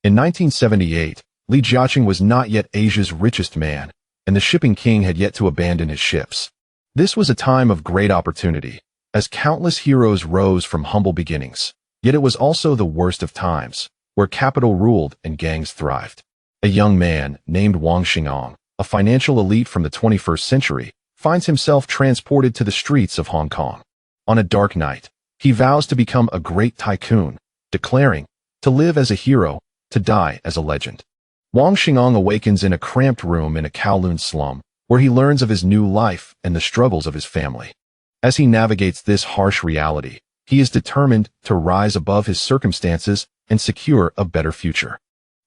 In 1978, Li Jiaqing was not yet Asia's richest man, and the shipping king had yet to abandon his ships. This was a time of great opportunity, as countless heroes rose from humble beginnings. Yet it was also the worst of times, where capital ruled and gangs thrived. A young man named Wang Xing'an, a financial elite from the 21st century, finds himself transported to the streets of Hong Kong. On a dark night, he vows to become a great tycoon, declaring, "To live as a hero, to die as a legend." Wang Xing'an awakens in a cramped room in a Kowloon slum, where he learns of his new life and the struggles of his family. As he navigates this harsh reality, he is determined to rise above his circumstances and secure a better future.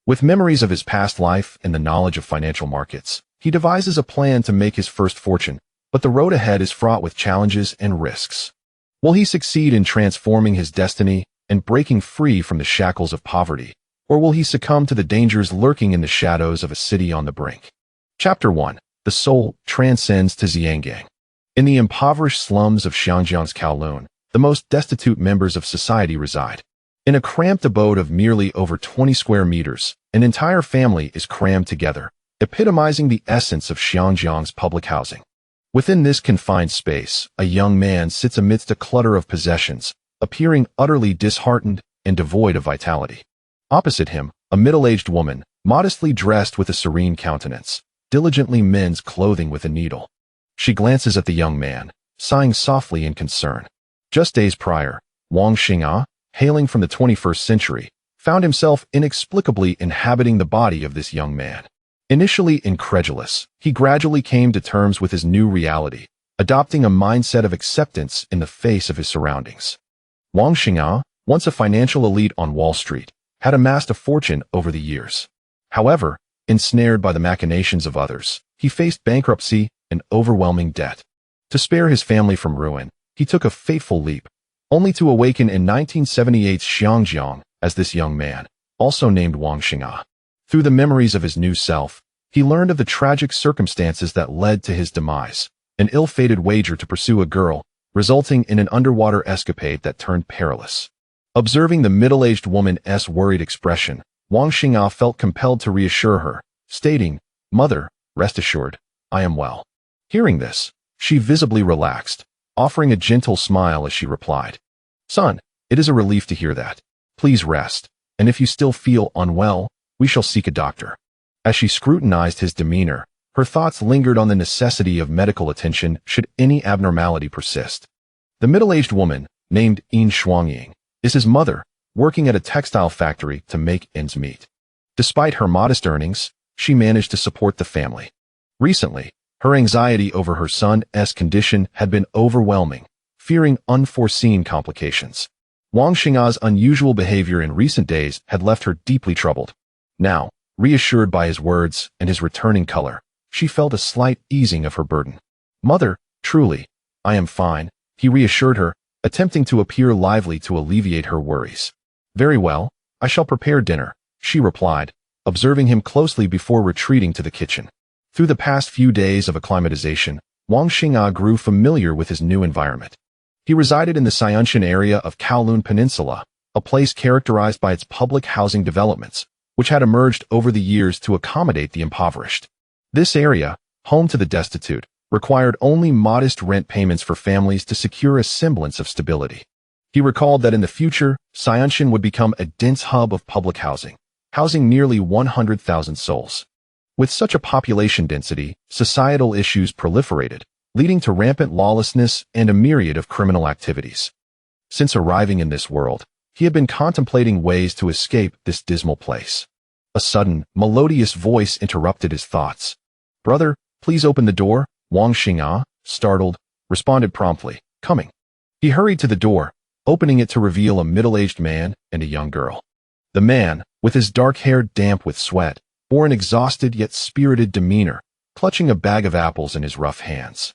With memories of his past life and the knowledge of financial markets, he devises a plan to make his first fortune, but the road ahead is fraught with challenges and risks. Will he succeed in transforming his destiny and breaking free from the shackles of poverty, or will he succumb to the dangers lurking in the shadows of a city on the brink? Chapter 1. The soul transcends to Xiangang. In the impoverished slums of Xiangjiang's Kowloon, the most destitute members of society reside. In a cramped abode of merely over 20 square meters, an entire family is crammed together, epitomizing the essence of Xiangjiang's public housing. Within this confined space, a young man sits amidst a clutter of possessions, appearing utterly disheartened and devoid of vitality. Opposite him, a middle-aged woman, modestly dressed with a serene countenance, diligently mends clothing with a needle. She glances at the young man, sighing softly in concern. Just days prior, Wang Xing'an, hailing from the 21st century, found himself inexplicably inhabiting the body of this young man. Initially incredulous, he gradually came to terms with his new reality, adopting a mindset of acceptance in the face of his surroundings. Wang Xing'an, once a financial elite on Wall Street, had amassed a fortune over the years. However, ensnared by the machinations of others, he faced bankruptcy and overwhelming debt. To spare his family from ruin, he took a fateful leap, only to awaken in 1978's Xiangjiang as this young man, also named Wang Xing'an. Through the memories of his new self, he learned of the tragic circumstances that led to his demise, an ill-fated wager to pursue a girl, resulting in an underwater escapade that turned perilous. Observing the middle-aged woman's worried expression, Wang Xing'an felt compelled to reassure her, stating, "Mother, rest assured, I am well." Hearing this, she visibly relaxed, offering a gentle smile as she replied, "Son, it is a relief to hear that. Please rest, and if you still feel unwell, we shall seek a doctor." As she scrutinized his demeanor, her thoughts lingered on the necessity of medical attention should any abnormality persist. The middle-aged woman, named Yin Shuangying, is his mother, working at a textile factory to make ends meet. Despite her modest earnings, she managed to support the family. Recently, her anxiety over her son's condition had been overwhelming, fearing unforeseen complications. Wang Xing'an's unusual behavior in recent days had left her deeply troubled. Now, reassured by his words and his returning color, she felt a slight easing of her burden. "Mother, truly, I am fine," he reassured her, attempting to appear lively to alleviate her worries. "Very well, I shall prepare dinner," she replied, observing him closely before retreating to the kitchen. Through the past few days of acclimatization, Wang Xing'an grew familiar with his new environment. He resided in the Xianshan area of Kowloon Peninsula, a place characterized by its public housing developments, which had emerged over the years to accommodate the impoverished. This area, home to the destitute, required only modest rent payments for families to secure a semblance of stability. He recalled that in the future, Xianshan would become a dense hub of public housing, housing nearly 100,000 souls. With such a population density, societal issues proliferated, leading to rampant lawlessness and a myriad of criminal activities. Since arriving in this world, he had been contemplating ways to escape this dismal place. A sudden, melodious voice interrupted his thoughts. "Brother, please open the door," Wang Xing'an, startled, responded promptly, "Coming." He hurried to the door, opening it to reveal a middle-aged man and a young girl. The man, with his dark hair damp with sweat, bore an exhausted yet spirited demeanor, clutching a bag of apples in his rough hands.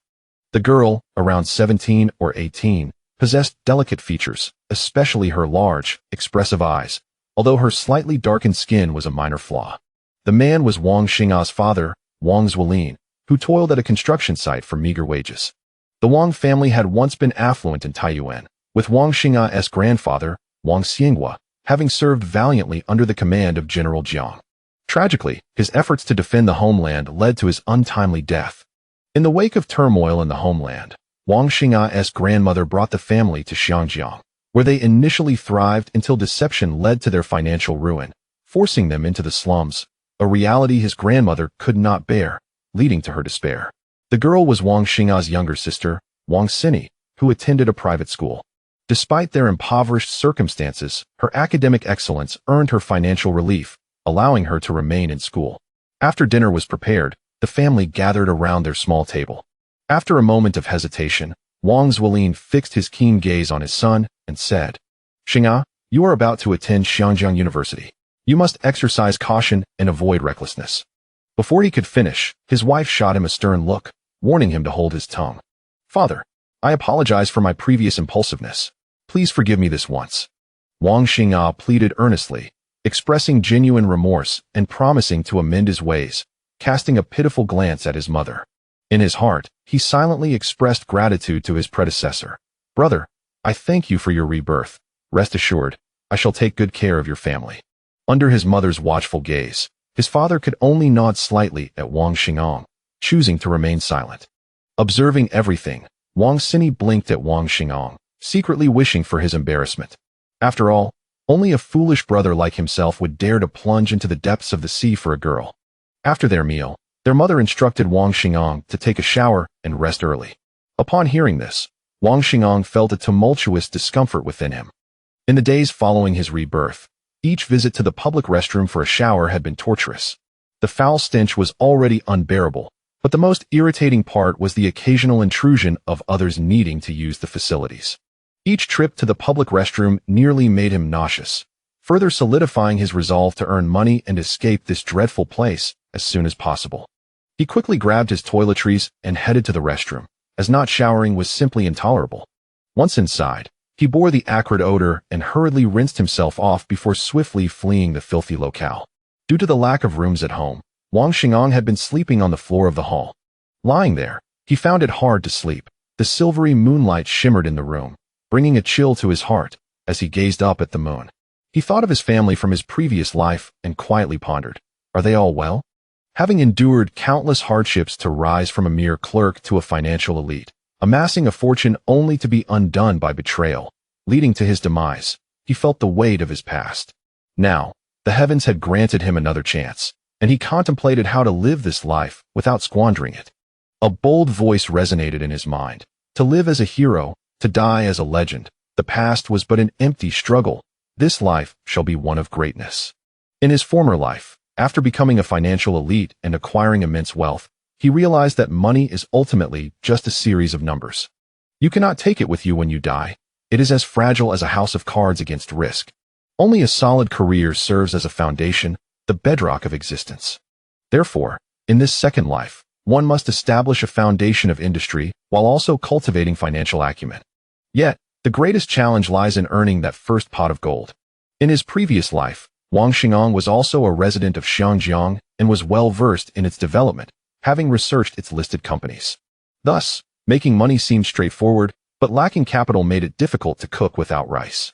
The girl, around 17 or 18, possessed delicate features, especially her large, expressive eyes, although her slightly darkened skin was a minor flaw. The man was Wang Xing'an's father, Wang Zuolin, who toiled at a construction site for meager wages. The Wang family had once been affluent in Taiyuan, with Wang Xing'an's grandfather, Wang Xianghua, having served valiantly under the command of General Jiang. Tragically, his efforts to defend the homeland led to his untimely death. In the wake of turmoil in the homeland, Wang Xing'a's grandmother brought the family to Xiangjiang, where they initially thrived until deception led to their financial ruin, forcing them into the slums, a reality his grandmother could not bear, leading to her despair. The girl was Wang Xing'a's younger sister, Wang Xini, who attended a private school. Despite their impoverished circumstances, her academic excellence earned her financial relief, allowing her to remain in school. After dinner was prepared, the family gathered around their small table. After a moment of hesitation, Wang Zuolin fixed his keen gaze on his son and said, "Xing'a, you are about to attend Xiangjiang University. You must exercise caution and avoid recklessness." Before he could finish, his wife shot him a stern look, warning him to hold his tongue. "Father, I apologize for my previous impulsiveness. Please forgive me this once." Wang Xing'a pleaded earnestly, expressing genuine remorse and promising to amend his ways, casting a pitiful glance at his mother. In his heart, he silently expressed gratitude to his predecessor. "Brother, I thank you for your rebirth. Rest assured, I shall take good care of your family." Under his mother's watchful gaze, his father could only nod slightly at Wang Xing'an, choosing to remain silent. Observing everything, Wang Xini blinked at Wang Xing'an, secretly wishing for his embarrassment. After all, only a foolish brother like himself would dare to plunge into the depths of the sea for a girl. After their meal, their mother instructed Wang Xing'an to take a shower and rest early. Upon hearing this, Wang Xing'an felt a tumultuous discomfort within him. In the days following his rebirth, each visit to the public restroom for a shower had been torturous. The foul stench was already unbearable, but the most irritating part was the occasional intrusion of others needing to use the facilities. Each trip to the public restroom nearly made him nauseous, further solidifying his resolve to earn money and escape this dreadful place as soon as possible. He quickly grabbed his toiletries and headed to the restroom, as not showering was simply intolerable. Once inside, he bore the acrid odor and hurriedly rinsed himself off before swiftly fleeing the filthy locale. Due to the lack of rooms at home, Wang Xing'an had been sleeping on the floor of the hall. Lying there, he found it hard to sleep. The silvery moonlight shimmered in the room, bringing a chill to his heart as he gazed up at the moon. He thought of his family from his previous life and quietly pondered, "Are they all well?" Having endured countless hardships to rise from a mere clerk to a financial elite, amassing a fortune only to be undone by betrayal, leading to his demise, he felt the weight of his past. Now, the heavens had granted him another chance, and he contemplated how to live this life without squandering it. A bold voice resonated in his mind: to live as a hero, to die as a legend. The past was but an empty struggle. This life shall be one of greatness. In his former life, after becoming a financial elite and acquiring immense wealth, he realized that money is ultimately just a series of numbers. You cannot take it with you when you die. It is as fragile as a house of cards against risk. Only a solid career serves as a foundation, the bedrock of existence. Therefore, in this second life, one must establish a foundation of industry while also cultivating financial acumen. Yet, the greatest challenge lies in earning that first pot of gold. In his previous life, Wang Xing'an was also a resident of Xiangjiang and was well versed in its development, having researched its listed companies. Thus, making money seemed straightforward, but lacking capital made it difficult to cook without rice.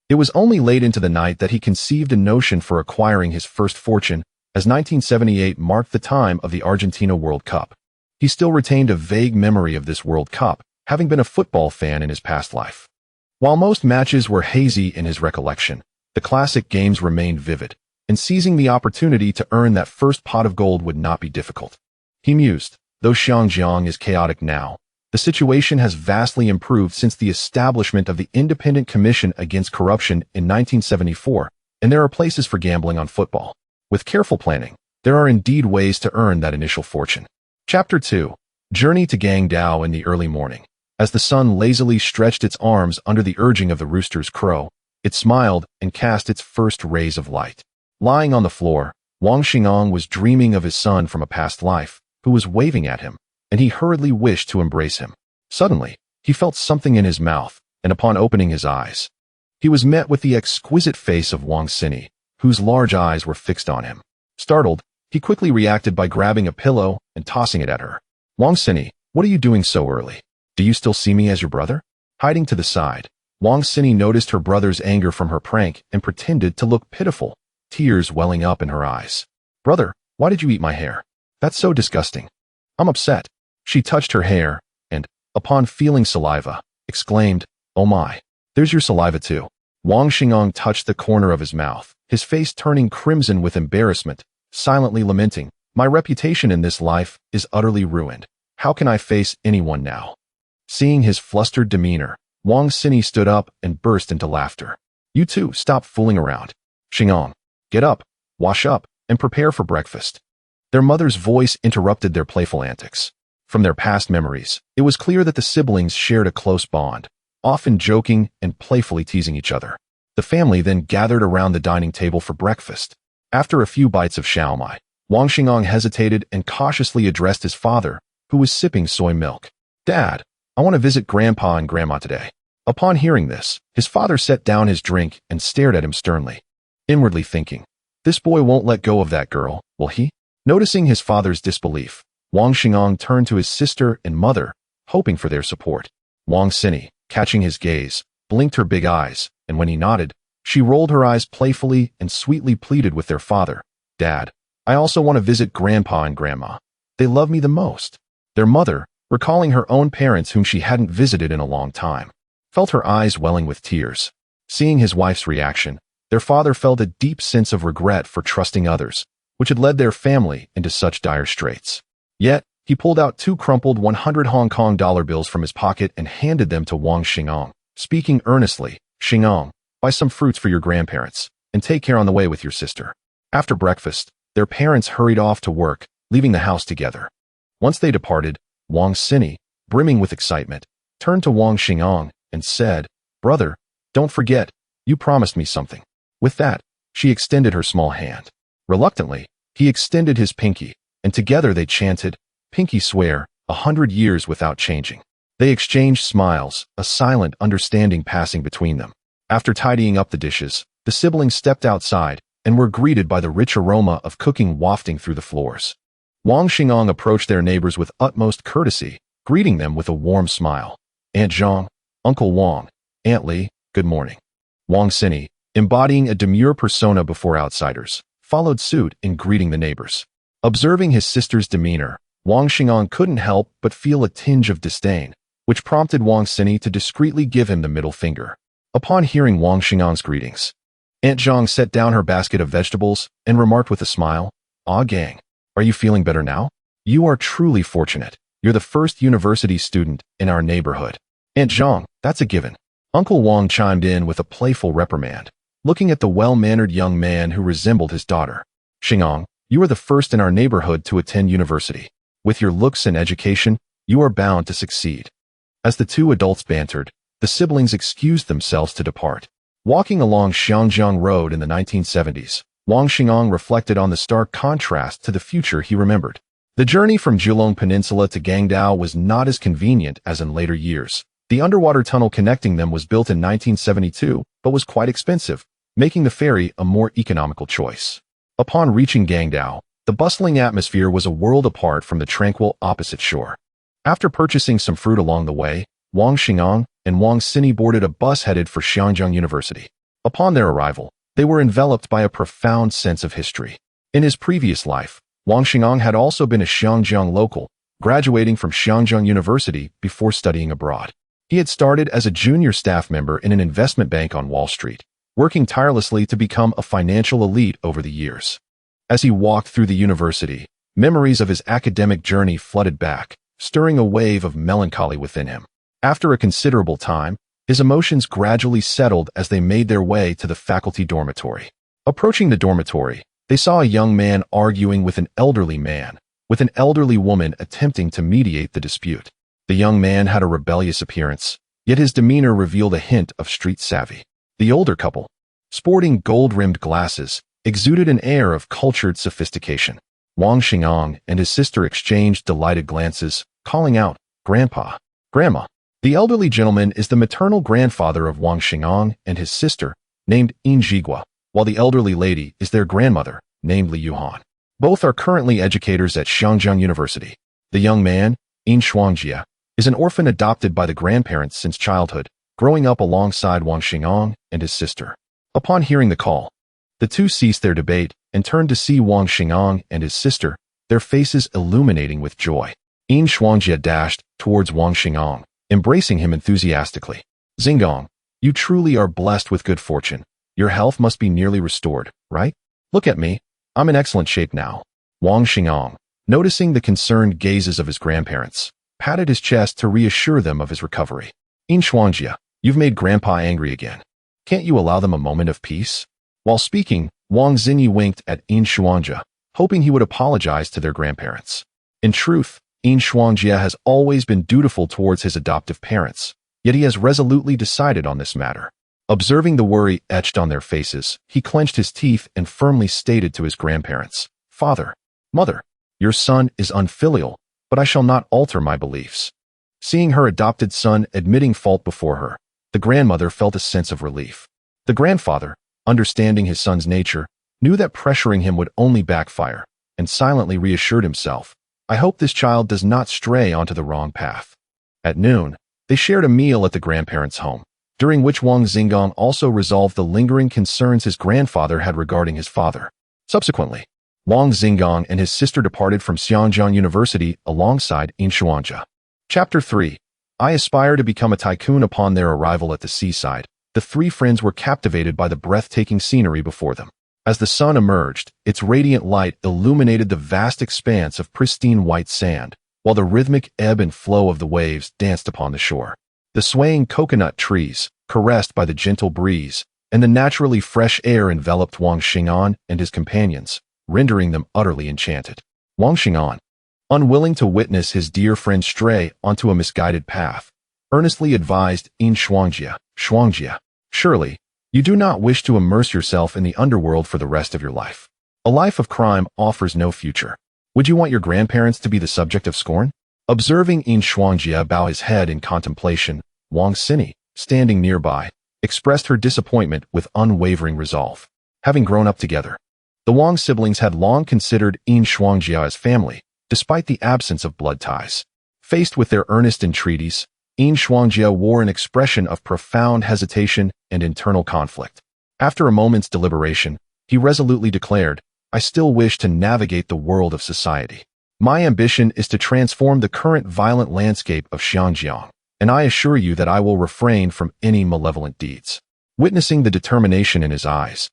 It was only late into the night that he conceived a notion for acquiring his first fortune, as 1978 marked the time of the Argentina World Cup. He still retained a vague memory of this World Cup, having been a football fan in his past life. While most matches were hazy in his recollection, the classic games remained vivid, and seizing the opportunity to earn that first pot of gold would not be difficult. He mused, though Xiangjiang is chaotic now, the situation has vastly improved since the establishment of the Independent Commission Against Corruption in 1974, and there are places for gambling on football. With careful planning, there are indeed ways to earn that initial fortune. Chapter 2. Journey to Gangdao in the early morning. As the sun lazily stretched its arms under the urging of the rooster's crow, it smiled and cast its first rays of light. Lying on the floor, Wang Xing'an was dreaming of his son from a past life, who was waving at him, and he hurriedly wished to embrace him. Suddenly, he felt something in his mouth, and upon opening his eyes, he was met with the exquisite face of Wang Xini, whose large eyes were fixed on him. Startled, he quickly reacted by grabbing a pillow and tossing it at her. "Wang Xini, what are you doing so early? Do you still see me as your brother?" Hiding to the side, Wang Xini noticed her brother's anger from her prank and pretended to look pitiful, tears welling up in her eyes. Brother, why did you eat my hair? That's so disgusting. I'm upset. She touched her hair and, upon feeling saliva, exclaimed, Oh my, there's your saliva too. Wang Xingang touched the corner of his mouth, his face turning crimson with embarrassment, silently lamenting, My reputation in this life is utterly ruined. How can I face anyone now? Seeing his flustered demeanor, Wang Xini stood up and burst into laughter. You two, stop fooling around. Xingang, get up, wash up, and prepare for breakfast. Their mother's voice interrupted their playful antics. From their past memories, it was clear that the siblings shared a close bond, often joking and playfully teasing each other. The family then gathered around the dining table for breakfast. After a few bites of xiaomai, Wang Xingang hesitated and cautiously addressed his father, who was sipping soy milk. Dad, I want to visit Grandpa and Grandma today. Upon hearing this, his father set down his drink and stared at him sternly, inwardly thinking, This boy won't let go of that girl, will he? Noticing his father's disbelief, Wang Xingang turned to his sister and mother, hoping for their support. Wang Xini, catching his gaze, blinked her big eyes, and when he nodded, she rolled her eyes playfully and sweetly pleaded with their father, Dad, I also want to visit Grandpa and Grandma. They love me the most. Their mother, recalling her own parents whom she hadn't visited in a long time, felt her eyes welling with tears. Seeing his wife's reaction, their father felt a deep sense of regret for trusting others, which had led their family into such dire straits. Yet, he pulled out 2 crumpled 100 Hong Kong dollar bills from his pocket and handed them to Wang Xingang, speaking earnestly, Xingang, buy some fruits for your grandparents, and take care on the way with your sister. After breakfast, their parents hurried off to work, leaving the house together. Once they departed, Wang Xini, brimming with excitement, turned to Wang Xingang and said, Brother, don't forget, you promised me something. With that, she extended her small hand. Reluctantly, he extended his pinky, and together they chanted, Pinky swear, 100 years without changing. They exchanged smiles, a silent understanding passing between them. After tidying up the dishes, the siblings stepped outside and were greeted by the rich aroma of cooking wafting through the floors. Wang Xingang approached their neighbors with utmost courtesy, greeting them with a warm smile. Aunt Zhang, Uncle Wang, Aunt Li, good morning. Wang Xini, embodying a demure persona before outsiders, followed suit in greeting the neighbors. Observing his sister's demeanor, Wang Xingang couldn't help but feel a tinge of disdain, which prompted Wang Xini to discreetly give him the middle finger. Upon hearing Wang Xinggang's greetings, Aunt Zhang set down her basket of vegetables and remarked with a smile, Ah gang, are you feeling better now? You are truly fortunate. You're the first university student in our neighborhood. Aunt Zhang, that's a given. Uncle Wang chimed in with a playful reprimand, looking at the well-mannered young man who resembled his daughter. Xingang, you are the first in our neighborhood to attend university. With your looks and education, you are bound to succeed. As the two adults bantered, the siblings excused themselves to depart. Walking along Xiangjiang Road in the 1970s, Wang Xingang reflected on the stark contrast to the future he remembered. The journey from Jilong Peninsula to Gangdao was not as convenient as in later years. The underwater tunnel connecting them was built in 1972, but was quite expensive, making the ferry a more economical choice. Upon reaching Gangdao, the bustling atmosphere was a world apart from the tranquil opposite shore. After purchasing some fruit along the way, Wang Xingang and Wang Xini boarded a bus headed for Xiangjiang University. Upon their arrival, they were enveloped by a profound sense of history. In his previous life, Wang Xingang had also been a Xiangjiang local, graduating from Xiangjiang University before studying abroad. He had started as a junior staff member in an investment bank on Wall Street, working tirelessly to become a financial elite over the years. As he walked through the university, memories of his academic journey flooded back, stirring a wave of melancholy within him. After a considerable time, his emotions gradually settled as they made their way to the faculty dormitory. Approaching the dormitory, they saw a young man arguing with an elderly man, with an elderly woman attempting to mediate the dispute. The young man had a rebellious appearance, yet his demeanor revealed a hint of street savvy. The older couple, sporting gold-rimmed glasses, exuded an air of cultured sophistication. Wang Xingang and his sister exchanged delighted glances, calling out, Grandpa, Grandma. The elderly gentleman is the maternal grandfather of Wang Xingang and his sister, named Yin Jigua, while the elderly lady is their grandmother, named Li Yuhan. Both are currently educators at Xiangjiang University. The young man, Yin Shuangjia, is an orphan adopted by the grandparents since childhood, growing up alongside Wang Xing'an and his sister. Upon hearing the call, the two ceased their debate and turned to see Wang Xing'an and his sister, their faces illuminating with joy. Yin Shuangjie dashed towards Wang Xing'an, embracing him enthusiastically. Xing'an, you truly are blessed with good fortune. Your health must be nearly restored, right? Look at me. I'm in excellent shape now. Wang Xing'an, noticing the concerned gazes of his grandparents, patted his chest to reassure them of his recovery. Yin Shuangjie, you've made Grandpa angry again. Can't you allow them a moment of peace? While speaking, Wang Xingyi winked at Yin Shuangjie, hoping he would apologize to their grandparents. In truth, Yin Shuangjie has always been dutiful towards his adoptive parents, yet he has resolutely decided on this matter. Observing the worry etched on their faces, he clenched his teeth and firmly stated to his grandparents, Father, Mother, your son is unfilial, but I shall not alter my beliefs. Seeing her adopted son admitting fault before her, the grandmother felt a sense of relief. The grandfather, understanding his son's nature, knew that pressuring him would only backfire, and silently reassured himself, I hope this child does not stray onto the wrong path. At noon, they shared a meal at the grandparents' home, during which Wang Xing'an also resolved the lingering concerns his grandfather had regarding his father. Subsequently, Wang Xing'an and his sister departed from Xianjiang University alongside Yin Shuangjie. Chapter 3. I aspire to become a tycoon. Upon their arrival at the seaside, the three friends were captivated by the breathtaking scenery before them. As the sun emerged, its radiant light illuminated the vast expanse of pristine white sand, while the rhythmic ebb and flow of the waves danced upon the shore. The swaying coconut trees, caressed by the gentle breeze, and the naturally fresh air enveloped Wang Xing'an and his companions, rendering them utterly enchanted. Wang Xing'an, unwilling to witness his dear friend stray onto a misguided path, earnestly advised Yin Shuangjie, Shuangjie, surely, you do not wish to immerse yourself in the underworld for the rest of your life. A life of crime offers no future. Would you want your grandparents to be the subject of scorn? Observing Yin Shuangjie bow his head in contemplation, Wang Xingyi, standing nearby, expressed her disappointment with unwavering resolve. Having grown up together, the Wang siblings had long considered Yin Shuangjie as family, despite the absence of blood ties. Faced with their earnest entreaties, Yin Shuangjie wore an expression of profound hesitation and internal conflict. After a moment's deliberation, he resolutely declared, I still wish to navigate the world of society. My ambition is to transform the current violent landscape of Xianjiang, and I assure you that I will refrain from any malevolent deeds. Witnessing the determination in his eyes,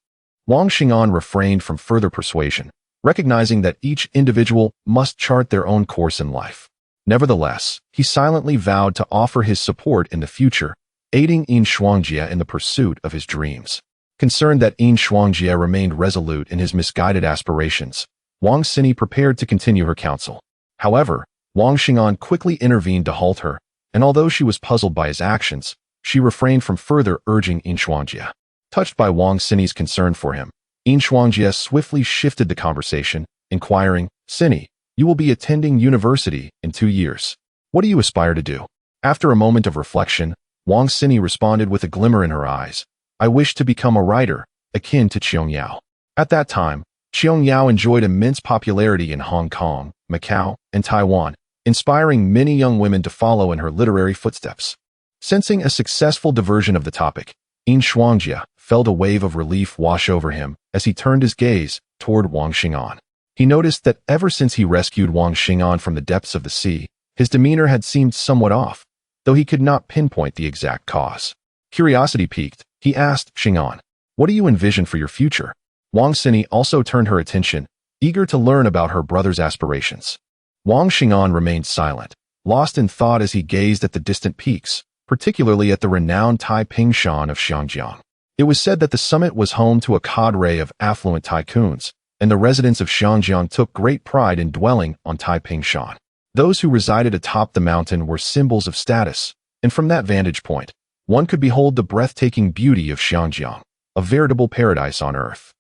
Wang Xing'an refrained from further persuasion, recognizing that each individual must chart their own course in life. Nevertheless, he silently vowed to offer his support in the future, aiding Yin Shuangjie in the pursuit of his dreams. Concerned that Yin Shuangjie remained resolute in his misguided aspirations, Wang Xingyi prepared to continue her counsel. However, Wang Xing'an quickly intervened to halt her, and although she was puzzled by his actions, she refrained from further urging Yin Shuangjie. Touched by Wang Xingyi's concern for him, Yin Shuangjie swiftly shifted the conversation, inquiring, Xingyi, you will be attending university in 2 years. What do you aspire to do? After a moment of reflection, Wang Xingyi responded with a glimmer in her eyes, I wish to become a writer, akin to Qiong Yao. At that time, Qiong Yao enjoyed immense popularity in Hong Kong, Macau, and Taiwan, inspiring many young women to follow in her literary footsteps. Sensing a successful diversion of the topic, Yin Shuangjie felt a wave of relief wash over him as he turned his gaze toward Wang Xing'an. He noticed that ever since he rescued Wang Xing'an from the depths of the sea, his demeanor had seemed somewhat off, though he could not pinpoint the exact cause. Curiosity piqued, he asked Xing'an, what do you envision for your future? Wang Xingyi also turned her attention, eager to learn about her brother's aspirations. Wang Xing'an remained silent, lost in thought as he gazed at the distant peaks, particularly at the renowned Taiping Shan of Xianjiang. It was said that the summit was home to a cadre of affluent tycoons, and the residents of Xianjiang took great pride in dwelling on Taiping Shan. Those who resided atop the mountain were symbols of status, and from that vantage point, one could behold the breathtaking beauty of Xianjiang, a veritable paradise on earth.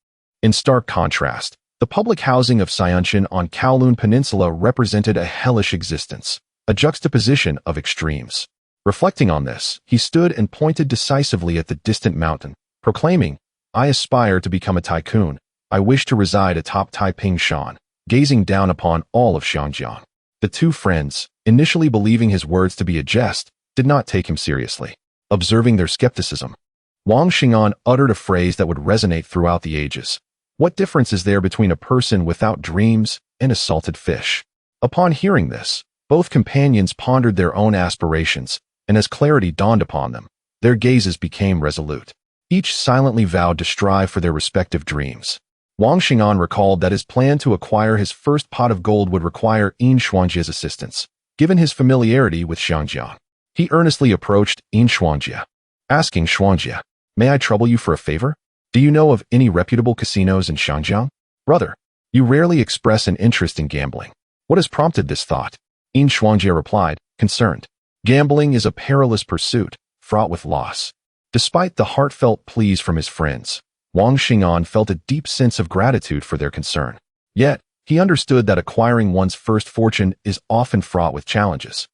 In stark contrast, the public housing of Xianqian on Kowloon Peninsula represented a hellish existence, a juxtaposition of extremes. Reflecting on this, he stood and pointed decisively at the distant mountain, proclaiming, I aspire to become a tycoon. I wish to reside atop Taiping Shan, gazing down upon all of Xianjiang. The two friends, initially believing his words to be a jest, did not take him seriously. observing their skepticism. Wang Xing'an uttered a phrase that would resonate throughout the ages. What difference is there between a person without dreams and a salted fish? Upon hearing this, both companions pondered their own aspirations, and as clarity dawned upon them, their gazes became resolute. Each silently vowed to strive for their respective dreams. Wang Xing'an recalled that his plan to acquire his first pot of gold would require Yin Xuanjia's assistance, given his familiarity with Xiangjiang. He earnestly approached Yin Xuanjia, asking Xuanjia, "May I trouble you for a favor? Do you know of any reputable casinos in Xiangjiang? Brother, you rarely express an interest in gambling. What has prompted this thought?" Yin Xuanjia replied, concerned. Gambling is a perilous pursuit, fraught with loss. Despite the heartfelt pleas from his friends, Wang Xing'an felt a deep sense of gratitude for their concern. Yet, he understood that acquiring one's first fortune is often fraught with challenges.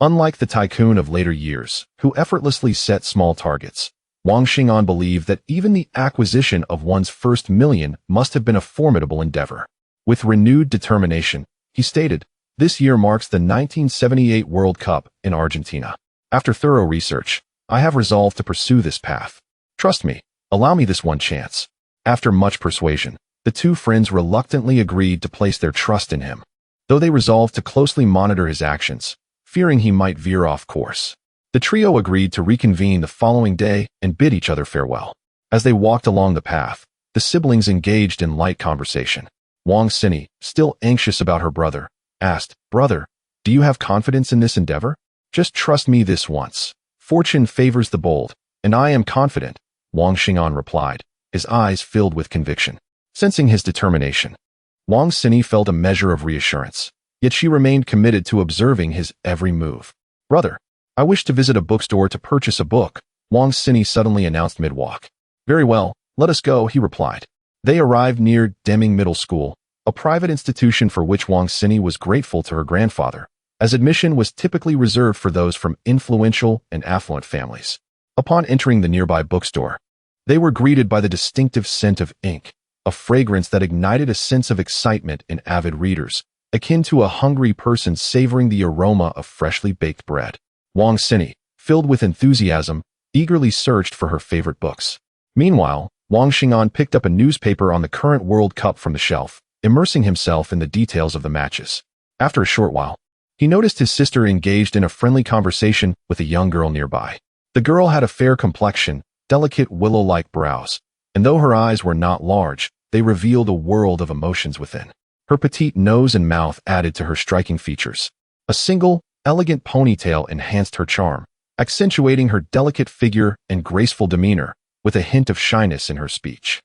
Unlike the tycoon of later years, who effortlessly set small targets, Wang Xing'an believed that even the acquisition of one's first million must have been a formidable endeavor. With renewed determination, he stated, "This year marks the 1978 World Cup in Argentina. After thorough research, I have resolved to pursue this path. Trust me, allow me this one chance." After much persuasion, the two friends reluctantly agreed to place their trust in him, though they resolved to closely monitor his actions, fearing he might veer off course. The trio agreed to reconvene the following day and bid each other farewell. As they walked along the path, the siblings engaged in light conversation. Wang Xini, still anxious about her brother, asked, "Brother, do you have confidence in this endeavor? Just trust me this once. Fortune favors the bold, and I am confident," Wang Xing'an replied, his eyes filled with conviction. Sensing his determination, Wang Xini felt a measure of reassurance, yet she remained committed to observing his every move. "Brother, I wish to visit a bookstore to purchase a book," Wang Xini suddenly announced mid-walk. "Very well, let us go," he replied. They arrived near Deming Middle School, a private institution for which Wang Xini was grateful to her grandfather, as admission was typically reserved for those from influential and affluent families. Upon entering the nearby bookstore, they were greeted by the distinctive scent of ink, a fragrance that ignited a sense of excitement in avid readers, akin to a hungry person savoring the aroma of freshly baked bread. Wang Xini, filled with enthusiasm, eagerly searched for her favorite books. Meanwhile, Wang Xing'an picked up a newspaper on the current World Cup from the shelf, immersing himself in the details of the matches. After a short while, he noticed his sister engaged in a friendly conversation with a young girl nearby. The girl had a fair complexion, delicate willow-like brows, and though her eyes were not large, they revealed a world of emotions within. Her petite nose and mouth added to her striking features. A single, elegant ponytail enhanced her charm, accentuating her delicate figure and graceful demeanor, with a hint of shyness in her speech.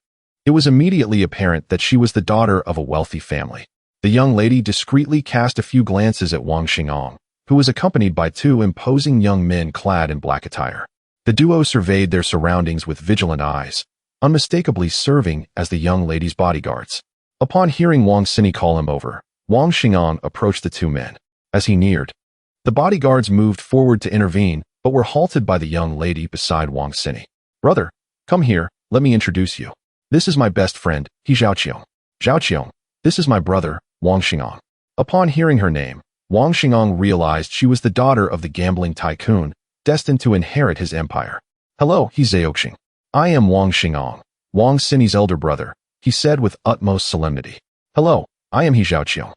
It was immediately apparent that she was the daughter of a wealthy family. The young lady discreetly cast a few glances at Wang Xing'an, who was accompanied by two imposing young men clad in black attire. The duo surveyed their surroundings with vigilant eyes, unmistakably serving as the young lady's bodyguards. Upon hearing Wang Xini call him over, Wang Xing'an approached the two men. As he neared, the bodyguards moved forward to intervene, but were halted by the young lady beside Wang Xini. "Brother, come here, let me introduce you. This is my best friend, He Zhaoqiong. Zhaoqiong, this is my brother, Wang Xing'an." Upon hearing her name, Wang Xing'an realized she was the daughter of the gambling tycoon, destined to inherit his empire. "Hello, He Zhaoqiong. I am Wang Xing'an, Wang Xini's elder brother," he said with utmost solemnity. "Hello, I am He Zhaoqiong.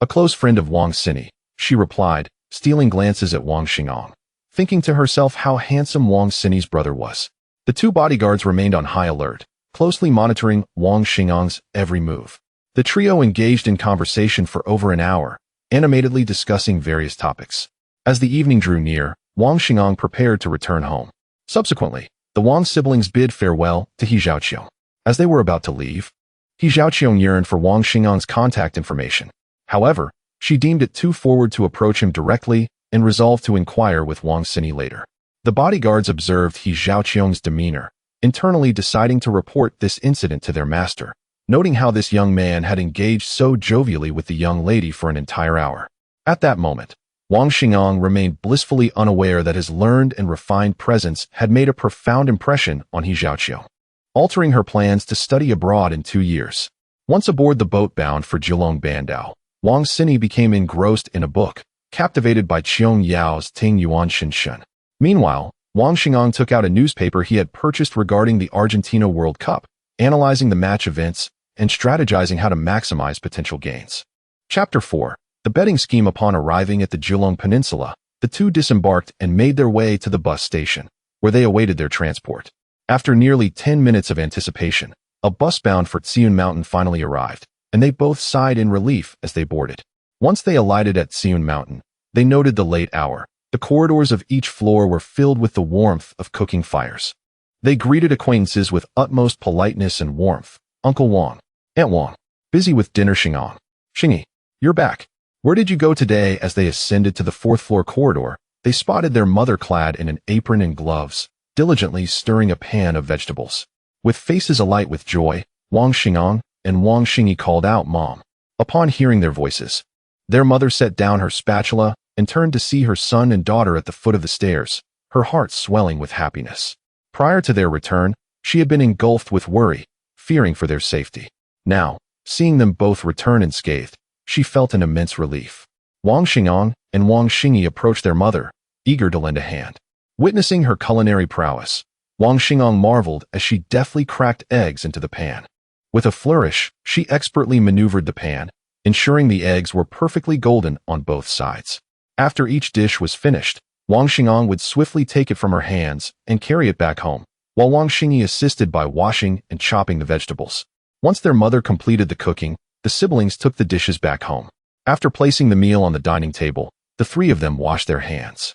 A close friend of Wang Xini," she replied, stealing glances at Wang Xing'an, thinking to herself how handsome Wang Xini's brother was. The two bodyguards remained on high alert, closely monitoring Wang Xing'an's every move. The trio engaged in conversation for over an hour, animatedly discussing various topics. As the evening drew near, Wang Xing'an prepared to return home. Subsequently, the Wang siblings bid farewell to He Zhaoqiong. As they were about to leave, He Zhaoqiong yearned for Wang Xing'an's contact information. However, she deemed it too forward to approach him directly and resolved to inquire with Wang Xini later. The bodyguards observed He Zhaoqiong's demeanor, internally deciding to report this incident to their master, noting how this young man had engaged so jovially with the young lady for an entire hour. At that moment, Wang Xing'an remained blissfully unaware that his learned and refined presence had made a profound impression on He Zhaoqiong, altering her plans to study abroad in 2 years. Once aboard the boat bound for Jilong Bandao, Wang Xini became engrossed in a book, captivated by Qiong Yao's Ting Yuan Shin Shun. Meanwhile, Wang Xingang took out a newspaper he had purchased regarding the Argentina World Cup, analyzing the match events and strategizing how to maximize potential gains. Chapter 4. The betting scheme. Upon arriving at the Geelong Peninsula, the two disembarked and made their way to the bus station, where they awaited their transport. After nearly 10 minutes of anticipation, a bus bound for Tsiun Mountain finally arrived, and they both sighed in relief as they boarded. Once they alighted at Tsiun Mountain, they noted the late hour. The corridors of each floor were filled with the warmth of cooking fires. They greeted acquaintances with utmost politeness and warmth. Uncle Wang, Aunt Wang, busy with dinner. Xingang, Xingy, you're back. Where did you go today? As they ascended to the fourth-floor corridor, they spotted their mother clad in an apron and gloves, diligently stirring a pan of vegetables. With faces alight with joy, Wang Xingang and Wang Xingyi called out, "Mom." Upon hearing their voices, their mother set down her spatula and turned to see her son and daughter at the foot of the stairs, her heart swelling with happiness. Prior to their return, she had been engulfed with worry, fearing for their safety. Now, seeing them both return unscathed, she felt an immense relief. Wang Xingang and Wang Xingyi approached their mother, eager to lend a hand. Witnessing her culinary prowess, Wang Xingang marveled as she deftly cracked eggs into the pan. With a flourish, she expertly maneuvered the pan, ensuring the eggs were perfectly golden on both sides. After each dish was finished, Wang Xingang would swiftly take it from her hands and carry it back home, while Wang Xingyi assisted by washing and chopping the vegetables. Once their mother completed the cooking, the siblings took the dishes back home. After placing the meal on the dining table, the three of them washed their hands.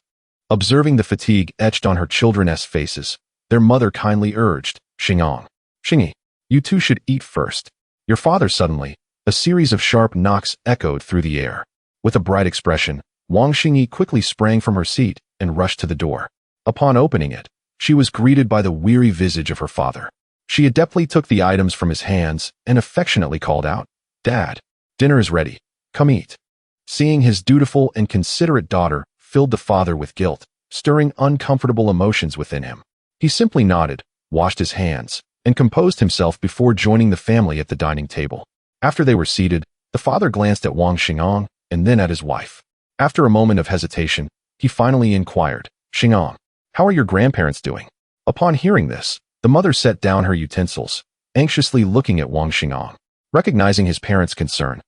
Observing the fatigue etched on her children's faces, their mother kindly urged, "Xingang, Xingyi, you two should eat first. Your father." Suddenly, a series of sharp knocks echoed through the air. With a bright expression, Wang Xingyi quickly sprang from her seat and rushed to the door. Upon opening it, she was greeted by the weary visage of her father. She adeptly took the items from his hands and affectionately called out, "Dad, dinner is ready. Come eat." Seeing his dutiful and considerate daughter filled the father with guilt, stirring uncomfortable emotions within him. He simply nodded, washed his hands, and composed himself before joining the family at the dining table. After they were seated, the father glanced at Wang Xingang and then at his wife. After a moment of hesitation, he finally inquired, "Xingang, how are your grandparents doing?" Upon hearing this, the mother set down her utensils, anxiously looking at Wang Xingang. Recognizing his parents' concern,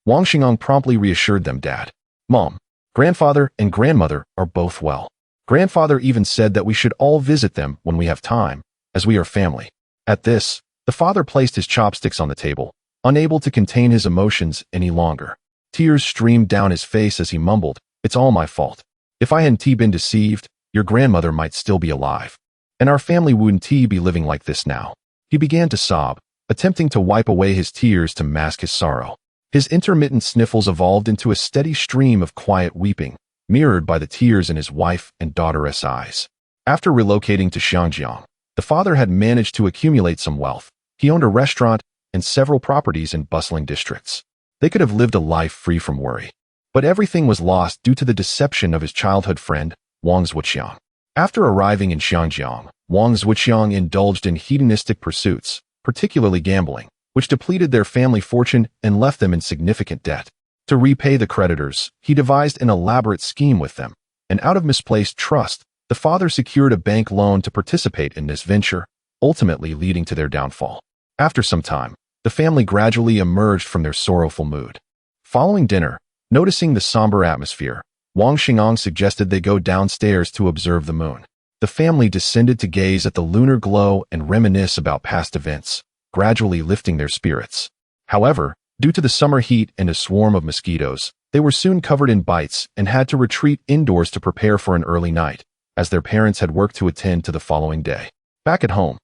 Wang Xingang promptly reassured them, "Dad, Mom, grandfather, and grandmother are both well. Grandfather even said that we should all visit them when we have time, as we are family." At this, the father placed his chopsticks on the table, unable to contain his emotions any longer. Tears streamed down his face as he mumbled, "It's all my fault. If I hadn't been deceived, your grandmother might still be alive. And our family wouldn't be living like this now." He began to sob, attempting to wipe away his tears to mask his sorrow. His intermittent sniffles evolved into a steady stream of quiet weeping, mirrored by the tears in his wife and daughter's eyes. After relocating to Xiangjiang, the father had managed to accumulate some wealth. He owned a restaurant and several properties in bustling districts. They could have lived a life free from worry. But everything was lost due to the deception of his childhood friend, Wang Zhuqiang. After arriving in Xiangjiang, Wang Zhuqiang indulged in hedonistic pursuits, particularly gambling, which depleted their family fortune and left them in significant debt. To repay the creditors, he devised an elaborate scheme with them, and out of misplaced trust, the father secured a bank loan to participate in this venture, ultimately leading to their downfall. After some time, the family gradually emerged from their sorrowful mood. Following dinner, noticing the somber atmosphere, Wang Xingang suggested they go downstairs to observe the moon. The family descended to gaze at the lunar glow and reminisce about past events, gradually lifting their spirits. However, due to the summer heat and a swarm of mosquitoes, they were soon covered in bites and had to retreat indoors to prepare for an early night, as their parents had work to attend to the following day. Back at home,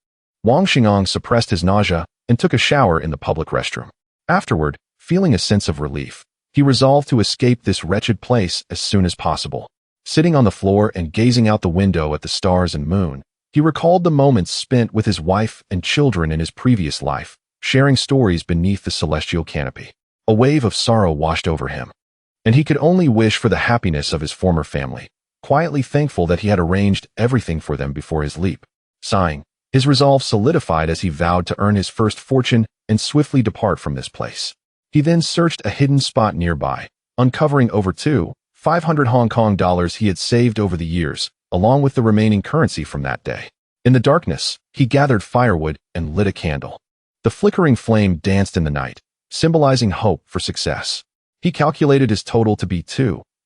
Wang Xingang suppressed his nausea and took a shower in the public restroom. Afterward, feeling a sense of relief, he resolved to escape this wretched place as soon as possible. Sitting on the floor and gazing out the window at the stars and moon, he recalled the moments spent with his wife and children in his previous life, sharing stories beneath the celestial canopy. A wave of sorrow washed over him, and he could only wish for the happiness of his former family, quietly thankful that he had arranged everything for them before his leap. Sighing, his resolve solidified as he vowed to earn his first fortune and swiftly depart from this place. He then searched a hidden spot nearby, uncovering over 500 Hong Kong dollars he had saved over the years, along with the remaining currency from that day. In the darkness, he gathered firewood and lit a candle. The flickering flame danced in the night, symbolizing hope for success. He calculated his total to be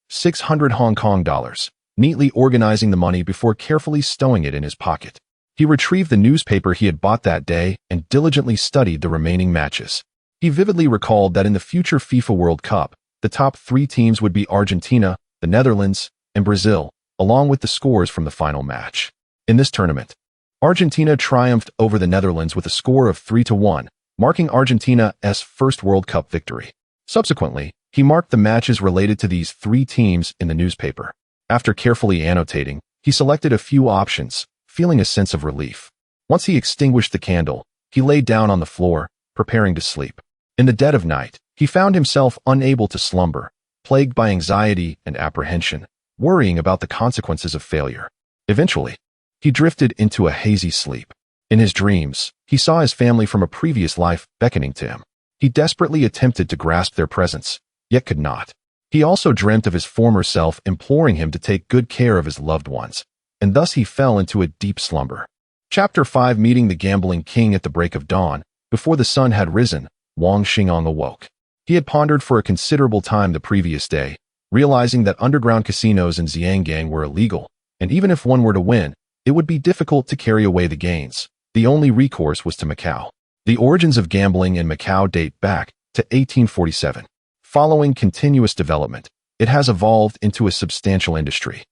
600 Hong Kong dollars, neatly organizing the money before carefully stowing it in his pocket. He retrieved the newspaper he had bought that day and diligently studied the remaining matches. He vividly recalled that in the future FIFA World Cup, the top 3 teams would be Argentina, the Netherlands, and Brazil, along with the scores from the final match. In this tournament, Argentina triumphed over the Netherlands with a score of 3-1, marking Argentina's first World Cup victory. Subsequently, he marked the matches related to these 3 teams in the newspaper. After carefully annotating, he selected a few options, feeling a sense of relief. Once he extinguished the candle, he lay down on the floor, preparing to sleep. In the dead of night, he found himself unable to slumber, plagued by anxiety and apprehension, worrying about the consequences of failure. Eventually, he drifted into a hazy sleep. In his dreams, he saw his family from a previous life beckoning to him. He desperately attempted to grasp their presence, yet could not. He also dreamt of his former self imploring him to take good care of his loved ones, and thus he fell into a deep slumber. Chapter 5. Meeting the Gambling King. At the break of dawn, before the sun had risen, Wang Xingong awoke. He had pondered for a considerable time the previous day, realizing that underground casinos in Xiangang were illegal, and even if one were to win, it would be difficult to carry away the gains. The only recourse was to Macau. The origins of gambling in Macau date back to 1847. Following continuous development, it has evolved into a substantial industry.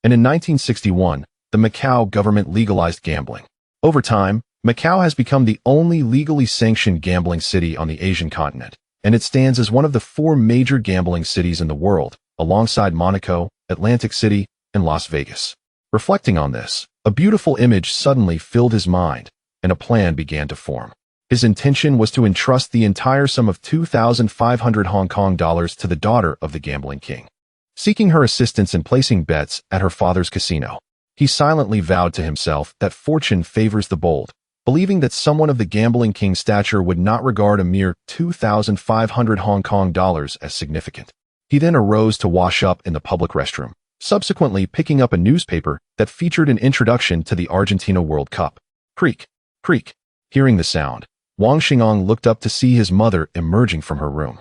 And in 1961, the Macau government legalized gambling. Over time, Macau has become the only legally sanctioned gambling city on the Asian continent, and it stands as one of the 4 major gambling cities in the world, alongside Monaco, Atlantic City, and Las Vegas. Reflecting on this, a beautiful image suddenly filled his mind, and a plan began to form. His intention was to entrust the entire sum of 2,500 Hong Kong dollars to the daughter of the gambling king. Seeking her assistance in placing bets at her father's casino, he silently vowed to himself that fortune favors the bold, believing that someone of the gambling king's stature would not regard a mere 2,500 Hong Kong dollars as significant. He then arose to wash up in the public restroom, subsequently picking up a newspaper that featured an introduction to the Argentina World Cup. Creak, creak. Hearing the sound, Wang Xingong looked up to see his mother emerging from her room.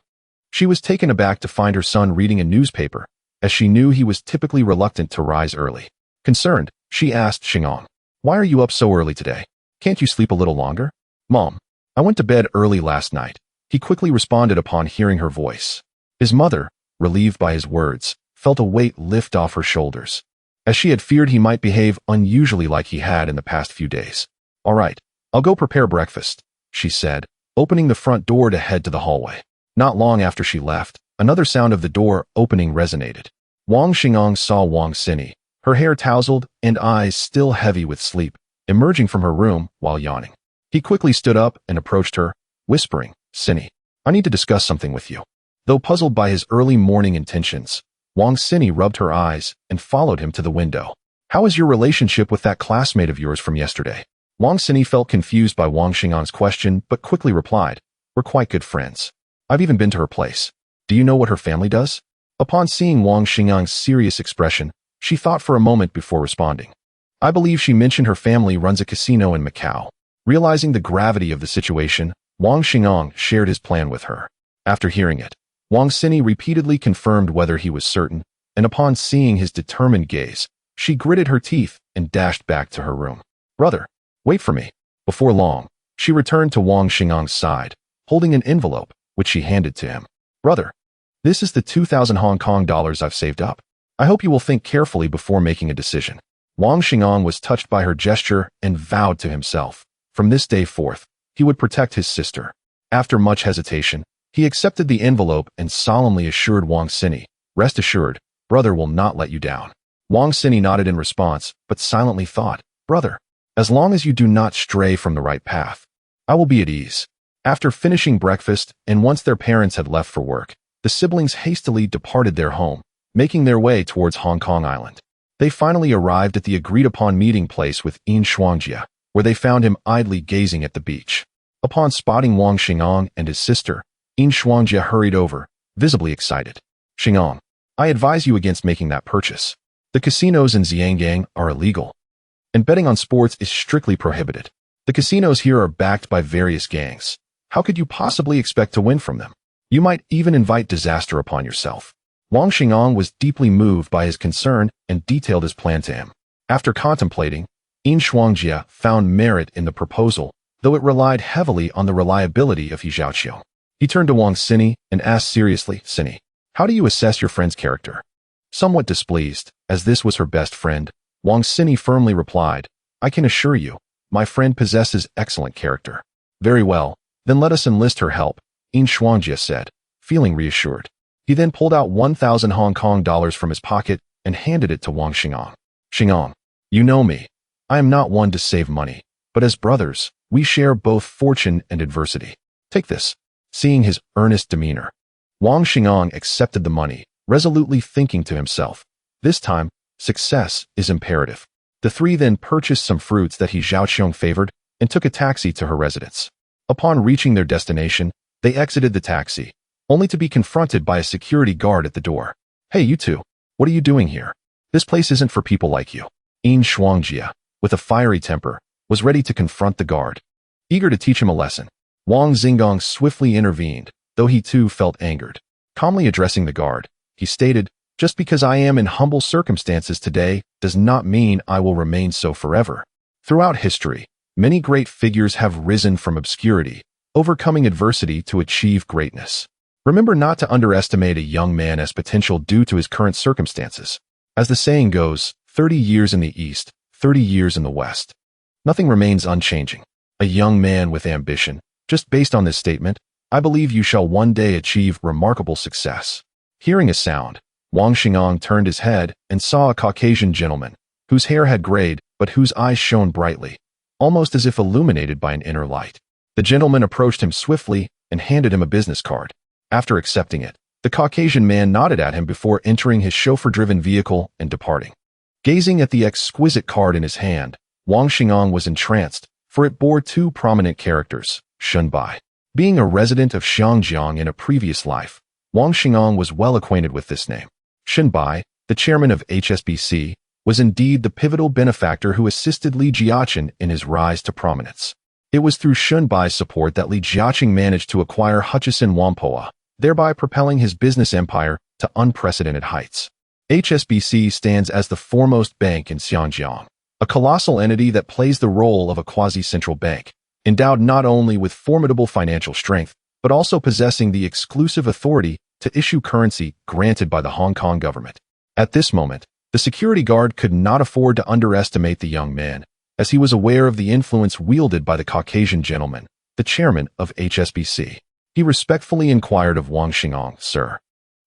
She was taken aback to find her son reading a newspaper, as she knew he was typically reluctant to rise early. Concerned, she asked Xingong, "Why are you up so early today? Can't you sleep a little longer?" "Mom, I went to bed early last night," he quickly responded upon hearing her voice. His mother, relieved by his words, felt a weight lift off her shoulders, as she had feared he might behave unusually like he had in the past few days. "All right, I'll go prepare breakfast," she said, opening the front door to head to the hallway. Not long after she left, another sound of the door opening resonated. Wang Xingong saw Wang Xini, her hair tousled and eyes still heavy with sleep, emerging from her room while yawning. He quickly stood up and approached her, whispering, "Xini, I need to discuss something with you." Though puzzled by his early morning intentions, Wang Xini rubbed her eyes and followed him to the window. "How is your relationship with that classmate of yours from yesterday?" Wang Xini felt confused by Wang Xingong's question, but quickly replied, "We're quite good friends. I've even been to her place. Do you know what her family does?" Upon seeing Wang Xingong's serious expression, she thought for a moment before responding. "I believe she mentioned her family runs a casino in Macau." Realizing the gravity of the situation, Wang Xingong shared his plan with her. After hearing it, Wang Xini repeatedly confirmed whether he was certain, and upon seeing his determined gaze, she gritted her teeth and dashed back to her room. "Brother, wait for me." Before long, she returned to Wang Xingong's side, holding an envelope, which she handed to him. "Brother, this is the 2,000 Hong Kong dollars I've saved up. I hope you will think carefully before making a decision." Wang Xingong was touched by her gesture and vowed to himself, from this day forth, he would protect his sister. After much hesitation, he accepted the envelope and solemnly assured Wang Xini, "Rest assured, brother will not let you down." Wang Xini nodded in response, but silently thought, "Brother, as long as you do not stray from the right path, I will be at ease." After finishing breakfast, and once their parents had left for work, the siblings hastily departed their home, making their way towards Hong Kong Island. They finally arrived at the agreed-upon meeting place with Yin Shuangjia, where they found him idly gazing at the beach. Upon spotting Wang Xingong and his sister, Yin Shuangjia hurried over, visibly excited. "Xingong, I advise you against making that purchase. The casinos in Xiangang are illegal, and betting on sports is strictly prohibited. The casinos here are backed by various gangs. How could you possibly expect to win from them? You might even invite disaster upon yourself. Wang Xingong was deeply moved by his concern and detailed his plan to him. After contemplating, Yin Shuangjia found merit in the proposal, though it relied heavily on the reliability of He Zhaoqiong. He turned to Wang Sini and asked seriously, Sini, how do you assess your friend's character? Somewhat displeased, as this was her best friend, Wang Sini firmly replied, I can assure you, my friend possesses excellent character. Very well, then let us enlist her help, Yin Shuangjia said, feeling reassured. He then pulled out 1,000 Hong Kong dollars from his pocket and handed it to Wang Xingong. Xingong, you know me. I am not one to save money, but as brothers, we share both fortune and adversity. Take this. Seeing his earnest demeanor, Wang Xingong accepted the money, resolutely thinking to himself, this time, success is imperative. The three then purchased some fruits that He Zhaoqiong favored and took a taxi to her residence. Upon reaching their destination, they exited the taxi, only to be confronted by a security guard at the door. Hey, you two, what are you doing here? This place isn't for people like you. Yin Shuangjia, with a fiery temper, was ready to confront the guard. Eager to teach him a lesson, Wang Xingong swiftly intervened, though he too felt angered. Calmly addressing the guard, he stated, just because I am in humble circumstances today does not mean I will remain so forever. Throughout history, many great figures have risen from obscurity, overcoming adversity to achieve greatness. Remember not to underestimate a young man's potential due to his current circumstances. As the saying goes, 30 years in the East, 30 years in the West. Nothing remains unchanging. A young man with ambition, just based on this statement, I believe you shall one day achieve remarkable success. Hearing a sound, Wang Xingong turned his head and saw a Caucasian gentleman, whose hair had grayed but whose eyes shone brightly, almost as if illuminated by an inner light. The gentleman approached him swiftly and handed him a business card. After accepting it, the Caucasian man nodded at him before entering his chauffeur-driven vehicle and departing. Gazing at the exquisite card in his hand, Wang Xingong was entranced, for it bore two prominent characters, Shunbai. Being a resident of Xiangjiang in a previous life, Wang Xingong was well acquainted with this name. Shunbai, the chairman of HSBC, was indeed the pivotal benefactor who assisted Li Jiaqin in his rise to prominence. It was through Shunbai's support that Li Jiaqin managed to acquire Hutchison Whampoa, thereby propelling his business empire to unprecedented heights. HSBC stands as the foremost bank in Xiangjiang, a colossal entity that plays the role of a quasi-central bank, endowed not only with formidable financial strength, but also possessing the exclusive authority to issue currency granted by the Hong Kong government. At this moment, the security guard could not afford to underestimate the young man, as he was aware of the influence wielded by the Caucasian gentleman, the chairman of HSBC. He respectfully inquired of Wang Xingong, Sir,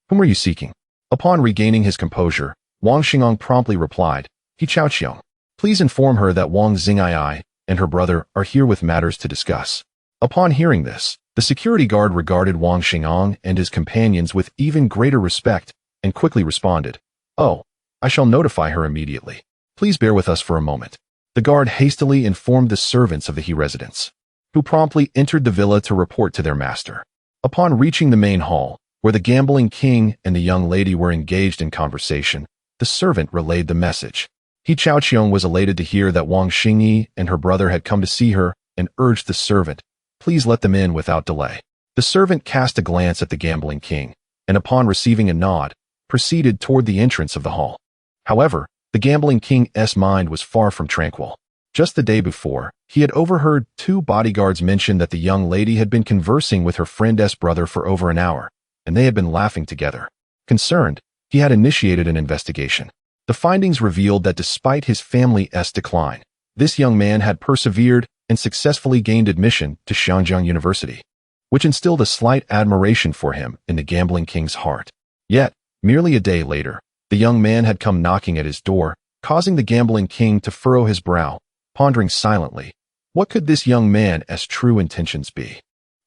whom are you seeking? Upon regaining his composure, Wang Xingong promptly replied, He Zhaoqiong. Please inform her that Wang Xing'ai and her brother are here with matters to discuss. Upon hearing this, the security guard regarded Wang Xingong and his companions with even greater respect and quickly responded, Oh, I shall notify her immediately. Please bear with us for a moment. The guard hastily informed the servants of the He residence, who promptly entered the villa to report to their master. Upon reaching the main hall, where the gambling king and the young lady were engaged in conversation, the servant relayed the message. He Zhaoqiong was elated to hear that Wang Xingyi and her brother had come to see her and urged the servant, Please let them in without delay. The servant cast a glance at the gambling king, and upon receiving a nod, proceeded toward the entrance of the hall. However, the gambling king's mind was far from tranquil. Just the day before, he had overheard two bodyguards mention that the young lady had been conversing with her friend's brother for over an hour, and they had been laughing together. Concerned, he had initiated an investigation. The findings revealed that despite his family's decline, this young man had persevered and successfully gained admission to Xiangjiang University, which instilled a slight admiration for him in the gambling king's heart. Yet, merely a day later, the young man had come knocking at his door, causing the gambling king to furrow his brow, pondering silently, what could this young man's true intentions be?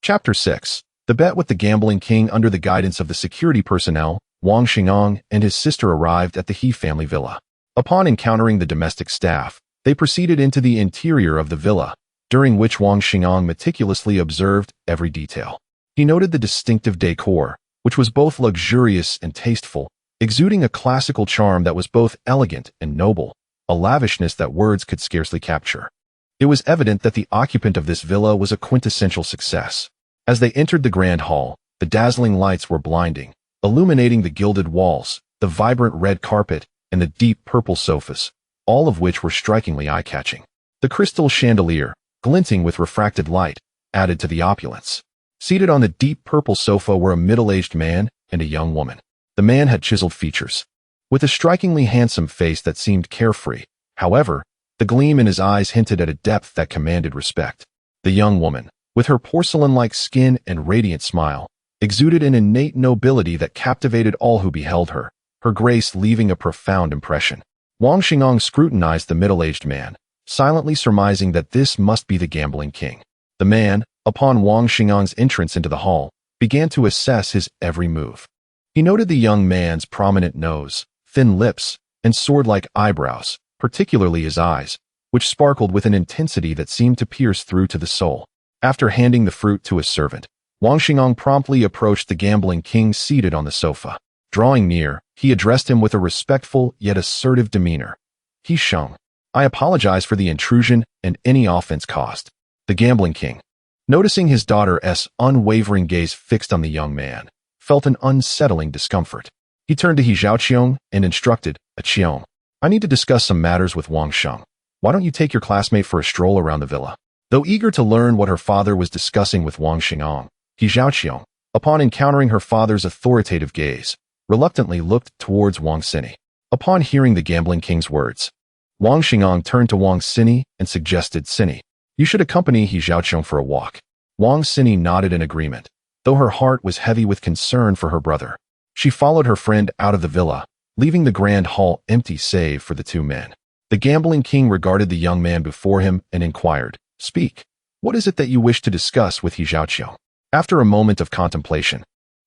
Chapter 6. The bet with the gambling king. Under the guidance of the security personnel, Wang Xingong and his sister arrived at the He family villa. Upon encountering the domestic staff, they proceeded into the interior of the villa, during which Wang Xingong meticulously observed every detail. He noted the distinctive decor, which was both luxurious and tasteful, exuding a classical charm that was both elegant and noble, a lavishness that words could scarcely capture. It was evident that the occupant of this villa was a quintessential success. As they entered the grand hall, the dazzling lights were blinding, illuminating the gilded walls, the vibrant red carpet, and the deep purple sofas, all of which were strikingly eye-catching. The crystal chandelier, glinting with refracted light, added to the opulence. Seated on the deep purple sofa were a middle-aged man and a young woman. The man had chiseled features, with a strikingly handsome face that seemed carefree. However, the gleam in his eyes hinted at a depth that commanded respect. The young woman, with her porcelain-like skin and radiant smile, exuded an innate nobility that captivated all who beheld her, her grace leaving a profound impression. Wang Xing'an scrutinized the middle-aged man, silently surmising that this must be the gambling king. The man, upon Wang Xing'an's entrance into the hall, began to assess his every move. He noted the young man's prominent nose, thin lips, and sword-like eyebrows, particularly his eyes, which sparkled with an intensity that seemed to pierce through to the soul. After handing the fruit to his servant, Wang Xing'an promptly approached the gambling king seated on the sofa. Drawing near, he addressed him with a respectful yet assertive demeanor. "He Sheng, I apologize for the intrusion and any offense caused." The gambling king, noticing his daughter's unwavering gaze fixed on the young man, felt an unsettling discomfort. He turned to He Zhaoqiong and instructed, "Qiong, I need to discuss some matters with Wang Sheng. Why don't you take your classmate for a stroll around the villa?" Though eager to learn what her father was discussing with Wang Xing'an, He Zhaoqiong, upon encountering her father's authoritative gaze, reluctantly looked towards Wang Xini. Upon hearing the gambling king's words, Wang Xing'an turned to Wang Xini and suggested, "Xini, you should accompany He Zhaoqiong for a walk." Wang Xini nodded in agreement, though her heart was heavy with concern for her brother. She followed her friend out of the villa, leaving the grand hall empty save for the two men. The gambling king regarded the young man before him and inquired, "Speak, what is it that you wish to discuss with He Zhaoqiong?" After a moment of contemplation,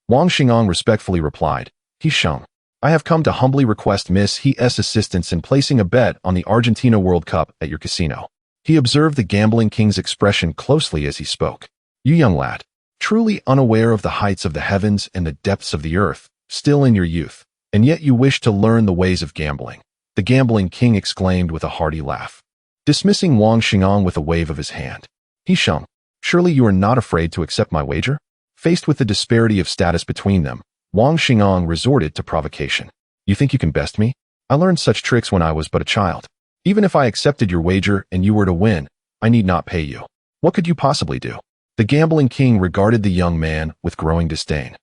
Wang Xing'an respectfully replied, "He Sheng, I have come to humbly request Miss He's assistance in placing a bet on the Argentina World Cup at your casino." He observed the gambling king's expression closely as he spoke. "You young lad, truly unaware of the heights of the heavens and the depths of the earth, still in your youth, and yet you wish to learn the ways of gambling," the gambling king exclaimed with a hearty laugh, dismissing Wang Xing'an with a wave of his hand. "He Sheng, surely you are not afraid to accept my wager?" Faced with the disparity of status between them, Wang Xing'an resorted to provocation. "You think you can best me? I learned such tricks when I was but a child. Even if I accepted your wager and you were to win, I need not pay you. What could you possibly do?" The gambling king regarded the young man with growing disdain.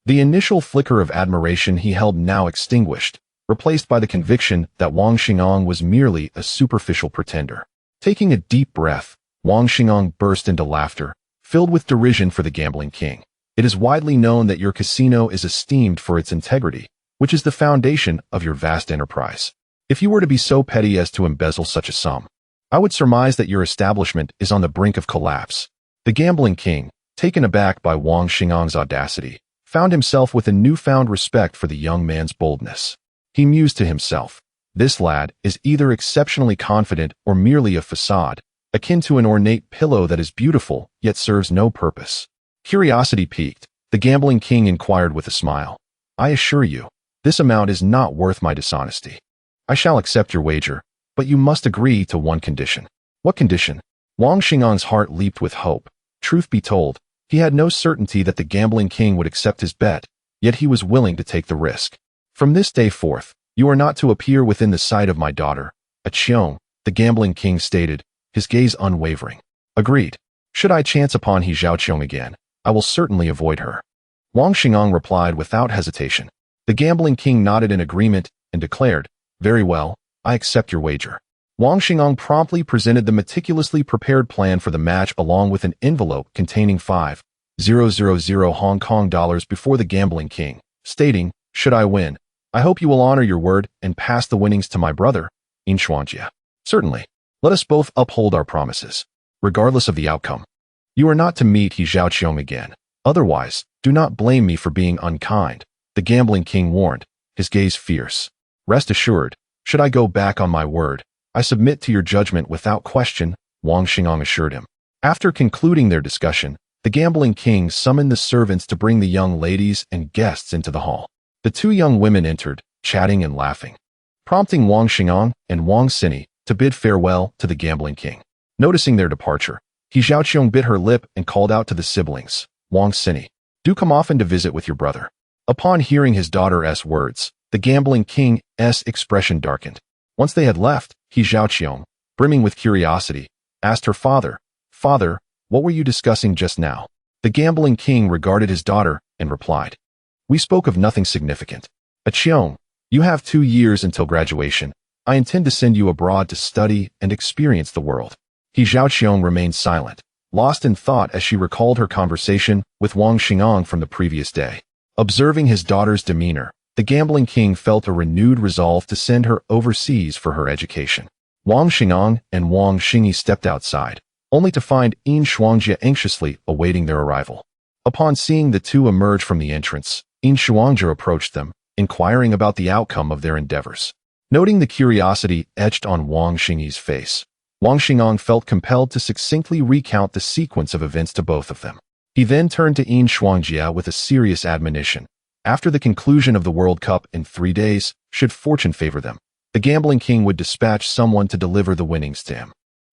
The initial flicker of admiration he held now extinguished, replaced by the conviction that Wang Xing'an was merely a superficial pretender. Taking a deep breath, Wang Xing'an burst into laughter, filled with derision for the gambling king. "It is widely known that your casino is esteemed for its integrity, which is the foundation of your vast enterprise. If you were to be so petty as to embezzle such a sum, I would surmise that your establishment is on the brink of collapse." The gambling king, taken aback by Wang Xing'an's audacity, found himself with a newfound respect for the young man's boldness. He mused to himself, "This lad is either exceptionally confident or merely a facade, akin to an ornate pillow that is beautiful yet serves no purpose." Curiosity piqued, the gambling king inquired with a smile, "I assure you, this amount is not worth my dishonesty. I shall accept your wager, but you must agree to one condition." "What condition?" Wang Xing'an's heart leaped with hope. Truth be told, he had no certainty that the gambling king would accept his bet, yet he was willing to take the risk. "From this day forth, you are not to appear within the sight of my daughter, Qiong," the gambling king stated, his gaze unwavering. "Agreed. Should I chance upon He Zhaoqiong again, I will certainly avoid her." Wang Xing'an replied without hesitation. The gambling king nodded in agreement and declared, "Very well, I accept your wager." Wang Xing'an promptly presented the meticulously prepared plan for the match along with an envelope containing 5,000 Hong Kong dollars before the gambling king, stating, "Should I win, I hope you will honor your word and pass the winnings to my brother, In Xuanjia." "Certainly. Let us both uphold our promises, regardless of the outcome. You are not to meet He Zhaoqiong again. Otherwise, do not blame me for being unkind," the gambling king warned, his gaze fierce. "Rest assured, should I go back on my word, I submit to your judgment without question," Wang Xing'an assured him. After concluding their discussion, the gambling king summoned the servants to bring the young ladies and guests into the hall. The two young women entered, chatting and laughing, prompting Wang Xingang and Wang Sini to bid farewell to the gambling king. Noticing their departure, He Xiaoqiong bit her lip and called out to the siblings, Wang Sini, do come often to visit with your brother. Upon hearing his daughter's words, the gambling king's expression darkened. Once they had left, He Xiaoqiong, brimming with curiosity, asked her father, Father, what were you discussing just now? The gambling king regarded his daughter and replied, We spoke of nothing significant. Qiong, you have 2 years until graduation. I intend to send you abroad to study and experience the world. He Xiaoqiong remained silent, lost in thought as she recalled her conversation with Wang Xingang from the previous day. Observing his daughter's demeanor, the gambling king felt a renewed resolve to send her overseas for her education. Wang Xingang and Wang Xingyi stepped outside, only to find Yin Shuangjia anxiously awaiting their arrival. Upon seeing the two emerge from the entrance, Yin Shuangjia approached them, inquiring about the outcome of their endeavors. Noting the curiosity etched on Wang Xingyi's face, Wang Xingang felt compelled to succinctly recount the sequence of events to both of them. He then turned to Yin Shuangjia with a serious admonition. After the conclusion of the World Cup in 3 days, should fortune favor them, the gambling king would dispatch someone to deliver the winnings to him.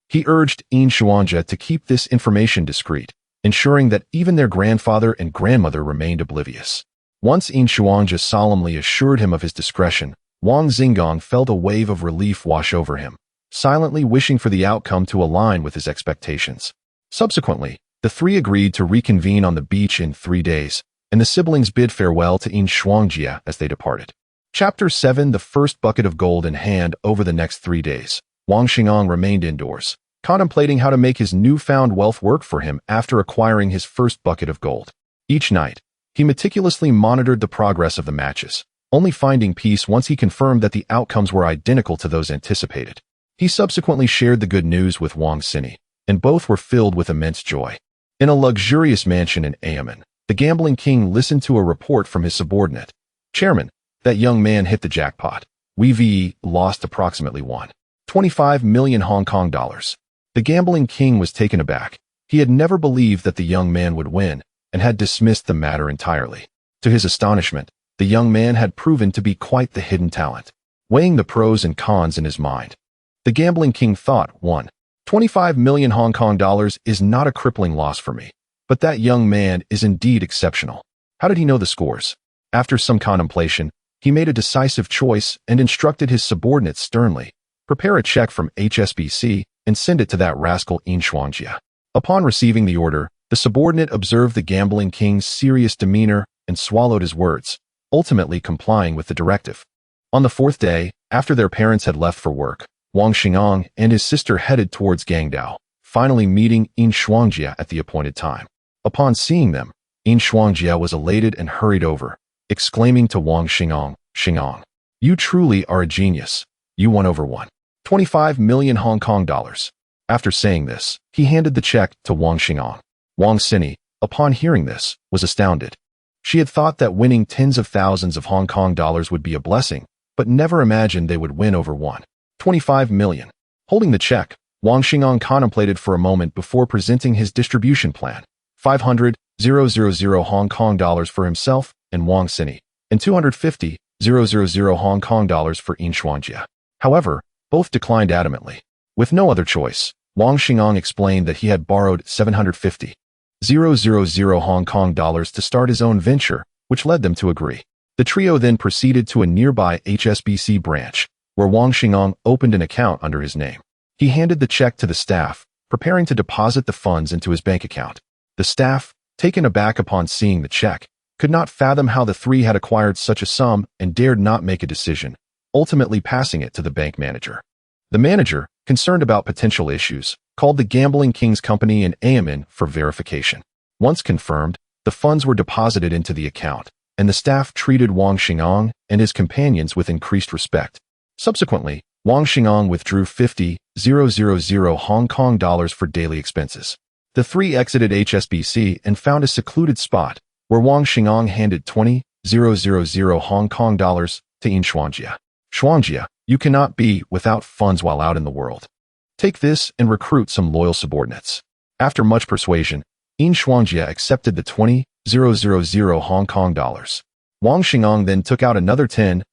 He urged Yin Shuangjia to keep this information discreet, ensuring that even their grandfather and grandmother remained oblivious. Once Yin Shuangjia solemnly assured him of his discretion, Wang Xingang felt a wave of relief wash over him, silently wishing for the outcome to align with his expectations. Subsequently, the three agreed to reconvene on the beach in 3 days, and the siblings bid farewell to Yin Shuangjia as they departed. Chapter 7 The first bucket of gold in hand. Over the next 3 days, Wang Xingang remained indoors, contemplating how to make his newfound wealth work for him after acquiring his first bucket of gold. Each night, he meticulously monitored the progress of the matches, only finding peace once he confirmed that the outcomes were identical to those anticipated. He subsequently shared the good news with Wang Sini, and both were filled with immense joy. In a luxurious mansion in Amen, the gambling king listened to a report from his subordinate. Chairman, that young man hit the jackpot. We lost approximately 1.25 million Hong Kong dollars. The gambling king was taken aback. He had never believed that the young man would win, and had dismissed the matter entirely. To his astonishment, the young man had proven to be quite the hidden talent. Weighing the pros and cons in his mind, the gambling king thought, 1.25 million Hong Kong dollars is not a crippling loss for me, but that young man is indeed exceptional. How did he know the scores? After some contemplation, he made a decisive choice and instructed his subordinates sternly, prepare a check from HSBC and send it to that rascal Yin Shuangjia. Upon receiving the order, the subordinate observed the gambling king's serious demeanor and swallowed his words, ultimately complying with the directive. On the 4th day, after their parents had left for work, Wang Xingang and his sister headed towards Gangdao, finally meeting Yin Shuangjia at the appointed time. Upon seeing them, Yin Shuangjia was elated and hurried over, exclaiming to Wang Xingang, Xingang, you truly are a genius. You won over 1.25 million Hong Kong dollars. After saying this, he handed the check to Wang Xingang. Wang Sini, upon hearing this, was astounded. She had thought that winning tens of thousands of Hong Kong dollars would be a blessing, but never imagined they would win over 1.25 million. Holding the check, Wang Xingang contemplated for a moment before presenting his distribution plan. 500,000 Hong Kong dollars for himself and Wang Sini, and 250,000 Hong Kong dollars for Yin Shuangjia. However, both declined adamantly. With no other choice, Wang Xingang explained that he had borrowed 750,000 Hong Kong dollars to start his own venture, which led them to agree. The trio then proceeded to a nearby HSBC branch, where Wang Xingang opened an account under his name. He handed the check to the staff, preparing to deposit the funds into his bank account. The staff, taken aback upon seeing the check, could not fathom how the three had acquired such a sum and dared not make a decision, ultimately passing it to the bank manager. The manager, concerned about potential issues, called the gambling king's company and Amen for verification. Once confirmed, the funds were deposited into the account, and the staff treated Wang Xingang and his companions with increased respect. Subsequently, Wang Xingang withdrew 50,000 Hong Kong dollars for daily expenses. The three exited HSBC and found a secluded spot, where Wang Xingang handed 20,000 Hong Kong dollars to Yin Shuangjia. Shuangjia, you cannot be without funds while out in the world. Take this and recruit some loyal subordinates. After much persuasion, Yin Shuangjia accepted the 20,000 Hong Kong dollars. Wang Xingang then took out another 10,000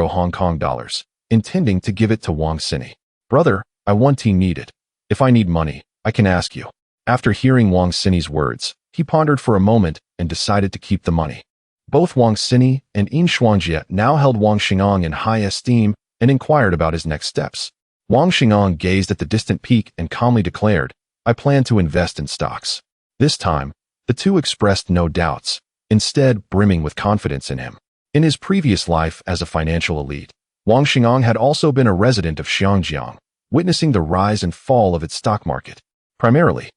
Hong Kong dollars, intending to give it to Wang Sini. Brother, I want to need it. If I need money, I can ask you. After hearing Wang Sini's words, he pondered for a moment and decided to keep the money. Both Wang Sini and Yin Shuangjie now held Wang Xingang in high esteem and inquired about his next steps. Wang Xingang gazed at the distant peak and calmly declared, I plan to invest in stocks. This time, the two expressed no doubts, instead brimming with confidence in him. In his previous life as a financial elite, Wang Xingang had also been a resident of Xiangjiang, witnessing the rise and fall of its stock market. Primarily,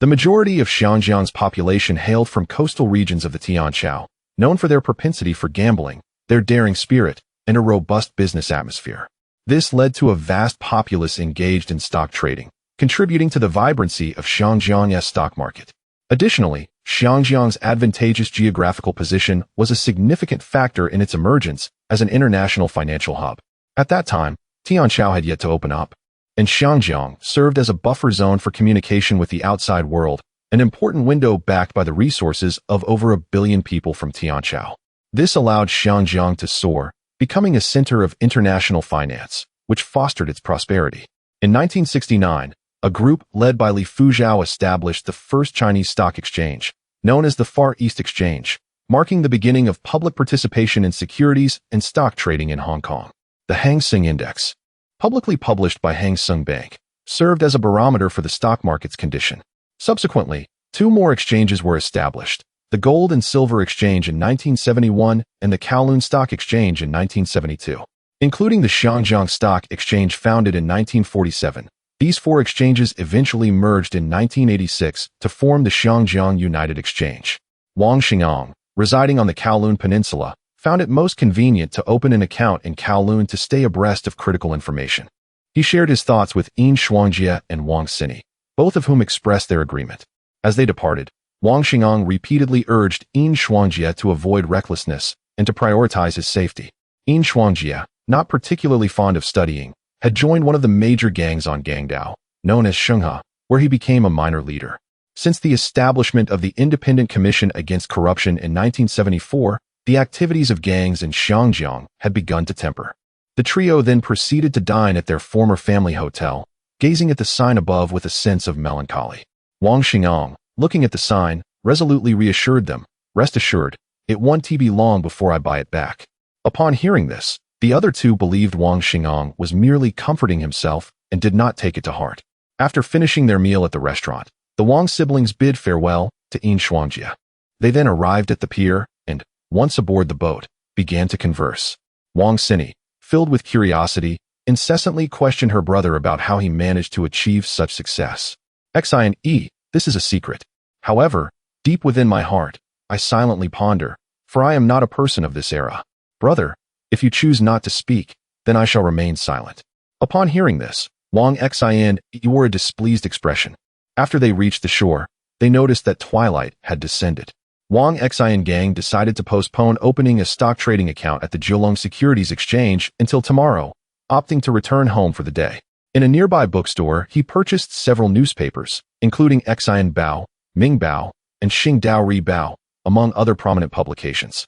the majority of Xiangjiang's population hailed from coastal regions of the Tianqiao, known for their propensity for gambling, their daring spirit, and a robust business atmosphere. This led to a vast populace engaged in stock trading, contributing to the vibrancy of Xiangjiang's stock market. Additionally, Xiangjiang's advantageous geographical position was a significant factor in its emergence as an international financial hub. At that time, Tianqiao had yet to open up, and Xiangjiang served as a buffer zone for communication with the outside world, an important window backed by the resources of over 1 billion people from Tianqiao. This allowed Xiangjiang to soar, becoming a center of international finance, which fostered its prosperity. In 1969, a group led by Li Fuzhou established the first Chinese stock exchange, known as the Far East Exchange, marking the beginning of public participation in securities and stock trading in Hong Kong. The Hang Seng Index, publicly published by Hang Seng Bank, served as a barometer for the stock market's condition. Subsequently, 2 more exchanges were established, the Gold and Silver Exchange in 1971 and the Kowloon Stock Exchange in 1972. Including the Xiangjiang Stock Exchange founded in 1947, these 4 exchanges eventually merged in 1986 to form the Xiangjiang United Exchange. Wang Xingang, residing on the Kowloon Peninsula, found it most convenient to open an account in Kowloon to stay abreast of critical information. He shared his thoughts with Yin Shuangjie and Wang Sini, both of whom expressed their agreement. As they departed, Wang Xingang repeatedly urged Yin Shuangjie to avoid recklessness and to prioritize his safety. Yin Shuangjie, not particularly fond of studying, had joined one of the major gangs on Gangdao, known as Shenghe, where he became a minor leader. Since the establishment of the Independent Commission Against Corruption in 1974, the activities of gangs in Xiangjiang had begun to temper. The trio then proceeded to dine at their former family hotel, gazing at the sign above with a sense of melancholy. Wang Xingang, looking at the sign, resolutely reassured them, rest assured, it won't be long before I buy it back. Upon hearing this, the other two believed Wang Xingang was merely comforting himself and did not take it to heart. After finishing their meal at the restaurant, the Wang siblings bid farewell to Yin Shuangjie. They then arrived at the pier and, once aboard the boat, began to converse. Wang Sini, filled with curiosity, incessantly questioned her brother about how he managed to achieve such success. Xine, this is a secret. However, deep within my heart, I silently ponder, for I am not a person of this era. Brother, if you choose not to speak, then I shall remain silent. Upon hearing this, Wang Xin wore a displeased expression. After they reached the shore, they noticed that twilight had descended. Wang Xin gang decided to postpone opening a stock trading account at the Zhilong Securities Exchange until tomorrow, opting to return home for the day. In a nearby bookstore, he purchased several newspapers, including Xin Bao, Ming Bao, and Xing Dao Ri Bao, among other prominent publications.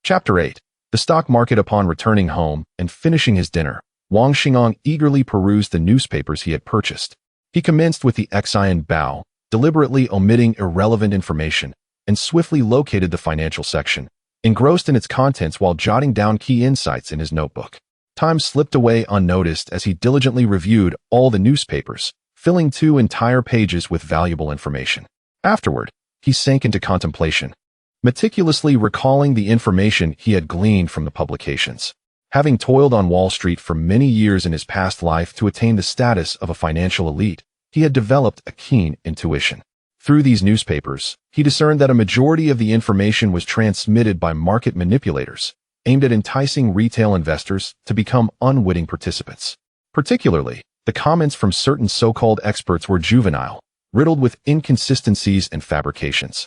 Chapter 8. The stock market. Upon returning home and finishing his dinner, Wang Xingang eagerly perused the newspapers he had purchased. He commenced with the Xin Bao, deliberately omitting irrelevant information, and swiftly located the financial section, engrossed in its contents while jotting down key insights in his notebook. Time slipped away unnoticed as he diligently reviewed all the newspapers, filling 2 entire pages with valuable information. Afterward, he sank into contemplation, meticulously recalling the information he had gleaned from the publications. Having toiled on Wall Street for many years in his past life to attain the status of a financial elite, he had developed a keen intuition. Through these newspapers, he discerned that a majority of the information was transmitted by market manipulators, aimed at enticing retail investors to become unwitting participants. Particularly, the comments from certain so-called experts were juvenile, riddled with inconsistencies and fabrications.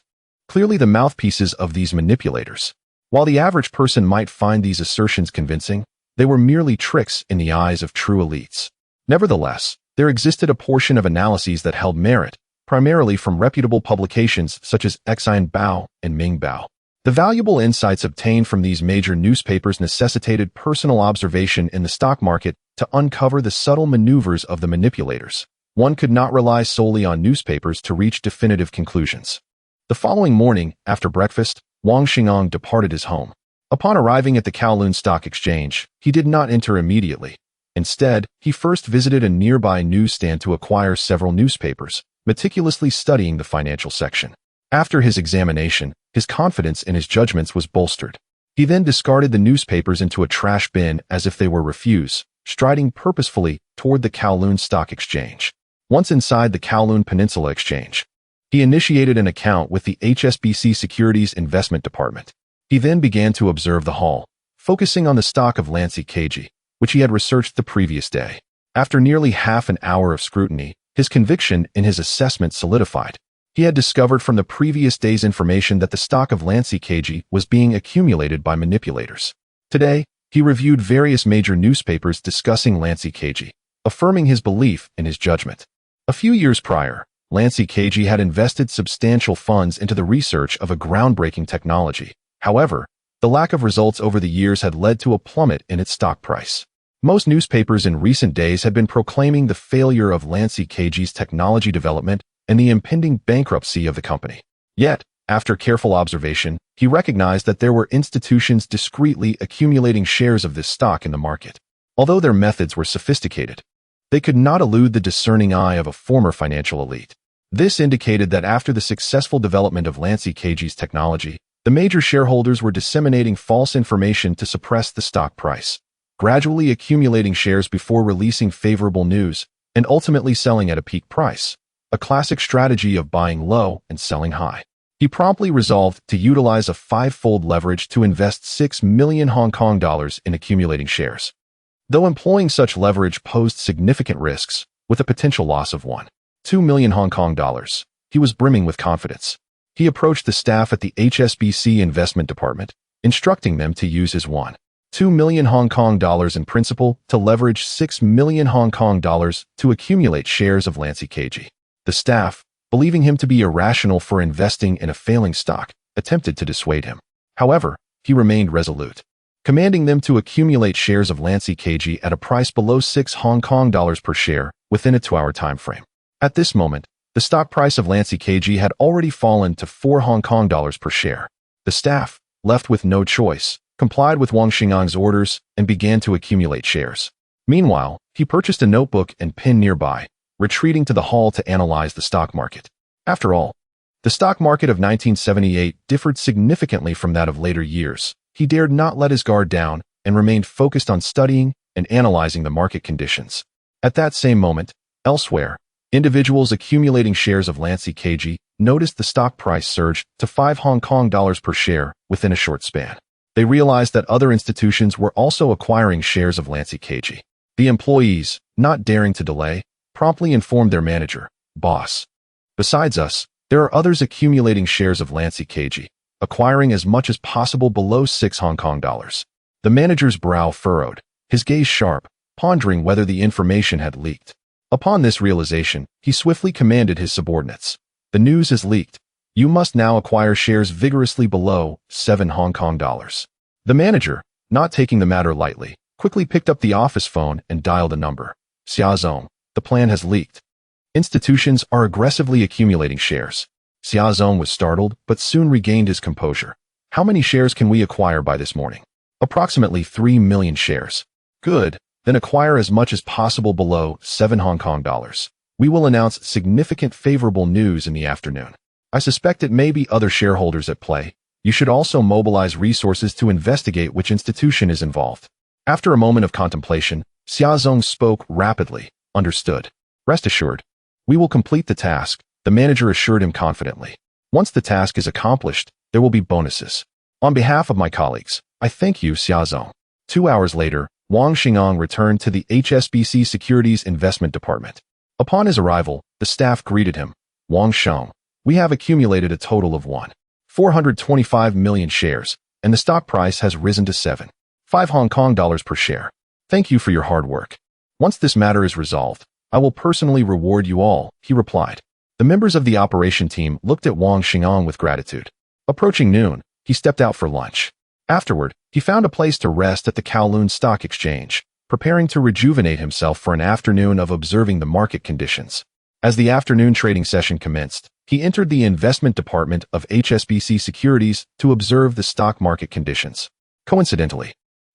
Clearly the mouthpieces of these manipulators. While the average person might find these assertions convincing, they were merely tricks in the eyes of true elites. Nevertheless, there existed a portion of analyses that held merit, primarily from reputable publications such as Xin Bao and Ming Bao. The valuable insights obtained from these major newspapers necessitated personal observation in the stock market to uncover the subtle maneuvers of the manipulators. One could not rely solely on newspapers to reach definitive conclusions. The following morning, after breakfast, Wang Xingang departed his home. Upon arriving at the Kowloon Stock Exchange, he did not enter immediately. Instead, he first visited a nearby newsstand to acquire several newspapers, meticulously studying the financial section. After his examination, his confidence in his judgments was bolstered. He then discarded the newspapers into a trash bin as if they were refuse, striding purposefully toward the Kowloon Stock Exchange. Once inside the Kowloon Peninsula Exchange, he initiated an account with the HSBC Securities Investment Department. He then began to observe the hall, focusing on the stock of Lancy KG, which he had researched the previous day. After nearly half an hour of scrutiny, his conviction in his assessment solidified. He had discovered from the previous day's information that the stock of Lancy KG was being accumulated by manipulators. Today, he reviewed various major newspapers discussing Lancy KG, affirming his belief in his judgment. A few years prior, Lancy KG had invested substantial funds into the research of a groundbreaking technology. However, the lack of results over the years had led to a plummet in its stock price. Most newspapers in recent days had been proclaiming the failure of Lancy KG's technology development and the impending bankruptcy of the company. Yet, after careful observation, he recognized that there were institutions discreetly accumulating shares of this stock in the market. Although their methods were sophisticated, they could not elude the discerning eye of a former financial elite. This indicated that after the successful development of Lancy KG's technology, the major shareholders were disseminating false information to suppress the stock price, gradually accumulating shares before releasing favorable news, and ultimately selling at a peak price, a classic strategy of buying low and selling high. He promptly resolved to utilize a five-fold leverage to invest 6 million Hong Kong dollars in accumulating shares. Though employing such leverage posed significant risks, with a potential loss of 1.2 million Hong Kong dollars, he was brimming with confidence. He approached the staff at the HSBC Investment Department, instructing them to use his 1.2 million Hong Kong dollars in principal to leverage 6 million Hong Kong dollars to accumulate shares of Lancy KG. The staff, believing him to be irrational for investing in a failing stock, attempted to dissuade him. However, he remained resolute, commanding them to accumulate shares of Lancy KG at a price below 6 Hong Kong dollars per share within a 2-hour time frame. At this moment, the stock price of Lancy KG had already fallen to 4 Hong Kong dollars per share. The staff, left with no choice, complied with Wang Xingyang's orders and began to accumulate shares. Meanwhile, he purchased a notebook and pen nearby, retreating to the hall to analyze the stock market. After all, the stock market of 1978 differed significantly from that of later years. He dared not let his guard down and remained focused on studying and analyzing the market conditions. At that same moment, elsewhere, individuals accumulating shares of Lancy KG noticed the stock price surge to 5 Hong Kong dollars per share within a short span. They realized that other institutions were also acquiring shares of Lancy KG. The employees, not daring to delay, promptly informed their manager, "Boss, besides us, there are others accumulating shares of Lancy KG, acquiring as much as possible below 6 Hong Kong dollars. The manager's brow furrowed, his gaze sharp, pondering whether the information had leaked. Upon this realization, he swiftly commanded his subordinates, "The news has leaked. You must now acquire shares vigorously below 7 Hong Kong dollars. The manager, not taking the matter lightly, quickly picked up the office phone and dialed a number. "Xiaozong, the plan has leaked. Institutions are aggressively accumulating shares." Xiaozong was startled, but soon regained his composure. "How many shares can we acquire by this morning?" "Approximately 3 million shares." "Good. Then acquire as much as possible below 7 Hong Kong dollars. We will announce significant favorable news in the afternoon. I suspect it may be other shareholders at play. You should also mobilize resources to investigate which institution is involved." After a moment of contemplation, Xiaozong spoke rapidly. "Understood. Rest assured. We will complete the task," the manager assured him confidently. "Once the task is accomplished, there will be bonuses. On behalf of my colleagues, I thank you, Xiaozong." 2 hours later, Wang Xingyang returned to the HSBC Securities Investment Department. Upon his arrival, the staff greeted him. "Wang Sheng, we have accumulated a total of 1.425 million shares, and the stock price has risen to 7.5 Hong Kong dollars per share. Thank you for your hard work. Once this matter is resolved, I will personally reward you all," he replied. The members of the operation team looked at Wang Xingyang with gratitude. Approaching noon, he stepped out for lunch. Afterward, he found a place to rest at the Kowloon Stock Exchange, preparing to rejuvenate himself for an afternoon of observing the market conditions. As the afternoon trading session commenced, he entered the investment department of HSBC Securities to observe the stock market conditions. Coincidentally,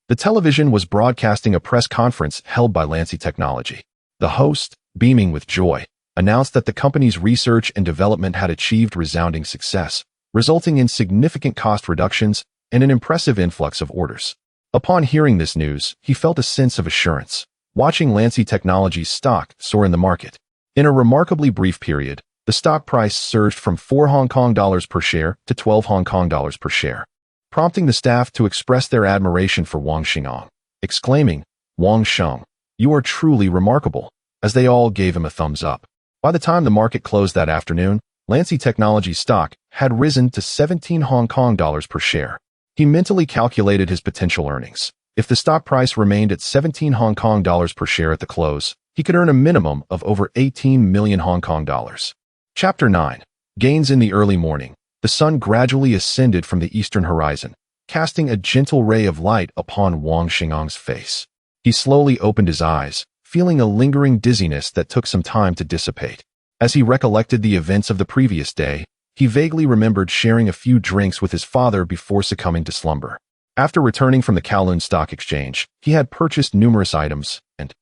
the television was broadcasting a press conference held by Lancy Technology. The host, beaming with joy, announced that the company's research and development had achieved resounding success, resulting in significant cost reductions and an impressive influx of orders. Upon hearing this news, he felt a sense of assurance, watching Lancy Technology's stock soar in the market. In a remarkably brief period, the stock price surged from 4 Hong Kong dollars per share to 12 Hong Kong dollars per share, prompting the staff to express their admiration for Wang Xingang, exclaiming, "Wang Sheng, you are truly remarkable," as they all gave him a thumbs up. By the time the market closed that afternoon, Lancy Technology's stock had risen to 17 Hong Kong dollars per share. He mentally calculated his potential earnings. If the stock price remained at 17 Hong Kong dollars per share at the close, he could earn a minimum of over 18 million Hong Kong dollars. Chapter 9. Gains in the early morning. The sun gradually ascended from the eastern horizon, casting a gentle ray of light upon Wang Xinggang's face. He slowly opened his eyes, feeling a lingering dizziness that took some time to dissipate. As he recollected the events of the previous day, he vaguely remembered sharing a few drinks with his father before succumbing to slumber. After returning from the Kowloon Stock Exchange, he had purchased numerous items and,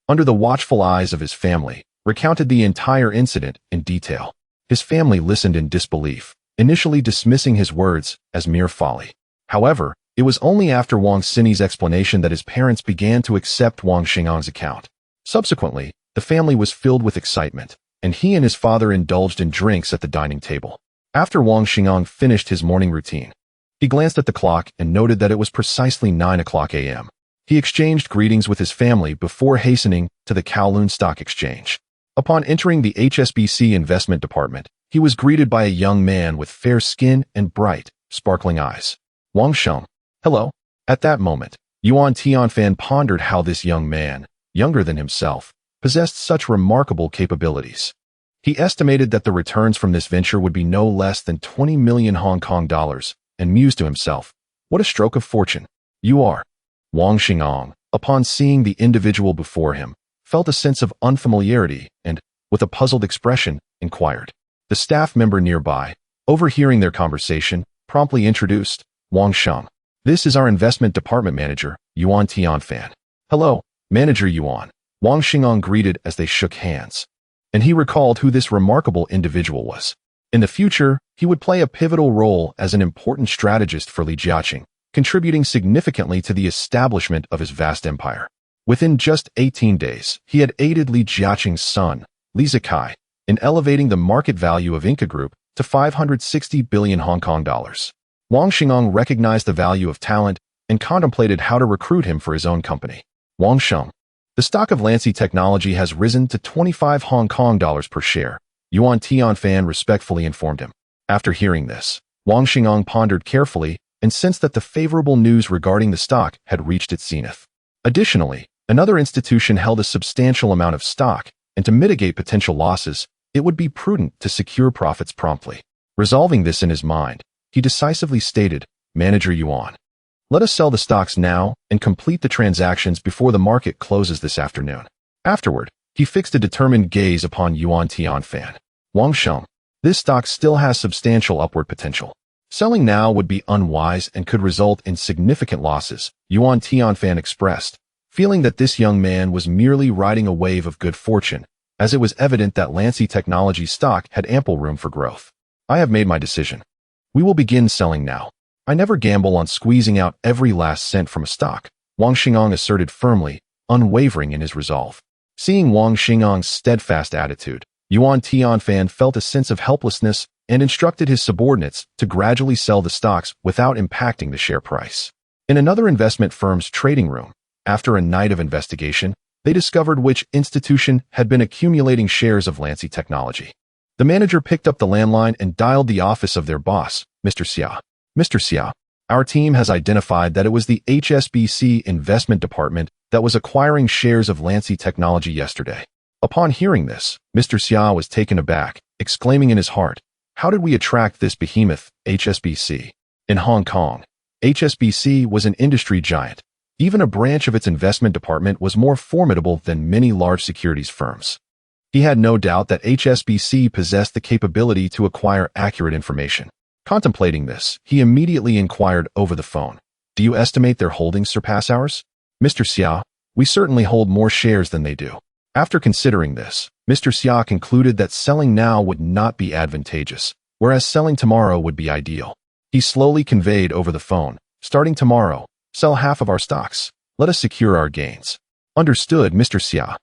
under the watchful eyes of his family, recounted the entire incident in detail. His family listened in disbelief, initially dismissing his words as mere folly. However, it was only after Wang Xini's explanation that his parents began to accept Wang Xinggang's account. Subsequently, the family was filled with excitement, and he and his father indulged in drinks at the dining table. After Wang Xingang finished his morning routine, he glanced at the clock and noted that it was precisely 9 o'clock a.m. He exchanged greetings with his family before hastening to the Kowloon Stock Exchange. Upon entering the HSBC investment department, he was greeted by a young man with fair skin and bright, sparkling eyes. Wang Sheng. Hello. At that moment, Yuan Tianfan pondered how this young man, younger than himself, possessed such remarkable capabilities. He estimated that the returns from this venture would be no less than 20 million Hong Kong dollars, and mused to himself, what a stroke of fortune. You are. Wang Xingang, upon seeing the individual before him, felt a sense of unfamiliarity and, with a puzzled expression, inquired. The staff member nearby, overhearing their conversation, promptly introduced, Wang Sheng. This is our investment department manager, Yuan Tianfan. Hello, Manager Yuan. Wang Xingang greeted as they shook hands. And he recalled who this remarkable individual was. In the future, he would play a pivotal role as an important strategist for Li Jiaqing, contributing significantly to the establishment of his vast empire. Within just 18 days, he had aided Li Jiaqing's son, Li Zikai, in elevating the market value of Inca Group to 560 billion Hong Kong dollars. Wang Xingang recognized the value of talent and contemplated how to recruit him for his own company. Wang Sheng. The stock of Lancy Technology has risen to 25 Hong Kong dollars per share, Yuan Tianfan respectfully informed him. After hearing this, Wang Xingang pondered carefully and sensed that the favorable news regarding the stock had reached its zenith. Additionally, another institution held a substantial amount of stock, and to mitigate potential losses, it would be prudent to secure profits promptly. Resolving this in his mind, he decisively stated, Manager Yuan, let us sell the stocks now and complete the transactions before the market closes this afternoon. Afterward, he fixed a determined gaze upon Yuan Tianfan. Wang Sheng, this stock still has substantial upward potential. Selling now would be unwise and could result in significant losses, Yuan Tianfan expressed, feeling that this young man was merely riding a wave of good fortune, as it was evident that Lancy Technology stock had ample room for growth. I have made my decision. We will begin selling now. I never gamble on squeezing out every last cent from a stock, Wang Xingang asserted firmly, unwavering in his resolve. Seeing Wang Xinggang's steadfast attitude, Yuan Tianfan felt a sense of helplessness and instructed his subordinates to gradually sell the stocks without impacting the share price. In another investment firm's trading room, after a night of investigation, they discovered which institution had been accumulating shares of Lancy Technology. The manager picked up the landline and dialed the office of their boss, Mr. Xia. Mr. Xia, our team has identified that it was the HSBC investment department that was acquiring shares of Lancy Technology yesterday. Upon hearing this, Mr. Xia was taken aback, exclaiming in his heart, how did we attract this behemoth, HSBC? In Hong Kong, HSBC was an industry giant. Even a branch of its investment department was more formidable than many large securities firms. He had no doubt that HSBC possessed the capability to acquire accurate information. Contemplating this, he immediately inquired over the phone, "Do you estimate their holdings surpass ours?" "Mr. Xia, we certainly hold more shares than they do." After considering this, Mr. Xia concluded that selling now would not be advantageous, whereas selling tomorrow would be ideal. He slowly conveyed over the phone, "Starting tomorrow, sell half of our stocks. Let us secure our gains." "Understood, Mr. Xia."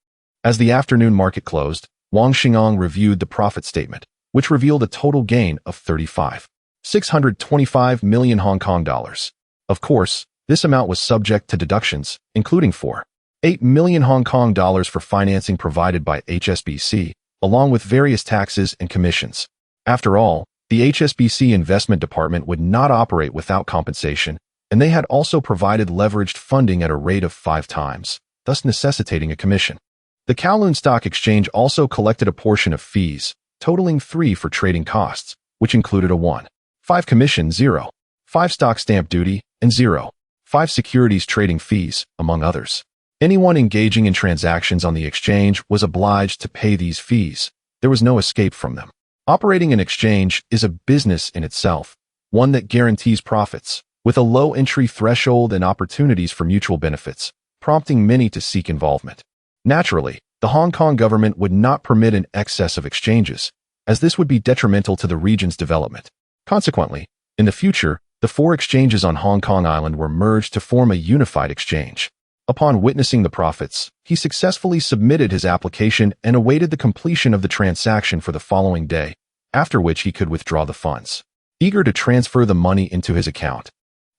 As the afternoon market closed, Wang Xingong reviewed the profit statement, which revealed a total gain of 35,625 million Hong Kong dollars. Of course, this amount was subject to deductions, including 4.8 million Hong Kong dollars for financing provided by HSBC, along with various taxes and commissions. After all, the HSBC investment department would not operate without compensation, and they had also provided leveraged funding at a rate of 5 times, thus necessitating a commission. The Kowloon Stock Exchange also collected a portion of fees, totaling 3 for trading costs, which included a 1.5 commission, 0.5 stock stamp duty, and 0.5 securities trading fees, among others. Anyone engaging in transactions on the exchange was obliged to pay these fees. There was no escape from them. Operating an exchange is a business in itself, one that guarantees profits, with a low entry threshold and opportunities for mutual benefits, prompting many to seek involvement. Naturally, the Hong Kong government would not permit an excess of exchanges, as this would be detrimental to the region's development. Consequently, in the future, the 4 exchanges on Hong Kong Island were merged to form a unified exchange. Upon witnessing the profits, he successfully submitted his application and awaited the completion of the transaction for the following day, after which he could withdraw the funds. Eager to transfer the money into his account,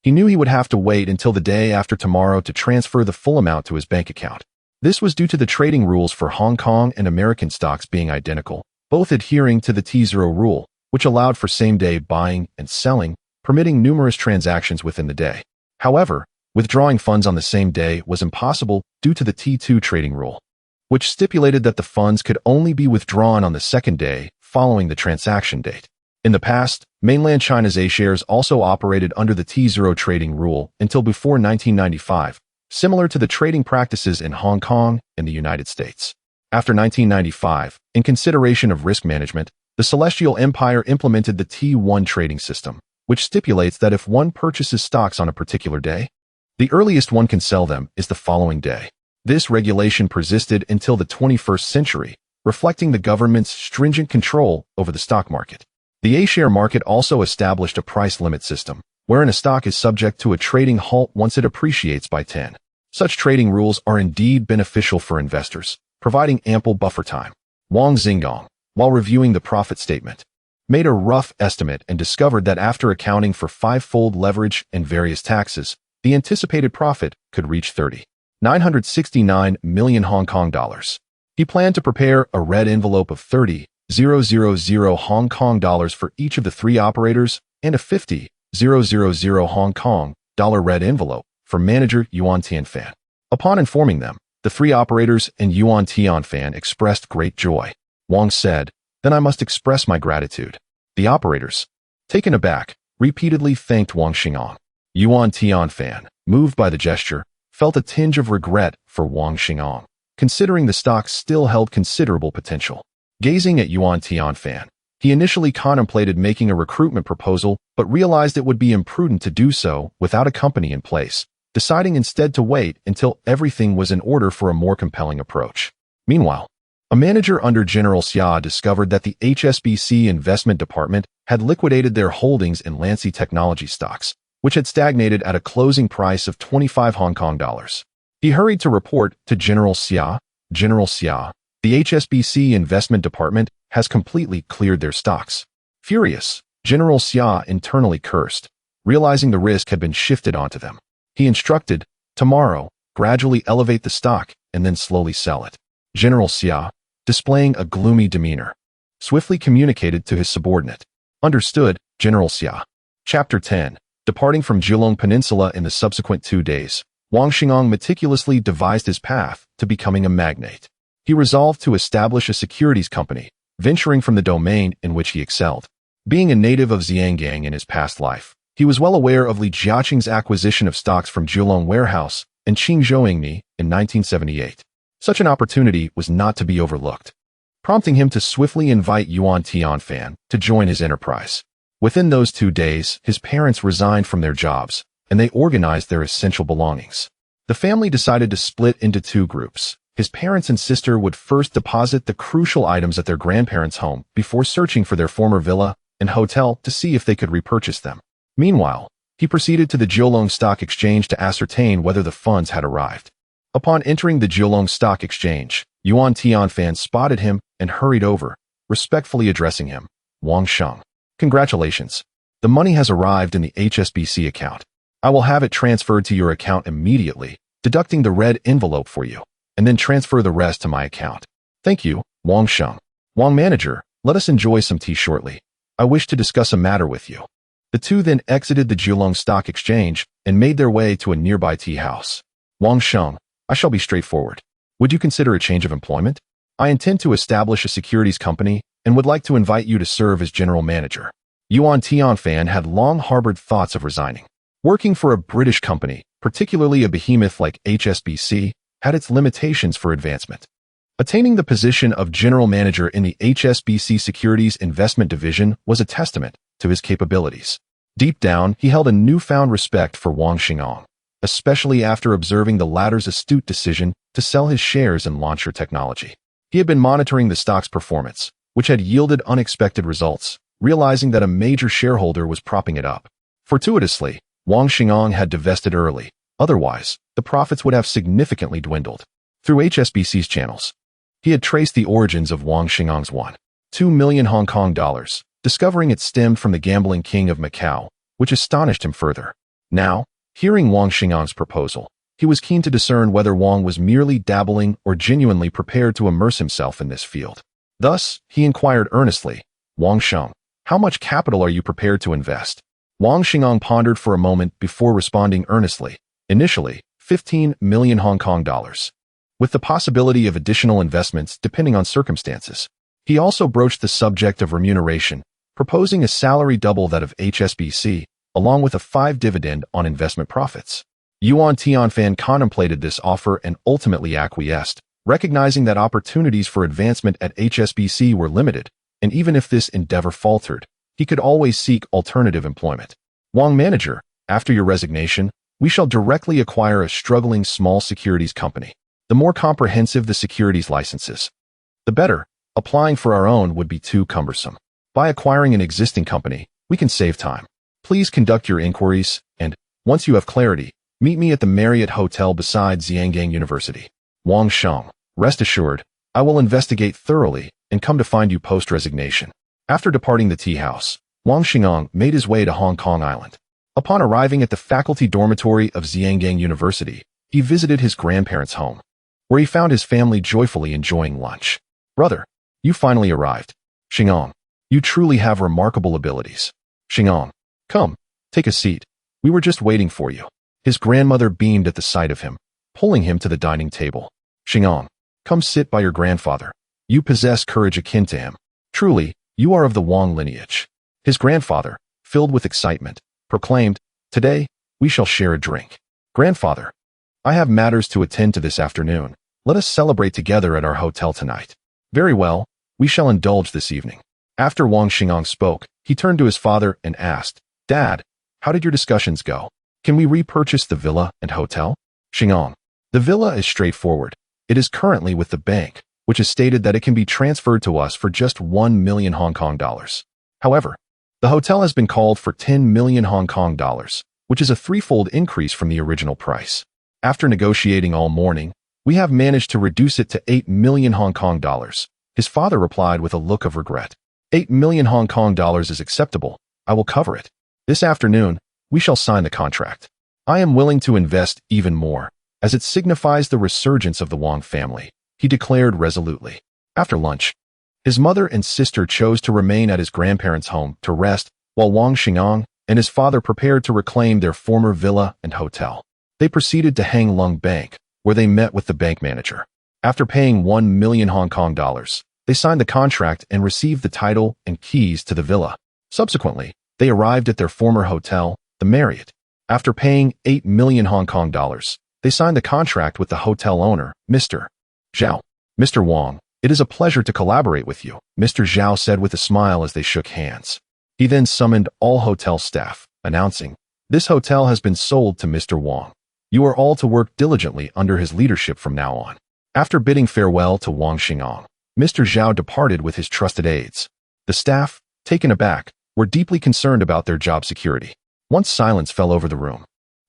he knew he would have to wait until the day after tomorrow to transfer the full amount to his bank account. This was due to the trading rules for Hong Kong and American stocks being identical, both adhering to the T0 rule, which allowed for same-day buying and selling, permitting numerous transactions within the day. However, withdrawing funds on the same day was impossible due to the T2 trading rule, which stipulated that the funds could only be withdrawn on the second day following the transaction date. In the past, mainland China's A-shares also operated under the T0 trading rule until before 1995, similar to the trading practices in Hong Kong and the United States. After 1995, in consideration of risk management, the Celestial Empire implemented the T1 trading system, which stipulates that if one purchases stocks on a particular day, the earliest one can sell them is the following day. This regulation persisted until the 21st century, reflecting the government's stringent control over the stock market. The A-share market also established a price limit system, wherein a stock is subject to a trading halt once it appreciates by 10. Such trading rules are indeed beneficial for investors, providing ample buffer time. Wang Xingong, while reviewing the profit statement, made a rough estimate and discovered that after accounting for 5-fold leverage and various taxes, the anticipated profit could reach 30,969 million Hong Kong dollars. He planned to prepare a red envelope of 30,000 Hong Kong dollars for each of the 3 operators and a 50,000 Hong Kong dollar red envelope for manager Yuan Tianfan. Upon informing them, the 3 operators and Yuan Tianfan expressed great joy. Wang said, "Then I must express my gratitude." The operators, taken aback, repeatedly thanked Wang Xingong. Yuan Tianfan, moved by the gesture, felt a tinge of regret for Wang Xingong, considering the stock still held considerable potential. Gazing at Yuan Tianfan, he initially contemplated making a recruitment proposal but realized it would be imprudent to do so without a company in place, deciding instead to wait until everything was in order for a more compelling approach. Meanwhile, a manager under General Xia discovered that the HSBC investment department had liquidated their holdings in Lancy Technology stocks, which had stagnated at a closing price of 25 Hong Kong dollars. He hurried to report to General Xia, "General Xia, the HSBC investment department has completely cleared their stocks." Furious, General Xia internally cursed, realizing the risk had been shifted onto them. He instructed, "Tomorrow, gradually elevate the stock and then slowly sell it." General Xia, displaying a gloomy demeanor, swiftly communicated to his subordinate. "Understood, General Xia." Chapter 10. Departing from Geelong Peninsula in the subsequent 2 days, Wang Xingong meticulously devised his path to becoming a magnate. He resolved to establish a securities company, venturing from the domain in which he excelled. Being a native of Xiangang in his past life, He was well aware of Li Jiaqing's acquisition of stocks from Jiulong Warehouse and Qingzhouingmi in 1978. Such an opportunity was not to be overlooked, prompting him to swiftly invite Yuan Tianfan to join his enterprise. Within those 2 days, his parents resigned from their jobs, and they organized their essential belongings. The family decided to split into 2 groups. His parents and sister would first deposit the crucial items at their grandparents' home before searching for their former villa and hotel to see if they could repurchase them. Meanwhile, he proceeded to the Jiulong Stock Exchange to ascertain whether the funds had arrived. Upon entering the Jiulong Stock Exchange, Yuan Tianfan spotted him and hurried over, respectfully addressing him. Wang Sheng. Congratulations. The money has arrived in the HSBC account. I will have it transferred to your account immediately, deducting the red envelope for you, and then transfer the rest to my account. Thank you, Wang Sheng. Wang Manager, let us enjoy some tea shortly. I wish to discuss a matter with you. The 2 then exited the Jiulong Stock Exchange and made their way to a nearby tea house. Wang Sheng, I shall be straightforward. Would you consider a change of employment? I intend to establish a securities company and would like to invite you to serve as general manager. Yuan Tianfan had long harbored thoughts of resigning. Working for a British company, particularly a behemoth like HSBC, had its limitations for advancement. Attaining the position of general manager in the HSBC Securities Investment Division was a testament to his capabilities. Deep down, he held a newfound respect for Wang Xingong, especially after observing the latter's astute decision to sell his shares in Launcher Technology. He had been monitoring the stock's performance, which had yielded unexpected results, realizing that a major shareholder was propping it up. Fortuitously, Wang Xingong had divested early. Otherwise, the profits would have significantly dwindled. Through HSBC's channels, he had traced the origins of Wang Xingong's 1.2 million Hong Kong dollars, discovering it stemmed from the gambling king of Macau, which astonished him further. Now, hearing Wang Xingong's proposal, he was keen to discern whether Wang was merely dabbling or genuinely prepared to immerse himself in this field. Thus, he inquired earnestly, Wang Sheng, how much capital are you prepared to invest? Wang Xingong pondered for a moment before responding earnestly. Initially, 15 million Hong Kong dollars, with the possibility of additional investments depending on circumstances. He also broached the subject of remuneration, proposing a salary double that of HSBC, along with a 5 dividend on investment profits. Yuan Tianfan contemplated this offer and ultimately acquiesced, recognizing that opportunities for advancement at HSBC were limited, and even if this endeavor faltered, he could always seek alternative employment. Wang Manager, after your resignation, we shall directly acquire a struggling small securities company. The more comprehensive the securities licenses, the better. Applying for our own would be too cumbersome. By acquiring an existing company, we can save time. Please conduct your inquiries, and, once you have clarity, meet me at the Marriott Hotel beside Zhejiang University. Wang Sheng, rest assured, I will investigate thoroughly and come to find you post-resignation. After departing the tea house, Wang Xingong made his way to Hong Kong Island. Upon arriving at the faculty dormitory of Zhejiang University, he visited his grandparents' home, where he found his family joyfully enjoying lunch. Brother, you finally arrived. Xingong, you truly have remarkable abilities. Xingong, come, take a seat. We were just waiting for you. His grandmother beamed at the sight of him, pulling him to the dining table. Xingong, come sit by your grandfather. You possess courage akin to him. Truly, you are of the Wang lineage. His grandfather, filled with excitement, proclaimed, today, we shall share a drink. Grandfather, I have matters to attend to this afternoon. Let us celebrate together at our hotel tonight. Very well, we shall indulge this evening. After Wang Xingong spoke, he turned to his father and asked, Dad, how did your discussions go? Can we repurchase the villa and hotel? Xingong, the villa is straightforward. It is currently with the bank, which has stated that it can be transferred to us for just 1 million Hong Kong dollars. However, the hotel has been called for 10 million Hong Kong dollars, which is a 3-fold increase from the original price. After negotiating all morning, we have managed to reduce it to 8 million Hong Kong dollars. His father replied with a look of regret. 8 million Hong Kong dollars is acceptable. I will cover it. This afternoon, we shall sign the contract. I am willing to invest even more, as it signifies the resurgence of the Wang family, he declared resolutely. After lunch, his mother and sister chose to remain at his grandparents' home to rest, while Wang Xingong and his father prepared to reclaim their former villa and hotel. They proceeded to Hang Lung Bank, where they met with the bank manager. After paying 1 million Hong Kong dollars, they signed the contract and received the title and keys to the villa. Subsequently, they arrived at their former hotel the Marriott. After paying 8 million Hong Kong dollars, they signed the contract with the hotel owner, Mr. Zhao. Mr. Wang, it is a pleasure to collaborate with you, Mr. Zhao said with a smile as they shook hands. He then summoned all hotel staff, announcing, "This hotel has been sold to Mr. Wang. You are all to work diligently under his leadership from now on." After bidding farewell to Wang Xing'an, Mr. Zhao departed with his trusted aides. The staff, taken aback, were deeply concerned about their job security. Once silence fell over the room,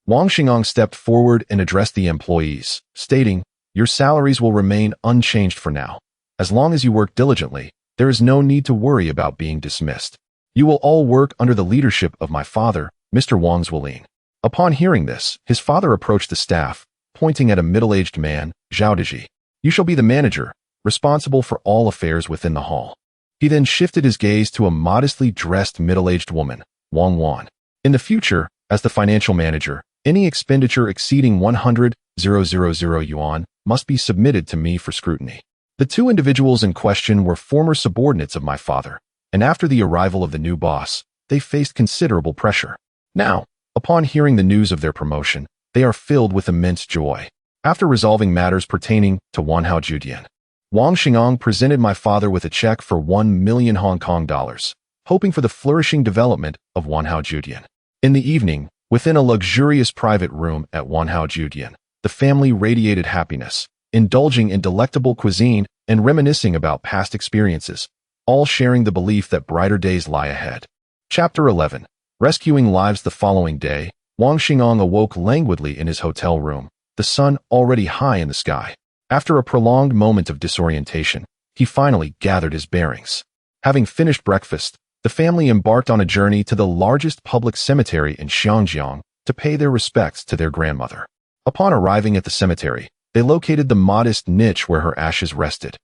Wang Xing'an stepped forward and addressed the employees, stating, "Your salaries will remain unchanged for now. As long as you work diligently, there is no need to worry about being dismissed. You will all work under the leadership of my father, Mr. Wang Zuolin." Upon hearing this, his father approached the staff, pointing at a middle-aged man, Zhao Deji. "You shall be the manager, responsible for all affairs within the hall." He then shifted his gaze to a modestly dressed middle-aged woman, Wang Wan. "In the future, as the financial manager, any expenditure exceeding 100,000 yuan must be submitted to me for scrutiny." The two individuals in question were former subordinates of my father, and after the arrival of the new boss, they faced considerable pressure. Now, upon hearing the news of their promotion, they are filled with immense joy. After resolving matters pertaining to Wanhao Judian, Wang Xing'an presented my father with a check for 1 million Hong Kong dollars, hoping for the flourishing development of Wanhao Judian. In the evening, within a luxurious private room at Wanhao Judian, the family radiated happiness, indulging in delectable cuisine and reminiscing about past experiences, all sharing the belief that brighter days lie ahead. Chapter 11. Rescuing lives. The following day, Wang Xing'an awoke languidly in his hotel room, the sun already high in the sky. After a prolonged moment of disorientation, he finally gathered his bearings. Having finished breakfast, the family embarked on a journey to the largest public cemetery in Xiangjiang to pay their respects to their grandmother. Upon arriving at the cemetery, they located the modest niche where her ashes rested,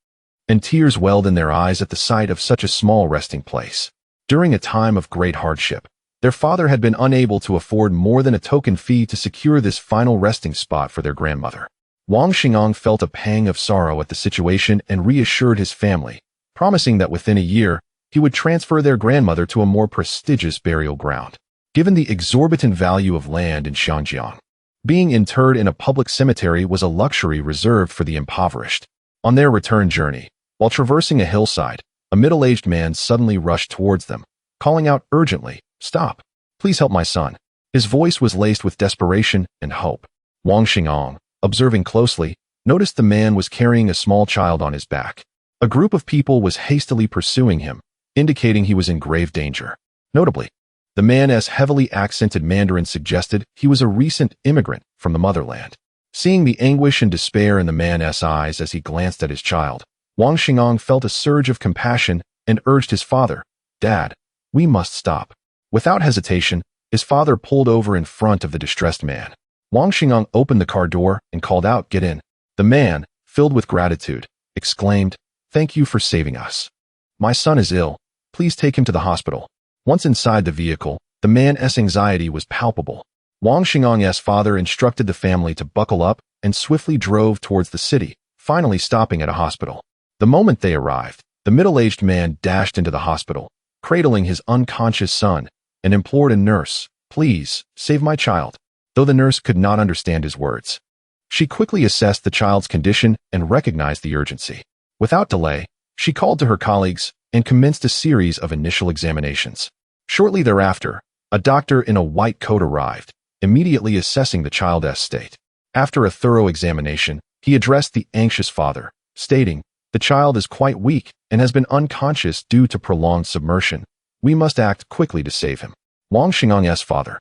and tears welled in their eyes at the sight of such a small resting place. During a time of great hardship, their father had been unable to afford more than a token fee to secure this final resting spot for their grandmother. Wang Xing'an felt a pang of sorrow at the situation and reassured his family, promising that within a year, he would transfer their grandmother to a more prestigious burial ground. Given the exorbitant value of land in Xiangjiang, being interred in a public cemetery was a luxury reserved for the impoverished. On their return journey, while traversing a hillside, a middle-aged man suddenly rushed towards them, calling out urgently, "Stop! Please help my son." His voice was laced with desperation and hope. Wang Xing'an, observing closely, noticed the man was carrying a small child on his back. A group of people was hastily pursuing him, indicating he was in grave danger. Notably, the man's heavily accented Mandarin suggested he was a recent immigrant from the motherland. Seeing the anguish and despair in the man's eyes as he glanced at his child, Wang Xing'an felt a surge of compassion and urged his father, "Dad, we must stop." Without hesitation, his father pulled over in front of the distressed man. Wang Xing'an opened the car door and called out, "Get in." The man, filled with gratitude, exclaimed, "Thank you for saving us. My son is ill. Please take him to the hospital." Once inside the vehicle, the man's anxiety was palpable. Wang Xing'an's father instructed the family to buckle up and swiftly drove towards the city, finally stopping at a hospital. The moment they arrived, the middle-aged man dashed into the hospital, cradling his unconscious son, and implored a nurse, "Please, save my child." Though the nurse could not understand his words, she quickly assessed the child's condition and recognized the urgency. Without delay, she called to her colleagues and commenced a series of initial examinations. Shortly thereafter, a doctor in a white coat arrived, immediately assessing the child's state. After a thorough examination, he addressed the anxious father, stating, "The child is quite weak and has been unconscious due to prolonged submersion. We must act quickly to save him." Wang Xing'an's father,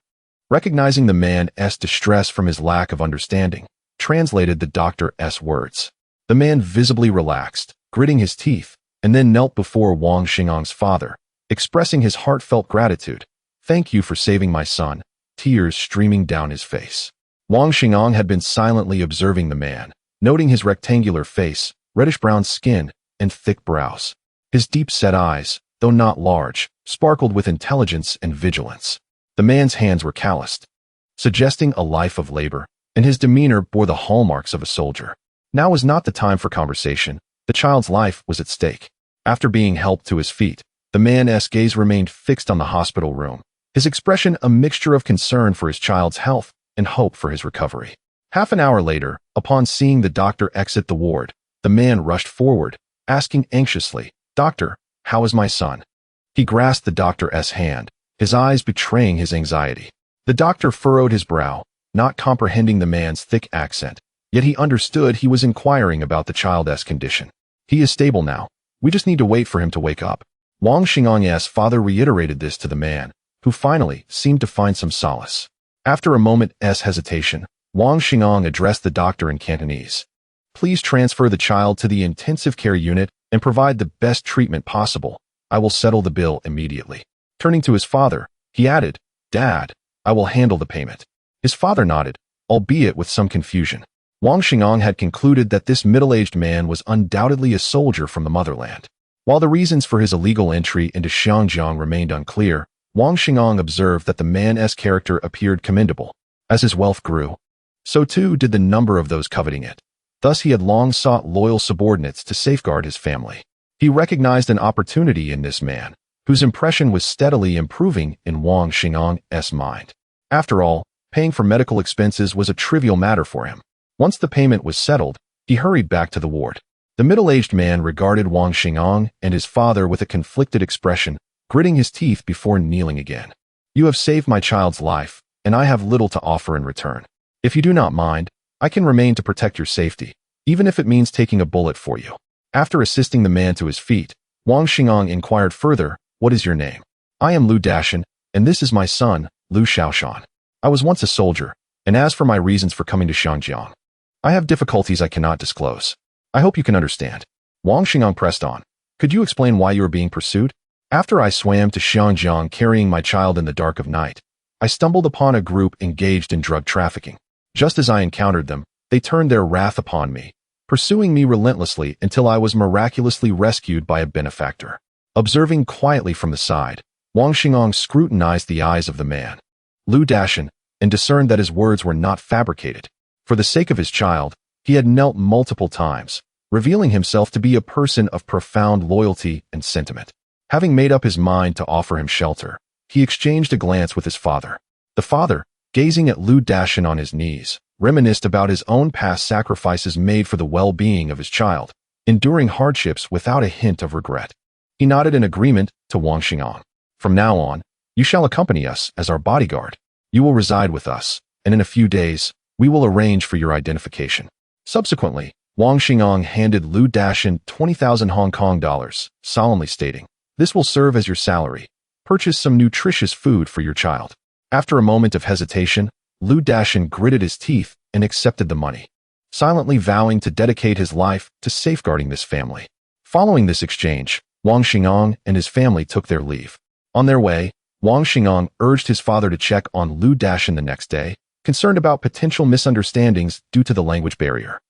recognizing the man's distress from his lack of understanding, translated the doctor's words. The man visibly relaxed, gritting his teeth, and then knelt before Wang Xing'an's father, expressing his heartfelt gratitude. "Thank you for saving my son," tears streaming down his face. Wang Xing'an had been silently observing the man, noting his rectangular face, reddish-brown skin, and thick brows. His deep-set eyes, though not large, sparkled with intelligence and vigilance. The man's hands were calloused, suggesting a life of labor, and his demeanor bore the hallmarks of a soldier. Now was not the time for conversation. The child's life was at stake. After being helped to his feet, the man's gaze remained fixed on the hospital room, his expression a mixture of concern for his child's health and hope for his recovery. Half an hour later, upon seeing the doctor exit the ward, the man rushed forward, asking anxiously, "Doctor, how is my son?" He grasped the doctor's hand, his eyes betraying his anxiety. The doctor furrowed his brow, not comprehending the man's thick accent, yet he understood he was inquiring about the child's condition. "He is stable now. We just need to wait for him to wake up." Wang Xingang's father reiterated this to the man, who finally seemed to find some solace. After a moment's hesitation, Wang Xingang addressed the doctor in Cantonese. "Please transfer the child to the intensive care unit and provide the best treatment possible. I will settle the bill immediately." Turning to his father, he added, "Dad, I will handle the payment." His father nodded, albeit with some confusion. Wang Xingang had concluded that this middle-aged man was undoubtedly a soldier from the motherland. While the reasons for his illegal entry into Xiangjiang remained unclear, Wang Xingang observed that the man's character appeared commendable. As his wealth grew, so too did the number of those coveting it. Thus he had long sought loyal subordinates to safeguard his family. He recognized an opportunity in this man, whose impression was steadily improving in Wang Xinggang's mind. After all, paying for medical expenses was a trivial matter for him. Once the payment was settled, he hurried back to the ward. The middle-aged man regarded Wang Xingang and his father with a conflicted expression, gritting his teeth before kneeling again. "You have saved my child's life, and I have little to offer in return. If you do not mind, I can remain to protect your safety, even if it means taking a bullet for you." After assisting the man to his feet, Wang Xingang inquired further, "What is your name?" "I am Lu Dashan, and this is my son, Lu Xiaoshan. I was once a soldier, and as for my reasons for coming to Xiangjiang, I have difficulties I cannot disclose. I hope you can understand." Wang Xingang pressed on. "Could you explain why you are being pursued?" "After I swam to Xiangjiang carrying my child in the dark of night, I stumbled upon a group engaged in drug trafficking. Just as I encountered them, they turned their wrath upon me, pursuing me relentlessly until I was miraculously rescued by a benefactor." Observing quietly from the side, Wang Xingang scrutinized the eyes of the man, Lu Dashan, and discerned that his words were not fabricated. For the sake of his child, he had knelt multiple times, revealing himself to be a person of profound loyalty and sentiment. Having made up his mind to offer him shelter, he exchanged a glance with his father. The father, gazing at Lu Dashan on his knees, reminisced about his own past sacrifices made for the well-being of his child, enduring hardships without a hint of regret. He nodded in agreement to Wang Xingang. "From now on, you shall accompany us as our bodyguard. You will reside with us, and in a few days, we will arrange for your identification." Subsequently, Wang Xingang handed Lu Dashan 20,000 Hong Kong dollars, solemnly stating, "This will serve as your salary. Purchase some nutritious food for your child." After a moment of hesitation, Lu Dashan gritted his teeth and accepted the money, silently vowing to dedicate his life to safeguarding this family. Following this exchange, Wang Xingang and his family took their leave. On their way, Wang Xingang urged his father to check on Lu Dashan the next day, concerned about potential misunderstandings due to the language barrier.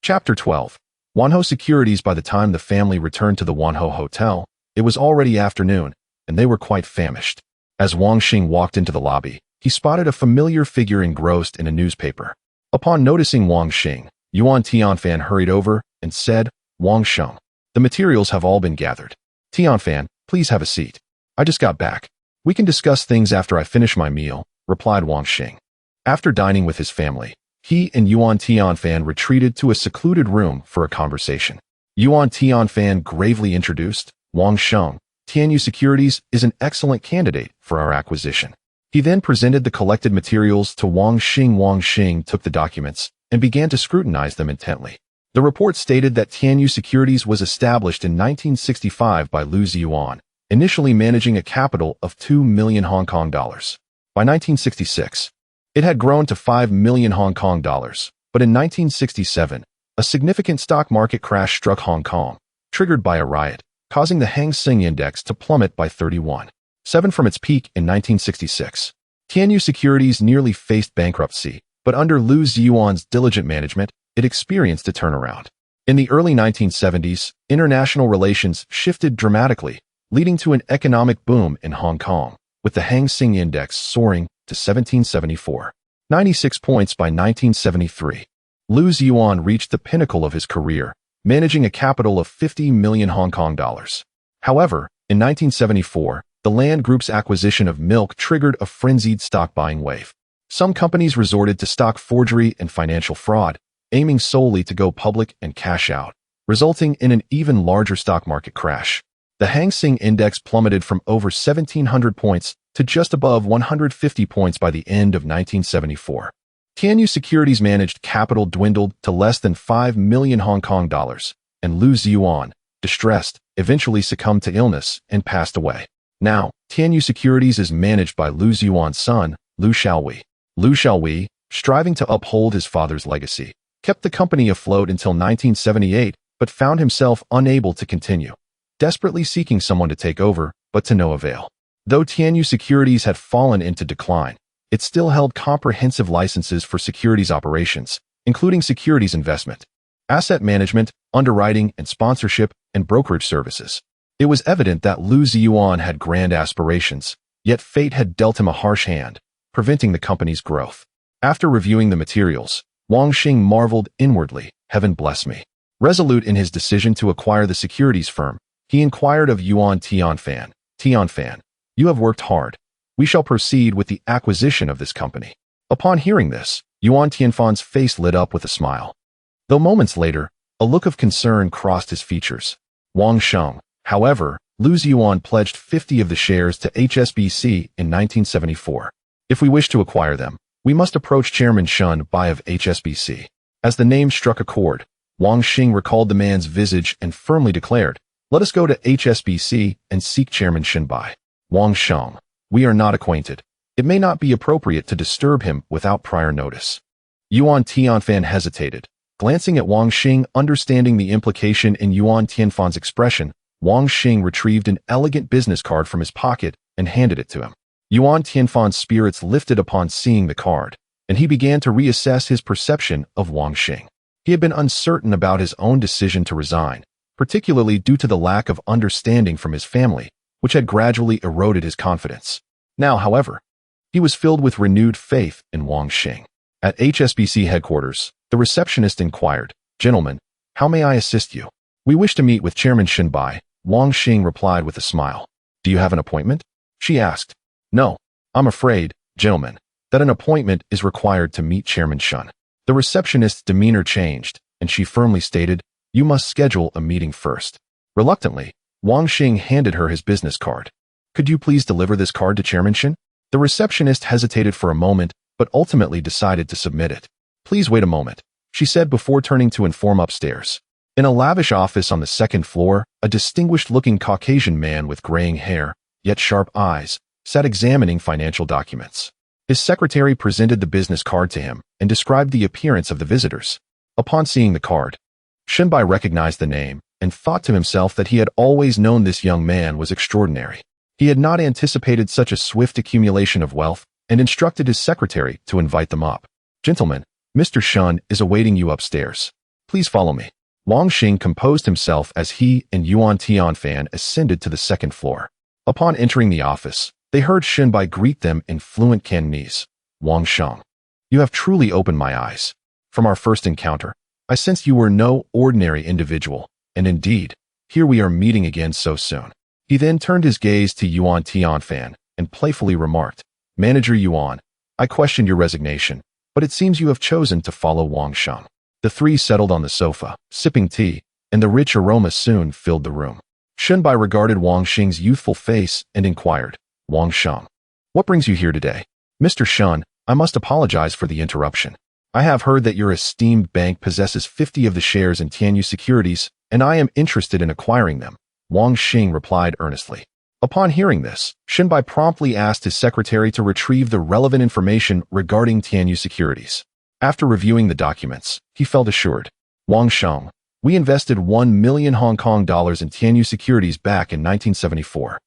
Chapter 12. Wanho Securities. By the time the family returned to the Wanho Hotel, it was already afternoon, and they were quite famished. As Wang Xing walked into the lobby, he spotted a familiar figure engrossed in a newspaper. Upon noticing Wang Xing, Yuan Tianfan hurried over and said, "Wang Sheng, the materials have all been gathered. Tianfan, please have a seat. I just got back. We can discuss things after I finish my meal," replied Wang Xing. After dining with his family, he and Yuan Tianfan retreated to a secluded room for a conversation. Yuan Tianfan gravely introduced, "Wang Sheng, Tianyu Securities is an excellent candidate for our acquisition." He then presented the collected materials to Wang Xing. Wang Xing took the documents and began to scrutinize them intently. The report stated that Tianyu Securities was established in 1965 by Lu Ziyuan, initially managing a capital of 2 million Hong Kong dollars. By 1966, it had grown to 5 million Hong Kong dollars, but in 1967, a significant stock market crash struck Hong Kong, triggered by a riot, causing the Hang Seng Index to plummet by 31.7 from its peak in 1966. Tianyu Securities nearly faced bankruptcy, but under Lu Ziyuan's diligent management, it experienced a turnaround. In the early 1970s, international relations shifted dramatically, leading to an economic boom in Hong Kong, with the Hang Seng Index soaring to 1774, 96 points by 1973. Lu Ziyuan reached the pinnacle of his career, managing a capital of 50 million Hong Kong dollars. However, in 1974, The Land Group's acquisition of milk triggered a frenzied stock-buying wave. Some companies resorted to stock forgery and financial fraud, aiming solely to go public and cash out, resulting in an even larger stock market crash. The Hang Seng Index plummeted from over 1,700 points to just above 150 points by the end of 1974. Tianyu Securities' managed capital dwindled to less than 5 million Hong Kong dollars, and Lu Ziyuan, distressed, eventually succumbed to illness and passed away. Now, Tianyu Securities is managed by Lu Ziyuan's son, Lu Xiaowei. Lu Xiaowei, striving to uphold his father's legacy, kept the company afloat until 1978, but found himself unable to continue, desperately seeking someone to take over, but to no avail. Though Tianyu Securities had fallen into decline, it still held comprehensive licenses for securities operations, including securities investment, asset management, underwriting and sponsorship, and brokerage services. It was evident that Lu Ziyuan had grand aspirations, yet fate had dealt him a harsh hand, preventing the company's growth. After reviewing the materials, Wang Xing marveled inwardly, "Heaven bless me." Resolute in his decision to acquire the securities firm, he inquired of Yuan Tianfan, "Tianfan, you have worked hard. We shall proceed with the acquisition of this company." Upon hearing this, Yuan Tianfan's face lit up with a smile. Though moments later, a look of concern crossed his features. Wang Sheng, however, Lu Ziyuan pledged 50 of the shares to HSBC in 1974. If we wish to acquire them, we must approach Chairman Shun Bai of HSBC. As the name struck a chord, Wang Xing recalled the man's visage and firmly declared, "Let us go to HSBC and seek Chairman Shun Bai." "Wang Sheng, we are not acquainted. It may not be appropriate to disturb him without prior notice." Yuan Tianfan hesitated. Glancing at Wang Xing, understanding the implication in Yuan Tianfan's expression, Wang Xing retrieved an elegant business card from his pocket and handed it to him. Yuan Tianfan's spirits lifted upon seeing the card, and he began to reassess his perception of Wang Xing. He had been uncertain about his own decision to resign, particularly due to the lack of understanding from his family, which had gradually eroded his confidence. Now, however, he was filled with renewed faith in Wang Xing. At HSBC headquarters, the receptionist inquired, "Gentlemen, how may I assist you?" "We wish to meet with Chairman Shun Bai," Wang Xing replied with a smile. "Do you have an appointment?" she asked. "No, I'm afraid, gentlemen, that an appointment is required to meet Chairman Shun." The receptionist's demeanor changed, and she firmly stated, "You must schedule a meeting first." Reluctantly, Wang Xing handed her his business card. "Could you please deliver this card to Chairman Shun?" The receptionist hesitated for a moment, but ultimately decided to submit it. "Please wait a moment," she said before turning to inform upstairs. In a lavish office on the second floor, a distinguished-looking Caucasian man with graying hair, yet sharp eyes, sat examining financial documents. His secretary presented the business card to him and described the appearance of the visitors. Upon seeing the card, Shunbai recognized the name and thought to himself that he had always known this young man was extraordinary. He had not anticipated such a swift accumulation of wealth and instructed his secretary to invite them up. "Gentlemen, Mr. Shun is awaiting you upstairs. Please follow me." Wang Xing composed himself as he and Yuan Tianfan ascended to the second floor. Upon entering the office, they heard Shunbai greet them in fluent Cantonese. "Wang Sheng, you have truly opened my eyes. From our first encounter, I sensed you were no ordinary individual, and indeed, here we are meeting again so soon." He then turned his gaze to Yuan Tianfan and playfully remarked, "Manager Yuan, I questioned your resignation, but it seems you have chosen to follow Wang Sheng." The three settled on the sofa, sipping tea, and the rich aroma soon filled the room. Shunbai regarded Wang Xing's youthful face and inquired, "Wang Sheng, what brings you here today?" "Mr. Shun, I must apologize for the interruption. I have heard that your esteemed bank possesses 50 of the shares in Tianyu Securities, and I am interested in acquiring them," Wang Xing replied earnestly. Upon hearing this, Shunbai promptly asked his secretary to retrieve the relevant information regarding Tianyu Securities. After reviewing the documents, he felt assured. "Wang Sheng, we invested 1 million Hong Kong dollars in Tianyu Securities back in 1974.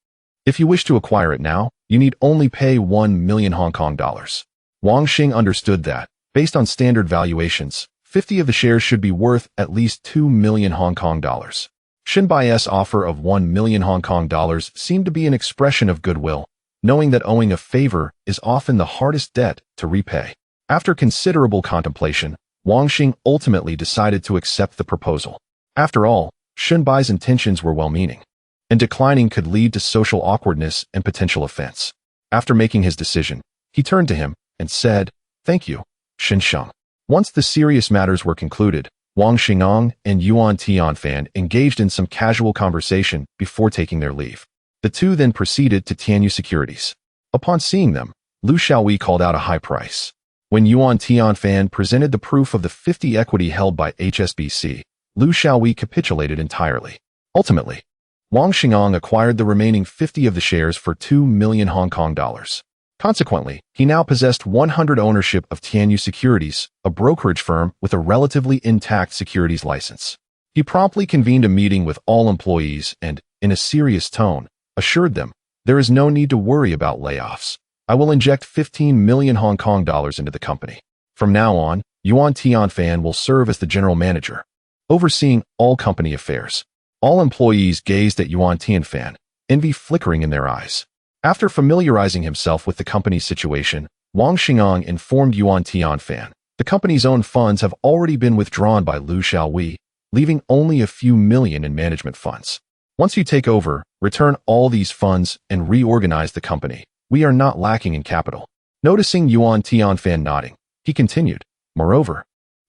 If you wish to acquire it now, you need only pay 1 million Hong Kong dollars. Wang Xing understood that, based on standard valuations, 50 of the shares should be worth at least 2 million Hong Kong dollars. Shunbai's offer of 1 million Hong Kong dollars seemed to be an expression of goodwill, knowing that owing a favor is often the hardest debt to repay. After considerable contemplation, Wang Xing ultimately decided to accept the proposal. After all, Shunbai's intentions were well-meaning. and declining could lead to social awkwardness and potential offense. After making his decision, he turned to him and said, "Thank you, Xinsheng." Once the serious matters were concluded, Wang Xingang and Yuan Tianfan engaged in some casual conversation before taking their leave. The two then proceeded to Tianyu Securities. Upon seeing them, Lu Xiaowei called out a high price. When Yuan Tianfan presented the proof of the 50 equity held by HSBC, Lu Xiaowei capitulated entirely. Ultimately, Wang Xingang acquired the remaining 50 of the shares for 2 million Hong Kong dollars. Consequently, he now possessed 100% ownership of Tianyu Securities, a brokerage firm with a relatively intact securities license. He promptly convened a meeting with all employees and, in a serious tone, assured them, "There is no need to worry about layoffs. I will inject 15 million Hong Kong dollars into the company. From now on, Yuan Tianfan will serve as the general manager, overseeing all company affairs." All employees gazed at Yuan Tianfan, envy flickering in their eyes. After familiarizing himself with the company's situation, Wang Xingang informed Yuan Tianfan, "The company's own funds have already been withdrawn by Lu Xiaowei, leaving only a few million in management funds. Once you take over, return all these funds and reorganize the company. We are not lacking in capital." Noticing Yuan Tianfan nodding, he continued, "Moreover,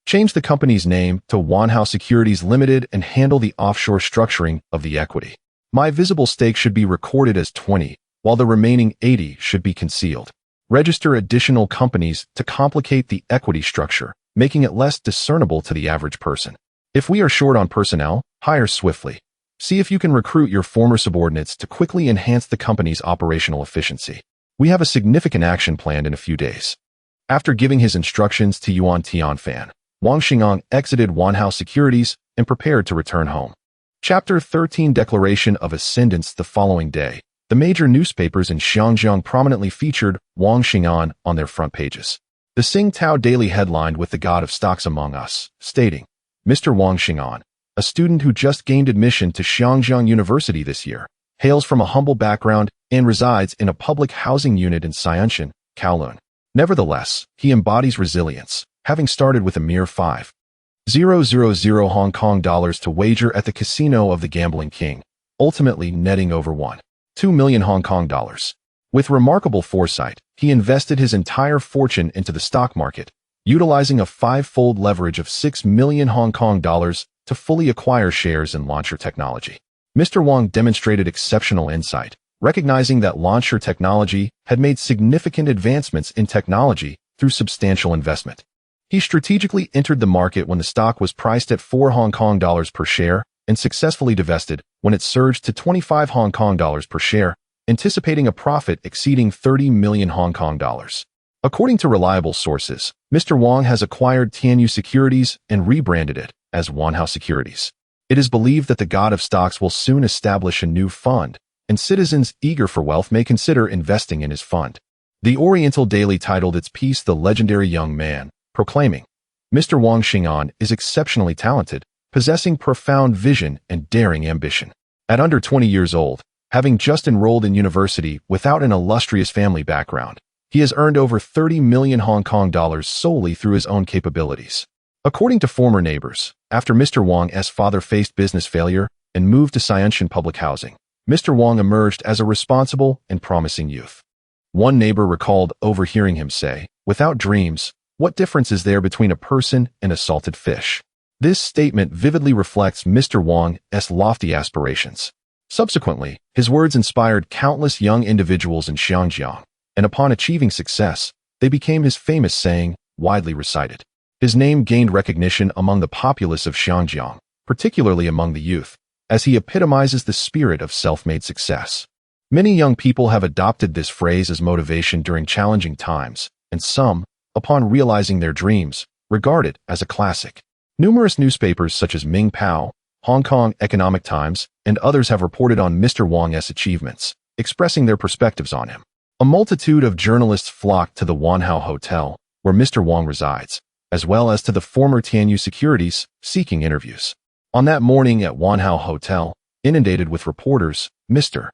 change the company's name to Wanhao Securities Limited and handle the offshore structuring of the equity. My visible stake should be recorded as 20, while the remaining 80 should be concealed. Register additional companies to complicate the equity structure, making it less discernible to the average person. If we are short on personnel, hire swiftly. See if you can recruit your former subordinates to quickly enhance the company's operational efficiency. We have a significant action planned in a few days." After giving his instructions to Yuan Tianfan, Wang Xingang exited Wanhao Securities and prepared to return home. Chapter 13 Declaration of Ascendance. The following day, the major newspapers in Xiangjiang prominently featured Wang Xingang on their front pages. The Tsingtao Daily headlined with "The God of Stocks Among Us," stating, "Mr. Wang Xingang, a student who just gained admission to Xiangjiang University this year, hails from a humble background and resides in a public housing unit in Xianshan, Kowloon. Nevertheless, he embodies resilience, having started with a mere 5,000 Hong Kong dollars to wager at the casino of the Gambling King, ultimately netting over 1.2 million Hong Kong dollars. With remarkable foresight, he invested his entire fortune into the stock market, utilizing a 5-fold leverage of 6 million Hong Kong dollars to fully acquire shares in Launcher Technology. Mr. Wang demonstrated exceptional insight, recognizing that Launcher Technology had made significant advancements in technology through substantial investment. He strategically entered the market when the stock was priced at 4 Hong Kong dollars per share and successfully divested when it surged to 25 Hong Kong dollars per share, anticipating a profit exceeding 30 million Hong Kong dollars. According to reliable sources, Mr. Wang has acquired Tianyu Securities and rebranded it as Wanhao Securities. It is believed that the God of Stocks will soon establish a new fund, and citizens eager for wealth may consider investing in his fund. The Oriental Daily titled its piece "The Legendary Young Man," proclaiming, "Mr. Wang Xingang is exceptionally talented, possessing profound vision and daring ambition. At under 20 years old, having just enrolled in university without an illustrious family background, he has earned over 30 million Hong Kong dollars solely through his own capabilities." According to former neighbors, after Mr. Wang's father faced business failure and moved to Xianshan public housing, Mr. Wang emerged as a responsible and promising youth. One neighbor recalled overhearing him say, "Without dreams, what difference is there between a person and a salted fish?" This statement vividly reflects Mr. Wang's lofty aspirations. Subsequently, his words inspired countless young individuals in Xiangjiang, and upon achieving success, they became his famous saying, widely recited. His name gained recognition among the populace of Xiangjiang, particularly among the youth, as he epitomizes the spirit of self-made success. Many young people have adopted this phrase as motivation during challenging times, and some, upon realizing their dreams, regard it as a classic. Numerous newspapers such as Ming Pao, Hong Kong Economic Times, and others have reported on Mr. Wang's achievements, expressing their perspectives on him. A multitude of journalists flocked to the Wanhao Hotel, where Mr. Wang resides, as well as to the former Tianyu Securities, seeking interviews. On that morning at Wanhao Hotel, inundated with reporters, Mr.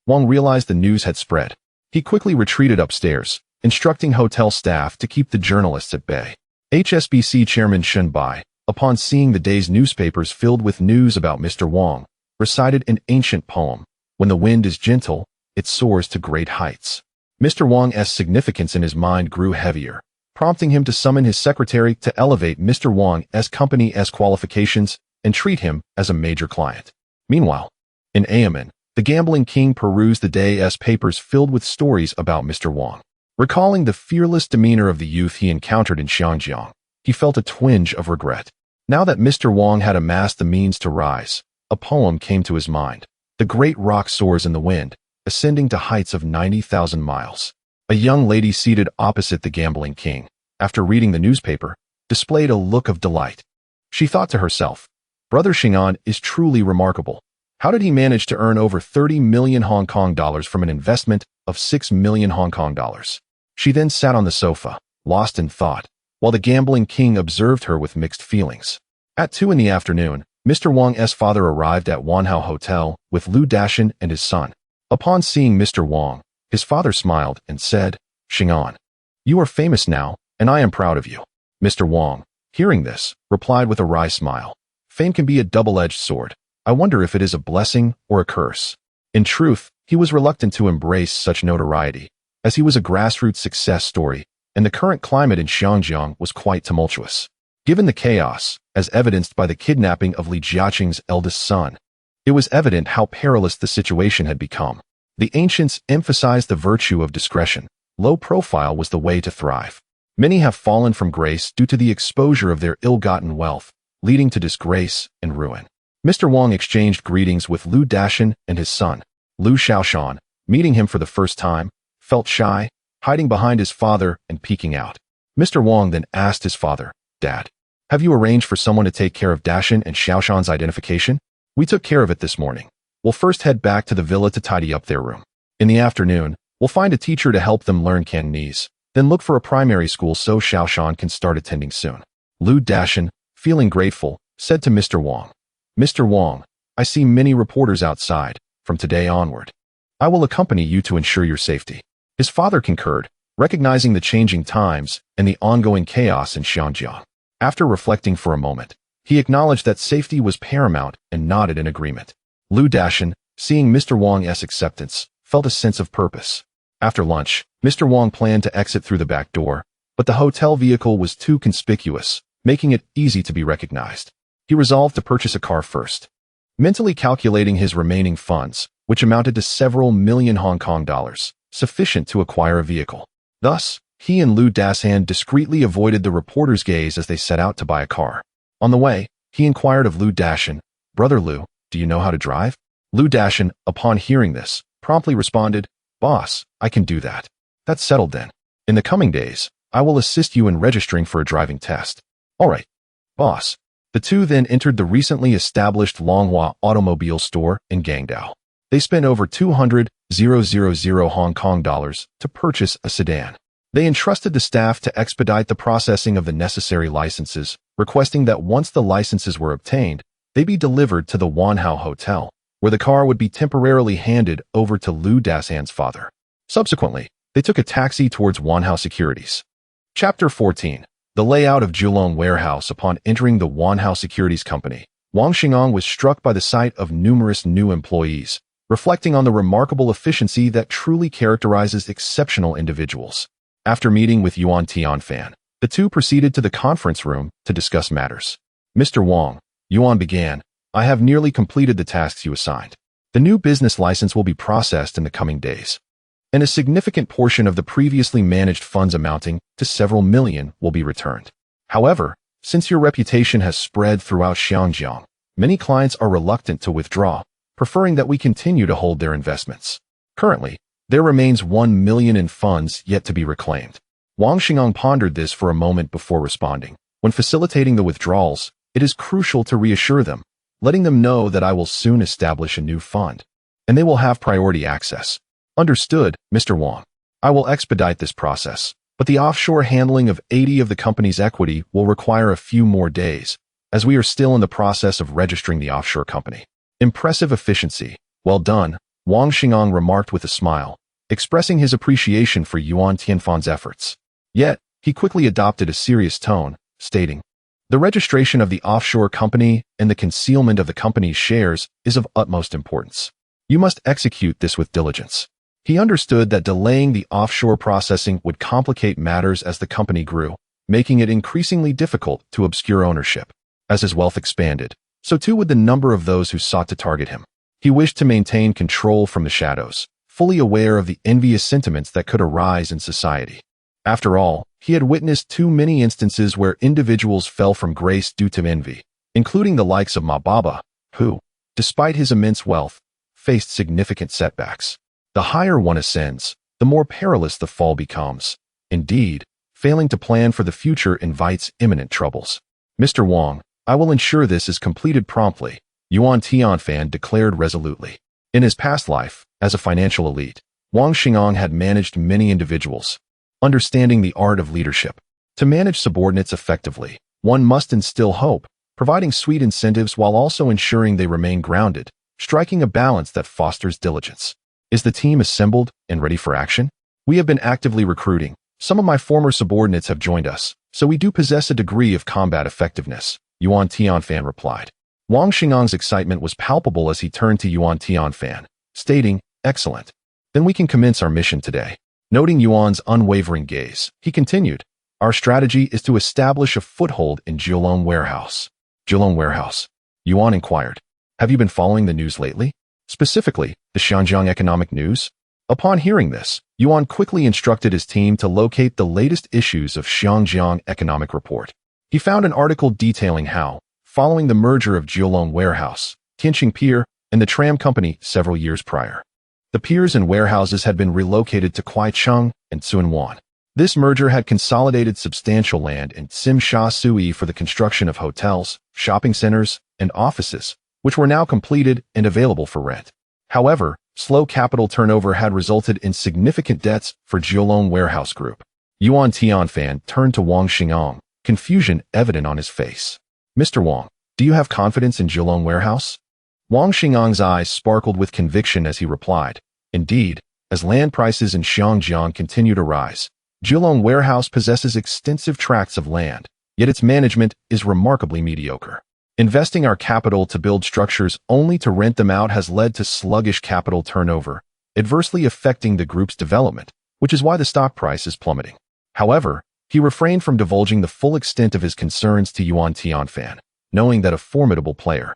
Wang realized the news had spread. He quickly retreated upstairs, instructing hotel staff to keep the journalists at bay. HSBC Chairman Shen Bai, upon seeing the day's newspapers filled with news about Mr. Wang, recited an ancient poem, When the wind is gentle, it soars to great heights. Mr. Wang's significance in his mind grew heavier, prompting him to summon his secretary to elevate Mr. Wang's company's qualifications and treat him as a major client. Meanwhile, in Amen, the gambling king perused the day's papers filled with stories about Mr. Wang. Recalling the fearless demeanor of the youth he encountered in Xiangjiang, he felt a twinge of regret. Now that Mr. Wang had amassed the means to rise, a poem came to his mind. The great rock soars in the wind, ascending to heights of 90,000 miles. A young lady seated opposite the gambling king, after reading the newspaper, displayed a look of delight. She thought to herself, Brother Xing'an is truly remarkable. How did he manage to earn over 30 million Hong Kong dollars from an investment of 6 million Hong Kong dollars? She then sat on the sofa, lost in thought, while the gambling king observed her with mixed feelings. At 2 in the afternoon, Mr. Wang's father arrived at Wanhao Hotel with Lu Dashan and his son. Upon seeing Mr. Wang, his father smiled and said, Xing'an, you are famous now, and I am proud of you. Mr. Wang, hearing this, replied with a wry smile. Fame can be a double-edged sword. I wonder if it is a blessing or a curse. In truth, he was reluctant to embrace such notoriety, as he was a grassroots success story, and the current climate in Xiangjiang was quite tumultuous. Given the chaos, as evidenced by the kidnapping of Li Jiaqing's eldest son, it was evident how perilous the situation had become. The ancients emphasized the virtue of discretion. Low profile was the way to thrive. Many have fallen from grace due to the exposure of their ill-gotten wealth, leading to disgrace and ruin. Mr. Wang exchanged greetings with Lu Dashan and his son. Lu Shaoshan, meeting him for the first time, felt shy, hiding behind his father and peeking out. Mr. Wang then asked his father, Dad, have you arranged for someone to take care of Dashan and Shaoshan's identification? We took care of it this morning. We'll first head back to the villa to tidy up their room. In the afternoon, we'll find a teacher to help them learn Cantonese, then look for a primary school so Shaoshan can start attending soon. Lu Dashan, feeling grateful, said to Mr. Wang, Mr. Wang, I see many reporters outside. From today onward, I will accompany you to ensure your safety. His father concurred, recognizing the changing times and the ongoing chaos in Xiangjiang. After reflecting for a moment, he acknowledged that safety was paramount and nodded in agreement. Lu Dashan, seeing Mr. Wang's acceptance, felt a sense of purpose. After lunch, Mr. Wang planned to exit through the back door, but the hotel vehicle was too conspicuous, making it easy to be recognized. He resolved to purchase a car first. Mentally calculating his remaining funds, which amounted to several million Hong Kong dollars, sufficient to acquire a vehicle. Thus, he and Lu Dashan discreetly avoided the reporter's gaze as they set out to buy a car. On the way, he inquired of Lu Dashan, Brother Lu, do you know how to drive? Lu Dashan, upon hearing this, promptly responded, Boss, I can do that. That's settled then. In the coming days, I will assist you in registering for a driving test. All right, boss. The two then entered the recently established Longhua automobile store in Guangdao. They spent over 200,000 Hong Kong dollars to purchase a sedan. They entrusted the staff to expedite the processing of the necessary licenses, requesting that once the licenses were obtained, they be delivered to the Wanhao Hotel, where the car would be temporarily handed over to Lu Dashan's father. Subsequently, they took a taxi towards Wanhao Securities. Chapter 14. The layout of Julong Warehouse. Upon entering the Wanhao Securities Company, Wang Xing'an was struck by the sight of numerous new employees, reflecting on the remarkable efficiency that truly characterizes exceptional individuals. After meeting with Yuan Tianfan, the two proceeded to the conference room to discuss matters. Mr. Wang, Yuan began, I have nearly completed the tasks you assigned. The new business license will be processed in the coming days, and a significant portion of the previously managed funds amounting to several million will be returned. However, since your reputation has spread throughout Xiangjiang, many clients are reluctant to withdraw, preferring that we continue to hold their investments. Currently, there remains 1 million in funds yet to be reclaimed. Wang Xing'an pondered this for a moment before responding. When facilitating the withdrawals, it is crucial to reassure them, letting them know that I will soon establish a new fund, and they will have priority access. Understood, Mr. Wang. I will expedite this process, but the offshore handling of 80 of the company's equity will require a few more days, as we are still in the process of registering the offshore company. Impressive efficiency. Well done, Wang Xing'an remarked with a smile, expressing his appreciation for Yuan Tianfan's efforts. Yet, he quickly adopted a serious tone, stating, the registration of the offshore company and the concealment of the company's shares is of utmost importance. You must execute this with diligence. He understood that delaying the offshore processing would complicate matters as the company grew, making it increasingly difficult to obscure ownership. As his wealth expanded, so too would the number of those who sought to target him. He wished to maintain control from the shadows, fully aware of the envious sentiments that could arise in society. After all, he had witnessed too many instances where individuals fell from grace due to envy, including the likes of Ma Baba, who, despite his immense wealth, faced significant setbacks. The higher one ascends, the more perilous the fall becomes. Indeed, failing to plan for the future invites imminent troubles. Mr. Wang, I will ensure this is completed promptly, Yuan Tianfan declared resolutely. In his past life, as a financial elite, Wang Xingong had managed many individuals. Understanding the art of leadership. To manage subordinates effectively, one must instill hope, providing sweet incentives while also ensuring they remain grounded, striking a balance that fosters diligence. Is the team assembled and ready for action? We have been actively recruiting. Some of my former subordinates have joined us, so we do possess a degree of combat effectiveness, Yuan Tianfan replied. Wang Xingong's excitement was palpable as he turned to Yuan Tianfan, stating, "Excellent. Then we can commence our mission today." Noting Yuan's unwavering gaze, he continued, "Our strategy is to establish a foothold in Jiulong Warehouse." Jiulong Warehouse? Yuan inquired. "Have you been following the news lately? Specifically, the Xinjiang economic news?" Upon hearing this, Yuan quickly instructed his team to locate the latest issues of Xinjiang Economic Report. He found an article detailing how, following the merger of Jiulong Warehouse, Tianqing Pier, and the tram company several years prior, the piers and warehouses had been relocated to Kuaicheng and Tsuanwan. This merger had consolidated substantial land in Tsim Sui for the construction of hotels, shopping centers, and offices, which were now completed and available for rent. However, slow capital turnover had resulted in significant debts for Jiulong Warehouse Group. Yuan Tianfan turned to Wang Xingong, confusion evident on his face. "Mr. Wang, do you have confidence in Jiulong Warehouse?" Wang Xingong's eyes sparkled with conviction as he replied, "Indeed, as land prices in Xinjiang continue to rise, Jiulong Warehouse possesses extensive tracts of land, yet its management is remarkably mediocre. Investing our capital to build structures only to rent them out has led to sluggish capital turnover, adversely affecting the group's development, which is why the stock price is plummeting." However, he refrained from divulging the full extent of his concerns to Yuan Tianfan, knowing that a formidable player,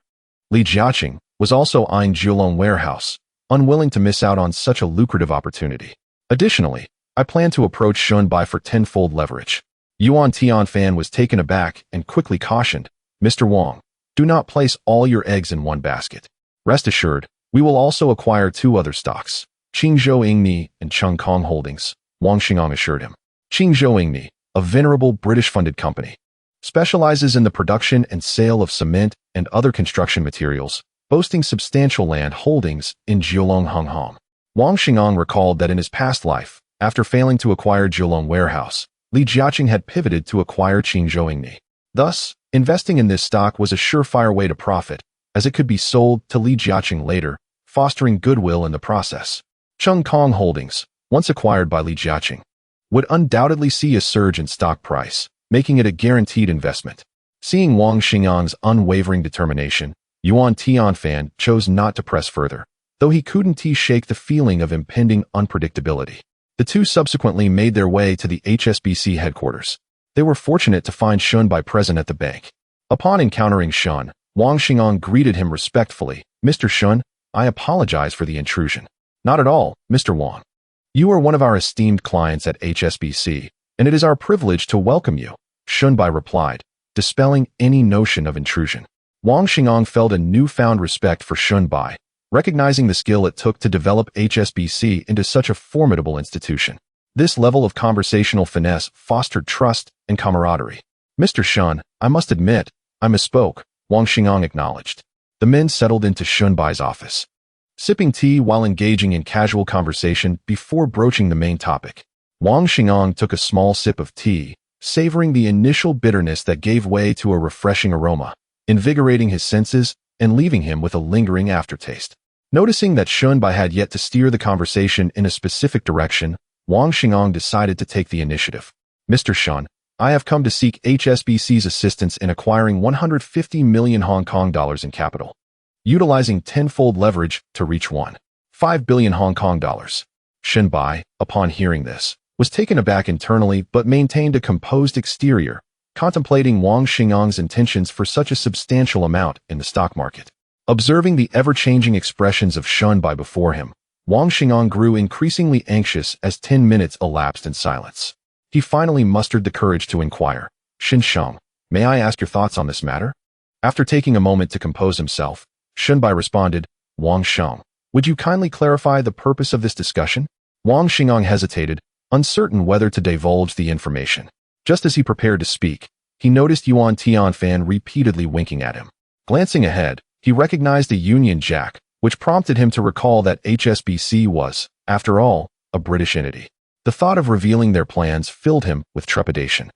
Li Jiaqing, was also eyeing Jiulong Warehouse, unwilling to miss out on such a lucrative opportunity. "Additionally, I plan to approach Shunbai for tenfold leverage." Yuan Tianfan was taken aback and quickly cautioned, "Mr. Wang, do not place all your eggs in one basket. Rest assured, we will also acquire 2 other stocks, Qingzhou Ingni and Chengkong Holdings," Wang Xingong assured him. Qingzhou Ingni, a venerable British-funded company, specializes in the production and sale of cement and other construction materials, boasting substantial land holdings in Jiulong Honghong. Wang Xingong recalled that in his past life, after failing to acquire Jiulong Warehouse, Li Jiaqing had pivoted to acquire Qingzhou Ingni. Thus, investing in this stock was a surefire way to profit, as it could be sold to Li Jiaqing later, fostering goodwill in the process. Chengkong Holdings, once acquired by Li Jiaqing, would undoubtedly see a surge in stock price, making it a guaranteed investment. Seeing Wang Xingong's unwavering determination, Yuan Tianfan chose not to press further, though he couldn't shake the feeling of impending unpredictability. The two subsequently made their way to the HSBC headquarters. They were fortunate to find Shunbai present at the bank. Upon encountering Shun, Wang Xingong greeted him respectfully. "Mr. Shun, I apologize for the intrusion." "Not at all, Mr. Wang. You are one of our esteemed clients at HSBC, and it is our privilege to welcome you," Shunbai replied, dispelling any notion of intrusion. Wang Xingong felt a newfound respect for Shunbai, recognizing the skill it took to develop HSBC into such a formidable institution. This level of conversational finesse fostered trust and camaraderie. "Mr. Shun, I must admit, I misspoke," Wang Xingong acknowledged. The men settled into Shunbai's office, sipping tea while engaging in casual conversation before broaching the main topic. Wang Xingong took a small sip of tea, savoring the initial bitterness that gave way to a refreshing aroma, invigorating his senses and leaving him with a lingering aftertaste. Noticing that Shunbai had yet to steer the conversation in a specific direction, Wang Xingong decided to take the initiative. "Mr. Shun, I have come to seek HSBC's assistance in acquiring 150 million Hong Kong dollars in capital." utilizing tenfold leverage to reach 1.5 billion Hong Kong dollars. Shen Bai, upon hearing this, was taken aback internally but maintained a composed exterior, contemplating Wang Xingang's intentions for such a substantial amount in the stock market. Observing the ever-changing expressions of Shen Bai before him, Wang Xingang grew increasingly anxious as 10 minutes elapsed in silence. He finally mustered the courage to inquire, "Shen Sheng, may I ask your thoughts on this matter?" After taking a moment to compose himself, Shen Bai responded, "Wang Sheng, would you kindly clarify the purpose of this discussion?" Wang Xingang hesitated, uncertain whether to divulge the information. Just as he prepared to speak, he noticed Yuan Tianfan repeatedly winking at him. Glancing ahead, he recognized a Union Jack, which prompted him to recall that HSBC was, after all, a British entity. The thought of revealing their plans filled him with trepidation,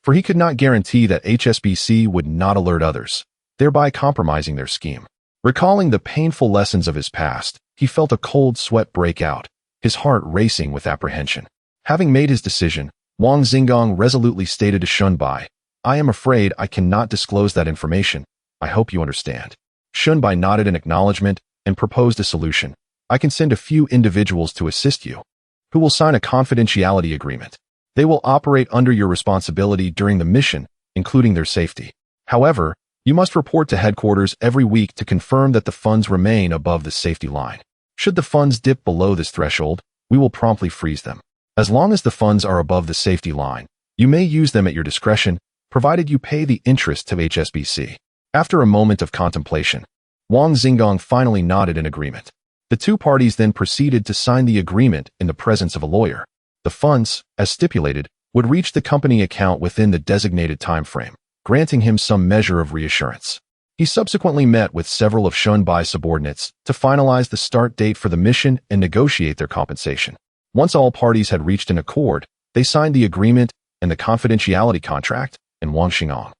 for he could not guarantee that HSBC would not alert others, thereby compromising their scheme. Recalling the painful lessons of his past, he felt a cold sweat break out, his heart racing with apprehension. Having made his decision, Wang Xingang resolutely stated to Shen Bai, "I am afraid I cannot disclose that information. I hope you understand." Shen Bai nodded in acknowledgement and proposed a solution. "I can send a few individuals to assist you, who will sign a confidentiality agreement. They will operate under your responsibility during the mission, including their safety. However, you must report to headquarters every week to confirm that the funds remain above the safety line. Should the funds dip below this threshold, we will promptly freeze them. As long as the funds are above the safety line, you may use them at your discretion, provided you pay the interest to HSBC." After a moment of contemplation, Wang Xingang finally nodded in agreement. The two parties then proceeded to sign the agreement in the presence of a lawyer. The funds, as stipulated, would reach the company account within the designated time frame, granting him some measure of reassurance. He subsequently met with several of Shen Bai's subordinates to finalize the start date for the mission and negotiate their compensation. Once all parties had reached an accord, they signed the agreement and the confidentiality contract, and Wang Xingang,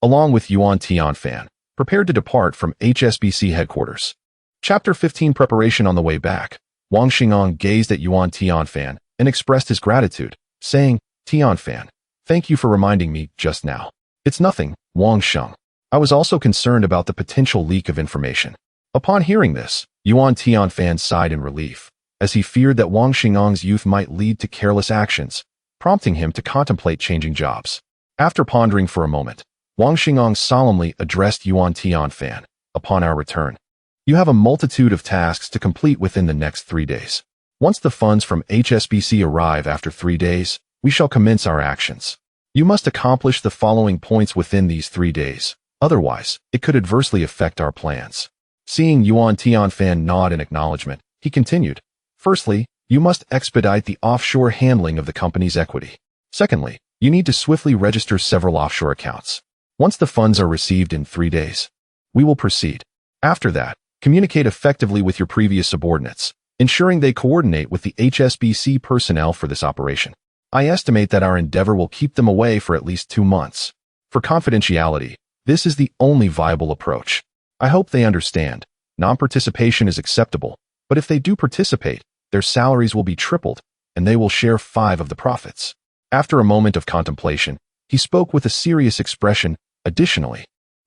along with Yuan Tianfan, prepared to depart from HSBC headquarters. Chapter 15 Preparation. On the way back, Wang Xingang gazed at Yuan Tianfan and expressed his gratitude, saying, "Tianfan, thank you for reminding me just now." "It's nothing, Wang Sheng. I was also concerned about the potential leak of information." Upon hearing this, Yuan Tianfan sighed in relief, as he feared that Wang Xinggang's youth might lead to careless actions, prompting him to contemplate changing jobs. After pondering for a moment, Wang Xingang solemnly addressed Yuan Tianfan, "Upon our return, you have a multitude of tasks to complete within the next 3 days. Once the funds from HSBC arrive after 3 days, we shall commence our actions. You must accomplish the following points within these 3 days, otherwise, it could adversely affect our plans." Seeing Yuan Tianfan nod in acknowledgement, he continued, "Firstly, you must expedite the offshore handling of the company's equity. Secondly, you need to swiftly register several offshore accounts. Once the funds are received in 3 days, we will proceed. After that, communicate effectively with your previous subordinates, ensuring they coordinate with the HSBC personnel for this operation. I estimate that our endeavor will keep them away for at least 2 months. For confidentiality, this is the only viable approach. I hope they understand. Non-participation is acceptable, but if they do participate, their salaries will be tripled, and they will share 5 of the profits." After a moment of contemplation, he spoke with a serious expression. "Additionally,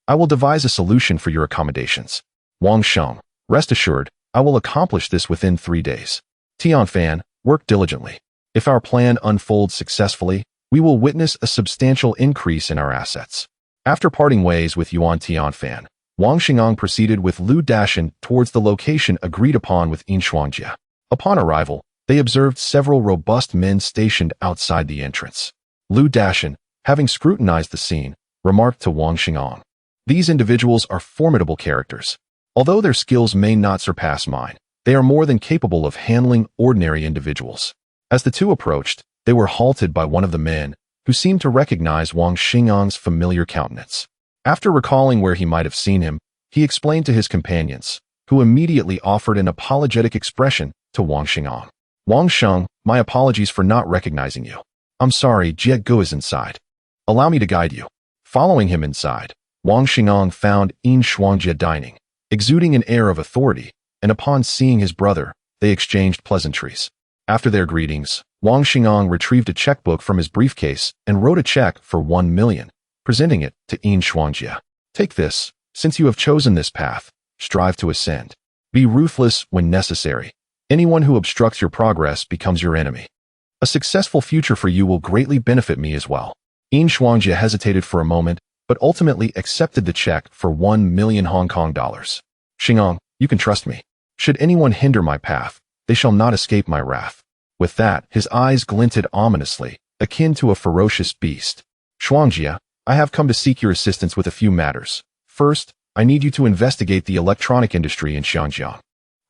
I will devise a solution for your accommodations. Wang Sheng, rest assured, I will accomplish this within 3 days. Tianfan, work diligently. If our plan unfolds successfully, we will witness a substantial increase in our assets." After parting ways with Yuan Tianfan, Wang Xingang proceeded with Lu Dashan towards the location agreed upon with Yin Shuangjia. Upon arrival, they observed several robust men stationed outside the entrance. Lu Dashan, having scrutinized the scene, remarked to Wang Xingang, "These individuals are formidable characters. Although their skills may not surpass mine, they are more than capable of handling ordinary individuals." As the two approached, they were halted by one of the men, who seemed to recognize Wang Xinggang's familiar countenance. After recalling where he might have seen him, he explained to his companions, who immediately offered an apologetic expression to Wang Xingang. "Wang Sheng, my apologies for not recognizing you. I'm sorry, Jie Gu is inside. Allow me to guide you." Following him inside, Wang Xingang found Yin Shuangjia dining, exuding an air of authority, and upon seeing his brother, they exchanged pleasantries. After their greetings, Wang Xingang retrieved a checkbook from his briefcase and wrote a check for 1 million, presenting it to Yin Shuangjia. "Take this, since you have chosen this path. strive to ascend. Be ruthless when necessary. Anyone who obstructs your progress becomes your enemy. A successful future for you will greatly benefit me as well. Yin Shuangjia hesitated for a moment, but ultimately accepted the check for 1 million Hong Kong dollars. Xing'an, you can trust me. Should anyone hinder my path, they shall not escape my wrath. With that, his eyes glinted ominously, akin to a ferocious beast. Shuangjia, I have come to seek your assistance with a few matters. First, I need you to investigate the electronic industry in Xinjiang,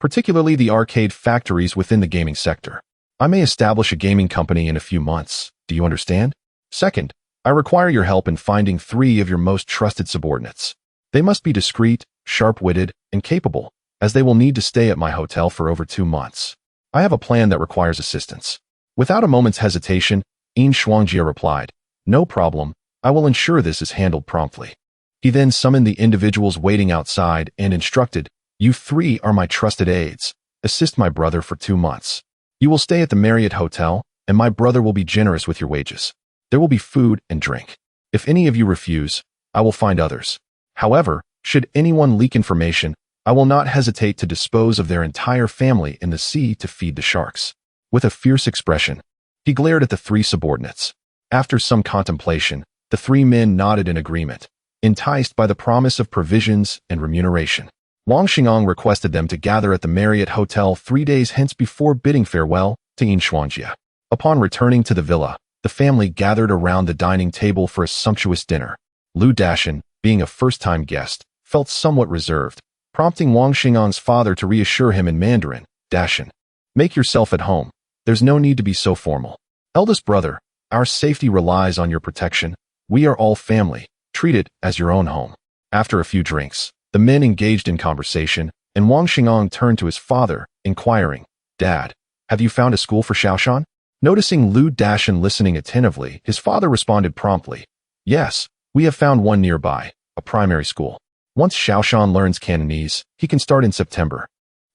particularly the arcade factories within the gaming sector. I may establish a gaming company in a few months. Do you understand? Second, I require your help in finding 3 of your most trusted subordinates. They must be discreet, sharp-witted, and capable, as they will need to stay at my hotel for over 2 months. I have a plan that requires assistance. Without a moment's hesitation, Yin Shuangjia replied, No problem, I will ensure this is handled promptly. He then summoned the individuals waiting outside and instructed, You 3 are my trusted aides. Assist my brother for 2 months. You will stay at the Marriott Hotel, and my brother will be generous with your wages. There will be food and drink. If any of you refuse, I will find others. However, should anyone leak information, I will not hesitate to dispose of their entire family in the sea to feed the sharks. With a fierce expression, he glared at the 3 subordinates. After some contemplation, the 3 men nodded in agreement, enticed by the promise of provisions and remuneration. Wang Xing'an requested them to gather at the Marriott Hotel 3 days hence before bidding farewell to Yin Shuangjia. Upon returning to the villa, the family gathered around the dining table for a sumptuous dinner. Lu Dashan, being a first-time guest, felt somewhat reserved, prompting Wang Xing'an's father to reassure him in Mandarin, Dashan, make yourself at home. There's no need to be so formal. Eldest brother, our safety relies on your protection. We are all family. Treat it as your own home. After a few drinks, the men engaged in conversation, and Wang Xing'an turned to his father, inquiring, Dad, have you found a school for Xiaoshan? Noticing Lu Dashan listening attentively, his father responded promptly, Yes, we have found one nearby, a primary school. Once Xiaoshan learns Cantonese, he can start in September.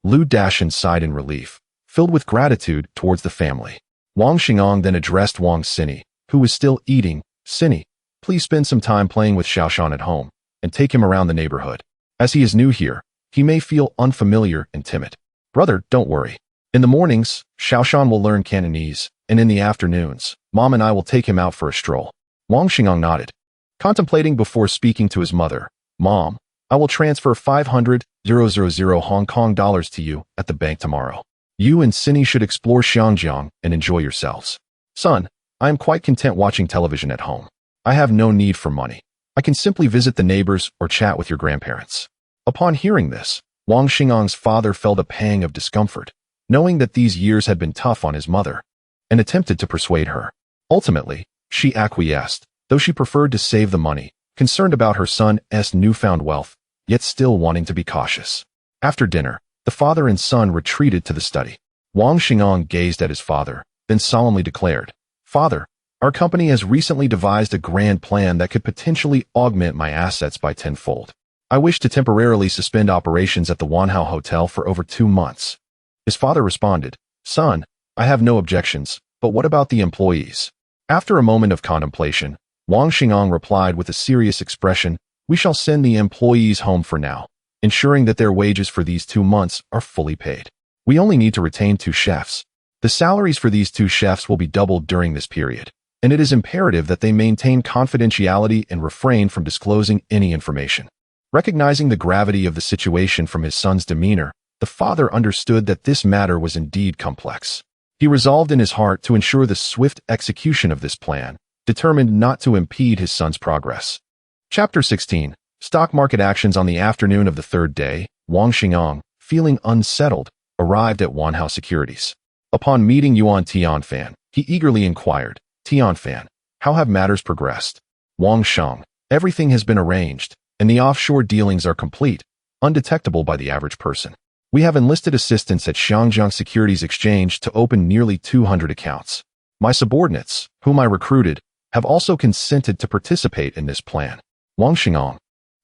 Lu Dashan sighed in relief, filled with gratitude towards the family. Wang Xing'an then addressed Wang Sini, who was still eating. Sini, please spend some time playing with Xiaoshan at home, and take him around the neighborhood. As he is new here, he may feel unfamiliar and timid. Brother, don't worry. In the mornings, Xiaoshan will learn Cantonese, and in the afternoons, Mom and I will take him out for a stroll. Wang Xing'an nodded, contemplating before speaking to his mother. Mom, I will transfer 500,000 Hong Kong dollars to you at the bank tomorrow. You and Sini should explore Xinjiang and enjoy yourselves. Son, I am quite content watching television at home. I have no need for money. I can simply visit the neighbors or chat with your grandparents. Upon hearing this, Wang Xing'an's father felt a pang of discomfort, knowing that these years had been tough on his mother, and attempted to persuade her. Ultimately, she acquiesced, though she preferred to save the money, concerned about her son's newfound wealth, yet still wanting to be cautious. After dinner, the father and son retreated to the study. Wang Xing'an gazed at his father, then solemnly declared, Father, our company has recently devised a grand plan that could potentially augment my assets by tenfold. I wish to temporarily suspend operations at the Wanhao Hotel for over 2 months. His father responded, Son, I have no objections, but what about the employees? After a moment of contemplation, Wang Xing'an replied with a serious expression, We shall send the employees home for now, ensuring that their wages for these 2 months are fully paid. We only need to retain 2 chefs. The salaries for these 2 chefs will be doubled during this period, and it is imperative that they maintain confidentiality and refrain from disclosing any information. Recognizing the gravity of the situation from his son's demeanor, the father understood that this matter was indeed complex. He resolved in his heart to ensure the swift execution of this plan, determined not to impede his son's progress. Chapter 16. Stock market actions. On the afternoon of the 3rd day, Wang Xing'an, feeling unsettled, arrived at Wanhao Securities. Upon meeting Yuan Tianfan, he eagerly inquired, Tianfan, how have matters progressed? Wang Shang, everything has been arranged, and the offshore dealings are complete, undetectable by the average person. We have enlisted assistance at Xiangjiang Securities Exchange to open nearly 200 accounts. My subordinates, whom I recruited, have also consented to participate in this plan. Wang Xing'an,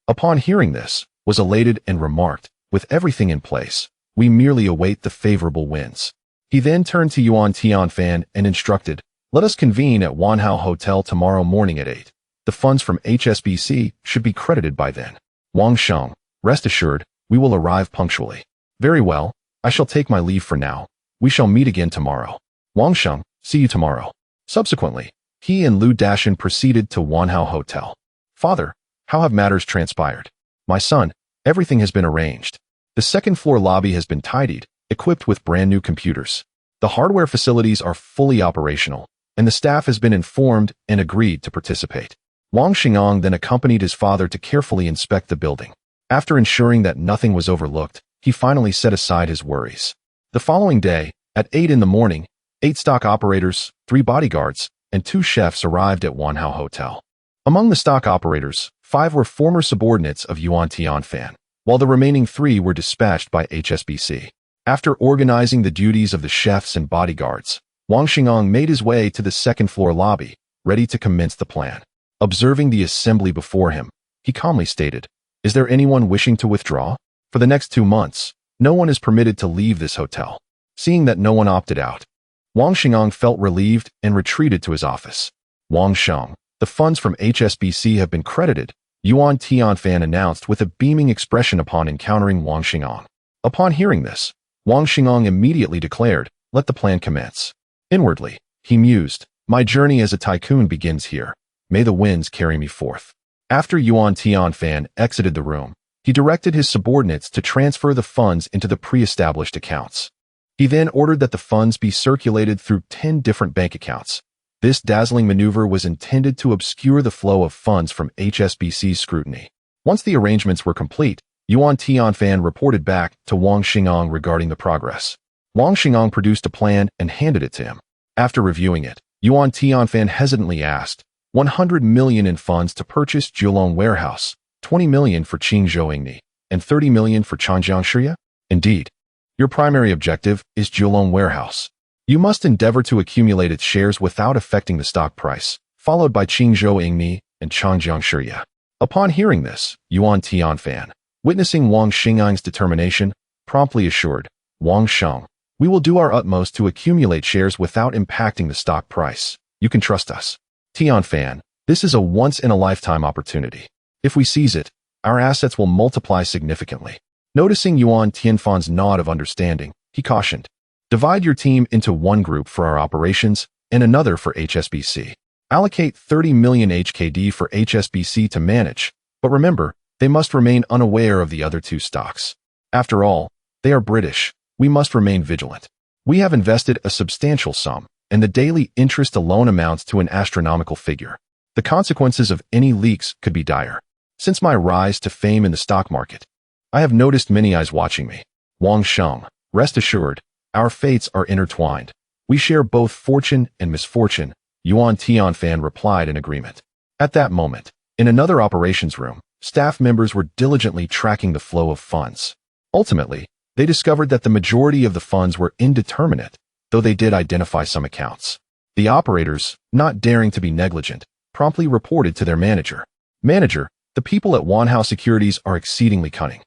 upon hearing this, was elated and remarked, with everything in place, we merely await the favorable winds. He then turned to Yuan Tianfan and instructed, Let us convene at Wanhao Hotel tomorrow morning at 8. The funds from HSBC should be credited by then. Wang Shang, rest assured, We will arrive punctually. Very well. I shall take my leave for now. We shall meet again tomorrow. Wang Sheng, see you tomorrow. Subsequently, he and Lu Dashan proceeded to Wanhao Hotel. Father, how have matters transpired? My son, everything has been arranged. The second-floor lobby has been tidied, equipped with brand-new computers. The hardware facilities are fully operational, and the staff has been informed and agreed to participate. Wang Xingang then accompanied his father to carefully inspect the building. After ensuring that nothing was overlooked, he finally set aside his worries. The following day, at 8 in the morning, 8 stock operators, 3 bodyguards, and 2 chefs arrived at Wanhao Hotel. Among the stock operators, 5 were former subordinates of Yuan Tianfan, while the remaining 3 were dispatched by HSBC. After organizing the duties of the chefs and bodyguards, Wang Xingang made his way to the second-floor lobby, ready to commence the plan. Observing the assembly before him, he calmly stated, "Is there anyone wishing to withdraw? For the next 2 months, no one is permitted to leave this hotel." Seeing that no one opted out, Wang Xingang felt relieved and retreated to his office. "Wang Sheng, the funds from HSBC have been credited," Yuan Tianfan announced with a beaming expression upon encountering Wang Xingang. Upon hearing this, Wang Xingang immediately declared, "Let the plan commence." Inwardly, he mused, "My journey as a tycoon begins here. May the winds carry me forth." After Yuan Tianfan exited the room, he directed his subordinates to transfer the funds into the pre-established accounts. He then ordered that the funds be circulated through 10 different bank accounts. This dazzling maneuver was intended to obscure the flow of funds from HSBC's scrutiny. Once the arrangements were complete, Yuan Tianfan reported back to Wang Xingang regarding the progress. Wang Xingang produced a plan and handed it to him. After reviewing it, Yuan Tianfan hesitantly asked, 100 million in funds to purchase Julong Warehouse, 20 million for Qingzhou Ingni, and 30 million for Changjiang Shiya? Indeed. Your primary objective is Julong Warehouse. You must endeavor to accumulate its shares without affecting the stock price, followed by Qingzhou Ingni and Changjiang Shiya. Upon hearing this, Yuan Tianfan, witnessing Wang Xinggang's determination, promptly assured, Wang Sheng, we will do our utmost to accumulate shares without impacting the stock price. You can trust us. Tianfan, this is a once-in-a-lifetime opportunity. If we seize it, our assets will multiply significantly. Noticing Yuan Tianfan's nod of understanding, he cautioned, divide your team into one group for our operations and another for HSBC. Allocate 30 million HKD for HSBC to manage, but remember, they must remain unaware of the other 2 stocks. After all, they are British. We must remain vigilant. We have invested a substantial sum, and the daily interest alone amounts to an astronomical figure. The consequences of any leaks could be dire. Since my rise to fame in the stock market, I have noticed many eyes watching me. Wang Sheng, rest assured, our fates are intertwined. We share both fortune and misfortune, Yuan Tianfan replied in agreement. At that moment, in another operations room, staff members were diligently tracking the flow of funds. Ultimately, they discovered that the majority of the funds were indeterminate, though they did identify some accounts. The operators, not daring to be negligent, promptly reported to their manager. Manager, the people at Wanhao Securities are exceedingly cunning.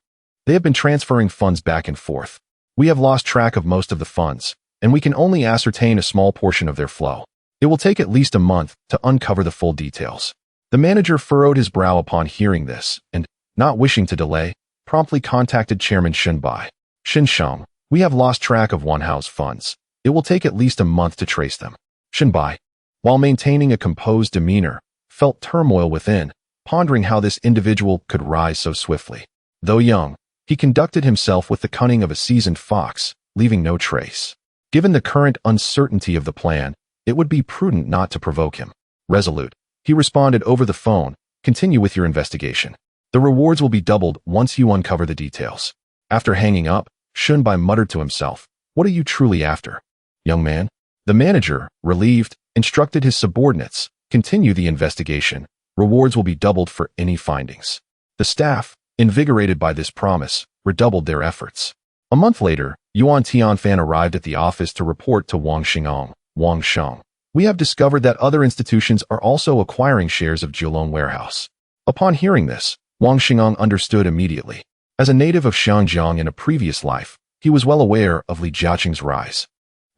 They have been transferring funds back and forth. We have lost track of most of the funds, and we can only ascertain a small portion of their flow. It will take at least a month to uncover the full details. The manager furrowed his brow upon hearing this, and, not wishing to delay, promptly contacted Chairman Shen Bai. Shen Sheng, we have lost track of Wanhao's funds. It will take at least a month to trace them. Shen Bai, while maintaining a composed demeanor, felt turmoil within, pondering how this individual could rise so swiftly. Though young, he conducted himself with the cunning of a seasoned fox, leaving no trace. Given the current uncertainty of the plan, it would be prudent not to provoke him. Resolute, he responded over the phone, continue with your investigation. The rewards will be doubled once you uncover the details. After hanging up, Shen Bai muttered to himself, what are you truly after, young man? The manager, relieved, instructed his subordinates, continue the investigation. Rewards will be doubled for any findings. The staff, invigorated by this promise, redoubled their efforts. A month later, Yuan Tianfan arrived at the office to report to Wang Xingang. Wang Sheng, we have discovered that other institutions are also acquiring shares of Julong Warehouse. Upon hearing this, Wang Xingang understood immediately. As a native of Shangjiang in a previous life, he was well aware of Li Jiaqing's rise.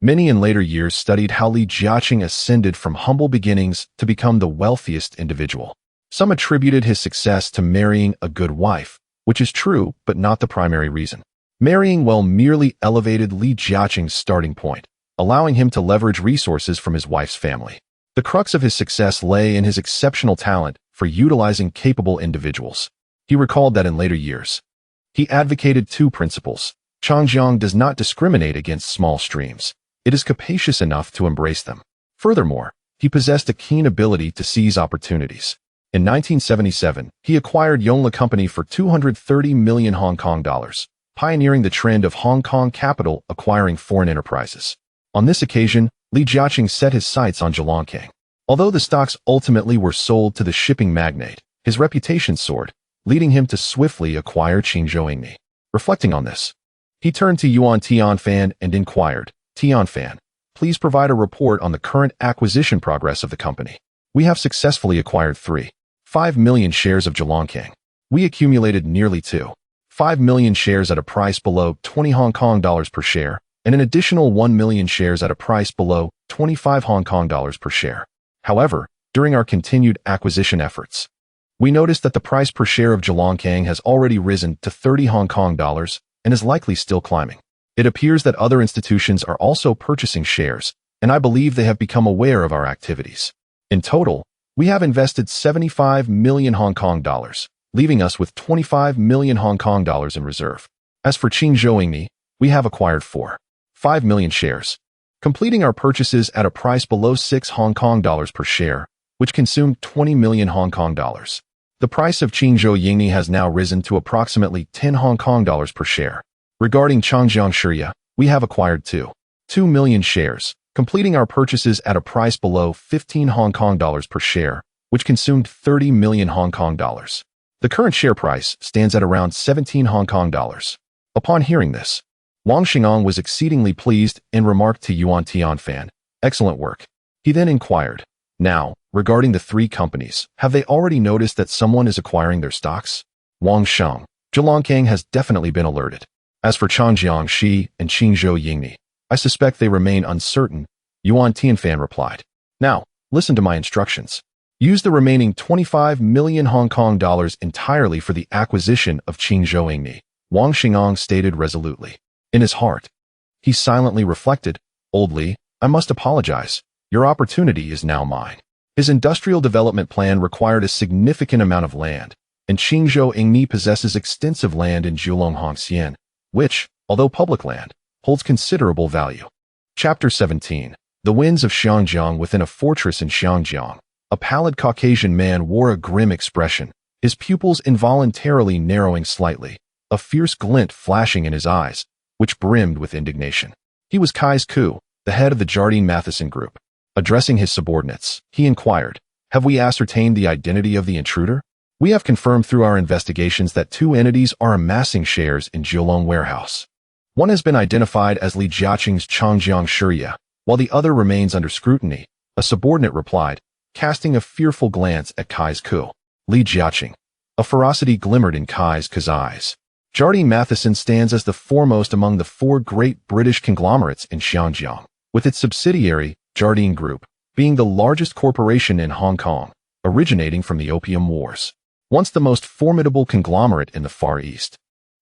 Many in later years studied how Li Jiaqing ascended from humble beginnings to become the wealthiest individual. Some attributed his success to marrying a good wife, which is true but not the primary reason. Marrying well merely elevated Li Jiaqing's starting point, allowing him to leverage resources from his wife's family. The crux of his success lay in his exceptional talent for utilizing capable individuals. He recalled that in later years, he advocated two principles. Changjiang does not discriminate against small streams. It is capacious enough to embrace them. Furthermore, he possessed a keen ability to seize opportunities. In 1977, he acquired Yongla Company for 230 million Hong Kong dollars, pioneering the trend of Hong Kong capital acquiring foreign enterprises. On this occasion, Li Jiaqing set his sights on Zhongkang. Although the stocks ultimately were sold to the shipping magnate, his reputation soared, leading him to swiftly acquire Qingzhou. Reflecting on this, he turned to Yuan Tianfan and inquired, "Tianfan, please provide a report on the current acquisition progress of the company. We have successfully acquired 3.5 million shares of Zhongkang. We accumulated nearly 2.5 million shares at a price below 20 Hong Kong dollars per share, and an additional 1 million shares at a price below 25 Hong Kong dollars per share. However, during our continued acquisition efforts, we noticed that the price per share of Zhongkang has already risen to 30 Hong Kong dollars and is likely still climbing. It appears that other institutions are also purchasing shares, and I believe they have become aware of our activities. In total, we have invested 75 million Hong Kong dollars, leaving us with 25 million Hong Kong dollars in reserve. As for Qingzhou, we have acquired 4.5 million shares, completing our purchases at a price below 6 Hong Kong dollars per share, which consumed 20 million Hong Kong dollars. The price of Qingzhou has now risen to approximately 10 Hong Kong dollars per share. Regarding Changjiang Shirya, we have acquired 2 million shares, completing our purchases at a price below 15 Hong Kong dollars per share, which consumed 30 million Hong Kong dollars. The current share price stands at around 17 Hong Kong dollars. Upon hearing this, Wang Xingang was exceedingly pleased and remarked to Yuan Tianfan, "Excellent work." He then inquired, "Now, regarding the three companies, have they already noticed that someone is acquiring their stocks?" Wang Sheng, Zhongkang has definitely been alerted. As for Changjiang Shi and Qingzhou, I suspect they remain uncertain, Yuan Tianfan replied. "Now, listen to my instructions. Use the remaining 25 million Hong Kong dollars entirely for the acquisition of Qingzhou," Wang Xingang stated resolutely. In his heart, he silently reflected, "Old Li, I must apologize. Your opportunity is now mine." His industrial development plan required a significant amount of land, and Qingzhou possesses extensive land in Julong Hongxian, which, although public land, holds considerable value. Chapter 17. The Winds of Xiangjiang. Within a fortress in Xiangjiang, a pallid Caucasian man wore a grim expression, his pupils involuntarily narrowing slightly, a fierce glint flashing in his eyes, which brimmed with indignation. He was Kai's Ku, the head of the Jardine Matheson Group. Addressing his subordinates, he inquired, "Have we ascertained the identity of the intruder? We have confirmed through our investigations that two entities are amassing shares in Jiulong Warehouse. One has been identified as Li Jiaqing's Changjiang Shirya, while the other remains under scrutiny," a subordinate replied, casting a fearful glance at Kai's Ku. Li Jiaqing. A ferocity glimmered in Kai's Ku's eyes. Jardine Matheson stands as the foremost among the four great British conglomerates in Xiangjiang, with its subsidiary, Jardine Group, being the largest corporation in Hong Kong, originating from the Opium Wars. Once the most formidable conglomerate in the Far East,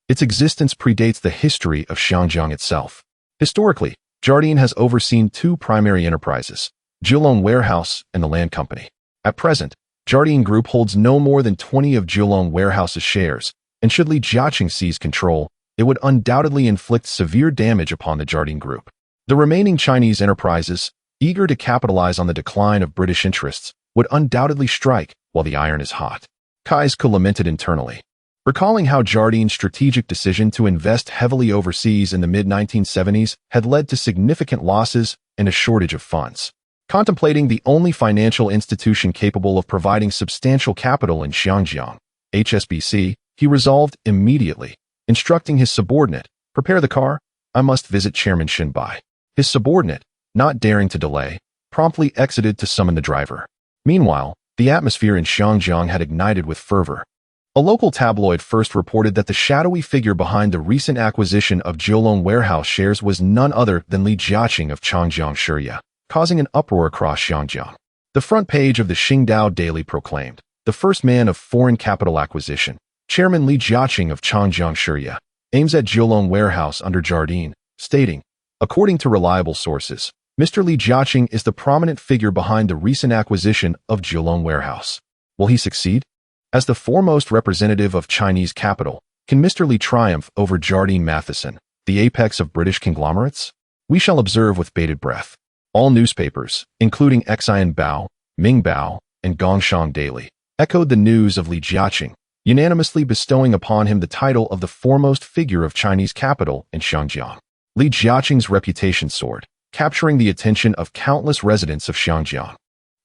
its existence predates the history of Xiangjiang itself. Historically, Jardine has overseen two primary enterprises, Jiulong Warehouse and the Land Company. At present, Jardine Group holds no more than 20 of Jiulong Warehouse's shares, and should Li Jiaqing seize control, it would undoubtedly inflict severe damage upon the Jardine Group. The remaining Chinese enterprises, eager to capitalize on the decline of British interests, would undoubtedly strike while the iron is hot. Kai's Ku lamented internally, recalling how Jardine's strategic decision to invest heavily overseas in the mid-1970s had led to significant losses and a shortage of funds. Contemplating the only financial institution capable of providing substantial capital in Xiangjiang, HSBC, he resolved immediately, instructing his subordinate, "Prepare the car, I must visit Chairman Shinbai." His subordinate, not daring to delay, promptly exited to summon the driver. Meanwhile, the atmosphere in Xiangjiang had ignited with fervor. A local tabloid first reported that the shadowy figure behind the recent acquisition of Jiulong Warehouse shares was none other than Li Jiaqing of Changjiang Shirya, causing an uproar across Xiangjiang. The front page of the Xingdao Daily proclaimed, "The first man of foreign capital acquisition, Chairman Li Jiaqing of Changjiang Shirya aims at Jiulong Warehouse under Jardine, stating, according to reliable sources, Mr. Li Jiaqing is the prominent figure behind the recent acquisition of Jiulong Warehouse. Will he succeed? As the foremost representative of Chinese capital, can Mr. Li triumph over Jardine Matheson, the apex of British conglomerates? We shall observe with bated breath. All newspapers, including Xian Bao, Ming Bao, and Gongshan Daily, echoed the news of Li Jiaqing, unanimously bestowing upon him the title of the foremost figure of Chinese capital in Xinjiang. Li Jiaqing's reputation soared, capturing the attention of countless residents of Xinjiang.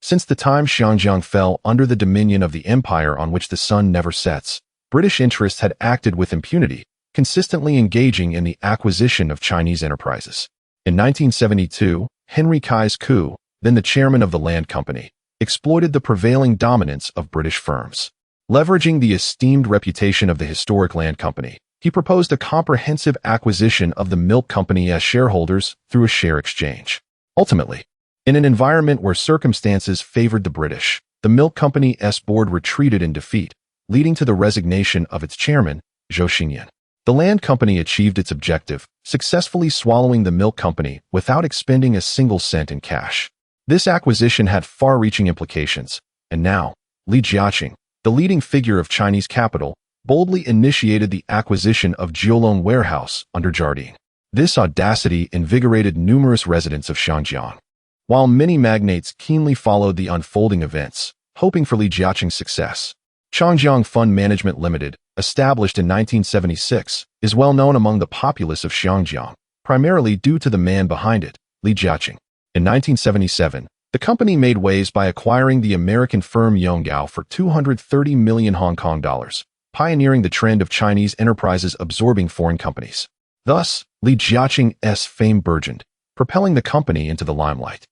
Since the time Xinjiang fell under the dominion of the empire on which the sun never sets, British interests had acted with impunity, consistently engaging in the acquisition of Chinese enterprises. In 1972, Henry Kai's coup, then the chairman of the land company, exploited the prevailing dominance of British firms. Leveraging the esteemed reputation of the historic land company, he proposed a comprehensive acquisition of the milk company as shareholders through a share exchange. Ultimately, in an environment where circumstances favored the British, the milk company's board retreated in defeat, leading to the resignation of its chairman, Zhou Xingyan. The land company achieved its objective, successfully swallowing the milk company without expending a single cent in cash. This acquisition had far-reaching implications, and now, Li Jiaqing, the leading figure of Chinese capital, boldly initiated the acquisition of Jiulong Warehouse under Jardine. This audacity invigorated numerous residents of Xinjiang. While many magnates keenly followed the unfolding events, hoping for Li Jiaqing's success, Changjiang Fund Management Limited, established in 1976, is well known among the populace of Xinjiang, primarily due to the man behind it, Li Jiaqing. In 1977, the company made waves by acquiring the American firm Yonggao for 230 million Hong Kong dollars, pioneering the trend of Chinese enterprises absorbing foreign companies. Thus, Li Jiaqing's fame burgeoned, propelling the company into the limelight.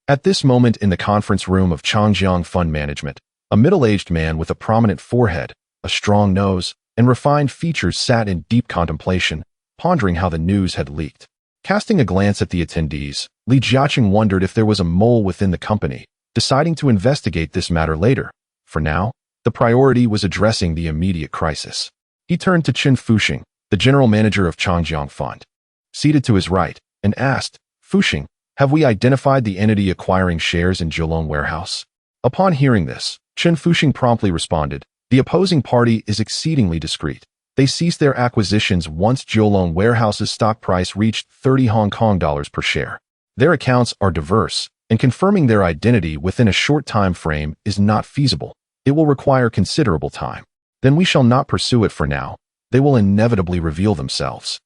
At this moment in the conference room of Changjiang Fund Management, a middle-aged man with a prominent forehead, a strong nose, and refined features sat in deep contemplation, pondering how the news had leaked. Casting a glance at the attendees, Li Jiaqing wondered if there was a mole within the company, deciding to investigate this matter later. For now, the priority was addressing the immediate crisis. He turned to Chen Fuxing, the general manager of Changjiang Fund, seated to his right, and asked, "Fuxing, have we identified the entity acquiring shares in Jiulong Warehouse?" Upon hearing this, Chen Fuxing promptly responded, "The opposing party is exceedingly discreet. They ceased their acquisitions once Jiulong Warehouse's stock price reached 30 Hong Kong dollars per share. Their accounts are diverse, and confirming their identity within a short time frame is not feasible. It will require considerable time. Then we shall not pursue it for now. They will inevitably reveal themselves.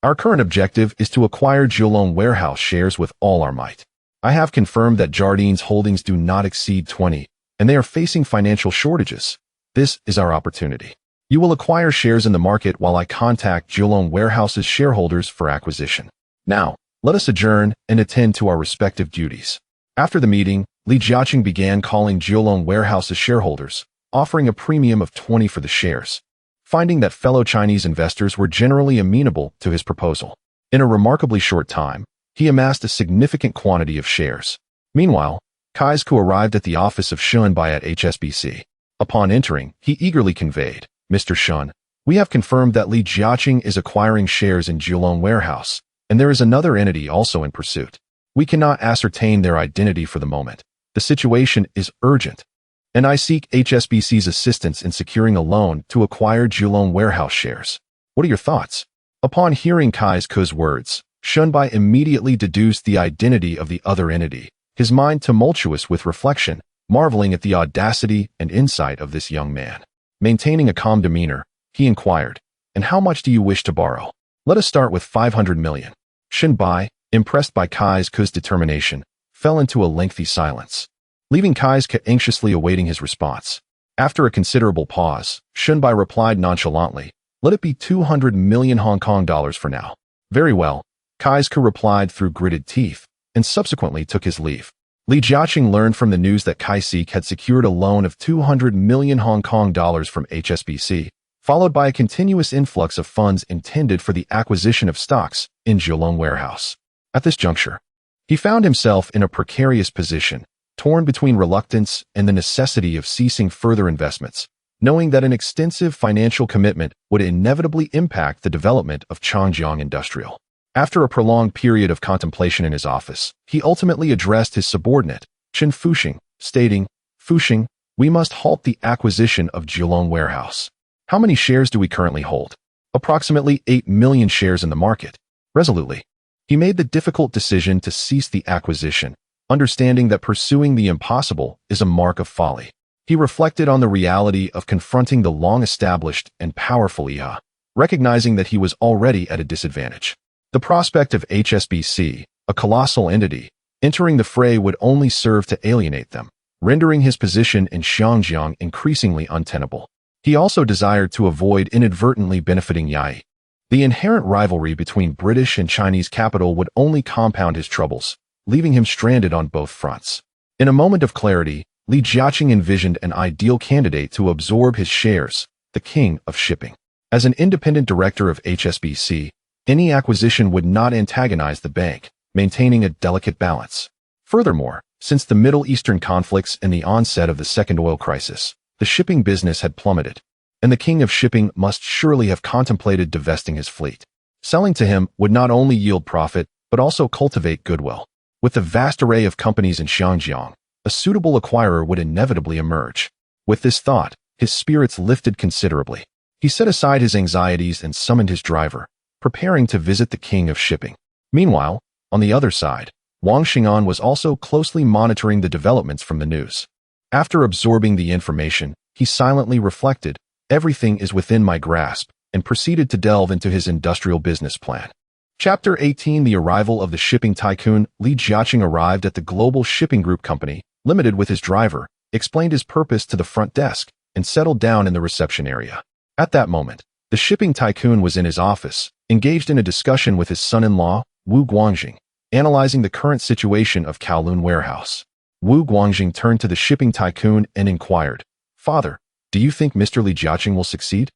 Our current objective is to acquire Jiulong Warehouse shares with all our might. I have confirmed that Jardine's holdings do not exceed 20, and they are facing financial shortages. This is our opportunity. You will acquire shares in the market while I contact Jiulong Warehouse's shareholders for acquisition. Now, let us adjourn and attend to our respective duties." After the meeting, Li Jiaqing began calling Jiulong Warehouse's shareholders, offering a premium of 20 for the shares. Finding that fellow Chinese investors were generally amenable to his proposal, in a remarkably short time, he amassed a significant quantity of shares. Meanwhile, Kai's coup arrived at the office of Shun Bai at HSBC. Upon entering, he eagerly conveyed, "Mr. Shun, we have confirmed that Li Jiaqing is acquiring shares in Jiulong Warehouse, and there is another entity also in pursuit. We cannot ascertain their identity for the moment. The situation is urgent, and I seek HSBC's assistance in securing a loan to acquire Jiulong Warehouse shares. What are your thoughts?" Upon hearing Kai's coup's words, Shun Bai immediately deduced the identity of the other entity, his mind tumultuous with reflection, marveling at the audacity and insight of this young man. Maintaining a calm demeanor, he inquired, "And how much do you wish to borrow?" "Let us start with 500 million. Shun Bai, impressed by Kai's coup's determination, fell into a lengthy silence, leaving Kai's coup anxiously awaiting his response. After a considerable pause, Shun Bai replied nonchalantly, "Let it be 200 million Hong Kong dollars for now." "Very well," Kai's coup replied through gritted teeth, and subsequently took his leave. Li Jiaqing learned from the news that Kai had secured a loan of 200 million Hong Kong dollars from HSBC, followed by a continuous influx of funds intended for the acquisition of stocks in Jiulong Warehouse. At this juncture, he found himself in a precarious position, torn between reluctance and the necessity of ceasing further investments, knowing that an extensive financial commitment would inevitably impact the development of Changjiang Industrial. After a prolonged period of contemplation in his office, he ultimately addressed his subordinate, Chen Fuxing, stating, "Fuxing, we must halt the acquisition of Jilong Warehouse. How many shares do we currently hold?" "Approximately 8 million shares in the market." Resolutely, he made the difficult decision to cease the acquisition, understanding that pursuing the impossible is a mark of folly. He reflected on the reality of confronting the long-established and powerful IHA, recognizing that he was already at a disadvantage. The prospect of HSBC, a colossal entity, entering the fray would only serve to alienate them, rendering his position in Xinjiang increasingly untenable. He also desired to avoid inadvertently benefiting Yai. The inherent rivalry between British and Chinese capital would only compound his troubles, leaving him stranded on both fronts. In a moment of clarity, Li Jiaqing envisioned an ideal candidate to absorb his shares, the king of shipping. As an independent director of HSBC, any acquisition would not antagonize the bank, maintaining a delicate balance. Furthermore, since the Middle Eastern conflicts and the onset of the second oil crisis, the shipping business had plummeted, and the king of shipping must surely have contemplated divesting his fleet. Selling to him would not only yield profit, but also cultivate goodwill. With the vast array of companies in Xinjiang, a suitable acquirer would inevitably emerge. With this thought, his spirits lifted considerably. He set aside his anxieties and summoned his driver, preparing to visit the king of shipping. Meanwhile, on the other side, Wang Xing'an was also closely monitoring the developments from the news. After absorbing the information, he silently reflected, "Everything is within my grasp," and proceeded to delve into his industrial business plan. Chapter 18: The arrival of the shipping tycoon. Li Jiaqing arrived at the Global Shipping Group Company, Limited with his driver, explained his purpose to the front desk, and settled down in the reception area. At that moment, the shipping tycoon was in his office, engaged in a discussion with his son-in-law, Wu Guangjing, analyzing the current situation of Kowloon Warehouse. Wu Guangjing turned to the shipping tycoon and inquired, "Father, do you think Mr. Li Jiaqing will succeed?"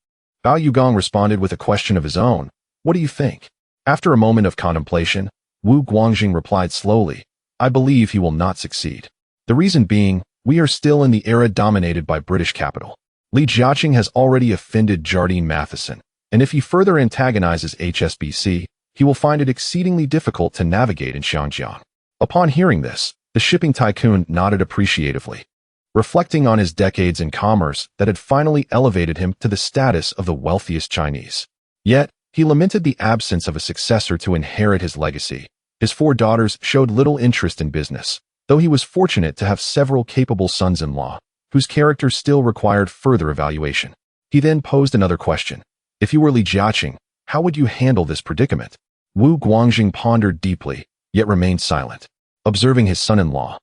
Bao Yugong responded with a question of his own, "What do you think?" After a moment of contemplation, Wu Guangjing replied slowly, "I believe he will not succeed. The reason being, we are still in the era dominated by British capital. Li Jiaqing has already offended Jardine Matheson, and if he further antagonizes HSBC, he will find it exceedingly difficult to navigate in Xinjiang." Upon hearing this, the shipping tycoon nodded appreciatively, reflecting on his decades in commerce that had finally elevated him to the status of the wealthiest Chinese. Yet, he lamented the absence of a successor to inherit his legacy. His 4 daughters showed little interest in business, though he was fortunate to have several capable sons-in-law, whose characters still required further evaluation. He then posed another question. "If you were Li Jiaqing, how would you handle this predicament?" Wu Guangjing pondered deeply, yet remained silent, observing his son-in-law.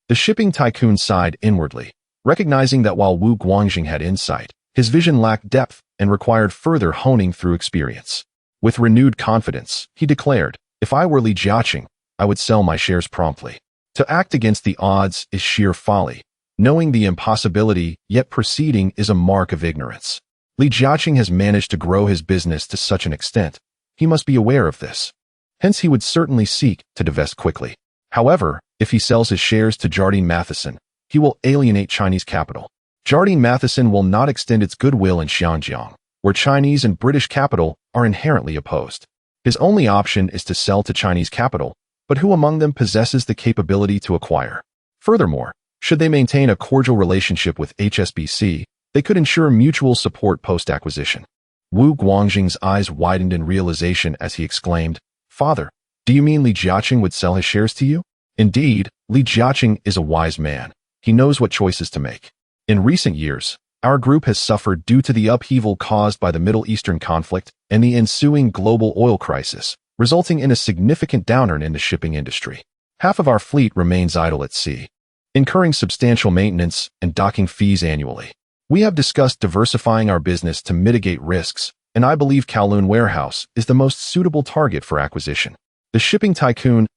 The shipping tycoon sighed inwardly, recognizing that while Wu Guangjing had insight, his vision lacked depth and required further honing through experience. With renewed confidence, he declared, "If I were Li Jiaqing, I would sell my shares promptly. To act against the odds is sheer folly. Knowing the impossibility, yet proceeding, is a mark of ignorance. Li Jiaqing has managed to grow his business to such an extent. He must be aware of this. Hence he would certainly seek to divest quickly. However, if he sells his shares to Jardine Matheson, he will alienate Chinese capital. Jardine Matheson will not extend its goodwill in Xinjiang, where Chinese and British capital are inherently opposed. His only option is to sell to Chinese capital, but who among them possesses the capability to acquire? Furthermore, should they maintain a cordial relationship with HSBC, they could ensure mutual support post-acquisition." Wu Guangjing's eyes widened in realization as he exclaimed, "Father, do you mean Li Jiaqing would sell his shares to you?" Indeed, Li Jiaqing is a wise man. He knows what choices to make. In recent years, our group has suffered due to the upheaval caused by the Middle Eastern conflict and the ensuing global oil crisis, resulting in a significant downturn in the shipping industry. Half of our fleet remains idle at sea, incurring substantial maintenance and docking fees annually. We have discussed diversifying our business to mitigate risks, and I believe Kowloon Warehouse is the most suitable target for acquisition. The shipping tycoon's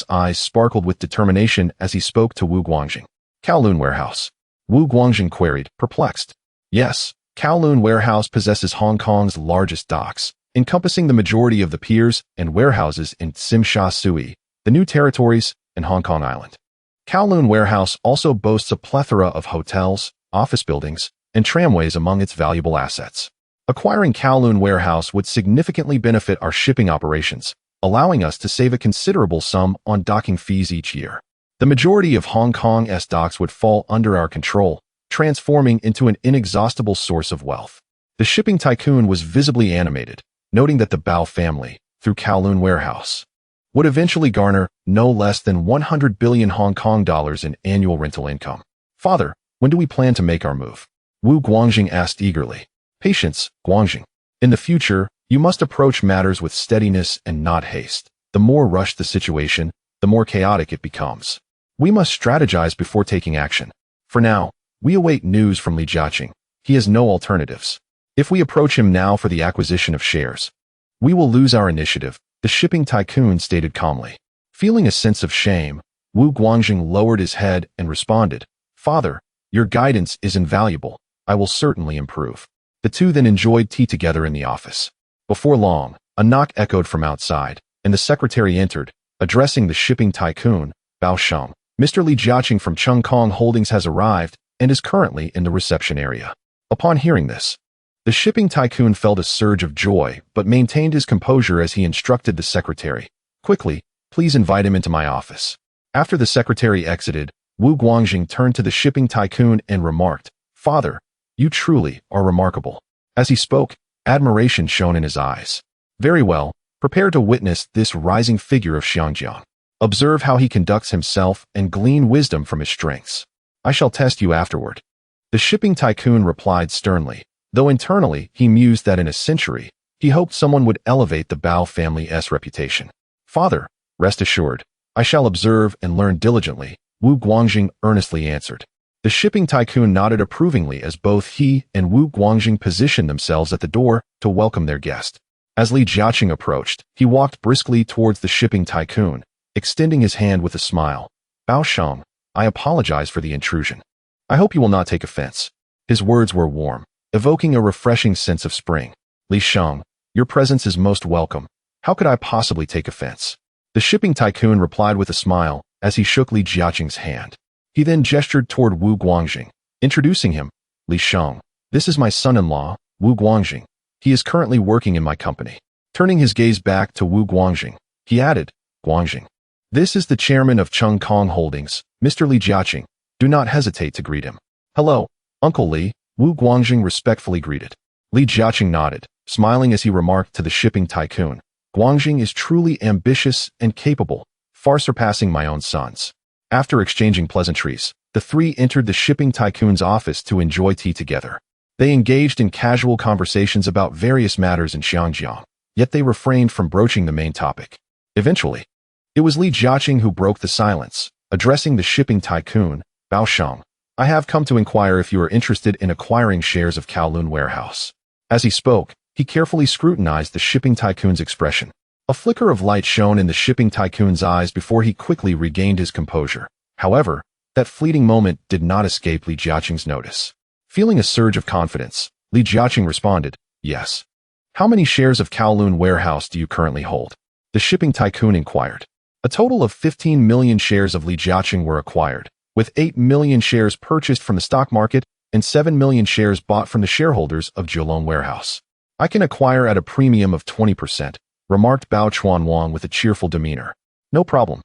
eyes sparkled with determination as he spoke to Wu Guangjing. "Kowloon Warehouse?" Wu Guangjing queried, perplexed. "Yes, Kowloon Warehouse possesses Hong Kong's largest docks, encompassing the majority of the piers and warehouses in Tsim Sha Tsui, the New Territories, and Hong Kong Island. Kowloon Warehouse also boasts a plethora of hotels, office buildings, and tramways among its valuable assets. Acquiring Kowloon Warehouse would significantly benefit our shipping operations, allowing us to save a considerable sum on docking fees each year. The majority of Hong Kong's docks would fall under our control, transforming into an inexhaustible source of wealth. The shipping tycoon was visibly animated, noting that the Bao family, through Kowloon Warehouse, would eventually garner no less than 100 billion Hong Kong dollars in annual rental income. Father, when do we plan to make our move? Wu Guangjing asked eagerly. Patience, Guangjing. In the future, you must approach matters with steadiness and not haste. The more rushed the situation, the more chaotic it becomes. We must strategize before taking action. For now, we await news from Li Jiaqing. He has no alternatives. If we approach him now for the acquisition of shares, we will lose our initiative, the shipping tycoon stated calmly. Feeling a sense of shame, Wu Guangjing lowered his head and responded, Father, your guidance is invaluable. I will certainly improve. The two then enjoyed tea together in the office. Before long, a knock echoed from outside, and the secretary entered, addressing the shipping tycoon, Bao Sheng. Mr. Li Jiaqing from Chung Kong Holdings has arrived and is currently in the reception area. Upon hearing this, the shipping tycoon felt a surge of joy but maintained his composure as he instructed the secretary, Quickly, please invite him into my office. After the secretary exited, Wu Guangjing turned to the shipping tycoon and remarked, Father, you truly are remarkable. As he spoke, admiration shone in his eyes. Very well, prepare to witness this rising figure of Xiangjiang. Observe how he conducts himself and glean wisdom from his strengths. I shall test you afterward. The shipping tycoon replied sternly, though internally he mused that in a century, he hoped someone would elevate the Bao family's reputation. Father, rest assured, I shall observe and learn diligently, Wu Guangjing earnestly answered. The shipping tycoon nodded approvingly as both he and Wu Guangjing positioned themselves at the door to welcome their guest. As Li Jiaqing approached, he walked briskly towards the shipping tycoon, extending his hand with a smile. Bao Sheng, I apologize for the intrusion. I hope you will not take offense. His words were warm, evoking a refreshing sense of spring. Li Sheng, your presence is most welcome. How could I possibly take offense? The shipping tycoon replied with a smile as he shook Li Jiaqing's hand. He then gestured toward Wu Guangjing, introducing him. Li Sheng, this is my son-in-law, Wu Guangjing. He is currently working in my company. Turning his gaze back to Wu Guangjing, he added, Guangjing, this is the chairman of Chung Kong Holdings, Mr. Li Jiaqing. Do not hesitate to greet him. Hello, Uncle Li, Wu Guangjing respectfully greeted. Li Jiaqing nodded, smiling as he remarked to the shipping tycoon, Guangjing is truly ambitious and capable, far surpassing my own sons. After exchanging pleasantries, the three entered the shipping tycoon's office to enjoy tea together. They engaged in casual conversations about various matters in Xiangjiang, yet they refrained from broaching the main topic. Eventually, it was Li Jiaqing who broke the silence, addressing the shipping tycoon, Bao Sheng. I have come to inquire if you are interested in acquiring shares of Kowloon Warehouse. As he spoke, he carefully scrutinized the shipping tycoon's expression. A flicker of light shone in the shipping tycoon's eyes before he quickly regained his composure. However, that fleeting moment did not escape Li Jiaqing's notice. Feeling a surge of confidence, Li Jiaqing responded, Yes. How many shares of Kowloon Warehouse do you currently hold? The shipping tycoon inquired. A total of 15 million shares of Li Jiaqing were acquired, with 8 million shares purchased from the stock market and 7 million shares bought from the shareholders of Kowloon Warehouse. I can acquire at a premium of 20%, remarked Bao Chuanwang with a cheerful demeanor. No problem.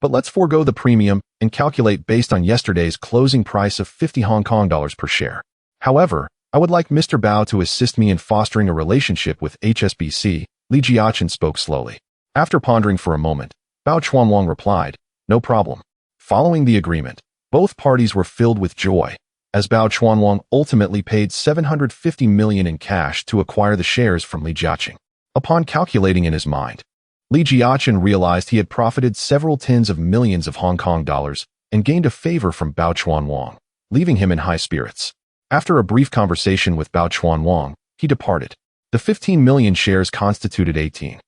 But let's forego the premium and calculate based on yesterday's closing price of 50 Hong Kong dollars per share. However, I would like Mr. Bao to assist me in fostering a relationship with HSBC, Li Jiaqing spoke slowly. After pondering for a moment, Bao Chuanwang replied, No problem. Following the agreement, both parties were filled with joy, as Bao Chuanwang ultimately paid 750 million in cash to acquire the shares from Li Jiaqing. Upon calculating in his mind, Li Jiaqing realized he had profited several tens of millions of Hong Kong dollars and gained a favor from Bao Chuanwang, leaving him in high spirits. After a brief conversation with Bao Chuanwang, he departed. The 15 million shares constituted 18.5%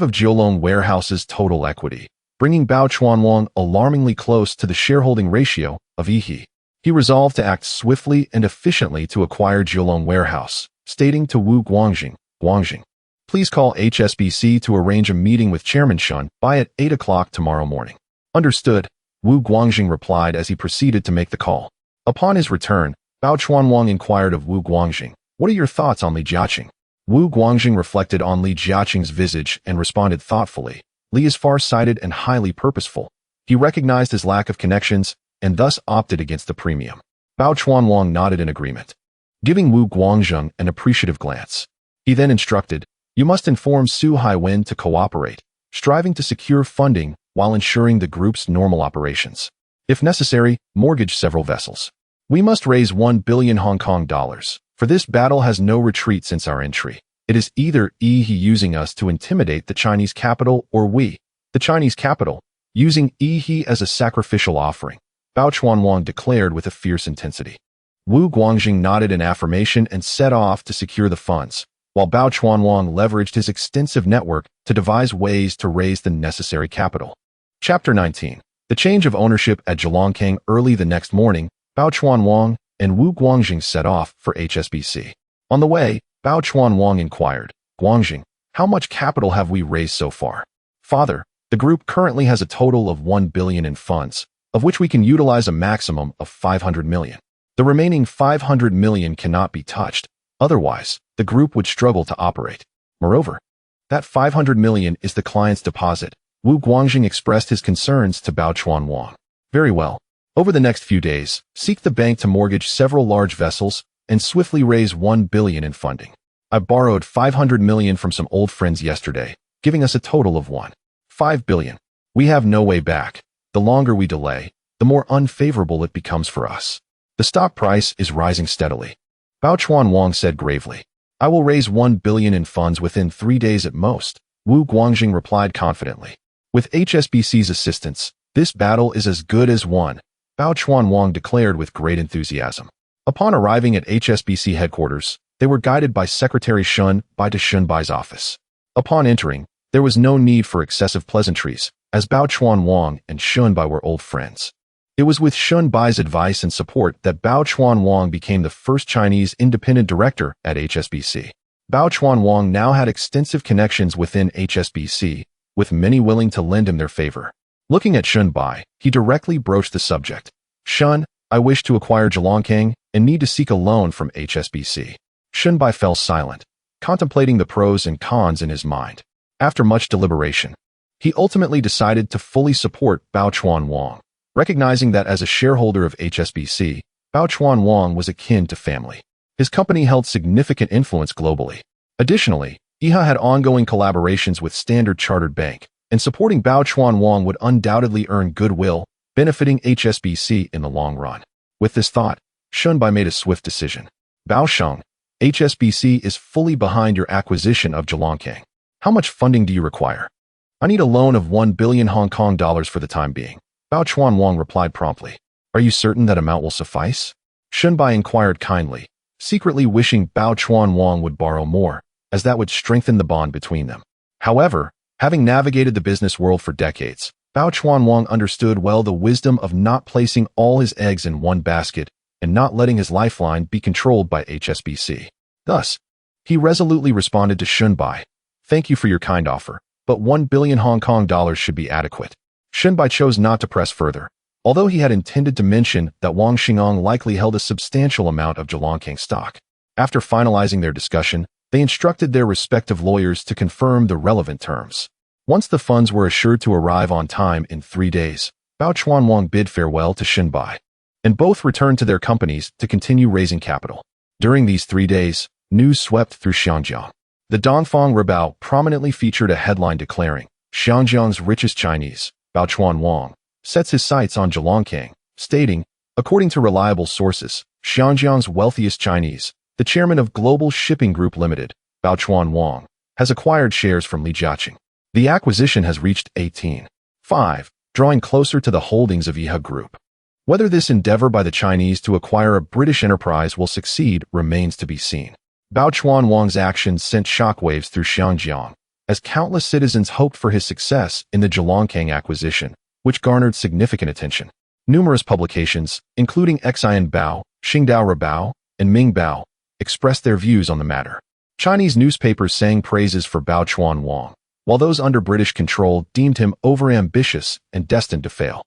of Kowloon Warehouse's total equity, bringing Bao Chuanwang alarmingly close to the shareholding ratio of EHE. He resolved to act swiftly and efficiently to acquire Kowloon Warehouse, stating to Wu Guangjing, Guangjing, please call HSBC to arrange a meeting with Chairman Shun by at 8 o'clock tomorrow morning. Understood, Wu Guangjing replied as he proceeded to make the call. Upon his return, Bao Chuanwang inquired of Wu Guangjing. What are your thoughts on Li Jiaqing? Wu Guangjing reflected on Li Jiaqing's visage and responded thoughtfully. Li is far-sighted and highly purposeful. He recognized his lack of connections and thus opted against the premium. Bao Chuanwang nodded in agreement, giving Wu Guangjing an appreciative glance. He then instructed, you must inform Su Haiwen to cooperate, striving to secure funding while ensuring the group's normal operations. If necessary, mortgage several vessels. We must raise 1 billion Hong Kong dollars. For this battle has no retreat since our entry. It is either he using us to intimidate the Chinese capital or we, the Chinese capital, using he as a sacrificial offering, Bao Chuanwang declared with a fierce intensity. Wu Guangjing nodded in affirmation and set off to secure the funds, while Bao Chuanwang leveraged his extensive network to devise ways to raise the necessary capital. Chapter 19. The change of ownership at Zhejiang. Early the next morning, Bao Chuanwang and Wu Guangjing set off for HSBC. On the way, Bao Chuanwang inquired, Guangjing, how much capital have we raised so far? Father, the group currently has a total of 1 billion in funds, of which we can utilize a maximum of 500 million. The remaining 500 million cannot be touched, otherwise, the group would struggle to operate. Moreover, that 500 million is the client's deposit. Wu Guangjing expressed his concerns to Bao Chuanwang. Very well. Over the next few days, seek the bank to mortgage several large vessels and swiftly raise 1 billion in funding. I borrowed 500 million from some old friends yesterday, giving us a total of 1.5 billion. We have no way back. The longer we delay, the more unfavorable it becomes for us. The stock price is rising steadily. Bao Chuanwang said gravely. I will raise 1 billion in funds within 3 days at most, Wu Guangjing replied confidently. With HSBC's assistance, this battle is as good as won, Bao Chuanwang declared with great enthusiasm. Upon arriving at HSBC headquarters, they were guided by Secretary Shun Bai to Shun Bai's office. Upon entering, there was no need for excessive pleasantries, as Bao Chuanwang and Shun Bai were old friends. It was with Shun Bai's advice and support that Bao Chuanwang became the first Chinese independent director at HSBC. Bao Chuanwang now had extensive connections within HSBC, with many willing to lend him their favor. Looking at Shun Bai, he directly broached the subject. Shun, I wish to acquire Zhejiang and need to seek a loan from HSBC. Shun Bai fell silent, contemplating the pros and cons in his mind. After much deliberation, he ultimately decided to fully support Bao Chuanwang, recognizing that as a shareholder of HSBC, Bao Chuanwang was akin to family. His company held significant influence globally. Additionally, IHA had ongoing collaborations with Standard Chartered Bank, and supporting Bao Chuanwang would undoubtedly earn goodwill, benefiting HSBC in the long run. With this thought, Shun Bai made a swift decision. Bao Sheng, HSBC is fully behind your acquisition of Zhejiang. How much funding do you require? I need a loan of 1 billion Hong Kong dollars for the time being. Bao Chuanwang replied promptly. Are you certain that amount will suffice? Shun Bai inquired kindly, secretly wishing Bao Chuanwang would borrow more, as that would strengthen the bond between them. However, having navigated the business world for decades, Bao Chuanwang understood well the wisdom of not placing all his eggs in one basket and not letting his lifeline be controlled by HSBC. Thus, he resolutely responded to Shun Bai. Thank you for your kind offer, but 1 billion Hong Kong dollars should be adequate. Shun Bai chose not to press further, although he had intended to mention that Wang Xingong likely held a substantial amount of Zhejiang stock. After finalizing their discussion, they instructed their respective lawyers to confirm the relevant terms. Once the funds were assured to arrive on time in 3 days, Bao Chuanwang bid farewell to Shun Bai, and both returned to their companies to continue raising capital. During these 3 days, news swept through Xiangjiang. The Dongfang Rebao prominently featured a headline declaring, Xiangjiang's richest Chinese, Bao Chuanwang, sets his sights on Zhejiang, stating, according to reliable sources, Xiangjiang's wealthiest Chinese, the chairman of Global Shipping Group Limited, Bao Chuanwang, has acquired shares from Li Jiaqing. The acquisition has reached 18.5, drawing closer to the holdings of IHA Group. Whether this endeavor by the Chinese to acquire a British enterprise will succeed remains to be seen. Bao Chuanwang's actions sent shockwaves through Xiangjiang, as countless citizens hoped for his success in the Zhejiang acquisition, which garnered significant attention. Numerous publications, including Xian Bao, Xingdao Rebao, and Ming Bao, expressed their views on the matter. Chinese newspapers sang praises for Bao Chuanwang, while those under British control deemed him overambitious and destined to fail,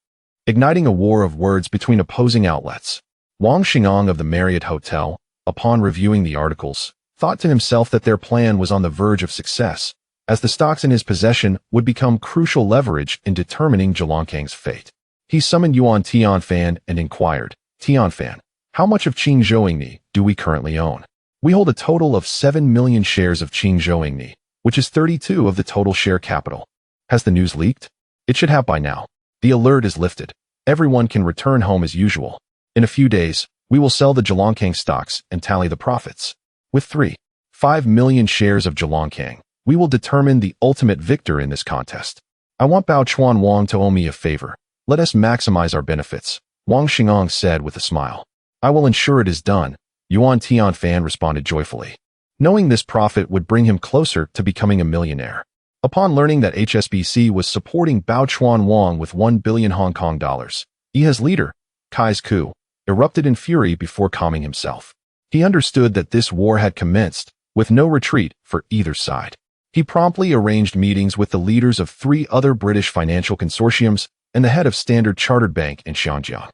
igniting a war of words between opposing outlets. Wang Xingong of the Marriott Hotel, upon reviewing the articles, thought to himself that their plan was on the verge of success, as the stocks in his possession would become crucial leverage in determining Zhulongkang's fate. He summoned Yuan Tianfan and inquired, "Tianfan, how much of Qingzhouingni do we currently own?" "We hold a total of 7 million shares of Qingzhouingni, which is 32 of the total share capital." "Has the news leaked?" "It should have by now. The alert is lifted. Everyone can return home as usual. In a few days, we will sell the Zhulongkang stocks and tally the profits. With 3.5 million shares of Zhulongkang, we will determine the ultimate victor in this contest. I want Bao Chuan Wang to owe me a favor. Let us maximize our benefits," Wang Xingong said with a smile. "I will ensure it is done," Yuan Tianfan responded joyfully, knowing this profit would bring him closer to becoming a millionaire. Upon learning that HSBC was supporting Bao Chuan Wang with 1 billion Hong Kong dollars, EHA's leader, Kai's coup, erupted in fury before calming himself. He understood that this war had commenced, with no retreat for either side. He promptly arranged meetings with the leaders of 3 other British financial consortiums and the head of Standard Chartered Bank in Xiangjiang.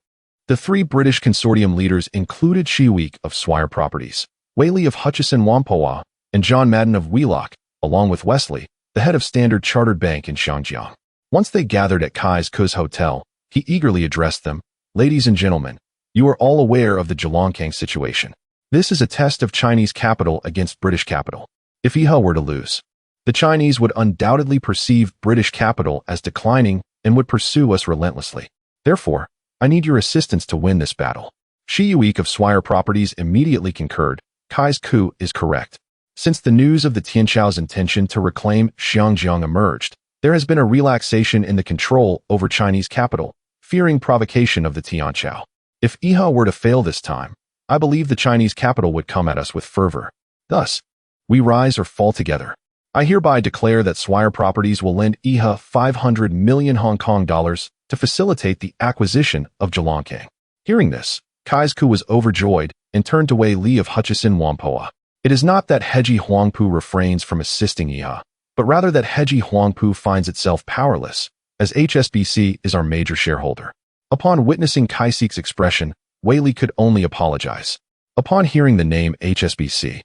The 3 British consortium leaders included Shi Week of Swire Properties, Whaley of Hutchison Whampoa, and John Madden of Wheelock, along with Wesley, the head of Standard Chartered Bank in Xiangjiang. Once they gathered at Kai's Kuz Hotel, he eagerly addressed them, "Ladies and gentlemen, you are all aware of the Zhulongkang situation. This is a test of Chinese capital against British capital. If EHA were to lose, the Chinese would undoubtedly perceive British capital as declining and would pursue us relentlessly. Therefore, I need your assistance to win this battle." Shi Week of Swire Properties immediately concurred. Kai's coup is correct. Since the news of the Tianchao's intention to reclaim Xiangjiang emerged, there has been a relaxation in the control over Chinese capital, fearing provocation of the Tianchao. If EHA were to fail this time, I believe the Chinese capital would come at us with fervor. Thus, we rise or fall together. I hereby declare that Swire Properties will lend EHA 500 million Hong Kong dollars to facilitate the acquisition of Zhulongkang. Hearing this, Kai's coup was overjoyed and turned to Wei Li of Hutchison Whampoa. It is not that Heji Huangpu refrains from assisting EHA, but rather that Heji Huangpu finds itself powerless, as HSBC is our major shareholder. Upon witnessing Kaisik's expression, Wei Li could only apologize. Upon hearing the name HSBC,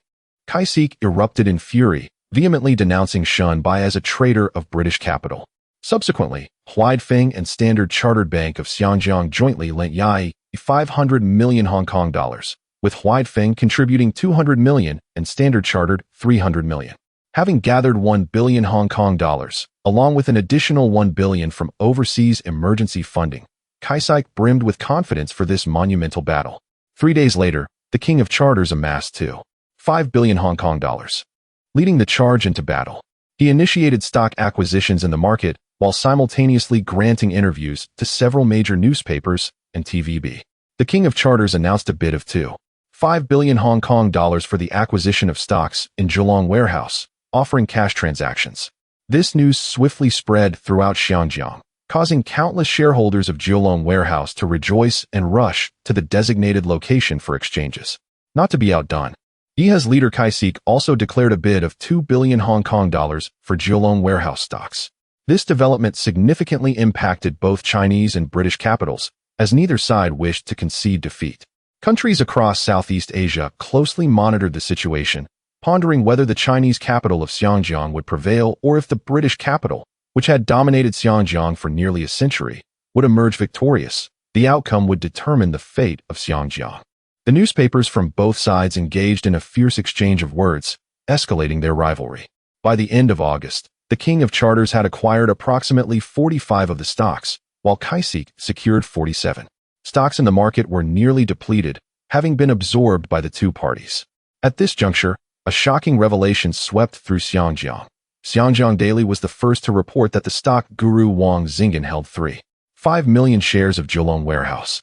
Kaisik erupted in fury, vehemently denouncing Shun Bai as a traitor of British capital. Subsequently, Huaifeng and Standard Chartered Bank of Xiangjiang jointly lent Yai 500 million Hong Kong dollars, with Huaifeng contributing 200 million and Standard Chartered 300 million. Having gathered 1 billion Hong Kong dollars, along with an additional 1 billion from overseas emergency funding, Kaisik brimmed with confidence for this monumental battle. 3 days later, the King of Charters amassed 2.5 billion Hong Kong dollars. Leading the charge into battle, he initiated stock acquisitions in the market while simultaneously granting interviews to several major newspapers and TVB. The King of Charters announced a bid of 2.5 billion Hong Kong dollars for the acquisition of stocks in Zhulong Warehouse, offering cash transactions. This news swiftly spread throughout Xiangjiang, causing countless shareholders of Zhulong Warehouse to rejoice and rush to the designated location for exchanges. Not to be outdone, EHA's leader Kaisik also declared a bid of 2 billion Hong Kong dollars for Zhulong Warehouse stocks. This development significantly impacted both Chinese and British capitals, as neither side wished to concede defeat. Countries across Southeast Asia closely monitored the situation, pondering whether the Chinese capital of Xiangjiang would prevail or if the British capital, which had dominated Xiangjiang for nearly a century, would emerge victorious. The outcome would determine the fate of Xiangjiang. The newspapers from both sides engaged in a fierce exchange of words, escalating their rivalry. By the end of August, the King of Charters had acquired approximately 45 of the stocks, while Kaisik secured 47. Stocks in the market were nearly depleted, having been absorbed by the two parties. At this juncture, a shocking revelation swept through Xiangjiang. Xiangjiang Daily was the first to report that the stock guru Wang Xinggan held 3.5 million shares of Zhulong Warehouse,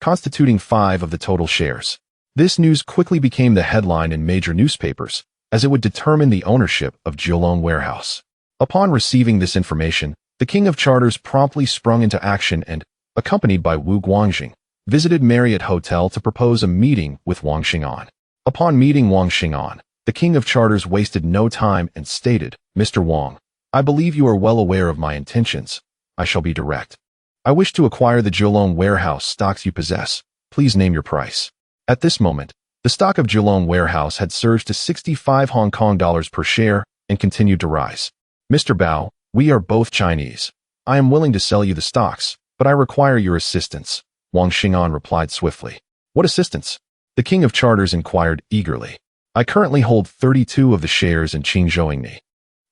constituting 5 of the total shares. This news quickly became the headline in major newspapers, as it would determine the ownership of Zhulong Warehouse. Upon receiving this information, the King of Charters promptly sprung into action and, accompanied by Wu Guangjing, visited Marriott Hotel to propose a meeting with Wang Xing'an. Upon meeting Wang Xing'an, the King of Charters wasted no time and stated, "Mr. Wang, I believe you are well aware of my intentions. I shall be direct. I wish to acquire the Zhulong Warehouse stocks you possess. Please please name your price? At this moment, the stock of Geelong Warehouse had surged to 65 Hong Kong dollars per share and continued to rise. Mr. Bao, we are both Chinese. I am willing to sell you the stocks, but I require your assistance, Wang Xing'an replied swiftly. What assistance? The King of Charters inquired eagerly. I currently hold 32 of the shares in Qingzhouingni,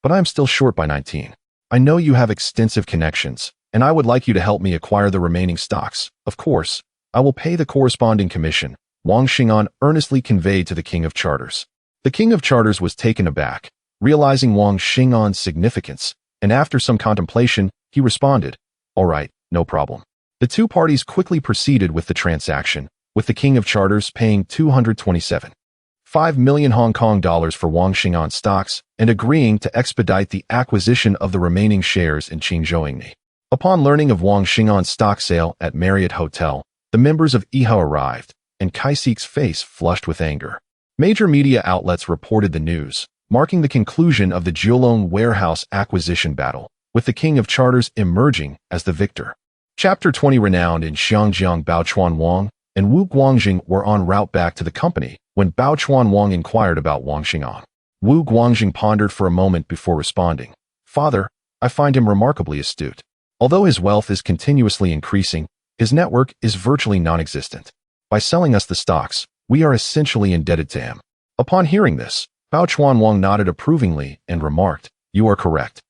but I am still short by 19. I know you have extensive connections, and I would like you to help me acquire the remaining stocks. Of course, I will pay the corresponding commission, Wang Xing'an earnestly conveyed to the King of Charters. The King of Charters was taken aback, realizing Wang Xing'an's significance, and after some contemplation, he responded, All right, no problem. The two parties quickly proceeded with the transaction, with the King of Charters paying 227.5 million Hong Kong dollars for Wang Xing'an stocks and agreeing to expedite the acquisition of the remaining shares in Qingzhouingni. Upon learning of Wang Xing'an's stock sale at Marriott Hotel, the members of Eho arrived, and Kai-Sik's face flushed with anger. Major media outlets reported the news, marking the conclusion of the Geelong Warehouse acquisition battle, with the King of Charters emerging as the victor. Chapter 20. Renowned in Xiangjiang, Bao Chuan Wang and Wu Guangjing were en route back to the company when Bao Chuan Wang inquired about Wang Xing'an. Wu Guangjing pondered for a moment before responding. Father, I find him remarkably astute. Although his wealth is continuously increasing, his network is virtually non-existent. By selling us the stocks, we are essentially indebted to him. Upon hearing this, Bao Chuan Wang nodded approvingly and remarked, You are correct.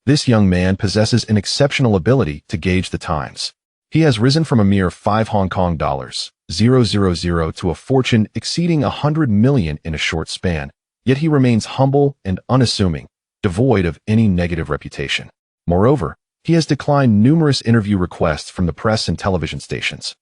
This young man possesses an exceptional ability to gauge the times. He has risen from a mere 5 Hong Kong dollars, 000 to a fortune exceeding 100 million in a short span, yet he remains humble and unassuming, devoid of any negative reputation. Moreover, he has declined numerous interview requests from the press and television stations,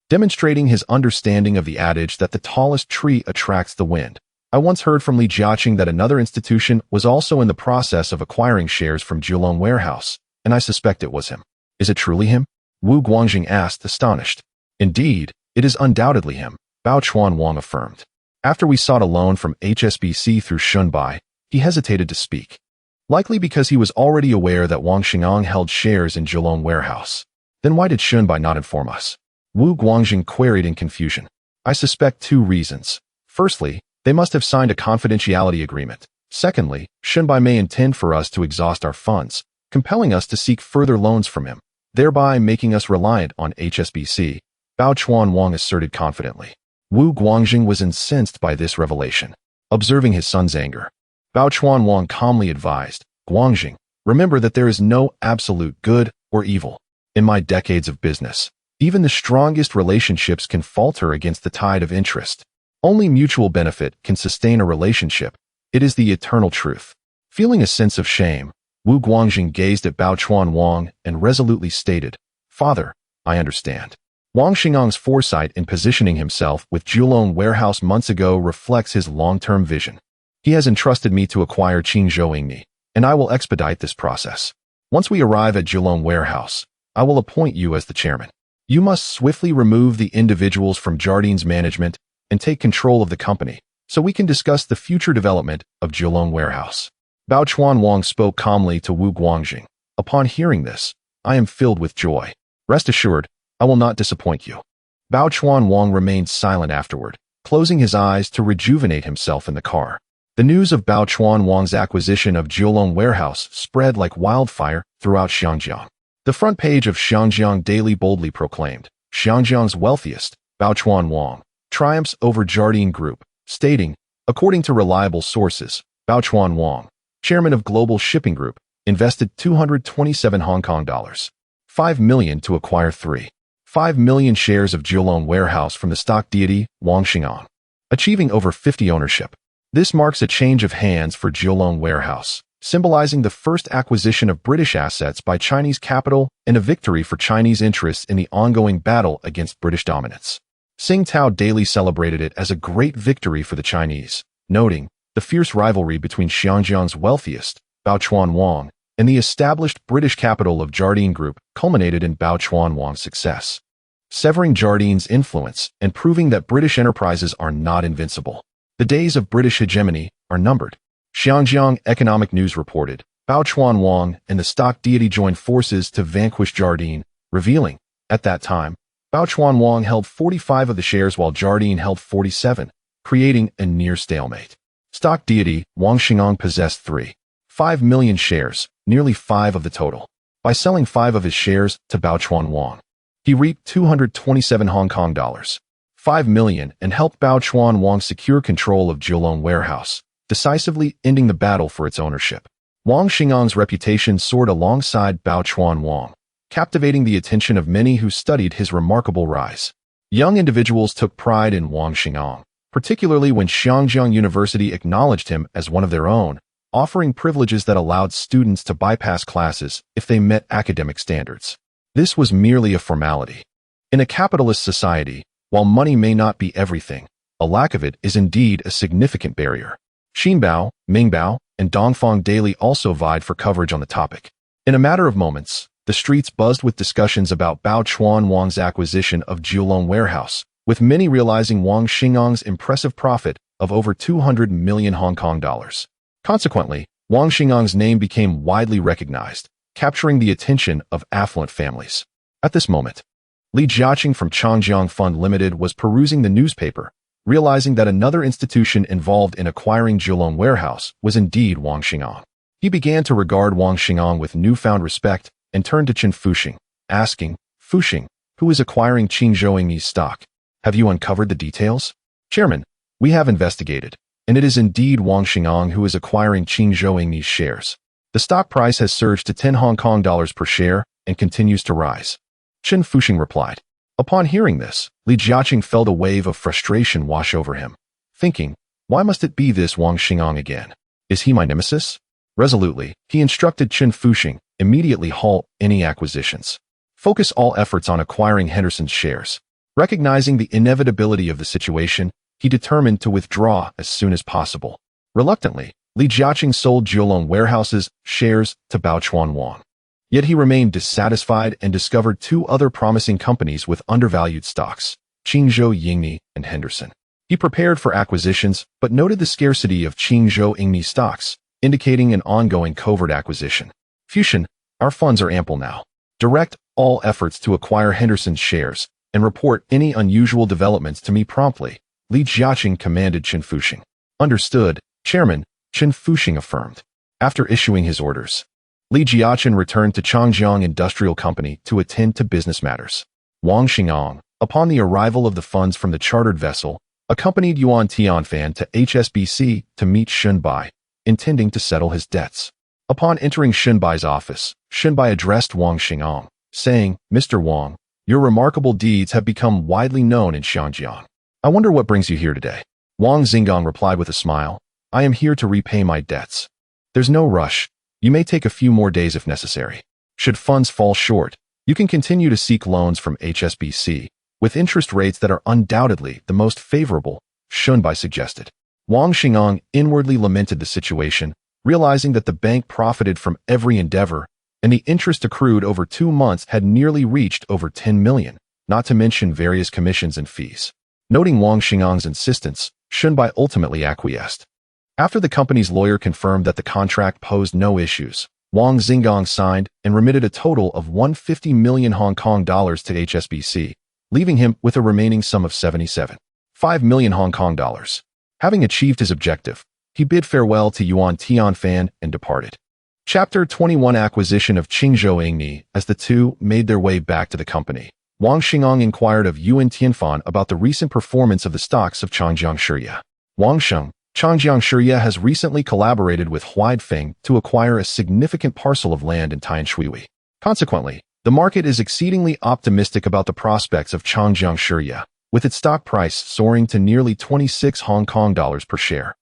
demonstrating his understanding of the adage that the tallest tree attracts the wind. I once heard from Li Jiaqing that another institution was also in the process of acquiring shares from Geelong Warehouse, and I suspect it was him. Is it truly him? Wu Guangjing asked, astonished. Indeed, it is undoubtedly him, Bao Chuan Wang affirmed. After we sought a loan from HSBC through Shunbai, he hesitated to speak, likely because he was already aware that Wang Xing'an held shares in Geelong Warehouse. Then why did Shunbai not inform us? Wu Guangjing queried in confusion. I suspect 2 reasons. Firstly, they must have signed a confidentiality agreement. Secondly, Shunbai may intend for us to exhaust our funds, compelling us to seek further loans from him, thereby making us reliant on HSBC, Bao Chuan Wang asserted confidently. Wu Guangjing was incensed by this revelation. Observing his son's anger, Bao Chuan Wang calmly advised, Guangjing, remember that there is no absolute good or evil. In my decades of business, even the strongest relationships can falter against the tide of interest. Only mutual benefit can sustain a relationship. It is the eternal truth. Feeling a sense of shame, Wu Guangjing gazed at Bao Chuan Wang and resolutely stated, Father, I understand. Wang Xing'an's foresight in positioning himself with Geelong Warehouse months ago reflects his long-term vision. He has entrusted me to acquire Qingzhouingni, and I will expedite this process. Once we arrive at Geelong Warehouse, I will appoint you as the chairman. You must swiftly remove the individuals from Jardine's management and take control of the company, so we can discuss the future development of Geelong Warehouse. Bao Chuan Wang spoke calmly to Wu Guangjing. Upon hearing this, I am filled with joy. Rest assured, I will not disappoint you. Bao Chuan Wang remained silent afterward, closing his eyes to rejuvenate himself in the car. The news of Bao Chuan Wang's acquisition of Geelong Warehouse spread like wildfire throughout Xiangjiang. The front page of Xiangjiang Daily boldly proclaimed, Xiangjiang's wealthiest, Bao Chuan Wang, triumphs over Jardine Group, stating, according to reliable sources, Bao Chuan Wang, chairman of Global Shipping Group, invested 227 Hong Kong dollars, 5 million to acquire 3.5 million shares of Geelong Warehouse from the stock deity Wang Xing'an, achieving over 50 ownership. This marks a change of hands for Geelong Warehouse, symbolizing the first acquisition of British assets by Chinese capital and a victory for Chinese interests in the ongoing battle against British dominance. Singtao Daily celebrated it as a great victory for the Chinese, noting, the fierce rivalry between Xiangjiang's wealthiest, Bao Chuan Wang, and the established British capital of Jardine Group culminated in Bao Chuan Wang's success, severing Jardine's influence and proving that British enterprises are not invincible. The days of British hegemony are numbered. Xiangjiang Economic News reported, Bao Chuan Wang and the stock deity joined forces to vanquish Jardine, revealing, at that time, Bao Chuan Wang held 45 of the shares while Jardine held 47, creating a near stalemate. Stock deity, Wang Xingong possessed 3.5 million shares, nearly 5 of the total. By selling 5 of his shares to Bao Chuan Wang, he reaped 227 Hong Kong dollars, 5 million, and helped Bao Chuan Wang secure control of Jilong Warehouse, decisively ending the battle for its ownership. Wang Xingong's reputation soared alongside Bao Chuan Wang, captivating the attention of many who studied his remarkable rise. Young individuals took pride in Wang Xingong, particularly when Xiangjiang University acknowledged him as one of their own, offering privileges that allowed students to bypass classes if they met academic standards. This was merely a formality. In a capitalist society, while money may not be everything, a lack of it is indeed a significant barrier. Xinbao, Mingbao, and Dongfang Daily also vied for coverage on the topic. In a matter of moments, the streets buzzed with discussions about Bao Chuan Wang's acquisition of Jilong Warehouse, with many realizing Wang Xingong's impressive profit of over 200 million Hong Kong dollars. Consequently, Wang Xingong's name became widely recognized, capturing the attention of affluent families. At this moment, Li Jiaqing from Changjiang Fund Limited was perusing the newspaper, realizing that another institution involved in acquiring Jilong Warehouse was indeed Wang Xingong. He began to regard Wang Xingong with newfound respect and turned to Chen Fuxing, asking, "Fuxing, who is acquiring Qing Zhouingni's stock? Have you uncovered the details?" "Chairman, we have investigated, and it is indeed Wang Xingong who is acquiring Qing Zhouingni's shares. The stock price has surged to 10 Hong Kong dollars per share and continues to rise," Chen Fuxing replied. Upon hearing this, Li Jiaqing felt a wave of frustration wash over him, thinking, "Why must it be this Wang Xingong again? Is he my nemesis?" Resolutely, he instructed Chen Fuxing, immediately halt any acquisitions. Focus all efforts on acquiring Henderson's shares. Recognizing the inevitability of the situation, he determined to withdraw as soon as possible. Reluctantly, Li Jiaqing sold Jilong Warehouse's shares to Bao Chuan Wang. Yet he remained dissatisfied and discovered 2 other promising companies with undervalued stocks, Qingzhou Yingni and Henderson. He prepared for acquisitions, but noted the scarcity of Qingzhou Yingni stocks, indicating an ongoing covert acquisition. "Fuxin, our funds are ample now. Direct all efforts to acquire Henderson's shares and report any unusual developments to me promptly," Li Jiaqing commanded Chen Fuxing. "Understood, Chairman," Chen Fuxing affirmed. After issuing his orders, Li Jiaqing returned to Changjiang Industrial Company to attend to business matters. Wang Xingong, upon the arrival of the funds from the chartered vessel, accompanied Yuan Tianfan to HSBC to meet Shunbai, intending to settle his debts. Upon entering Shunbai's office, Shunbai addressed Wang Xingong, saying, "Mr. Wang, your remarkable deeds have become widely known in Xiangjiang. I wonder what brings you here today." Wang Xingong replied with a smile, "I am here to repay my debts. There's no rush. You may take a few more days if necessary. Should funds fall short, you can continue to seek loans from HSBC, with interest rates that are undoubtedly the most favorable," Shunbai suggested. Wang Xingong inwardly lamented the situation, realizing that the bank profited from every endeavor, and the interest accrued over 2 months had nearly reached over 10 million, not to mention various commissions and fees. Noting Wang Xingong's insistence, Shunbai ultimately acquiesced. After the company's lawyer confirmed that the contract posed no issues, Wang Xingong signed and remitted a total of 150 million Hong Kong dollars to HSBC, leaving him with a remaining sum of 77.5 million Hong Kong dollars. Having achieved his objective, he bid farewell to Yuan Tianfan and departed. Chapter 21 Acquisition of Qingzhou Yingni. As the two made their way back to the company, Wang Xingong inquired of Yuan Tianfan about the recent performance of the stocks of Changjiang Shirya. "Wang Sheng, Changjiang Shirya has recently collaborated with Huaifeng to acquire a significant parcel of land in Tianshui. Consequently, the market is exceedingly optimistic about the prospects of Changjiang Shirya, with its stock price soaring to nearly 26 Hong Kong dollars per share."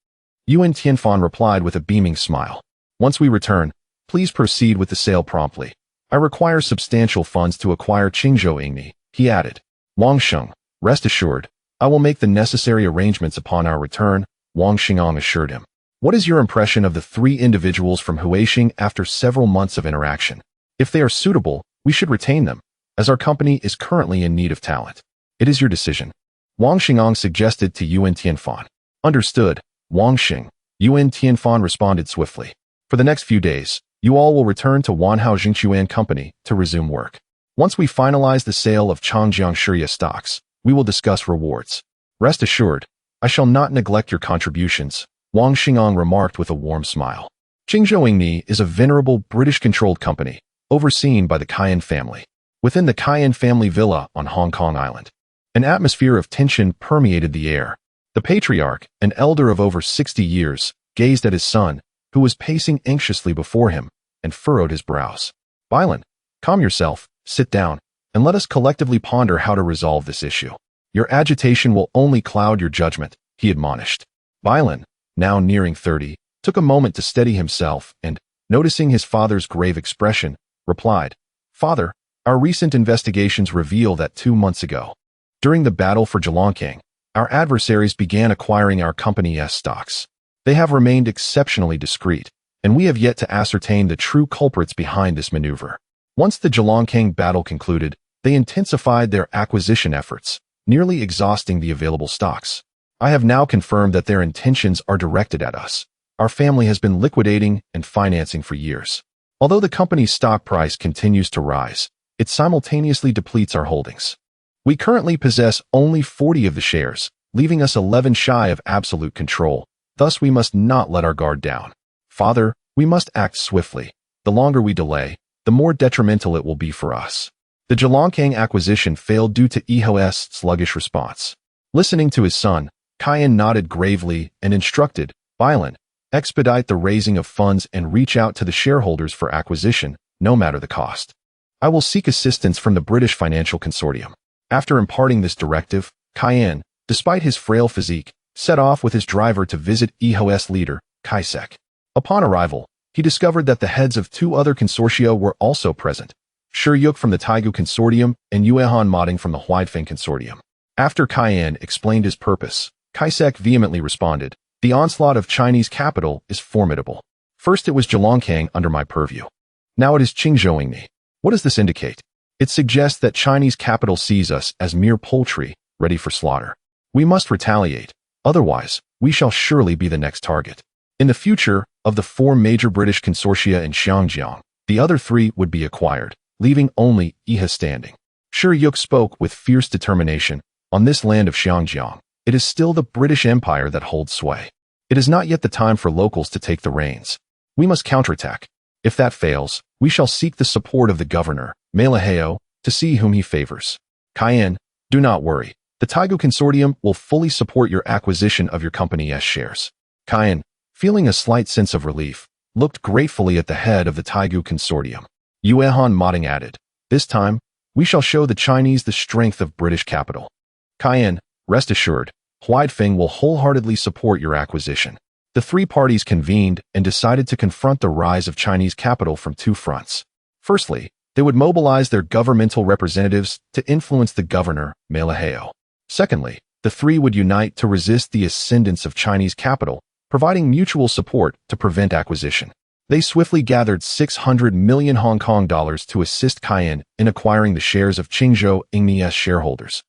Yuan Tianfan replied with a beaming smile. "Once we return, please proceed with the sale promptly. I require substantial funds to acquire Qingzhou Yingni," he added. "Wang Sheng, rest assured, I will make the necessary arrangements upon our return," Wang Xingong assured him. "What is your impression of the 3 individuals from Huaixing after several months of interaction? If they are suitable, we should retain them, as our company is currently in need of talent." "It is your decision," Wang Xingong suggested to Yuan Tianfan. "Understood, Wang Xing," Yuan Tianfan responded swiftly. "For the next few days, you all will return to Wanhao Jingchuan Company to resume work. Once we finalize the sale of Changjiang Shirya stocks, we will discuss rewards. Rest assured, I shall not neglect your contributions, Wang Xing'an remarked with a warm smile. Qingzhou Yingni is a venerable British-controlled company, overseen by the Cayenne family. Within the Cayenne family villa on Hong Kong Island, an atmosphere of tension permeated the air. The patriarch, an elder of over 60 years, gazed at his son, who was pacing anxiously before him, and furrowed his brows. Bailan, calm yourself, sit down, and let us collectively ponder how to resolve this issue. Your agitation will only cloud your judgment, he admonished. Bailan, now nearing 30, took a moment to steady himself and, noticing his father's grave expression, replied, Father, our recent investigations reveal that 2 months ago, during the battle for Zhejiang, our adversaries began acquiring our company's stocks. They have remained exceptionally discreet, and we have yet to ascertain the true culprits behind this maneuver. Once the Zhejiang battle concluded, they intensified their acquisition efforts, nearly exhausting the available stocks. I have now confirmed that their intentions are directed at us. Our family has been liquidating and financing for years. Although the company's stock price continues to rise, it simultaneously depletes our holdings. We currently possess only 40 of the shares, leaving us 11 shy of absolute control. Thus, we must not let our guard down. Father, we must act swiftly. The longer we delay, the more detrimental it will be for us. The Zhejiang acquisition failed due to Eho's sluggish response. Listening to his son, Cayenne nodded gravely and instructed, Bailan, expedite the raising of funds and reach out to the shareholders for acquisition, no matter the cost. I will seek assistance from the British Financial Consortium. After imparting this directive, Cayenne, despite his frail physique, set off with his driver to visit Eho's leader, Kaisek. Upon arrival, he discovered that the heads of 2 other consortia were also present, Shiyuk from the Taigu Consortium and Yuehan Modding from the Huaifeng Consortium. After Cayenne explained his purpose, Kaisek vehemently responded, The onslaught of Chinese capital is formidable. First it was Zhejiang under my purview. Now it is Qingzhou Yingni. What does this indicate? It suggests that Chinese capital sees us as mere poultry, ready for slaughter. We must retaliate, otherwise, we shall surely be the next target. In the future, of the 4 major British consortia in Xinjiang, the other 3 would be acquired, leaving only Eha standing. Shiyuk spoke with fierce determination. On this land of Xinjiang, it is still the British Empire that holds sway. It is not yet the time for locals to take the reins. We must counterattack. If that fails, we shall seek the support of the governor, Malaheo, to see whom he favors. Cayenne, do not worry. The Taigu Consortium will fully support your acquisition of your company's shares. Cayenne, feeling a slight sense of relief, looked gratefully at the head of the Taigu Consortium. Yuehan Modding added, This time, we shall show the Chinese the strength of British capital. Cayenne, rest assured, Huaifeng will wholeheartedly support your acquisition. The 3 parties convened and decided to confront the rise of Chinese capital from 2 fronts. Firstly, they would mobilize their governmental representatives to influence the governor, Malaheo. Secondly, the 3 would unite to resist the ascendance of Chinese capital, providing mutual support to prevent acquisition. They swiftly gathered 600 million Hong Kong dollars to assist Cayenne in acquiring the shares of Qingzhou Yingni's shareholders,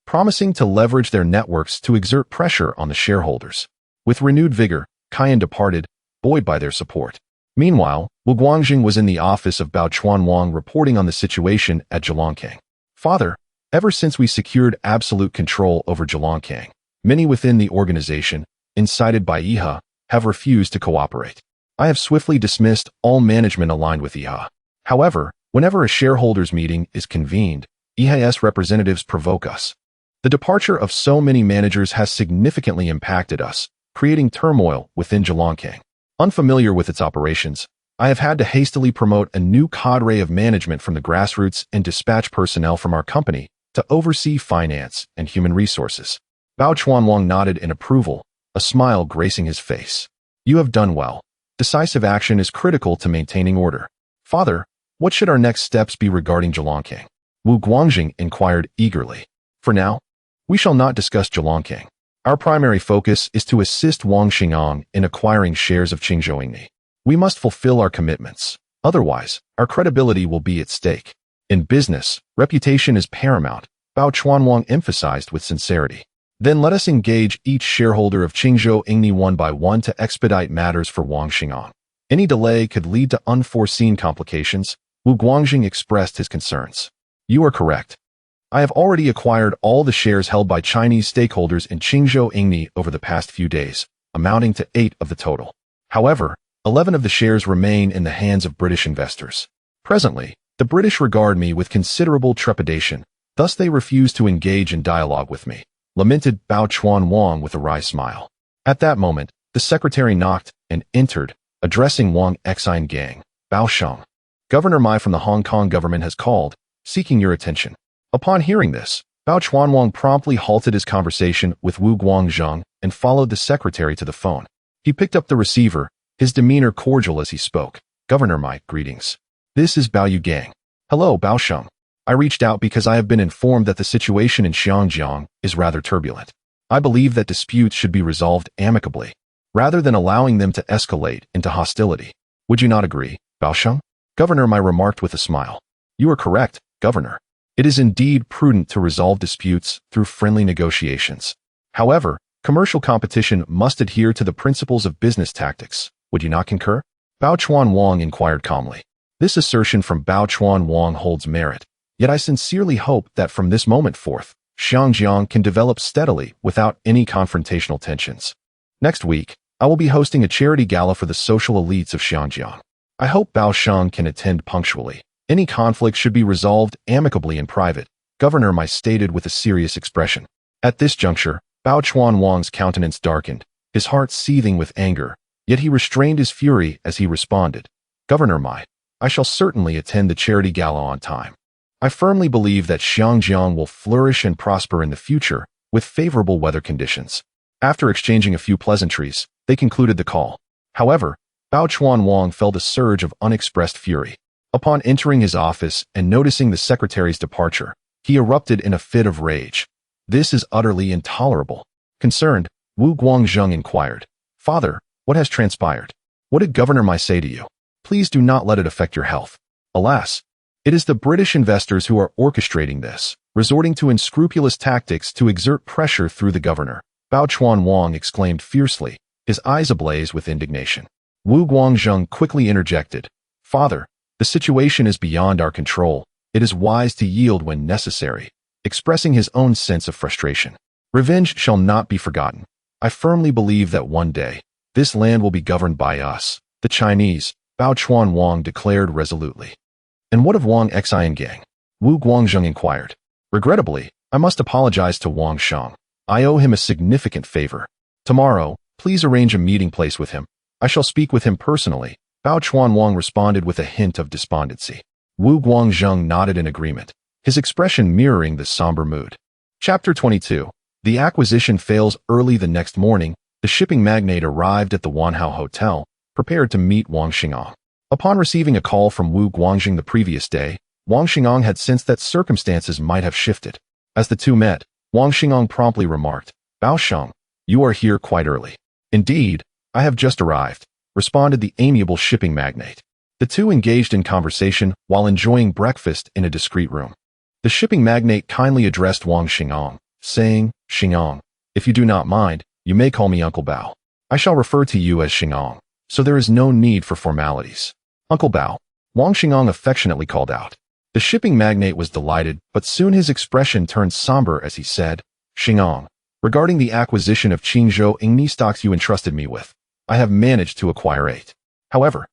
promising to leverage their networks to exert pressure on the shareholders. With renewed vigor, Cayenne departed, buoyed by their support. Meanwhile, Wu Guangjing was in the office of Bao Chuanwang reporting on the situation at Zhejiang. Father, ever since we secured absolute control over Zhejiang, many within the organization, incited by Eha, have refused to cooperate. I have swiftly dismissed all management aligned with Eha. However, whenever a shareholders' meeting is convened, Eha's representatives provoke us. The departure of so many managers has significantly impacted us, creating turmoil within Zhejiang. Unfamiliar with its operations, I have had to hastily promote a new cadre of management from the grassroots and dispatch personnel from our company to oversee finance and human resources. Bao Chuanwang nodded in approval, a smile gracing his face. You have done well. Decisive action is critical to maintaining order. Father, what should our next steps be regarding Zhejiang? Wu Guangjing inquired eagerly. For now, we shall not discuss Zhejiang. Our primary focus is to assist Wang Xing'an in acquiring shares of Qingzhou Yingni. We must fulfill our commitments. Otherwise, our credibility will be at stake. In business, reputation is paramount, Bao Chuanwang emphasized with sincerity. Then let us engage each shareholder of Qingzhou Yingni one by one to expedite matters for Wang Xing'an. Any delay could lead to unforeseen complications. Wu Guangjing expressed his concerns. You are correct. I have already acquired all the shares held by Chinese stakeholders in Qingzhou Ingni over the past few days, amounting to 8 of the total. However, 11 of the shares remain in the hands of British investors. Presently, the British regard me with considerable trepidation, thus they refuse to engage in dialogue with me, lamented Bao Chuan Wang with a wry smile. At that moment, the secretary knocked and entered, addressing Wang Xine Gang. Bao Sheng. Governor Mai from the Hong Kong government has called, seeking your attention. Upon hearing this, Bao Chuan Wang promptly halted his conversation with Wu Guangzheng and followed the secretary to the phone. He picked up the receiver, his demeanor cordial as he spoke. Governor Mai, greetings. This is Bao Yu Gang. Hello, Bao Sheng. I reached out because I have been informed that the situation in Xinjiang is rather turbulent. I believe that disputes should be resolved amicably, rather than allowing them to escalate into hostility. Would you not agree, Bao Sheng? Governor Mai remarked with a smile. You are correct, Governor. It is indeed prudent to resolve disputes through friendly negotiations. However, commercial competition must adhere to the principles of business tactics. Would you not concur? Bao Chuan Wang inquired calmly. This assertion from Bao Chuan Wang holds merit, yet I sincerely hope that from this moment forth, Xinjiang can develop steadily without any confrontational tensions. Next week, I will be hosting a charity gala for the social elites of Xinjiang. I hope Bao Sheng can attend punctually. Any conflict should be resolved amicably in private, Governor Mai stated with a serious expression. At this juncture, Bao Chuan Wang's countenance darkened, his heart seething with anger, yet he restrained his fury as he responded. Governor Mai, I shall certainly attend the charity gala on time. I firmly believe that Xinjiang will flourish and prosper in the future with favorable weather conditions. After exchanging a few pleasantries, they concluded the call. However, Bao Chuan Wang felt a surge of unexpressed fury. Upon entering his office and noticing the secretary's departure, he erupted in a fit of rage. This is utterly intolerable. Concerned, Wu Guangzheng inquired, Father, what has transpired? What did Governor Mai say to you? Please do not let it affect your health. Alas, it is the British investors who are orchestrating this, resorting to unscrupulous tactics to exert pressure through the governor. Bao Chuan Wang exclaimed fiercely, his eyes ablaze with indignation. Wu Guangzheng quickly interjected, Father, the situation is beyond our control. It is wise to yield when necessary, expressing his own sense of frustration. Revenge shall not be forgotten. I firmly believe that one day, this land will be governed by us, the Chinese, Bao Chuan Wang declared resolutely. And what of Wang Xine Gang? Wu Guangzheng inquired. Regrettably, I must apologize to Wang Sheng. I owe him a significant favor. Tomorrow, please arrange a meeting place with him. I shall speak with him personally. Bao Chuan Wang responded with a hint of despondency. Wu Guangzheng nodded in agreement, his expression mirroring the somber mood. Chapter 22. The acquisition fails. Early the next morning, the shipping magnate arrived at the Wanhao Hotel, prepared to meet Wang Xingang. Upon receiving a call from Wu Guangzheng the previous day, Wang Xingang had sensed that circumstances might have shifted. As the two met, Wang Xingang promptly remarked, Bao Sheng, you are here quite early. Indeed, I have just arrived, responded the amiable shipping magnate. The two engaged in conversation while enjoying breakfast in a discreet room. The shipping magnate kindly addressed Wang Xingang, saying, Xingang, if you do not mind, you may call me Uncle Bao. I shall refer to you as Xingang, so there is no need for formalities. Uncle Bao, Wang Xingang affectionately called out. The shipping magnate was delighted, but soon his expression turned somber as he said, Xingang, regarding the acquisition of Qingzhou Ingni stocks you entrusted me with, I have managed to acquire 8. However,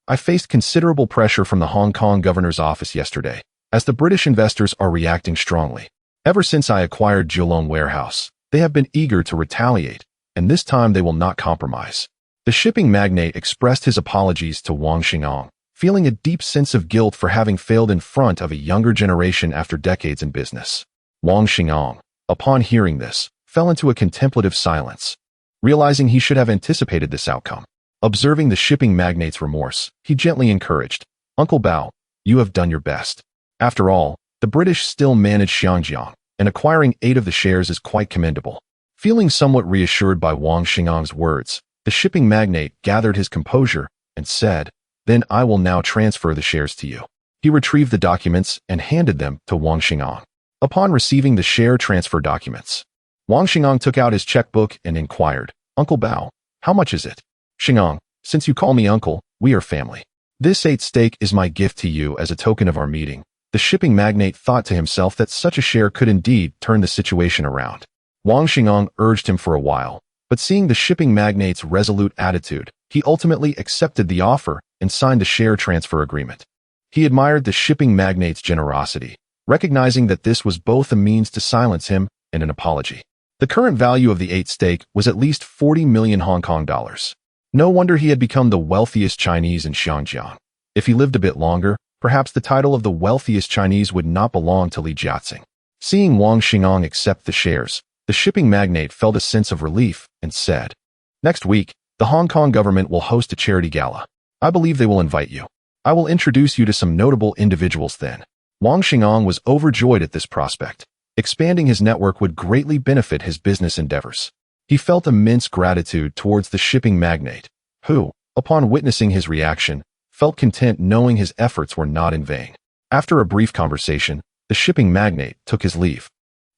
I faced considerable pressure from the Hong Kong governor's office yesterday, as the British investors are reacting strongly. Ever since I acquired Geelong Warehouse, they have been eager to retaliate, and this time they will not compromise. The shipping magnate expressed his apologies to Wang Xingang, feeling a deep sense of guilt for having failed in front of a younger generation after decades in business. Wang Xingang, upon hearing this, fell into a contemplative silence. Realizing he should have anticipated this outcome, observing the shipping magnate's remorse, he gently encouraged, Uncle Bao, you have done your best. After all, the British still manage Xinjiang, and acquiring 8 of the shares is quite commendable. Feeling somewhat reassured by Wang Xinggang's words, the shipping magnate gathered his composure and said, Then I will now transfer the shares to you. He retrieved the documents and handed them to Wang Xingang. Upon receiving the share transfer documents, Wang Xingang took out his checkbook and inquired, Uncle Bao, how much is it? Xingang, since you call me uncle, we are family. This 8 stake is my gift to you as a token of our meeting. The shipping magnate thought to himself that such a share could indeed turn the situation around. Wang Xingong urged him for a while, but seeing the shipping magnate's resolute attitude, he ultimately accepted the offer and signed a share transfer agreement. He admired the shipping magnate's generosity, recognizing that this was both a means to silence him and an apology. The current value of the 8 stake was at least 40 million Hong Kong dollars. No wonder he had become the wealthiest Chinese in Xiangjiang. If he lived a bit longer, perhaps the title of the wealthiest Chinese would not belong to Li Jiaxing. Seeing Wang Xingong accept the shares, the shipping magnate felt a sense of relief and said, "Next week, the Hong Kong government will host a charity gala. I believe they will invite you. I will introduce you to some notable individuals then." Wang Xingong was overjoyed at this prospect. Expanding his network would greatly benefit his business endeavors. He felt immense gratitude towards the shipping magnate, who, upon witnessing his reaction, felt content knowing his efforts were not in vain. After a brief conversation, the shipping magnate took his leave.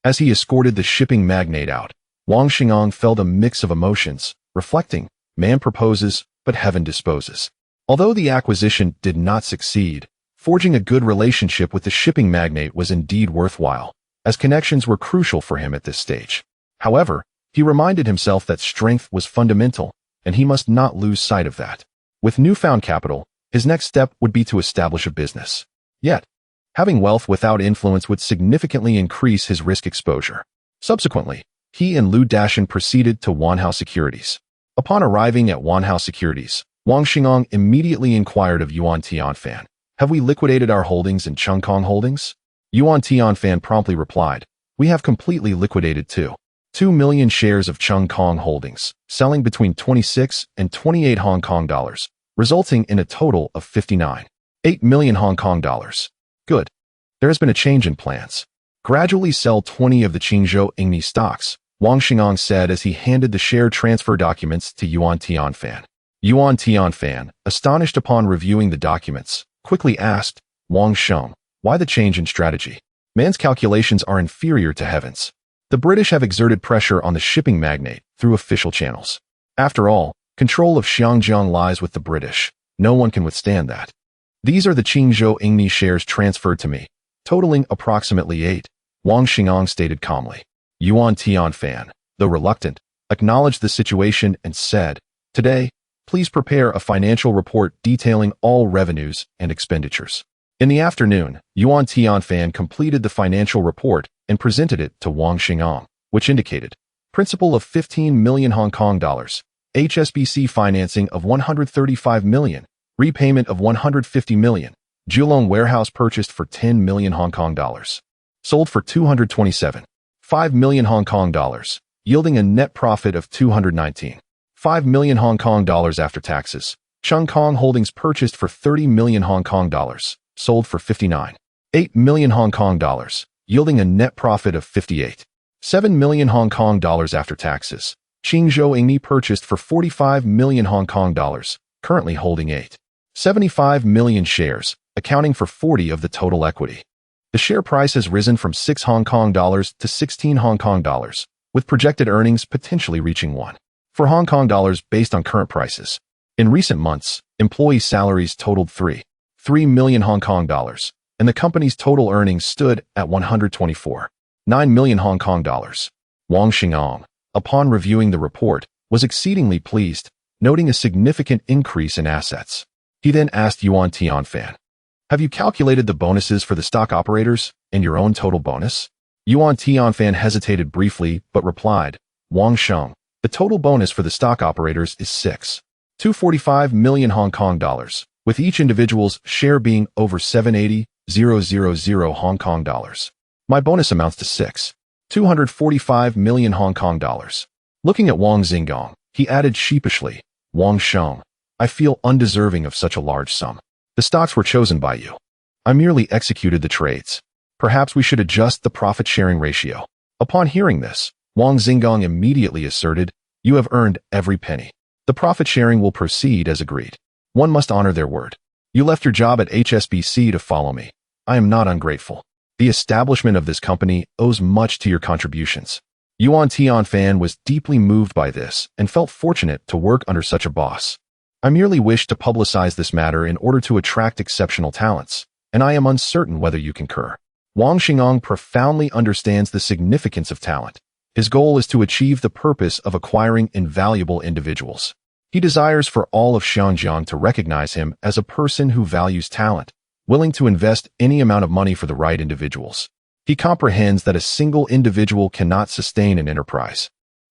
As he escorted the shipping magnate out, Wang Xingong felt a mix of emotions, reflecting, man proposes, but heaven disposes. Although the acquisition did not succeed, forging a good relationship with the shipping magnate was indeed worthwhile, as connections were crucial for him at this stage. However, he reminded himself that strength was fundamental, and he must not lose sight of that. With newfound capital, his next step would be to establish a business. Yet, having wealth without influence would significantly increase his risk exposure. Subsequently, he and Lu Dashan proceeded to Wanhao Securities. Upon arriving at Wanhao Securities, Wang Xingong immediately inquired of Yuan Tianfan, "Have we liquidated our holdings in Chung Kong Holdings?" Yuan Tianfan promptly replied, "We have completely liquidated 2 million shares of Chung Kong Holdings, selling between 26 and 28 Hong Kong dollars, resulting in a total of 59.8 million Hong Kong dollars. Good. There has been a change in plans. Gradually sell 20 of the Qingzhou Ingni stocks," Wang Xingong said as he handed the share transfer documents to Yuan Tianfan. Yuan Tianfan, astonished upon reviewing the documents, quickly asked, "Wang Sheng, why the change in strategy? Man's calculations are inferior to heaven's. The British have exerted pressure on the shipping magnate through official channels. After all, control of Xiangjiang lies with the British. No one can withstand that. These are the Qingzhou Ingni shares transferred to me, totaling approximately 8, Wang Xingong stated calmly. Yuan Tianfan, though reluctant, acknowledged the situation and said, "Today, please prepare a financial report detailing all revenues and expenditures." In the afternoon, Yuan Tianfan completed the financial report and presented it to Wang Xingong, which indicated principal of 15 million Hong Kong dollars, HSBC financing of 135 million, repayment of 150 million, Julong warehouse purchased for 10 million Hong Kong dollars, sold for 227.5 million Hong Kong dollars, yielding a net profit of 219.5 million Hong Kong dollars after taxes. Chung Kong Holdings purchased for 30 million Hong Kong dollars, sold for 59.8 million Hong Kong dollars, yielding a net profit of 58.7 million Hong Kong dollars after taxes. Qingzhou Ingni purchased for 45 million Hong Kong dollars, currently holding 8.75 million shares, accounting for 40 of the total equity. The share price has risen from 6 Hong Kong dollars to 16 Hong Kong dollars, with projected earnings potentially reaching 1 Hong Kong dollars based on current prices. In recent months, employee salaries totaled 3 million Hong Kong dollars, and the company's total earnings stood at 124.9 million Hong Kong dollars. Wang Xingong, upon reviewing the report, was exceedingly pleased, noting a significant increase in assets. He then asked Yuan Tianfan, "Have you calculated the bonuses for the stock operators and your own total bonus?" Yuan Tianfan hesitated briefly but replied, "Wang Sheng, the total bonus for the stock operators is 6.245 million Hong Kong dollars, with each individual's share being over 780,000 Hong Kong dollars. My bonus amounts to 6.245 million Hong Kong dollars." Looking at Wang Xingong, he added sheepishly, "Wang Sheng, I feel undeserving of such a large sum. The stocks were chosen by you. I merely executed the trades. Perhaps we should adjust the profit-sharing ratio." Upon hearing this, Wang Xingong immediately asserted, "You have earned every penny. The profit-sharing will proceed as agreed. One must honor their word. You left your job at HSBC to follow me. I am not ungrateful. The establishment of this company owes much to your contributions." Yuan Tianfan was deeply moved by this and felt fortunate to work under such a boss. "I merely wished to publicize this matter in order to attract exceptional talents, and I am uncertain whether you concur. Wang Xingong profoundly understands the significance of talent. His goal is to achieve the purpose of acquiring invaluable individuals. He desires for all of Xinjiang to recognize him as a person who values talent, willing to invest any amount of money for the right individuals. He comprehends that a single individual cannot sustain an enterprise.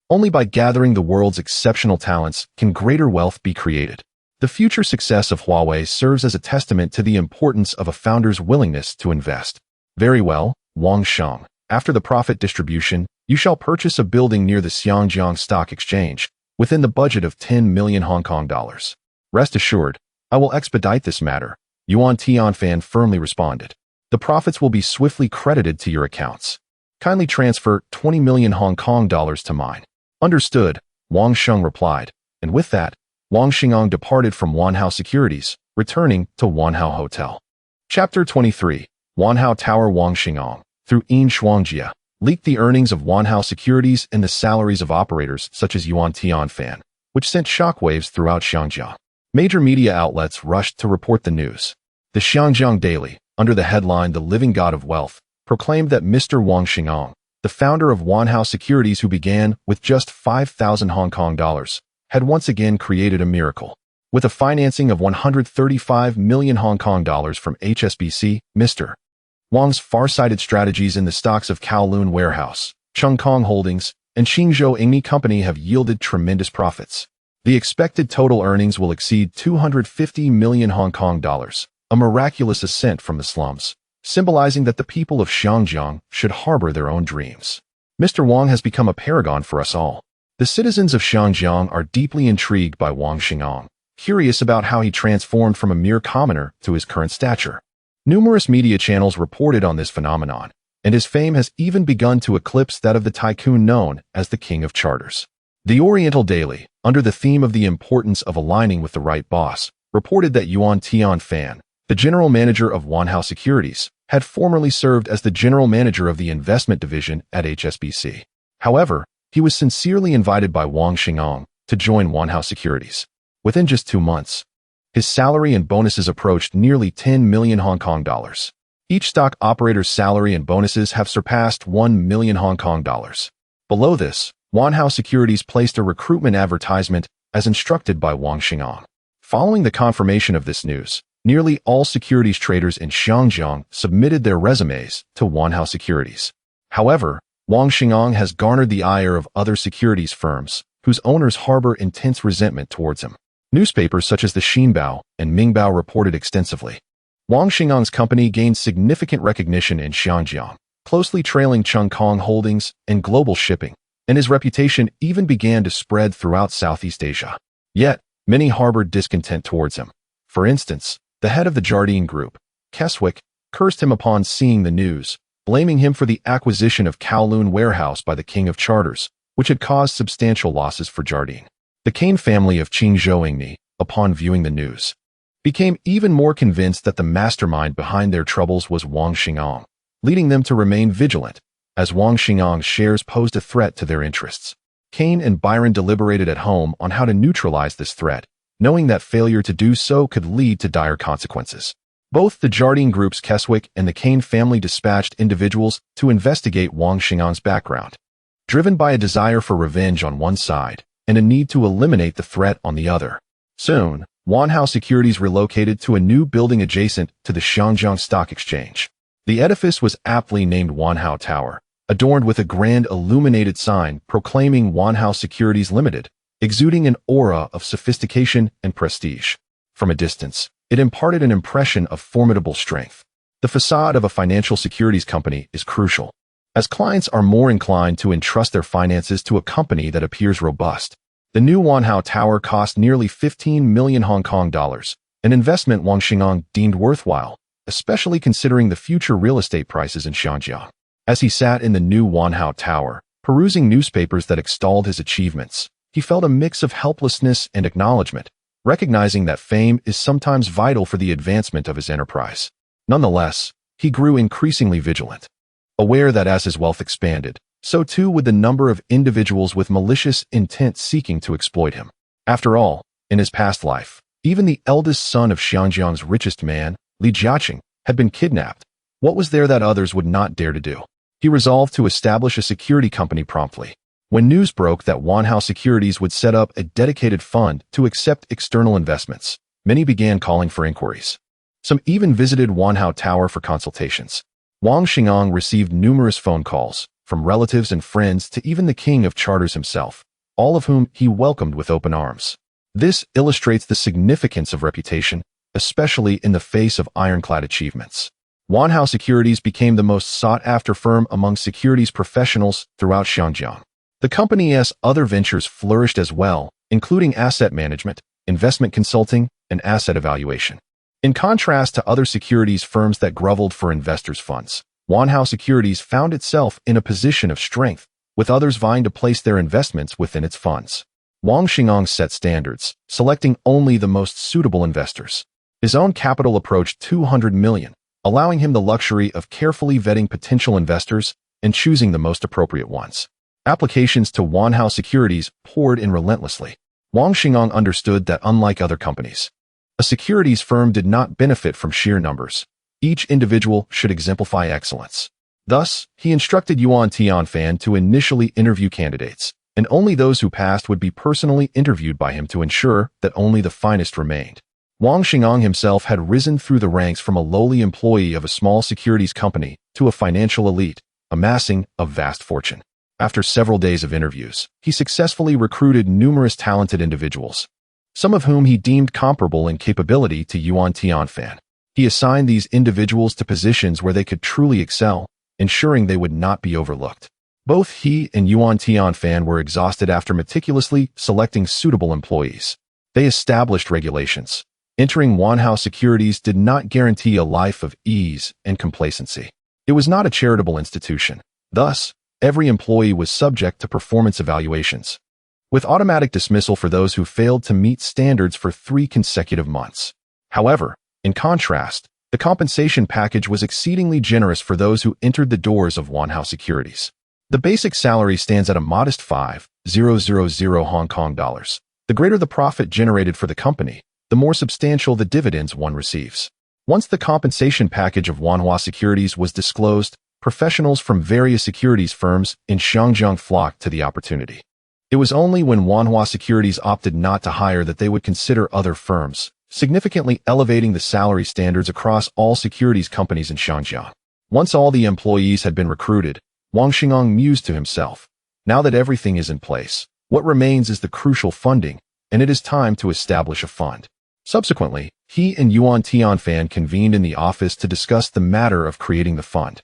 Only by gathering the world's exceptional talents can greater wealth be created. The future success of Huawei serves as a testament to the importance of a founder's willingness to invest. Very well, Wang Sheng. After the profit distribution, you shall purchase a building near the Xinjiang Stock Exchange, within the budget of 10 million Hong Kong dollars. Rest assured, I will expedite this matter, Yuan Tianfan firmly responded. The profits will be swiftly credited to your accounts. Kindly transfer 20 million Hong Kong dollars to mine. Understood, Wang Sheng replied, and with that, Wang Xingong departed from Wanhao Securities, returning to Wanhao Hotel. Chapter 23. Wanhao Tower. Wang Xingong, through Yin Shuangjia, leaked the earnings of Wanhao Securities and the salaries of operators such as Yuan Tianfan, which sent shockwaves throughout Xinjiang. Major media outlets rushed to report the news. The Xinjiang Daily, under the headline "The Living God of Wealth," proclaimed that Mr. Wang Xingong, the founder of Wanhao Securities who began with just 5,000 Hong Kong dollars, had once again created a miracle. With a financing of 135 million Hong Kong dollars from HSBC, Mr. Wang's far-sighted strategies in the stocks of Kowloon Warehouse, Chung Kong Holdings, and Xingzhou Ingmi Company have yielded tremendous profits. The expected total earnings will exceed 250 million Hong Kong dollars, a miraculous ascent from the slums, symbolizing that the people of Xinjiang should harbor their own dreams. Mr. Wang has become a paragon for us all. The citizens of Xinjiang are deeply intrigued by Wang Xingong, curious about how he transformed from a mere commoner to his current stature. Numerous media channels reported on this phenomenon, and his fame has even begun to eclipse that of the tycoon known as the King of Charters. The Oriental Daily, under the theme of the importance of aligning with the right boss, reported that Yuan Tianfan, the general manager of Wanhao Securities, had formerly served as the general manager of the investment division at HSBC. However, he was sincerely invited by Wang Xingong to join Wanhao Securities. Within just 2 months, his salary and bonuses approached nearly 10 million Hong Kong dollars. Each stock operator's salary and bonuses have surpassed 1 million Hong Kong dollars. Below this, Wanhao Securities placed a recruitment advertisement as instructed by Wang Xingong. Following the confirmation of this news, nearly all securities traders in Xinjiang submitted their resumes to Wanhao Securities. However, Wang Xingong has garnered the ire of other securities firms, whose owners harbor intense resentment towards him. Newspapers such as the Xinbao and Mingbao reported extensively. Wang Xingong's company gained significant recognition in Xinjiang, closely trailing Chung Kong Holdings and Global Shipping, and his reputation even began to spread throughout Southeast Asia. Yet, many harbored discontent towards him. For instance, the head of the Jardine Group, Keswick, cursed him upon seeing the news, blaming him for the acquisition of Kowloon Warehouse by the King of Charters, which had caused substantial losses for Jardine. The Kane family of Xingzhou Ingmi, upon viewing the news, became even more convinced that the mastermind behind their troubles was Wang Xingong, leading them to remain vigilant, as Wang Xingong's shares posed a threat to their interests. Kane and Byron deliberated at home on how to neutralize this threat, knowing that failure to do so could lead to dire consequences. Both the Jardine Group's Keswick and the Kane family dispatched individuals to investigate Wang Xingong's background. Driven by a desire for revenge on one side and a need to eliminate the threat on the other. Soon, Wanhao Securities relocated to a new building adjacent to the Xinjiang Stock Exchange. The edifice was aptly named Wanhao Tower, adorned with a grand illuminated sign proclaiming Wanhao Securities Limited, exuding an aura of sophistication and prestige. From a distance, it imparted an impression of formidable strength. The facade of a financial securities company is crucial, as clients are more inclined to entrust their finances to a company that appears robust. The new Wanhao Tower cost nearly 15 million Hong Kong dollars, an investment Wang Xingong deemed worthwhile, especially considering the future real estate prices in Xinjiang. As he sat in the new Wanhao Tower, perusing newspapers that extolled his achievements, he felt a mix of helplessness and acknowledgement, recognizing that fame is sometimes vital for the advancement of his enterprise. Nonetheless, he grew increasingly vigilant, aware that as his wealth expanded, so too would the number of individuals with malicious intent seeking to exploit him. After all, in his past life, even the eldest son of Xinjiang's richest man, Li Jiaqing, had been kidnapped. What was there that others would not dare to do? He resolved to establish a security company promptly. When news broke that Wanhao Securities would set up a dedicated fund to accept external investments, many began calling for inquiries. Some even visited Wanhao Tower for consultations. Wang Xing'an received numerous phone calls, from relatives and friends to even the king of charters himself, all of whom he welcomed with open arms. This illustrates the significance of reputation, especially in the face of ironclad achievements. Wanhao Securities became the most sought-after firm among securities professionals throughout Xinjiang. The company's other ventures flourished as well, including asset management, investment consulting, and asset evaluation. In contrast to other securities firms that groveled for investors' funds, Wanhao Securities found itself in a position of strength, with others vying to place their investments within its funds. Wang Xing'an set standards, selecting only the most suitable investors. His own capital approached 200 million, allowing him the luxury of carefully vetting potential investors and choosing the most appropriate ones. Applications to Wanhao Securities poured in relentlessly. Wang Xing'an understood that unlike other companies, a securities firm did not benefit from sheer numbers. Each individual should exemplify excellence. Thus, he instructed Yuan Tianfan to initially interview candidates, and only those who passed would be personally interviewed by him to ensure that only the finest remained. Wang Xing'an himself had risen through the ranks from a lowly employee of a small securities company to a financial elite, amassing a vast fortune. After several days of interviews, he successfully recruited numerous talented individuals, some of whom he deemed comparable in capability to Yuan Tianfan. He assigned these individuals to positions where they could truly excel, ensuring they would not be overlooked. Both he and Yuan Tianfan were exhausted after meticulously selecting suitable employees. They established regulations. Entering Wanhao Securities did not guarantee a life of ease and complacency. It was not a charitable institution. Thus, every employee was subject to performance evaluations, with automatic dismissal for those who failed to meet standards for 3 consecutive months. However, in contrast, the compensation package was exceedingly generous for those who entered the doors of Wanhao Securities. The basic salary stands at a modest 5,000 Hong Kong dollars. The greater the profit generated for the company, the more substantial the dividends one receives. Once the compensation package of Wanhao Securities was disclosed, professionals from various securities firms in Xinjiang flocked to the opportunity. It was only when Wanhao Securities opted not to hire that they would consider other firms, significantly elevating the salary standards across all securities companies in Xinjiang. Once all the employees had been recruited, Wang Xing'an mused to himself, now that everything is in place, what remains is the crucial funding, and it is time to establish a fund. Subsequently, he and Yuan Tianfan convened in the office to discuss the matter of creating the fund.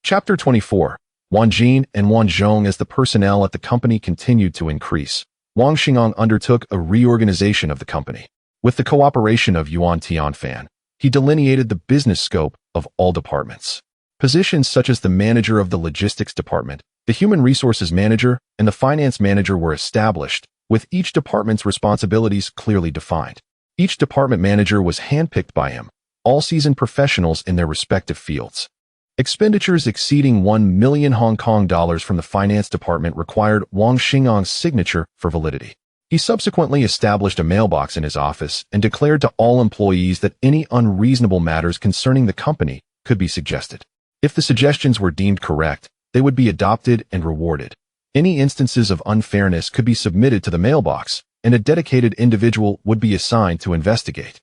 Chapter 24. Wang Jin and Wang Zhong. As the personnel at the company continued to increase, Wang Xing'an undertook a reorganization of the company. With the cooperation of Yuan Tianfan, he delineated the business scope of all departments. Positions such as the manager of the logistics department, the human resources manager, and the finance manager were established, with each department's responsibilities clearly defined. Each department manager was handpicked by him, all seasoned professionals in their respective fields. Expenditures exceeding 1 million Hong Kong dollars from the finance department required Wang Xing'an's signature for validity. He subsequently established a mailbox in his office and declared to all employees that any unreasonable matters concerning the company could be suggested. If the suggestions were deemed correct, they would be adopted and rewarded. Any instances of unfairness could be submitted to the mailbox, and a dedicated individual would be assigned to investigate.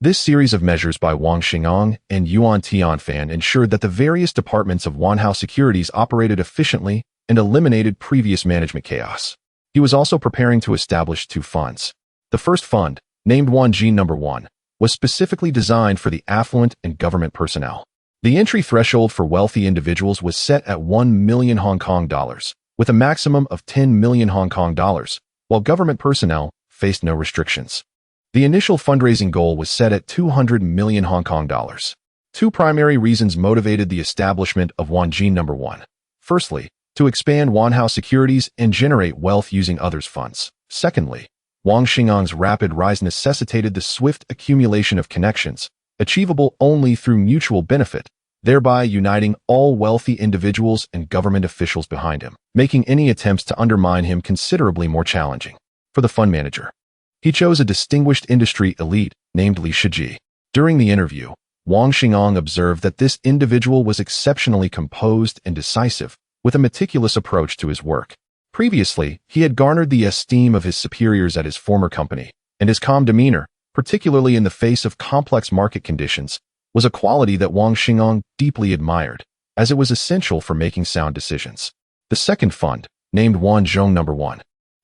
This series of measures by Wang Xing'an and Yuan Tianfan ensured that the various departments of Wanhao Securities operated efficiently and eliminated previous management chaos. He was also preparing to establish 2 funds. The first fund, named Wang Jin No. 1, was specifically designed for the affluent and government personnel. The entry threshold for wealthy individuals was set at 1 million Hong Kong dollars, with a maximum of 10 million Hong Kong dollars, while government personnel faced no restrictions. The initial fundraising goal was set at 200 million Hong Kong dollars. 2 primary reasons motivated the establishment of Wang Jin No. 1. Firstly, to expand Wanhao Securities and generate wealth using others' funds. Secondly, Wang Xing'an's rapid rise necessitated the swift accumulation of connections, achievable only through mutual benefit, thereby uniting all wealthy individuals and government officials behind him, making any attempts to undermine him considerably more challenging. For the fund manager, he chose a distinguished industry elite named Li Shiji. During the interview, Wang Xingong observed that this individual was exceptionally composed and decisive, with a meticulous approach to his work. Previously, he had garnered the esteem of his superiors at his former company, and his calm demeanor, particularly in the face of complex market conditions, was a quality that Wang Xingong deeply admired, as it was essential for making sound decisions. The second fund, named Wanzhong No. 1,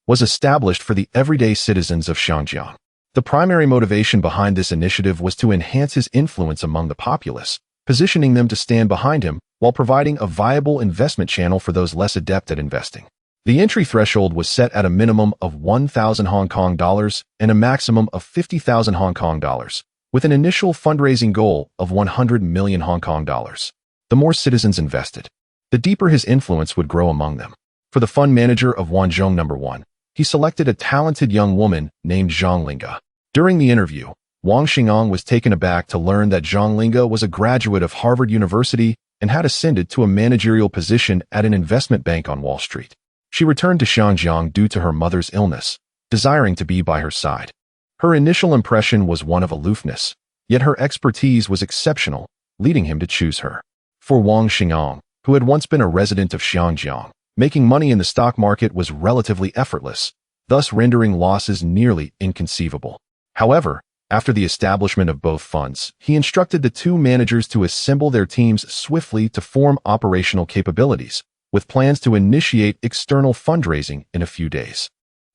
was established for the everyday citizens of Shangjiang. The primary motivation behind this initiative was to enhance his influence among the populace, positioning them to stand behind him while providing a viable investment channel for those less adept at investing. The entry threshold was set at a minimum of 1,000 Hong Kong dollars and a maximum of 50,000 Hong Kong dollars, with an initial fundraising goal of 100 million Hong Kong dollars. The more citizens invested, the deeper his influence would grow among them. For the fund manager of Wanzhong No. 1, he selected a talented young woman named Zhang Linga. During the interview, Wang Xingong was taken aback to learn that Zhang Linga was a graduate of Harvard University and had ascended to a managerial position at an investment bank on Wall Street. She returned to Shangjiang due to her mother's illness, desiring to be by her side. Her initial impression was one of aloofness, yet her expertise was exceptional, leading him to choose her. For Wang Xingong, who had once been a resident of Shangjiang, making money in the stock market was relatively effortless, thus rendering losses nearly inconceivable. However, after the establishment of both funds, he instructed the two managers to assemble their teams swiftly to form operational capabilities, with plans to initiate external fundraising in a few days.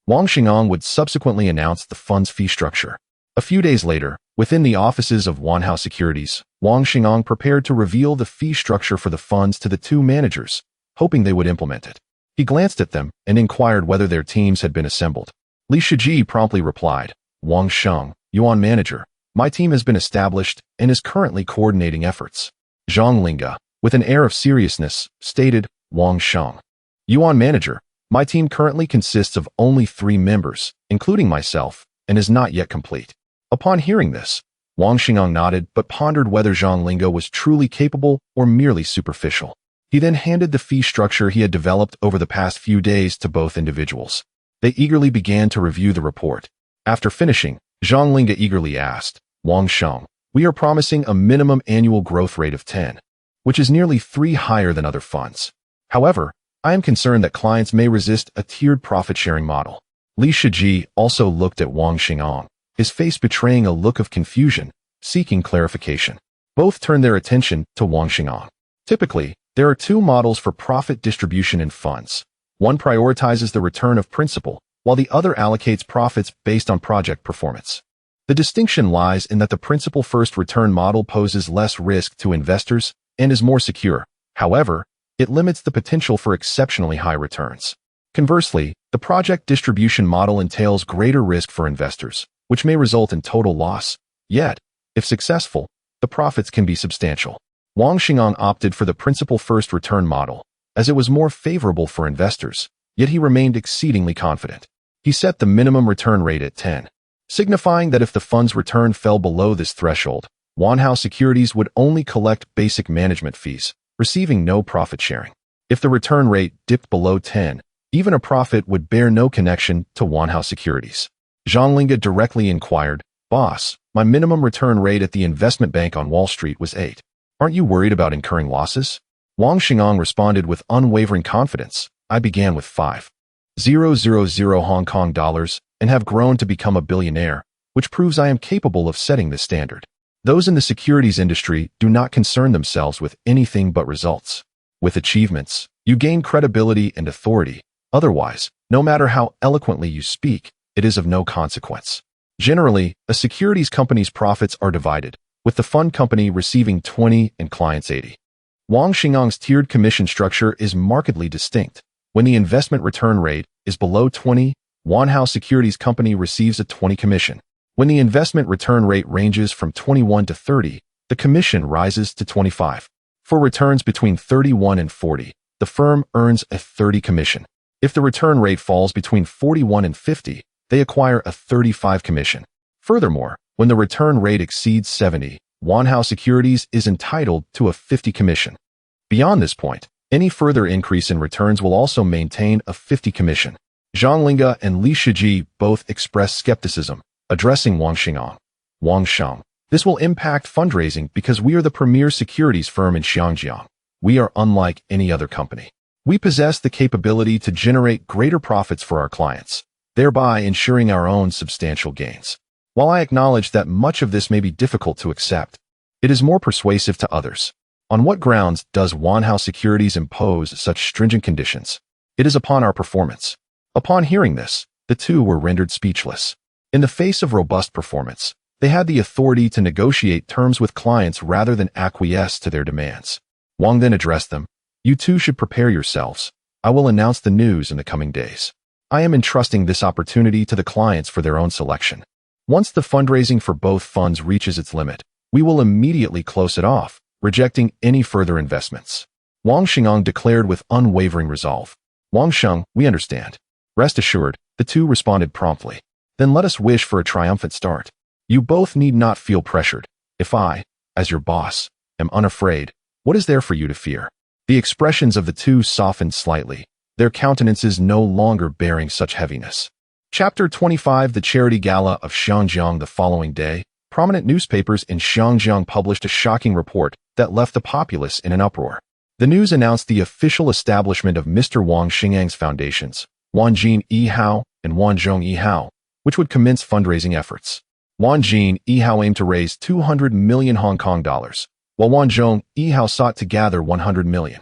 Wang Xingong would subsequently announce the fund's fee structure. A few days later, within the offices of Wanhao Securities, Wang Xingong prepared to reveal the fee structure for the funds to the two managers, hoping they would implement it. He glanced at them and inquired whether their teams had been assembled. Li Shiji promptly replied, "Wang Sheng, Yuan manager, my team has been established and is currently coordinating efforts." Zhang Linga, with an air of seriousness, stated, "Wang Sheng, Yuan manager, my team currently consists of only 3 members, including myself, and is not yet complete." Upon hearing this, Wang Xingong nodded but pondered whether Zhang Linga was truly capable or merely superficial. He then handed the fee structure he had developed over the past few days to both individuals. They eagerly began to review the report. After finishing, Zhang Linga eagerly asked, "Wang Sheng, we are promising a minimum annual growth rate of 10, which is nearly 3 higher than other funds. However, I am concerned that clients may resist a tiered profit-sharing model." Li Shiji also looked at Wang Xingong, his face betraying a look of confusion, seeking clarification. Both turned their attention to Wang Xingong. Typically, there are 2 models for profit distribution in funds. One prioritizes the return of principal, while the other allocates profits based on project performance. The distinction lies in that the principal-first return model poses less risk to investors and is more secure. However, it limits the potential for exceptionally high returns. Conversely, the project distribution model entails greater risk for investors, which may result in total loss. Yet, if successful, the profits can be substantial. Wang Xingong opted for the principal-first return model, as it was more favorable for investors, yet he remained exceedingly confident. He set the minimum return rate at 10, signifying that if the fund's return fell below this threshold, Wanhao Securities would only collect basic management fees, receiving no profit sharing. If the return rate dipped below 10, even a profit would bear no connection to Wanhao Securities. Zhang Linga directly inquired, "Boss, my minimum return rate at the investment bank on Wall Street was 8. Aren't you worried about incurring losses?" Wang Xingong responded with unwavering confidence, "I began with 5,000 Hong Kong dollars and have grown to become a billionaire, which proves I am capable of setting this standard." Those in the securities industry do not concern themselves with anything but results. With achievements, you gain credibility and authority. Otherwise, no matter how eloquently you speak, it is of no consequence. Generally, a securities company's profits are divided, with the fund company receiving 20 and clients 80. Wang Xingong's tiered commission structure is markedly distinct. When the investment return rate is below 20, Wanhao Securities Company receives a 20 commission. When the investment return rate ranges from 21 to 30, the commission rises to 25. For returns between 31 and 40, the firm earns a 30 commission. If the return rate falls between 41 and 50, they acquire a 35 commission. Furthermore, when the return rate exceeds 70, Wanhao Securities is entitled to a 50 commission. Beyond this point, any further increase in returns will also maintain a 50 commission. Zhang Linga and Li Shiji both expressed skepticism, addressing Wang Xingong. "Wang Sheng, This will impact fundraising because we are the premier securities firm in Xiangjiang. We are unlike any other company. We possess the capability to generate greater profits for our clients, thereby ensuring our own substantial gains. While I acknowledge that much of this may be difficult to accept, it is more persuasive to others. On what grounds does Wanhao Securities impose such stringent conditions? It is upon our performance. Upon hearing this, the two were rendered speechless. In the face of robust performance, they had the authority to negotiate terms with clients rather than acquiesce to their demands. Wang then addressed them. You two should prepare yourselves. I will announce the news in the coming days. I am entrusting this opportunity to the clients for their own selection. Once the fundraising for both funds reaches its limit, we will immediately close it off, rejecting any further investments. Wang Xingang declared with unwavering resolve. Wang Sheng, we understand. Rest assured, the two responded promptly. Then let us wish for a triumphant start. You both need not feel pressured. If I, as your boss, am unafraid, what is there for you to fear? The expressions of the two softened slightly, their countenances no longer bearing such heaviness. Chapter 25 The Charity Gala of Xiangjiang. The following day, prominent newspapers in Xiangjiang published a shocking report that left the populace in an uproar. The news announced the official establishment of Mr. Wang Xingyang's foundations, Wanjin Yihao and Wanzhong Yihao, which would commence fundraising efforts. Wanjin Yihao aimed to raise 200 million Hong Kong dollars, while Wanzhong Yihao sought to gather 100 million.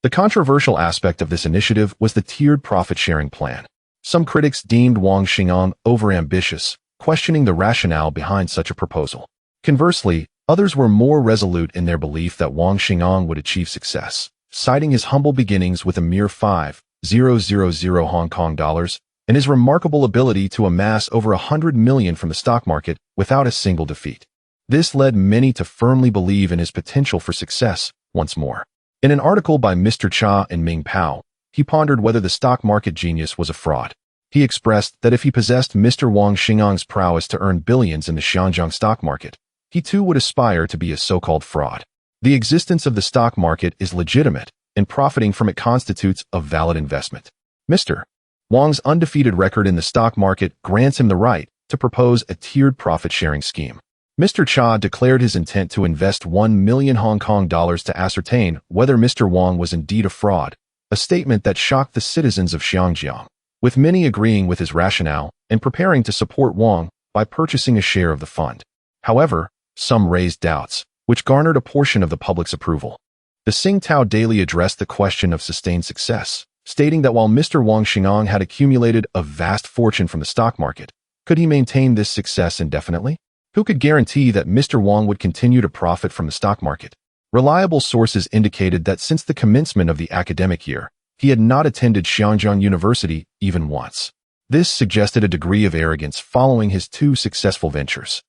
The controversial aspect of this initiative was the tiered profit-sharing plan. Some critics deemed Wang Xingang overambitious, questioning the rationale behind such a proposal. Conversely, others were more resolute in their belief that Wang Xingang would achieve success, citing his humble beginnings with a mere 5,000 Hong Kong dollars and his remarkable ability to amass over 100 million from the stock market without a single defeat. This led many to firmly believe in his potential for success once more. In an article by Mr. Cha and Ming Pao, he pondered whether the stock market genius was a fraud. He expressed that if he possessed Mr. Wang Xingyang's prowess to earn billions in the Xiangjiang stock market, he too would aspire to be a so-called fraud. The existence of the stock market is legitimate, and profiting from it constitutes a valid investment. Mr. Wang's undefeated record in the stock market grants him the right to propose a tiered profit-sharing scheme. Mr. Cha declared his intent to invest 1 million Hong Kong dollars to ascertain whether Mr. Wang was indeed a fraud, a statement that shocked the citizens of Xiangjiang, with many agreeing with his rationale and preparing to support Wang by purchasing a share of the fund. However, some raised doubts, which garnered a portion of the public's approval. The Singtao Daily addressed the question of sustained success, stating that while Mr. Wang Xingang had accumulated a vast fortune from the stock market, could he maintain this success indefinitely? Who could guarantee that Mr. Wang would continue to profit from the stock market? Reliable sources indicated that since the commencement of the academic year, he had not attended Xiangjiang University even once. This suggested a degree of arrogance following his two successful ventures.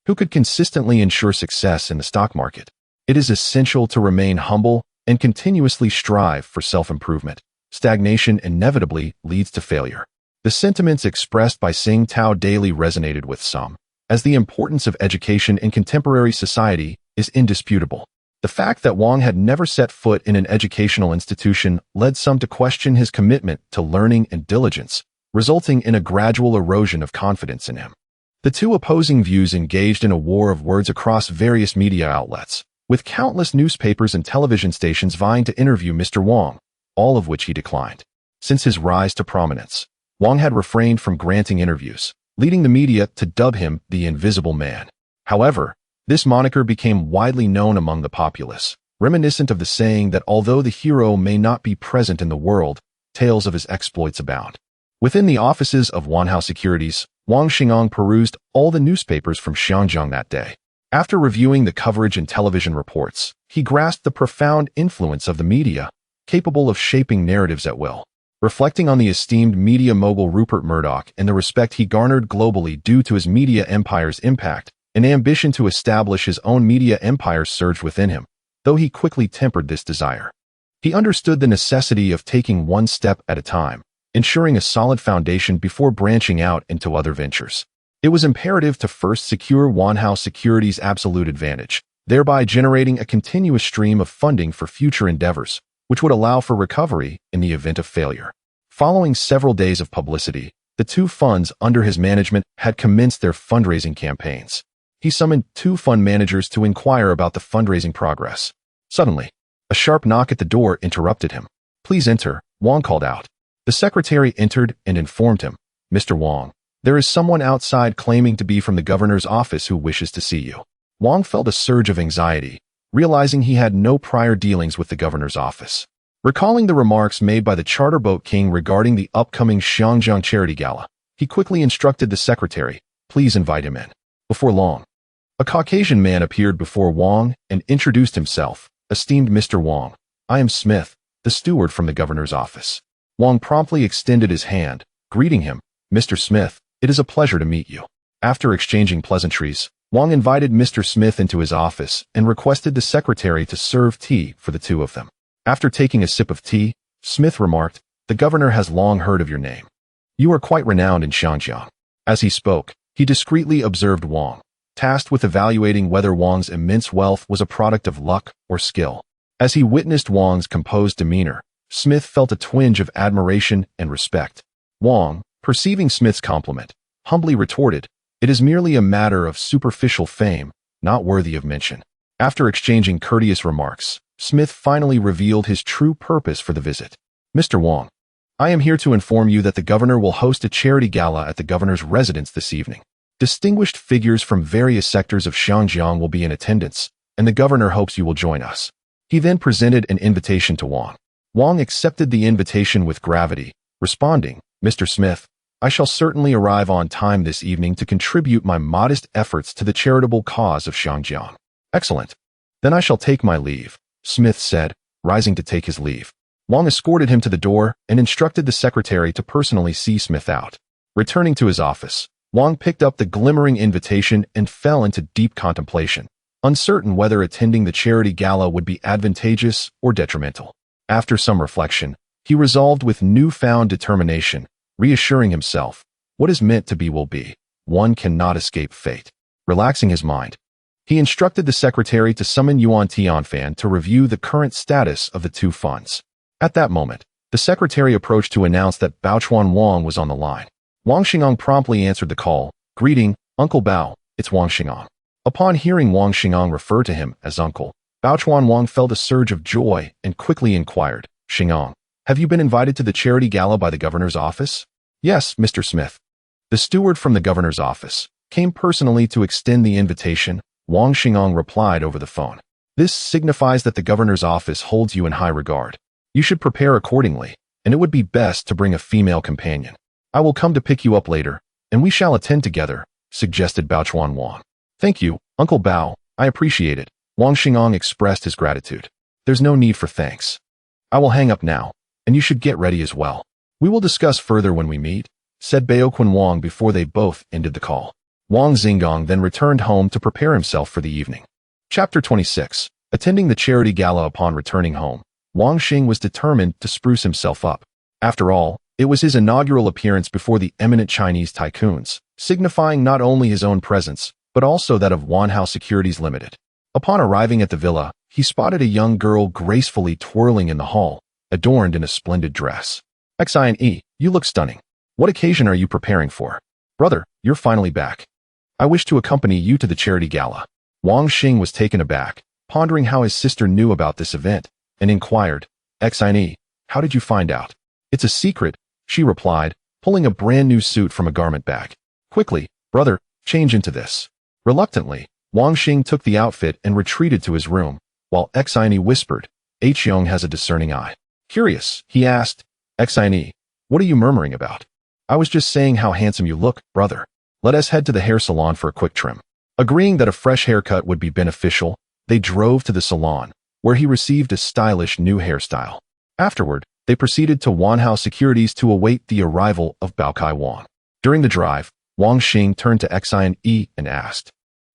Who could consistently ensure success in the stock market? It is essential to remain humble and continuously strive for self-improvement. Stagnation inevitably leads to failure. The sentiments expressed by Singtao Daily resonated with some, as the importance of education in contemporary society is indisputable. The fact that Wang had never set foot in an educational institution led some to question his commitment to learning and diligence, resulting in a gradual erosion of confidence in him. The two opposing views engaged in a war of words across various media outlets, with countless newspapers and television stations vying to interview Mr. Wang, all of which he declined. Since his rise to prominence, Wang had refrained from granting interviews, leading the media to dub him the Invisible Man. However, this moniker became widely known among the populace, reminiscent of the saying that although the hero may not be present in the world, tales of his exploits abound. Within the offices of Wanhao Securities, Wang Xingang perused all the newspapers from Xiangjiang that day. After reviewing the coverage and television reports, he grasped the profound influence of the media, capable of shaping narratives at will. Reflecting on the esteemed media mogul Rupert Murdoch and the respect he garnered globally due to his media empire's impact, an ambition to establish his own media empire surged within him, though he quickly tempered this desire. He understood the necessity of taking one step at a time, ensuring a solid foundation before branching out into other ventures. It was imperative to first secure Wanhao Securities' absolute advantage, thereby generating a continuous stream of funding for future endeavors, which would allow for recovery in the event of failure. Following several days of publicity, the two funds under his management had commenced their fundraising campaigns. He summoned 2 fund managers to inquire about the fundraising progress. Suddenly, a sharp knock at the door interrupted him. "Please enter," Wang called out. The secretary entered and informed him, "Mr. Wang, there is someone outside claiming to be from the governor's office who wishes to see you." Wang felt a surge of anxiety, realizing he had no prior dealings with the governor's office. Recalling the remarks made by the charter boat king regarding the upcoming Xiangjiang charity gala, he quickly instructed the secretary, "Please invite him in." Before long, a Caucasian man appeared before Wang and introduced himself. "Esteemed Mr. Wang, I am Smith, the steward from the governor's office." Wang promptly extended his hand, greeting him, "Mr. Smith, it is a pleasure to meet you." After exchanging pleasantries, Wang invited Mr. Smith into his office and requested the secretary to serve tea for the 2 of them. After taking a sip of tea, Smith remarked, "The governor has long heard of your name. You are quite renowned in Xiangjiang." As he spoke, he discreetly observed Wang, tasked with evaluating whether Wang's immense wealth was a product of luck or skill. As he witnessed Wang's composed demeanor, Smith felt a twinge of admiration and respect. Wang, perceiving Smith's compliment, humbly retorted, "It is merely a matter of superficial fame, not worthy of mention." After exchanging courteous remarks, Smith finally revealed his true purpose for the visit. "Mr. Wang, I am here to inform you that the governor will host a charity gala at the governor's residence this evening. Distinguished figures from various sectors of Xiangjiang will be in attendance, and the governor hopes you will join us." He then presented an invitation to Wang. Wang accepted the invitation with gravity, responding, "Mr. Smith, I shall certainly arrive on time this evening to contribute my modest efforts to the charitable cause of Xiangjiang." "Excellent. Then I shall take my leave," Smith said, rising to take his leave. Wang escorted him to the door and instructed the secretary to personally see Smith out. Returning to his office, Wang picked up the glimmering invitation and fell into deep contemplation, uncertain whether attending the charity gala would be advantageous or detrimental. After some reflection, he resolved with newfound determination, reassuring himself, "What is meant to be will be. One cannot escape fate." Relaxing his mind, he instructed the secretary to summon Yuan Tianfan to review the current status of the 2 funds. At that moment, the secretary approached to announce that Baochuan Wang was on the line. Wang Xingong promptly answered the call, greeting, "Uncle Bao, it's Wang Xingong." Upon hearing Wang Xingong refer to him as uncle, Baochuan Wang felt a surge of joy and quickly inquired, "Xingong, have you been invited to the charity gala by the governor's office?" "Yes, Mr. Smith." The steward from the governor's office came personally to extend the invitation, Wang Xingong replied over the phone. "This signifies that the governor's office holds you in high regard. You should prepare accordingly, and it would be best to bring a female companion. I will come to pick you up later, and we shall attend together," suggested Baochuan Wang. "Thank you, Uncle Bao, I appreciate it." Wang Xingong expressed his gratitude. "There's no need for thanks. I will hang up now, and you should get ready as well. We will discuss further when we meet," said Baochuan Wang before they both ended the call. Wang Xingong then returned home to prepare himself for the evening. Chapter 26. Attending the charity gala. Upon returning home, Wang Xing was determined to spruce himself up. After all, it was his inaugural appearance before the eminent Chinese tycoons, signifying not only his own presence, but also that of Wanhao Securities Limited. Upon arriving at the villa, he spotted a young girl gracefully twirling in the hall, adorned in a splendid dress. "Xine, you look stunning. What occasion are you preparing for?" "Brother, you're finally back. I wish to accompany you to the charity gala." Wang Xing was taken aback, pondering how his sister knew about this event, and inquired, "Xine, how did you find out?" "It's a secret," she replied, pulling a brand new suit from a garment bag. "Quickly, brother, change into this." Reluctantly, Wang Xing took the outfit and retreated to his room, while Xine whispered, "Hyung has a discerning eye." Curious, he asked, "Xine, what are you murmuring about?" "I was just saying how handsome you look, brother. Let us head to the hair salon for a quick trim." Agreeing that a fresh haircut would be beneficial, they drove to the salon, where he received a stylish new hairstyle. Afterward, they proceeded to Wanhao Securities to await the arrival of Baokai Wang. During the drive, Wang Xing turned to Xine and asked,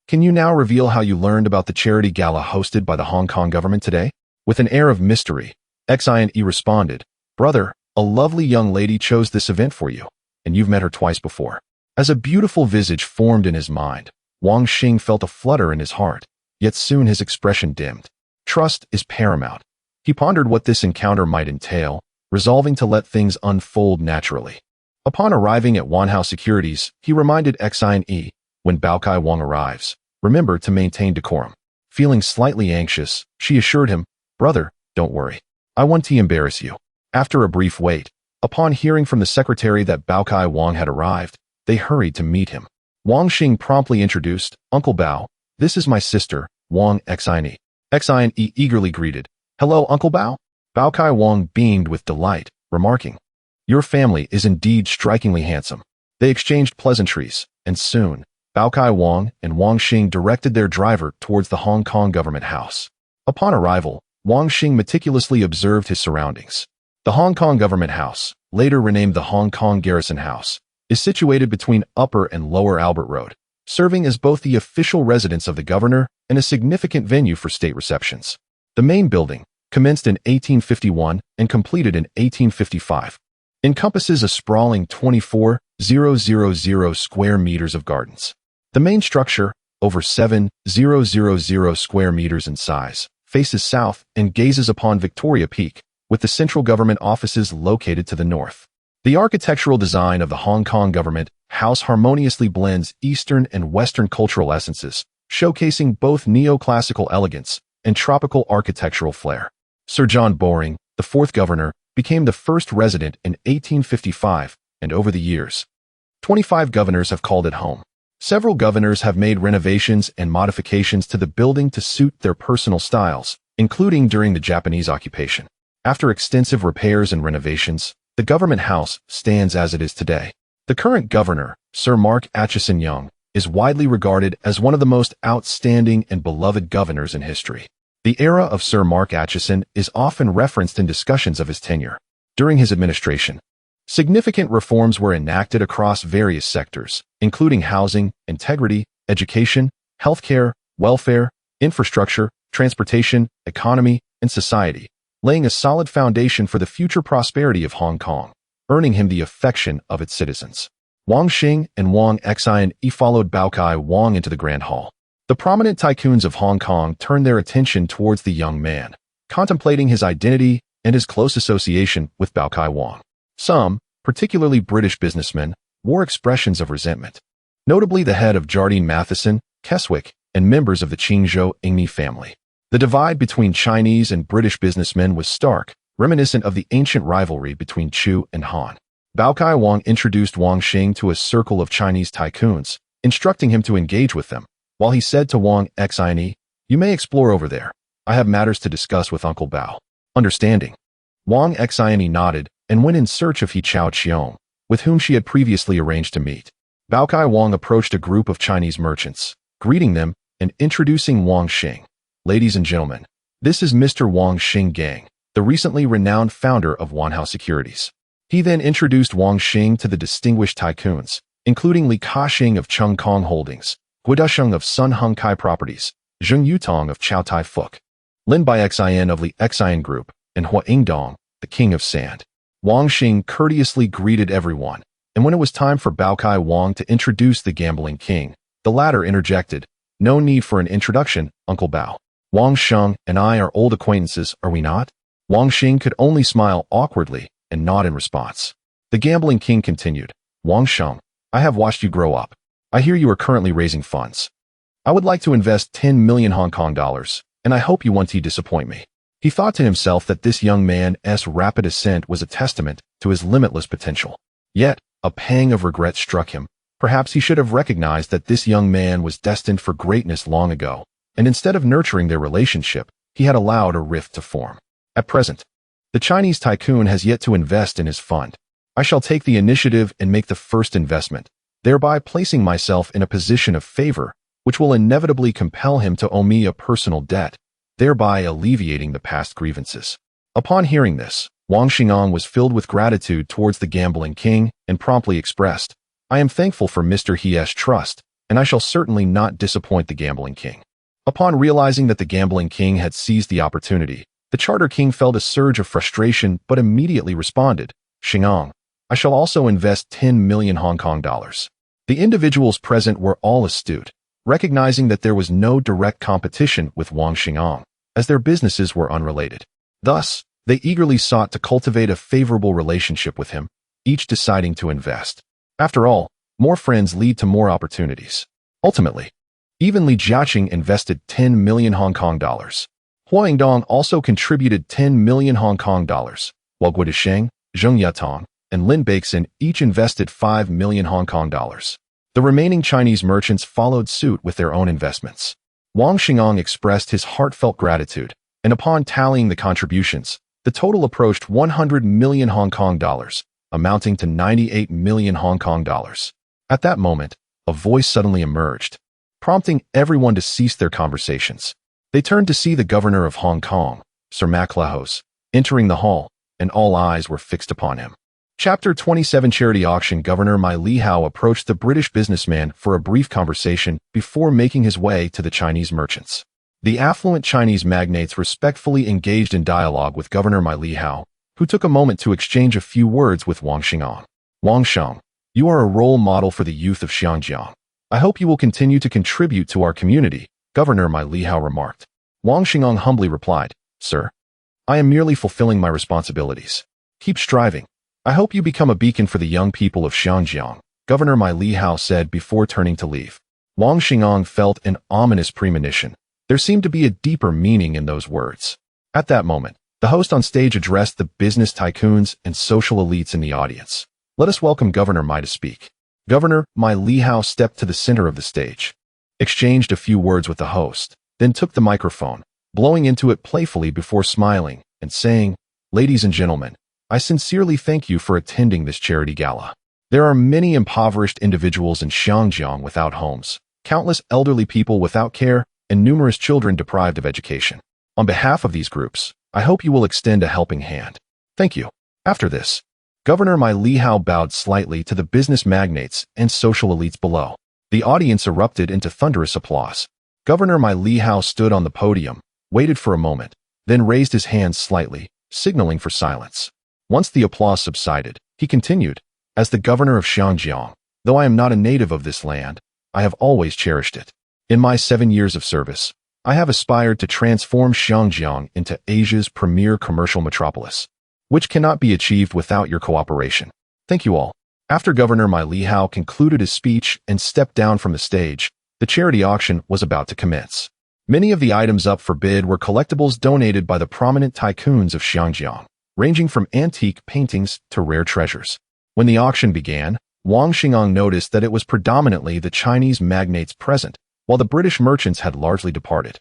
"Can you now reveal how you learned about the charity gala hosted by the Hong Kong government today?" With an air of mystery, Xine responded, "Brother, a lovely young lady chose this event for you, and you've met her twice before." As a beautiful visage formed in his mind, Wang Xing felt a flutter in his heart, yet soon his expression dimmed. Trust is paramount. He pondered what this encounter might entail, resolving to let things unfold naturally. Upon arriving at Wanhao Securities, he reminded Xine, "When Baokai Wang arrives, Remember to maintain decorum. Feeling slightly anxious, she assured him, "Brother, don't worry. I won't embarrass you." After a brief wait, upon hearing from the secretary that Bao Kai Wang had arrived, they hurried to meet him. Wang Xing promptly introduced, "Uncle Bao, this is my sister, Wang Xine." Xine eagerly greeted, "Hello, Uncle Bao?" Bao Kai Wang beamed with delight, remarking, "Your family is indeed strikingly handsome." They exchanged pleasantries, and soon, Bao Kai Wang and Wang Xing directed their driver towards the Hong Kong government house. Upon arrival, Wang Xing meticulously observed his surroundings. The Hong Kong government house, later renamed the Hong Kong Garrison House, is situated between Upper and Lower Albert Road, serving as both the official residence of the governor and a significant venue for state receptions. The main building, commenced in 1851 and completed in 1855, encompasses a sprawling 24,000 square meters of gardens. The main structure, over 7,000 square meters in size, faces south and gazes upon Victoria Peak, with the central government offices located to the north. The architectural design of the Hong Kong government house harmoniously blends Eastern and Western cultural essences, showcasing both neoclassical elegance and tropical architectural flair. Sir John Bowring, the fourth governor, became the first resident in 1855, and over the years, 25 governors have called it home. Several governors have made renovations and modifications to the building to suit their personal styles, including during the Japanese occupation. After extensive repairs and renovations, the government house stands as it is today. The current governor, Sir Mark Atchison Young, is widely regarded as one of the most outstanding and beloved governors in history. The era of Sir Mark Atchison is often referenced in discussions of his tenure. During his administration, significant reforms were enacted across various sectors, including housing, integrity, education, healthcare, welfare, infrastructure, transportation, economy, and society, laying a solid foundation for the future prosperity of Hong Kong, earning him the affection of its citizens. Wang Xing and Wang Xine followed Bao Kai Wang into the Grand Hall. The prominent tycoons of Hong Kong turned their attention towards the young man, contemplating his identity and his close association with Bao Kai Wang. Some, particularly British businessmen, wore expressions of resentment. Notably the head of Jardine Matheson, Keswick, and members of the Qingzhou Ingmi family. The divide between Chinese and British businessmen was stark, reminiscent of the ancient rivalry between Chu and Han. Bao Kai Wang introduced Wang Xing to a circle of Chinese tycoons, instructing him to engage with them, while he said to Wang Xine, "You may explore over there. I have matters to discuss with Uncle Bao." Understanding. Wang Xine nodded and went in search of He Chao Chiong, with whom she had previously arranged to meet. Bao Kai Wang approached a group of Chinese merchants, greeting them and introducing Wang Xing. "Ladies and gentlemen, this is Mr. Wang Xing Gang, the recently renowned founder of Wanhao Securities." He then introduced Wang Xing to the distinguished tycoons, including Li Ka-shing of Chung Kong Holdings, Gui Dusheng of Sun Hung Kai Properties, Zheng Yutong of Chow Tai Fook, Lin Bai Xin of Li Xin Group, and Hua Ingdong, the King of Sand. Wang Xing courteously greeted everyone, and when it was time for Bao Kai Wang to introduce the gambling king, the latter interjected, "No need for an introduction, Uncle Bao. Wang Sheng and I are old acquaintances, are we not?" Wang Xing could only smile awkwardly and nod in response. The gambling king continued, "Wang Sheng, I have watched you grow up. I hear you are currently raising funds. I would like to invest 10 million Hong Kong dollars, and I hope you won't disappoint me." He thought to himself that this young man's rapid ascent was a testament to his limitless potential. Yet, a pang of regret struck him. Perhaps he should have recognized that this young man was destined for greatness long ago, and instead of nurturing their relationship, he had allowed a rift to form. At present, the Chinese tycoon has yet to invest in his fund. I shall take the initiative and make the first investment, thereby placing myself in a position of favor, which will inevitably compel him to owe me a personal debt, thereby alleviating the past grievances. Upon hearing this, Wang Xingong was filled with gratitude towards the gambling king and promptly expressed, "I am thankful for Mr. He's trust, and I shall certainly not disappoint the gambling king." Upon realizing that the gambling king had seized the opportunity, the charter king felt a surge of frustration but immediately responded, "Xingong, I shall also invest 10 million Hong Kong dollars. The individuals present were all astute, recognizing that there was no direct competition with Wang Xingong, as their businesses were unrelated. Thus, they eagerly sought to cultivate a favorable relationship with him, each deciding to invest. After all, more friends lead to more opportunities. Ultimately, Even Li Jiaqing invested 10 million Hong Kong dollars. Hua Yingdong also contributed 10 million Hong Kong dollars, while Guo Desheng, Zheng Yatong, and Lin Beixin each invested 5 million Hong Kong dollars. The remaining Chinese merchants followed suit with their own investments. Wang Xingong expressed his heartfelt gratitude, and upon tallying the contributions, the total approached 100 million Hong Kong dollars, amounting to 98 million Hong Kong dollars. At that moment, a voice suddenly emerged, prompting everyone to cease their conversations. They turned to see the governor of Hong Kong, Sir Maclehose, entering the hall, and all eyes were fixed upon him. Chapter 27 Charity Auction. Governor Mai Lihao approached the British businessman for a brief conversation before making his way to the Chinese merchants. The affluent Chinese magnates respectfully engaged in dialogue with Governor Mai Lihao, who took a moment to exchange a few words with Wang Xingong. Wang Sheng, you are a role model for the youth of Xiangjiang. I hope you will continue to contribute to our community, Governor Mai Lihao remarked. Wang Xingong humbly replied, Sir, I am merely fulfilling my responsibilities. Keep striving. I hope you become a beacon for the young people of Xiangjiang, Governor Mai Lihao said before turning to leave. Wang Xingong felt an ominous premonition. There seemed to be a deeper meaning in those words. At that moment, the host on stage addressed the business tycoons and social elites in the audience. Let us welcome Governor Mai to speak. Governor Mai Lihao stepped to the center of the stage, exchanged a few words with the host, then took the microphone, blowing into it playfully before smiling and saying, Ladies and gentlemen, I sincerely thank you for attending this charity gala. There are many impoverished individuals in Xiangjiang without homes, countless elderly people without care, and numerous children deprived of education. On behalf of these groups, I hope you will extend a helping hand. Thank you. After this, Governor Mai Lihao bowed slightly to the business magnates and social elites below. The audience erupted into thunderous applause. Governor Mai Lihao stood on the podium, waited for a moment, then raised his hands slightly, signaling for silence. Once the applause subsided, he continued, As the governor of Xiangjiang, though I am not a native of this land, I have always cherished it. In my 7 years of service, I have aspired to transform Xiangjiang into Asia's premier commercial metropolis, which cannot be achieved without your cooperation. Thank you all. After Governor Mai Lihao concluded his speech and stepped down from the stage, the charity auction was about to commence. Many of the items up for bid were collectibles donated by the prominent tycoons of Xiangjiang, ranging from antique paintings to rare treasures. When the auction began, Wang Xingong noticed that it was predominantly the Chinese magnates present, while the British merchants had largely departed.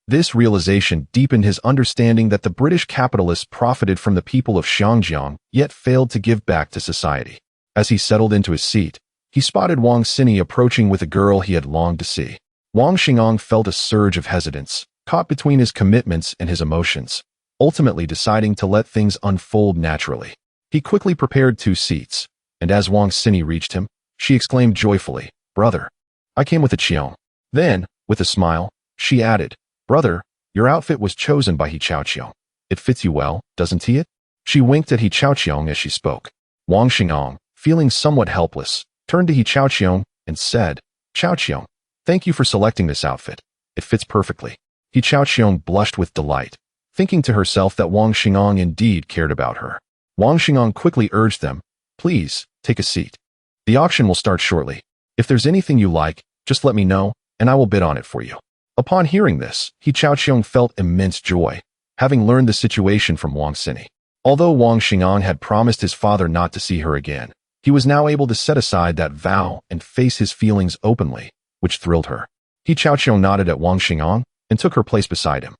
This realization deepened his understanding that the British capitalists profited from the people of Xiangjiang, yet failed to give back to society. As he settled into his seat, he spotted Wang Sini approaching with a girl he had longed to see. Wang Xingong felt a surge of hesitance, caught between his commitments and his emotions, ultimately deciding to let things unfold naturally. He quickly prepared 2 seats, and as Wang Sini reached him, she exclaimed joyfully, Brother, I came with a Qiong. Then, with a smile, she added, Brother, your outfit was chosen by He Chaoqiong. It fits you well, doesn't he? She winked at He Chaoqiong as she spoke. Wang Xingong, feeling somewhat helpless, turned to He Chaoqiong and said, Chaoqiong, thank you for selecting this outfit. It fits perfectly. He Chaoqiong blushed with delight, thinking to herself that Wang Xingong indeed cared about her. Wang Xingong quickly urged them, Please, take a seat. The auction will start shortly. If there's anything you like, just let me know, and I will bid on it for you. Upon hearing this, He Chaoqiong felt immense joy, having learned the situation from Wang Sini. Although Wang Xingong had promised his father not to see her again, he was now able to set aside that vow and face his feelings openly, which thrilled her. He Chaoqiong nodded at Wang Xingong and took her place beside him.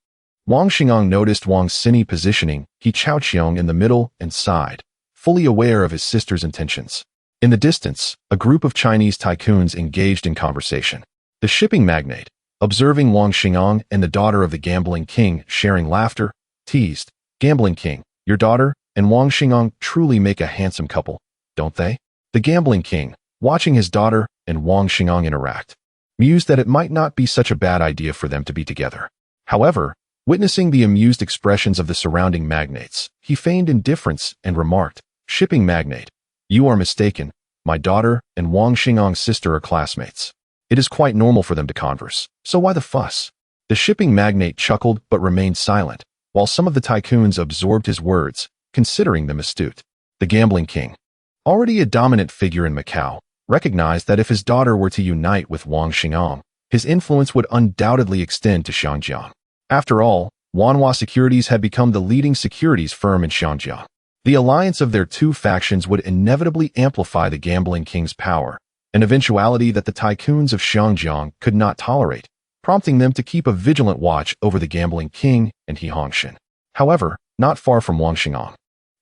Wang Xingong noticed Wang Sini positioning He Chaoqiong in the middle and sighed, fully aware of his sister's intentions. In the distance, a group of Chinese tycoons engaged in conversation. The shipping magnate, observing Wang Xingong and the daughter of the gambling king sharing laughter, teased, Gambling king, your daughter and Wang Xingong truly make a handsome couple, don't they? The gambling king, watching his daughter and Wang Xingong interact, mused that it might not be such a bad idea for them to be together. However, witnessing the amused expressions of the surrounding magnates, he feigned indifference and remarked, Shipping magnate, you are mistaken. My daughter and Wang Xingong's sister are classmates. It is quite normal for them to converse, so why the fuss? The shipping magnate chuckled but remained silent, while some of the tycoons absorbed his words, considering them astute. The gambling king, already a dominant figure in Macau, recognized that if his daughter were to unite with Wang Xingong, his influence would undoubtedly extend to Xiangjiang. After all, Wanhua Securities had become the leading securities firm in Xiangjiang. The alliance of their two factions would inevitably amplify the gambling king's power, an eventuality that the tycoons of Xiangjiang could not tolerate, prompting them to keep a vigilant watch over the gambling king and He Hongxian. However, not far from Wang Xingang,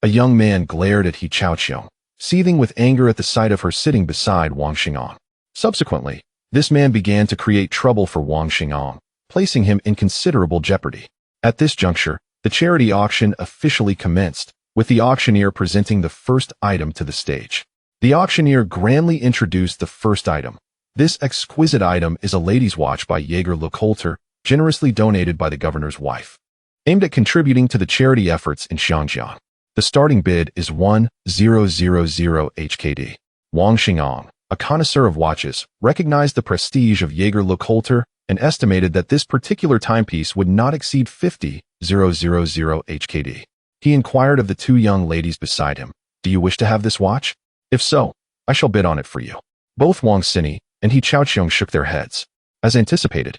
a young man glared at He Chaoqiong, seething with anger at the sight of her sitting beside Wang Xingang. Subsequently, this man began to create trouble for Wang Xingang, placing him in considerable jeopardy. At this juncture, the charity auction officially commenced, with the auctioneer presenting the first item to the stage. The auctioneer grandly introduced the first item. This exquisite item is a lady's watch by Jaeger LeCoulter, generously donated by the governor's wife, aimed at contributing to the charity efforts in Xiangjiang. The starting bid is 1,000 HKD. Wang Xingang, a connoisseur of watches, recognized the prestige of Jaeger LeCoulter and estimated that this particular timepiece would not exceed 50,000 HKD. He inquired of the two young ladies beside him, "Do you wish to have this watch? If so, I shall bid on it for you." Both Wang Xini and He Chaoqiong shook their heads. As anticipated,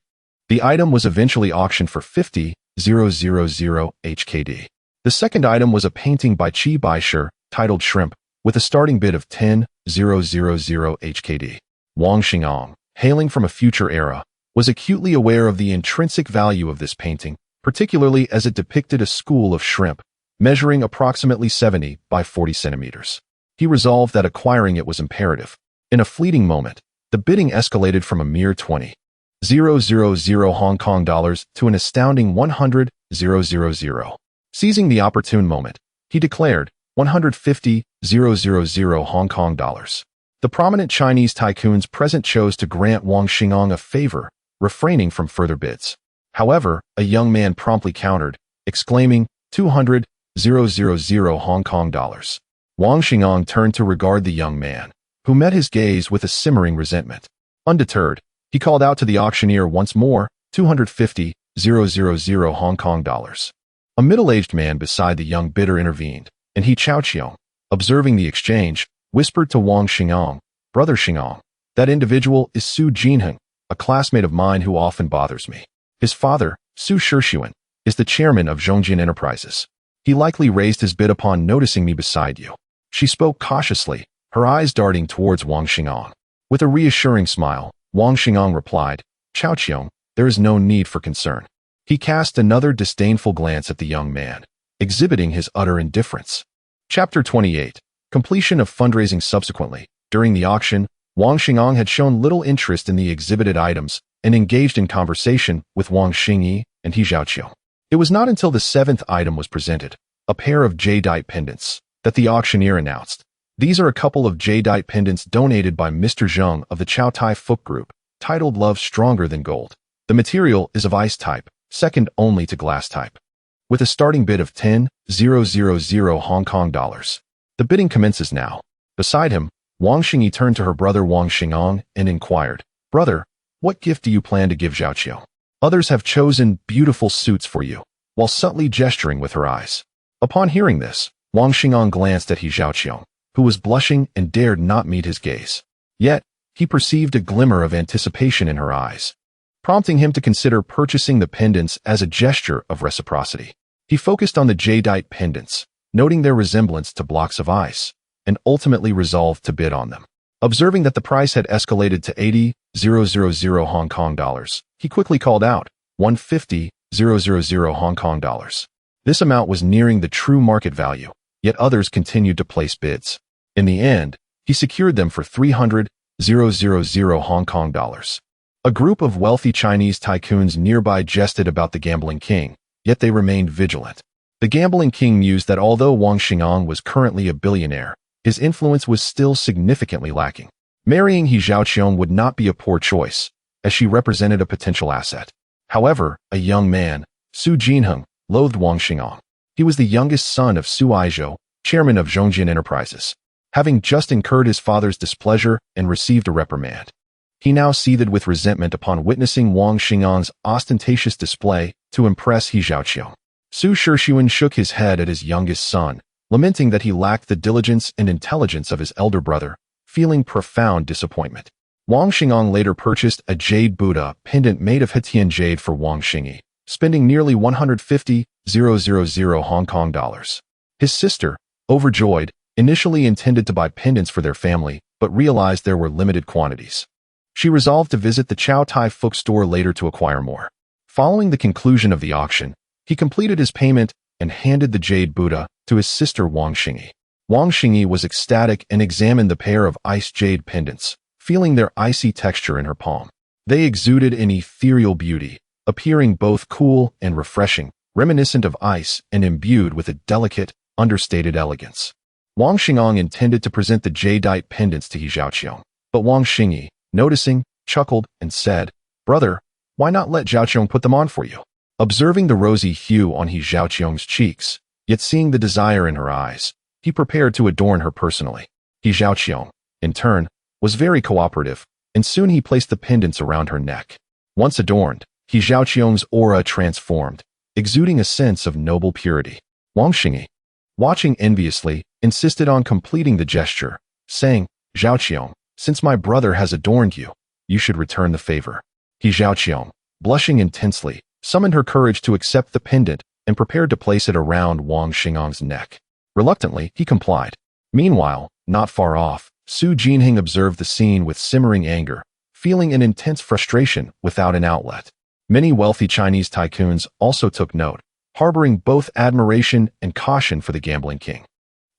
the item was eventually auctioned for 50,000 HKD. The second item was a painting by Qi Baisher, titled Shrimp, with a starting bid of 10,000 HKD. Wang Xingang, hailing from a future era, was acutely aware of the intrinsic value of this painting, particularly as it depicted a school of shrimp, measuring approximately 70 by 40 centimeters. He resolved that acquiring it was imperative. In a fleeting moment, the bidding escalated from a mere 20,000 Hong Kong dollars to an astounding 100,000. Seizing the opportune moment, he declared 150,000 Hong Kong dollars. The prominent Chinese tycoons present chose to grant Wang Xingang a favor, refraining from further bids. However, a young man promptly countered, exclaiming 200,000 Hong Kong dollars. Wang Xingang turned to regard the young man, who met his gaze with a simmering resentment. Undeterred, he called out to the auctioneer once more, 250,000 Hong Kong dollars. A middle-aged man beside the young bidder intervened, and He Chaoqiong, observing the exchange, whispered to Wang Xingang, "Brother Xingang, that individual is Su Jinheng, a classmate of mine who often bothers me. His father, Su Shixuan, is the chairman of Zhongjian Enterprises. He likely raised his bid upon noticing me beside you." She spoke cautiously, her eyes darting towards Wang Xingang. With a reassuring smile, Wang Xingang replied, "Chaoqiong, there is no need for concern." He cast another disdainful glance at the young man, exhibiting his utter indifference. Chapter 28. Completion of fundraising. Subsequently, during the auction, Wang Xingang had shown little interest in the exhibited items and engaged in conversation with Wang Xingyi and He Zhaoqiong. It was not until the seventh item was presented, a pair of jadeite pendants, that the auctioneer announced, "These are a couple of jadeite pendants donated by Mr. Zheng of the Chow Tai Fook Group, titled Love Stronger Than Gold. The material is of ice type, second only to glass type." With a starting bid of 10,000 Hong Kong dollars. The bidding commences now. Beside him, Wang Xingyi turned to her brother Wang Xingang and inquired, "Brother, what gift do you plan to give Zhaoqiong? Others have chosen beautiful suits for you," while subtly gesturing with her eyes. Upon hearing this, Wang Xingang glanced at He Zhaoqiong, who was blushing and dared not meet his gaze. Yet, he perceived a glimmer of anticipation in her eyes, prompting him to consider purchasing the pendants as a gesture of reciprocity. He focused on the jadeite pendants, noting their resemblance to blocks of ice, and ultimately resolved to bid on them. Observing that the price had escalated to 80,000 Hong Kong dollars, he quickly called out, 150,000 Hong Kong dollars. This amount was nearing the true market value, yet others continued to place bids. In the end, he secured them for 300,000 Hong Kong dollars. A group of wealthy Chinese tycoons nearby jested about the gambling king, yet they remained vigilant. The gambling king mused that although Wang Xingang was currently a billionaire, his influence was still significantly lacking. Marrying He Zhaoqiong would not be a poor choice, as she represented a potential asset. However, a young man, Su Jinheng, loathed Wang Xingang. He was the youngest son of Su Aizhou, chairman of Zhongjian Enterprises, having just incurred his father's displeasure and received a reprimand. He now seethed with resentment upon witnessing Wang Xinggang's ostentatious display to impress He Zhaoqiong. Su Shixuan shook his head at his youngest son, lamenting that he lacked the diligence and intelligence of his elder brother, feeling profound disappointment. Wang Xingang later purchased a jade Buddha pendant made of Hetian jade for Wang Xingyi, spending nearly 150,000 Hong Kong dollars. His sister, overjoyed, initially intended to buy pendants for their family, but realized there were limited quantities. She resolved to visit the Chow Tai Fook store later to acquire more. Following the conclusion of the auction, he completed his payment and handed the jade Buddha to his sister Wang Xingyi. Wang Xingyi was ecstatic and examined the pair of ice jade pendants, feeling their icy texture in her palm. They exuded an ethereal beauty, appearing both cool and refreshing, reminiscent of ice and imbued with a delicate, understated elegance. Wang Xingang intended to present the jadeite pendants to He Zhaoqiong, but Wang Xingyi, noticing, chuckled and said, "Brother, why not let Zhaoqiong put them on for you?" Observing the rosy hue on He Zhaoqiong's cheeks, yet seeing the desire in her eyes, he prepared to adorn her personally. He Zhaoqiong, in turn, was very cooperative, and soon he placed the pendants around her neck. Once adorned, He Zhaoqiong's aura transformed, exuding a sense of noble purity. Wang Xingyi, watching enviously, insisted on completing the gesture, saying, "Zhaoqiong, since my brother has adorned you, you should return the favor." He Zhaoqiong, blushing intensely, summoned her courage to accept the pendant and prepared to place it around Wang Xinggang's neck. Reluctantly, he complied. Meanwhile, not far off, Su Jinheng observed the scene with simmering anger, feeling an intense frustration without an outlet. Many wealthy Chinese tycoons also took note, harboring both admiration and caution for the gambling king.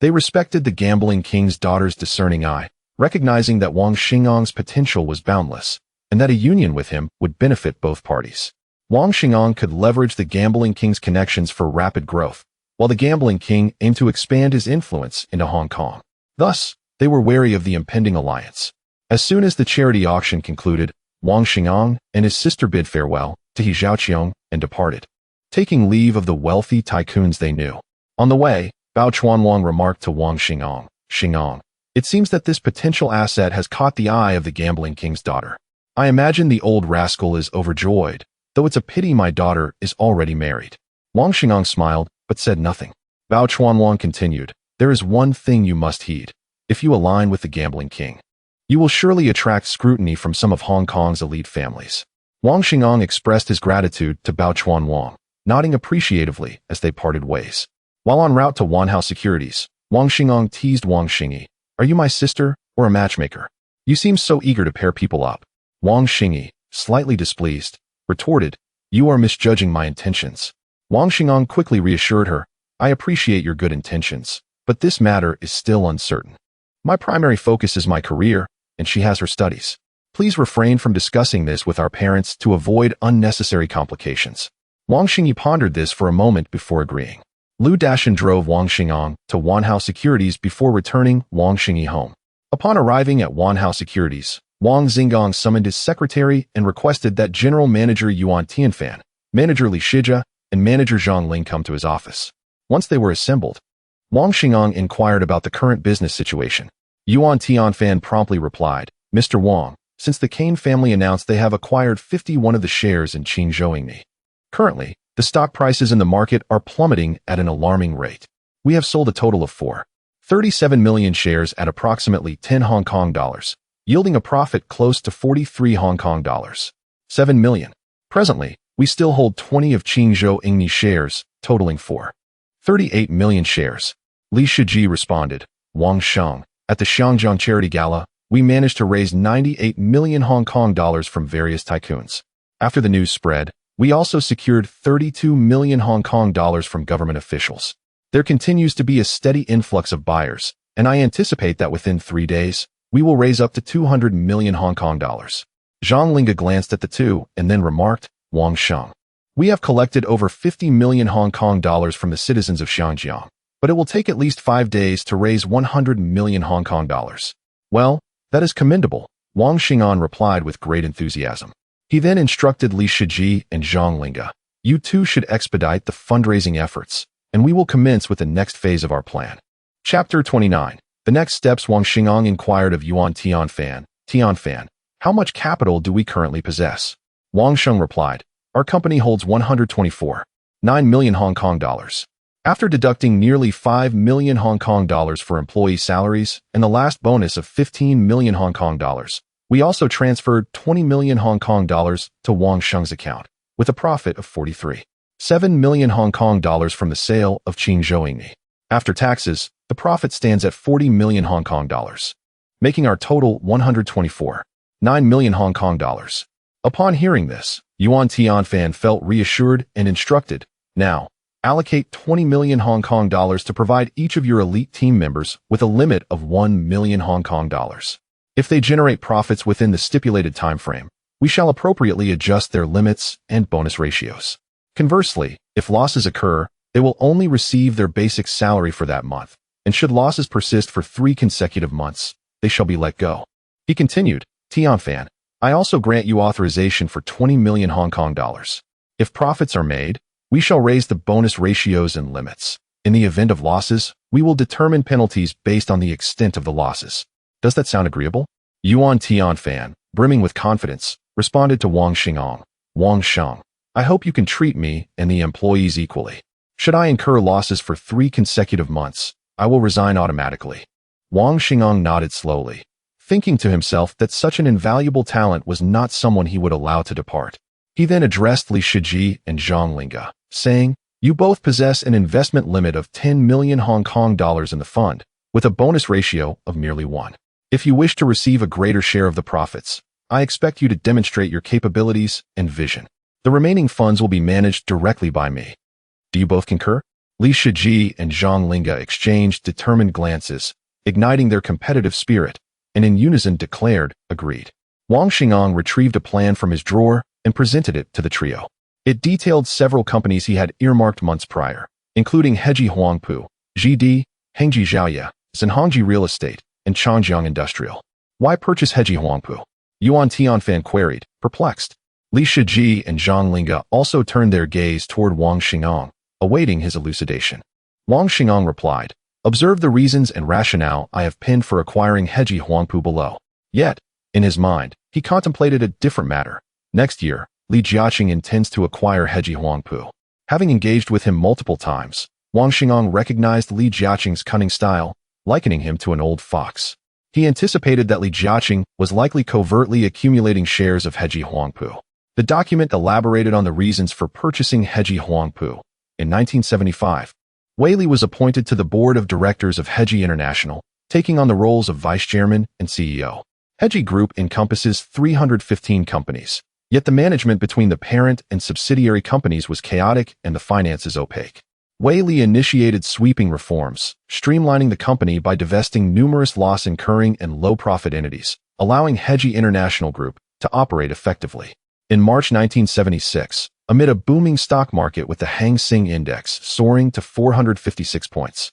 They respected the gambling king's daughter's discerning eye, recognizing that Wang Xinggang's potential was boundless, and that a union with him would benefit both parties. Wang Xingang could leverage the gambling king's connections for rapid growth, while the gambling king aimed to expand his influence into Hong Kong. Thus, they were wary of the impending alliance. As soon as the charity auction concluded, Wang Xingang and his sister bid farewell to He Zhaoqiong and departed, taking leave of the wealthy tycoons they knew. On the way, Bao Chuanwang remarked to Wang Xingang, "Xingang, it seems that this potential asset has caught the eye of the gambling king's daughter. I imagine the old rascal is overjoyed, though it's a pity my daughter is already married." Wang Xingang smiled, but said nothing. Bao Chuanwang continued, "There is one thing you must heed. If you align with the gambling king, you will surely attract scrutiny from some of Hong Kong's elite families." Wang Xingang expressed his gratitude to Bao Chuanwang, nodding appreciatively as they parted ways. While en route to Wanhao Securities, Wang Xingang teased Wang Xingyi, "Are you my sister or a matchmaker? You seem so eager to pair people up." Wang Xingyi, slightly displeased, retorted, "You are misjudging my intentions." Wang Xingang quickly reassured her, "I appreciate your good intentions, but this matter is still uncertain. My primary focus is my career, and she has her studies. Please refrain from discussing this with our parents to avoid unnecessary complications." Wang Xingyi pondered this for a moment before agreeing. Lu Dashan drove Wang Xingang to Wanhao Securities before returning Wang Xingyi home. Upon arriving at Wanhao Securities, Wang Xingang summoned his secretary and requested that General Manager Yuan Tianfan, Manager Li Shizhe, and Manager Zhang Ling come to his office. Once they were assembled, Wang Xingang inquired about the current business situation. Yuan Tianfan promptly replied, "Mr. Wang, since the Kane family announced they have acquired 51 of the shares in Qingzhou. Currently, the stock prices in the market are plummeting at an alarming rate. We have sold a total of 37 million shares at approximately 10 Hong Kong dollars, yielding a profit close to 43 Hong Kong dollars. 7 million. Presently, we still hold 20 of Qingzhou shares, totaling 38 million shares." Li Shiji responded, "Wang Sheng, at the Xiangjiang Charity Gala, we managed to raise 98 million Hong Kong dollars from various tycoons. After the news spread, we also secured 32 million Hong Kong dollars from government officials. There continues to be a steady influx of buyers, and I anticipate that within 3 days, we will raise up to 200 million Hong Kong dollars. Zhang Linga glanced at the two and then remarked, "Wang Sheng, we have collected over 50 million Hong Kong dollars from the citizens of Xiangjiang, but it will take at least 5 days to raise 100 million Hong Kong dollars. Well, that is commendable," Wang Xingang replied with great enthusiasm. He then instructed Li Shiji and Zhang Linga, "You two should expedite the fundraising efforts, and we will commence with the next phase of our plan." Chapter 29. The next steps. Wang Xingang inquired of Yuan Tianfan, "Tianfan, how much capital do we currently possess?" Wang Sheng replied, "Our company holds 124.9 million Hong Kong dollars. After deducting nearly 5 million Hong Kong dollars for employee salaries and the last bonus of 15 million Hong Kong dollars, We also transferred 20 million Hong Kong dollars to Wang Sheng's account, with a profit of 43.7 million Hong Kong dollars from the sale of Qingzhouingni. After taxes, the profit stands at 40 million Hong Kong dollars, making our total 124.9 million Hong Kong dollars. Upon hearing this, Yuan Tianfan felt reassured and instructed, now, allocate 20 million Hong Kong dollars to provide each of your elite team members with a limit of 1 million Hong Kong dollars. If they generate profits within the stipulated time frame, we shall appropriately adjust their limits and bonus ratios. Conversely, if losses occur, they will only receive their basic salary for that month, and should losses persist for 3 consecutive months, they shall be let go. He continued, Tianfan, I also grant you authorization for 20 million Hong Kong dollars. If profits are made, we shall raise the bonus ratios and limits. In the event of losses, we will determine penalties based on the extent of the losses. Does that sound agreeable? Yuan Tianfan, brimming with confidence, responded to Wang Xingong. Wang Sheng, I hope you can treat me and the employees equally. Should I incur losses for 3 consecutive months, I will resign automatically. Wang Xingong nodded slowly, thinking to himself that such an invaluable talent was not someone he would allow to depart. He then addressed Li Shiji and Zhang Linga, saying, you both possess an investment limit of 10 million Hong Kong dollars in the fund, with a bonus ratio of merely 1. If you wish to receive a greater share of the profits, I expect you to demonstrate your capabilities and vision. The remaining funds will be managed directly by me. Do you both concur? Li Shiji and Zhang Linga exchanged determined glances, igniting their competitive spirit, and in unison declared, agreed. Wang Xingong retrieved a plan from his drawer and presented it to the trio. It detailed several companies he had earmarked months prior, including Heji Huangpu, Jidi, Hengji Zhaoye, Zhenhongji Real Estate, and Changjiang Industrial. Why purchase Heji Huangpu? Yuan Tianfan queried, perplexed. Li Shiji and Zhang Linga also turned their gaze toward Wang Xingong, awaiting his elucidation. Wang Xingong replied, observe the reasons and rationale I have penned for acquiring Heji Huangpu below. Yet, in his mind, he contemplated a different matter. Next year, Li Jiaqing intends to acquire Heji Huangpu. Having engaged with him multiple times, Wang Xingong recognized Li Jiaqing's cunning style, likening him to an old fox. He anticipated that Li Jiaqing was likely covertly accumulating shares of Heji Huangpu. The document elaborated on the reasons for purchasing Heji Huangpu. In 1975, Wei Li was appointed to the board of directors of Heji International, taking on the roles of vice chairman and CEO. Heji Group encompasses 315 companies, yet the management between the parent and subsidiary companies was chaotic and the finances opaque. Wei Li initiated sweeping reforms, streamlining the company by divesting numerous loss-incurring and low-profit entities, allowing Heji International Group to operate effectively. In March 1976, amid a booming stock market with the Hang Seng Index soaring to 456 points,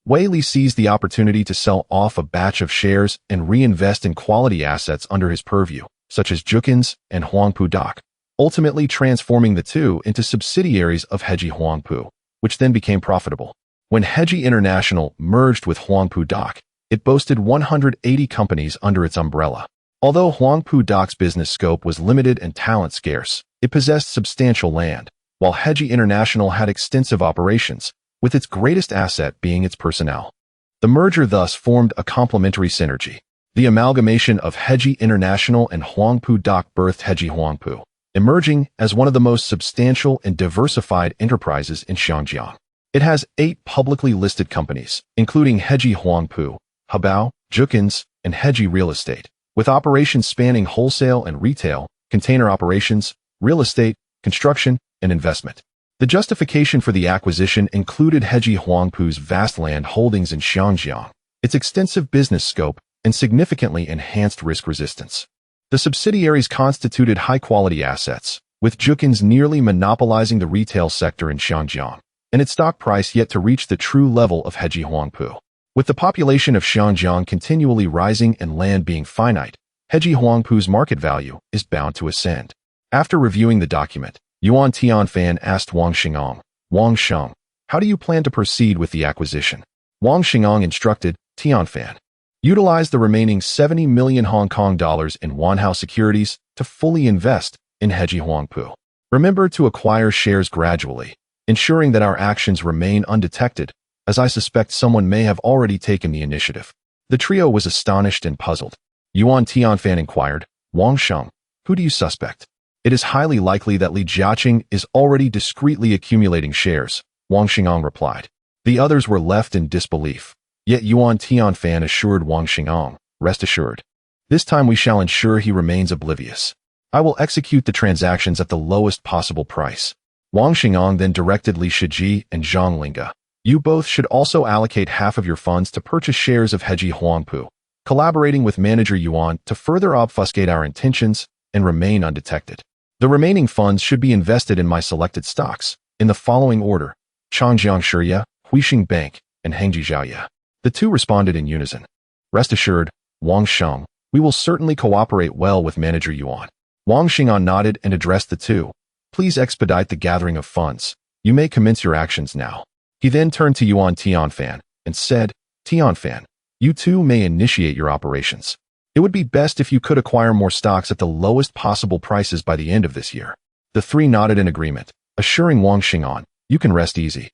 Wei Li seized the opportunity to sell off a batch of shares and reinvest in quality assets under his purview, such as Jukins and Huangpu Dock, ultimately transforming the two into subsidiaries of Heji Huangpu, which then became profitable. When Heji International merged with Huangpu Dock, it boasted 180 companies under its umbrella. Although Huangpu Dock's business scope was limited and talent scarce, it possessed substantial land, while Heji International had extensive operations, with its greatest asset being its personnel. The merger thus formed a complementary synergy. The amalgamation of Heji International and Huangpu Dock birthed Heji Huangpu, emerging as one of the most substantial and diversified enterprises in Xinjiang. It has 8 publicly listed companies, including Heji Huangpu, Hebao, Jukins, and Heji Real Estate, with operations spanning wholesale and retail, container operations, real estate, construction, and investment. The justification for the acquisition included Heji Huangpu's vast land holdings in Xinjiang, its extensive business scope, and significantly enhanced risk resistance. The subsidiaries constituted high-quality assets, with Jukins nearly monopolizing the retail sector in Xinjiang, and its stock price yet to reach the true level of Heji Huangpu. With the population of Xinjiang continually rising and land being finite, Heji Huangpu's market value is bound to ascend. After reviewing the document, Yuan Tianfan asked Wang Xingong, Wang Sheng, how do you plan to proceed with the acquisition? Wang Xingong instructed, Tianfan, utilize the remaining 70 million Hong Kong dollars in Wanhao securities to fully invest in Heji Huangpu. Remember to acquire shares gradually, ensuring that our actions remain undetected, as I suspect someone may have already taken the initiative. The trio was astonished and puzzled. Yuan Tianfan inquired. Wang Sheng, who do you suspect? It is highly likely that Li Jiaqing is already discreetly accumulating shares, Wang Xing'an replied. The others were left in disbelief. Yet Yuan Tianfan assured Wang Xing'an, rest assured. This time we shall ensure he remains oblivious. I will execute the transactions at the lowest possible price. Wang Xing'an then directed Li Shiji and Zhang Linga. You both should also allocate half of your funds to purchase shares of Heji Huangpu, collaborating with manager Yuan to further obfuscate our intentions and remain undetected. The remaining funds should be invested in my selected stocks, in the following order: Changjiang Shiya, Huixing Bank, and Hengji Zhaoya. The two responded in unison. Rest assured, Wang Sheng, we will certainly cooperate well with manager Yuan. Wang Xing'an nodded and addressed the two. Please expedite the gathering of funds. You may commence your actions now. He then turned to Yuan Tianfan and said, Tianfan, you two may initiate your operations. It would be best if you could acquire more stocks at the lowest possible prices by the end of this year. The three nodded in agreement, assuring Wang Xing'an, you can rest easy.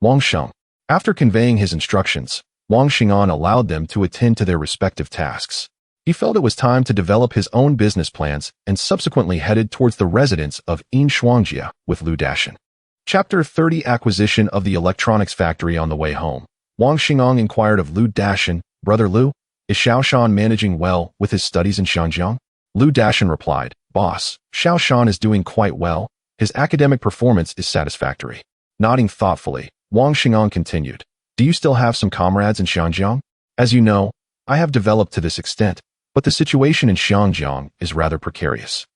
Wang Sheng. After conveying his instructions, Wang Xing'an allowed them to attend to their respective tasks. He felt it was time to develop his own business plans and subsequently headed towards the residence of Yin Shuangjia with Lu Dashan. Chapter 30 Acquisition of the Electronics Factory. On the way home, Wang Xing'an inquired of Lu Dashan, Brother Lu, is Xiaoshan managing well with his studies in Xinjiang? Lu Dashan replied, Boss, Xiaoshan is doing quite well. His academic performance is satisfactory. Nodding thoughtfully, Wang Xing'an continued, do you still have some comrades in Xinjiang? As you know, I have developed to this extent, but the situation in Xinjiang is rather precarious.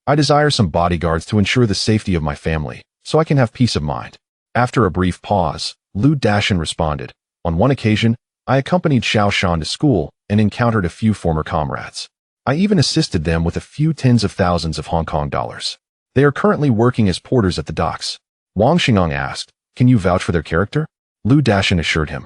I desire some bodyguards to ensure the safety of my family, so I can have peace of mind. After a brief pause, Lu Dashan responded, on one occasion, I accompanied Xiaoshan to school and encountered a few former comrades. I even assisted them with a few tens of thousands of Hong Kong dollars. They are currently working as porters at the docks. Wang Xing'an asked, can you vouch for their character? Lu Dashan assured him.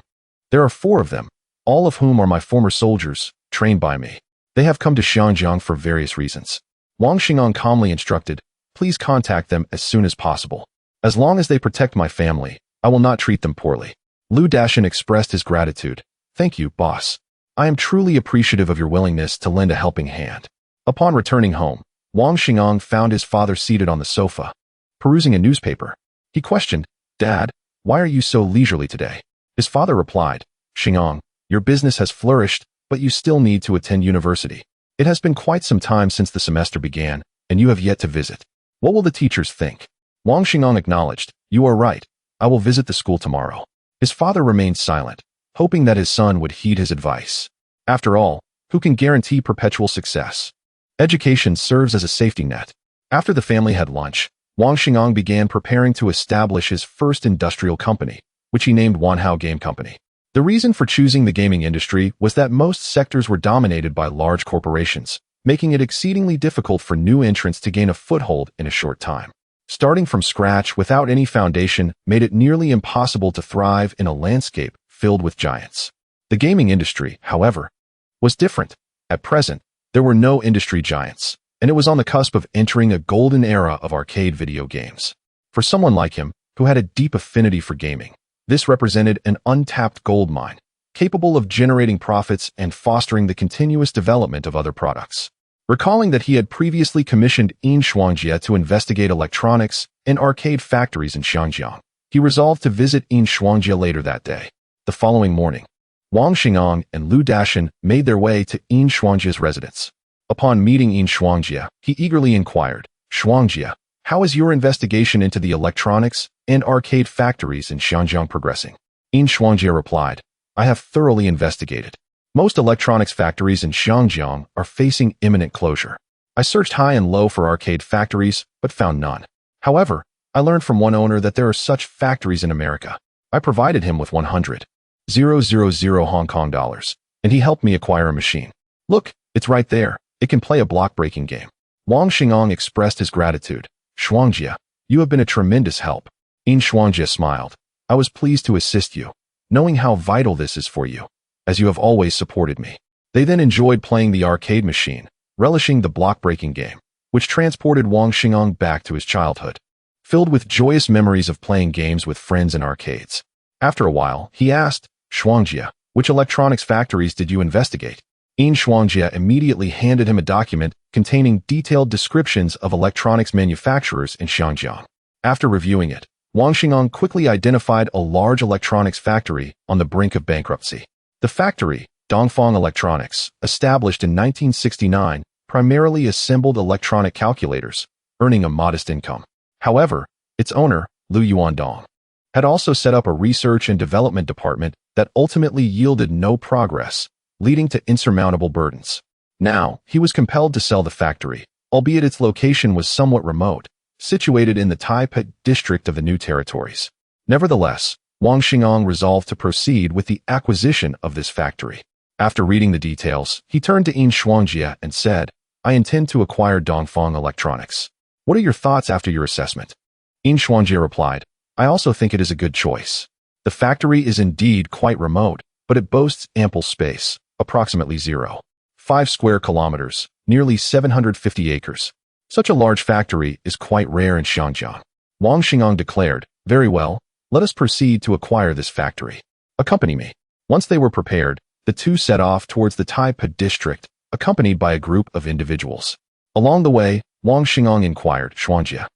There are 4 of them, all of whom are my former soldiers, trained by me. They have come to Xinjiang for various reasons. Wang Xing'an calmly instructed, please contact them as soon as possible. As long as they protect my family, I will not treat them poorly. Lu Dashan expressed his gratitude. Thank you, boss. I am truly appreciative of your willingness to lend a helping hand. Upon returning home, Wang Xing'an found his father seated on the sofa, perusing a newspaper. He questioned, Dad, why are you so leisurely today? His father replied, Xing'an, your business has flourished, but you still need to attend university. It has been quite some time since the semester began, and you have yet to visit. What will the teachers think? Wang Xing'an acknowledged, you are right. I will visit the school tomorrow. His father remained silent, hoping that his son would heed his advice. After all, who can guarantee perpetual success? Education serves as a safety net. After the family had lunch, Wang Xing'an began preparing to establish his first industrial company, which he named Wanhao Game Company. The reason for choosing the gaming industry was that most sectors were dominated by large corporations, making it exceedingly difficult for new entrants to gain a foothold in a short time. Starting from scratch without any foundation made it nearly impossible to thrive in a landscape filled with giants. The gaming industry, however, was different. At present, there were no industry giants, and it was on the cusp of entering a golden era of arcade video games. For someone like him, who had a deep affinity for gaming, this represented an untapped gold mine, capable of generating profits and fostering the continuous development of other products. Recalling that he had previously commissioned Yin Shuangjia to investigate electronics and arcade factories in Xinjiang, he resolved to visit Yin Shuangjia later that day. The following morning, Wang Xing'an and Lu Dashan made their way to Yin Shuangjia's residence. Upon meeting Yin Shuangjia, he eagerly inquired, Shuangjia, how is your investigation into the electronics and arcade factories in Xinjiang progressing? Yin Shuangjia replied, I have thoroughly investigated. Most electronics factories in Xinjiang are facing imminent closure. I searched high and low for arcade factories, but found none. However, I learned from one owner that there are such factories in America. I provided him with 100,000 Hong Kong dollars, and he helped me acquire a machine. Look, it's right there. It can play a block-breaking game. Wang Xing'an expressed his gratitude. Shuangjia, you have been a tremendous help. Yin Shuangjia smiled. I was pleased to assist you, knowing how vital this is for you, as you have always supported me. They then enjoyed playing the arcade machine, relishing the block-breaking game, which transported Wang Xing'an back to his childhood, filled with joyous memories of playing games with friends in arcades. After a while, he asked, Shuangjia, which electronics factories did you investigate? Yin Shuangjie immediately handed him a document containing detailed descriptions of electronics manufacturers in Xiangjiang. After reviewing it, Wang Xing'an quickly identified a large electronics factory on the brink of bankruptcy. The factory, Dongfang Electronics, established in 1969, primarily assembled electronic calculators, earning a modest income. However, its owner, Lu Yuandong, had also set up a research and development department that ultimately yielded no progress, leading to insurmountable burdens. Now, he was compelled to sell the factory, albeit its location was somewhat remote, situated in the Taipei district of the New Territories. Nevertheless, Wang Xing'an resolved to proceed with the acquisition of this factory. After reading the details, he turned to Yin Shuangjie and said, "I intend to acquire Dongfang Electronics. What are your thoughts after your assessment?" Yin Shuangjie replied, "I also think it is a good choice. The factory is indeed quite remote, but it boasts ample space, approximately 0.5 square kilometers, nearly 750 acres. Such a large factory is quite rare in Xiangjiang." Wang Xing'an declared, "Very well, let us proceed to acquire this factory. Accompany me." Once they were prepared, the two set off towards the Taipei district, accompanied by a group of individuals. Along the way, Wang Xing'an inquired, "Shuangjie,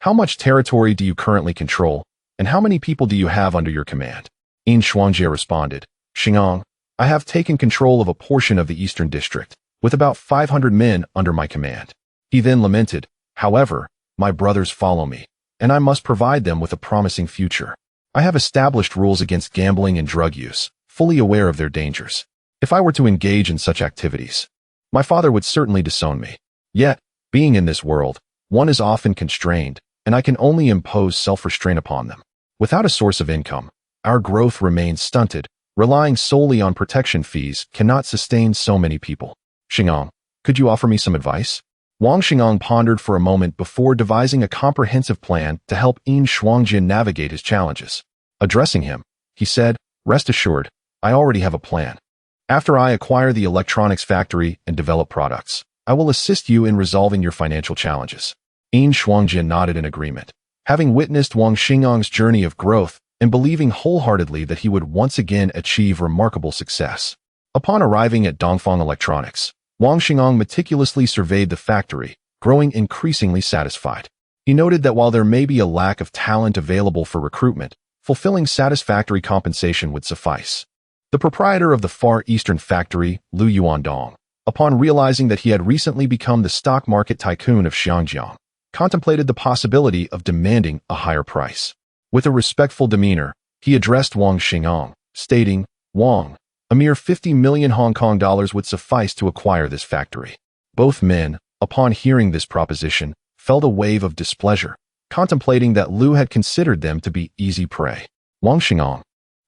how much territory do you currently control, and how many people do you have under your command?" Yin Shuangjie responded, "Xing'an, I have taken control of a portion of the eastern district, with about 500 men under my command." He then lamented, "However, my brothers follow me, and I must provide them with a promising future. I have established rules against gambling and drug use, fully aware of their dangers. If I were to engage in such activities, my father would certainly disown me. Yet, being in this world, one is often constrained, and I can only impose self-restraint upon them. Without a source of income, our growth remains stunted. Relying solely on protection fees cannot sustain so many people. Xing'an, could you offer me some advice?" Wang Xing'an pondered for a moment before devising a comprehensive plan to help Yin Shuangjie navigate his challenges. Addressing him, he said, "Rest assured, I already have a plan. After I acquire the electronics factory and develop products, I will assist you in resolving your financial challenges." Yin Shuangjie nodded in agreement. Having witnessed Wang Xing'an's journey of growth and believing wholeheartedly that he would once again achieve remarkable success. Upon arriving at Dongfang Electronics, Wang Xing'an meticulously surveyed the factory, growing increasingly satisfied. He noted that while there may be a lack of talent available for recruitment, fulfilling satisfactory compensation would suffice. The proprietor of the Far Eastern factory, Lu Yuandong, upon realizing that he had recently become the stock market tycoon of Xiangjiang, contemplated the possibility of demanding a higher price. With a respectful demeanor, he addressed Wang Xing'an, stating, "Wang, a mere 50 million Hong Kong dollars would suffice to acquire this factory." Both men, upon hearing this proposition, felt a wave of displeasure, contemplating that Lu had considered them to be easy prey. Wang Xing'an,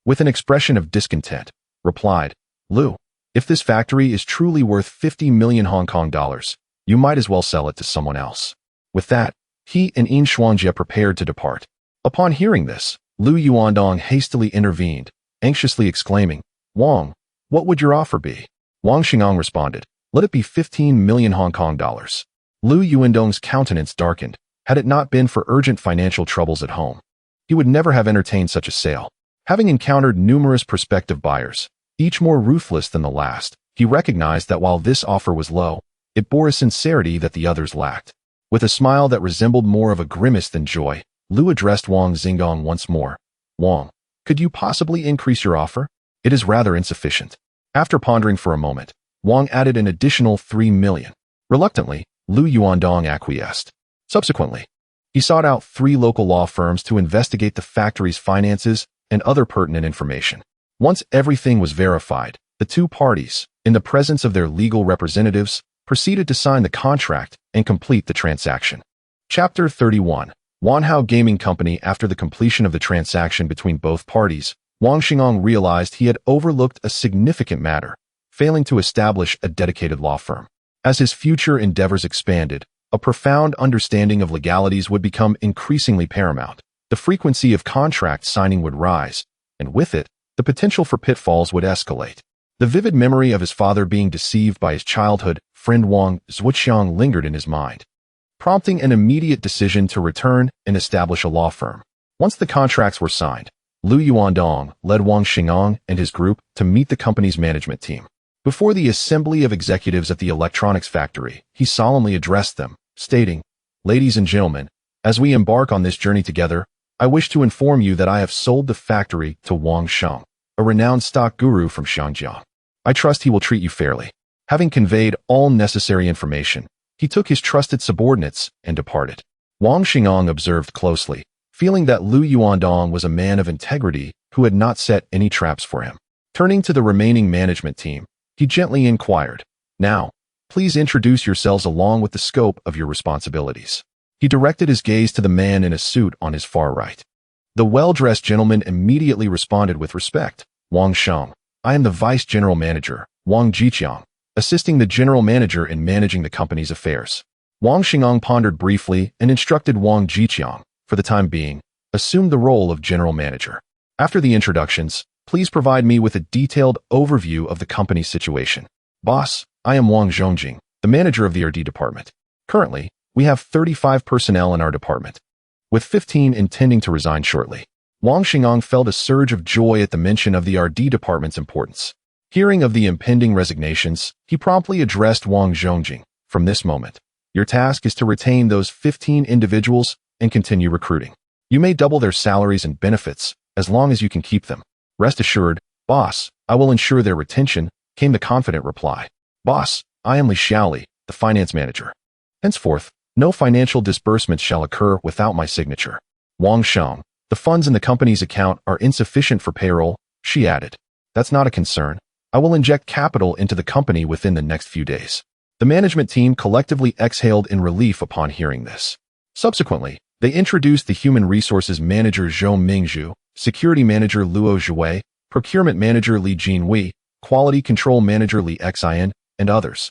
with an expression of discontent, replied, "Lu, if this factory is truly worth 50 million Hong Kong dollars, you might as well sell it to someone else." With that, he and Yin Shuangjie prepared to depart. Upon hearing this, Lu Yuandong hastily intervened, anxiously exclaiming, "Wang, what would your offer be?" Wang Xing'an responded, "Let it be 15 million Hong Kong dollars." Lu Yuandong's countenance darkened. Had it not been for urgent financial troubles at home, he would never have entertained such a sale. Having encountered numerous prospective buyers, each more ruthless than the last, he recognized that while this offer was low, it bore a sincerity that the others lacked. With a smile that resembled more of a grimace than joy, Lu addressed Wang Xing'an once more. "Wang, could you possibly increase your offer? It is rather insufficient." After pondering for a moment, Wang added an additional 3 million. Reluctantly, Lu Yuandong acquiesced. Subsequently, he sought out 3 local law firms to investigate the factory's finances and other pertinent information. Once everything was verified, the two parties, in the presence of their legal representatives, proceeded to sign the contract and complete the transaction. Chapter 31. Wanhao Gaming Company. After the completion of the transaction between both parties, Wang Xing'an realized he had overlooked a significant matter, failing to establish a dedicated law firm. As his future endeavors expanded, a profound understanding of legalities would become increasingly paramount. The frequency of contract signing would rise, and with it, the potential for pitfalls would escalate. The vivid memory of his father being deceived by his childhood friend Wang Zhuqiang lingered in his mind, prompting an immediate decision to return and establish a law firm. Once the contracts were signed, Lu Yuandong led Wang Xing'an and his group to meet the company's management team. Before the assembly of executives at the electronics factory, he solemnly addressed them, stating, "Ladies and gentlemen, as we embark on this journey together, I wish to inform you that I have sold the factory to Wang Sheng, a renowned stock guru from Shangjiang. I trust he will treat you fairly." Having conveyed all necessary information, he took his trusted subordinates and departed. Wang Xingong observed closely, feeling that Lu Yuandong was a man of integrity who had not set any traps for him. Turning to the remaining management team, he gently inquired, "Now, please introduce yourselves along with the scope of your responsibilities." He directed his gaze to the man in a suit on his far right. The well-dressed gentleman immediately responded with respect, "Wang Sheng, I am the Vice General Manager, Wang Jiqiang, assisting the General Manager in managing the company's affairs." Wang Xingong pondered briefly and instructed Wang Jiqiang, for the time being, assume the role of General Manager. After the introductions, please provide me with a detailed overview of the company's situation. "Boss, I am Wang Zhongjing, the manager of the R&D department. Currently, we have 35 personnel in our department, with 15 intending to resign shortly." Wang Xingong felt a surge of joy at the mention of the R&D department's importance. Hearing of the impending resignations, he promptly addressed Wang Zhongjing, "From this moment, your task is to retain those 15 individuals and continue recruiting. You may double their salaries and benefits, as long as you can keep them." "Rest assured, boss, I will ensure their retention," came the confident reply. "Boss, I am Li Xiaoli, the finance manager. Henceforth, no financial disbursements shall occur without my signature." Wang Sheng, "The funds in the company's account are insufficient for payroll," she added. "That's not a concern. I will inject capital into the company within the next few days." The management team collectively exhaled in relief upon hearing this. Subsequently, they introduced the Human Resources Manager Zhou Mingzhu, Security Manager Luo Zhuwei, Procurement Manager Li Jinhui, Quality Control Manager Li Xian, and others.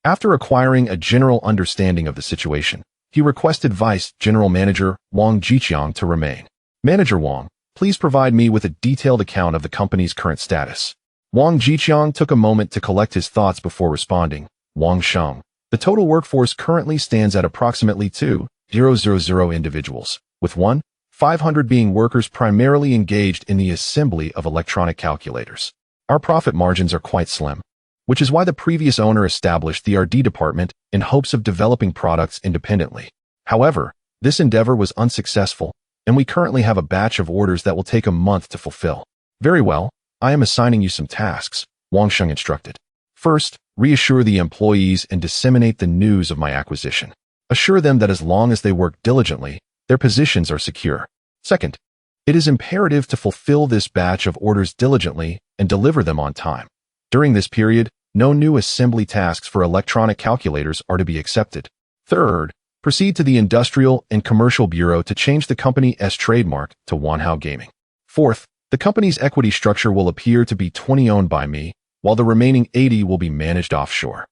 After acquiring a general understanding of the situation, he requested Vice General Manager Wang Jiqiang to remain. "Manager Wang, please provide me with a detailed account of the company's current status." Wang Jiqiang took a moment to collect his thoughts before responding, "Wang Sheng, the total workforce currently stands at approximately 2,000 individuals, with 1,500 being workers primarily engaged in the assembly of electronic calculators. Our profit margins are quite slim, which is why the previous owner established the R&D department in hopes of developing products independently. However, this endeavor was unsuccessful, and we currently have a batch of orders that will take a month to fulfill." "Very well, I am assigning you some tasks," Wang Sheng instructed. "First, reassure the employees and disseminate the news of my acquisition. Assure them that as long as they work diligently, their positions are secure. Second, it is imperative to fulfill this batch of orders diligently and deliver them on time. During this period, no new assembly tasks for electronic calculators are to be accepted. Third, proceed to the Industrial and Commercial Bureau to change the company's trademark to Wanhao Gaming. Fourth, the company's equity structure will appear to be 20 owned by me, while the remaining 80 will be managed offshore.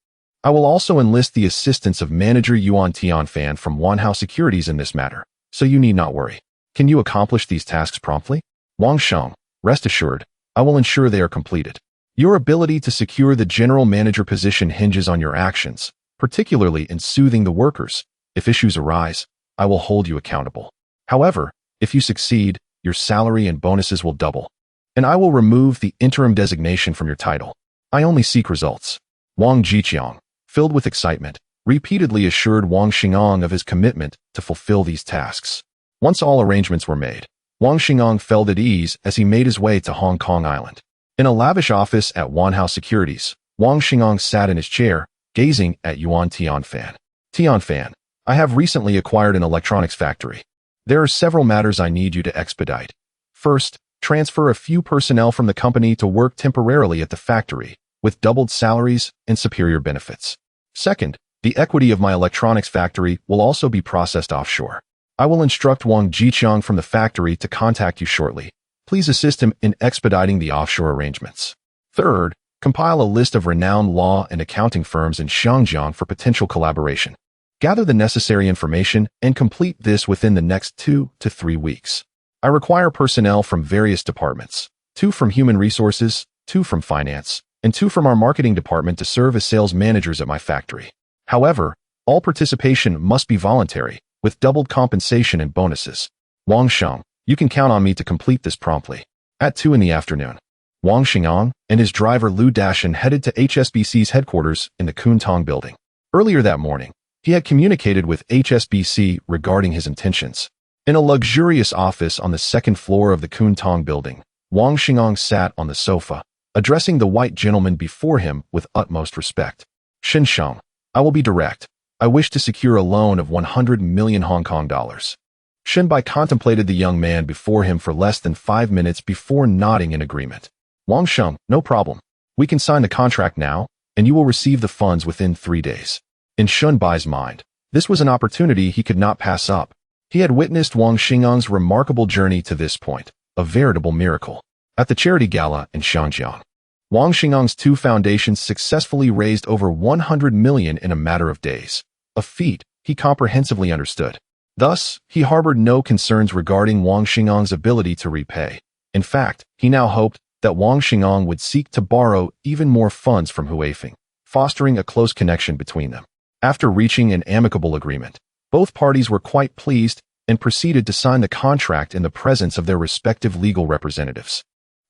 I will also enlist the assistance of Manager Yuan Tianfan from Wanhao Securities in this matter, so you need not worry. Can you accomplish these tasks promptly?" "Wang Sheng, rest assured, I will ensure they are completed. Your ability to secure the general manager position hinges on your actions, particularly in soothing the workers. If issues arise, I will hold you accountable. However, if you succeed, your salary and bonuses will double, and I will remove the interim designation from your title. I only seek results." Wang Jiqiang, filled with excitement, repeatedly assured Wang Xingong of his commitment to fulfill these tasks. Once all arrangements were made, Wang Xingong felt at ease as he made his way to Hong Kong Island. In a lavish office at Wanhao Securities, Wang Xingong sat in his chair, gazing at Yuan Tianfan. "Tianfan, I have recently acquired an electronics factory. There are several matters I need you to expedite. First, transfer a few personnel from the company to work temporarily at the factory, with doubled salaries and superior benefits. Second, the equity of my electronics factory will also be processed offshore. I will instruct Wang Jiqiang from the factory to contact you shortly. Please assist him in expediting the offshore arrangements. Third, compile a list of renowned law and accounting firms in Shangjiang for potential collaboration. Gather the necessary information and complete this within the next 2 to 3 weeks. I require personnel from various departments, 2 from human resources, 2 from finance, and 2 from our marketing department to serve as sales managers at my factory. However, all participation must be voluntary, with doubled compensation and bonuses. Wang Sheng, you can count on me to complete this promptly. At 2 in the afternoon. Wang Xingang and his driver Lu Dashan headed to HSBC's headquarters in the Kuntong building. Earlier that morning, he had communicated with HSBC regarding his intentions. In a luxurious office on the second floor of the Kuntong building, Wang Xingang sat on the sofa, addressing the white gentleman before him with utmost respect. Shen Sheng, I will be direct. I wish to secure a loan of 100 million Hong Kong dollars. Shen Bai contemplated the young man before him for less than 5 minutes before nodding in agreement. Wang Sheng, no problem. We can sign the contract now, and you will receive the funds within 3 days. In Shen Bai's mind, this was an opportunity he could not pass up. He had witnessed Wang Xinggang's remarkable journey to this point, a veritable miracle. At the charity gala in Shangjiang, Wang Xinggang's 2 foundations successfully raised over 100 million in a matter of days, a feat he comprehensively understood. Thus, he harbored no concerns regarding Wang Xinggang's ability to repay. In fact, he now hoped that Wang Xingang would seek to borrow even more funds from Huifeng, fostering a close connection between them. After reaching an amicable agreement, both parties were quite pleased and proceeded to sign the contract in the presence of their respective legal representatives.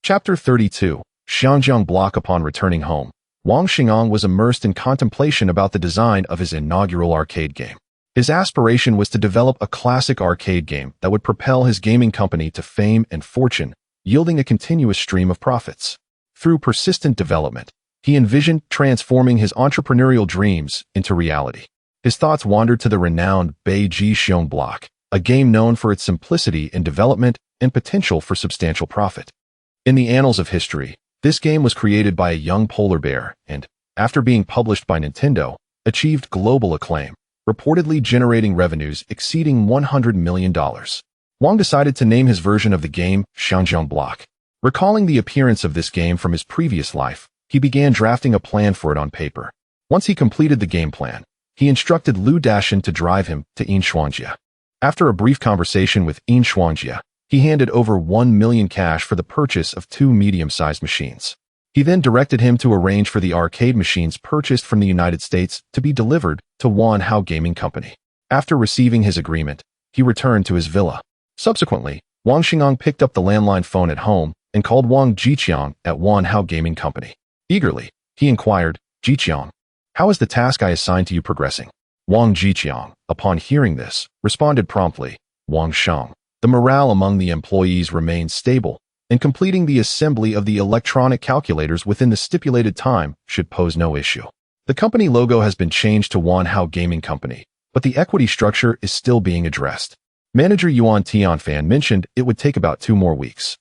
Chapter 32, Xiangjiang Block. Upon returning home, Wang Xingang was immersed in contemplation about the design of his inaugural arcade game. His aspiration was to develop a classic arcade game that would propel his gaming company to fame and fortune, yielding a continuous stream of profits. Through persistent development, he envisioned transforming his entrepreneurial dreams into reality. His thoughts wandered to the renowned Beiji Xiong Block, a game known for its simplicity in development and potential for substantial profit. In the annals of history, this game was created by a young polar bear and, after being published by Nintendo, achieved global acclaim, reportedly generating revenues exceeding $100 million. Wang decided to name his version of the game Xiangjiang Block. Recalling the appearance of this game from his previous life, he began drafting a plan for it on paper. Once he completed the game plan, he instructed Lu Dashan to drive him to Yinshuangjia. After a brief conversation with Yinshuangjia, he handed over 1 million cash for the purchase of 2 medium-sized machines. He then directed him to arrange for the arcade machines purchased from the United States to be delivered to Wan Hao Gaming Company. After receiving his agreement, he returned to his villa. Subsequently, Wang Xingang picked up the landline phone at home and called Wang Jiqiang at Wan Hao Gaming Company. Eagerly, he inquired, Jiqiang, how is the task I assigned to you progressing? Wang Jiqiang, upon hearing this, responded promptly, Wang Sheng, the morale among the employees remains stable, and completing the assembly of the electronic calculators within the stipulated time should pose no issue. The company logo has been changed to Wan Hao Gaming Company, but the equity structure is still being addressed. Manager Yuan Tianfan mentioned it would take about 2 more weeks.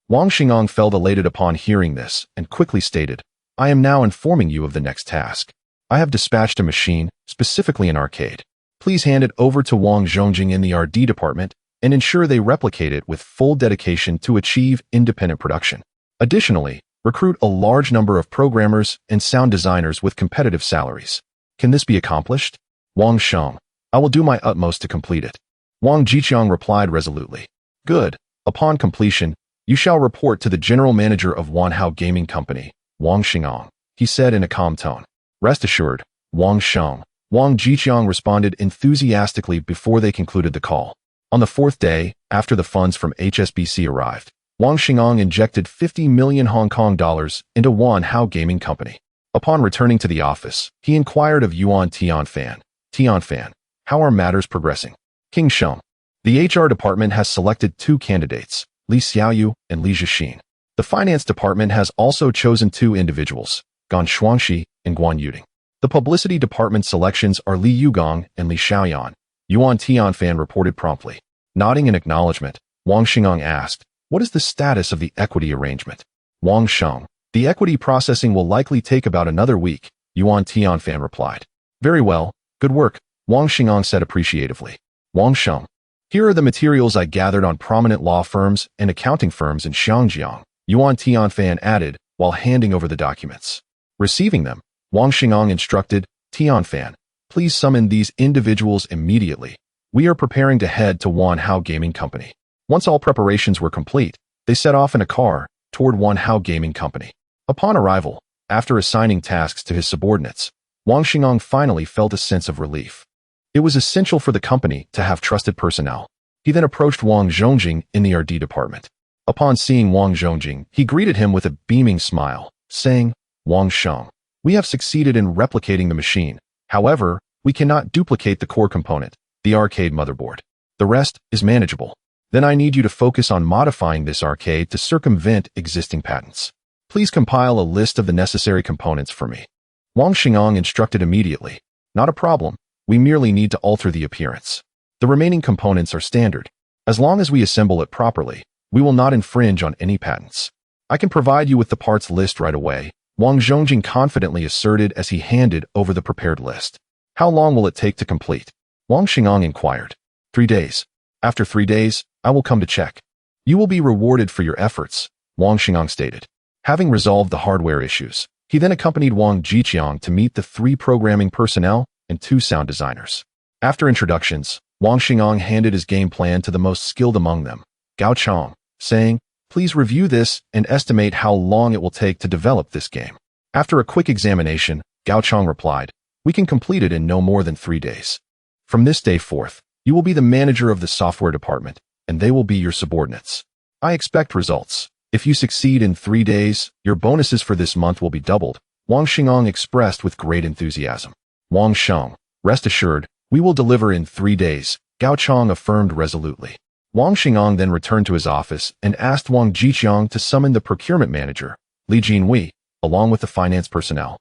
Wang Xingang felt elated upon hearing this and quickly stated, I am now informing you of the next task. I have dispatched a machine, specifically an arcade. Please hand it over to Wang Zhongjing in the R&D department and ensure they replicate it with full dedication to achieve independent production. Additionally, recruit a large number of programmers and sound designers with competitive salaries. Can this be accomplished? Wang Sheng, I will do my utmost to complete it. Wang Jiqiang replied resolutely. Good. Upon completion, you shall report to the general manager of Wan Hao Gaming Company, Wang Xingang, he said in a calm tone. Rest assured, Wang Sheng. Wang Jiqiang responded enthusiastically before they concluded the call. On the 4th day, after the funds from HSBC arrived, Wang Xingang injected 50 million Hong Kong dollars into Wan Hao Gaming Company. Upon returning to the office, he inquired of Yuan Tianfan, Tianfan, how are matters progressing? King Sheng. The HR department has selected 2 candidates, Li Xiaoyu and Li Zhixin. The finance department has also chosen 2 individuals, Gan Shuangxi and Guan Yuding. The publicity department selections are Li Yugong and Li Xiaoyan. Yuan Tianfan reported promptly. Nodding in acknowledgement, Wang Xingang asked, what is the status of the equity arrangement? Wang Sheng. The equity processing will likely take about another week, Yuan Tianfan replied. Very well, good work, Wang Xingang said appreciatively. Wang Sheng. Here are the materials I gathered on prominent law firms and accounting firms in Shangjiang, Yuan Tianfan added while handing over the documents. Receiving them, Wang Xingang instructed, Tianfan, please summon these individuals immediately. We are preparing to head to Wan Hao Gaming Company. Once all preparations were complete, they set off in a car toward Wan Hao Gaming Company. Upon arrival, after assigning tasks to his subordinates, Wang Xingang finally felt a sense of relief. It was essential for the company to have trusted personnel. He then approached Wang Zhongjing in the R&D department. Upon seeing Wang Zhongjing, he greeted him with a beaming smile, saying, "Wang Sheng, we have succeeded in replicating the machine. However, we cannot duplicate the core component, the arcade motherboard. The rest is manageable. Then I need you to focus on modifying this arcade to circumvent existing patents. Please compile a list of the necessary components for me." Wang Xingong instructed immediately. "Not a problem. We merely need to alter the appearance. The remaining components are standard. As long as we assemble it properly, we will not infringe on any patents. I can provide you with the parts list right away," Wang Zhongjing confidently asserted as he handed over the prepared list. "How long will it take to complete?" Wang Xingong inquired. 3 days. After 3 days, I will come to check. You will be rewarded for your efforts," Wang Xingong stated. Having resolved the hardware issues, he then accompanied Wang Jiqiang to meet the 3 programming personnel and 2 sound designers. After introductions, Wang Xingong handed his game plan to the most skilled among them, Gao Chong, saying, "Please review this and estimate how long it will take to develop this game." After a quick examination, Gao Chong replied, "We can complete it in no more than 3 days. From this day forth, you will be the manager of the software department, and they will be your subordinates. I expect results. If you succeed in 3 days, your bonuses for this month will be doubled," Wang Xingong expressed with great enthusiasm. "Wang Sheng, rest assured, we will deliver in 3 days," Gao Chong affirmed resolutely. Wang Xingong then returned to his office and asked Wang Jiqiang to summon the procurement manager, Li Jinhui, along with the finance personnel,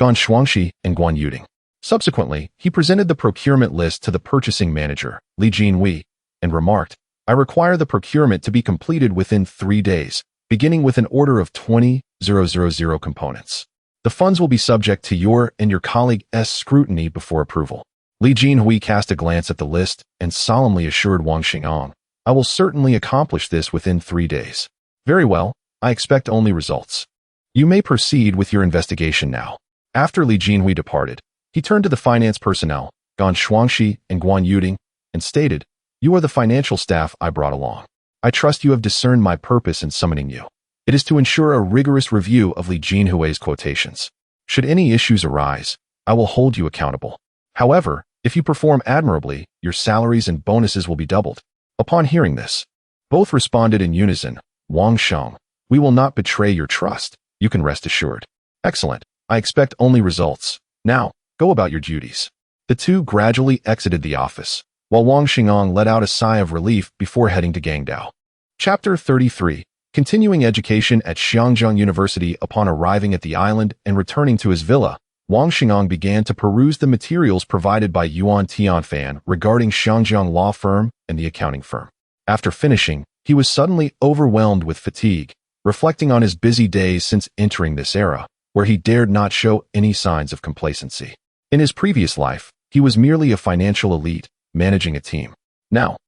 Gan Shuangxi and Guan Yuding. Subsequently, he presented the procurement list to the purchasing manager, Li Jinhui, and remarked, "I require the procurement to be completed within 3 days, beginning with an order of 20,000 components. The funds will be subject to your and your colleague's scrutiny before approval." Li Jinhui cast a glance at the list and solemnly assured Wang Xingong, "I will certainly accomplish this within 3 days." "Very well, I expect only results. You may proceed with your investigation now." After Li Jinhui departed, he turned to the finance personnel, Gan Shuangxi and Guan Yuding, and stated, "You are the financial staff I brought along. I trust you have discerned my purpose in summoning you. It is to ensure a rigorous review of Li Jinhui's quotations. Should any issues arise, I will hold you accountable. However, if you perform admirably, your salaries and bonuses will be doubled." Upon hearing this, both responded in unison, "Wang Sheng, we will not betray your trust. You can rest assured." "Excellent. I expect only results. Now, go about your duties." The two gradually exited the office, while Wang Xingong let out a sigh of relief before heading to Gangdao. Chapter 33. Continuing education at Xiangjiang University. Upon arriving at the island and returning to his villa, Wang Xingong began to peruse the materials provided by Yuan Tianfan regarding Xiangjiang law firm and the accounting firm. After finishing, he was suddenly overwhelmed with fatigue, reflecting on his busy days since entering this era, where he dared not show any signs of complacency. In his previous life, he was merely a financial elite, managing a team. Now,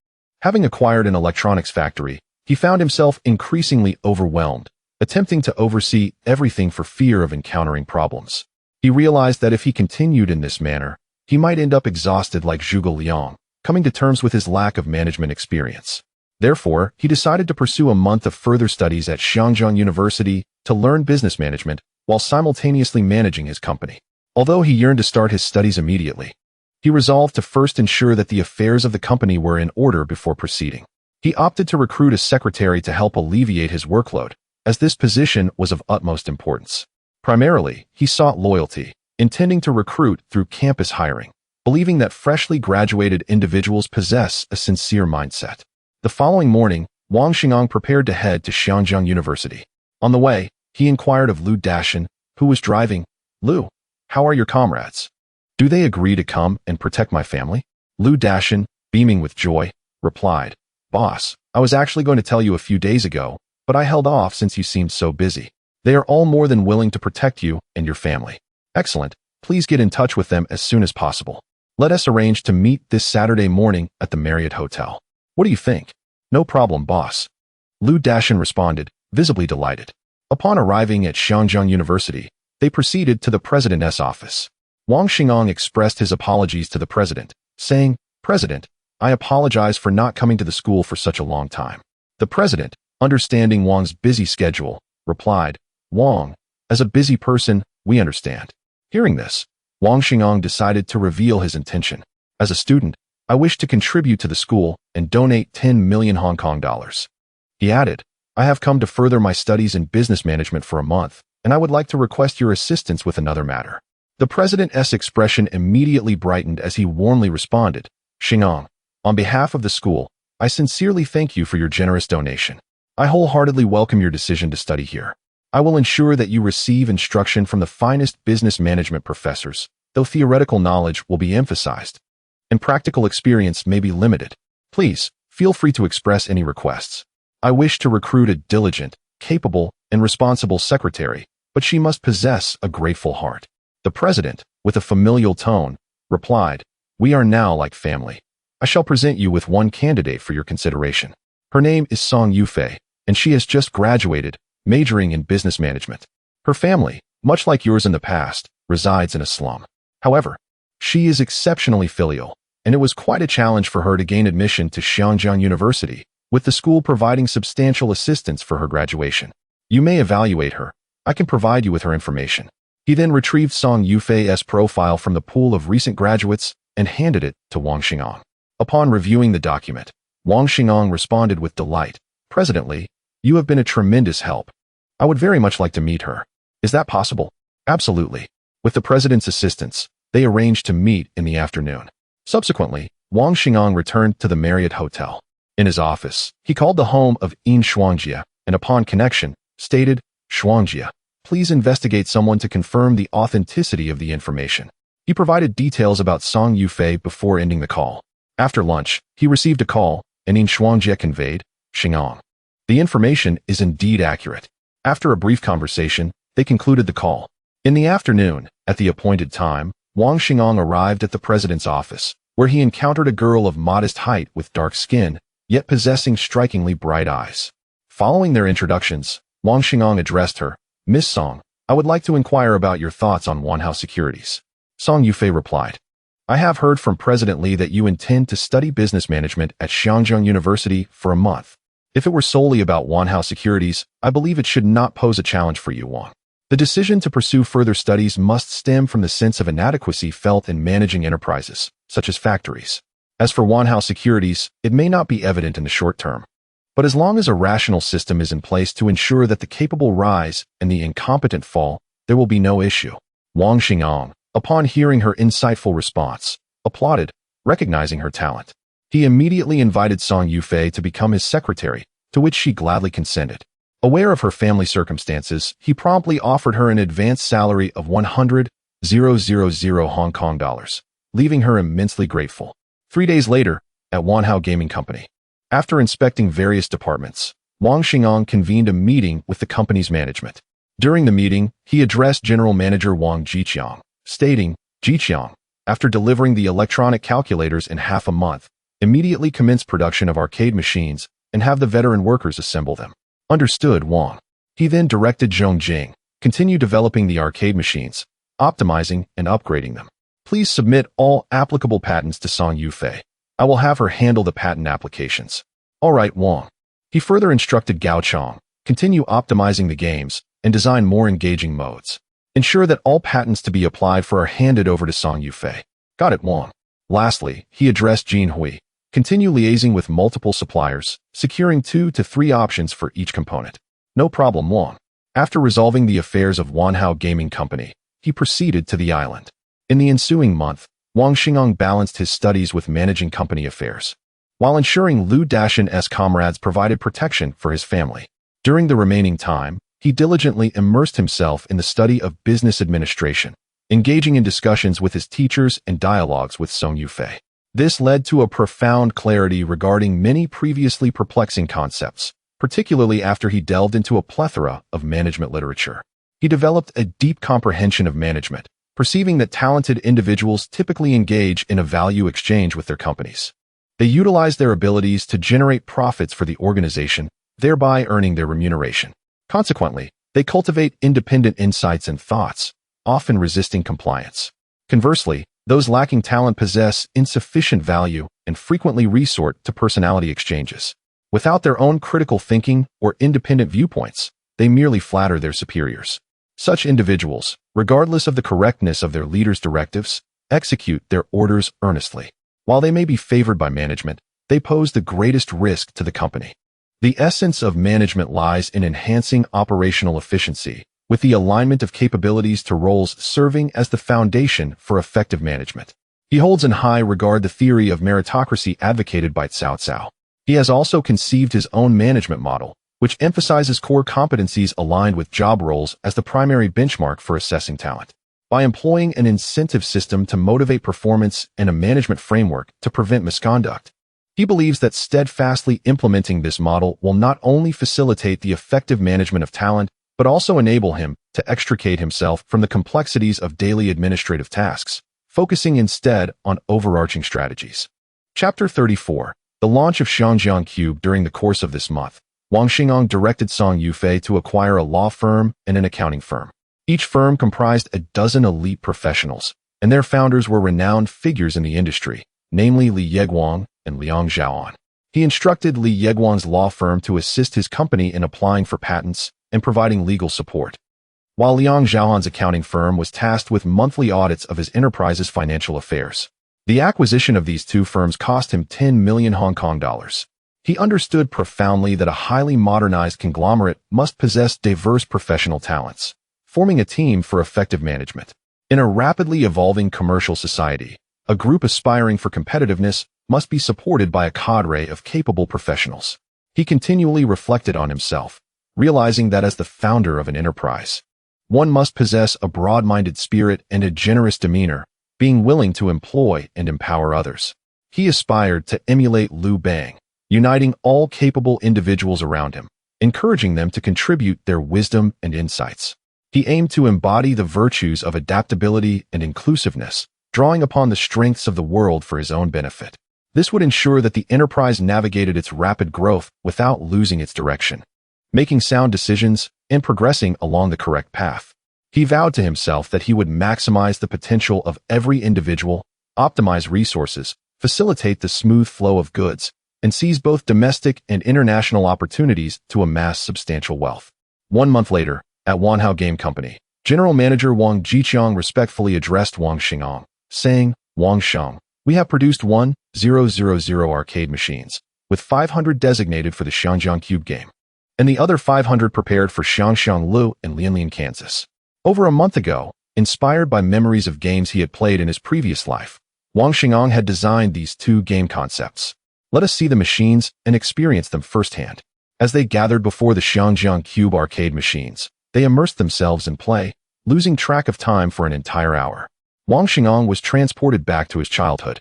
having acquired an electronics factory, he found himself increasingly overwhelmed, attempting to oversee everything for fear of encountering problems. He realized that if he continued in this manner, he might end up exhausted like Zhuge Liang, coming to terms with his lack of management experience. Therefore, he decided to pursue a month of further studies at Xiangjiang University to learn business management while simultaneously managing his company. Although he yearned to start his studies immediately, he resolved to first ensure that the affairs of the company were in order before proceeding. He opted to recruit a secretary to help alleviate his workload, as this position was of utmost importance. Primarily, he sought loyalty, intending to recruit through campus hiring, believing that freshly graduated individuals possess a sincere mindset. The following morning, Wang Xingong prepared to head to Xiangjiang University. On the way, he inquired of Lu Dashan, who was driving. "Lu, how are your comrades? Do they agree to come and protect my family?" Lu Dashan, beaming with joy, replied, "Boss, I was actually going to tell you a few days ago, but I held off since you seemed so busy. They are all more than willing to protect you and your family." "Excellent. Please get in touch with them as soon as possible. Let us arrange to meet this Saturday morning at the Marriott Hotel. What do you think?" "No problem, boss." Lu Dashan responded, visibly delighted. Upon arriving at Xiangjiang University, they proceeded to the president's office. Wang Xingong expressed his apologies to the president, saying, "President, I apologize for not coming to the school for such a long time." The president, understanding Wang's busy schedule, replied, "Wang, as a busy person, we understand." Hearing this, Wang Xingong decided to reveal his intention. "As a student, I wish to contribute to the school and donate 10 million Hong Kong dollars." He added, I have come to further my studies in business management for a month, and I would like to request your assistance with another matter. The president's expression immediately brightened as he warmly responded, Xing'an, on behalf of the school, I sincerely thank you for your generous donation. I wholeheartedly welcome your decision to study here. I will ensure that you receive instruction from the finest business management professors, though theoretical knowledge will be emphasized, and practical experience may be limited. Please, feel free to express any requests. I wish to recruit a diligent, capable, and responsible secretary, but she must possess a grateful heart. The president, with a familial tone, replied, We are now like family. I shall present you with one candidate for your consideration. Her name is Fang Yufan, and she has just graduated, majoring in business management. Her family, much like yours in the past, resides in a slum. However, she is exceptionally filial, and it was quite a challenge for her to gain admission to Xianjiang University, with the school providing substantial assistance for her graduation. You may evaluate her. I can provide you with her information. He then retrieved Fang Yufan's profile from the pool of recent graduates and handed it to Wang Xing'an. Upon reviewing the document, Wang Xing'an responded with delight, President Li, you have been a tremendous help. I would very much like to meet her. Is that possible? Absolutely. With the president's assistance, they arranged to meet in the afternoon. Subsequently, Wang Xing'an returned to the Marriott Hotel. In his office, he called the home of Yin Shuangjia and upon connection, stated, Shuangjia, please investigate someone to confirm the authenticity of the information. He provided details about Fang Yufan before ending the call. After lunch, he received a call, and Yin Shuangjia conveyed, Xing'an. The information is indeed accurate. After a brief conversation, they concluded the call. In the afternoon, at the appointed time, Wang Xing'an arrived at the president's office, where he encountered a girl of modest height with dark skin, yet possessing strikingly bright eyes. Following their introductions, Wang Xing'an addressed her, Miss Song, I would like to inquire about your thoughts on Wanhao Securities. Fang Yufan replied, I have heard from President Li that you intend to study business management at Xianjiang University for a month. If it were solely about Wanhao Securities, I believe it should not pose a challenge for you, Wang. The decision to pursue further studies must stem from the sense of inadequacy felt in managing enterprises, such as factories. As for Wanhao Securities, it may not be evident in the short term. But as long as a rational system is in place to ensure that the capable rise and the incompetent fall, there will be no issue. Wang Xing'an, upon hearing her insightful response, applauded, recognizing her talent. He immediately invited Fang Yufan to become his secretary, to which she gladly consented. Aware of her family circumstances, he promptly offered her an advance salary of 100,000 Hong Kong dollars, leaving her immensely grateful. 3 days later, at Wanhao Gaming Company. After inspecting various departments, Wang Xing'an convened a meeting with the company's management. During the meeting, he addressed General Manager Wang Jiqiang, stating, Jiqiang, after delivering the electronic calculators in half a month, immediately commence production of arcade machines and have the veteran workers assemble them. Understood, Wang. He then directed Zhong Jing, continue developing the arcade machines, optimizing and upgrading them. Please submit all applicable patents to Fang Yufan. I will have her handle the patent applications. All right, Wang. He further instructed Gao Chong, continue optimizing the games and design more engaging modes. Ensure that all patents to be applied for are handed over to Fang Yufan. Got it, Wang. Lastly, he addressed Jin Hui. Continue liaising with multiple suppliers, securing 2 to 3 options for each component. No problem, Wang. After resolving the affairs of Wanhao Gaming Company, he proceeded to the island. In the ensuing month, Wang Xing'an balanced his studies with managing company affairs, while ensuring Lu Dashan's comrades provided protection for his family. During the remaining time, he diligently immersed himself in the study of business administration, engaging in discussions with his teachers and dialogues with Fang Yufan. This led to a profound clarity regarding many previously perplexing concepts, particularly after he delved into a plethora of management literature. He developed a deep comprehension of management, perceiving that talented individuals typically engage in a value exchange with their companies. They utilize their abilities to generate profits for the organization, thereby earning their remuneration. Consequently, they cultivate independent insights and thoughts, often resisting compliance. Conversely, those lacking talent possess insufficient value and frequently resort to personality exchanges. Without their own critical thinking or independent viewpoints, they merely flatter their superiors. Such individuals, regardless of the correctness of their leaders' directives, execute their orders earnestly. While they may be favored by management, they pose the greatest risk to the company. The essence of management lies in enhancing operational efficiency, with the alignment of capabilities to roles serving as the foundation for effective management. He holds in high regard the theory of meritocracy advocated by Cao Cao. He has also conceived his own management model, which emphasizes core competencies aligned with job roles as the primary benchmark for assessing talent. By employing an incentive system to motivate performance and a management framework to prevent misconduct, he believes that steadfastly implementing this model will not only facilitate the effective management of talent, but also enable him to extricate himself from the complexities of daily administrative tasks, focusing instead on overarching strategies. Chapter 34. The launch of Shangjiang Cube. During the course of this month, Wang Xingang directed Fang Yufan to acquire a law firm and an accounting firm. Each firm comprised a dozen elite professionals, and their founders were renowned figures in the industry, namely Li Yeguang and Liang Zhaoan. He instructed Li Yeguang's law firm to assist his company in applying for patents and providing legal support, while Liang Zhaoan's accounting firm was tasked with monthly audits of his enterprise's financial affairs. The acquisition of these two firms cost him 10 million Hong Kong dollars. He understood profoundly that a highly modernized conglomerate must possess diverse professional talents, forming a team for effective management. In a rapidly evolving commercial society, a group aspiring for competitiveness must be supported by a cadre of capable professionals. He continually reflected on himself, realizing that as the founder of an enterprise, one must possess a broad-minded spirit and a generous demeanor, being willing to employ and empower others. He aspired to emulate Liu Bang, uniting all capable individuals around him, encouraging them to contribute their wisdom and insights. He aimed to embody the virtues of adaptability and inclusiveness, drawing upon the strengths of the world for his own benefit. This would ensure that the enterprise navigated its rapid growth without losing its direction, making sound decisions and progressing along the correct path. He vowed to himself that he would maximize the potential of every individual, optimize resources, facilitate the smooth flow of goods, and seize both domestic and international opportunities to amass substantial wealth. 1 month later, at Wanhao Game Company, General Manager Wang Jiqiang respectfully addressed Wang Xingang, saying, "Wang Sheng, we have produced 1,000 arcade machines, with 500 designated for the Shangjiang Cube game, and the other 500 prepared for Xiangxianglu and Lianlian, Kansas." Over a month ago, inspired by memories of games he had played in his previous life, Wang Xingang had designed these two game concepts. Let us see the machines and experience them firsthand. As they gathered before the Shangjiang Cube arcade machines, they immersed themselves in play, losing track of time for an entire hour. Wang Xingang was transported back to his childhood,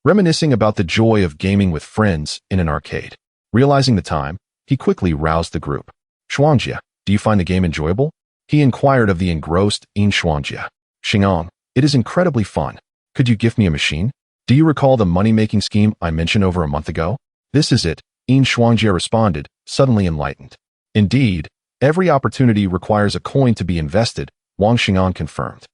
reminiscing about the joy of gaming with friends in an arcade. Realizing the time, he quickly roused the group. "Shuangjia, do you find the game enjoyable?" He inquired of the engrossed Yin Shuangjia. "Xingang, it is incredibly fun. Could you gift me a machine? Do you recall the money-making scheme I mentioned over a month ago?" "This is it," Yin Shuangjia responded, suddenly enlightened. "Indeed, every opportunity requires a coin to be invested," Wang Xingang confirmed.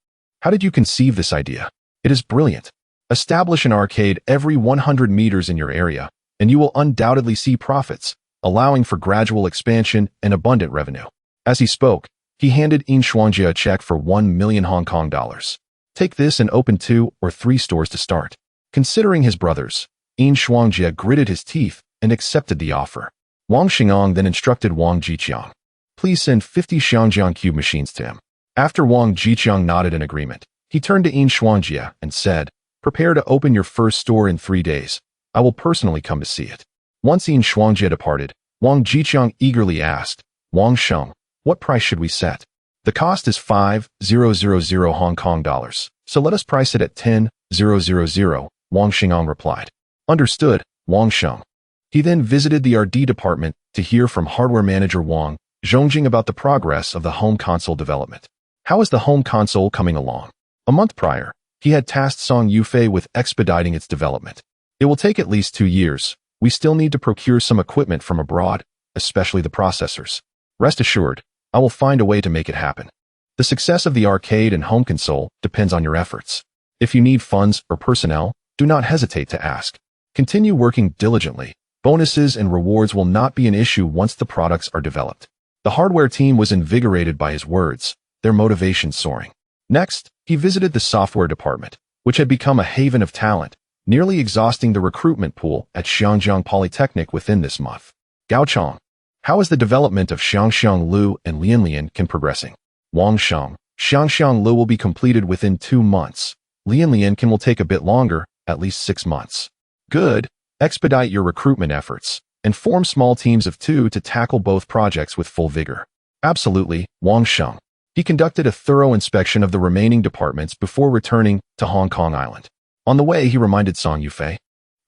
"How did you conceive this idea?" "It is brilliant. Establish an arcade every 100 meters in your area, and you will undoubtedly see profits, allowing for gradual expansion and abundant revenue." As he spoke, he handed Yin Shuangjia a check for 1 million Hong Kong dollars. "Take this and open 2 or 3 stores to start." Considering his brothers, Yin Shuangjia gritted his teeth and accepted the offer. Wang Xingang then instructed Wang Jiqiang, "Please send 50 Shangjiang Cube machines to him." After Wang Jiqiang nodded in agreement, he turned to Yin Shuangjia and said, "Prepare to open your first store in 3 days. I will personally come to see it." Once Yin Shuangjia departed, Wang Jiqiang eagerly asked, "Wang Sheng, what price should we set?" "The cost is 5,000 Hong Kong dollars, so let us price it at 10,000, Wang Xingang replied. "Understood, Wang Sheng." He then visited the R&D department to hear from hardware manager Wang Zhongjing about the progress of the home console development. How is the home console coming along? A month prior, he had tasked Fang Yufan with expediting its development. "It will take at least 2 years. We still need to procure some equipment from abroad, especially the processors. Rest assured, I will find a way to make it happen. The success of the arcade and home console depends on your efforts. If you need funds or personnel, do not hesitate to ask. Continue working diligently. Bonuses and rewards will not be an issue once the products are developed." The hardware team was invigorated by his words, their motivation soaring. Next, he visited the software department, which had become a haven of talent, nearly exhausting the recruitment pool at Xiangjiang Polytechnic within this month. "Gao Chong, How is the development of Xiangxiang Lu and Lianlian can progressing? Wang Sheng. Xiangxiang Lu will be completed within 2 months. Lianlian can will take a bit longer, at least 6 months. Good. Expedite your recruitment efforts and form small teams of 2 to tackle both projects with full vigor. Absolutely, Wang Sheng. He conducted a thorough inspection of the remaining departments before returning to Hong Kong Island. On the way, he reminded Fang Yufan,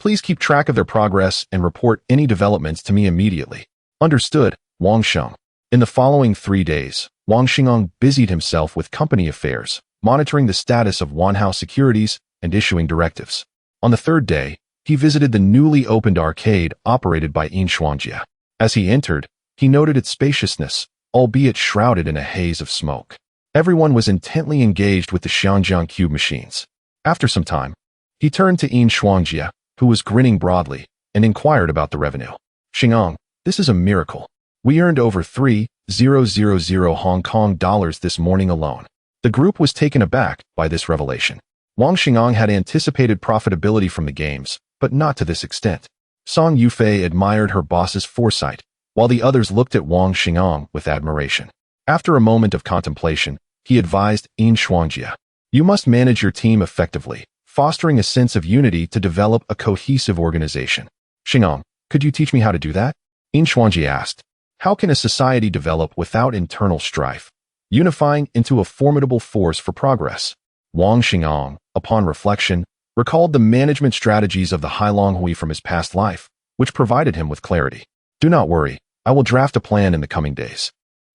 please keep track of their progress and report any developments to me immediately. Understood, Wang Sheng. In the following 3 days, Wang Xingang busied himself with company affairs, monitoring the status of Wanhao securities and issuing directives. On the 3rd day, he visited the newly opened arcade operated by Yin Shuangjia. As he entered, he noted its spaciousness, albeit shrouded in a haze of smoke. Everyone was intently engaged with the Xiangjiang cube machines. After some time, he turned to Yin Shuangjia, who was grinning broadly, and inquired about the revenue. Xingang, this is a miracle. We earned over 3,000 Hong Kong dollars this morning alone. The group was taken aback by this revelation. Wang Xingang had anticipated profitability from the games, but not to this extent. Fang Yufan admired her boss's foresight, while the others looked at Wang Xingang with admiration. After a moment of contemplation, he advised Yin Shuangjia, you must manage your team effectively, fostering a sense of unity to develop a cohesive organization. Xingang, could you teach me how to do that? Yin Shuangjia asked. How can a society develop without internal strife, unifying into a formidable force for progress? Wang Xingang, upon reflection, recalled the management strategies of the Hailong Hui from his past life, which provided him with clarity. Do not worry, I will draft a plan in the coming days.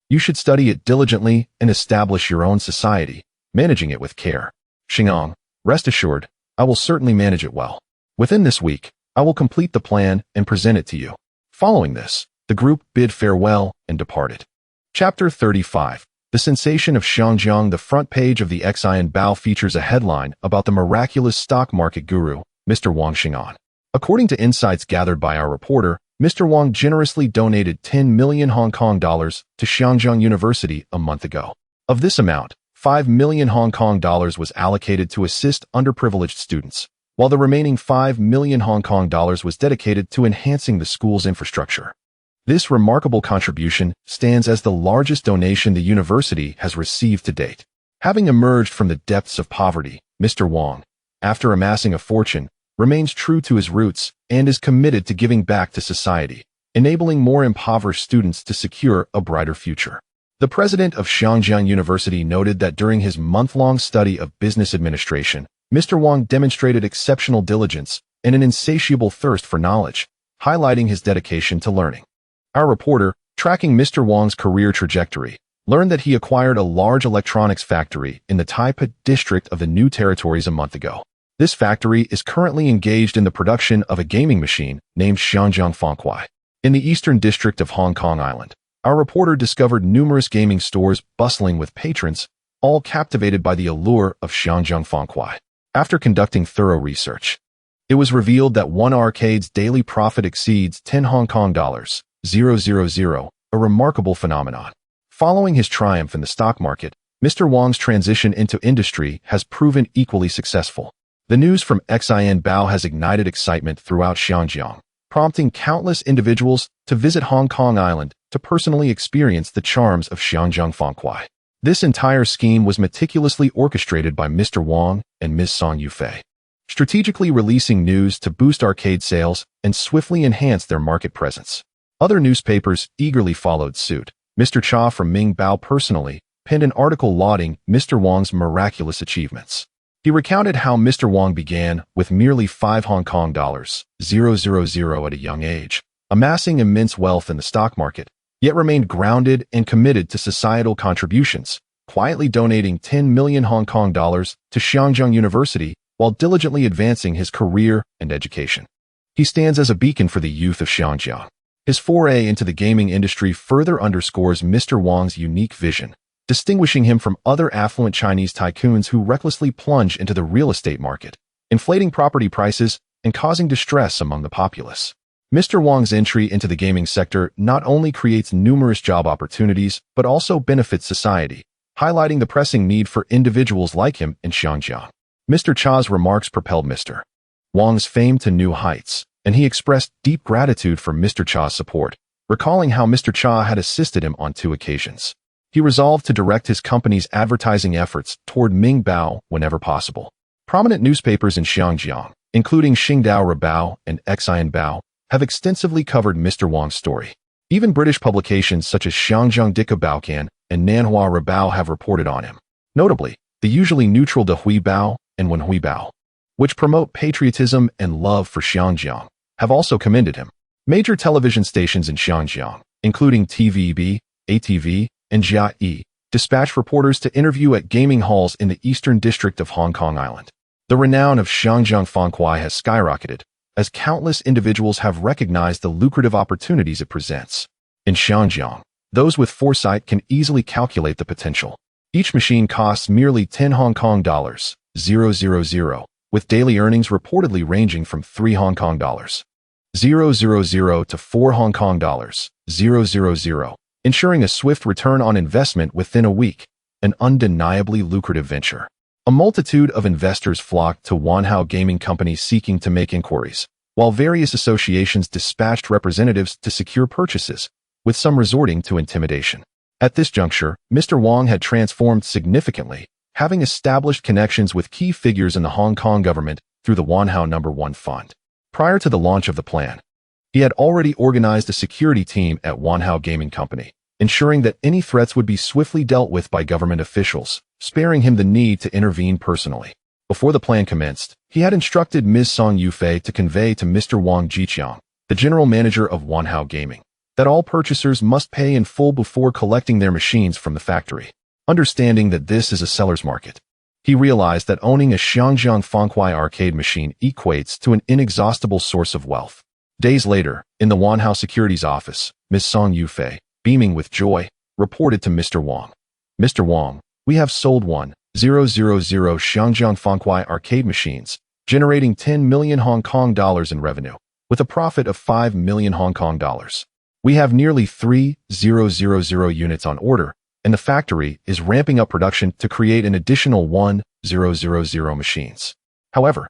You should study it diligently and establish your own society, managing it with care. Xingang, rest assured, I will certainly manage it well. Within this week, I will complete the plan and present it to you. Following this, the group bid farewell and departed. Chapter 35. The Sensation of Xiangjiang. The front page of the Xian Bao features a headline about the miraculous stock market guru, Mr. Wang Xingang. According to insights gathered by our reporter, Mr. Wang generously donated 10 million Hong Kong dollars to Xiangjiang University a month ago. Of this amount, 5 million Hong Kong dollars was allocated to assist underprivileged students, while the remaining 5 million Hong Kong dollars was dedicated to enhancing the school's infrastructure. This remarkable contribution stands as the largest donation the university has received to date. Having emerged from the depths of poverty, Mr. Wang, after amassing a fortune, remains true to his roots and is committed to giving back to society, enabling more impoverished students to secure a brighter future. The president of Xiangjiang University noted that during his month-long study of business administration, Mr. Wang demonstrated exceptional diligence and an insatiable thirst for knowledge, highlighting his dedication to learning. Our reporter, tracking Mr. Wang's career trajectory, learned that he acquired a large electronics factory in the Taipa district of the New Territories a month ago. This factory is currently engaged in the production of a gaming machine named Xiangjiang Fangkuai. In the eastern district of Hong Kong Island, our reporter discovered numerous gaming stores bustling with patrons, all captivated by the allure of Xiangjiang Fangkuai. After conducting thorough research, it was revealed that one arcade's daily profit exceeds 10 Hong Kong dollars, 000, a remarkable phenomenon. Following his triumph in the stock market, Mr. Wang's transition into industry has proven equally successful. The news from Xian Bao has ignited excitement throughout Xiangjiang, prompting countless individuals to visit Hong Kong Island to personally experience the charms of Xiangjiang Fangkuai. This entire scheme was meticulously orchestrated by Mr. Wang and Ms. Fang Yufan, strategically releasing news to boost arcade sales and swiftly enhance their market presence. Other newspapers eagerly followed suit. Mr. Cha from Ming Bao personally penned an article lauding Mr. Wang's miraculous achievements. He recounted how Mr. Wang began with merely 5 Hong Kong dollars, 000 at a young age, amassing immense wealth in the stock market, yet remained grounded and committed to societal contributions, quietly donating 10 million Hong Kong dollars to Xiangjiang University while diligently advancing his career and education. He stands as a beacon for the youth of Xiangjiang. His foray into the gaming industry further underscores Mr. Wang's unique vision, distinguishing him from other affluent Chinese tycoons who recklessly plunge into the real estate market, inflating property prices and causing distress among the populace. Mr. Wang's entry into the gaming sector not only creates numerous job opportunities, but also benefits society, highlighting the pressing need for individuals like him in Xiangjiang. Mr. Cha's remarks propelled Mr. Wang's fame to new heights, and he expressed deep gratitude for Mr. Cha's support, Recalling how Mr. Cha had assisted him on 2 occasions, he resolved to direct his company's advertising efforts toward Ming Bao whenever possible. Prominent newspapers in Xiangjiang, including Xingdao Rabao and Xian Bao, have extensively covered Mr. Wang's story. Even British publications such as Xiangjiang Dika Baocan and Nanhua Rabao have reported on him. Notably, the usually neutral De Hui Bao and Wen Hui Bao, which promote patriotism and love for Xiangjiang, have also commended him. Major television stations in Xiangjiang, including TVB, ATV, and Jia Yi, dispatched reporters to interview at gaming halls in the eastern district of Hong Kong Island. The renown of Xiangjiang Fangkuai has skyrocketed, as countless individuals have recognized the lucrative opportunities it presents. In Xiangjiang, those with foresight can easily calculate the potential. Each machine costs merely 10 Hong Kong dollars, 000, with daily earnings reportedly ranging from 3 Hong Kong dollars, 000 to 4 Hong Kong dollars, 000, ensuring a swift return on investment within a week, an undeniably lucrative venture. A multitude of investors flocked to Wanhao Gaming Company seeking to make inquiries, while various associations dispatched representatives to secure purchases, with some resorting to intimidation. At this juncture, Mr. Wang had transformed significantly, having established connections with key figures in the Hong Kong government through the Wanhao No. 1 Fund. Prior to the launch of the plan, he had already organized a security team at Wanhao Gaming Company, ensuring that any threats would be swiftly dealt with by government officials, sparing him the need to intervene personally. Before the plan commenced, he had instructed Ms. Fang Yufan to convey to Mr. Wang Jiqiang, the general manager of Wanhao Gaming, that all purchasers must pay in full before collecting their machines from the factory. Understanding that this is a seller's market, he realized that owning a Xiangjiang Fangkuai arcade machine equates to an inexhaustible source of wealth. Days later, in the Wanhao Securities office, Ms. Fang Yufan, beaming with joy, reported to Mr. Wang, "Mr. Wang, we have sold 1,000 Xiangjiang Fangkuai arcade machines, generating 10 million Hong Kong dollars in revenue, with a profit of 5 million Hong Kong dollars. We have nearly 3,000 units on order, and the factory is ramping up production to create an additional 1,000 machines. However,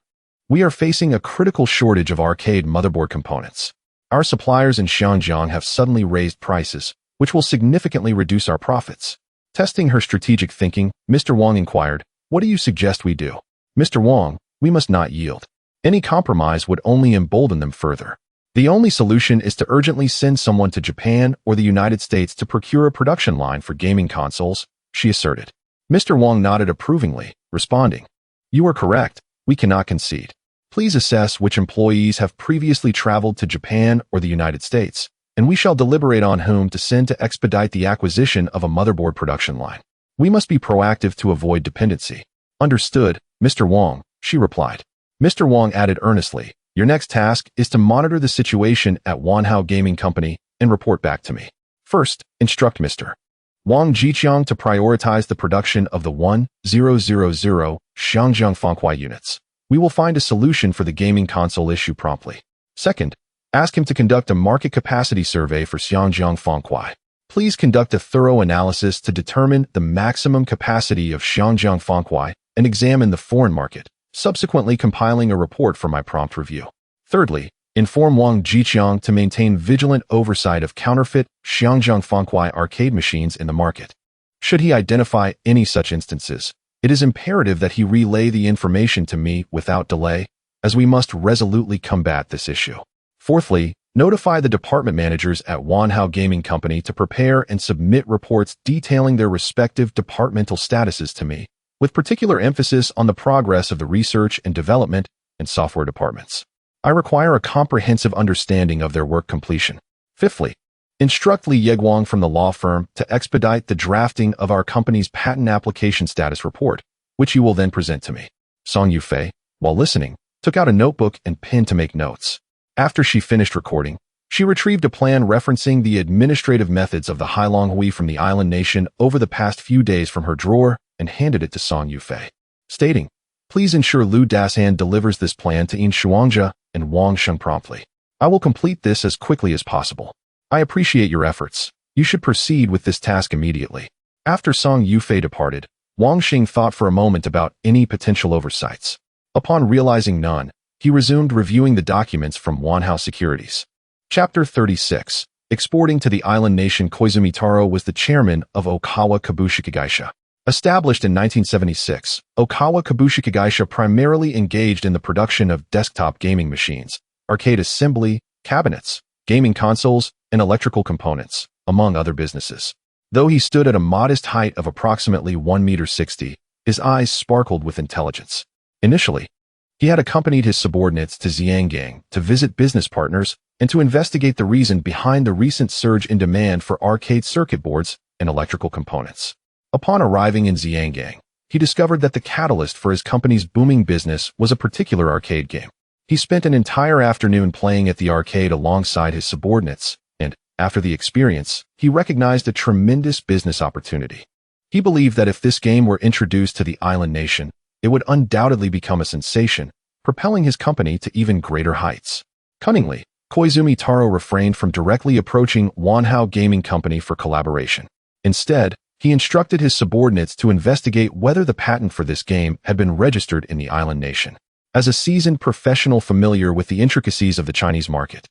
we are facing a critical shortage of arcade motherboard components. Our suppliers in Xiangjiang have suddenly raised prices, which will significantly reduce our profits." Testing her strategic thinking, Mr. Wang inquired, "What do you suggest we do?" "Mr. Wang, we must not yield. Any compromise would only embolden them further. The only solution is to urgently send someone to Japan or the United States to procure a production line for gaming consoles," she asserted. Mr. Wang nodded approvingly, responding, "You are correct. We cannot concede. Please assess which employees have previously traveled to Japan or the United States, and we shall deliberate on whom to send to expedite the acquisition of a motherboard production line. We must be proactive to avoid dependency." "Understood, Mr. Wang," she replied. Mr. Wang added earnestly, "Your next task is to monitor the situation at Wanhao Gaming Company and report back to me. First, instruct Mr. Wang Jiqiang to prioritize the production of the 1,000 Xiangjiang Fangkuai units. We will find a solution for the gaming console issue promptly. Second, ask him to conduct a market capacity survey for Xiangjiang Fangkuai. Please conduct a thorough analysis to determine the maximum capacity of Xiangjiang Fangkuai and examine the foreign market, subsequently compiling a report for my prompt review. Thirdly, inform Wang Jiqiang to maintain vigilant oversight of counterfeit Xiangjiang Fangkuai arcade machines in the market. Should he identify any such instances, it is imperative that he relay the information to me without delay, as we must resolutely combat this issue. Fourthly, notify the department managers at Wanhao Gaming Company to prepare and submit reports detailing their respective departmental statuses to me, with particular emphasis on the progress of the research and development and software departments. I require a comprehensive understanding of their work completion. Fifthly, instruct Li Yeguang from the law firm to expedite the drafting of our company's patent application status report, which you will then present to me." Fang Yufan, while listening, took out a notebook and pen to make notes. After she finished recording, she retrieved a plan referencing the administrative methods of the Hailong Hui from the island nation over the past few days from her drawer and handed it to Fang Yufan, stating, "Please ensure Lu Dasan delivers this plan to In Shuangzhe and Wang Sheng promptly. I will complete this as quickly as possible. I appreciate your efforts. You should proceed with this task immediately." After Fang Yufan departed, Wang Sheng thought for a moment about any potential oversights. Upon realizing none, he resumed reviewing the documents from Wanhao Securities. Chapter 36. exporting to the island nation. Koizumi Taro was the chairman of Okawa Kabushiki Gaisha. Established in 1976, Okawa Kabushiki Gaisha primarily engaged in the production of desktop gaming machines, arcade assembly, cabinets, gaming consoles, and electrical components, among other businesses. Though he stood at a modest height of approximately 1.60 meters, his eyes sparkled with intelligence. Initially, he had accompanied his subordinates to Xiangang to visit business partners and to investigate the reason behind the recent surge in demand for arcade circuit boards and electrical components. Upon arriving in Xiangang, he discovered that the catalyst for his company's booming business was a particular arcade game. He spent an entire afternoon playing at the arcade alongside his subordinates, and, after the experience, he recognized a tremendous business opportunity. He believed that if this game were introduced to the island nation, it would undoubtedly become a sensation, propelling his company to even greater heights. Cunningly, Koizumi Taro refrained from directly approaching Wanhao Gaming Company for collaboration. Instead, he instructed his subordinates to investigate whether the patent for this game had been registered in the island nation. As a seasoned professional familiar with the intricacies of the Chinese market,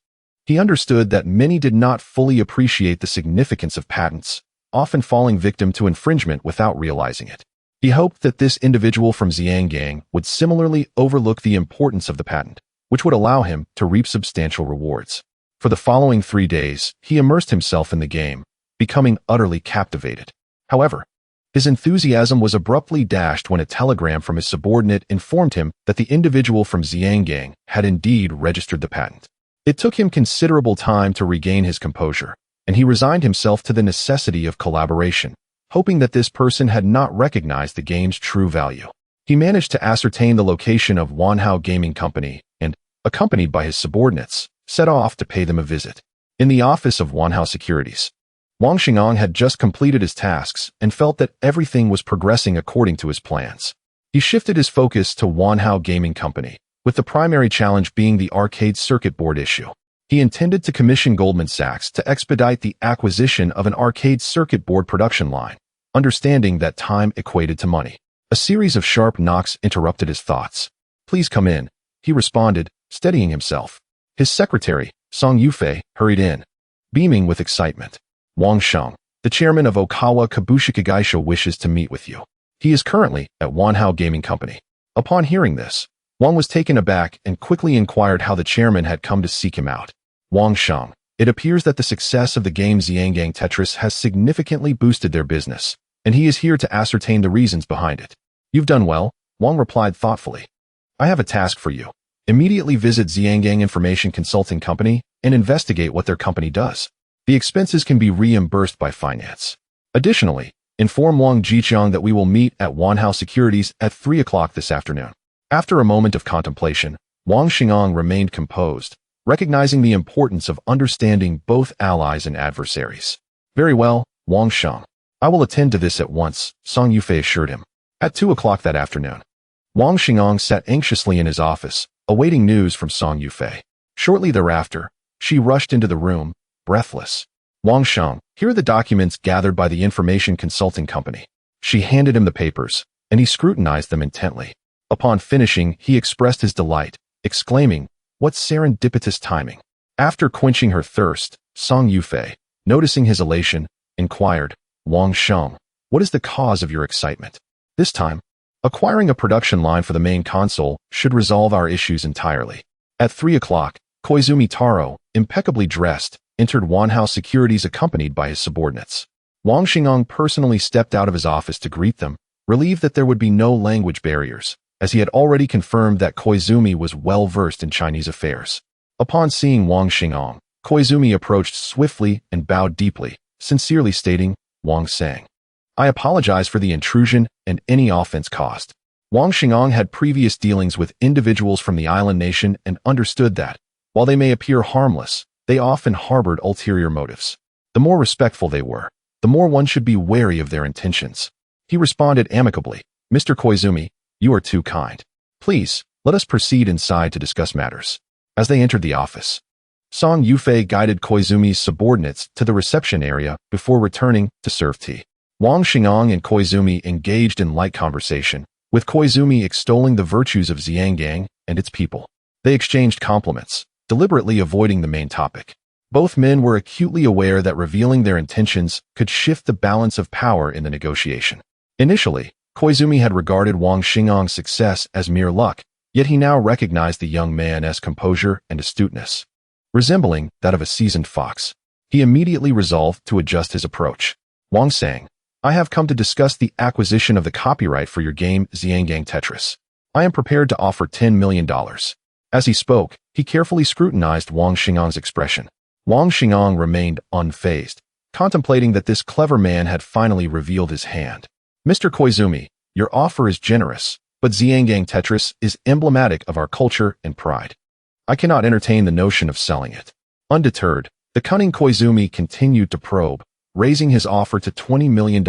he understood that many did not fully appreciate the significance of patents, often falling victim to infringement without realizing it. He hoped that this individual from Xiangang would similarly overlook the importance of the patent, which would allow him to reap substantial rewards. For the following 3 days, he immersed himself in the game, becoming utterly captivated. However, his enthusiasm was abruptly dashed when a telegram from his subordinate informed him that the individual from Xiangang had indeed registered the patent. It took him considerable time to regain his composure, and he resigned himself to the necessity of collaboration, hoping that this person had not recognized the game's true value. He managed to ascertain the location of Wanhao Gaming Company and, accompanied by his subordinates, set off to pay them a visit. In the office of Wanhao Securities, Wang Xingang had just completed his tasks and felt that everything was progressing according to his plans. He shifted his focus to Wanhao Gaming Company, with the primary challenge being the arcade circuit board issue. He intended to commission Goldman Sachs to expedite the acquisition of an arcade circuit board production line, understanding that time equated to money. A series of sharp knocks interrupted his thoughts. "Please come in," he responded, steadying himself. His secretary, Fang Yufan, hurried in, beaming with excitement. "Wang Sheng, the chairman of Okawa Kabushiki Gaisha, wishes to meet with you. He is currently at Wanhao Gaming Company." Upon hearing this, Wang was taken aback and quickly inquired how the chairman had come to seek him out. "Wang Sheng, it appears that the success of the game Xiangang Tetris has significantly boosted their business, and he is here to ascertain the reasons behind it." "You've done well," Wang replied thoughtfully. "I have a task for you. Immediately visit Xiangang Information Consulting Company and investigate what their company does. The expenses can be reimbursed by finance. Additionally, inform Wang Jiqiang that we will meet at Wanhao Securities at 3 o'clock this afternoon." After a moment of contemplation, Wang Xingang remained composed, recognizing the importance of understanding both allies and adversaries. "Very well, Wang Sheng. I will attend to this at once," Fang Yufan assured him. At 2 o'clock that afternoon, Wang Xingang sat anxiously in his office, awaiting news from Fang Yufan. Shortly thereafter, she rushed into the room, breathless. "Wang Sheng, here are the documents gathered by the Information Consulting Company." She handed him the papers, and he scrutinized them intently. Upon finishing, he expressed his delight, exclaiming, "What serendipitous timing!" After quenching her thirst, Fang Yufan, noticing his elation, inquired, "Wang Sheng, what is the cause of your excitement?" "This time, acquiring a production line for the main console should resolve our issues entirely." At 3 o'clock, Koizumi Taro, impeccably dressed, entered Wanhao Securities accompanied by his subordinates. Wang Xingang personally stepped out of his office to greet them, relieved that there would be no language barriers, as he had already confirmed that Koizumi was well-versed in Chinese affairs. Upon seeing Wang Xingang, Koizumi approached swiftly and bowed deeply, sincerely stating, "Wang Sang, I apologize for the intrusion and any offense caused." Wang Xingang had previous dealings with individuals from the island nation and understood that, while they may appear harmless, they often harbored ulterior motives. The more respectful they were, the more one should be wary of their intentions. He responded amicably, "Mr. Koizumi, you are too kind. Please, let us proceed inside to discuss matters." As they entered the office, Fang Yufan guided Koizumi's subordinates to the reception area before returning to serve tea. Wang Xingang and Koizumi engaged in light conversation, with Koizumi extolling the virtues of Xiangang and its people. They exchanged compliments, deliberately avoiding the main topic. Both men were acutely aware that revealing their intentions could shift the balance of power in the negotiation. Initially, Koizumi had regarded Wang Xingang's success as mere luck, yet he now recognized the young man's composure and astuteness. Resembling that of a seasoned fox, he immediately resolved to adjust his approach. Wang sang, "I have come to discuss the acquisition of the copyright for your game Xiangang Tetris. I am prepared to offer $10 million. As he spoke, he carefully scrutinized Wang Xingang's expression. Wang Xingang remained unfazed, contemplating that this clever man had finally revealed his hand. "Mr. Koizumi, your offer is generous, but Xiangang Tetris is emblematic of our culture and pride. I cannot entertain the notion of selling it." Undeterred, the cunning Koizumi continued to probe, raising his offer to $20 million,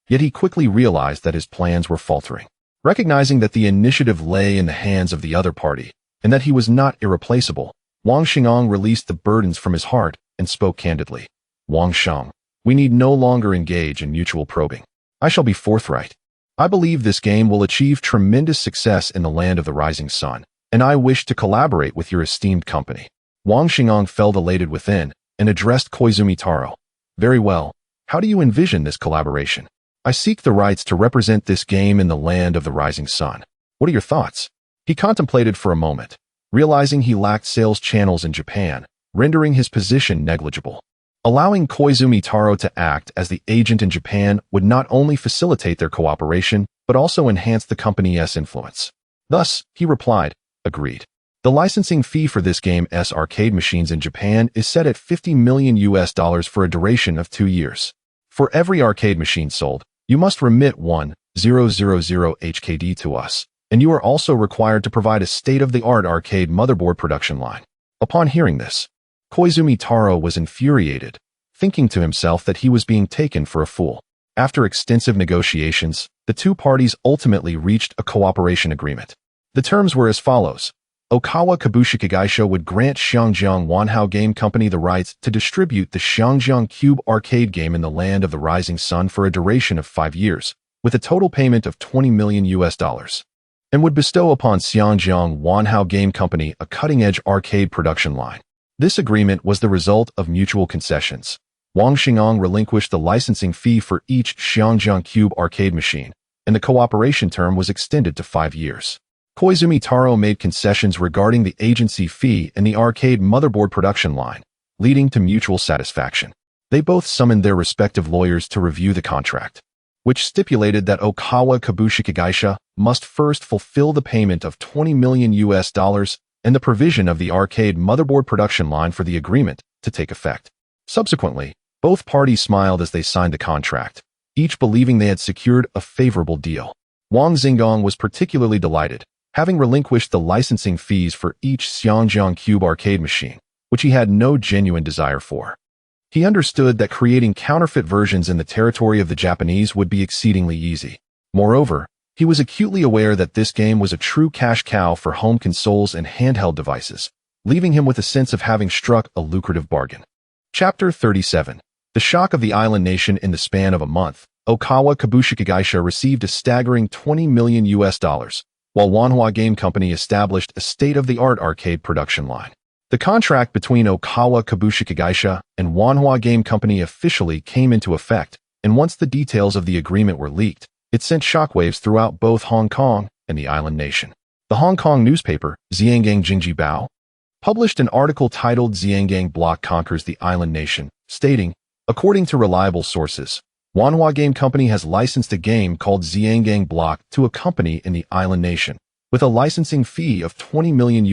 yet he quickly realized that his plans were faltering. Recognizing that the initiative lay in the hands of the other party, and that he was not irreplaceable, Wang Xingang released the burdens from his heart and spoke candidly. "Wang Shang, we need no longer engage in mutual probing. I shall be forthright. I believe this game will achieve tremendous success in the land of the rising sun, and I wish to collaborate with your esteemed company." Wang Xingang felt elated within and addressed Koizumi Taro. "Very well. How do you envision this collaboration? I seek the rights to represent this game in the land of the rising sun. What are your thoughts?" He contemplated for a moment, realizing he lacked sales channels in Japan, rendering his position negligible. Allowing Koizumi Taro to act as the agent in Japan would not only facilitate their cooperation, but also enhance the company's influence. Thus, he replied, "Agreed. The licensing fee for this game's arcade machines in Japan is set at $50 million for a duration of 2 years. For every arcade machine sold, you must remit 1,000 HKD to us, and you are also required to provide a state-of-the-art arcade motherboard production line." Upon hearing this, Koizumi Taro was infuriated, thinking to himself that he was being taken for a fool. After extensive negotiations, the two parties ultimately reached a cooperation agreement. The terms were as follows. Okawa Kabushika Gaisha would grant Xiangjiang Wanhao Game Company the rights to distribute the Xiangjiang Cube arcade game in the land of the rising sun for a duration of 5 years, with a total payment of $20 million, and would bestow upon Xiangjiang Wanhao Game Company a cutting-edge arcade production line. This agreement was the result of mutual concessions. Wang Xingang relinquished the licensing fee for each Xiangjiang Cube arcade machine, and the cooperation term was extended to 5 years. Koizumi Taro made concessions regarding the agency fee and the arcade motherboard production line, leading to mutual satisfaction. They both summoned their respective lawyers to review the contract, which stipulated that Okawa Kabushika Gaisha must first fulfill the payment of $20 million and the provision of the arcade motherboard production line for the agreement to take effect. Subsequently, both parties smiled as they signed the contract, each believing they had secured a favorable deal. Wang Xingang was particularly delighted, having relinquished the licensing fees for each Xiangjiang Cube arcade machine, which he had no genuine desire for. He understood that creating counterfeit versions in the territory of the Japanese would be exceedingly easy. Moreover, he was acutely aware that this game was a true cash cow for home consoles and handheld devices, leaving him with a sense of having struck a lucrative bargain. Chapter 37. The shock of the island nation. In the span of a month, Okawa Kabushika Gaisha received a staggering $20 million, while Wanhua Game Company established a state-of-the-art arcade production line. The contract between Okawa Kabushika Gaisha and Wanhua Game Company officially came into effect, and once the details of the agreement were leaked, it sent shockwaves throughout both Hong Kong and the island nation. The Hong Kong newspaper, Xiangang Jingji Bao, published an article titled "Xiangang Block Conquers the Island Nation," stating, according to reliable sources, Wanhua Game Company has licensed a game called Xiangang Block to a company in the island nation, with a licensing fee of $20 million,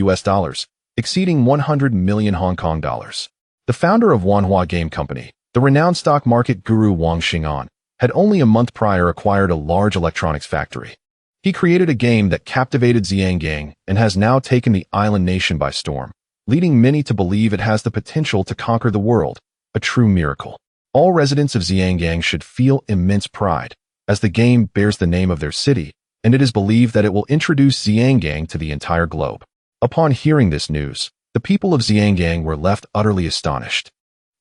exceeding 100 million Hong Kong dollars. The founder of Wanhua Game Company, the renowned stock market guru Wang Xingang, had only a month prior acquired a large electronics factory. He created a game that captivated Xiangang and has now taken the island nation by storm, leading many to believe it has the potential to conquer the world, a true miracle. All residents of Xiangang should feel immense pride, as the game bears the name of their city, and it is believed that it will introduce Xiangang to the entire globe. Upon hearing this news, the people of Xiangang were left utterly astonished.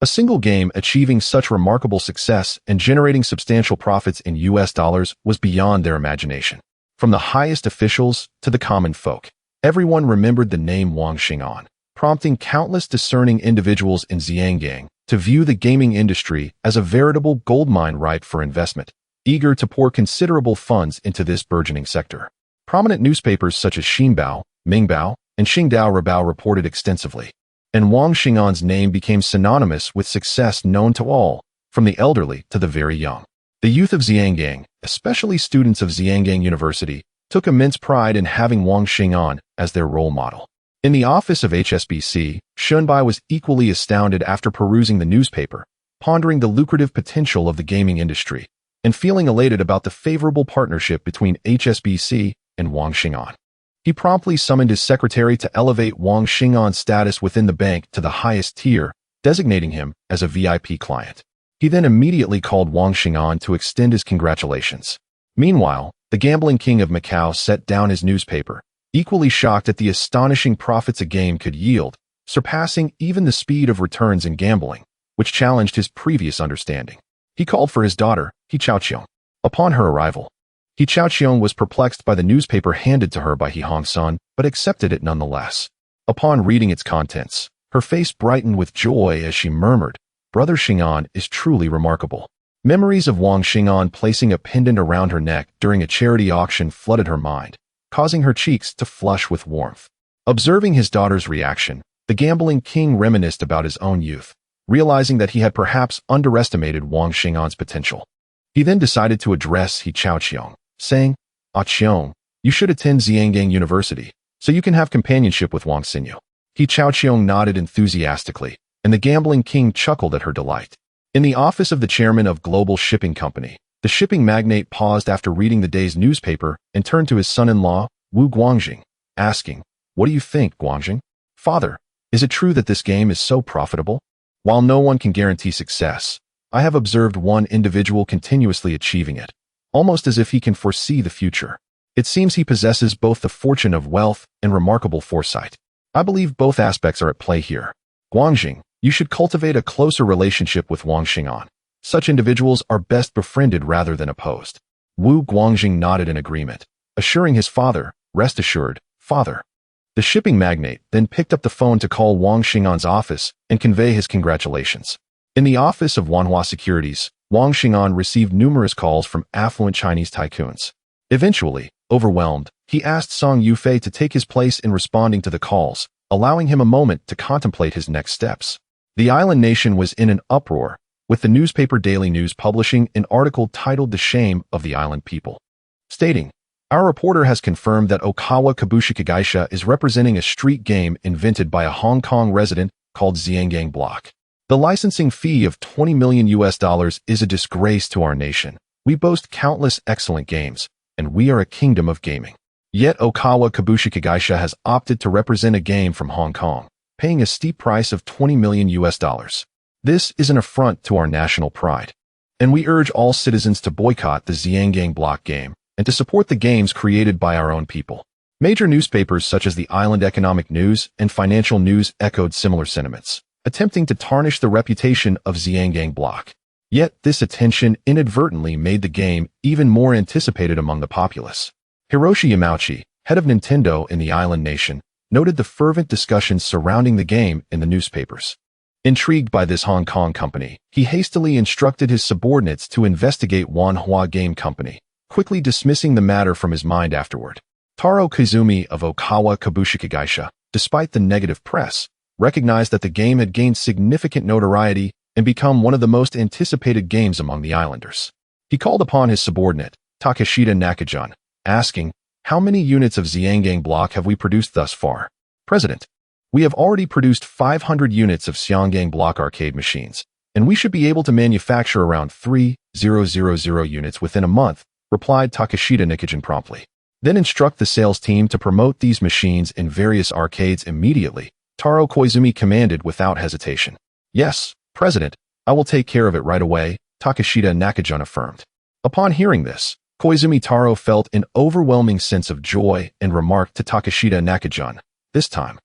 A single game achieving such remarkable success and generating substantial profits in US dollars was beyond their imagination. From the highest officials to the common folk, everyone remembered the name Wang Xingang, prompting countless discerning individuals in Xiangang to view the gaming industry as a veritable goldmine ripe for investment, eager to pour considerable funds into this burgeoning sector. Prominent newspapers such as Xinbao, Mingbao, and Xingdao Rebao reported extensively, and Wang Xing'an's name became synonymous with success known to all, from the elderly to the very young. The youth of Xiangang, especially students of Xiangang University, took immense pride in having Wang Xing'an as their role model. In the office of HSBC, Shunbai was equally astounded after perusing the newspaper, pondering the lucrative potential of the gaming industry, and feeling elated about the favorable partnership between HSBC and Wang Xing'an. He promptly summoned his secretary to elevate Wang Xing'an's status within the bank to the highest tier, designating him as a VIP client. He then immediately called Wang Xing'an to extend his congratulations. Meanwhile, the gambling king of Macau set down his newspaper, equally shocked at the astonishing profits a game could yield, surpassing even the speed of returns in gambling, which challenged his previous understanding. He called for his daughter, He Chaoqiong. Upon her arrival, He Chaoqiong was perplexed by the newspaper handed to her by He Hongsun, but accepted it nonetheless. Upon reading its contents, her face brightened with joy as she murmured, "Brother Xing'an is truly remarkable." Memories of Wang Xing'an placing a pendant around her neck during a charity auction flooded her mind, causing her cheeks to flush with warmth. Observing his daughter's reaction, the gambling king reminisced about his own youth, realizing that he had perhaps underestimated Wang Xing'an's potential. He then decided to address He Chaoqiong, saying, "Ah Qiong, you should attend Xiangang University, so you can have companionship with Wang Xinyu." He Chaoqiong nodded enthusiastically, and the gambling king chuckled at her delight. In the office of the chairman of Global Shipping Company, the shipping magnate paused after reading the day's newspaper and turned to his son-in-law, Wu Guangjing, asking, "What do you think, Guangjing? Father, is it true that this game is so profitable? While no one can guarantee success, I have observed one individual continuously achieving it, almost as if he can foresee the future. It seems he possesses both the fortune of wealth and remarkable foresight. I believe both aspects are at play here. Guangjing, you should cultivate a closer relationship with Wang Xing'an. Such individuals are best befriended rather than opposed." Wu Guangjing nodded in agreement, assuring his father, "Rest assured, father." The shipping magnate then picked up the phone to call Wang Xing'an's office and convey his congratulations. In the office of Wanhua Securities, Wang Xing'an received numerous calls from affluent Chinese tycoons. Eventually, overwhelmed, he asked Song Yufei to take his place in responding to the calls, allowing him a moment to contemplate his next steps. The island nation was in an uproar, with the newspaper Daily News publishing an article titled "The Shame of the Island People," stating, "Our reporter has confirmed that Okawa Kabushika Geisha is representing a street game invented by a Hong Kong resident called Xiangang Block. The licensing fee of $20 million is a disgrace to our nation. We boast countless excellent games, and we are a kingdom of gaming. Yet Okawa Kabushika Geisha has opted to represent a game from Hong Kong, paying a steep price of $20 million. This is an affront to our national pride, and we urge all citizens to boycott the Xiangang Block game and to support the games created by our own people." Major newspapers such as the Island Economic News and Financial News echoed similar sentiments, attempting to tarnish the reputation of Xiangang Block. Yet this attention inadvertently made the game even more anticipated among the populace. Hiroshi Yamauchi, head of Nintendo in the island nation, noted the fervent discussions surrounding the game in the newspapers. Intrigued by this Hong Kong company, he hastily instructed his subordinates to investigate Wanhua Game Company, quickly dismissing the matter from his mind afterward. Taro Koizumi of Okawa Kabushika Geisha, despite the negative press, recognized that the game had gained significant notoriety and become one of the most anticipated games among the islanders. He called upon his subordinate, Takeshita Nakajan, asking, "How many units of Xiangang Block have we produced thus far?" "President, we have already produced 500 units of Xiangang Block arcade machines, and we should be able to manufacture around 3,000 units within a month," replied Takeshita Nakajan promptly. "Then instruct the sales team to promote these machines in various arcades immediately," Taro Koizumi commanded without hesitation. "Yes, President, I will take care of it right away," Takeshita Nakajan affirmed. Upon hearing this, Koizumi Taro felt an overwhelming sense of joy and remarked to Takeshita Nakajan, "This time,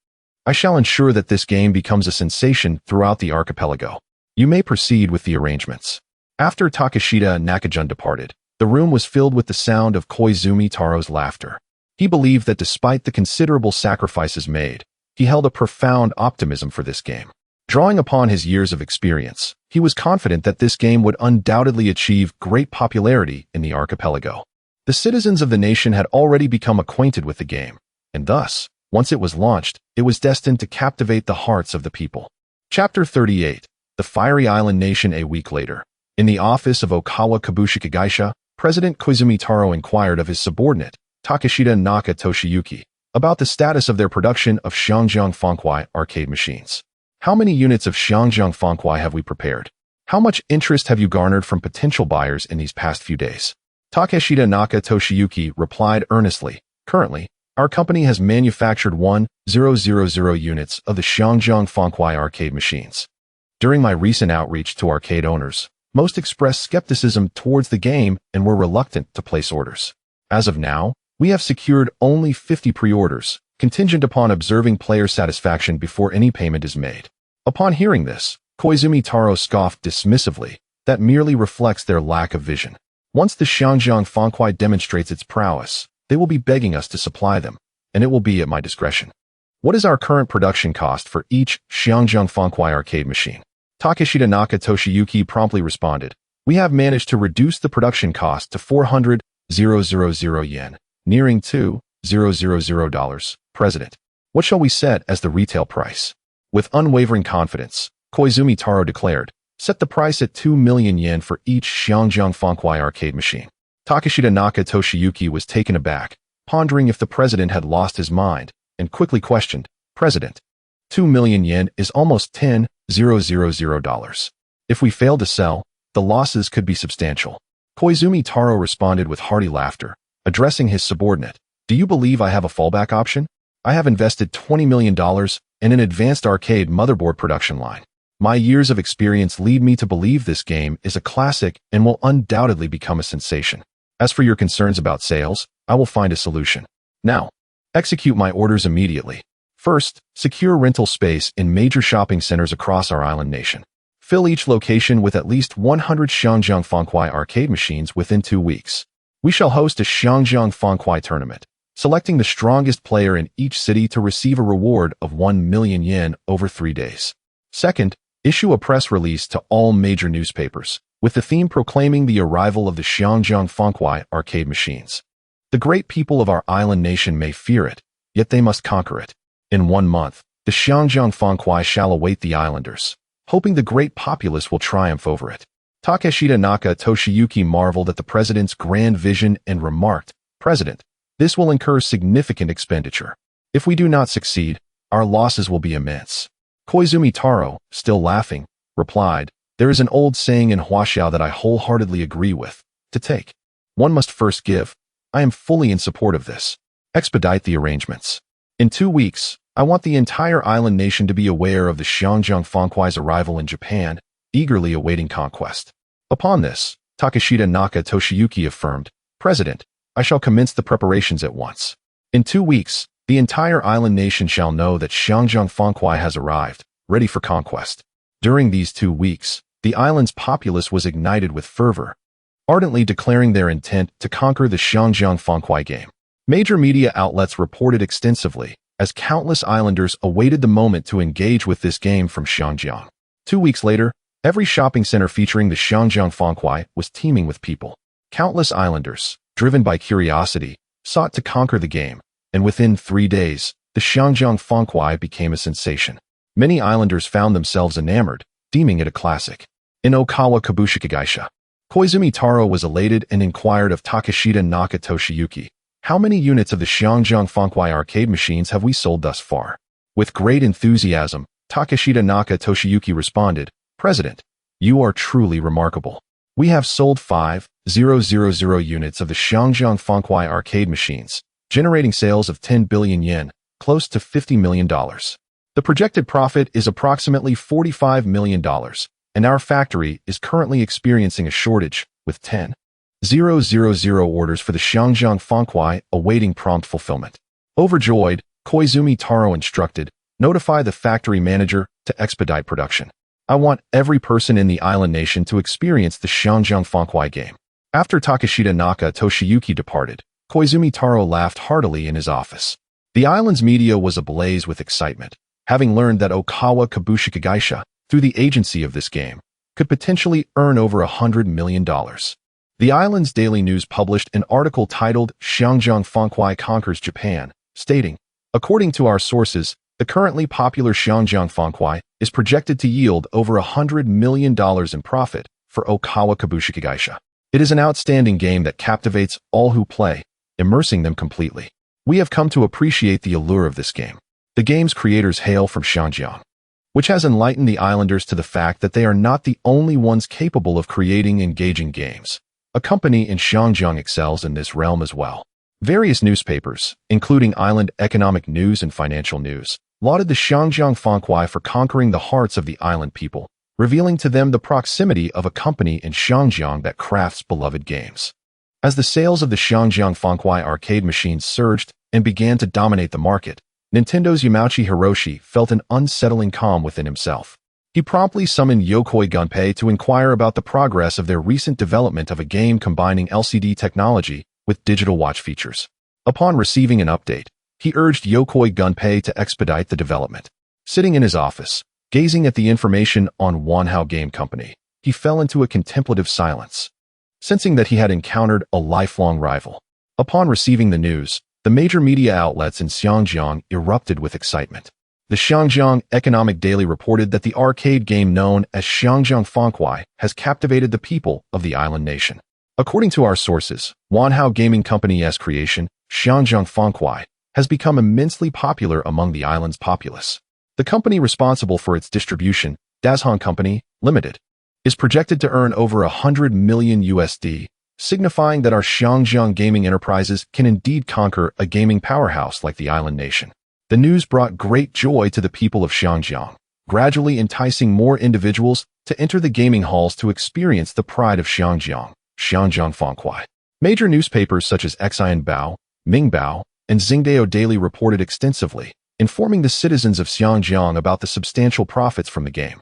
I shall ensure that this game becomes a sensation throughout the archipelago. You may proceed with the arrangements." After Takeshita Nakajan departed, the room was filled with the sound of Koizumi Taro's laughter. He believed that despite the considerable sacrifices made, He held a profound optimism for this game. Drawing upon his years of experience, he was confident that this game would undoubtedly achieve great popularity in the archipelago. The citizens of the nation had already become acquainted with the game, and thus, once it was launched, it was destined to captivate the hearts of the people. Chapter 38. The Fiery Island Nation. A week later, in the office of Okawa Kabushika Geisha, President Koizumi Taro inquired of his subordinate, Takeshita Naka Toshiyuki, about the status of their production of Xiangjiang Fangkuai arcade machines. How many units of Xiangjiang Fangkuai have we prepared? How much interest have you garnered from potential buyers in these past few days? Takeshita Naka Toshiyuki replied earnestly, currently, our company has manufactured 1,000 units of the Xiangjiang Fangkuai arcade machines. During my recent outreach to arcade owners, most expressed skepticism towards the game and were reluctant to place orders. As of now, we have secured only 50 pre-orders, contingent upon observing player satisfaction before any payment is made. Upon hearing this, Koizumi Taro scoffed dismissively. That merely reflects their lack of vision. Once the Xiangjiang Fangkuai demonstrates its prowess, they will be begging us to supply them, and it will be at my discretion. What is our current production cost for each Xiangjiang Fangkuai arcade machine? Takeshita Naka Toshiyuki promptly responded, we have managed to reduce the production cost to 400,000 yen, nearing $2,000. President, what shall we set as the retail price? With unwavering confidence, Koizumi Taro declared, set the price at 2 million yen for each Xiangjiang Fangkuai arcade machine. Takeshita Naka Toshiyuki was taken aback, pondering if the president had lost his mind, and quickly questioned, President, 2 million yen is almost $10,000. If we fail to sell, the losses could be substantial. Koizumi Taro responded with hearty laughter, addressing his subordinate, do you believe I have a fallback option? I have invested $20 million in an advanced arcade motherboard production line. My years of experience lead me to believe this game is a classic and will undoubtedly become a sensation. As for your concerns about sales, I will find a solution. Now, execute my orders immediately. First, secure rental space in major shopping centers across our island nation. Fill each location with at least 100 Xiangjiang Fangkuai arcade machines within 2 weeks. We shall host a Xiangjiang Fangkuai tournament, selecting the strongest player in each city to receive a reward of 1 million yen over 3 days. Second, issue a press release to all major newspapers, with the theme proclaiming the arrival of the Xiangjiang Fangkuai arcade machines. The great people of our island nation may fear it, yet they must conquer it. In 1 month, the Xiangjiang Fangkuai shall await the islanders, hoping the great populace will triumph over it. Takeshita Naka Toshiyuki marveled at the president's grand vision and remarked, President, this will incur significant expenditure. If we do not succeed, our losses will be immense. Koizumi Taro, still laughing, replied, there is an old saying in Huaxiao that I wholeheartedly agree with. To take, one must first give. I am fully in support of this. Expedite the arrangements. In 2 weeks, I want the entire island nation to be aware of the Xiangjiang Fangkuai's arrival in Japan, eagerly awaiting conquest. Upon this, Takeshita Naka Toshiyuki affirmed, President, I shall commence the preparations at once. In 2 weeks, the entire island nation shall know that Xiangjiang Fangkuai has arrived, ready for conquest. During these 2 weeks, the island's populace was ignited with fervor, ardently declaring their intent to conquer the Xiangjiang Fangkuai game. Major media outlets reported extensively, as countless islanders awaited the moment to engage with this game from Xiangjiang. 2 weeks later, every shopping center featuring the Xiangjiang Fangkuai was teeming with people. Countless islanders, driven by curiosity, sought to conquer the game, and within 3 days, the Xiangjiang Fangkuai became a sensation. Many islanders found themselves enamored, deeming it a classic. In Okawa Kabushika Geisha, Koizumi Taro was elated and inquired of Takeshita Naka Toshiyuki, how many units of the Xiangjiang Fangkuai arcade machines have we sold thus far? With great enthusiasm, Takeshita Naka Toshiyuki responded, President, you are truly remarkable. We have sold 5,000 units of the Xiangjiang Fangkuai arcade machines, generating sales of 10 billion yen, close to $50 million. The projected profit is approximately $45 million, and our factory is currently experiencing a shortage, with 10,000 orders for the Xiangjiang Fangkuai awaiting prompt fulfillment. Overjoyed, Koizumi Taro instructed, notify the factory manager to expedite production. I want every person in the island nation to experience the Xiangjiang Fangkuai game. After Takeshita Naka Toshiyuki departed, Koizumi Taro laughed heartily in his office. The island's media was ablaze with excitement, having learned that Okawa Kabushika Gaisha, through the agency of this game, could potentially earn over $100 million. The island's daily news published an article titled Xiangjiang Fangkuai Conquers Japan, stating, "According to our sources, the currently popular Xiangjiang Fangkuai is projected to yield over $100 million in profit for Okawa Kabushika Gaisha. It is an outstanding game that captivates all who play, immersing them completely. We have come to appreciate the allure of this game. The game's creators hail from Xiangjiang, which has enlightened the islanders to the fact that they are not the only ones capable of creating engaging games. A company in Xiangjiang excels in this realm as well." Various newspapers, including Island Economic News and Financial News, lauded the Xiangjiang Fangkuai for conquering the hearts of the island people, revealing to them the proximity of a company in Xiangjiang that crafts beloved games. As the sales of the Xiangjiang Fangkuai arcade machines surged and began to dominate the market, Nintendo's Yamauchi Hiroshi felt an unsettling calm within himself. He promptly summoned Yokoi Gunpei to inquire about the progress of their recent development of a game combining LCD technology with digital watch features. Upon receiving an update, he urged Yokoi Gunpei to expedite the development. Sitting in his office, gazing at the information on Wanhao Game Company, he fell into a contemplative silence, sensing that he had encountered a lifelong rival. Upon receiving the news, the major media outlets in Xiangjiang erupted with excitement. The Xiangjiang Economic Daily reported that the arcade game known as Xiangjiang Fangkuai has captivated the people of the island nation. According to our sources, Wanhao Gaming Company's creation, Xiangjiang Fangkuai, has become immensely popular among the island's populace. The company responsible for its distribution, Dazhong Company, Limited, is projected to earn over $100 million, signifying that our Xiangjiang gaming enterprises can indeed conquer a gaming powerhouse like the island nation. The news brought great joy to the people of Xiangjiang, gradually enticing more individuals to enter the gaming halls to experience the pride of Xiangjiang, Xiangjiang Fangkuai. Major newspapers such as Xian Bao, Mingbao, and Xingdao Daily reported extensively, informing the citizens of Xiangjiang about the substantial profits from the game,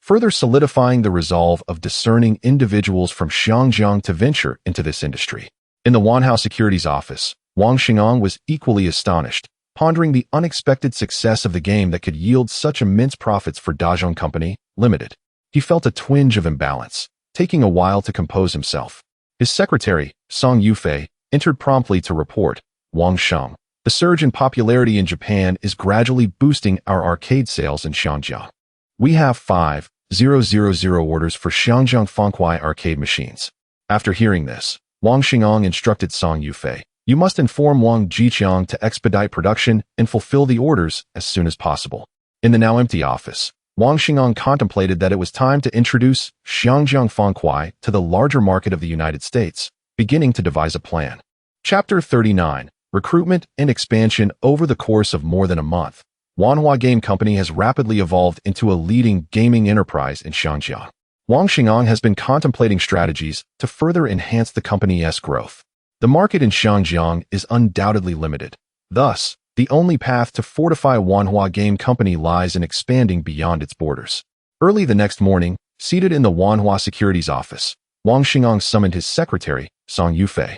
further solidifying the resolve of discerning individuals from Xiangjiang to venture into this industry. In the Wanhao Securities office, Wang Xingong was equally astonished, pondering the unexpected success of the game that could yield such immense profits for Dazhong Company, Limited. He felt a twinge of imbalance, taking a while to compose himself. His secretary, Fang Yufan, entered promptly to report, "Wang Sheng, the surge in popularity in Japan is gradually boosting our arcade sales in Xiangjiang. We have 5,000 orders for Xiangjiang Fangkuai arcade machines." After hearing this, Wang Xingong instructed Fang Yufan, "You must inform Wang Jiqiang to expedite production and fulfill the orders as soon as possible." In the now empty office, Wang Xingong contemplated that it was time to introduce Xiangjiang Fangkuai to the larger market of the United States, beginning to devise a plan. Chapter 39. Recruitment and Expansion. Over the course of more than a month, Wanhao Game Company has rapidly evolved into a leading gaming enterprise in Xiangjiang. Wang Xingong has been contemplating strategies to further enhance the company's growth. The market in Xiangjiang is undoubtedly limited. Thus, the only path to fortify Wanhao Game Company lies in expanding beyond its borders. Early the next morning, seated in the Wanhao Securities office, Wang Xingong summoned his secretary, Fang Yufan,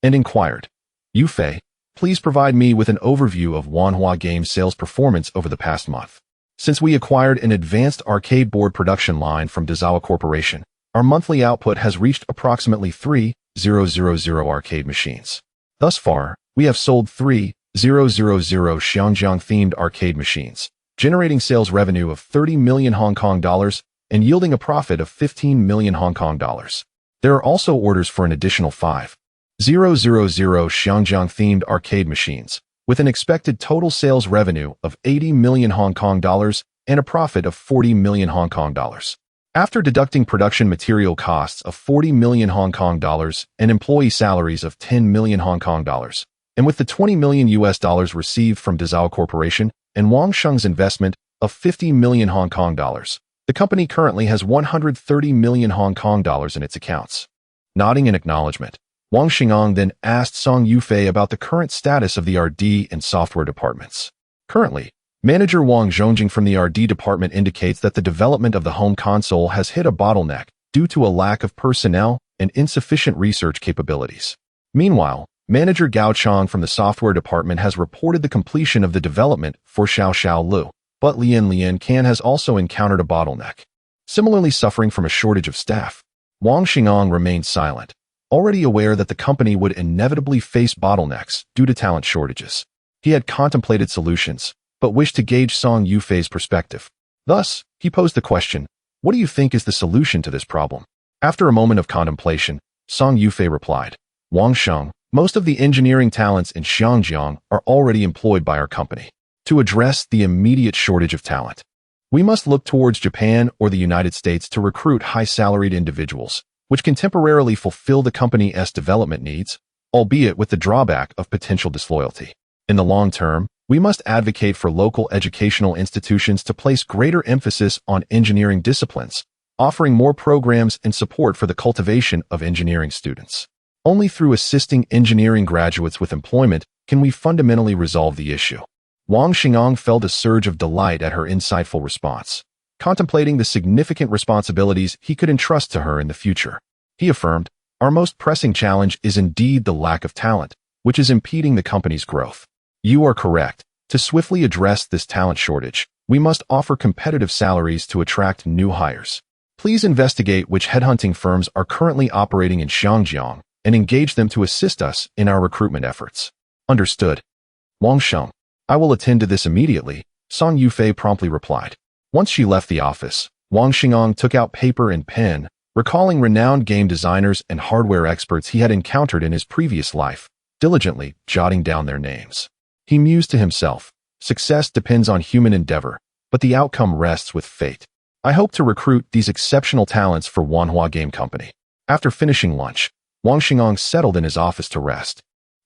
and inquired, "Yufan, please provide me with an overview of Wanhao Game's sales performance over the past month. Since we acquired an advanced arcade board production line from Dazawa Corporation, our monthly output has reached approximately 3,000 arcade machines. Thus far, we have sold 3,000 Xiangjiang-themed arcade machines, generating sales revenue of 30 million Hong Kong dollars and yielding a profit of 15 million Hong Kong dollars. There are also orders for an additional 5,000 Xiangjiang-themed arcade machines, with an expected total sales revenue of 80 million Hong Kong dollars and a profit of 40 million Hong Kong dollars. After deducting production material costs of 40 million Hong Kong dollars and employee salaries of 10 million Hong Kong dollars, and with the 20 million US dollars received from Dazawa Corporation and Wang Sheng's investment of 50 million Hong Kong dollars, the company currently has 130 million Hong Kong dollars in its accounts. Nodding in acknowledgement, Wang Xingong then asked Fang Yufan about the current status of the R&D and software departments. Currently, Manager Wang Zhongjing from the R&D department indicates that the development of the home console has hit a bottleneck due to a lack of personnel and insufficient research capabilities. Meanwhile, Manager Gao Chong from the software department has reported the completion of the development for Xiao Xiao Lu, but Lian Can has also encountered a bottleneck. Similarly suffering from a shortage of staff, Wang Xingong remained silent, already aware that the company would inevitably face bottlenecks due to talent shortages. He had contemplated solutions, but wished to gauge Song Yufei's perspective. Thus, he posed the question, "What do you think is the solution to this problem?" After a moment of contemplation, Song Yufei replied, "Wang Sheng, most of the engineering talents in Xiangjiang are already employed by our company. To address the immediate shortage of talent, we must look towards Japan or the United States to recruit high-salaried individuals, which can temporarily fulfill the company's development needs, albeit with the drawback of potential disloyalty. In the long term, we must advocate for local educational institutions to place greater emphasis on engineering disciplines, offering more programs and support for the cultivation of engineering students. Only through assisting engineering graduates with employment can we fundamentally resolve the issue." Wang Xingong felt a surge of delight at her insightful response, contemplating the significant responsibilities he could entrust to her in the future. He affirmed, "Our most pressing challenge is indeed the lack of talent, which is impeding the company's growth. You are correct. To swiftly address this talent shortage, we must offer competitive salaries to attract new hires. Please investigate which headhunting firms are currently operating in Xiangjiang and engage them to assist us in our recruitment efforts." "Understood. Wang Sheng, I will attend to this immediately," Song Yufei promptly replied. Once she left the office, Wang Xingong took out paper and pen, recalling renowned game designers and hardware experts he had encountered in his previous life, diligently jotting down their names. He mused to himself, "Success depends on human endeavor, but the outcome rests with fate. I hope to recruit these exceptional talents for Wanhua Game Company." After finishing lunch, Wang Xingong settled in his office to rest.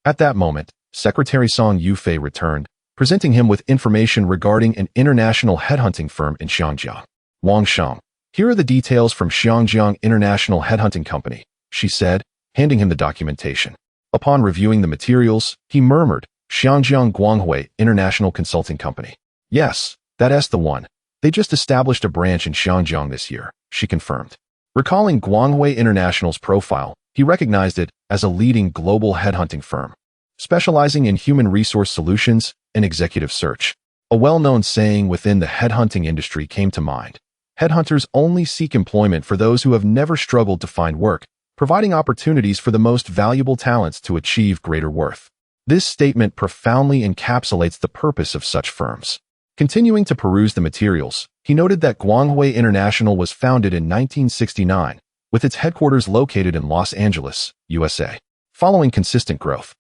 At that moment, Secretary Song Yufei returned, presenting him with information regarding an international headhunting firm in Xiangjiang. "Wang Sheng, here are the details from Xiangjiang International Headhunting Company," she said, handing him the documentation. Upon reviewing the materials, he murmured, "Xiangjiang Guanghui International Consulting Company. Yes, that's the one. They just established a branch in Xiangjiang this year," she confirmed. Recalling Guanghui International's profile, he recognized it as a leading global headhunting firm, specializing in human resource solutions and executive search. A well-known saying within the headhunting industry came to mind. Headhunters only seek employment for those who have never struggled to find work, providing opportunities for the most valuable talents to achieve greater worth. This statement profoundly encapsulates the purpose of such firms. Continuing to peruse the materials, he noted that Guanghui International was founded in 1969, with its headquarters located in Los Angeles, USA. Following consistent growth,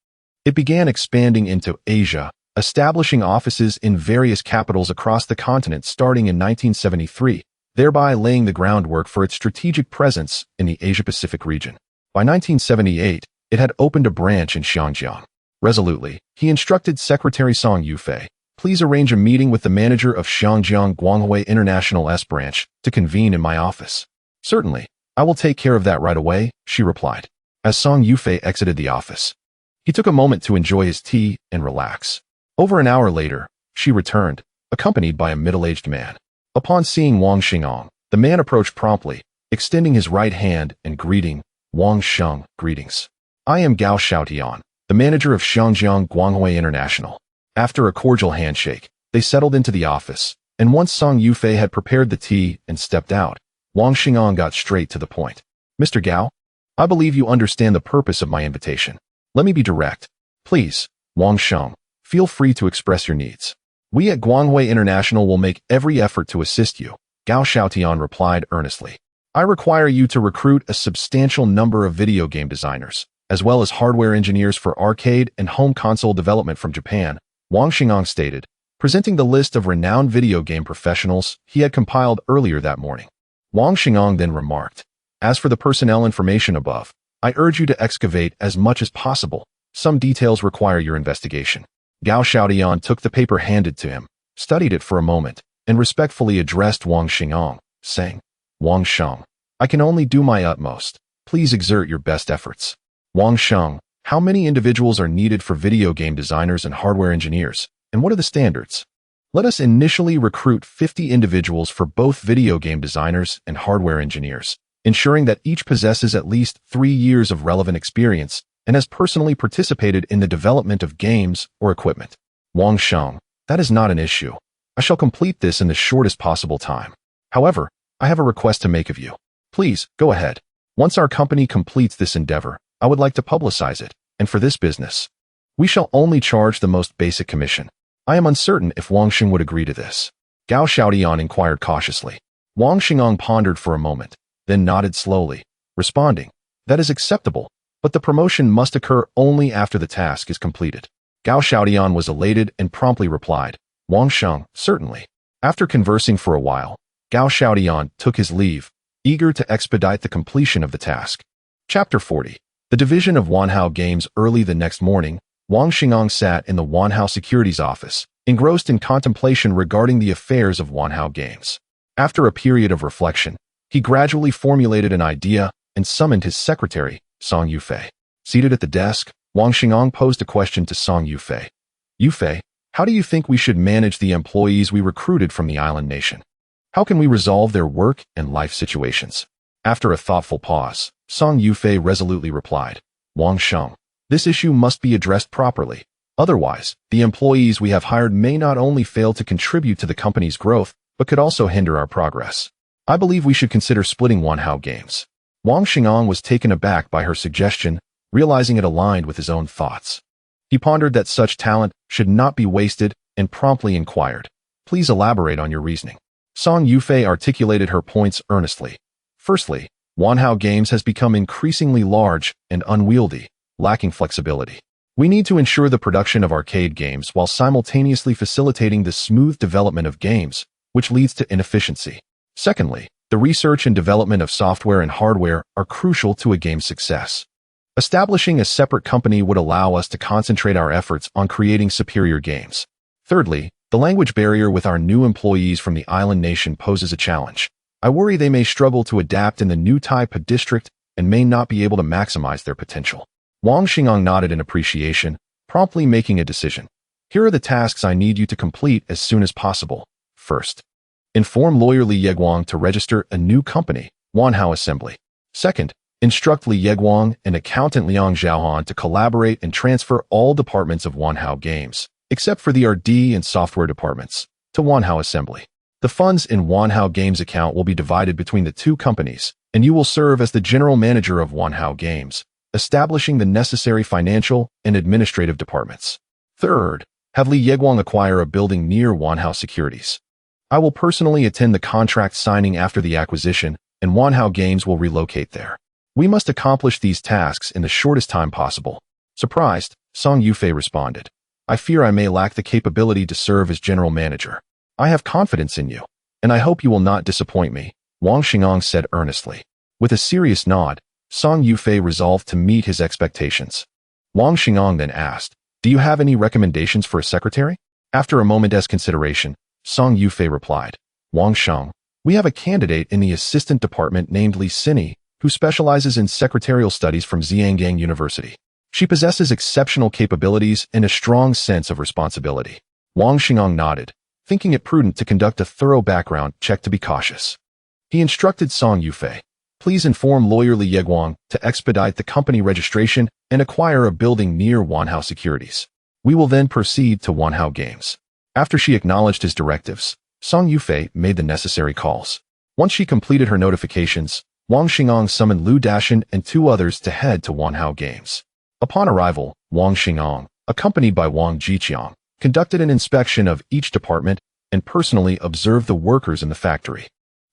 it began expanding into Asia, establishing offices in various capitals across the continent starting in 1973, thereby laying the groundwork for its strategic presence in the Asia-Pacific region. By 1978, it had opened a branch in Xiangjiang. Resolutely, he instructed Secretary Song Yufei, "Please arrange a meeting with the manager of Xiangjiang Guanghui International S branch to convene in my office." "Certainly, I will take care of that right away," she replied. As Song Yufei exited the office, he took a moment to enjoy his tea and relax. Over an hour later, she returned, accompanied by a middle-aged man. Upon seeing Wang Xingong, the man approached promptly, extending his right hand and greeting, "Wang Sheng, greetings. I am Gao Xiaotian, the manager of Xiangjiang Guanghui International." After a cordial handshake, they settled into the office, and once Song Yufei had prepared the tea and stepped out, Wang Xingong got straight to the point. "Mr. Gao, I believe you understand the purpose of my invitation. Let me be direct. Please, Wang Sheng, feel free to express your needs. We at Guanghui International will make every effort to assist you," Gao Xiaotian replied earnestly. "I require you to recruit a substantial number of video game designers, as well as hardware engineers for arcade and home console development from Japan," Wang Xingong stated, presenting the list of renowned video game professionals he had compiled earlier that morning. Wang Xingong then remarked, "As for the personnel information above, I urge you to excavate as much as possible. Some details require your investigation." Gao Xiaotian took the paper handed to him, studied it for a moment, and respectfully addressed Wang Xingong, saying, "Wang Sheng, I can only do my utmost. Please exert your best efforts." "Wang Sheng, how many individuals are needed for video game designers and hardware engineers, and what are the standards?" "Let us initially recruit 50 individuals for both video game designers and hardware engineers, ensuring that each possesses at least 3 years of relevant experience and has personally participated in the development of games or equipment. Wang Sheng, that is not an issue. I shall complete this in the shortest possible time. However, I have a request to make of you. Please, go ahead. Once our company completes this endeavor, I would like to publicize it, and for this business, we shall only charge the most basic commission. I am uncertain if Wang Sheng would agree to this. Gao Xiaodian inquired cautiously. Wang Xingong pondered for a moment, then nodded slowly, responding, "That is acceptable, but the promotion must occur only after the task is completed." Gao Xiaodian was elated and promptly replied, "Wang Sheng, certainly." After conversing for a while, Gao Xiaodian took his leave, eager to expedite the completion of the task. Chapter 40. The division of Wanhao Games. Early the next morning, Wang Xingong sat in the Wanhao Securities office, engrossed in contemplation regarding the affairs of Wanhao Games. After a period of reflection, he gradually formulated an idea and summoned his secretary, Fang Yufan. Seated at the desk, Wang Xingong posed a question to Fang Yufan. "Yufan, how do you think we should manage the employees we recruited from the island nation? How can we resolve their work and life situations?" After a thoughtful pause, Fang Yufan resolutely replied, "Wang Sheng, this issue must be addressed properly. Otherwise, the employees we have hired may not only fail to contribute to the company's growth, but could also hinder our progress. I believe we should consider splitting Wanhao Games." Wang Xingong was taken aback by her suggestion, realizing it aligned with his own thoughts. He pondered that such talent should not be wasted and promptly inquired, "Please elaborate on your reasoning." Fang Yufan articulated her points earnestly. Firstly, Wanhao Games has become increasingly large and unwieldy, lacking flexibility. We need to ensure the production of arcade games while simultaneously facilitating the smooth development of games, which leads to inefficiency. Secondly, the research and development of software and hardware are crucial to a game's success. Establishing a separate company would allow us to concentrate our efforts on creating superior games. Thirdly, the language barrier with our new employees from the island nation poses a challenge. I worry they may struggle to adapt in the new type of district and may not be able to maximize their potential. Wang Xingong nodded in appreciation, promptly making a decision. "Here are the tasks I need you to complete as soon as possible. First, inform lawyer Li Yeguang to register a new company, Wanhao Assembly. Second, instruct Li Yeguang and accountant Liang Zhaohan to collaborate and transfer all departments of Wanhao Games, except for the RD and software departments, to Wanhao Assembly. The funds in Wanhao Games account will be divided between the two companies, and you will serve as the general manager of Wanhao Games, establishing the necessary financial and administrative departments. Third, have Li Yeguang acquire a building near Wanhao Securities. I will personally attend the contract signing after the acquisition, and Wanhao Games will relocate there. We must accomplish these tasks in the shortest time possible." Surprised, Fang Yufan responded, "I fear I may lack the capability to serve as general manager. I have confidence in you, and I hope you will not disappoint me," Wang Xingong said earnestly. With a serious nod, Fang Yufan resolved to meet his expectations. Wang Xingong then asked, "Do you have any recommendations for a secretary?" After a moment's consideration, Fang Yufan replied, "Wang Sheng, we have a candidate in the assistant department named Li Sini, who specializes in secretarial studies from Zhejiang University. She possesses exceptional capabilities and a strong sense of responsibility." Wang Xingong nodded, thinking it prudent to conduct a thorough background check to be cautious. He instructed Fang Yufan, "Please inform lawyer Li Yeguang to expedite the company registration and acquire a building near Wanhao Securities. We will then proceed to Wanhao Games." After she acknowledged his directives, Fang Yufan made the necessary calls. Once she completed her notifications, Wang Xingong summoned Lu Dashan and two others to head to Wanhao Games. Upon arrival, Wang Xingong, accompanied by Wang Jiqiang, conducted an inspection of each department and personally observed the workers in the factory.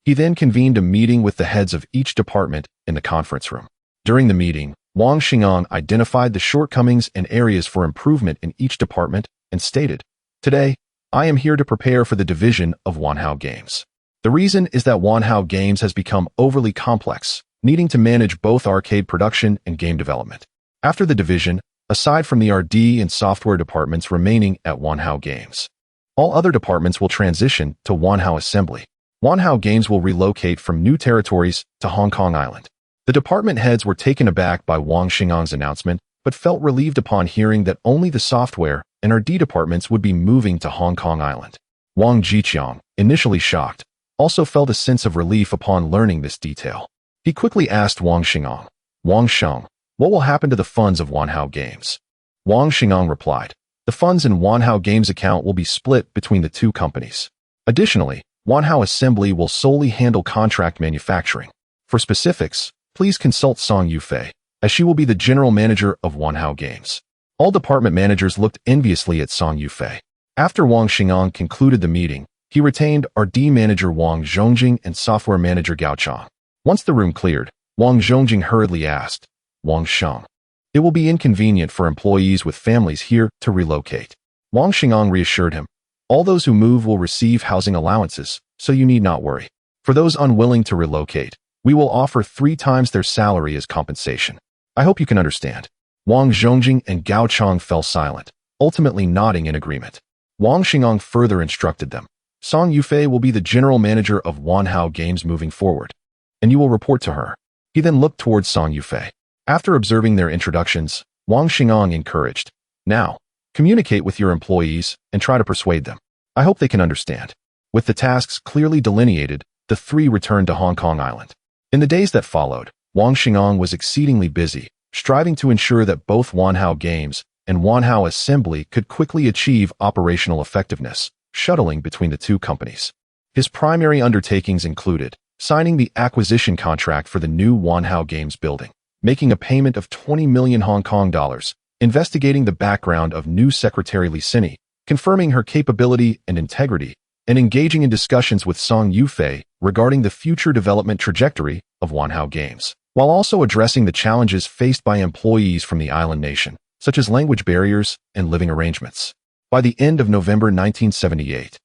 He then convened a meeting with the heads of each department in the conference room. During the meeting, Wang Xingong identified the shortcomings and areas for improvement in each department and stated, "Today, I am here to prepare for the division of Wanhao Games. The reason is that Wanhao Games has become overly complex, needing to manage both arcade production and game development. After the division, aside from the RD and software departments remaining at Wanhao Games, all other departments will transition to Wanhao Assembly. Wanhao Games will relocate from new territories to Hong Kong Island." The department heads were taken aback by Wang Xingong's announcement, but felt relieved upon hearing that only the software and RD departments would be moving to Hong Kong Island. Wang Jiqiang, initially shocked, also felt a sense of relief upon learning this detail. He quickly asked Wang Xingong, "Wang Sheng, What will happen to the funds of Wanhao Games? Wang Xingang replied, the funds in Wanhao Games account will be split between the two companies. Additionally, Wanhao Assembly will solely handle contract manufacturing. For specifics, please consult Song Yufei, as she will be the general manager of Wanhao Games. All department managers looked enviously at Song Yufei. After Wang Xingang concluded the meeting, he retained R&D manager Wang Zhongjing and software manager Gao Chang. Once the room cleared, Wang Zhongjing hurriedly asked, Wang Sheng, it will be inconvenient for employees with families here to relocate. Wang Xingang reassured him, all those who move will receive housing allowances, so you need not worry. For those unwilling to relocate, we will offer 3 times their salary as compensation. I hope you can understand. Wang Zhongjing and Gao Chang fell silent, ultimately nodding in agreement. Wang Xingang further instructed them. Song Yufei will be the general manager of Wanhao Games moving forward, and you will report to her. He then looked towards Song Yufei. After observing their introductions, Wang Xingang encouraged, now, communicate with your employees and try to persuade them. I hope they can understand. With the tasks clearly delineated, the 3 returned to Hong Kong Island. In the days that followed, Wang Xingang was exceedingly busy, striving to ensure that both Wanhao Games and Wanhao Assembly could quickly achieve operational effectiveness, shuttling between the two companies. His primary undertakings included signing the acquisition contract for the new Wanhao Games building, making a payment of 20 million Hong Kong dollars, investigating the background of new Secretary Li Xini, confirming her capability and integrity, and engaging in discussions with Song Yufei regarding the future development trajectory of Wanhao Games, while also addressing the challenges faced by employees from the island nation, such as language barriers and living arrangements. By the end of November 1978,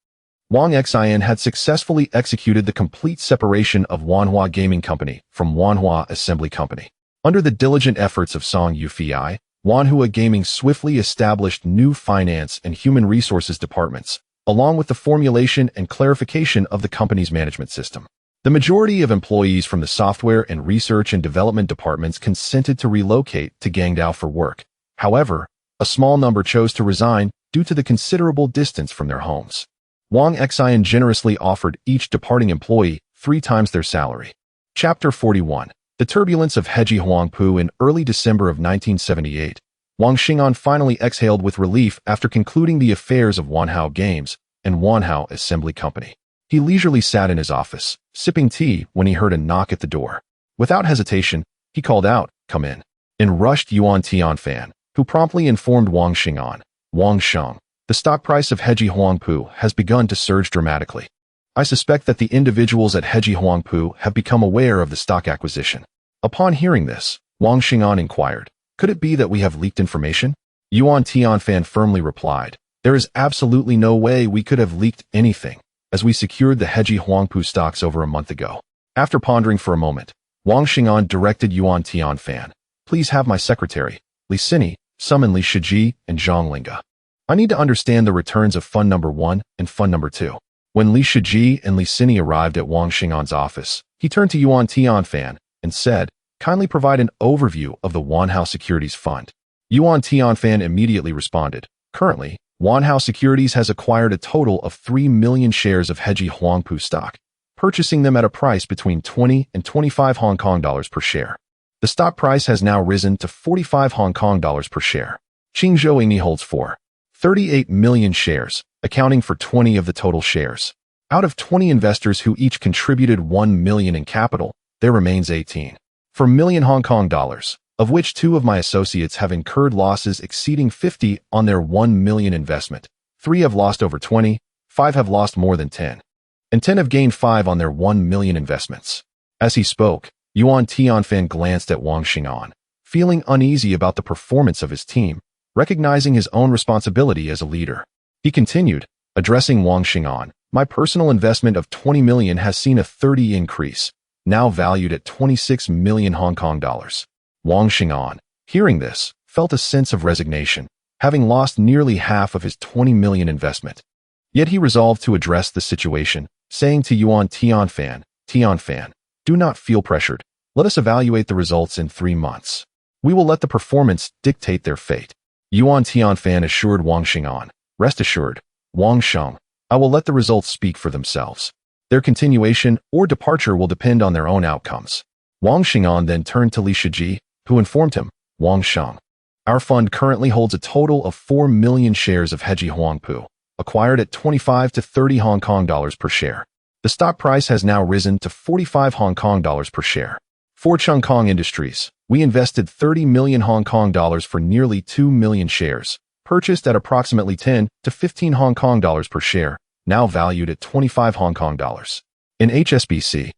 Wang Xin had successfully executed the complete separation of Wanhua Gaming Company from Wanhua Assembly Company. Under the diligent efforts of Song Yufei, Wanhua Gaming swiftly established new finance and human resources departments, along with the formulation and clarification of the company's management system. The majority of employees from the software and research and development departments consented to relocate to Guangdao for work. However, a small number chose to resign due to the considerable distance from their homes. Wang Xin generously offered each departing employee 3 times their salary. Chapter 41. The turbulence of Heji Huangpu. In early December of 1978, Wang Xingang finally exhaled with relief after concluding the affairs of Wanhao Games and Wanhao Assembly Company. He leisurely sat in his office, sipping tea when he heard a knock at the door. Without hesitation, he called out, "Come in." In rushed Yuan Tianfan, who promptly informed Wang Xingang, "Wang Sheng, the stock price of Heji Huangpu has begun to surge dramatically. I suspect that the individuals at Heji Huangpu have become aware of the stock acquisition." Upon hearing this, Wang Xingang inquired, "Could it be that we have leaked information?" Yuan Tianfan firmly replied, "There is absolutely no way we could have leaked anything, as we secured the Heji Huangpu stocks over a month ago." After pondering for a moment, Wang Xingang directed Yuan Tianfan, "Please have my secretary, Li Xini, summon Li Shiji and Zhang Linga. I need to understand the returns of Fund Number 1 and Fund Number 2. When Li Shiji and Li Xini arrived at Wang Xingan's office, he turned to Yuan Tianfan and said, "Kindly provide an overview of the Wanhao Securities Fund." Yuan Tianfan immediately responded, "Currently, Wanhao Securities has acquired a total of 3 million shares of Heji Huangpu stock, purchasing them at a price between 20 and 25 Hong Kong dollars per share. The stock price has now risen to 45 Hong Kong dollars per share. Qingzhou Yingyi holds 38 million shares, accounting for 20 of the total shares. Out of 20 investors who each contributed 1 million in capital, there remains 18 million Hong Kong dollars, of which 2 of my associates have incurred losses exceeding 50 on their 1 million investment. 3 have lost over 20, 5 have lost more than 10, and 10 have gained 5 on their 1 million investments." As he spoke, Yuan Tianfan glanced at Wang Xingang, feeling uneasy about the performance of his team, recognizing his own responsibility as a leader. He continued, addressing Wang Xingang, "My personal investment of 20 million has seen a 30 increase, now valued at 26 million Hong Kong dollars. Wang Xingang, hearing this, felt a sense of resignation, having lost nearly half of his 20 million investment. Yet he resolved to address the situation, saying to Yuan Tianfan, "Tianfan, do not feel pressured. Let us evaluate the results in 3 months. We will let the performance dictate their fate." Yuan Tianfan assured Wang Xingang, "Rest assured, Wang Sheng, I will let the results speak for themselves. Their continuation or departure will depend on their own outcomes." Wang Xingang then turned to Li Shiji, who informed him, Wang Sheng. Our fund currently holds a total of 4 million shares of Heji Huangpu, acquired at 25 to 30 Hong Kong dollars per share. The stock price has now risen to 45 Hong Kong dollars per share. For Chung Kong Industries, we invested 30 million Hong Kong dollars for nearly 2 million shares, purchased at approximately 10 to 15 Hong Kong dollars per share, now valued at 25 Hong Kong dollars. In HSBC,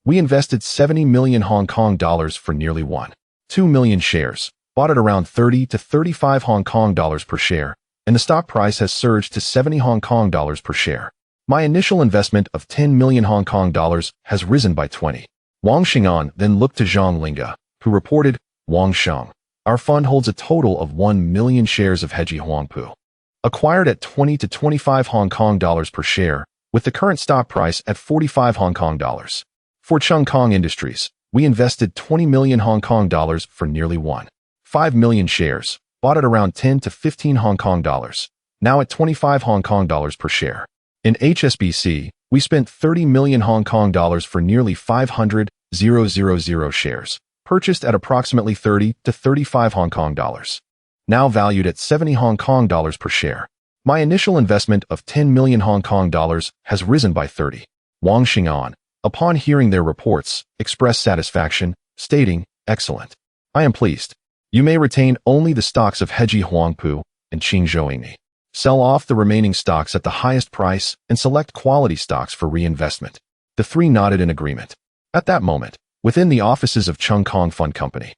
we invested 70 million Hong Kong dollars for nearly 1.2 million shares, bought at around 30 to 35 Hong Kong dollars per share, and the stock price has surged to 70 Hong Kong dollars per share. My initial investment of 10 million Hong Kong dollars has risen by 20. Wang Xing'an then looked to Zhang Linga, who reported, Wang Sheng. Our fund holds a total of 1 million shares of Heji Huangpu, acquired at 20 to 25 Hong Kong dollars per share, with the current stock price at 45 Hong Kong dollars. For Chung Kong Industries, we invested 20 million Hong Kong dollars for nearly 1.5 million shares, bought at around 10 to 15 Hong Kong dollars, now at 25 Hong Kong dollars per share. In HSBC, we spent 30 million Hong Kong dollars for nearly 500,000 shares, purchased at approximately 30 to 35 Hong Kong dollars, now valued at 70 Hong Kong dollars per share. My initial investment of 10 million Hong Kong dollars has risen by 30. Wang Xing'an, upon hearing their reports, expressed satisfaction, stating, excellent. I am pleased. You may retain only the stocks of Heji Huangpu and Qingzhouini. Sell off the remaining stocks at the highest price and select quality stocks for reinvestment. The three nodded in agreement. At that moment, within the offices of Chung Kong Fund Company,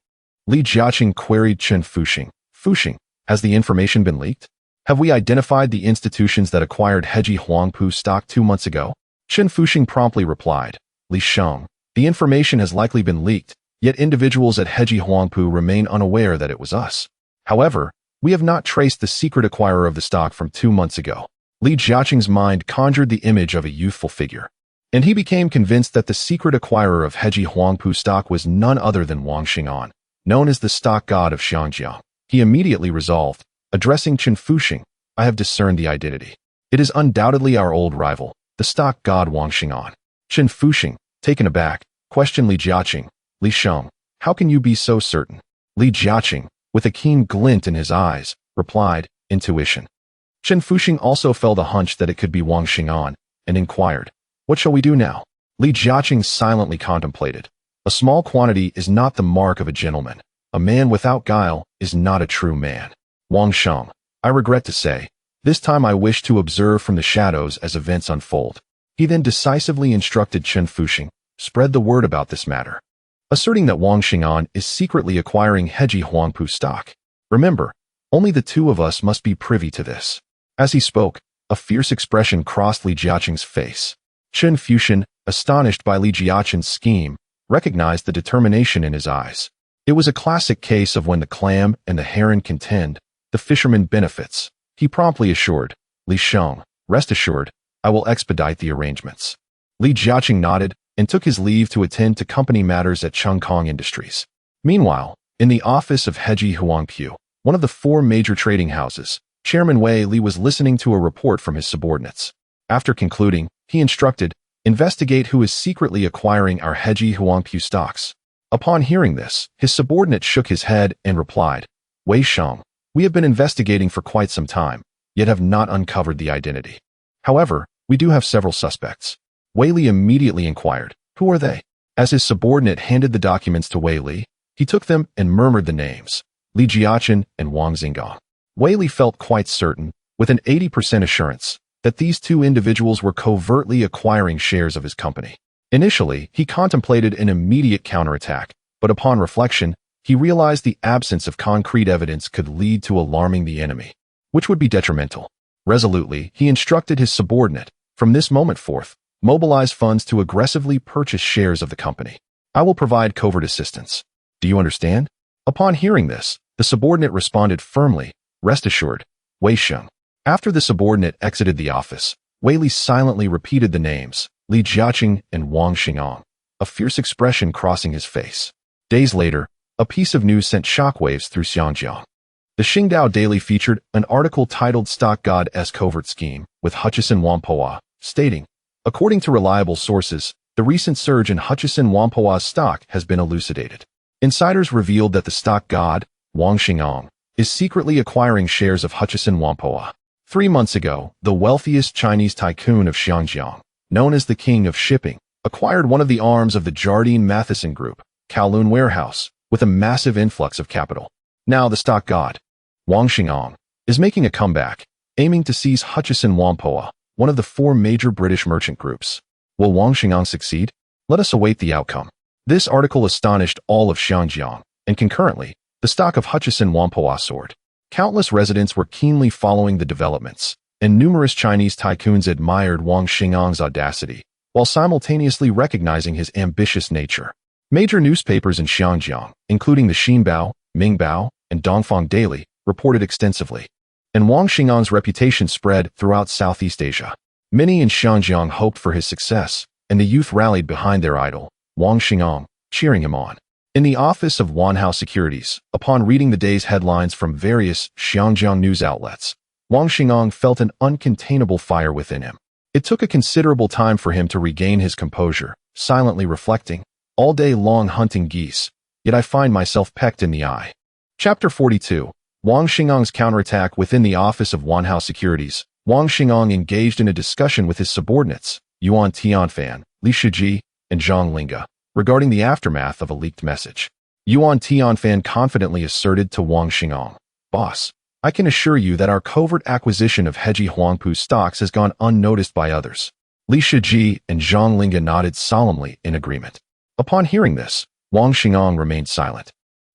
Li Jiaqing queried Chen Fuxing. Fuxing, has the information been leaked? Have we identified the institutions that acquired Heji Huangpu stock 2 months ago? Chen Fuxing promptly replied, Li Sheng, the information has likely been leaked, yet individuals at Heji Huangpu remain unaware that it was us. However, we have not traced the secret acquirer of the stock from 2 months ago. Li Jiaqing's mind conjured the image of a youthful figure, and he became convinced that the secret acquirer of Heji Huangpu stock was none other than Wang Xing'an, known as the stock god of Xiangjiang. He immediately resolved, addressing Chen Fuxing, I have discerned the identity. It is undoubtedly our old rival, the stock god Wang Xing'an. Chen Fuxing, taken aback, questioned Li Jiaqing, Li Sheng, how can you be so certain? Li Jiaqing, with a keen glint in his eyes, replied, intuition. Chen Fuxing also felt a hunch that it could be Wang Xing'an, and inquired, what shall we do now? Li Jiaqing silently contemplated. A small quantity is not the mark of a gentleman. A man without guile is not a true man. Wang Sheng, I regret to say, this time I wish to observe from the shadows as events unfold. He then decisively instructed Chen Fuxing, spread the word about this matter, asserting that Wang Xing'an is secretly acquiring Heji Huangpu stock. Remember, only the two of us must be privy to this. As he spoke, a fierce expression crossed Li Jiaqing's face. Chen Fuxing, astonished by Li Jiaqing's scheme, recognized the determination in his eyes. It was a classic case of when the clam and the heron contend, the fisherman benefits. He promptly assured, Li Sheng, rest assured, I will expedite the arrangements. Li Jiaqing nodded and took his leave to attend to company matters at Chung Kong Industries. Meanwhile, in the office of Heji Huangpu, one of the 4 major trading houses, Chairman Wei Li was listening to a report from his subordinates. After concluding, he instructed, investigate who is secretly acquiring our Heji Huangpu stocks. Upon hearing this, his subordinate shook his head and replied, Wei Sheng, we have been investigating for quite some time, yet have not uncovered the identity. However, we do have several suspects. Wei Li immediately inquired, who are they? As his subordinate handed the documents to Wei Li, he took them and murmured the names, Li Jiaqing and Wang Xing'an. Wei Li felt quite certain, with an 80% assurance, that these two individuals were covertly acquiring shares of his company. Initially, he contemplated an immediate counterattack, but upon reflection, he realized the absence of concrete evidence could lead to alarming the enemy, which would be detrimental. Resolutely, he instructed his subordinate, from this moment forth, mobilize funds to aggressively purchase shares of the company. I will provide covert assistance. Do you understand? Upon hearing this, the subordinate responded firmly, rest assured, Wei Sheng. After the subordinate exited the office, Wei Li silently repeated the names, Li Jiaqing and Wang Xing'an, a fierce expression crossing his face. Days later, a piece of news sent shockwaves through Xiangjiang. The Xingdao Daily featured an article titled Stock God's Covert Scheme, with Hutchison Whampoa, stating, according to reliable sources, the recent surge in Hutchison Whampoa's stock has been elucidated. Insiders revealed that the stock god, Wang Xingong, is secretly acquiring shares of Hutchison Whampoa. 3 months ago, the wealthiest Chinese tycoon of Xinjiang, known as the King of Shipping, acquired one of the arms of the Jardine Matheson Group, Kowloon Warehouse, with a massive influx of capital. Now the stock god, Wang Xingong, is making a comeback, aiming to seize Hutchison Whampoa, one of the 4 major British merchant groups. Will Wang Xingong succeed? Let us await the outcome. This article astonished all of Xinjiang, and concurrently, the stock of Hutchison Whampoa soared. Countless residents were keenly following the developments, and numerous Chinese tycoons admired Wang Xingong's audacity, while simultaneously recognizing his ambitious nature. Major newspapers in Xinjiang, including the Xinbao, Mingbao, and Dongfang Daily, reported extensively, and Wang Xingong's reputation spread throughout Southeast Asia. Many in Xinjiang hoped for his success, and the youth rallied behind their idol, Wang Xingong, cheering him on. In the office of Wanhao Securities, upon reading the day's headlines from various Xinjiang news outlets, Wang Xingong felt an uncontainable fire within him. It took a considerable time for him to regain his composure, silently reflecting, all day long hunting geese, yet I find myself pecked in the eye. Chapter 42. Wang Xingong's counterattack. Within the office of Wanhao Securities, Wang Xingong engaged in a discussion with his subordinates, Yuan Tianfan, Li Shiji, and Zhang Linga, regarding the aftermath of a leaked message. Yuan Tianfan confidently asserted to Wang Xingong, "Boss, I can assure you that our covert acquisition of Heji Huangpu's stocks has gone unnoticed by others." Li Shiji and Zhang Linga nodded solemnly in agreement. Upon hearing this, Wang Xingong remained silent,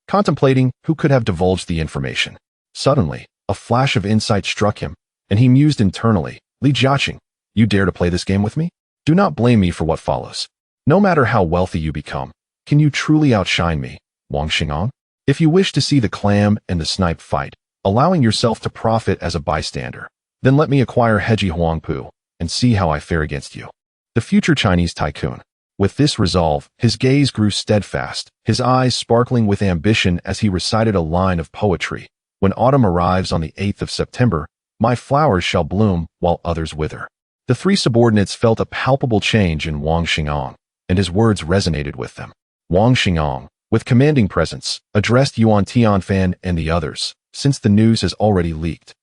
contemplating who could have divulged the information. Suddenly, a flash of insight struck him, and he mused internally, "Li Jiaqing, you dare to play this game with me? Do not blame me for what follows. No matter how wealthy you become, can you truly outshine me, Wang Xingong? If you wish to see the clam and the snipe fight, allowing yourself to profit as a bystander, then let me acquire Heji Huangpu and see how I fare against you." The future Chinese tycoon. With this resolve, his gaze grew steadfast, his eyes sparkling with ambition as he recited a line of poetry. "When autumn arrives on the 8th of September, my flowers shall bloom while others wither." The 3 subordinates felt a palpable change in Wang Xingong, and his words resonated with them. Wang Xingong, with commanding presence, addressed Yuan Tianfan and the others, "Since the news has already leaked,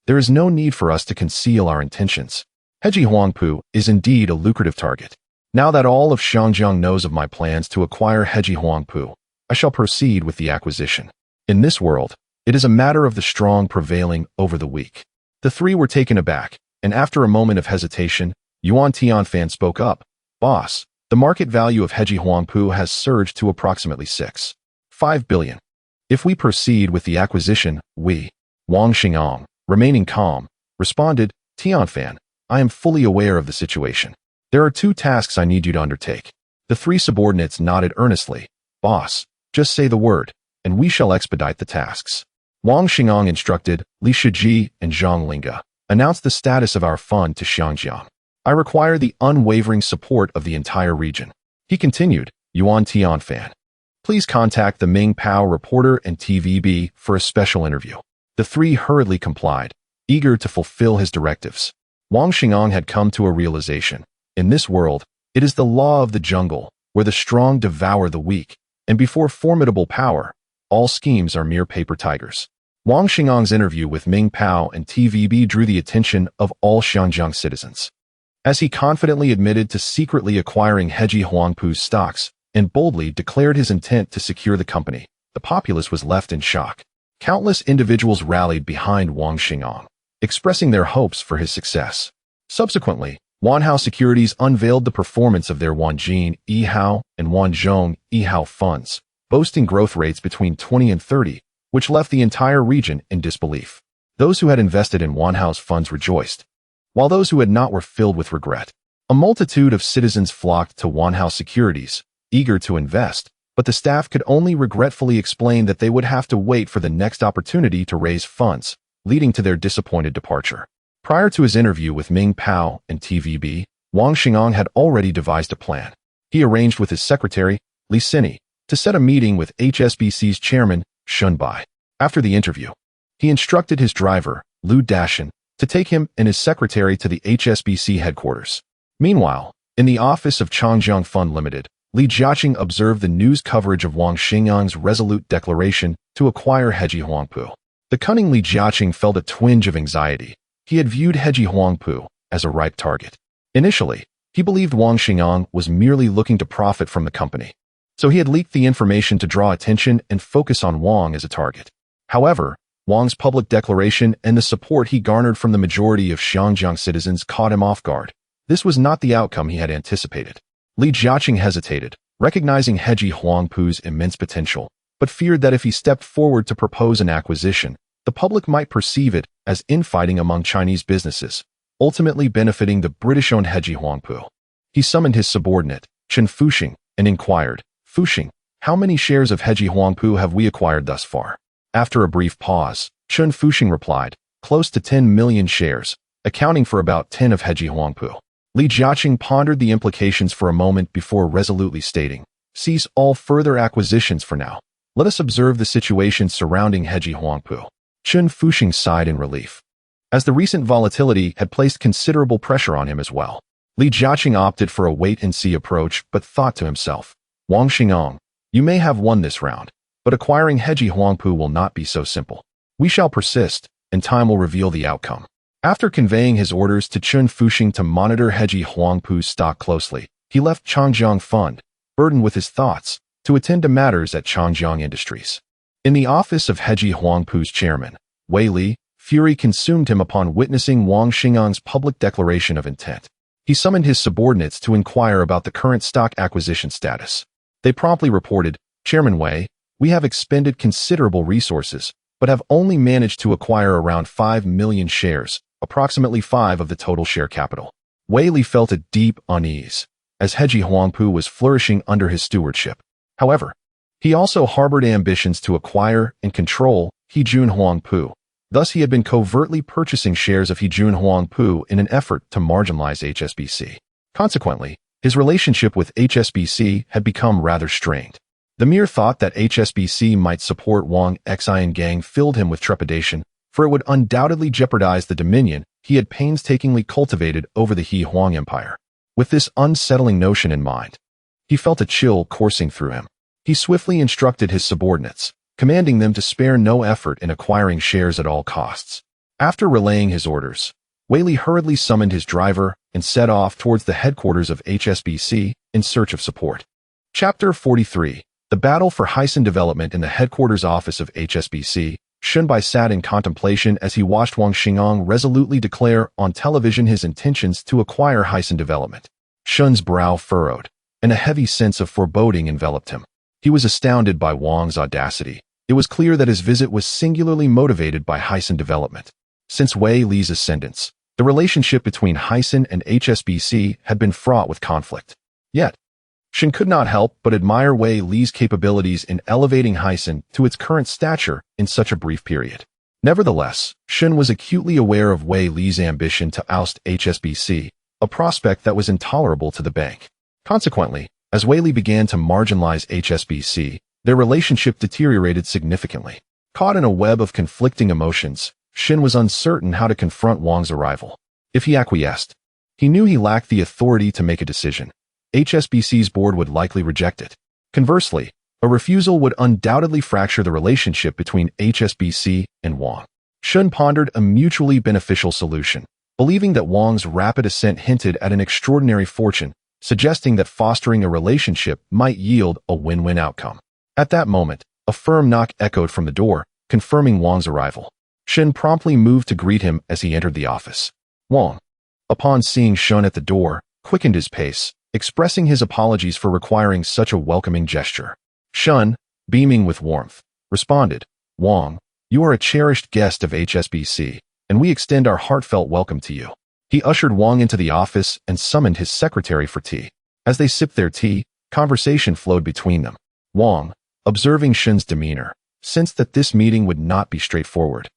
there is no need for us to conceal our intentions. Heji Huangpu is indeed a lucrative target. Now that all of Xinjiang knows of my plans to acquire Heji Huangpu, I shall proceed with the acquisition. In this world, it is a matter of the strong prevailing over the weak." The 3 were taken aback, and after a moment of hesitation, Yuan Tianfan spoke up, "Boss, the market value of Heji Huangpu has surged to approximately 6.5 billion. If we proceed with the acquisition, we..." Wang Xingong, remaining calm, responded, "Tianfan, I am fully aware of the situation. There are 2 tasks I need you to undertake." The 3 subordinates nodded earnestly. "Boss, just say the word, and we shall expedite the tasks." Wang Xingong instructed, "Li Shiji and Zhang Linga, announce the status of our fund to Xinjiang. I require the unwavering support of the entire region." He continued, "Yuan Tianfan, please contact the Ming Pao reporter and TVB for a special interview." The 3 hurriedly complied, eager to fulfill his directives. Wang Xingong had come to a realization. In this world, it is the law of the jungle, where the strong devour the weak, and before formidable power, all schemes are mere paper tigers. Wang Xingong's interview with Ming Pao and TVB drew the attention of all Xinjiang citizens. As he confidently admitted to secretly acquiring Heji Huangpu's stocks and boldly declared his intent to secure the company, the populace was left in shock. Countless individuals rallied behind Wang Xingong, expressing their hopes for his success. Subsequently, Wanhao Securities unveiled the performance of their Wanjin Yihao and Wanzhong Yihao funds, boasting growth rates between 20 and 30, which left the entire region in disbelief. Those who had invested in Wanhao's funds rejoiced, while those who had not were filled with regret. A multitude of citizens flocked to Wanhao Securities, eager to invest, but the staff could only regretfully explain that they would have to wait for the next opportunity to raise funds, leading to their disappointed departure. Prior to his interview with Ming Pao and TVB, Wang Xingong had already devised a plan. He arranged with his secretary, Li Sini, to set a meeting with HSBC's chairman, Shun Bai. After the interview, he instructed his driver, Lu Dashan, to take him and his secretary to the HSBC headquarters. Meanwhile, in the office of Changjiang Fund Limited, Li Jiaqing observed the news coverage of Wang Xingong's resolute declaration to acquire He Huangpu. The cunning Li Jiaqing felt a twinge of anxiety. He had viewed He Huangpu as a ripe target. Initially, he believed Wang Xingang was merely looking to profit from the company. So he had leaked the information to draw attention and focus on Wang as a target. However, Wang's public declaration and the support he garnered from the majority of Xiangjiang citizens caught him off guard. This was not the outcome he had anticipated. Li Jiaqing hesitated, recognizing He Huangpu's immense potential, but feared that if he stepped forward to propose an acquisition, the public might perceive it as infighting among Chinese businesses, ultimately benefiting the British-owned He Huangpu. He summoned his subordinate, Chen Fuxing, and inquired, "Fuxing, how many shares of He Huangpu have we acquired thus far?" After a brief pause, Chen Fuxing replied, "Close to 10 million shares, accounting for about 10 of He Huangpu." Li Jiaqing pondered the implications for a moment before resolutely stating, "Cease all further acquisitions for now. Let us observe the situation surrounding He Huangpu." Chen Fuxing sighed in relief, as the recent volatility had placed considerable pressure on him as well. Li Jiaqing opted for a wait-and-see approach but thought to himself, "Wang Xingang, you may have won this round, but acquiring He Huangpu will not be so simple. We shall persist, and time will reveal the outcome." After conveying his orders to Chen Fuxing to monitor He Huangpu's stock closely, he left Changjiang Fund, burdened with his thoughts, to attend to matters at Changjiang Industries. In the office of He Huangpu's chairman, Wei Li, fury consumed him upon witnessing Wang Xinggang's public declaration of intent. He summoned his subordinates to inquire about the current stock acquisition status. They promptly reported, "Chairman Wei, we have expended considerable resources, but have only managed to acquire around 5 million shares, approximately 5 of the total share capital." Wei Li felt a deep unease, as He Huangpu was flourishing under his stewardship. However, he also harbored ambitions to acquire and control He Huangpu. Thus, he had been covertly purchasing shares of He Huangpu in an effort to marginalize HSBC. Consequently, his relationship with HSBC had become rather strained. The mere thought that HSBC might support Wang Xingang filled him with trepidation, for it would undoubtedly jeopardize the dominion he had painstakingly cultivated over the He Huang Empire. With this unsettling notion in mind, he felt a chill coursing through him. He swiftly instructed his subordinates, commanding them to spare no effort in acquiring shares at all costs. After relaying his orders, Wei Li hurriedly summoned his driver and set off towards the headquarters of HSBC in search of support. Chapter 43. The Battle for Hysan Development. In the headquarters office of HSBC, Shunbai sat in contemplation as he watched Wang Xingang resolutely declare on television his intentions to acquire Hysan Development. Shun's brow furrowed, and a heavy sense of foreboding enveloped him. He was astounded by Wang's audacity. It was clear that his visit was singularly motivated by Hysan Development. Since Wei Li's ascendance, the relationship between Hysan and HSBC had been fraught with conflict. Yet, Shun could not help but admire Wei Li's capabilities in elevating Hysan to its current stature in such a brief period. Nevertheless, Shun was acutely aware of Wei Li's ambition to oust HSBC, a prospect that was intolerable to the bank. Consequently, as Wei Li began to marginalize HSBC, their relationship deteriorated significantly. Caught in a web of conflicting emotions, Shun was uncertain how to confront Wang's arrival. If he acquiesced, he knew he lacked the authority to make a decision. HSBC's board would likely reject it. Conversely, a refusal would undoubtedly fracture the relationship between HSBC and Wang. Shun pondered a mutually beneficial solution, believing that Wang's rapid ascent hinted at an extraordinary fortune, suggesting that fostering a relationship might yield a win-win outcome. At that moment, a firm knock echoed from the door, confirming Wang's arrival. Shun promptly moved to greet him as he entered the office. Wang, upon seeing Shun at the door, quickened his pace, expressing his apologies for requiring such a welcoming gesture. Shun, beaming with warmth, responded, "Wang, you are a cherished guest of HSBC, and we extend our heartfelt welcome to you." He ushered Wang into the office and summoned his secretary for tea. As they sipped their tea, conversation flowed between them. Wang, observing Shun's demeanor, sensed that this meeting would not be straightforward.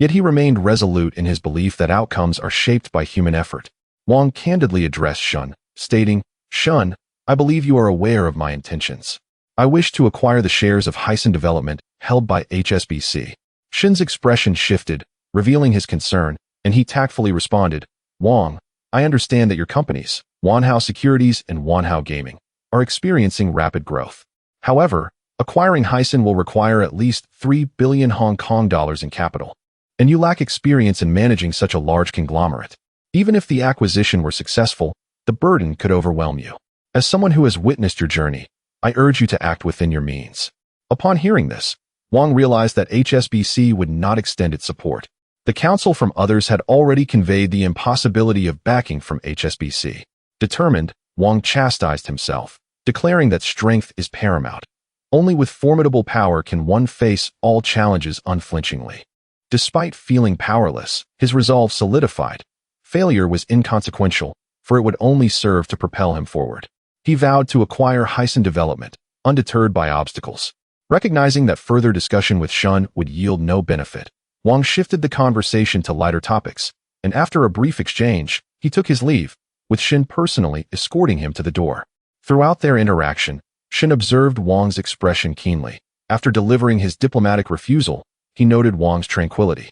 Yet he remained resolute in his belief that outcomes are shaped by human effort. Wang candidly addressed Shun, stating, "Shun, I believe you are aware of my intentions. I wish to acquire the shares of Hysan Development held by HSBC." Shun's expression shifted, revealing his concern, and he tactfully responded, "Wang, I understand that your companies, Wanhao Securities and Wanhao Gaming, are experiencing rapid growth. However, Acquiring Hysan will require at least 3 billion Hong Kong dollars in capital, and you lack experience in managing such a large conglomerate. Even if the acquisition were successful, the burden could overwhelm you. As someone who has witnessed your journey, I urge you to act within your means." Upon hearing this, Wang realized that HSBC would not extend its support. The counsel from others had already conveyed the impossibility of backing from HSBC. Determined, Wang chastised himself, declaring that strength is paramount. Only with formidable power can one face all challenges unflinchingly. Despite feeling powerless, his resolve solidified. Failure was inconsequential, for it would only serve to propel him forward. He vowed to acquire Hysan development, undeterred by obstacles. Recognizing that further discussion with Shun would yield no benefit, Wang shifted the conversation to lighter topics, and after a brief exchange, he took his leave, with Shin personally escorting him to the door. Throughout their interaction, Shin observed Wang's expression keenly. After delivering his diplomatic refusal, he noted Wang's tranquility,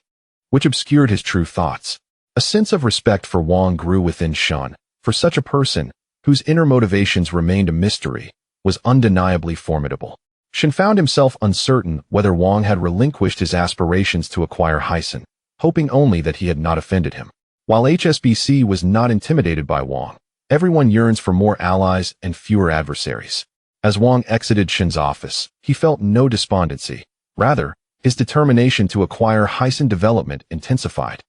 which obscured his true thoughts. A sense of respect for Wang grew within Shin. For such a person, whose inner motivations remained a mystery, was undeniably formidable. Shin found himself uncertain whether Wang had relinquished his aspirations to acquire Hysan, hoping only that he had not offended him. While HSBC was not intimidated by Wang, everyone yearns for more allies and fewer adversaries. As Wang exited Shin's office, he felt no despondency. Rather, his determination to acquire Hysan development intensified.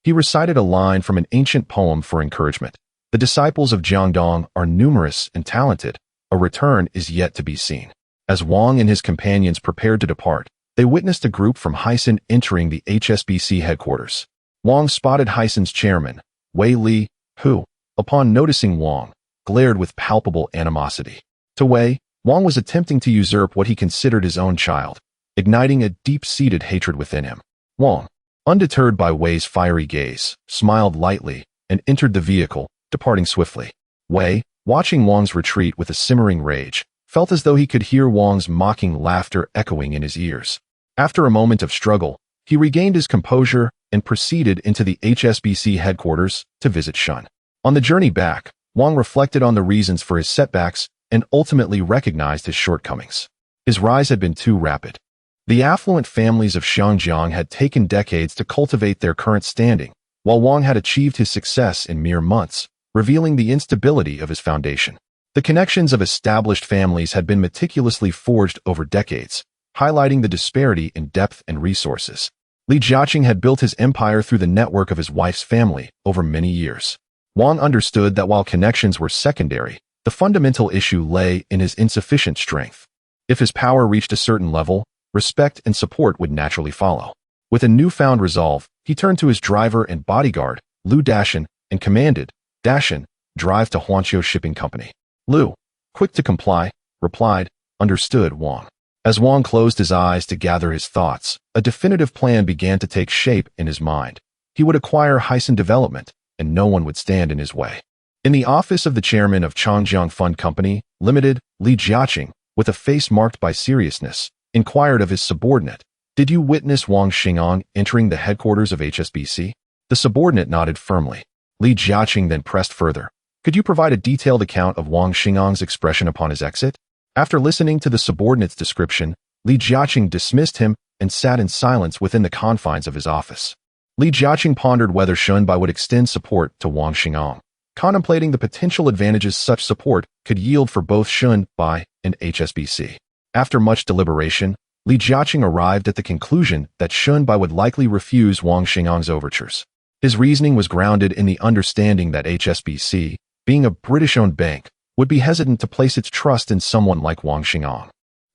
He recited a line from an ancient poem for encouragement. "The disciples of Jiangdong are numerous and talented. A return is yet to be seen." As Wang and his companions prepared to depart, they witnessed a group from Hysan entering the HSBC headquarters. Wang spotted Hysan's chairman, Wei Li, who, upon noticing Wang, glared with palpable animosity. To Wei, Wang was attempting to usurp what he considered his own child, igniting a deep-seated hatred within him. Wang, undeterred by Wei's fiery gaze, smiled lightly and entered the vehicle, departing swiftly. Wei, watching Wang's retreat with a simmering rage, felt as though he could hear Wang's mocking laughter echoing in his ears. After a moment of struggle, he regained his composure and proceeded into the HSBC headquarters to visit Shun. On the journey back, Wang reflected on the reasons for his setbacks and ultimately recognized his shortcomings. His rise had been too rapid. The affluent families of Xiangjiang had taken decades to cultivate their current standing, while Wang had achieved his success in mere months, revealing the instability of his foundation. The connections of established families had been meticulously forged over decades, highlighting the disparity in depth and resources. Li Jiaqing had built his empire through the network of his wife's family over many years. Wang understood that while connections were secondary, the fundamental issue lay in his insufficient strength. If his power reached a certain level, respect and support would naturally follow. With a newfound resolve, he turned to his driver and bodyguard, Lu Dashan, and commanded, "Dashan, drive to Huanqiu Shipping Company." Lu, quick to comply, replied, "Understood, Wang." As Wang closed his eyes to gather his thoughts, a definitive plan began to take shape in his mind. He would acquire Hysan development, and no one would stand in his way. In the office of the chairman of Changjiang Fund Company, Limited, Li Jiaqing, with a face marked by seriousness, inquired of his subordinate, "Did you witness Wang Xing'an entering the headquarters of HSBC?" The subordinate nodded firmly. Li Jiaqing then pressed further. "Could you provide a detailed account of Wang Xing'an's expression upon his exit?" After listening to the subordinate's description, Li Jiaqing dismissed him and sat in silence within the confines of his office. Li Jiaqing pondered whether Shunbai would extend support to Wang Xing'an, contemplating the potential advantages such support could yield for both Shunbai and HSBC. After much deliberation, Li Jiaqing arrived at the conclusion that Shunbai would likely refuse Wang Xing'an's overtures. His reasoning was grounded in the understanding that HSBC, being a British-owned bank, would be hesitant to place its trust in someone like Wang Xing'an,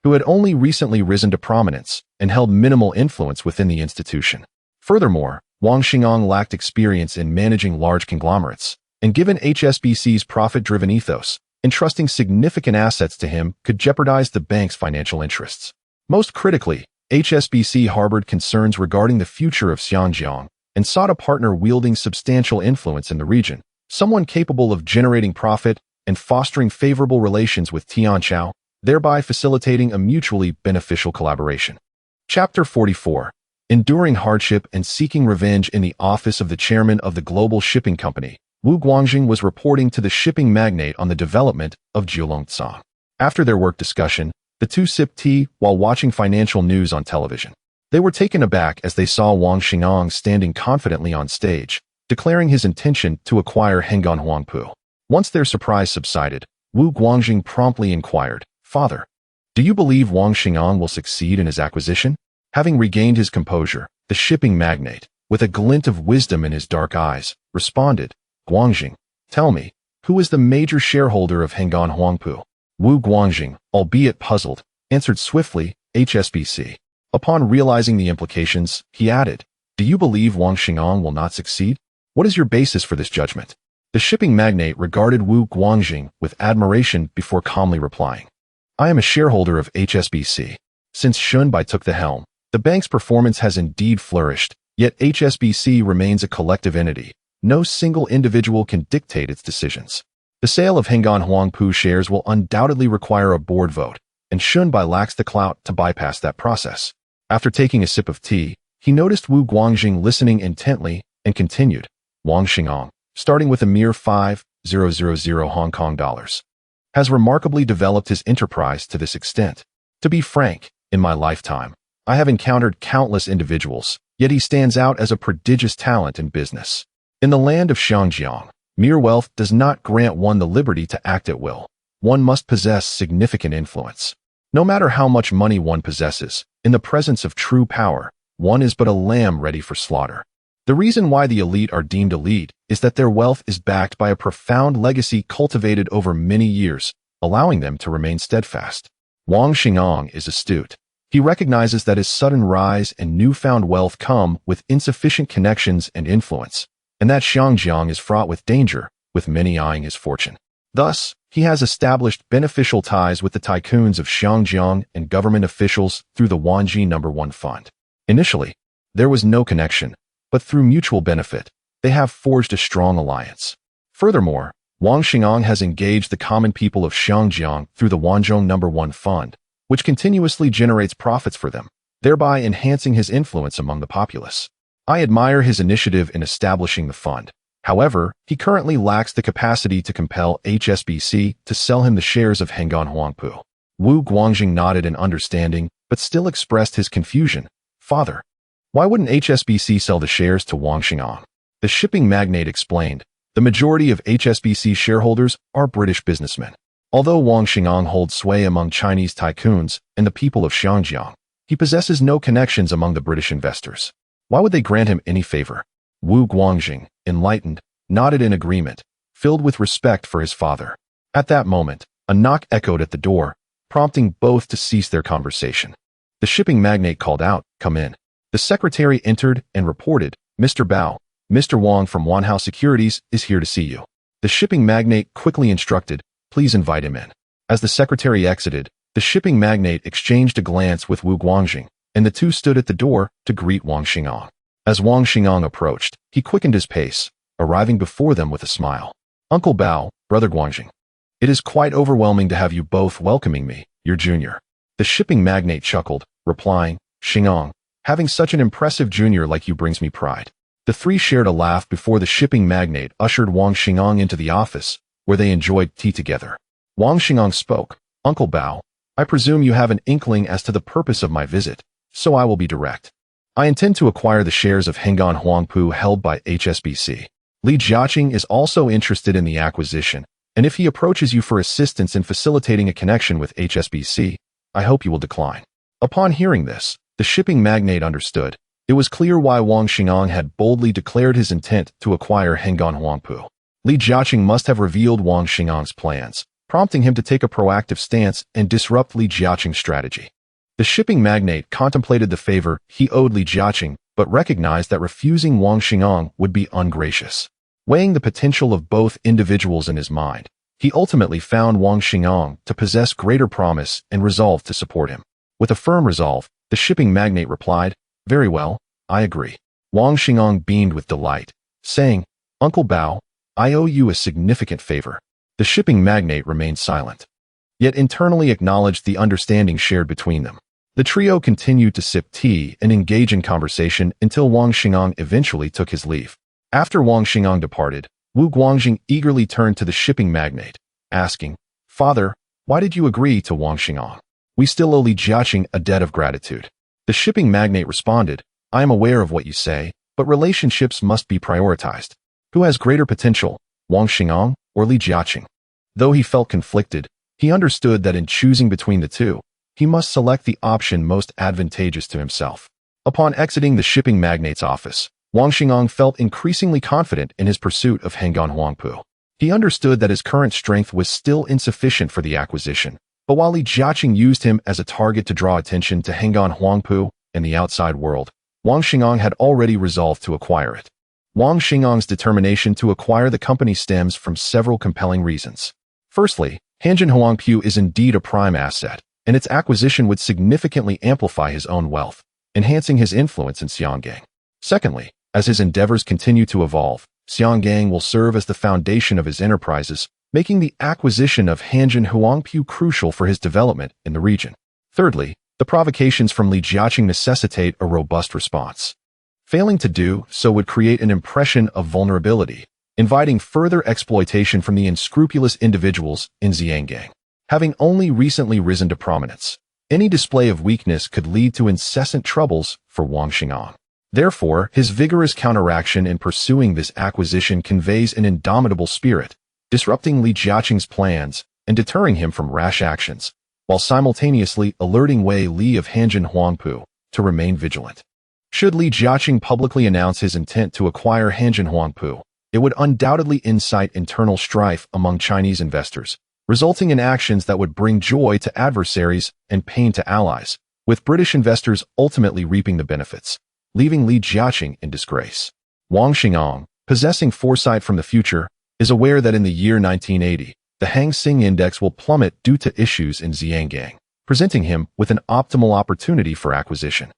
who had only recently risen to prominence and held minimal influence within the institution. Furthermore, Wang Xing'an lacked experience in managing large conglomerates, and given HSBC's profit-driven ethos, entrusting significant assets to him could jeopardize the bank's financial interests. Most critically, HSBC harbored concerns regarding the future of Xiangjiang and sought a partner wielding substantial influence in the region, someone capable of generating profit and fostering favorable relations with Tianqiao, thereby facilitating a mutually beneficial collaboration. Chapter 44. Enduring hardship and seeking revenge. In the office of the chairman of the global shipping company, Wu Guangjing was reporting to the shipping magnate on the development of Jiulongtsang. After their work discussion, The two sipped tea while watching financial news on television. They were taken aback as they saw Wang Xing'an standing confidently on stage, declaring his intention to acquire Hengan Huangpu. Once their surprise subsided, Wu Guangjing promptly inquired, "Father, do you believe Wang Xing'an will succeed in his acquisition?" Having regained his composure, the shipping magnate, with a glint of wisdom in his dark eyes, responded, "Guangjing, tell me, who is the major shareholder of Hengan Huangpu?" Wu Guangjing, albeit puzzled, answered swiftly, "HSBC." Upon realizing the implications, he added, "Do you believe Wang Xing'an will not succeed? What is your basis for this judgment?" The shipping magnate regarded Wu Guangjing with admiration before calmly replying, "I am a shareholder of HSBC. Since Shunbai took the helm, the bank's performance has indeed flourished, yet HSBC remains a collective entity. No single individual can dictate its decisions. The sale of Hengan Huangpu shares will undoubtedly require a board vote, and Shunbai lacks the clout to bypass that process." After taking a sip of tea, he noticed Wu Guangjing listening intently and continued, "Wang Xing'an, starting with a mere 5,000 Hong Kong dollars, has remarkably developed his enterprise to this extent. To be frank, in my lifetime, I have encountered countless individuals, yet he stands out as a prodigious talent in business. In the land of Xiangjiang, mere wealth does not grant one the liberty to act at will. One must possess significant influence. No matter how much money one possesses, in the presence of true power, one is but a lamb ready for slaughter. The reason why the elite are deemed elite is that their wealth is backed by a profound legacy cultivated over many years, allowing them to remain steadfast. Wang Xing'an is astute. He recognizes that his sudden rise and newfound wealth come with insufficient connections and influence, and that Xiangjiang is fraught with danger, with many eyeing his fortune. Thus, he has established beneficial ties with the tycoons of Xiangjiang and government officials through the Wanji No. 1 Fund. Initially, there was no connection, but through mutual benefit, they have forged a strong alliance. Furthermore, Wang Xing'an has engaged the common people of Xiangjiang through the Wanzhong No. 1 Fund, which continuously generates profits for them, thereby enhancing his influence among the populace. I admire his initiative in establishing the fund. However, he currently lacks the capacity to compel HSBC to sell him the shares of Hengan Huangpu. Wu Guangjing nodded in understanding, but still expressed his confusion. "Father, why wouldn't HSBC sell the shares to Wang Xing'an?" The shipping magnate explained, "The majority of HSBC shareholders are British businessmen. Although Wang Xing'an holds sway among Chinese tycoons and the people of Xiangjiang, he possesses no connections among the British investors. Why would they grant him any favor?" Wu Guangjing, enlightened, nodded in agreement, filled with respect for his father. At that moment, a knock echoed at the door, prompting both to cease their conversation. The shipping magnate called out, "Come in." The secretary entered and reported, "Mr. Bao, Mr. Wang from Wanhao Securities is here to see you." The shipping magnate quickly instructed, "Please invite him in." As the secretary exited, the shipping magnate exchanged a glance with Wu Guangjing, and the two stood at the door to greet Wang Xing'an. As Wang Xing'an approached, he quickened his pace, arriving before them with a smile. "Uncle Bao, Brother Guangjing, it is quite overwhelming to have you both welcoming me, your junior." The shipping magnate chuckled, replying, "Xing'an, having such an impressive junior like you brings me pride." The three shared a laugh before the shipping magnate ushered Wang Xing'an into the office, where they enjoyed tea together. Wang Xing'an spoke, "Uncle Bao, I presume you have an inkling as to the purpose of my visit, so I will be direct. I intend to acquire the shares of Hengan Huangpu held by HSBC. Li Jiaqing is also interested in the acquisition, and if he approaches you for assistance in facilitating a connection with HSBC, I hope you will decline." Upon hearing this, the shipping magnate understood. It was clear why Wang Xing'an had boldly declared his intent to acquire Hengan Huangpu. Li Jiaqing must have revealed Wang Xing'an's plans, prompting him to take a proactive stance and disrupt Li Jiaqing's strategy. The shipping magnate contemplated the favor he owed Li Jiaqing, but recognized that refusing Wang Xing'an would be ungracious. Weighing the potential of both individuals in his mind, he ultimately found Wang Xing'an to possess greater promise and resolved to support him. With a firm resolve, the shipping magnate replied, "Very well, I agree." Wang Xing'an beamed with delight, saying, "Uncle Bao, I owe you a significant favor." The shipping magnate remained silent, yet internally acknowledged the understanding shared between them. The trio continued to sip tea and engage in conversation until Wang Xing'an eventually took his leave. After Wang Xing'an departed, Wu Guangjing eagerly turned to the shipping magnate, asking, "Father, why did you agree to Wang Xing'an?" We still owe Li Jiaqing a debt of gratitude. The shipping magnate responded, I am aware of what you say, but relationships must be prioritized. Who has greater potential, Wang Xingang or Li Jiaqing? Though he felt conflicted, he understood that in choosing between the two, he must select the option most advantageous to himself. Upon exiting the shipping magnate's office, Wang Xingang felt increasingly confident in his pursuit of Hengan Huangpu. He understood that his current strength was still insufficient for the acquisition, but while Li Jiaqing used him as a target to draw attention to Hengan Huangpu and the outside world, Wang Xingang had already resolved to acquire it. Wang Xinggang's determination to acquire the company stems from several compelling reasons. Firstly, Hengan Huangpu is indeed a prime asset, and its acquisition would significantly amplify his own wealth, enhancing his influence in Xianggang. Secondly, as his endeavors continue to evolve, Xianggang will serve as the foundation of his enterprises, making the acquisition of Hengan Huangpu crucial for his development in the region. Thirdly, the provocations from Li Jiaqing necessitate a robust response. Failing to do so would create an impression of vulnerability, inviting further exploitation from the unscrupulous individuals in Xianggang. Having only recently risen to prominence, any display of weakness could lead to incessant troubles for Wang Xingang. Therefore, his vigorous counteraction in pursuing this acquisition conveys an indomitable spirit, disrupting Li Jiaqing's plans and deterring him from rash actions, while simultaneously alerting Wei Li of Hengan Huangpu to remain vigilant. Should Li Jiaqing publicly announce his intent to acquire Hengan Huangpu, it would undoubtedly incite internal strife among Chinese investors, resulting in actions that would bring joy to adversaries and pain to allies, with British investors ultimately reaping the benefits, leaving Li Jiaqing in disgrace. Wang Xingang, possessing foresight from the future, is aware that in the year 1980, the Hang Seng Index will plummet due to issues in Xianggang, presenting him with an optimal opportunity for acquisition.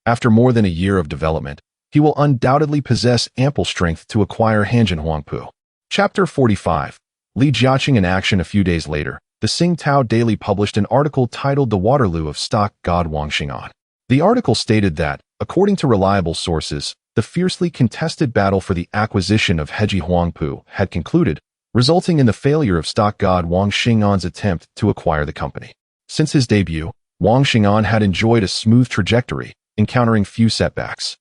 After more than a year of development, he will undoubtedly possess ample strength to acquire Hengan Huangpu. Chapter 45. Li Jiaqing in action. A few days later, the Tsingtao Daily published an article titled The Waterloo of Stock God Wang Xingang. The article stated that, according to reliable sources, the fiercely contested battle for the acquisition of Hengan Huangpu had concluded, resulting in the failure of stock god Wang Xingan's attempt to acquire the company. Since his debut, Wang Xingang had enjoyed a smooth trajectory, encountering few setbacks.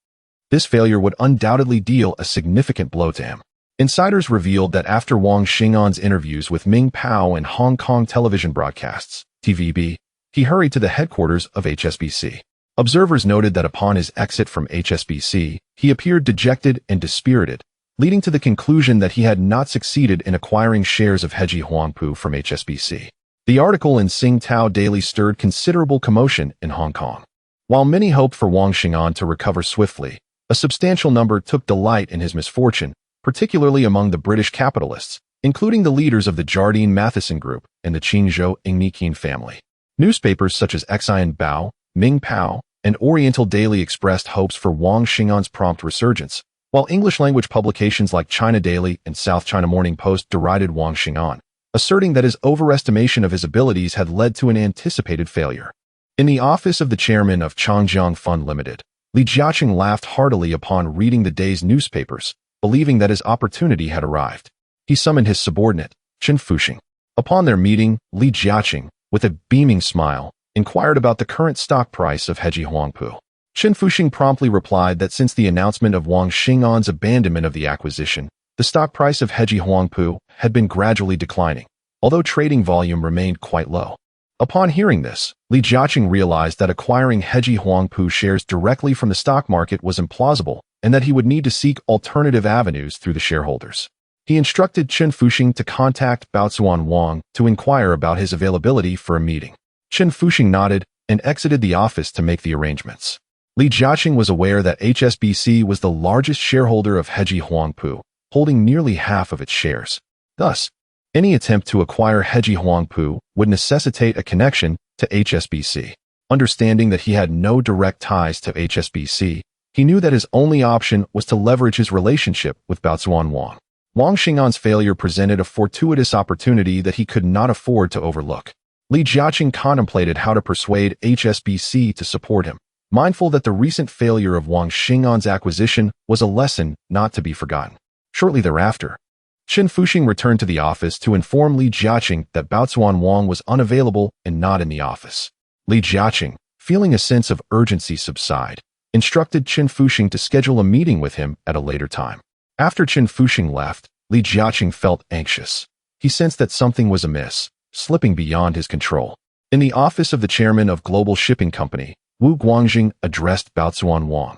This failure would undoubtedly deal a significant blow to him. Insiders revealed that after Wang Xingan's interviews with Ming Pao and Hong Kong television broadcasts, TVB, he hurried to the headquarters of HSBC. Observers noted that upon his exit from HSBC, he appeared dejected and dispirited, leading to the conclusion that he had not succeeded in acquiring shares of Hengan Huangpu from HSBC. The article in Tsingtao Daily stirred considerable commotion in Hong Kong. While many hoped for Wang Xingang to recover swiftly, a substantial number took delight in his misfortune, particularly among the British capitalists, including the leaders of the Jardine Matheson Group and the Qingzhou Ingnikin family. Newspapers such as Xian Bao, Ming Pao, and Oriental Daily expressed hopes for Wang Xingan's prompt resurgence, while English-language publications like China Daily and South China Morning Post derided Wang Xingang, asserting that his overestimation of his abilities had led to an anticipated failure. In the office of the chairman of Changjiang Fund Limited, Li Jiaqing laughed heartily upon reading the day's newspapers, believing that his opportunity had arrived. He summoned his subordinate, Chen Fuxing. Upon their meeting, Li Jiaqing, with a beaming smile, inquired about the current stock price of Hengan Huangpu. Chen Fuxing promptly replied that since the announcement of Wang Xingan's abandonment of the acquisition, the stock price of Hengan Huangpu had been gradually declining, although trading volume remained quite low. Upon hearing this, Li Jiaqing realized that acquiring Hengan Huangpu shares directly from the stock market was implausible and that he would need to seek alternative avenues through the shareholders. He instructed Chen Fuxing to contact Baozuan Wang to inquire about his availability for a meeting. Chen Fuxing nodded and exited the office to make the arrangements. Li Jiaqing was aware that HSBC was the largest shareholder of Hengan Huangpu, holding nearly half of its shares. Thus, any attempt to acquire Hengan Huangpu would necessitate a connection to HSBC. Understanding that he had no direct ties to HSBC, he knew that his only option was to leverage his relationship with Baozuan Wang. Wang Xingan's failure presented a fortuitous opportunity that he could not afford to overlook. Li Jiaqing contemplated how to persuade HSBC to support him, mindful that the recent failure of Wang Xingan's acquisition was a lesson not to be forgotten. Shortly thereafter, Chen Fuxing returned to the office to inform Li Jiaqing that Baozuan Wang was unavailable and not in the office. Li Jiaqing, feeling a sense of urgency subside, instructed Qin Fuxing to schedule a meeting with him at a later time. After Qin Fuxing left, Li Jiaqing felt anxious. He sensed that something was amiss, slipping beyond his control. In the office of the chairman of Global Shipping Company, Wu Guangjing addressed Baozuan Wang,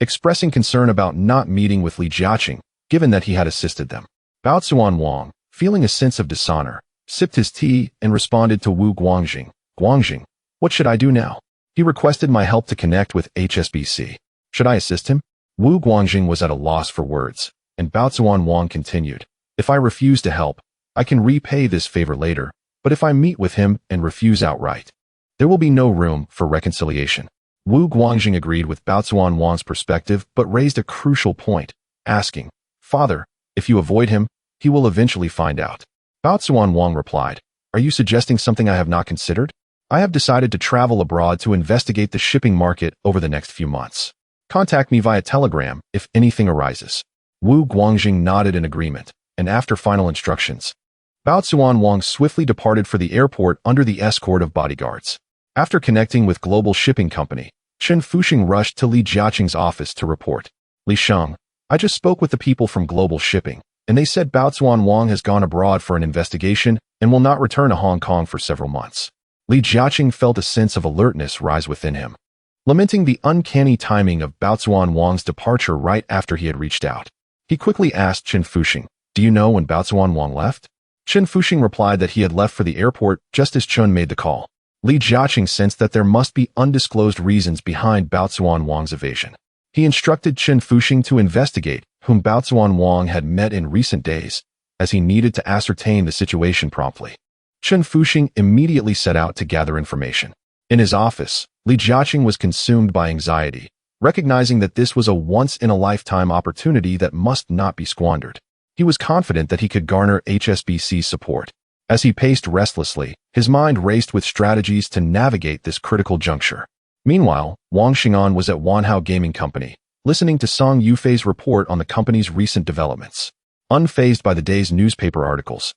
expressing concern about not meeting with Li Jiaqing, given that he had assisted them. Baozuan Wang, feeling a sense of dishonor, sipped his tea and responded to Wu Guangjing, "Guangjing, what should I do now? He requested my help to connect with HSBC. Should I assist him?" Wu Guangjing was at a loss for words, and Baozuan Wang continued, "If I refuse to help, I can repay this favor later, but if I meet with him and refuse outright, there will be no room for reconciliation." Wu Guangjing agreed with Baozuan Wang's perspective but raised a crucial point, asking, "Father, if you avoid him, he will eventually find out." Baozuan Wang replied, "Are you suggesting something I have not considered? I have decided to travel abroad to investigate the shipping market over the next few months. Contact me via telegram if anything arises." Wu Guangjing nodded in agreement, and after final instructions, Baozuan Wang swiftly departed for the airport under the escort of bodyguards. After connecting with Global Shipping Company, Qin Fuxing rushed to Li Jiaqing's office to report. "Li Sheng, I just spoke with the people from Global Shipping, and they said Baozuan Wang has gone abroad for an investigation and will not return to Hong Kong for several months." Li Jiaqing felt a sense of alertness rise within him, lamenting the uncanny timing of Baozuan Wang's departure right after he had reached out. He quickly asked Qin Fuxing, "Do you know when Baozuan Wang left?" Qin Fuxing replied that he had left for the airport just as Chun made the call. Li Jiaqing sensed that there must be undisclosed reasons behind Baozuan Wang's evasion. He instructed Qin Fuxing to investigate whom Baozuan Wang had met in recent days, as he needed to ascertain the situation promptly. Qin Fuxing immediately set out to gather information. In his office, Li Jiaqing was consumed by anxiety, recognizing that this was a once-in-a-lifetime opportunity that must not be squandered. He was confident that he could garner HSBC's support. As he paced restlessly, his mind raced with strategies to navigate this critical juncture. Meanwhile, Wang Xing'an was at Wanhao Gaming Company, listening to Fang Yufan's report on the company's recent developments. Unfazed by the day's newspaper articles,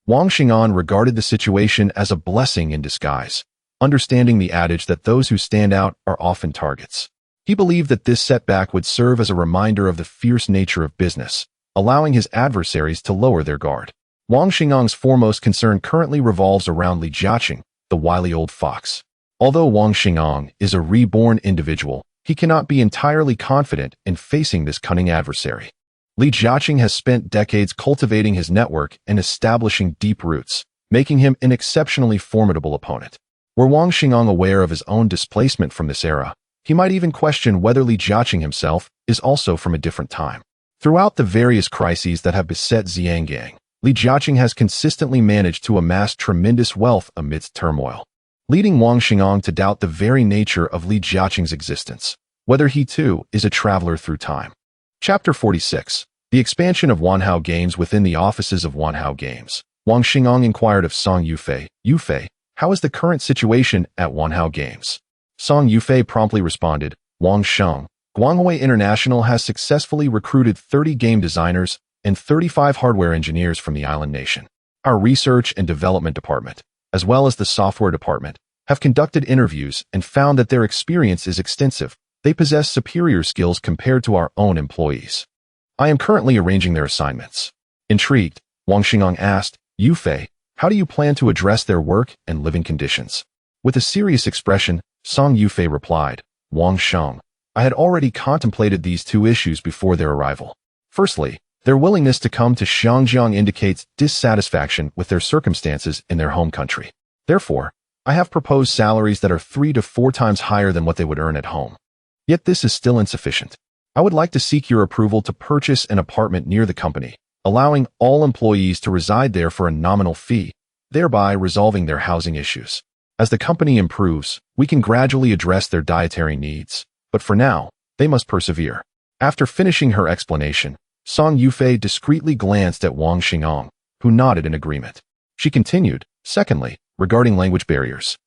Wang Xing'an regarded the situation as a blessing in disguise, understanding the adage that those who stand out are often targets. He believed that this setback would serve as a reminder of the fierce nature of business, allowing his adversaries to lower their guard. Wang Xing'an's foremost concern currently revolves around Li Jiaqing, the wily old fox. Although Wang Xing'an is a reborn individual, he cannot be entirely confident in facing this cunning adversary. Li Jiaqing has spent decades cultivating his network and establishing deep roots, making him an exceptionally formidable opponent. Were Wang Xing'an aware of his own displacement from this era, he might even question whether Li Jiaqing himself is also from a different time. Throughout the various crises that have beset Xiangyang, Li Jiaqing has consistently managed to amass tremendous wealth amidst turmoil, leading Wang Xing'an to doubt the very nature of Li Jiaqing's existence, whether he too is a traveler through time. Chapter 46. The expansion of Wanhao Games within the offices of Wanhao Games. Wang Xing'an inquired of Fang Yufan, "Yufan, how is the current situation at Wanhao Games?" Fang Yufan promptly responded, "Wang Sheng, Guanghui International has successfully recruited 30 game designers and 35 hardware engineers from the island nation. Our research and development department, as well as the software department, have conducted interviews and found that their experience is extensive. They possess superior skills compared to our own employees. I am currently arranging their assignments." Intrigued, Wang Xing'an asked, "Yufan, how do you plan to address their work and living conditions?" With a serious expression, Fang Yufan replied, "Wang Sheng, I had already contemplated these two issues before their arrival. Firstly, their willingness to come to Xiangjiang indicates dissatisfaction with their circumstances in their home country. Therefore, I have proposed salaries that are 3 to 4 times higher than what they would earn at home. Yet this is still insufficient. I would like to seek your approval to purchase an apartment near the company, allowing all employees to reside there for a nominal fee, thereby resolving their housing issues. As the company improves, we can gradually address their dietary needs, but for now, they must persevere." After finishing her explanation, Fang Yufan discreetly glanced at Wang Xing'an, who nodded in agreement. She continued, "Secondly, regarding language barriers,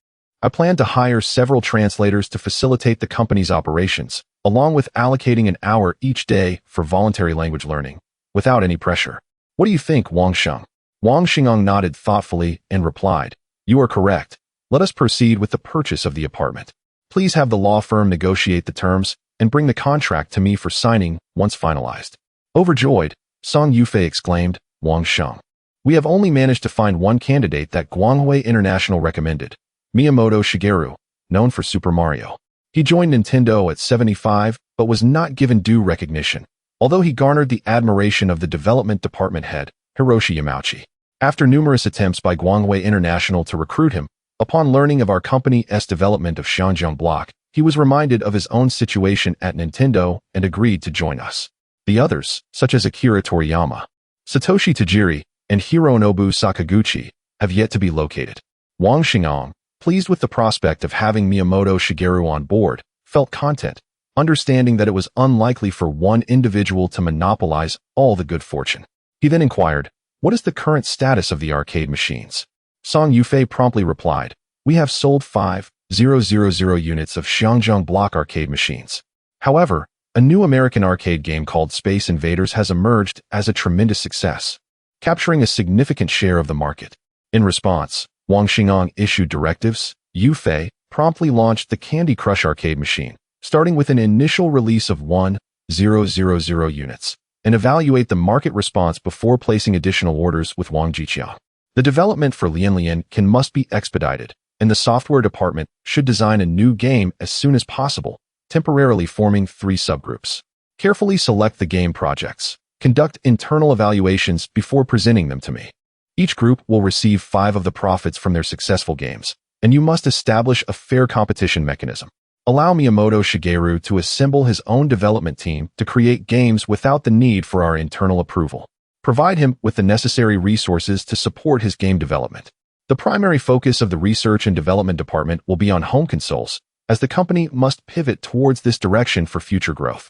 I plan to hire several translators to facilitate the company's operations, along with allocating an hour each day for voluntary language learning, without any pressure. What do you think, Wang Sheng?" Wang Xing'an nodded thoughtfully and replied, "You are correct. Let us proceed with the purchase of the apartment. Please have the law firm negotiate the terms and bring the contract to me for signing once finalized." Overjoyed, Fang Yufan exclaimed, "Wang Sheng. We have only managed to find one candidate that Guanghui International recommended, Miyamoto Shigeru, known for Super Mario. He joined Nintendo at 75, but was not given due recognition, although he garnered the admiration of the development department head, Hiroshi Yamauchi. After numerous attempts by Guanghui International to recruit him, upon learning of our company's development of Xinjiang Block, he was reminded of his own situation at Nintendo and agreed to join us. The others, such as Akira Toriyama, Satoshi Tajiri, and Hironobu Sakaguchi, have yet to be located. Wang Xingang, pleased with the prospect of having Miyamoto Shigeru on board, felt content, understanding that it was unlikely for one individual to monopolize all the good fortune. He then inquired, "What is the current status of the arcade machines?" Fang Yufan promptly replied, "We have sold 5,000 units of Xinjiang Block arcade machines. However, a new American arcade game called Space Invaders has emerged as a tremendous success, capturing a significant share of the market." In response, Wang Xingang issued directives. Yufan promptly launched the Candy Crush arcade machine, starting with an initial release of 1,000 units, and evaluate the market response before placing additional orders with Wang Jiqiang. The development for Lian must be expedited, and the software department should design a new game as soon as possible, temporarily forming 3 subgroups. Carefully select the game projects. Conduct internal evaluations before presenting them to me. Each group will receive 5 of the profits from their successful games, and you must establish a fair competition mechanism. Allow Miyamoto Shigeru to assemble his own development team to create games without the need for our internal approval. Provide him with the necessary resources to support his game development. The primary focus of the research and development department will be on home consoles, as the company must pivot towards this direction for future growth.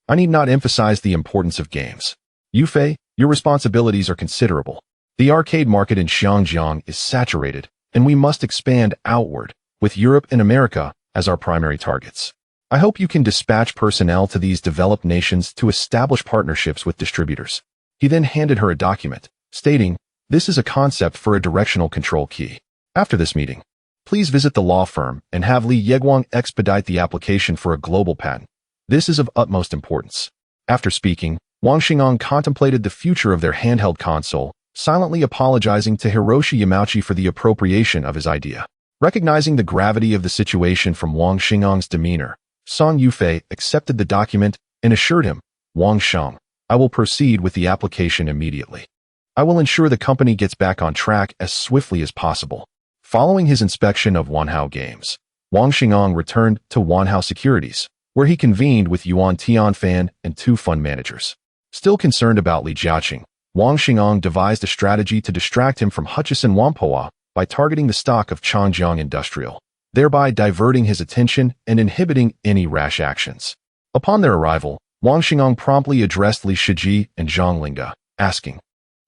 I need not emphasize the importance of games. Yufan, your responsibilities are considerable. The arcade market in Xinjiang is saturated, and we must expand outward, with Europe and America as our primary targets. I hope you can dispatch personnel to these developed nations to establish partnerships with distributors." He then handed her a document, stating, "This is a concept for a directional control key. After this meeting, please visit the law firm and have Li Yeguang expedite the application for a global patent. This is of utmost importance." After speaking, Wang Xingang contemplated the future of their handheld console, silently apologizing to Hiroshi Yamauchi for the appropriation of his idea. Recognizing the gravity of the situation from Wang Xinggang's demeanor, Fang Yufan accepted the document and assured him, "Wang Sheng, I will proceed with the application immediately. I will ensure the company gets back on track as swiftly as possible." Following his inspection of Wanhao Games, Wang Xingang returned to Wanhao Securities, where he convened with Yuan Tianfan and 2 fund managers. Still concerned about Li Jiaqing, Wang Xingang devised a strategy to distract him from Hutchison Whampoa by targeting the stock of Changjiang Industrial, thereby diverting his attention and inhibiting any rash actions. Upon their arrival, Wang Xingang promptly addressed Li Shiji and Zhang Linga, asking,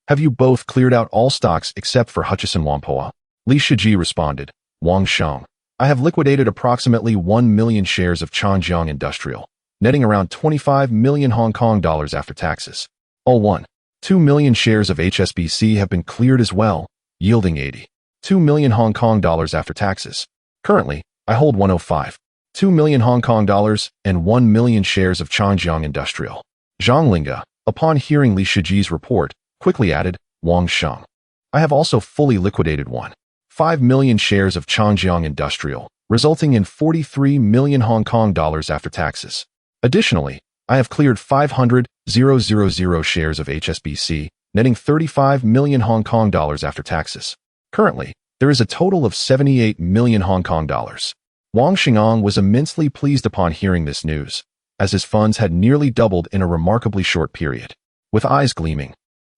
"Have you both cleared out all stocks except for Hutchison Whampoa?" Li Shiji responded, "Wang Sheng, I have liquidated approximately 1 million shares of Changjiang Industrial, netting around 25 million Hong Kong dollars after taxes. All 1.2 million shares of HSBC have been cleared as well, yielding 82 million Hong Kong dollars after taxes. Currently, I hold 105.2 million Hong Kong dollars and 1 million shares of Changjiang Industrial." Zhang Linga, upon hearing Li Shiji's report, quickly added, "Wang Sheng, I have also fully liquidated 1.5 million shares of Changjiang Industrial, resulting in 43 million Hong Kong dollars after taxes. Additionally, I have cleared 500,000 shares of HSBC, netting 35 million Hong Kong dollars after taxes. Currently, there is a total of 78 million Hong Kong dollars. Wang Xingang was immensely pleased upon hearing this news, as his funds had nearly doubled in a remarkably short period. With eyes gleaming,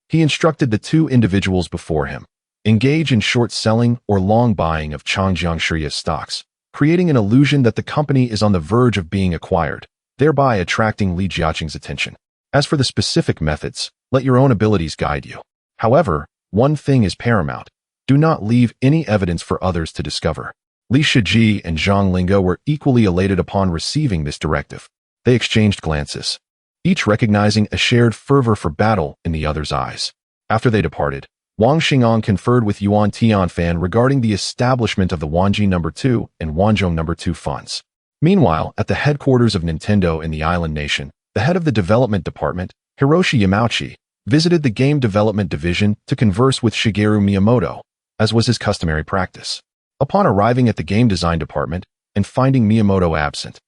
he instructed the 2 individuals before him, engage in short selling or long buying of Changjiang Shiria's stocks, creating an illusion that the company is on the verge of being acquired, thereby attracting Li Jiaqing's attention. As for the specific methods, let your own abilities guide you. However, one thing is paramount. Do not leave any evidence for others to discover. Li Shiji and Zhang Linga were equally elated upon receiving this directive. They exchanged glances, each recognizing a shared fervor for battle in the other's eyes. After they departed, Wang Xing'an conferred with Yuan Tianfan regarding the establishment of the Wanji No. 2 and Wanzhong No. 2 funds. Meanwhile, at the headquarters of Nintendo in the island nation, the head of the development department, Hiroshi Yamauchi, visited the game development division to converse with Shigeru Miyamoto, as was his customary practice. Upon arriving at the game design department and finding Miyamoto absent,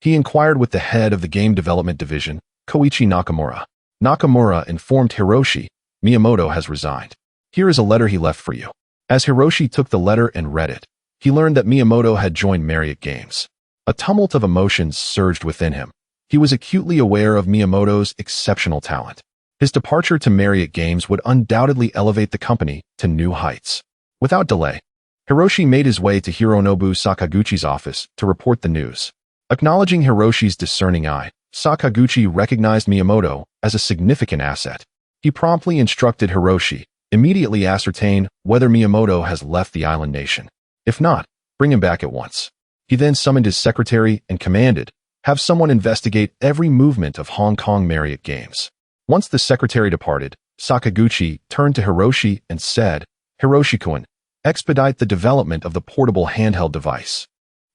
he inquired with the head of the game development division, Koichi Nakamura. Nakamura informed Hiroshi, "Miyamoto has resigned. Here is a letter he left for you." As Hiroshi took the letter and read it, he learned that Miyamoto had joined Marriott Games. A tumult of emotions surged within him. He was acutely aware of Miyamoto's exceptional talent. His departure to Marriott Games would undoubtedly elevate the company to new heights. Without delay, Hiroshi made his way to Hironobu Sakaguchi's office to report the news. Acknowledging Hiroshi's discerning eye, Sakaguchi recognized Miyamoto as a significant asset. He promptly instructed Hiroshi, "Immediately ascertain whether Miyamoto has left the island nation. If not, bring him back at once." He then summoned his secretary and commanded, "Have someone investigate every movement of Hong Kong Marriott Games." Once the secretary departed, Sakaguchi turned to Hiroshi and said, "Hiroshi-kun, expedite the development of the portable handheld device.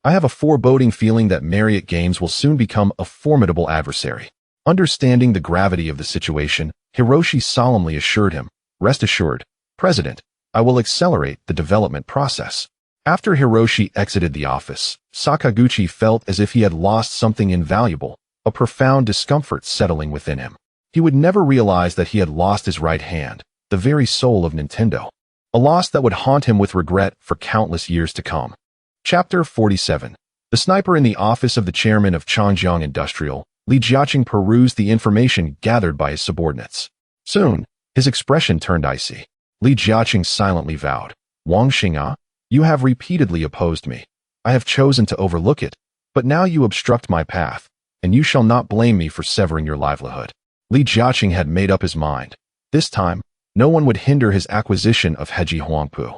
I have a foreboding feeling that Marriott Games will soon become a formidable adversary." Understanding the gravity of the situation, Hiroshi solemnly assured him, "Rest assured, President, I will accelerate the development process." After Hiroshi exited the office, Sakaguchi felt as if he had lost something invaluable, a profound discomfort settling within him. He would never realize that he had lost his right hand, the very soul of Nintendo, a loss that would haunt him with regret for countless years to come. Chapter 47. The sniper in the office of the chairman of Changjiang Industrial, Li Jiaqing, perused the information gathered by his subordinates. Soon, his expression turned icy. Li Jiaqing silently vowed, "Wang Xing'an, you have repeatedly opposed me. I have chosen to overlook it, but now you obstruct my path, and you shall not blame me for severing your livelihood." Li Jiaqing had made up his mind. This time, no one would hinder his acquisition of Heji Huangpu.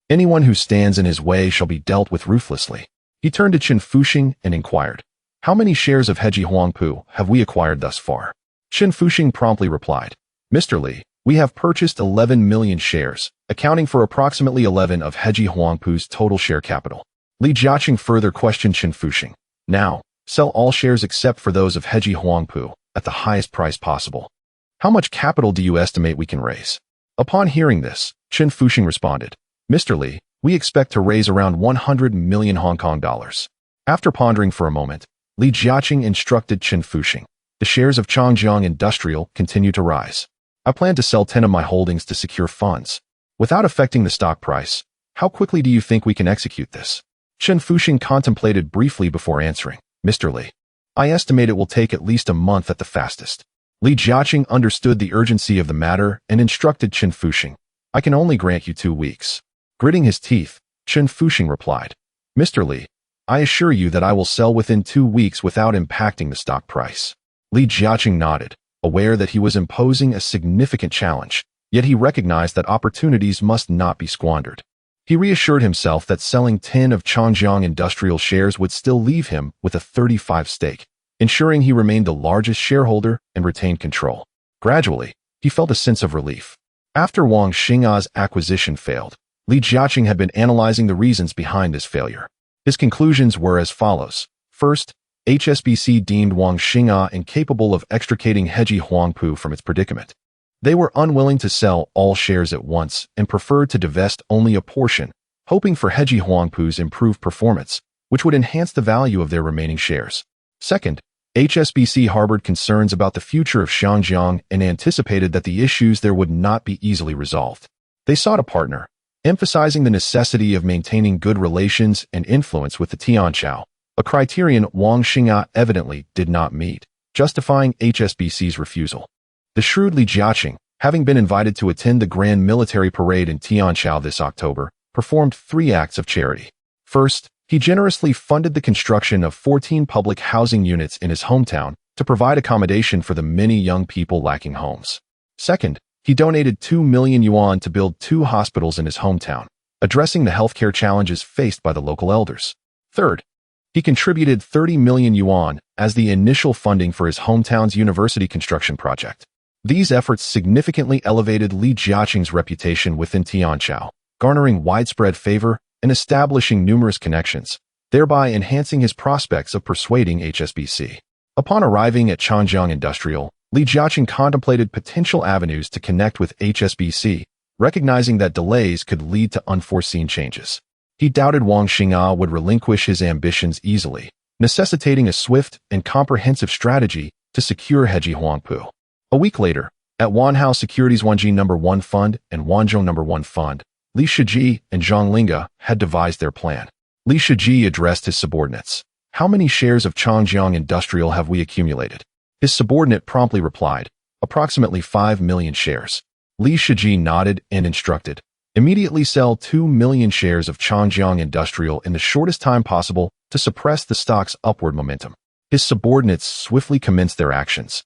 Anyone who stands in his way shall be dealt with ruthlessly. He turned to Qin Fuxing and inquired, "How many shares of Heji Huangpu have we acquired thus far?" Qin Fuxing promptly replied, "Mr. Li, we have purchased 11 million shares, accounting for approximately 11 of Heji Huangpu's total share capital." Li Jiaqing further questioned Qin Fuxing. "Now, sell all shares except for those of Heji Huangpu at the highest price possible. How much capital do you estimate we can raise?" Upon hearing this, Qin Fuxing responded, "Mr. Li, we expect to raise around 100 million Hong Kong dollars. After pondering for a moment, Li Jiaqing instructed Qin Fuxing, "The shares of Changjiang Industrial continue to rise. I plan to sell 10 of my holdings to secure funds. Without affecting the stock price, how quickly do you think we can execute this?" Qin Fuxing contemplated briefly before answering, "Mr. Li, I estimate it will take at least a month at the fastest." Li Jiaqing understood the urgency of the matter and instructed Qin Fuxing, "I can only grant you 2 weeks. Gritting his teeth, Qin Fuxing replied, "Mr. Li, I assure you that I will sell within 2 weeks without impacting the stock price." Li Jiaqing nodded, aware that he was imposing a significant challenge, yet he recognized that opportunities must not be squandered. He reassured himself that selling 10 of Changjiang Industrial shares would still leave him with a 35% stake, ensuring he remained the largest shareholder and retained control. Gradually, he felt a sense of relief. After Wang Xing'an's acquisition failed, Li Jiaqing had been analyzing the reasons behind this failure. His conclusions were as follows. First, HSBC deemed Wang Xing'an incapable of extricating Heji Huangpu from its predicament. They were unwilling to sell all shares at once and preferred to divest only a portion, hoping for Heji Huangpu's improved performance, which would enhance the value of their remaining shares. Second, HSBC harbored concerns about the future of Changjiang and anticipated that the issues there would not be easily resolved. They sought a partner, emphasizing the necessity of maintaining good relations and influence with the Tianqiao, a criterion Wang Xing'an evidently did not meet, justifying HSBC's refusal. The shrewd Li Jiaqing, having been invited to attend the Grand Military Parade in Tianqiao this October, performed 3 acts of charity. First, he generously funded the construction of 14 public housing units in his hometown to provide accommodation for the many young people lacking homes. Second, he donated 2 million yuan to build 2 hospitals in his hometown, addressing the healthcare challenges faced by the local elders. Third, he contributed 30 million yuan as the initial funding for his hometown's university construction project. These efforts significantly elevated Li Jiaqing's reputation within Tianqiao, garnering widespread favor and establishing numerous connections, thereby enhancing his prospects of persuading HSBC. Upon arriving at Changjiang Industrial, Li Jiaqing contemplated potential avenues to connect with HSBC, recognizing that delays could lead to unforeseen changes. He doubted Wang Xing'an would relinquish his ambitions easily, necessitating a swift and comprehensive strategy to secure Heji Huangpu. A week later, at Wanhao Securities Wanji No. 1 Fund and Wanzhou No. 1 Fund, Li Shiji and Zhang Linge had devised their plan. Li Shiji addressed his subordinates. "How many shares of Changjiang Industrial have we accumulated?" His subordinate promptly replied, "Approximately 5 million shares." Li Shiji nodded and instructed, "Immediately sell 2 million shares of Changjiang Industrial in the shortest time possible to suppress the stock's upward momentum." His subordinates swiftly commenced their actions,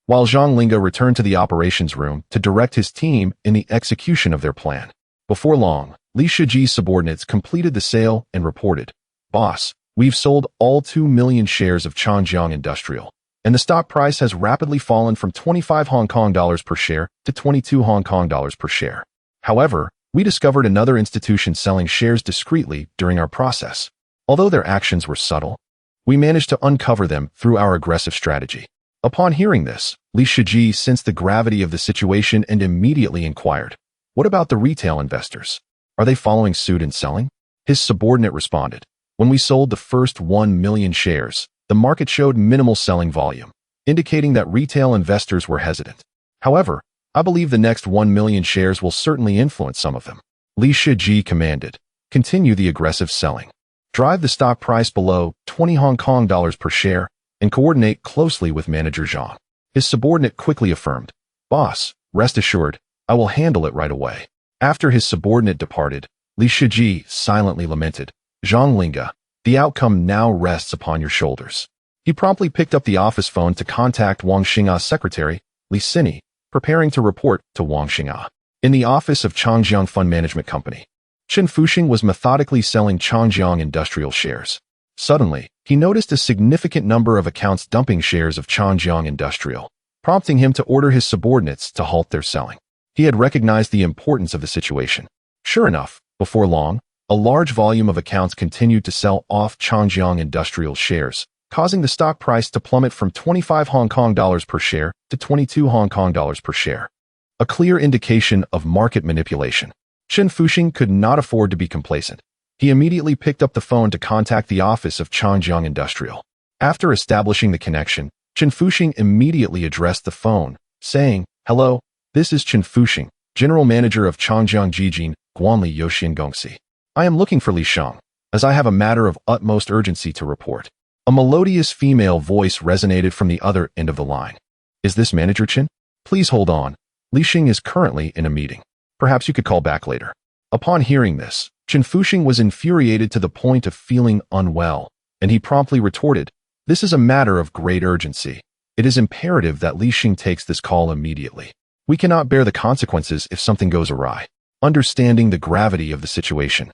while Zhang Linge returned to the operations room to direct his team in the execution of their plan. Before long, Li Shiji's subordinates completed the sale and reported, "Boss, we've sold all 2 million shares of Changjiang Industrial, and the stock price has rapidly fallen from 25 Hong Kong dollars per share to 22 Hong Kong dollars per share. However, we discovered another institution selling shares discreetly during our process. Although their actions were subtle, we managed to uncover them through our aggressive strategy." Upon hearing this, Li Shiji sensed the gravity of the situation and immediately inquired, "What about the retail investors? Are they following suit and selling?" His subordinate responded, "When we sold the first 1 million shares, the market showed minimal selling volume, indicating that retail investors were hesitant. However, I believe the next 1 million shares will certainly influence some of them." Li Shiji commanded, "Continue the aggressive selling. Drive the stock price below 20 Hong Kong dollars per share and coordinate closely with manager Zhang." His subordinate quickly affirmed, "Boss, rest assured, I will handle it right away." After his subordinate departed, Li Shiji silently lamented, "Zhang Linge, the outcome now rests upon your shoulders." He promptly picked up the office phone to contact Wang Xing'a's secretary, Li Sini, preparing to report to Wang Xing'a. In the office of Changjiang Fund Management Company, Chen Fuxing was methodically selling Changjiang Industrial shares. Suddenly, he noticed a significant number of accounts dumping shares of Changjiang Industrial, prompting him to order his subordinates to halt their selling. He had recognized the importance of the situation. Sure enough, before long, a large volume of accounts continued to sell off Changjiang Industrial shares, causing the stock price to plummet from 25 Hong Kong dollars per share to 22 Hong Kong dollars per share. A clear indication of market manipulation. Chen Fuxing could not afford to be complacent. He immediately picked up the phone to contact the office of Changjiang Industrial. After establishing the connection, Chen Fuxing immediately addressed the phone, saying, "Hello, this is Chen Fuxing, General Manager of Changjiang Jijin, Guanli Yoxian Gongxi. I am looking for Li Shang, as I have a matter of utmost urgency to report." A melodious female voice resonated from the other end of the line. "Is this Manager Chen? Please hold on. Li Shang is currently in a meeting. Perhaps you could call back later." Upon hearing this, Chen Fuxing was infuriated to the point of feeling unwell, and he promptly retorted, "This is a matter of great urgency. It is imperative that Li Shang takes this call immediately. We cannot bear the consequences if something goes awry." Understanding the gravity of the situation,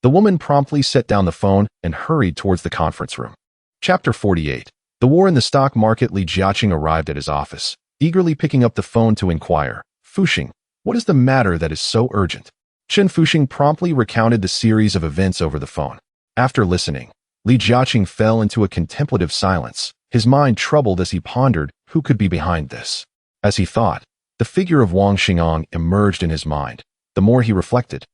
the woman promptly set down the phone and hurried towards the conference room. Chapter 48. The war in the stock market. Li Jiaqing arrived at his office, eagerly picking up the phone to inquire, "Fuxing, what is the matter that is so urgent?" Chen Fuxing promptly recounted the series of events over the phone. After listening, Li Jiaqing fell into a contemplative silence, his mind troubled as he pondered who could be behind this. As he thought, the figure of Wang Xing'an emerged in his mind. The more he reflected,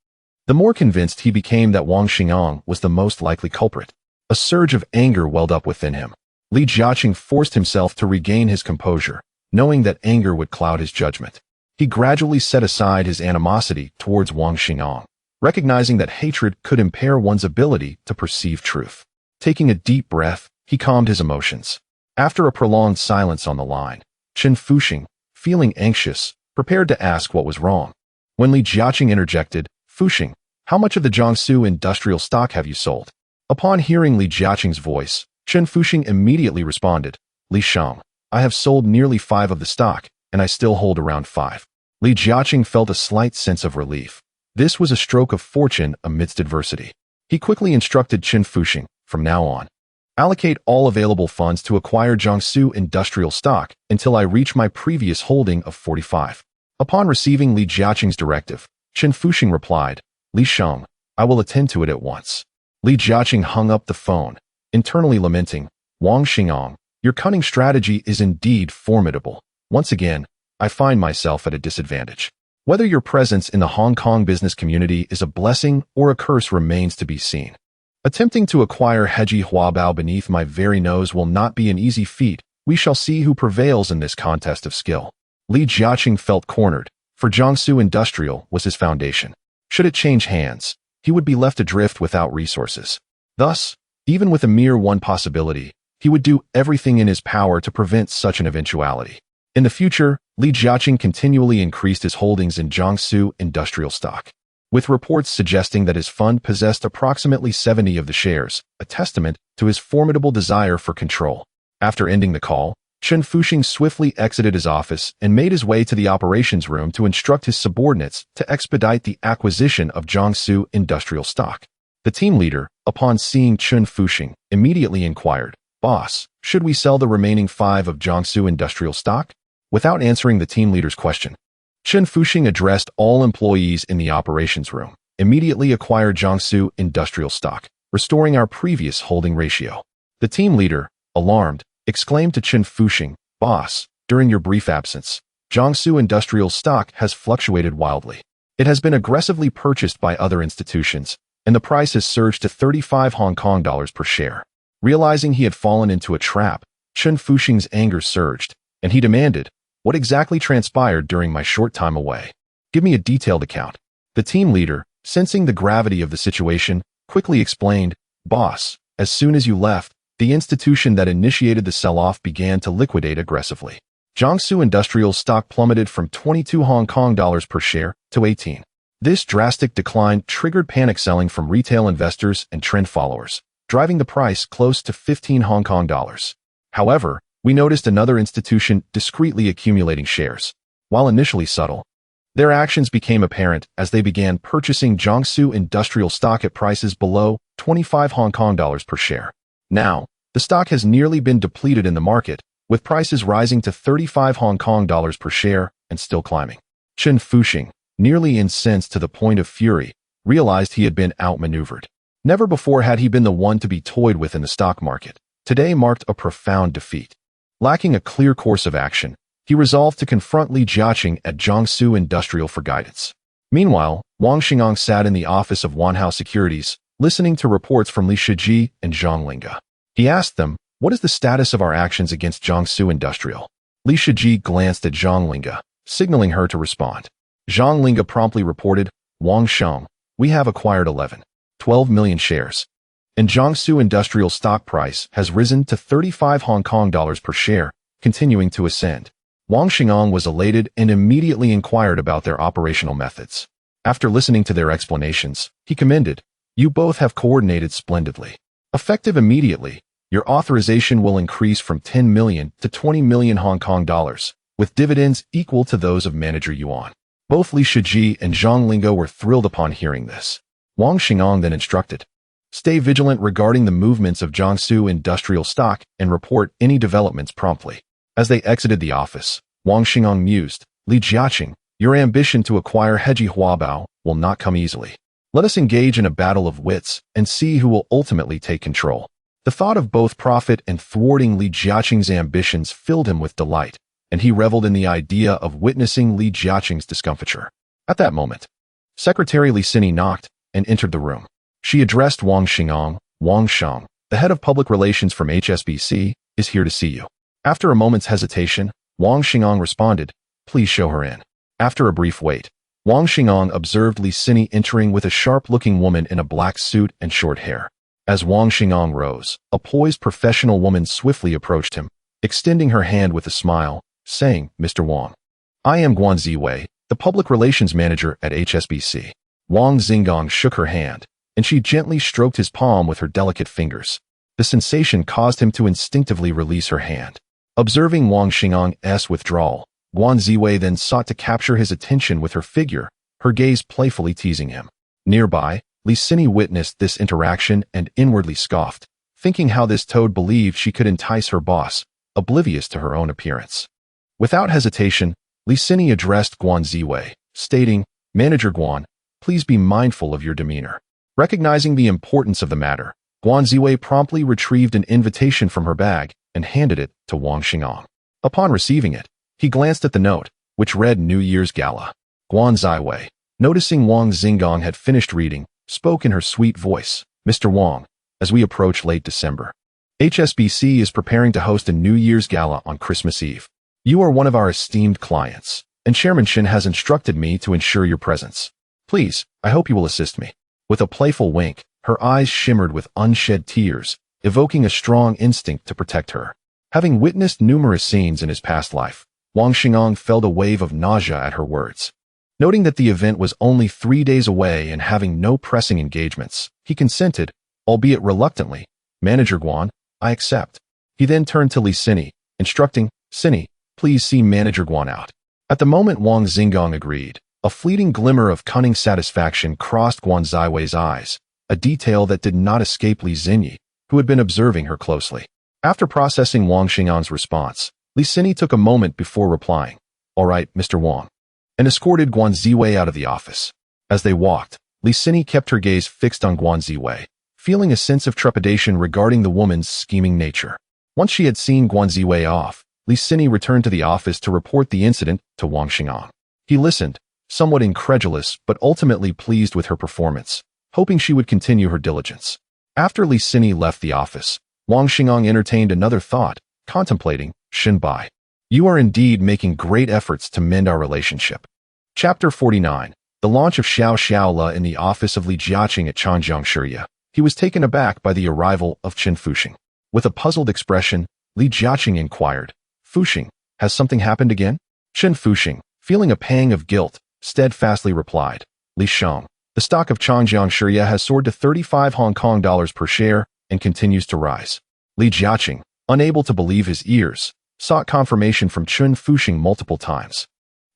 the more convinced he became that Wang Xing'an was the most likely culprit. A surge of anger welled up within him. Li Jiaqing forced himself to regain his composure, knowing that anger would cloud his judgment. He gradually set aside his animosity towards Wang Xing'an, recognizing that hatred could impair one's ability to perceive truth. Taking a deep breath, he calmed his emotions. After a prolonged silence on the line, Chen Fuxing, feeling anxious, prepared to ask what was wrong. When Li Jiaqing interjected, "Fuxing, how much of the Jiangsu industrial stock have you sold?" Upon hearing Li Jiaqing's voice, Chen Fuxing immediately responded, "Li Shang, I have sold nearly 5 of the stock, and I still hold around 5. Li Jiaqing felt a slight sense of relief. This was a stroke of fortune amidst adversity. He quickly instructed Chen Fuxing, "From now on, Allocate all available funds to acquire Jiangsu Industrial stock until I reach my previous holding of 45. Upon receiving Li Jiaqing's directive, Chen Fuxing replied, Li Sheng, I will attend to it at once. Li Jiaqing hung up the phone, internally lamenting, Wang Xingong, your cunning strategy is indeed formidable. Once again, I find myself at a disadvantage. Whether your presence in the Hong Kong business community is a blessing or a curse remains to be seen. Attempting to acquire Heji Huabao beneath my very nose will not be an easy feat. We shall see who prevails in this contest of skill. Li Jiaqing felt cornered, for Jiangsu Industrial was his foundation. Should it change hands, he would be left adrift without resources. Thus, even with a mere one possibility, he would do everything in his power to prevent such an eventuality. In the future, Li Jiaqing continually increased his holdings in Jiangsu Industrial stock, with reports suggesting that his fund possessed approximately 70 of the shares, a testament to his formidable desire for control. After ending the call, Chen Fuxing swiftly exited his office and made his way to the operations room to instruct his subordinates to expedite the acquisition of Jiangsu Industrial stock. The team leader, upon seeing Chen Fuxing, immediately inquired, Boss, should we sell the remaining 5 of Jiangsu Industrial stock? Without answering the team leader's question, Chen Fuxing addressed all employees in the operations room, immediately acquire Jiangsu Industrial stock, restoring our previous holding ratio. The team leader, alarmed, exclaimed to Chen Fuxing, Boss, during your brief absence, Jiangsu Industrial stock has fluctuated wildly. It has been aggressively purchased by other institutions, and the price has surged to 35 Hong Kong dollars per share. Realizing he had fallen into a trap, Chen Fuxing's anger surged, and he demanded, What exactly transpired during my short time away? Give me a detailed account. The team leader, sensing the gravity of the situation, quickly explained, Boss, as soon as you left, the institution that initiated the sell-off began to liquidate aggressively. Jiangsu Industrial stock plummeted from 22 Hong Kong dollars per share to 18. This drastic decline triggered panic selling from retail investors and trend followers, driving the price close to 15 Hong Kong dollars. However, we noticed another institution discreetly accumulating shares. While initially subtle, their actions became apparent as they began purchasing Jiangsu Industrial stock at prices below 25 Hong Kong dollars per share. Now, the stock has nearly been depleted in the market, with prices rising to 35 Hong Kong dollars per share and still climbing. Chen Fuxing, nearly incensed to the point of fury, realized he had been outmaneuvered. Never before had he been the one to be toyed with in the stock market. Today marked a profound defeat. Lacking a clear course of action, he resolved to confront Li Jiaqing at Jiangsu Industrial for guidance. Meanwhile, Wang Xingong sat in the office of Wanhao Securities, listening to reports from Li Shiji and Zhang Linge. He asked them, What is the status of our actions against Jiangsu Industrial? Li Shiji glanced at Zhang Linge, signaling her to respond. Zhang Linge promptly reported, Wang Sheng, we have acquired 12 million shares. And Jiangsu Industrial stock price has risen to 35 Hong Kong dollars per share, continuing to ascend. Wang Xingong was elated and immediately inquired about their operational methods. After listening to their explanations, he commended, You both have coordinated splendidly. Effective immediately, your authorization will increase from 10 million to 20 million Hong Kong dollars, with dividends equal to those of Manager Yuan. Both Li Shiji and Zhang Linge were thrilled upon hearing this. Wang Xingong then instructed, Stay vigilant regarding the movements of Jiangsu Industrial stock and report any developments promptly. As they exited the office, Wang Xingong mused, Li Jiaqing, your ambition to acquire Heji Huabao will not come easily. Let us engage in a battle of wits and see who will ultimately take control. The thought of both profit and thwarting Li Jiaqing's ambitions filled him with delight, and he reveled in the idea of witnessing Li Jiaqing's discomfiture. At that moment, Secretary Li Sini knocked and entered the room. She addressed Wang Xingong, Wang Sheng, the head of public relations from HSBC, is here to see you. After a moment's hesitation, Wang Xingong responded, Please show her in. After a brief wait, Wang Xingong observed Li Sini entering with a sharp-looking woman in a black suit and short hair. As Wang Xingong rose, a poised professional woman swiftly approached him, extending her hand with a smile, saying, Mr. Wang, I am Guan Ziwei, the public relations manager at HSBC. Wang Xingong shook her hand, and she gently stroked his palm with her delicate fingers. The sensation caused him to instinctively release her hand. Observing Wang Xingong's withdrawal, Guan Ziwei then sought to capture his attention with her figure, her gaze playfully teasing him. Nearby, Li Sini witnessed this interaction and inwardly scoffed, thinking how this toad believed she could entice her boss, oblivious to her own appearance. Without hesitation, Li Xin addressed Guan Ziwei, stating, "Manager Guan, please be mindful of your demeanor." Recognizing the importance of the matter, Guan Ziwei promptly retrieved an invitation from her bag and handed it to Wang Xingong. Upon receiving it, he glanced at the note, which read New Year's Gala. Guan Ziwei, noticing Wang Xingong had finished reading, spoke in her sweet voice, "Mr. Wang, as we approach late December, HSBC is preparing to host a New Year's Gala on Christmas Eve. You are one of our esteemed clients, and Chairman Shin has instructed me to ensure your presence. Please, I hope you will assist me." With a playful wink, her eyes shimmered with unshed tears, evoking a strong instinct to protect her. Having witnessed numerous scenes in his past life, Wang Xingong felt a wave of nausea at her words. Noting that the event was only 3 days away and having no pressing engagements, he consented, albeit reluctantly. "Manager Guan, I accept." He then turned to Li Xin, instructing, "Xin, please see Manager Guan out." At the moment Wang Xingong agreed, a fleeting glimmer of cunning satisfaction crossed Guan Ziwei's eyes, a detail that did not escape Li Xin, who had been observing her closely. After processing Wang Xingong's response, Li Xin took a moment before replying, "All right, Mr. Wang," and escorted Guan Ziwei out of the office. As they walked, Li Xin kept her gaze fixed on Guan Ziwei, feeling a sense of trepidation regarding the woman's scheming nature. Once she had seen Guan Ziwei off, Li Xin returned to the office to report the incident to Wang Xingong. He listened, somewhat incredulous but ultimately pleased with her performance, hoping she would continue her diligence. After Li Xin left the office, Wang Xingong entertained another thought, contemplating, "Shin Bai, you are indeed making great efforts to mend our relationship." Chapter 49. The launch of Xiao Xiaola in the office of Li Jiaqing at Changjiang Shiya. He was taken aback by the arrival of Chen Fuxing. With a puzzled expression, Li Jiaqing inquired, "Fuxing, has something happened again?" Chen Fuxing, feeling a pang of guilt, steadfastly replied, "Li Sheng, the stock of Changjiang Shiya has soared to 35 Hong Kong dollars per share and continues to rise." Li Jiaqing, unable to believe his ears, sought confirmation from Chen Fuxing multiple times.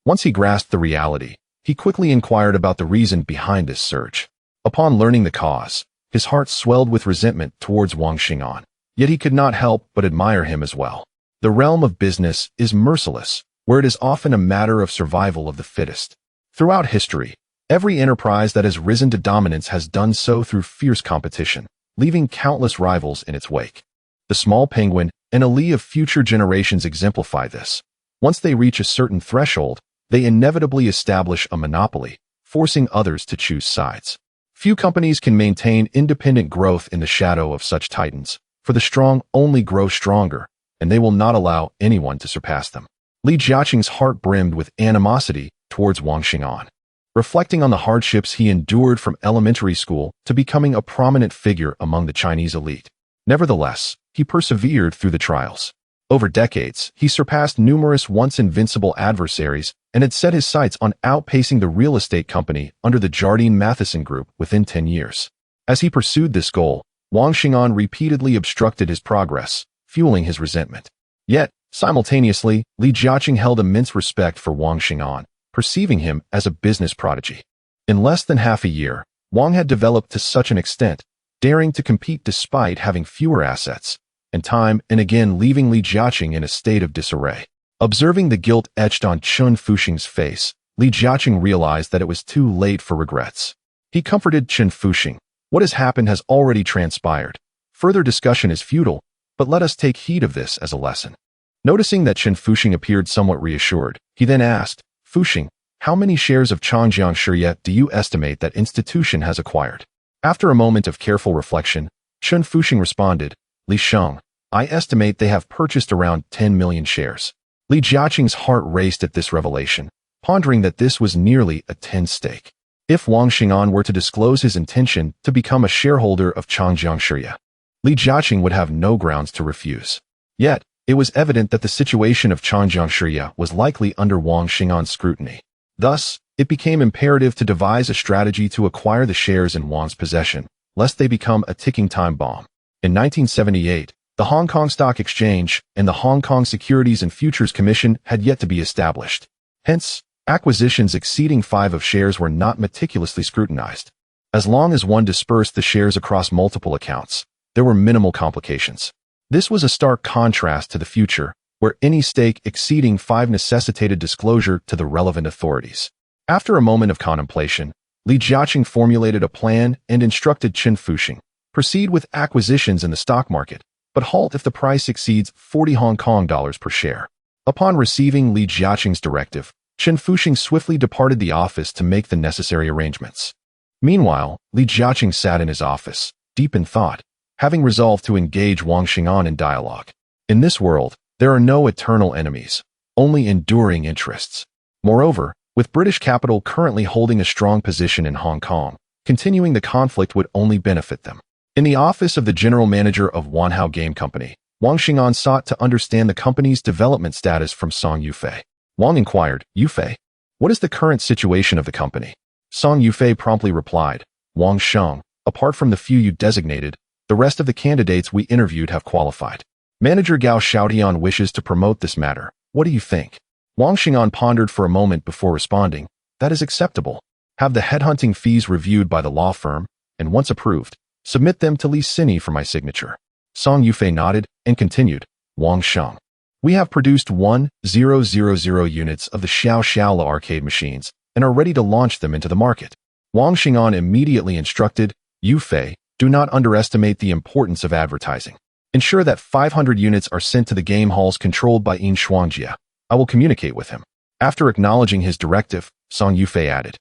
Once he grasped the reality, he quickly inquired about the reason behind this surge. Upon learning the cause, his heart swelled with resentment towards Wang Xingong, yet he could not help but admire him as well. The realm of business is merciless, where it is often a matter of survival of the fittest. Throughout history, every enterprise that has risen to dominance has done so through fierce competition, leaving countless rivals in its wake. The small penguin and Ali of future generations exemplify this. Once they reach a certain threshold, they inevitably establish a monopoly, forcing others to choose sides. Few companies can maintain independent growth in the shadow of such titans, for the strong only grow stronger, and they will not allow anyone to surpass them. Li Jiaqing's heart brimmed with animosity towards Wang Xingong. Reflecting on the hardships he endured from elementary school to becoming a prominent figure among the Chinese elite. Nevertheless, he persevered through the trials. Over decades, he surpassed numerous once invincible adversaries and had set his sights on outpacing the real estate company under the Jardine Matheson Group within 10 years. As he pursued this goal, Wang Xingong repeatedly obstructed his progress, fueling his resentment. Yet, simultaneously, Li Jiaqing held immense respect for Wang Xingong, perceiving him as a business prodigy. In less than half a year, Wang had developed to such an extent, daring to compete despite having fewer assets, and time and again leaving Li Jiaqing in a state of disarray. Observing the guilt etched on Chen Fuxing's face, Li Jiaqing realized that it was too late for regrets. He comforted Chen Fuxing. "What has happened has already transpired. Further discussion is futile, but let us take heed of this as a lesson." Noticing that Chen Fuxing appeared somewhat reassured, he then asked, "Fuxing, how many shares of Changjiang Shiya do you estimate that institution has acquired?" After a moment of careful reflection, Chen Fuxing responded, "Li Sheng, I estimate they have purchased around 10 million shares." Li Jiaqing's heart raced at this revelation, pondering that this was nearly a 10 stake. If Wang Xingong were to disclose his intention to become a shareholder of Changjiang Shiya, Li Jiaqing would have no grounds to refuse. Yet, it was evident that the situation of Changjiang Shiya was likely under Wang Xingong's scrutiny. Thus, it became imperative to devise a strategy to acquire the shares in Wang's possession, lest they become a ticking time bomb. In 1978, the Hong Kong Stock Exchange and the Hong Kong Securities and Futures Commission had yet to be established. Hence, acquisitions exceeding 5 of shares were not meticulously scrutinized. As long as one dispersed the shares across multiple accounts, there were minimal complications. This was a stark contrast to the future, where any stake exceeding 5 necessitated disclosure to the relevant authorities. After a moment of contemplation, Li Jiaqing formulated a plan and instructed Chen Fuxing, proceed with acquisitions in the stock market, but halt if the price exceeds 40 Hong Kong dollars per share. Upon receiving Li Jiaqing's directive, Chen Fuxing swiftly departed the office to make the necessary arrangements. Meanwhile, Li Jiaqing sat in his office, deep in thought, having resolved to engage Wang Xing'an in dialogue. In this world, there are no eternal enemies, only enduring interests. Moreover, with British capital currently holding a strong position in Hong Kong, continuing the conflict would only benefit them. In the office of the general manager of Wanhao Game Company, Wang Xing'an sought to understand the company's development status from Song Yufei. Wang inquired, "Yufei, what is the current situation of the company?" Song Yufei promptly replied, "Wang Sheng, apart from the few you designated, the rest of the candidates we interviewed have qualified. Manager Gao Xiaotian wishes to promote this matter. What do you think?" Wang Xing'an pondered for a moment before responding, "That is acceptable. Have the headhunting fees reviewed by the law firm, and once approved, submit them to Li Sini for my signature." Song Yufei nodded and continued, "Wang Sheng, we have produced 1,000 units of the Xiao Xiaola arcade machines and are ready to launch them into the market." Wang Xing'an immediately instructed, "Yufei, do not underestimate the importance of advertising. Ensure that 500 units are sent to the game halls controlled by Yin Shuangjia. I will communicate with him." After acknowledging his directive, Song Yufei added,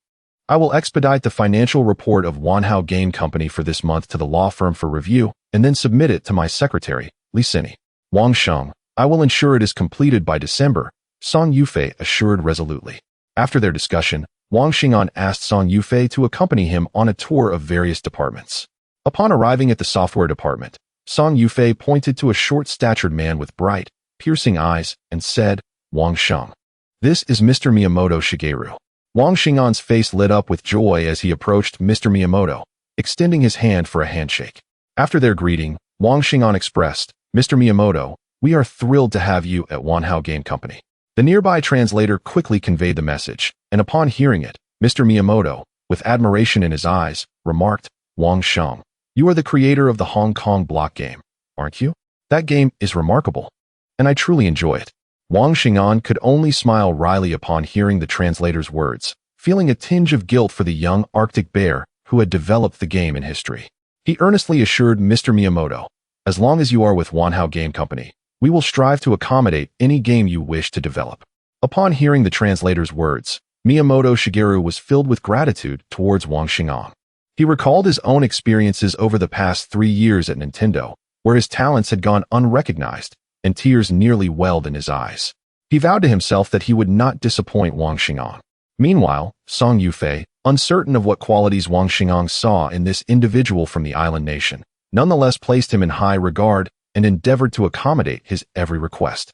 "I will expedite the financial report of Wanhao Game Company for this month to the law firm for review and then submit it to my secretary, Li Sini. Wang Sheng, I will ensure it is completed by December," Song Yufei assured resolutely. After their discussion, Wang Xing'an asked Song Yufei to accompany him on a tour of various departments. Upon arriving at the software department, Song Yufei pointed to a short-statured man with bright, piercing eyes and said, "Wang Sheng, this is Mr. Miyamoto Shigeru." Wang Xing'an's face lit up with joy as he approached Mr. Miyamoto, extending his hand for a handshake. After their greeting, Wang Xing'an expressed, "Mr. Miyamoto, we are thrilled to have you at Wanhao Game Company." The nearby translator quickly conveyed the message, and upon hearing it, Mr. Miyamoto, with admiration in his eyes, remarked, "Wang Sheng, you are the creator of the Hong Kong block game, aren't you? That game is remarkable, and I truly enjoy it." Wang Xing'an could only smile wryly upon hearing the translator's words, feeling a tinge of guilt for the young Arctic bear who had developed the game in history. He earnestly assured Mr. Miyamoto, "As long as you are with Wanhao Game Company, we will strive to accommodate any game you wish to develop." Upon hearing the translator's words, Miyamoto Shigeru was filled with gratitude towards Wang Xing'an. He recalled his own experiences over the past 3 years at Nintendo, where his talents had gone unrecognized, and tears nearly welled in his eyes. He vowed to himself that he would not disappoint Wang Xing'an. Meanwhile, Song Yufei, uncertain of what qualities Wang Xing'an saw in this individual from the island nation, nonetheless placed him in high regard and endeavored to accommodate his every request.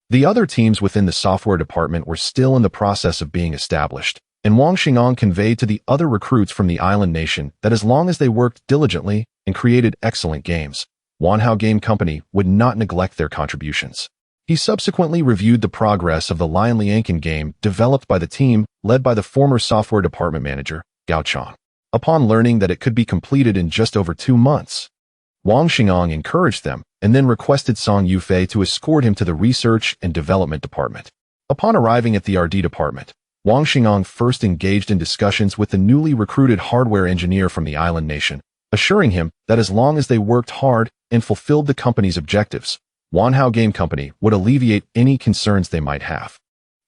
The other teams within the software department were still in the process of being established, and Wang Xing'an conveyed to the other recruits from the island nation that as long as they worked diligently and created excellent games, Wanhao Game Company would not neglect their contributions. He subsequently reviewed the progress of the Lian Liankin game developed by the team led by the former software department manager, Gao Chang. Upon learning that it could be completed in just over 2 months, Wang Xing'an encouraged them and then requested Song Yufei to escort him to the research and development department. Upon arriving at the R&D department, Wang Xing'an first engaged in discussions with the newly recruited hardware engineer from the island nation, assuring him that as long as they worked hard and fulfilled the company's objectives, Wanhao Game Company would alleviate any concerns they might have.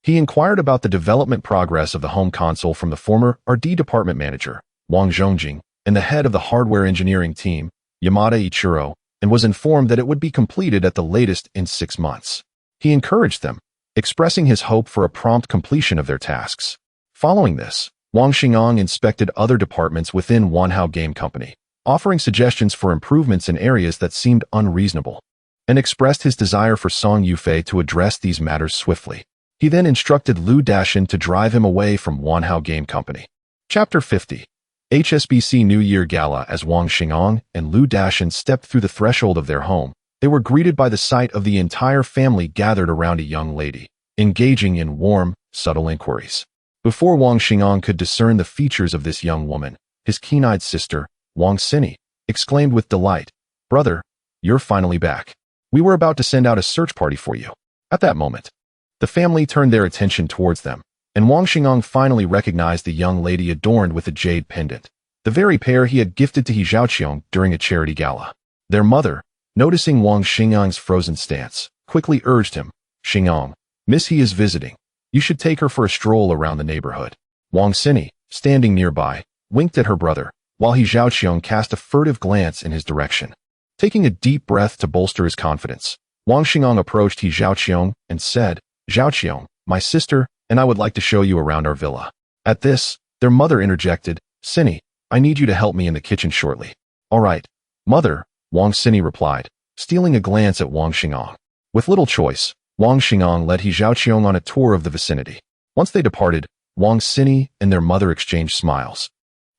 He inquired about the development progress of the home console from the former R&D department manager, Wang Zhongjing, and the head of the hardware engineering team, Yamada Ichiro, and was informed that it would be completed at the latest in 6 months. He encouraged them, expressing his hope for a prompt completion of their tasks. Following this, Wang Xing'an inspected other departments within Wanhao Game Company, offering suggestions for improvements in areas that seemed unreasonable, and expressed his desire for Song Yufei to address these matters swiftly. He then instructed Lu Dashin to drive him away from Wanhao Game Company. Chapter 50. HSBC New Year Gala. As Wang Xing'an and Lu Dashin stepped through the threshold of their home, they were greeted by the sight of the entire family gathered around a young lady, engaging in warm, subtle inquiries. Before Wang Xing'an could discern the features of this young woman, his keen-eyed sister, Wang Sini, exclaimed with delight, "Brother, you're finally back. We were about to send out a search party for you." At that moment, the family turned their attention towards them, and Wang Xingang finally recognized the young lady adorned with a jade pendant, the very pair he had gifted to He Zhaoqiong during a charity gala. Their mother, noticing Wang Xingyang's frozen stance, quickly urged him, "Xingyang, Miss He is visiting. You should take her for a stroll around the neighborhood." Wang Xini, standing nearby, winked at her brother, while He Zhaoqiong cast a furtive glance in his direction. Taking a deep breath to bolster his confidence, Wang Xingang approached He Zhaoqiong and said, "Zhaoqiong, my sister, and I would like to show you around our villa." At this, their mother interjected, "Xini, I need you to help me in the kitchen shortly." "All right, mother," Wang Xini replied, stealing a glance at Wang Xingang. With little choice, Wang Xingang led He Zhaoqiong on a tour of the vicinity. Once they departed, Wang Xini and their mother exchanged smiles,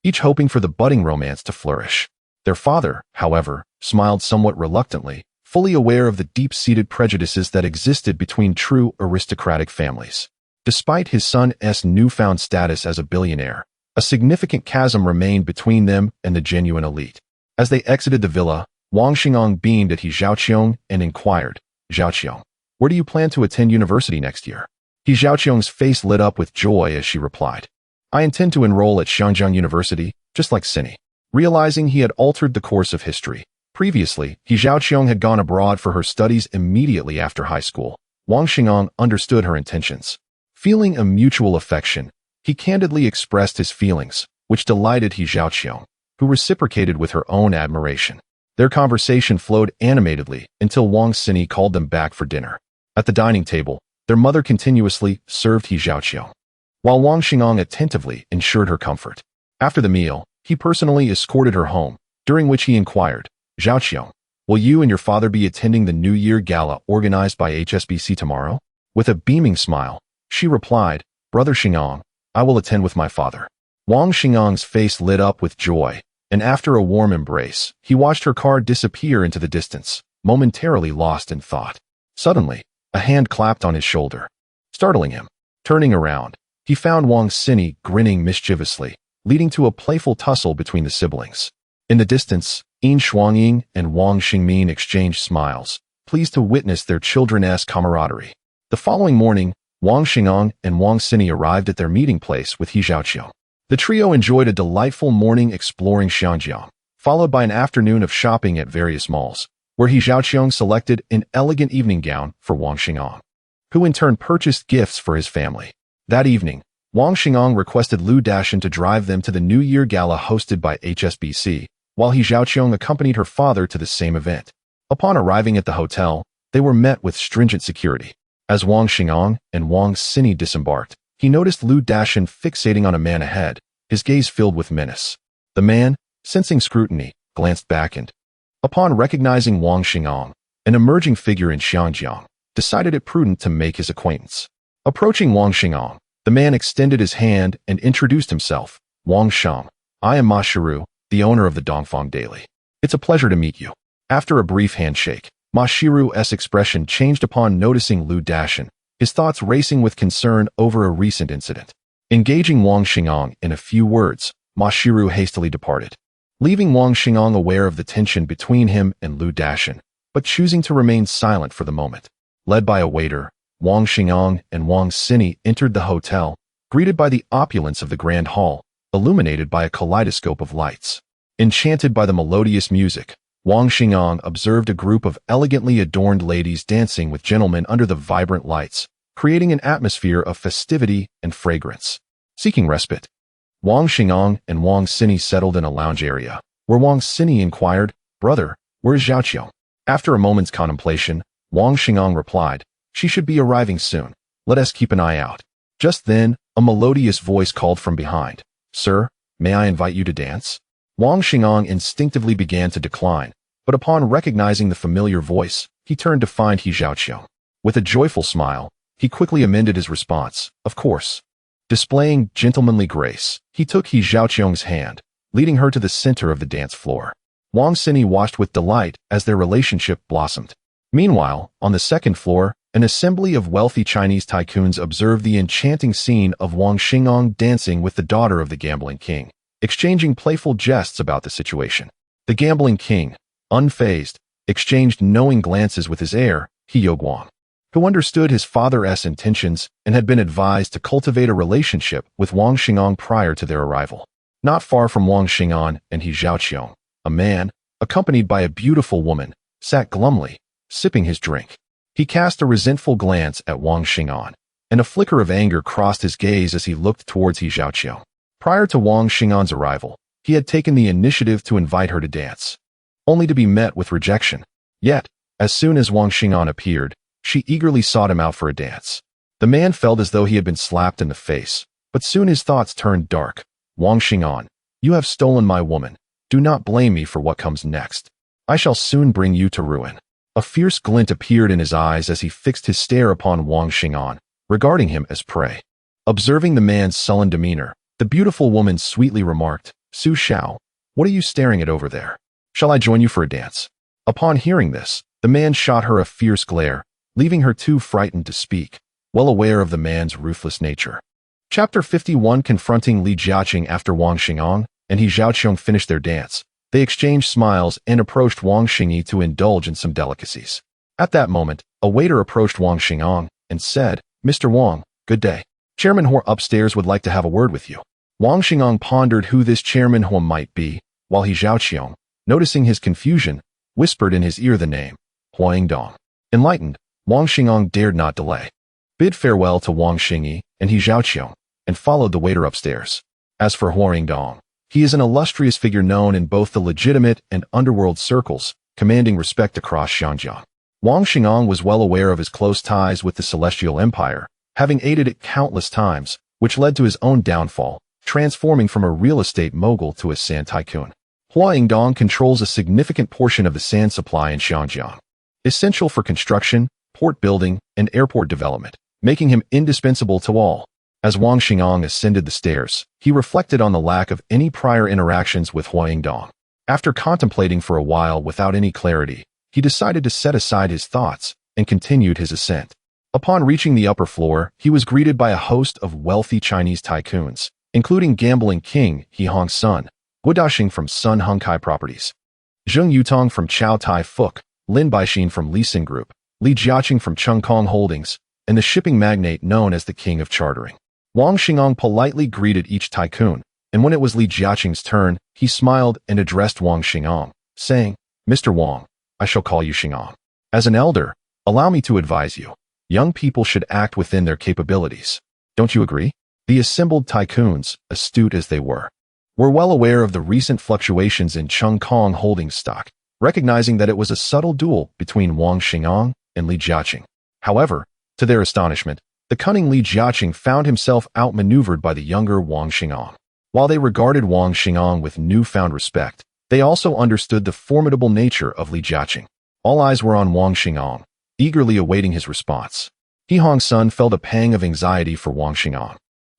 each hoping for the budding romance to flourish. Their father, however, smiled somewhat reluctantly, fully aware of the deep-seated prejudices that existed between true aristocratic families. Despite his son's newfound status as a billionaire, a significant chasm remained between them and the genuine elite. As they exited the villa, Wang Xingang beamed at He Zhaoqiong and inquired, "Zhaoqiong, where do you plan to attend university next year?" He Zhaoqiong's face lit up with joy as she replied, "I intend to enroll at Shangjiang University, just like Xini." Realizing he had altered the course of history, previously, He Zhaoqiong had gone abroad for her studies immediately after high school. Wang Xingang understood her intentions. Feeling a mutual affection, he candidly expressed his feelings, which delighted He Zhaoqiong, who reciprocated with her own admiration. Their conversation flowed animatedly until Wang Xini called them back for dinner. At the dining table, their mother continuously served He Zhaoqiong, while Wang Xingang attentively ensured her comfort. After the meal, he personally escorted her home, during which he inquired, "Zhaoqiong, will you and your father be attending the New Year Gala organized by HSBC tomorrow?" With a beaming smile, she replied, "Brother Xingang, I will attend with my father." Wang Xingyang's face lit up with joy, and after a warm embrace, he watched her car disappear into the distance, momentarily lost in thought. Suddenly, a hand clapped on his shoulder, startling him. Turning around, he found Wang Xini grinning mischievously, leading to a playful tussle between the siblings. In the distance, Yin Shuangying and Wang Xingmin exchanged smiles, pleased to witness their children's camaraderie. The following morning, Wang Xingang and Wang Xini arrived at their meeting place with He Zhaoqiong. The trio enjoyed a delightful morning exploring Shangjiang, followed by an afternoon of shopping at various malls, where He Zhaoqiong selected an elegant evening gown for Wang Xingang, who in turn purchased gifts for his family. That evening, Wang Xingang requested Lu Dashan to drive them to the New Year Gala hosted by HSBC, while He Zhaoqiong accompanied her father to the same event. Upon arriving at the hotel, they were met with stringent security. As Wang Xingang and Wang Xini disembarked, he noticed Lu Dashan fixating on a man ahead, his gaze filled with menace. The man, sensing scrutiny, glanced back and, upon recognizing Wang Xingang, an emerging figure in Shangjiang, decided it prudent to make his acquaintance. Approaching Wang Xingang, the man extended his hand and introduced himself, "Wang Shang, I am Ma Shiru, the owner of the Dongfang Daily. It's a pleasure to meet you." After a brief handshake, Ma Shiru's expression changed upon noticing Lu Dashan, his thoughts racing with concern over a recent incident. Engaging Wang Xingang in a few words, Ma Shiru hastily departed, leaving Wang Xingang aware of the tension between him and Lu Dashan, but choosing to remain silent for the moment. Led by a waiter, Wang Xingang and Wang Xini entered the hotel, greeted by the opulence of the grand hall, illuminated by a kaleidoscope of lights. Enchanted by the melodious music, Wang Xingang observed a group of elegantly adorned ladies dancing with gentlemen under the vibrant lights, creating an atmosphere of festivity and fragrance. Seeking respite, Wang Xingang and Wang Xini settled in a lounge area, where Wang Xini inquired, "Brother, where is Zhaoqiong?" After a moment's contemplation, Wang Xingang replied, "She should be arriving soon. Let us keep an eye out." Just then, a melodious voice called from behind, "Sir, may I invite you to dance?" Wang Xingang instinctively began to decline, but upon recognizing the familiar voice, he turned to find He Zhaoqiong. With a joyful smile, he quickly amended his response, "Of course." Displaying gentlemanly grace, he took He Zhaoqiong's hand, leading her to the center of the dance floor. Wang Xini watched with delight as their relationship blossomed. Meanwhile, on the second floor, an assembly of wealthy Chinese tycoons observed the enchanting scene of Wang Xingang dancing with the daughter of the gambling king, exchanging playful jests about the situation. The gambling king, unfazed, exchanged knowing glances with his heir, He Yogwang, who understood his father's intentions and had been advised to cultivate a relationship with Wang Xing'an prior to their arrival. Not far from Wang Xing'an and He Zhaoqiong, a man, accompanied by a beautiful woman, sat glumly, sipping his drink. He cast a resentful glance at Wang Xing'an, and a flicker of anger crossed his gaze as he looked towards He Zhaoqiong. Prior to Wang Xing'an's arrival, he had taken the initiative to invite her to dance, only to be met with rejection. Yet, as soon as Wang Xing'an appeared, she eagerly sought him out for a dance. The man felt as though he had been slapped in the face, but soon his thoughts turned dark. Wang Xing'an, you have stolen my woman. Do not blame me for what comes next. I shall soon bring you to ruin. A fierce glint appeared in his eyes as he fixed his stare upon Wang Xing'an, regarding him as prey. Observing the man's sullen demeanor, the beautiful woman sweetly remarked, Su Xiao, what are you staring at over there? Shall I join you for a dance? Upon hearing this, the man shot her a fierce glare, leaving her too frightened to speak, well aware of the man's ruthless nature. Chapter 51. Confronting Li Jiaqing. After Wang Xing'an and He Zhaoqiong finished their dance, they exchanged smiles and approached Wang Xingyi to indulge in some delicacies. At that moment, a waiter approached Wang Xing'an and said, Mr. Wang, good day. Chairman Huo upstairs would like to have a word with you. Wang Xing'an pondered who this Chairman Huo might be, while He Zhaoqiong, noticing his confusion, whispered in his ear the name, Huangdong. Enlightened, Wang Xing'an dared not delay. Bid farewell to Wang Xingyi and He Zhaoqiong, and followed the waiter upstairs. As for Huangdong, he is an illustrious figure known in both the legitimate and underworld circles, commanding respect across Xinjiang. Wang Xing'an was well aware of his close ties with the Celestial Empire, having aided it countless times, which led to his own downfall, transforming from a real estate mogul to a sand tycoon. Huangdong controls a significant portion of the sand supply in Xinjiang, essential for construction, port building, and airport development, making him indispensable to all. As Wang Xing'an ascended the stairs, he reflected on the lack of any prior interactions with Huangdong. After contemplating for a while without any clarity, he decided to set aside his thoughts and continued his ascent. Upon reaching the upper floor, he was greeted by a host of wealthy Chinese tycoons, including gambling king He Hong's son, Guo Daxing from Sun Hongkai Properties, Zheng Yutong from Chow Tai Fuk, Lin Baixin from Lisin Group, Li Jiaqing from Chung Kong Holdings, and the shipping magnate known as the King of Chartering. Wang Xing'an politely greeted each tycoon, and when it was Li Jiaqing's turn, he smiled and addressed Wang Xing'an, saying, Mr. Wang, I shall call you Xing'an. As an elder, allow me to advise you. Young people should act within their capabilities. Don't you agree? The assembled tycoons, astute as they were well aware of the recent fluctuations in Chung Kong Holdings stock, recognizing that it was a subtle duel between Wang Xing'an and Li Jiaqing. However, to their astonishment, the cunning Li Jiaqing found himself outmaneuvered by the younger Wang Xing'an. While they regarded Wang Xing'an with newfound respect, they also understood the formidable nature of Li Jiaqing. All eyes were on Wang Xing'an, eagerly awaiting his response. He Hong's son felt a pang of anxiety for Wang Xing'an.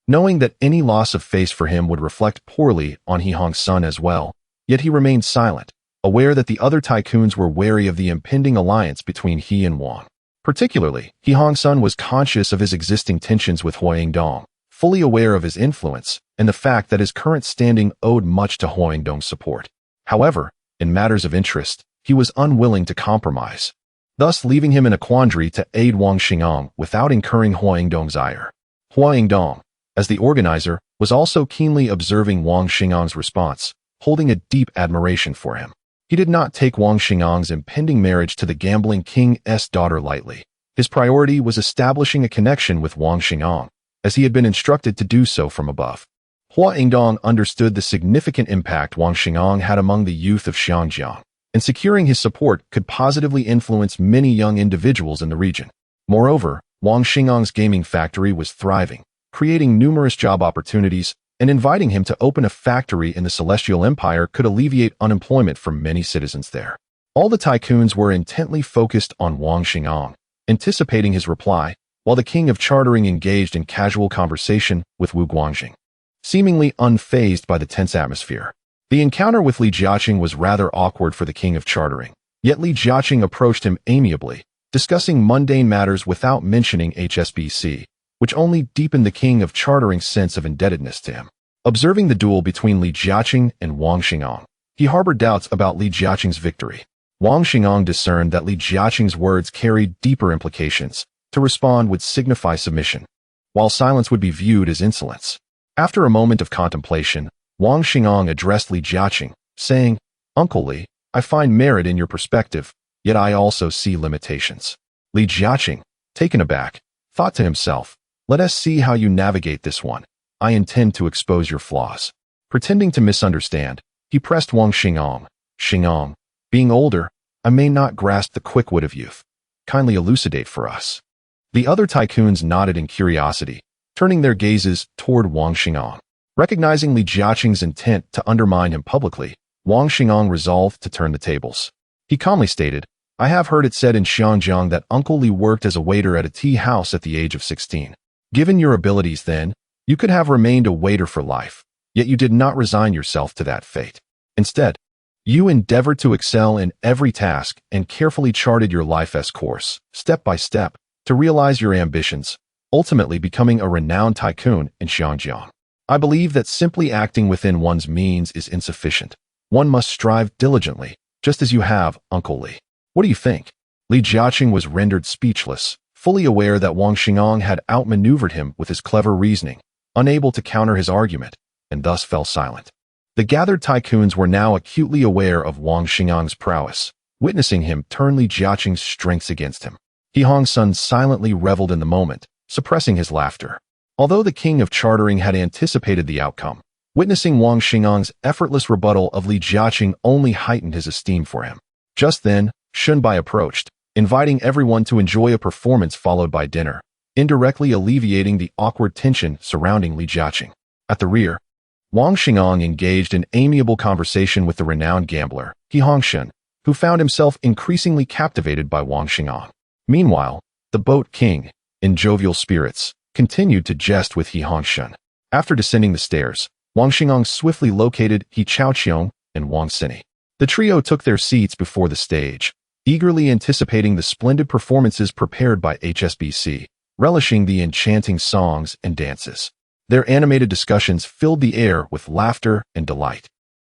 Knowing that any loss of face for him would reflect poorly on He Hong's son as well, yet he remained silent, aware that the other tycoons were wary of the impending alliance between he and Wang. Particularly, He Hong's son was conscious of his existing tensions with Huangdong, fully aware of his influence and the fact that his current standing owed much to Huangdong's support. However, in matters of interest, he was unwilling to compromise, thus leaving him in a quandary to aid Wang Xing'an without incurring Huangdong's ire. Huangdong, as the organizer, was also keenly observing Wang Xing'an's response, holding a deep admiration for him. He did not take Wang Xing'an's impending marriage to the gambling king's daughter lightly. His priority was establishing a connection with Wang Xing'an, as he had been instructed to do so from above. Huangdong understood the significant impact Wang Xing'an had among the youth of Xinjiang, and securing his support could positively influence many young individuals in the region. Moreover, Wang Xing'an's gaming factory was thriving, creating numerous job opportunities, and inviting him to open a factory in the Celestial Empire could alleviate unemployment for many citizens there. All the tycoons were intently focused on Wang Xing'an, anticipating his reply, while the King of Chartering engaged in casual conversation with Wu Guangjing, seemingly unfazed by the tense atmosphere. The encounter with Li Jiaqing was rather awkward for the King of Chartering, yet Li Jiaqing approached him amiably, discussing mundane matters without mentioning HSBC, which only deepened the King of Chartering's sense of indebtedness to him. Observing the duel between Li Jiaqing and Wang Xing'an, he harbored doubts about Li Jiaqing's victory. Wang Xingong discerned that Li Jiaqing's words carried deeper implications. To respond would signify submission, while silence would be viewed as insolence. After a moment of contemplation, Wang Xingong addressed Li Jiaqing, saying, "Uncle Li, I find merit in your perspective, yet I also see limitations." Li Jiaqing, taken aback, thought to himself, "Let us see how you navigate this one. I intend to expose your flaws." Pretending to misunderstand, he pressed Wang Xingong. "Xingong, being older, I may not grasp the quick wit of youth. Kindly elucidate for us." The other tycoons nodded in curiosity, turning their gazes toward Wang Xingong. Recognizing Li Jiaqing's intent to undermine him publicly, Wang Xingong resolved to turn the tables. He calmly stated, "I have heard it said in Xiangjiang that Uncle Li worked as a waiter at a tea house at the age of 16. Given your abilities then, you could have remained a waiter for life, yet you did not resign yourself to that fate. Instead, you endeavored to excel in every task and carefully charted your life's course, step by step, to realize your ambitions, ultimately becoming a renowned tycoon in Xiangjiang. I believe that simply acting within one's means is insufficient. One must strive diligently, just as you have, Uncle Li. What do you think?" Li Jiaqing was rendered speechless, fully aware that Wang Xingong had outmaneuvered him with his clever reasoning, unable to counter his argument, and thus fell silent. The gathered tycoons were now acutely aware of Wang Xingong's prowess, witnessing him turn Li Jiaqing's strengths against him. He Hong Sun silently reveled in the moment, suppressing his laughter. Although the king of chartering had anticipated the outcome, witnessing Wang Xingong's effortless rebuttal of Li Jiaqing only heightened his esteem for him. Just then, Shunbai approached, inviting everyone to enjoy a performance followed by dinner, indirectly alleviating the awkward tension surrounding Li Jiaqing. At the rear, Wang Xingong engaged in amiable conversation with the renowned gambler, He Hongshun, who found himself increasingly captivated by Wang Xingong. Meanwhile, the boat king, in jovial spirits, continued to jest with He Hongshun. After descending the stairs, Wang Xingong swiftly located He Chaoqiong and Wang Sini. The trio took their seats before the stage, eagerly anticipating the splendid performances prepared by HSBC, relishing the enchanting songs and dances. Their animated discussions filled the air with laughter and delight.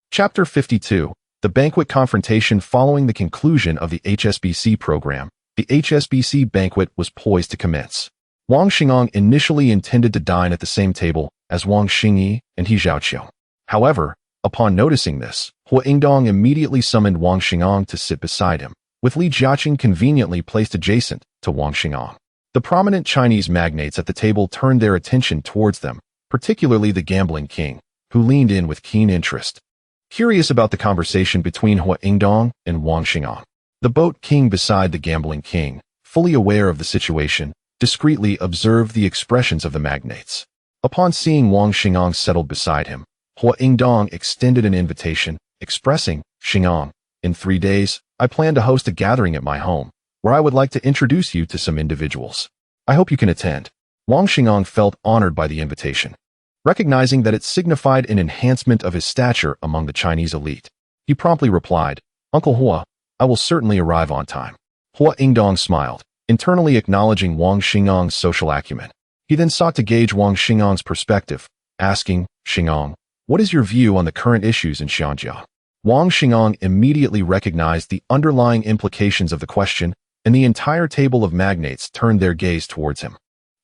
Chapter 52. The banquet confrontation. Following the conclusion of the HSBC program, the HSBC banquet was poised to commence. Wang Xingong initially intended to dine at the same table as Wang Xingyi and He Zhaoqiong. However, upon noticing this, Hua Yingdong immediately summoned Wang Xingong to sit beside him, with Li Jiaqing conveniently placed adjacent to Wang Xingong. The prominent Chinese magnates at the table turned their attention towards them, particularly the gambling king, who leaned in with keen interest. Curious about the conversation between Hua Yingdong and Wang Xingong, the boat king beside the gambling king, fully aware of the situation, discreetly observed the expressions of the magnates. Upon seeing Wang Xingong settled beside him, Hua Yingdong extended an invitation, expressing, "Xingong, in 3 days, I plan to host a gathering at my home, where I would like to introduce you to some individuals. I hope you can attend." Wang Xingong felt honored by the invitation, recognizing that it signified an enhancement of his stature among the Chinese elite. He promptly replied, "Uncle Hua, I will certainly arrive on time." Hua Yingdong smiled, internally acknowledging Wang Xingong's social acumen. He then sought to gauge Wang Xingong's perspective, asking, "Xingong, what is your view on the current issues in Xiangjiang?" Wang Xingong immediately recognized the underlying implications of the question, and the entire table of magnates turned their gaze towards him.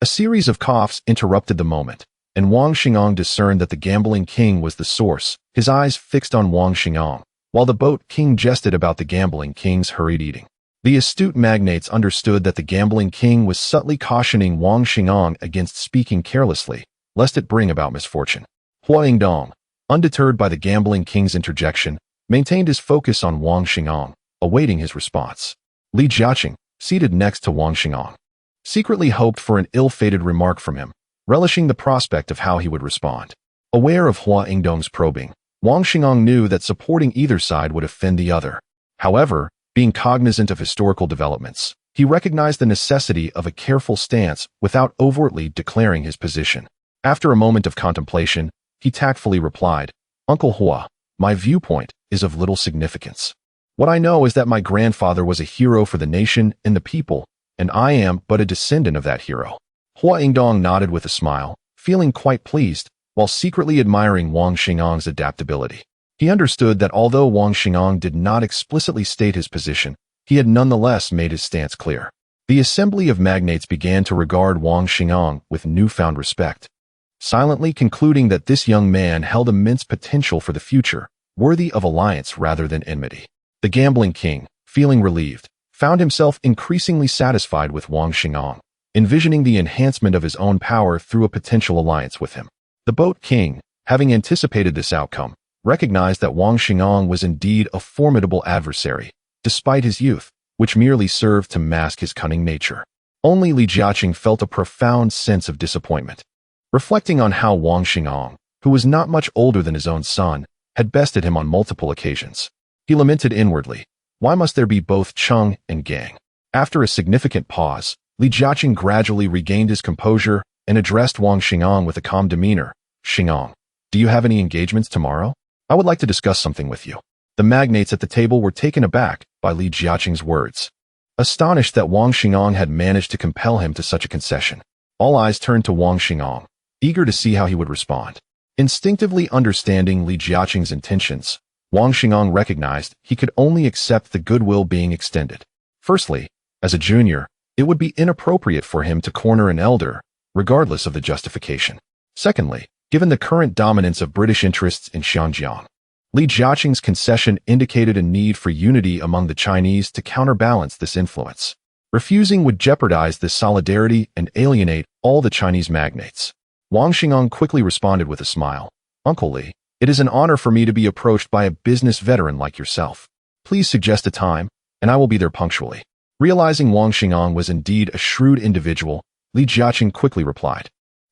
A series of coughs interrupted the moment, and Wang Xingong discerned that the gambling king was the source, his eyes fixed on Wang Xingong, while the boat king jested about the gambling king's hurried eating. The astute magnates understood that the gambling king was subtly cautioning Wang Xingong against speaking carelessly, lest it bring about misfortune. Hua Yingdong, undeterred by the gambling king's interjection, maintained his focus on Wang Xingong, awaiting his response. Li Jiaqing, seated next to Wang Xingong, secretly hoped for an ill-fated remark from him, relishing the prospect of how he would respond. Aware of Hua Yingdong's probing, Wang Xingong knew that supporting either side would offend the other. However, being cognizant of historical developments, he recognized the necessity of a careful stance without overtly declaring his position. After a moment of contemplation, he tactfully replied, "Uncle Hua, my viewpoint is of little significance. What I know is that my grandfather was a hero for the nation and the people, and I am but a descendant of that hero." Hua Yingdong nodded with a smile, feeling quite pleased, while secretly admiring Wang Xingong's adaptability. He understood that although Wang Xingang did not explicitly state his position, he had nonetheless made his stance clear. The assembly of magnates began to regard Wang Xingang with newfound respect, silently concluding that this young man held immense potential for the future, worthy of alliance rather than enmity. The gambling king, feeling relieved, found himself increasingly satisfied with Wang Xingang, envisioning the enhancement of his own power through a potential alliance with him. The boat king, having anticipated this outcome, recognized that Wang Xingang was indeed a formidable adversary, despite his youth, which merely served to mask his cunning nature. Only Li Jiaqing felt a profound sense of disappointment. Reflecting on how Wang Xingang, who was not much older than his own son, had bested him on multiple occasions, he lamented inwardly, why must there be both Cheng and Gang? After a significant pause, Li Jiaqing gradually regained his composure and addressed Wang Xingang with a calm demeanor. Xingang, do you have any engagements tomorrow? I would like to discuss something with you. The magnates at the table were taken aback by Li Jiaqing's words. Astonished that Wang Xingang had managed to compel him to such a concession, all eyes turned to Wang Xingang, eager to see how he would respond. Instinctively understanding Li Jiaqing's intentions, Wang Xingang recognized he could only accept the goodwill being extended. Firstly, as a junior, it would be inappropriate for him to corner an elder, regardless of the justification. Secondly, given the current dominance of British interests in Xinjiang, Li Jiaqing's concession indicated a need for unity among the Chinese to counterbalance this influence. Refusing would jeopardize this solidarity and alienate all the Chinese magnates. Wang Xingang quickly responded with a smile. Uncle Li, it is an honor for me to be approached by a business veteran like yourself. Please suggest a time, and I will be there punctually. Realizing Wang Xingang was indeed a shrewd individual, Li Jiaqing quickly replied,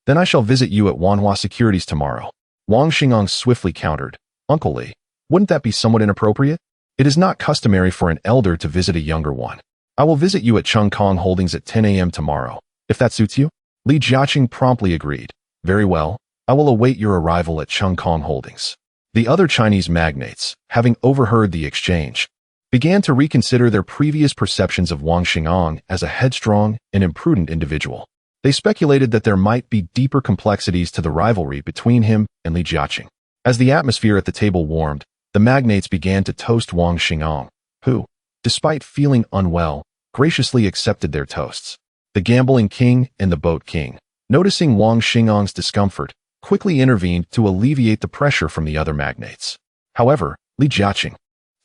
then I shall visit you at Wanhua Securities tomorrow. Wang Xingang swiftly countered, Uncle Li, wouldn't that be somewhat inappropriate? It is not customary for an elder to visit a younger one. I will visit you at Chung Kong Holdings at 10 a.m. tomorrow, if that suits you. Li Jiaqing promptly agreed. Very well, I will await your arrival at Chung Kong Holdings. The other Chinese magnates, having overheard the exchange, began to reconsider their previous perceptions of Wang Xingang as a headstrong and imprudent individual. They speculated that there might be deeper complexities to the rivalry between him and Li Jiaqing. As the atmosphere at the table warmed, the magnates began to toast Wang Xingang, who, despite feeling unwell, graciously accepted their toasts. The gambling king and the boat king, noticing Wang Xinggang's discomfort, quickly intervened to alleviate the pressure from the other magnates. However, Li Jiaqing,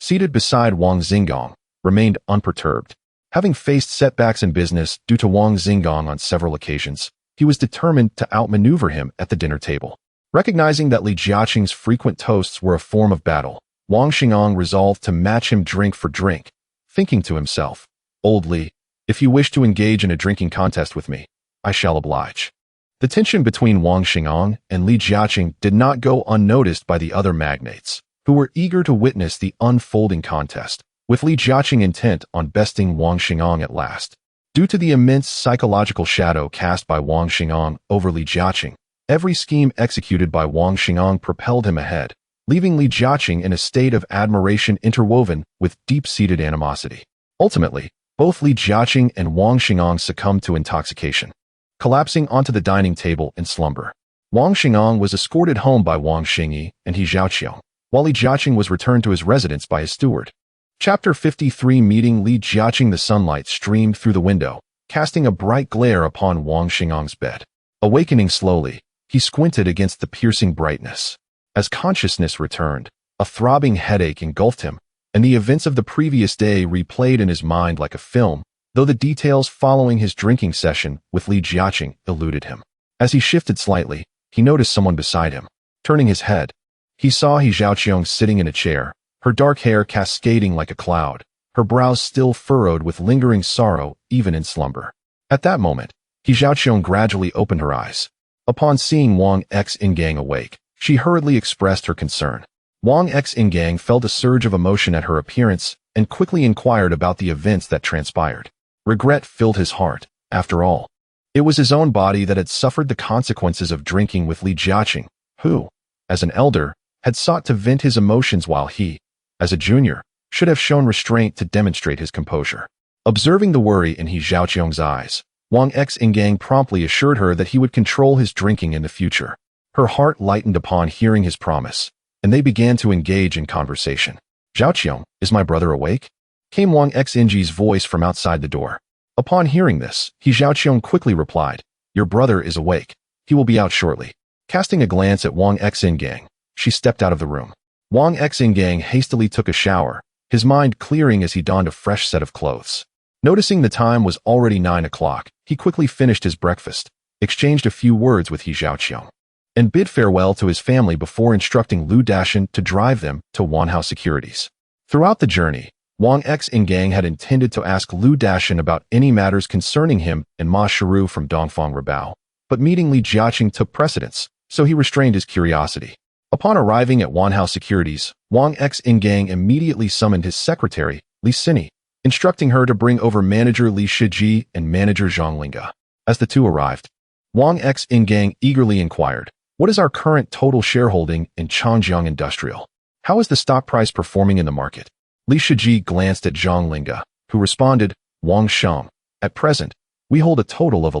seated beside Wang Xingang, remained unperturbed. Having faced setbacks in business due to Wang Xingang on several occasions, he was determined to outmaneuver him at the dinner table. Recognizing that Li Jiaqing's frequent toasts were a form of battle, Wang Xingang resolved to match him drink for drink, thinking to himself, Old Li, if you wish to engage in a drinking contest with me, I shall oblige. The tension between Wang Xingang and Li Jiaqing did not go unnoticed by the other magnates, who were eager to witness the unfolding contest, with Li Jiaqing intent on besting Wang Xingang at last. Due to the immense psychological shadow cast by Wang Xingang over Li Jiaqing, every scheme executed by Wang Xingang propelled him ahead, leaving Li Jiaqing in a state of admiration interwoven with deep-seated animosity. Ultimately, both Li Jiaqing and Wang Xingang succumbed to intoxication, collapsing onto the dining table in slumber. Wang Xingang was escorted home by Wang Xingyi and He Zhaoqiang, while Li Jiaqing was returned to his residence by his steward. Chapter 53 Meeting Li Jiaqing. The sunlight streamed through the window, casting a bright glare upon Wang Xinggang's bed. Awakening slowly, he squinted against the piercing brightness. As consciousness returned, a throbbing headache engulfed him, and the events of the previous day replayed in his mind like a film, though the details following his drinking session with Li Jiaqing eluded him. As he shifted slightly, he noticed someone beside him. Turning his head, he saw He Zhaoqiang sitting in a chair, her dark hair cascading like a cloud, her brows still furrowed with lingering sorrow even in slumber. At that moment, He Zhaoqiang gradually opened her eyes. Upon seeing Wang Xingang awake, she hurriedly expressed her concern. Wang Xingang felt a surge of emotion at her appearance and quickly inquired about the events that transpired. Regret filled his heart. After all, it was his own body that had suffered the consequences of drinking with Li Jiaqing, who, as an elder, had sought to vent his emotions while he, as a junior, should have shown restraint to demonstrate his composure. Observing the worry in He Zhaoqiang's eyes, Wang Xingang promptly assured her that he would control his drinking in the future. Her heart lightened upon hearing his promise, and they began to engage in conversation. "Zhaoqiong, is my brother awake?" came Wang Xing's voice from outside the door. Upon hearing this, Zhaoqiong quickly replied, "Your brother is awake. He will be out shortly." Casting a glance at Wang Xing, she stepped out of the room. Wang Xing hastily took a shower, his mind clearing as he donned a fresh set of clothes. Noticing the time was already 9 o'clock, he quickly finished his breakfast, exchanged a few words with Zhaoqiong, and bid farewell to his family before instructing Lu Dashan to drive them to Wanhao Securities. Throughout the journey, Wang Xing had intended to ask Lu Dashan about any matters concerning him and Ma Shiru from Dongfang Rabao, but meeting Li Jiaqing took precedence, so he restrained his curiosity. Upon arriving at Wanhao Securities, Wang Xing immediately summoned his secretary, Li Sini, instructing her to bring over manager Li Shiji and manager Zhang Linga. As the two arrived, Wang Xing eagerly inquired, "What is our current total shareholding in Changjiang Industrial? How is the stock price performing in the market?" Li Shiji glanced at Zhang Linga, who responded, "Wang Shang, at present, we hold a total of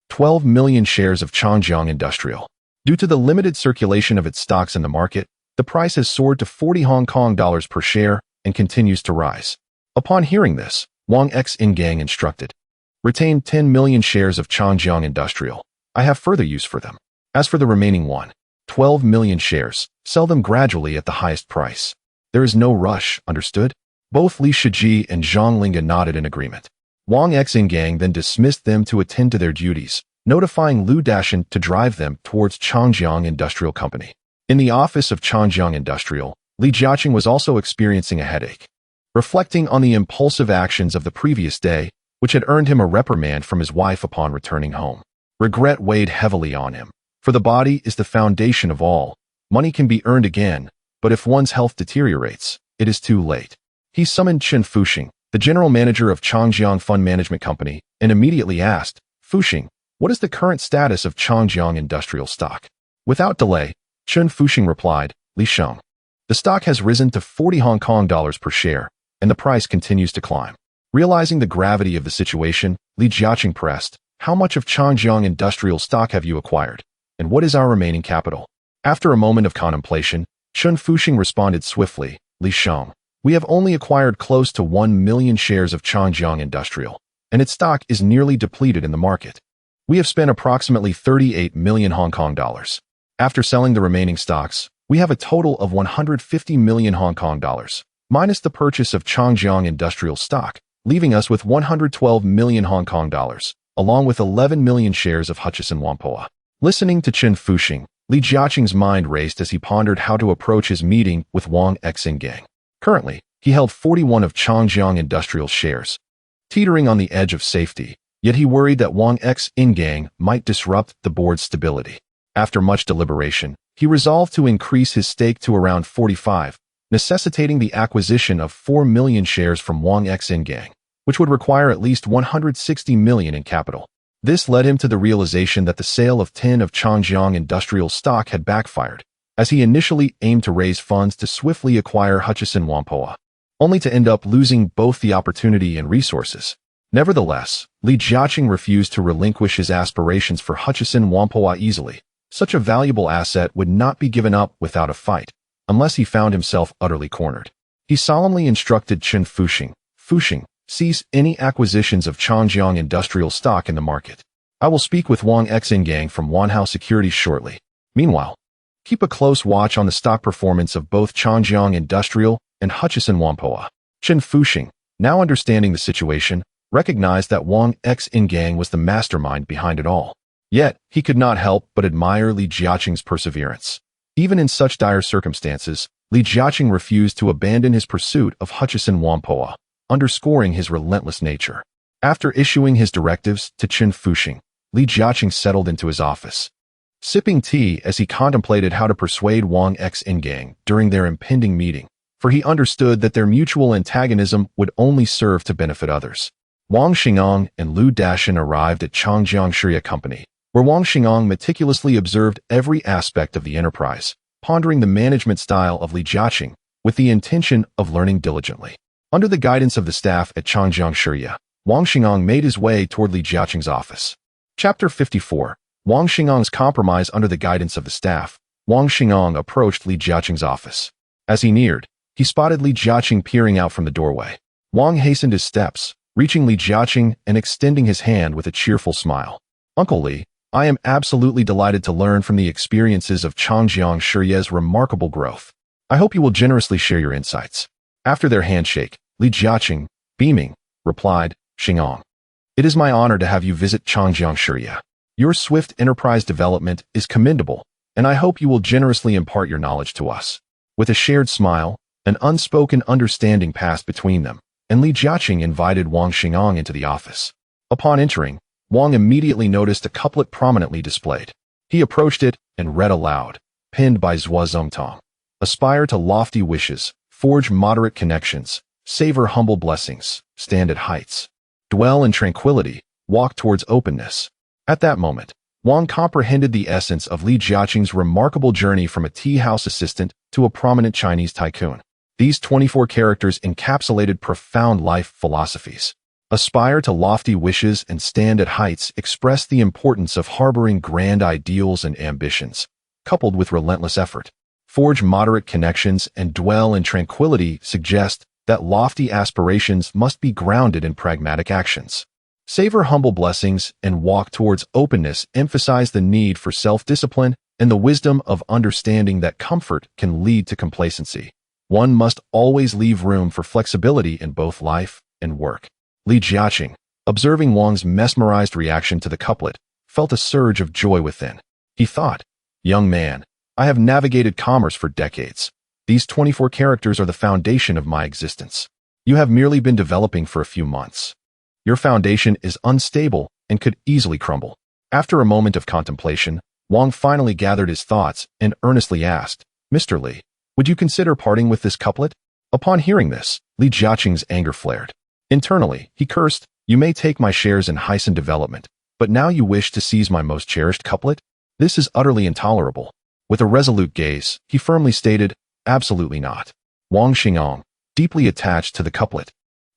12 million shares of Changjiang Industrial. Due to the limited circulation of its stocks in the market, the price has soared to 40 Hong Kong dollars per share and continues to rise." Upon hearing this, Wang Xing instructed, "Retain 10 million shares of Changjiang Industrial. I have further use for them. As for the remaining 12 million shares, sell them gradually at the highest price. There is no rush, understood?" Both Li Shiji and Zhang Linga nodded in agreement. Wang Xing then dismissed them to attend to their duties, notifying Lu Dashan to drive them towards Changjiang Industrial Company. In the office of Changjiang Industrial, Li Jiaqing was also experiencing a headache. Reflecting on the impulsive actions of the previous day, which had earned him a reprimand from his wife upon returning home, regret weighed heavily on him. For the body is the foundation of all. Money can be earned again, but if one's health deteriorates, it is too late. He summoned Chen Fuxing, the general manager of Changjiang Fund Management Company, and immediately asked, "Fuxing, what is the current status of Changjiang Industrial stock?" Without delay, Chen Fuxing replied, "Li Sheng, the stock has risen to 40 Hong Kong dollars per share, and the price continues to climb." Realizing the gravity of the situation, Li Jiaqing pressed, "How much of Changjiang Industrial stock have you acquired, and what is our remaining capital?" After a moment of contemplation, Chen Fuxing responded swiftly, "Li Sheng, we have only acquired close to 1 million shares of Changjiang Industrial, and its stock is nearly depleted in the market. We have spent approximately 38 million Hong Kong dollars. After selling the remaining stocks, we have a total of 150 million Hong Kong dollars, minus the purchase of Changjiang Industrial stock, leaving us with 112 million Hong Kong dollars, along with 11 million shares of Hutchison Whampoa." Listening to Chen Fuxing, Li Jiaqing's mind raced as he pondered how to approach his meeting with Wang Xing. Currently, he held 41 of Changjiang Industrial shares, teetering on the edge of safety, yet he worried that Wang Xing might disrupt the board's stability. After much deliberation, he resolved to increase his stake to around 45, necessitating the acquisition of 4 million shares from Wang Xing, which would require at least 160 million in capital. This led him to the realization that the sale of 10 of Changjiang Industrial stock had backfired, as he initially aimed to raise funds to swiftly acquire Hutchison Whampoa, only to end up losing both the opportunity and resources. Nevertheless, Li Jiaqing refused to relinquish his aspirations for Hutchison Whampoa easily. Such a valuable asset would not be given up without a fight, unless he found himself utterly cornered. He solemnly instructed Chen Fuxing, "Fuxing, cease any acquisitions of Changjiang Industrial stock in the market. I will speak with Wang Xing from Wanhao Securities shortly. Meanwhile, keep a close watch on the stock performance of both Changjiang Industrial and Hutchison Whampoa." Chen Fuxing, now understanding the situation, recognized that Wang Xing was the mastermind behind it all. Yet, he could not help but admire Li Jiaqing's perseverance. Even in such dire circumstances, Li Jiaqing refused to abandon his pursuit of Hutchison Whampoa, underscoring his relentless nature. After issuing his directives to Chen Fuxing, Li Jiaqing settled into his office, sipping tea as he contemplated how to persuade Wang Xing during their impending meeting, for he understood that their mutual antagonism would only serve to benefit others. Wang Xingang and Lu Dashan arrived at Changjiang Shirya Company, where Wang Xingang meticulously observed every aspect of the enterprise, pondering the management style of Li Jiaqing with the intention of learning diligently. Under the guidance of the staff at Changjiang Shirya, Wang Xingang made his way toward Li Jiaqing's office. Chapter 54. Wang Xinggang's compromise. Under the guidance of the staff, Wang Xingong approached Li Jiaqing's office. As he neared, he spotted Li Jiaqing peering out from the doorway. Wang hastened his steps, reaching Li Jiaqing and extending his hand with a cheerful smile. "Uncle Li, I am absolutely delighted to learn from the experiences of Changjiang Shirye's remarkable growth. I hope you will generously share your insights." After their handshake, Li Jiaqing, beaming, replied, "Xingong, it is my honor to have you visit Changjiang Shirye. Your swift enterprise development is commendable, and I hope you will generously impart your knowledge to us." With a shared smile, an unspoken understanding passed between them, and Li Jiaqing invited Wang Xingong into the office. Upon entering, Wang immediately noticed a couplet prominently displayed. He approached it and read aloud, pinned by Zhua Zongtong. "Aspire to lofty wishes, forge moderate connections, savor humble blessings, stand at heights. Dwell in tranquility, walk towards openness." At that moment, Wang comprehended the essence of Li Jiaqing's remarkable journey from a tea house assistant to a prominent Chinese tycoon. These 24 characters encapsulated profound life philosophies. Aspire to lofty wishes and stand at heights express the importance of harboring grand ideals and ambitions, coupled with relentless effort. Forge moderate connections and dwell in tranquility suggest that lofty aspirations must be grounded in pragmatic actions. Savor humble blessings and walk towards openness emphasize the need for self-discipline and the wisdom of understanding that comfort can lead to complacency. One must always leave room for flexibility in both life and work. Li Jiaqing, observing Wang's mesmerized reaction to the couplet, felt a surge of joy within. He thought, "Young man, I have navigated commerce for decades. These 24 characters are the foundation of my existence. You have merely been developing for a few months. Your foundation is unstable and could easily crumble." After a moment of contemplation, Wang finally gathered his thoughts and earnestly asked, "Mr. Li, would you consider parting with this couplet?" Upon hearing this, Li Jiaqing's anger flared. Internally, he cursed, "You may take my shares in Hyson Development, but now you wish to seize my most cherished couplet? This is utterly intolerable." With a resolute gaze, he firmly stated, "Absolutely not." Wang Xingong, deeply attached to the couplet,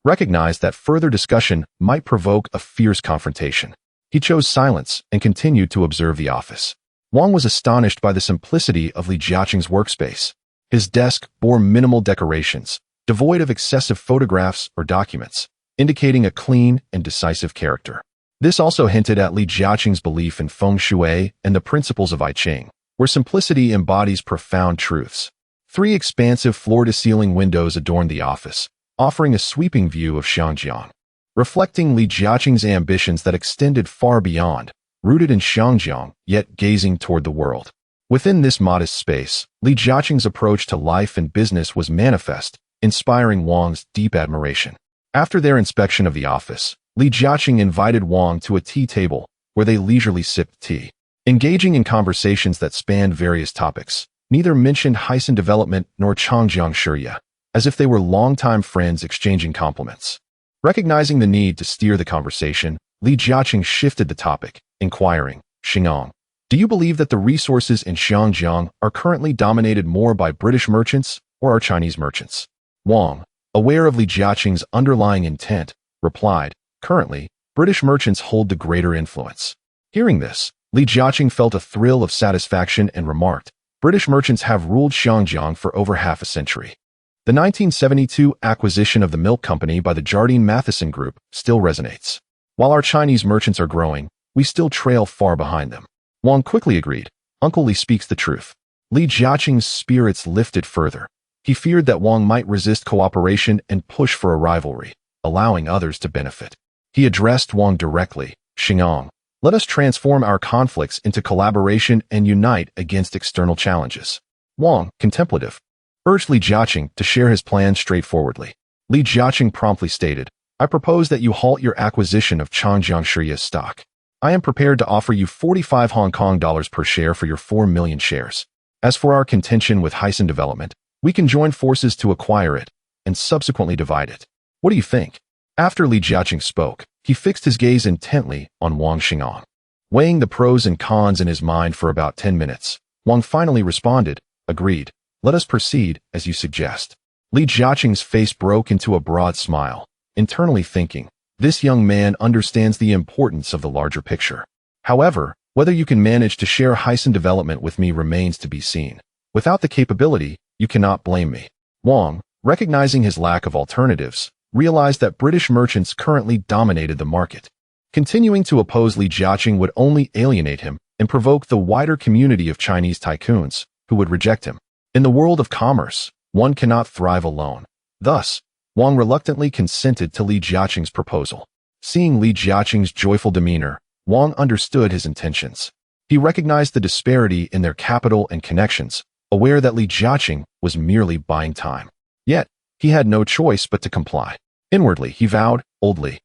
recognized that further discussion might provoke a fierce confrontation. He chose silence and continued to observe the office. Wang was astonished by the simplicity of Li Jiaqing's workspace. His desk bore minimal decorations, devoid of excessive photographs or documents, indicating a clean and decisive character. This also hinted at Li Jiaqing's belief in feng shui and the principles of I Ching, where simplicity embodies profound truths. 3 expansive floor-to-ceiling windows adorned the office, offering a sweeping view of Xiangjiang. Reflecting Li Jiaqing's ambitions that extended far beyond, rooted in Xiangjiang, yet gazing toward the world. Within this modest space, Li Jiaqing's approach to life and business was manifest, inspiring Wang's deep admiration. After their inspection of the office, Li Jiaqing invited Wang to a tea table, where they leisurely sipped tea. Engaging in conversations that spanned various topics, neither mentioned Hyson Development nor Changjiang Shirye, as if they were longtime friends exchanging compliments. Recognizing the need to steer the conversation, Li Jiaqing shifted the topic, inquiring, "Xingong, do you believe that the resources in Xiangjiang are currently dominated more by British merchants or our Chinese merchants?" Wang, aware of Li Jiaqing's underlying intent, replied, "Currently, British merchants hold the greater influence." Hearing this, Li Jiaqing felt a thrill of satisfaction and remarked, "British merchants have ruled Xiangjiang for over half a century." The 1972 acquisition of the milk company by the Jardine Matheson Group still resonates. While our Chinese merchants are growing, we still trail far behind them. Wang quickly agreed, "Uncle Li speaks the truth." Li Jiaqing's spirits lifted further. He feared that Wang might resist cooperation and push for a rivalry, allowing others to benefit. He addressed Wang directly, "Xingong, let us transform our conflicts into collaboration and unite against external challenges." Wang, contemplative, urged Li Jiaqing to share his plans straightforwardly. Li Jiaqing promptly stated, "I propose that you halt your acquisition of Changjiang Shirye's stock. I am prepared to offer you 45 Hong Kong dollars per share for your 4 million shares. As for our contention with Hyson Development, we can join forces to acquire it and subsequently divide it. What do you think?" After Li Jiaqing spoke, he fixed his gaze intently on Wang Xingong. Weighing the pros and cons in his mind for about 10 minutes, Wang finally responded, "Agreed. Let us proceed, as you suggest." Li Jiaqing's face broke into a broad smile, internally thinking, "This young man understands the importance of the larger picture." However, Whether you can manage to share Heisen development with me remains to be seen. Without the capability, you cannot blame me. Wang, recognizing his lack of alternatives, realized that British merchants currently dominated the market. Continuing to oppose Li Jiaqing would only alienate him and provoke the wider community of Chinese tycoons who would reject him. In the world of commerce, one cannot thrive alone. Thus, Wang reluctantly consented to Li Jiaqing's proposal. Seeing Li Jiaqing's joyful demeanor, Wang understood his intentions. He recognized the disparity in their capital and connections, aware that Li Jiaqing was merely buying time. Yet, he had no choice but to comply. Inwardly, he vowed, "Old Li,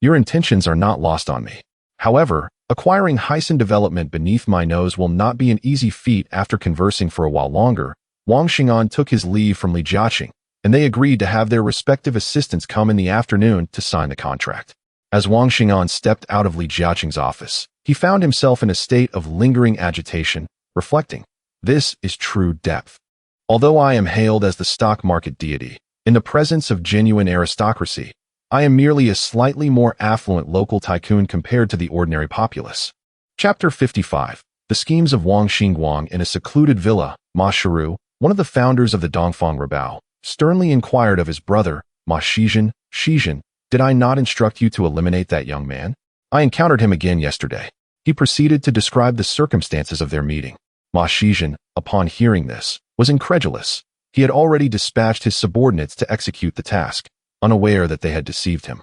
your intentions are not lost on me. However, acquiring Heisen development beneath my nose will not be an easy feat." After conversing for a while longer, Wang Xing'an took his leave from Li Jiaqing, and they agreed to have their respective assistants come in the afternoon to sign the contract. As Wang Xing'an stepped out of Li Jiaqing's office, he found himself in a state of lingering agitation, reflecting, "This is true depth. Although I am hailed as the stock market deity, in the presence of genuine aristocracy, I am merely a slightly more affluent local tycoon compared to the ordinary populace." Chapter 55. The schemes of Wang Xingguang. In a secluded villa, Ma Shiru, one of the founders of the Dongfang Rebel, sternly inquired of his brother, Ma Shizhen, "Shizhen, did I not instruct you to eliminate that young man? I encountered him again yesterday." He proceeded to describe the circumstances of their meeting. Ma Shizhen, upon hearing this, was incredulous. He had already dispatched his subordinates to execute the task, unaware that they had deceived him.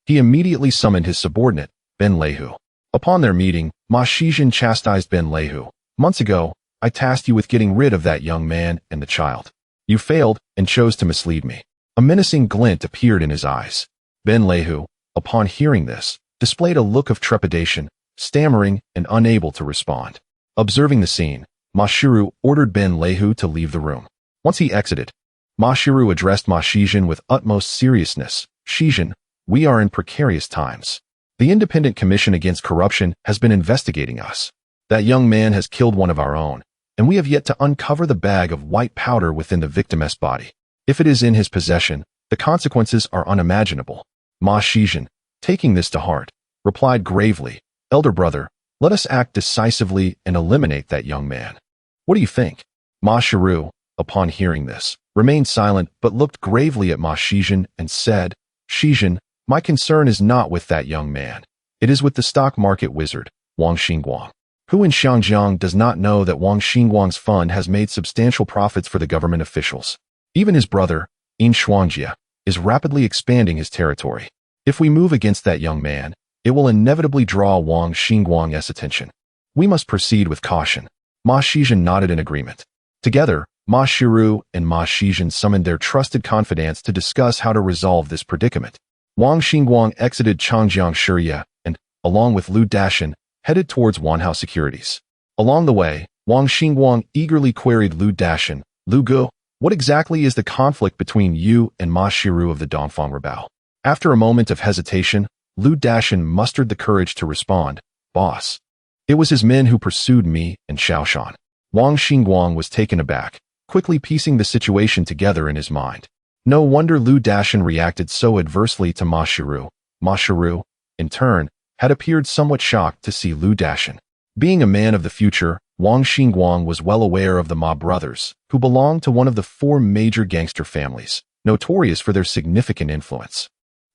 He immediately summoned his subordinate, Ben Leihu. Upon their meeting, Ma Shizhen chastised Ben Leihu. "Months ago, I tasked you with getting rid of that young man and the child. You failed and chose to mislead me." A menacing glint appeared in his eyes. Ben Leihu, upon hearing this, displayed a look of trepidation, stammering and unable to respond. Observing the scene, Ma Shiru ordered Ben Leihu to leave the room. Once he exited, Ma Shiru addressed Ma Shizhen with utmost seriousness. "Shizhen, we are in precarious times. The Independent Commission Against Corruption has been investigating us. That young man has killed one of our own, and we have yet to uncover the bag of white powder within the victim's body. If it is in his possession, the consequences are unimaginable." Ma Shizhen, taking this to heart, replied gravely, "Elder brother, let us act decisively and eliminate that young man. What do you think?" Ma Shiru, upon hearing this, remained silent but looked gravely at Ma Shizhen and said, "Shizhen, my concern is not with that young man. It is with the stock market wizard, Wang Xingguang. Who in Xiangjiang does not know that Wang Xingguang's fund has made substantial profits for the government officials? Even his brother, In Shuangjia, is rapidly expanding his territory. If we move against that young man, it will inevitably draw Wang Xingguang's attention. We must proceed with caution." Ma Shizhen nodded in agreement. Together, Ma Shiru and Ma Shizhen summoned their trusted confidants to discuss how to resolve this predicament. Wang Xingguang exited Changjiang Shiria and, along with Lu Dashan, headed towards Wanhao Securities. Along the way, Wang Xingguang eagerly queried Lu Dashan, "Lu Gu, what exactly is the conflict between you and Ma Shiru of the Dongfang Rebel?" After a moment of hesitation, Lu Dashan mustered the courage to respond, "Boss, it was his men who pursued me and Xiaoshan." Wang Xingguang was taken aback, quickly piecing the situation together in his mind. No wonder Lu Dashan reacted so adversely to Ma Shiru. Ma Shiru, in turn, had appeared somewhat shocked to see Lu Dashan. Being a man of the future, Wang Xingguang was well aware of the Ma brothers, who belonged to one of the four major gangster families, notorious for their significant influence.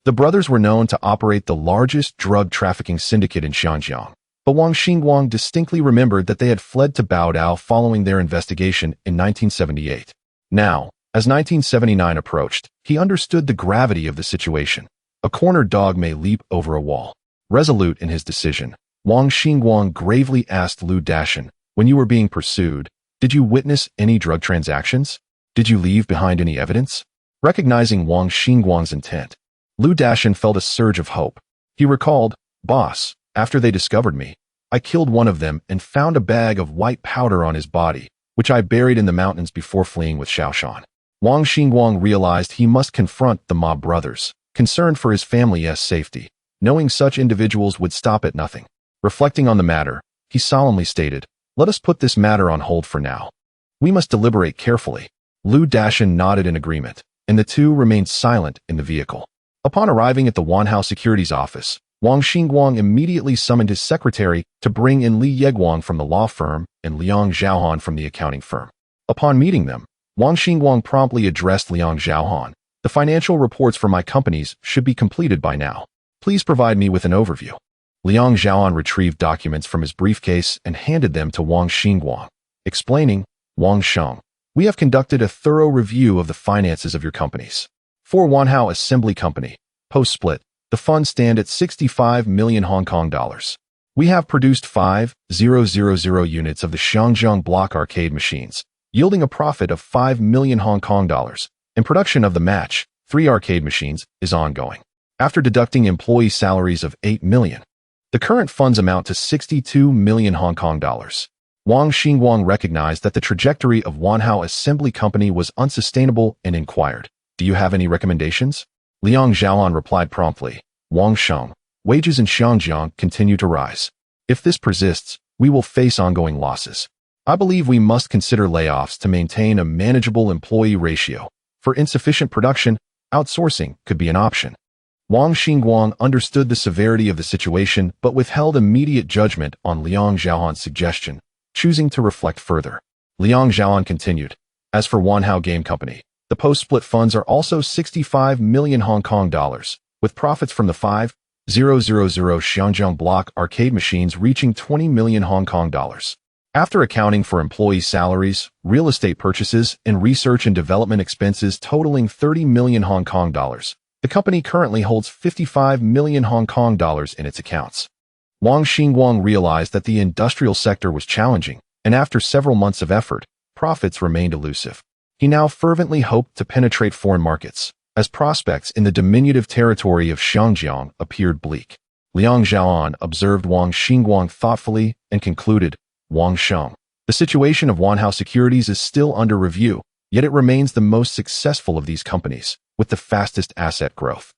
The brothers were known to operate the largest drug trafficking syndicate in Xianjiang, but Wang Xingguang distinctly remembered that they had fled to Baodao following their investigation in 1978. Now, as 1979 approached, he understood the gravity of the situation. A cornered dog may leap over a wall. Resolute in his decision, Wang Xingguang gravely asked Lu Dashan, "When you were being pursued, did you witness any drug transactions? Did you leave behind any evidence?" Recognizing Wang Xingguang's intent, Lu Dashan felt a surge of hope. He recalled, "Boss, after they discovered me, I killed one of them and found a bag of white powder on his body, which I buried in the mountains before fleeing with Xiaoshan." Wang Xingguang realized he must confront the Ma brothers, concerned for his family's safety, knowing such individuals would stop at nothing. Reflecting on the matter, he solemnly stated, "Let us put this matter on hold for now. We must deliberate carefully." Lu Dashan nodded in agreement, and the two remained silent in the vehicle. Upon arriving at the Wanhao Securities office, Wang Xingguang immediately summoned his secretary to bring in Li Yeguang from the law firm and Liang Zhaohan from the accounting firm. Upon meeting them, Wang Xingguang promptly addressed Liang Zhaohan. The financial reports for my companies should be completed by now. Please provide me with an overview. Liang Zhaohan retrieved documents from his briefcase and handed them to Wang Xingguang, explaining, Wang Sheng, we have conducted a thorough review of the finances of your companies. For Wanhao Assembly Company, post-split, the funds stand at 65 million Hong Kong dollars. We have produced 5,000 units of the Shangjiang block arcade machines, yielding a profit of 5 million Hong Kong dollars, and production of the match, 3 arcade machines, is ongoing. After deducting employee salaries of 8 million, the current funds amount to 62 million Hong Kong dollars. Wang Xingguang recognized that the trajectory of Wanhao Assembly Company was unsustainable and inquired, do you have any recommendations? Liang Zhaohan replied promptly, Wang Sheng, wages in Shangjiang continue to rise. If this persists, we will face ongoing losses. I believe we must consider layoffs to maintain a manageable employee ratio. For insufficient production, outsourcing could be an option. Wang Xingguang understood the severity of the situation but withheld immediate judgment on Liang Zhaohan's suggestion, choosing to reflect further. Liang Zhaohan continued, as for Wanhao Game Company, the post-split funds are also 65 million Hong Kong dollars, with profits from the 5,000 Shangjiang block arcade machines reaching 20 million Hong Kong dollars. After accounting for employee salaries, real estate purchases, and research and development expenses totaling 30 million Hong Kong dollars, the company currently holds 55 million Hong Kong dollars in its accounts. Wang Xingguang realized that the industrial sector was challenging, and after several months of effort, profits remained elusive. He now fervently hoped to penetrate foreign markets, as prospects in the diminutive territory of Shangjiang appeared bleak. Liang Zhaohan observed Wang Xingguang thoughtfully and concluded, Wang Sheng, the situation of Wanhao Securities is still under review, yet it remains the most successful of these companies, with the fastest asset growth.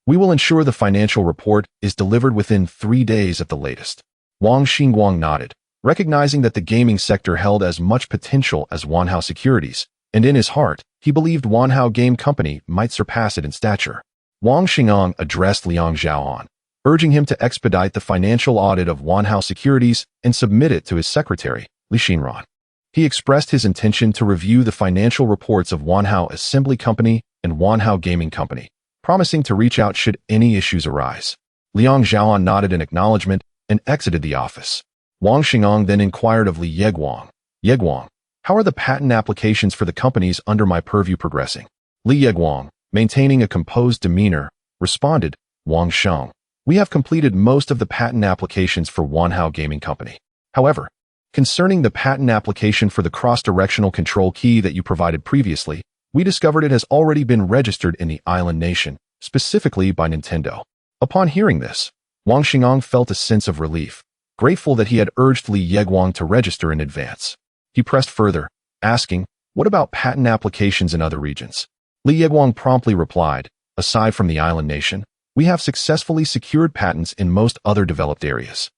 We will ensure the financial report is delivered within 3 days at the latest. Wang Xingguang nodded, recognizing that the gaming sector held as much potential as Wanhao Securities, and in his heart, he believed Wanhao Game Company might surpass it in stature. Wang Xingguang addressed Liang Zhaohan, urging him to expedite the financial audit of Wanhao Securities and submit it to his secretary, Li Xinran. He expressed his intention to review the financial reports of Wanhao Assembly Company and Wanhao Gaming Company, promising to reach out should any issues arise. Liang Zhaohan nodded in acknowledgement and exited the office. Wang Xingguang then inquired of Li Yeguang, Yeguang, how are the patent applications for the companies under my purview progressing? Li Yeguang, maintaining a composed demeanor, responded, Wang Sheng, we have completed most of the patent applications for Wanhao Gaming Company. However, concerning the patent application for the cross-directional control key that you provided previously, we discovered it has already been registered in the island nation, specifically by Nintendo. Upon hearing this, Wang Xingguang felt a sense of relief, grateful that he had urged Li Yeguang to register in advance. He pressed further, asking, what about patent applications in other regions? Li Yeguang promptly replied, aside from the island nation, we have successfully secured patents in most other developed areas.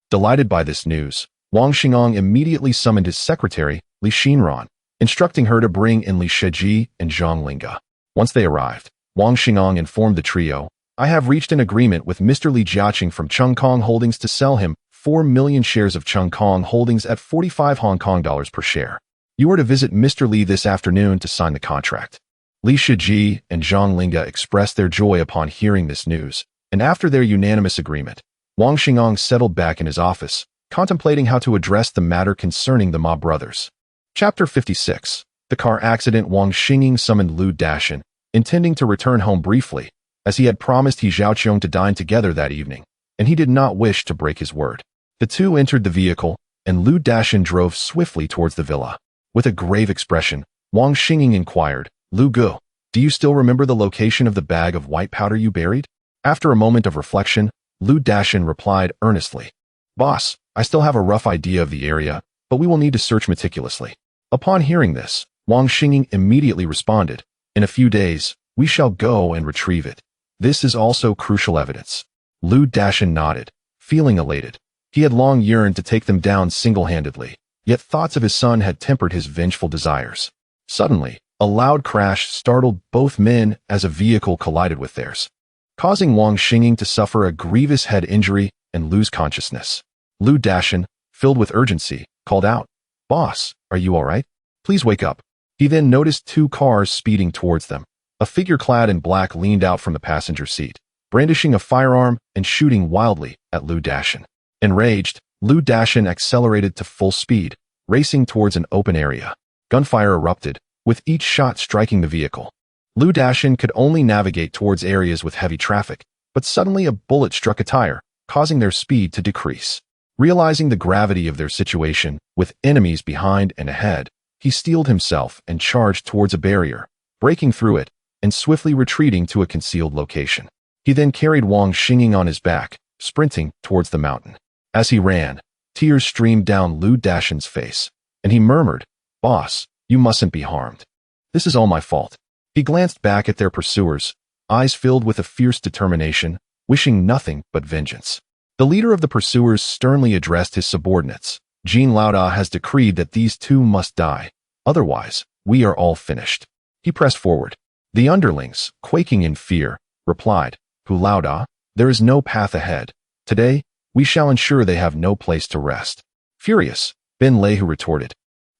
Delighted by this news, Wang Xingguang immediately summoned his secretary, Li Xinran, instructing her to bring in Li Shiji and Zhang Linga. Once they arrived, Wang Xingguang informed the trio, I have reached an agreement with Mr. Li Jiaqing from Chung Kong Holdings to sell him 4 million shares of Chung Kong Holdings at 45 Hong Kong dollars per share. You are to visit Mr. Li this afternoon to sign the contract. Li Shiji and Zhang Linga expressed their joy upon hearing this news, and after their unanimous agreement, Wang Xingguang settled back in his office, contemplating how to address the matter concerning the Ma brothers. Chapter 56. The car accident. Wang Xingguang summoned Lu Dashan, intending to return home briefly, as he had promised He Zhaoqiong to dine together that evening, and he did not wish to break his word. The two entered the vehicle, and Lu Dashan drove swiftly towards the villa. With a grave expression, Wang Xingguang inquired, Lu Gu, do you still remember the location of the bag of white powder you buried? After a moment of reflection, Lu Dashan replied earnestly, Boss, I still have a rough idea of the area, but we will need to search meticulously. Upon hearing this, Wang Xingguang immediately responded, in a few days, we shall go and retrieve it. This is also crucial evidence. Lu Dashan nodded, feeling elated. He had long yearned to take them down single-handedly, yet thoughts of his son had tempered his vengeful desires. Suddenly, a loud crash startled both men as a vehicle collided with theirs. causing Wang Xinging to suffer a grievous head injury and lose consciousness. Lu Dashan, filled with urgency, called out, "Boss, are you all right? Please wake up." He then noticed two cars speeding towards them. A figure clad in black leaned out from the passenger seat, brandishing a firearm and shooting wildly at Lu Dashan. Enraged, Lu Dashan accelerated to full speed, racing towards an open area. Gunfire erupted, with each shot striking the vehicle. Lu Dashan could only navigate towards areas with heavy traffic, but suddenly a bullet struck a tire, causing their speed to decrease. Realizing the gravity of their situation, with enemies behind and ahead, he steeled himself and charged towards a barrier, breaking through it and swiftly retreating to a concealed location. He then carried Wang Xinging on his back, sprinting towards the mountain. As he ran, tears streamed down Lu Dashan's face, and he murmured, "Boss, you mustn't be harmed. This is all my fault." He glanced back at their pursuers, eyes filled with a fierce determination, wishing nothing but vengeance. The leader of the pursuers sternly addressed his subordinates. Jean Lauda has decreed that these two must die. Otherwise, we are all finished. He pressed forward. The underlings, quaking in fear, replied, "Hu Lauda, there is no path ahead. Today, we shall ensure they have no place to rest." Furious, Ben Lehu retorted,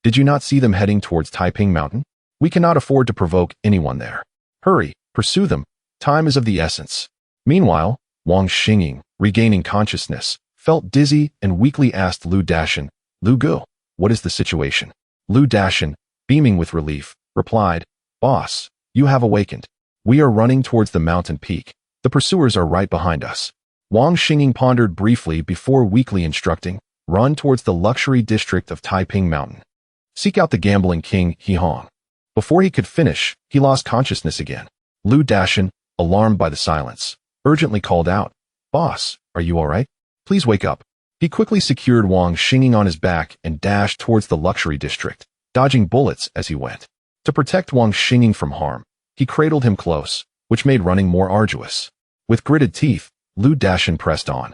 "Did you not see them heading towards Taiping Mountain? We cannot afford to provoke anyone there. Hurry, pursue them. Time is of the essence." Meanwhile, Wang Xinging, regaining consciousness, felt dizzy and weakly asked Lu Dashan, "Lu Gu, what is the situation?" Lu Dashan, beaming with relief, replied, "Boss, you have awakened. We are running towards the mountain peak. The pursuers are right behind us." Wang Xinging pondered briefly before weakly instructing, "Run towards the luxury district of Taiping Mountain. Seek out the gambling king He Hong." Before he could finish, he lost consciousness again. Lu Dashan, alarmed by the silence, urgently called out, "Boss, are you all right? Please wake up." He quickly secured Wang Xinging on his back and dashed towards the luxury district, dodging bullets as he went. To protect Wang Xinging from harm, he cradled him close, which made running more arduous. With gritted teeth, Lu Dashan pressed on,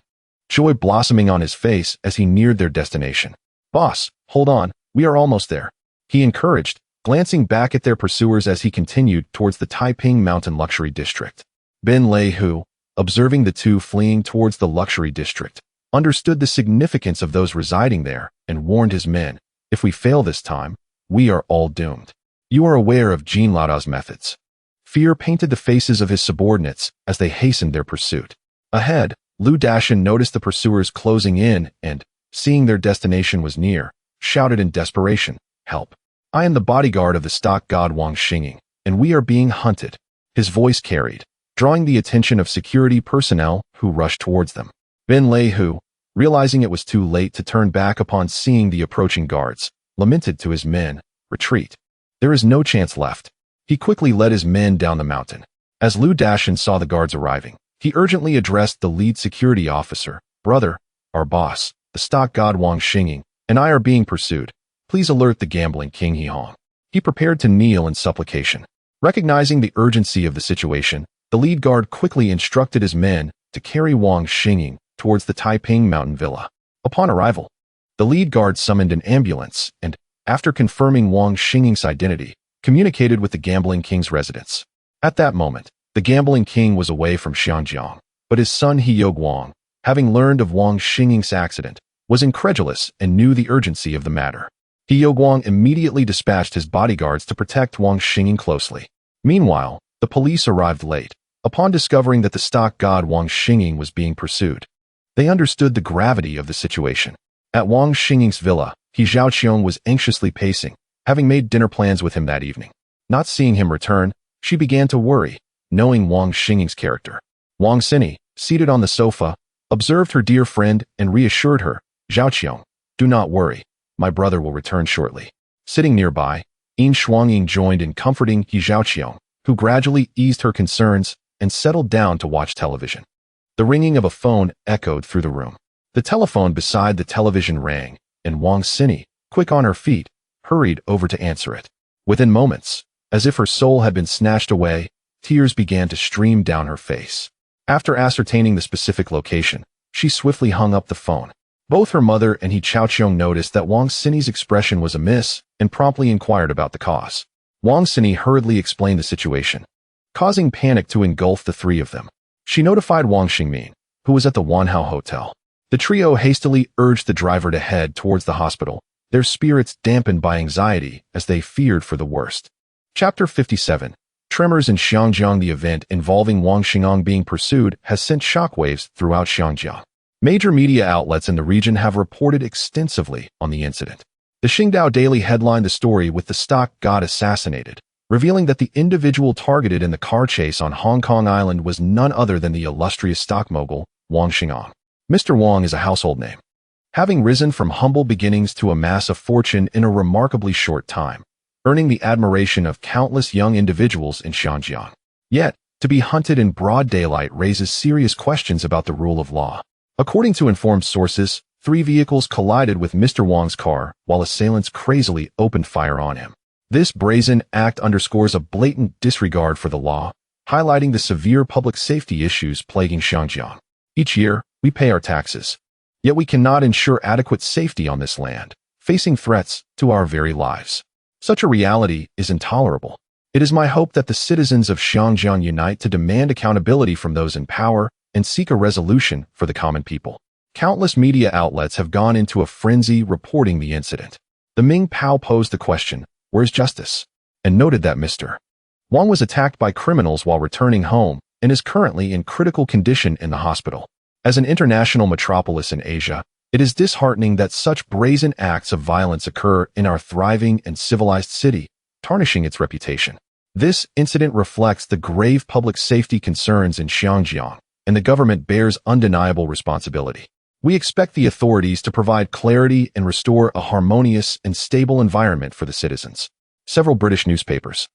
joy blossoming on his face as he neared their destination. "Boss, hold on, we are almost there," he encouraged, glancing back at their pursuers as he continued towards the Taiping Mountain luxury district. Ben Lehu, observing the two fleeing towards the luxury district, understood the significance of those residing there and warned his men, "If we fail this time, we are all doomed." You are aware of Jean Lauda's methods. Fear painted the faces of his subordinates as they hastened their pursuit. Ahead, Lu Dashan noticed the pursuers closing in and, seeing their destination was near, shouted in desperation, "Help! I am the bodyguard of the stock god Wang Xinging, and we are being hunted." His voice carried, drawing the attention of security personnel who rushed towards them. Ben Lehu, realizing it was too late to turn back upon seeing the approaching guards, lamented to his men, "Retreat. There is no chance left." He quickly led his men down the mountain. As Lu Dashan saw the guards arriving, he urgently addressed the lead security officer, "Brother, our boss, the stock god Wang Xinging, and I are being pursued. Please alert the gambling king He Hong." He prepared to kneel in supplication. Recognizing the urgency of the situation, the lead guard quickly instructed his men to carry Wang Xinging towards the Taiping Mountain Villa. Upon arrival, the lead guard summoned an ambulance and, after confirming Wang Xinging's identity, communicated with the gambling king's residence. At that moment, the gambling king was away from Xianjiang, but his son He Wang, having learned of Wang Xinging's accident, was incredulous and knew the urgency of the matter. He Wang immediately dispatched his bodyguards to protect Wang Xinging closely. Meanwhile, the police arrived late, upon discovering that the stock god Wang Xinging was being pursued. They understood the gravity of the situation. At Wang Xinging's villa, He Zhaoqiong was anxiously pacing, having made dinner plans with him that evening. Not seeing him return, she began to worry, knowing Wang Xinging's character. Wang Sini, seated on the sofa, observed her dear friend and reassured her, "Zhaoqiong, do not worry. My brother will return shortly." Sitting nearby, Yin Shuangying joined in comforting He Zhaoqiong, who gradually eased her concerns and settled down to watch television. The ringing of a phone echoed through the room. The telephone beside the television rang, and Wang Sini, quick on her feet, hurried over to answer it. Within moments, as if her soul had been snatched away, tears began to stream down her face. After ascertaining the specific location, she swiftly hung up the phone. Both her mother and He Zhaoqiong noticed that Wang Sini's expression was amiss and promptly inquired about the cause. Wang Sini hurriedly explained the situation, causing panic to engulf the three of them. She notified Wang Xingmin, who was at the Wanhao Hotel. The trio hastily urged the driver to head towards the hospital, their spirits dampened by anxiety as they feared for the worst. Chapter 57. Tremors in Xiangjiang. The event involving Wang Xing'an being pursued has sent shockwaves throughout Xiangjiang. Major media outlets in the region have reported extensively on the incident. The Xingdao Daily headlined the story with the stock god assassinated, revealing that the individual targeted in the car chase on Hong Kong Island was none other than the illustrious stock mogul, Wang Xing'an. Mr. Wang is a household name, having risen from humble beginnings to amass a fortune in a remarkably short time, earning the admiration of countless young individuals in Xiangjiang. Yet, to be hunted in broad daylight raises serious questions about the rule of law. According to informed sources, 3 vehicles collided with Mr. Wang's car while assailants crazily opened fire on him. This brazen act underscores a blatant disregard for the law, highlighting the severe public safety issues plaguing Xiangjiang. Each year, we pay our taxes, yet we cannot ensure adequate safety on this land, facing threats to our very lives. Such a reality is intolerable. It is my hope that the citizens of Xiangjiang unite to demand accountability from those in power and seek a resolution for the common people. Countless media outlets have gone into a frenzy reporting the incident. The Ming Pao posed the question, "Where's justice?" and noted that Mr. Wang was attacked by criminals while returning home and is currently in critical condition in the hospital. As an international metropolis in Asia, it is disheartening that such brazen acts of violence occur in our thriving and civilized city, tarnishing its reputation. This incident reflects the grave public safety concerns in Xiangjiang, and the government bears undeniable responsibility. We expect the authorities to provide clarity and restore a harmonious and stable environment for the citizens. Several British newspapers,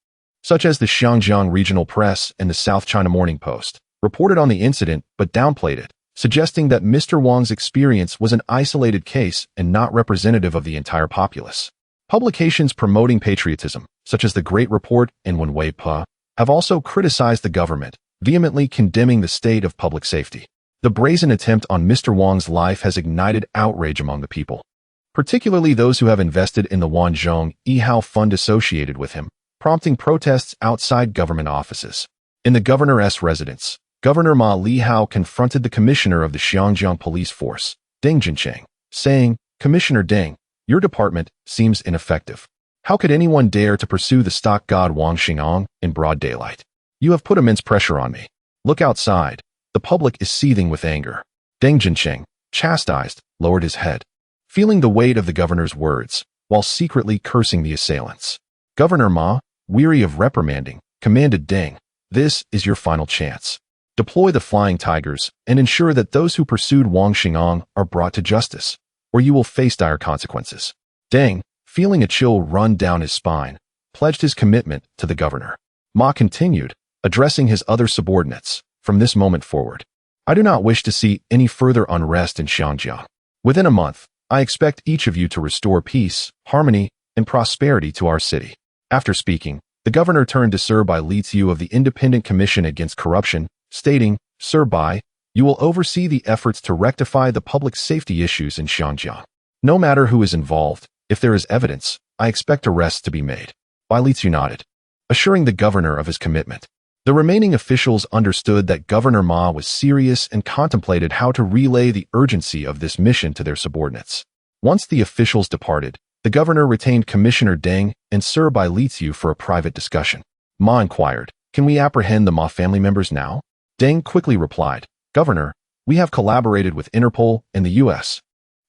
such as the Xiangjiang Regional Press and the South China Morning Post, reported on the incident but downplayed it, suggesting that Mr. Wang's experience was an isolated case and not representative of the entire populace. Publications promoting patriotism, such as The Great Report and Wenwei Pa, have also criticized the government, vehemently condemning the state of public safety. The brazen attempt on Mr. Wang's life has ignited outrage among the people, particularly those who have invested in the Wanzhong Yihao Fund associated with him, prompting protests outside government offices. In the governor's residence, Governor Ma Lihao confronted the commissioner of the Xiangjiang police force, Deng Jincheng, saying, "Commissioner Deng, your department seems ineffective. How could anyone dare to pursue the stock god Wang Xing'an in broad daylight? You have put immense pressure on me. Look outside. The public is seething with anger." Deng Jincheng, chastised, lowered his head, feeling the weight of the governor's words, while secretly cursing the assailants. Governor Ma, weary of reprimanding, commanded Deng, "This is your final chance. Deploy the flying tigers and ensure that those who pursued Wang Xing'an are brought to justice, or you will face dire consequences." Deng, feeling a chill run down his spine, pledged his commitment to the governor. Ma continued, addressing his other subordinates, "From this moment forward, I do not wish to see any further unrest in Xiangjiang. Within a month, I expect each of you to restore peace, harmony, and prosperity to our city." After speaking, the governor turned to Sir Bai Liziu of the Independent Commission Against Corruption, stating, "Sir Bai, you will oversee the efforts to rectify the public safety issues in Xiangjiang. No matter who is involved, if there is evidence, I expect arrests to be made." Bai Liziu nodded, assuring the governor of his commitment. The remaining officials understood that Governor Ma was serious and contemplated how to relay the urgency of this mission to their subordinates. Once the officials departed, the governor retained Commissioner Deng and Sir Bai Liziu for a private discussion. Ma inquired, "Can we apprehend the Ma family members now?" Deng quickly replied, "Governor, we have collaborated with Interpol and the U.S.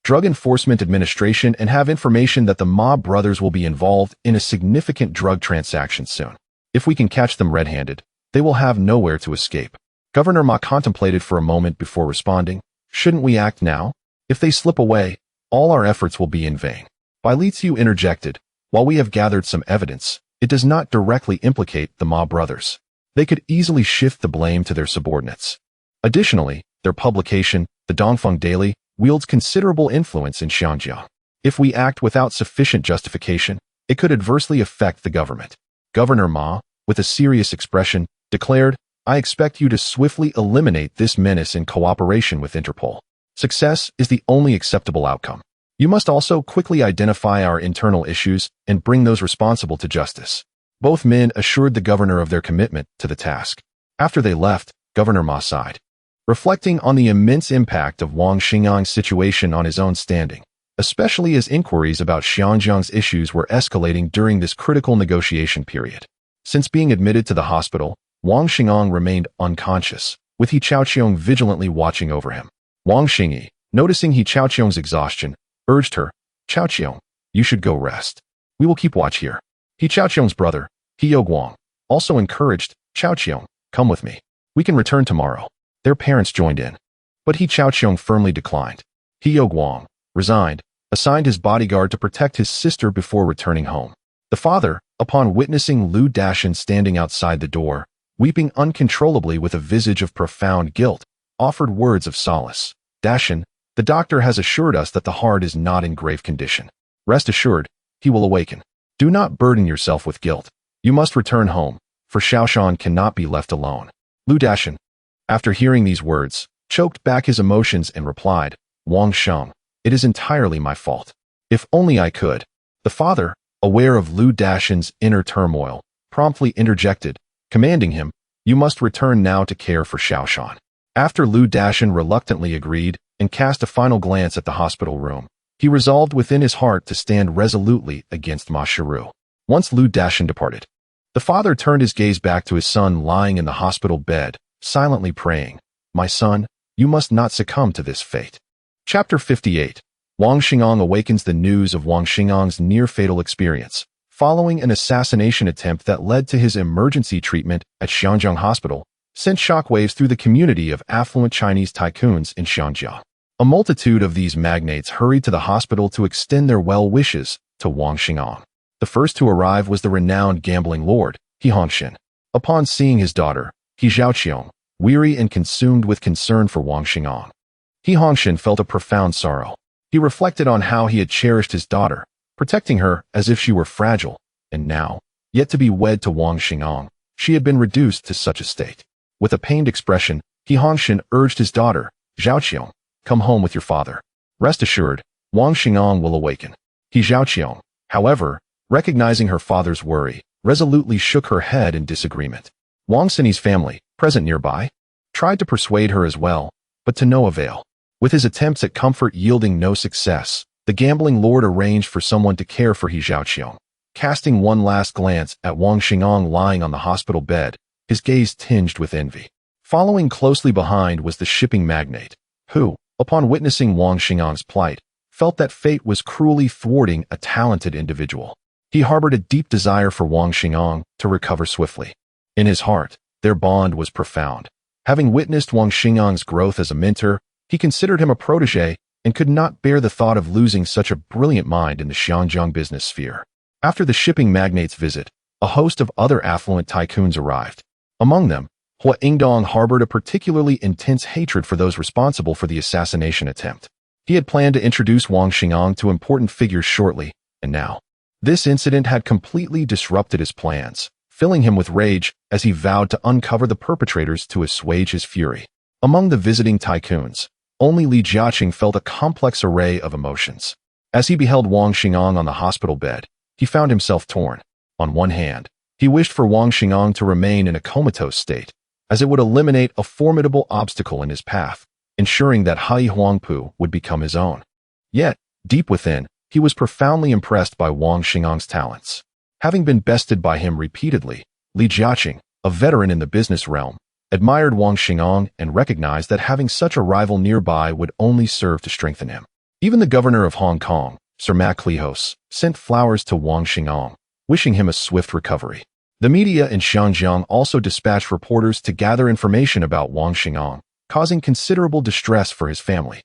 Drug Enforcement Administration and have information that the Ma brothers will be involved in a significant drug transaction soon. If we can catch them red-handed, they will have nowhere to escape." Governor Ma contemplated for a moment before responding, "Shouldn't we act now? If they slip away, all our efforts will be in vain." Bai Liziu interjected, "While we have gathered some evidence, it does not directly implicate the Ma brothers. They could easily shift the blame to their subordinates. Additionally, their publication, the Dongfeng Daily, wields considerable influence in Xiangjiang. If we act without sufficient justification, it could adversely affect the government." Governor Ma, with a serious expression, declared, "I expect you to swiftly eliminate this menace in cooperation with Interpol. Success is the only acceptable outcome. You must also quickly identify our internal issues and bring those responsible to justice." Both men assured the governor of their commitment to the task. After they left, Governor Ma sighed, reflecting on the immense impact of Wang Xingyang's situation on his own standing, especially as inquiries about Xianjiang's issues were escalating during this critical negotiation period. Since being admitted to the hospital, Wang Xingyang remained unconscious, with He Chaoqiong vigilantly watching over him. Wang Xingyi, noticing He Chaoqiong's exhaustion, urged her, "Chaoqiong, you should go rest. We will keep watch here." He Chaoqiong's brother, He Guang, also encouraged, "Chaoqiong, come with me. We can return tomorrow." Their parents joined in, but He Chaoqiong firmly declined. He Guang, resigned, assigned his bodyguard to protect his sister before returning home. The father, upon witnessing Lu Dashan standing outside the door, weeping uncontrollably with a visage of profound guilt, offered words of solace. "Dashan, the doctor has assured us that the heart is not in grave condition. Rest assured, he will awaken. Do not burden yourself with guilt. You must return home, for Xiaoshan cannot be left alone." Lu Dashan, after hearing these words, choked back his emotions and replied, "Wang Sheng, it is entirely my fault. If only I could." The father, aware of Lu Dashan's inner turmoil, promptly interjected, commanding him, "You must return now to care for Xiaoshan." After Lu Dashan reluctantly agreed and cast a final glance at the hospital room, he resolved within his heart to stand resolutely against Ma Shiru. Once Lu Dashan departed, the father turned his gaze back to his son lying in the hospital bed, silently praying, "My son, you must not succumb to this fate." Chapter 58. Wang Xingyang awakens. The news of Wang Xingyang's near-fatal experience, following an assassination attempt that led to his emergency treatment at Xianjiang Hospital, sent shockwaves through the community of affluent Chinese tycoons in Xianjiang. A multitude of these magnates hurried to the hospital to extend their well wishes to Wang Xingyang. The first to arrive was the renowned gambling lord, He Hongxin. Upon seeing his daughter, He Zhaoqiong, weary and consumed with concern for Wang Xingyang, He Hongxin felt a profound sorrow. He reflected on how he had cherished his daughter, protecting her as if she were fragile, and now, yet to be wed to Wang Xingyang, she had been reduced to such a state. With a pained expression, He Hongxin urged his daughter, "Zhaoqiong, come home with your father. Rest assured, Wang Xingyang will awaken." He Zhaoqiong, however, recognizing her father's worry, resolutely shook her head in disagreement. Wang Xinyi's family, present nearby, tried to persuade her as well, but to no avail. With his attempts at comfort yielding no success, the gambling lord arranged for someone to care for He Zhaoqiong. Casting one last glance at Wang Xingyang lying on the hospital bed, his gaze tinged with envy. Following closely behind was the shipping magnate, who, upon witnessing Wang Xingyang's plight, felt that fate was cruelly thwarting a talented individual. He harbored a deep desire for Wang Xingyang to recover swiftly. In his heart, their bond was profound. Having witnessed Wang Xingyang's growth as a mentor, he considered him a protege and could not bear the thought of losing such a brilliant mind in the Xianjiang business sphere. After the shipping magnate's visit, a host of other affluent tycoons arrived. Among them, Hua Yingdong harbored a particularly intense hatred for those responsible for the assassination attempt. He had planned to introduce Wang Xingyang to important figures shortly, and now, this incident had completely disrupted his plans, filling him with rage as he vowed to uncover the perpetrators to assuage his fury. Among the visiting tycoons, only Li Jiaqing felt a complex array of emotions. As he beheld Wang Xingyang on the hospital bed, he found himself torn. On one hand, he wished for Wang Xingyang to remain in a comatose state, as it would eliminate a formidable obstacle in his path, ensuring that Hai Huangpu would become his own. Yet, deep within, he was profoundly impressed by Wang Xingyang's talents. Having been bested by him repeatedly, Li Jiaqing, a veteran in the business realm, admired Wang Xingyang and recognized that having such a rival nearby would only serve to strengthen him. Even the governor of Hong Kong, Sir Ma Klihos, sent flowers to Wang Xingyang, wishing him a swift recovery. The media in Xianjiang also dispatched reporters to gather information about Wang Xingyang, causing considerable distress for his family,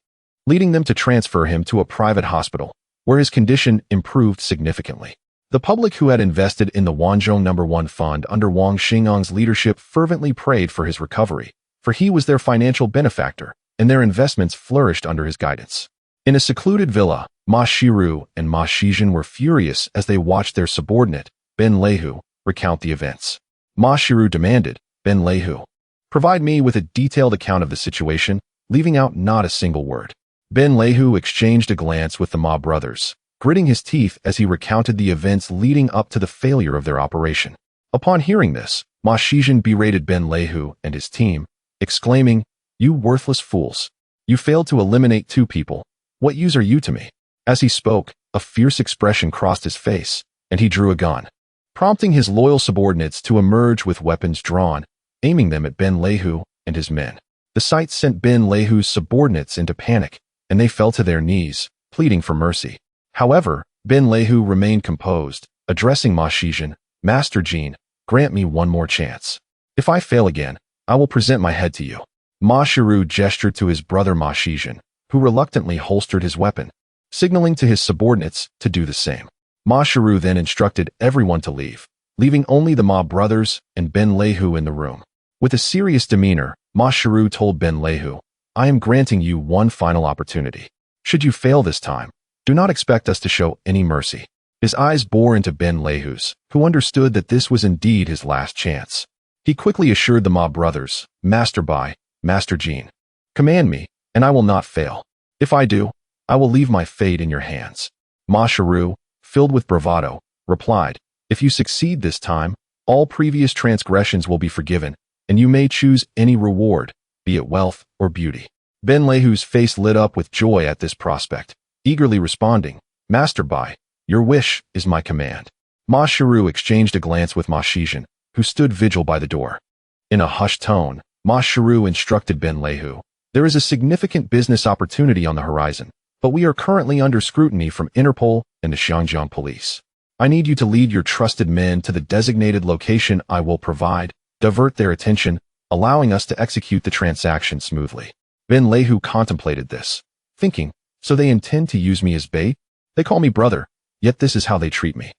leading them to transfer him to a private hospital, where his condition improved significantly. The public who had invested in the Wanzhong No. 1 fund under Wang Xingyang's leadership fervently prayed for his recovery, for he was their financial benefactor, and their investments flourished under his guidance. In a secluded villa, Ma Shiru and Ma Shizhen were furious as they watched their subordinate, Ben Leihu, recount the events. Ma Shiru demanded, "Ben Leihu, provide me with a detailed account of the situation, leaving out not a single word." Ben Leihu exchanged a glance with the Ma brothers, gritting his teeth as he recounted the events leading up to the failure of their operation. Upon hearing this, Ma Shizhen berated Ben Leihu and his team, exclaiming, "You worthless fools! You failed to eliminate 2 people. What use are you to me?" As he spoke, a fierce expression crossed his face, and he drew a gun, prompting his loyal subordinates to emerge with weapons drawn, aiming them at Ben Lehu and his men. The sight sent Ben Lehu's subordinates into panic, and they fell to their knees, pleading for mercy. However, Ben Lehu remained composed, addressing Ma Shizhen, "Master Jin, grant me one more chance. If I fail again, I will present my head to you." Ma Shiru gestured to his brother Ma Shizhen, who reluctantly holstered his weapon, signaling to his subordinates to do the same. Ma Shiru then instructed everyone to leave, leaving only the Ma brothers and Ben Lehu in the room. With a serious demeanor, Ma Shiru told Ben Lehu, "I am granting you one final opportunity. Should you fail this time, do not expect us to show any mercy." His eyes bore into Ben Lehu's, who understood that this was indeed his last chance. He quickly assured the Ma brothers, "Master Bai, Master Jin, command me, and I will not fail. If I do, I will leave my fate in your hands." Ma Shiru, filled with bravado, replied, "If you succeed this time, all previous transgressions will be forgiven, and you may choose any reward, be it wealth or beauty." Ben Lehu's face lit up with joy at this prospect, eagerly responding, "Master Bai, your wish is my command." Ma Shiru exchanged a glance with Ma Shizhen, who stood vigil by the door. In a hushed tone, Ma Shiru instructed Ben Lehu, "There is a significant business opportunity on the horizon, but we are currently under scrutiny from Interpol and the Xiangjiang police. I need you to lead your trusted men to the designated location I will provide, divert their attention, allowing us to execute the transaction smoothly." Ben Lehu contemplated this, thinking, "So they intend to use me as bait? They call me brother, yet this is how they treat me."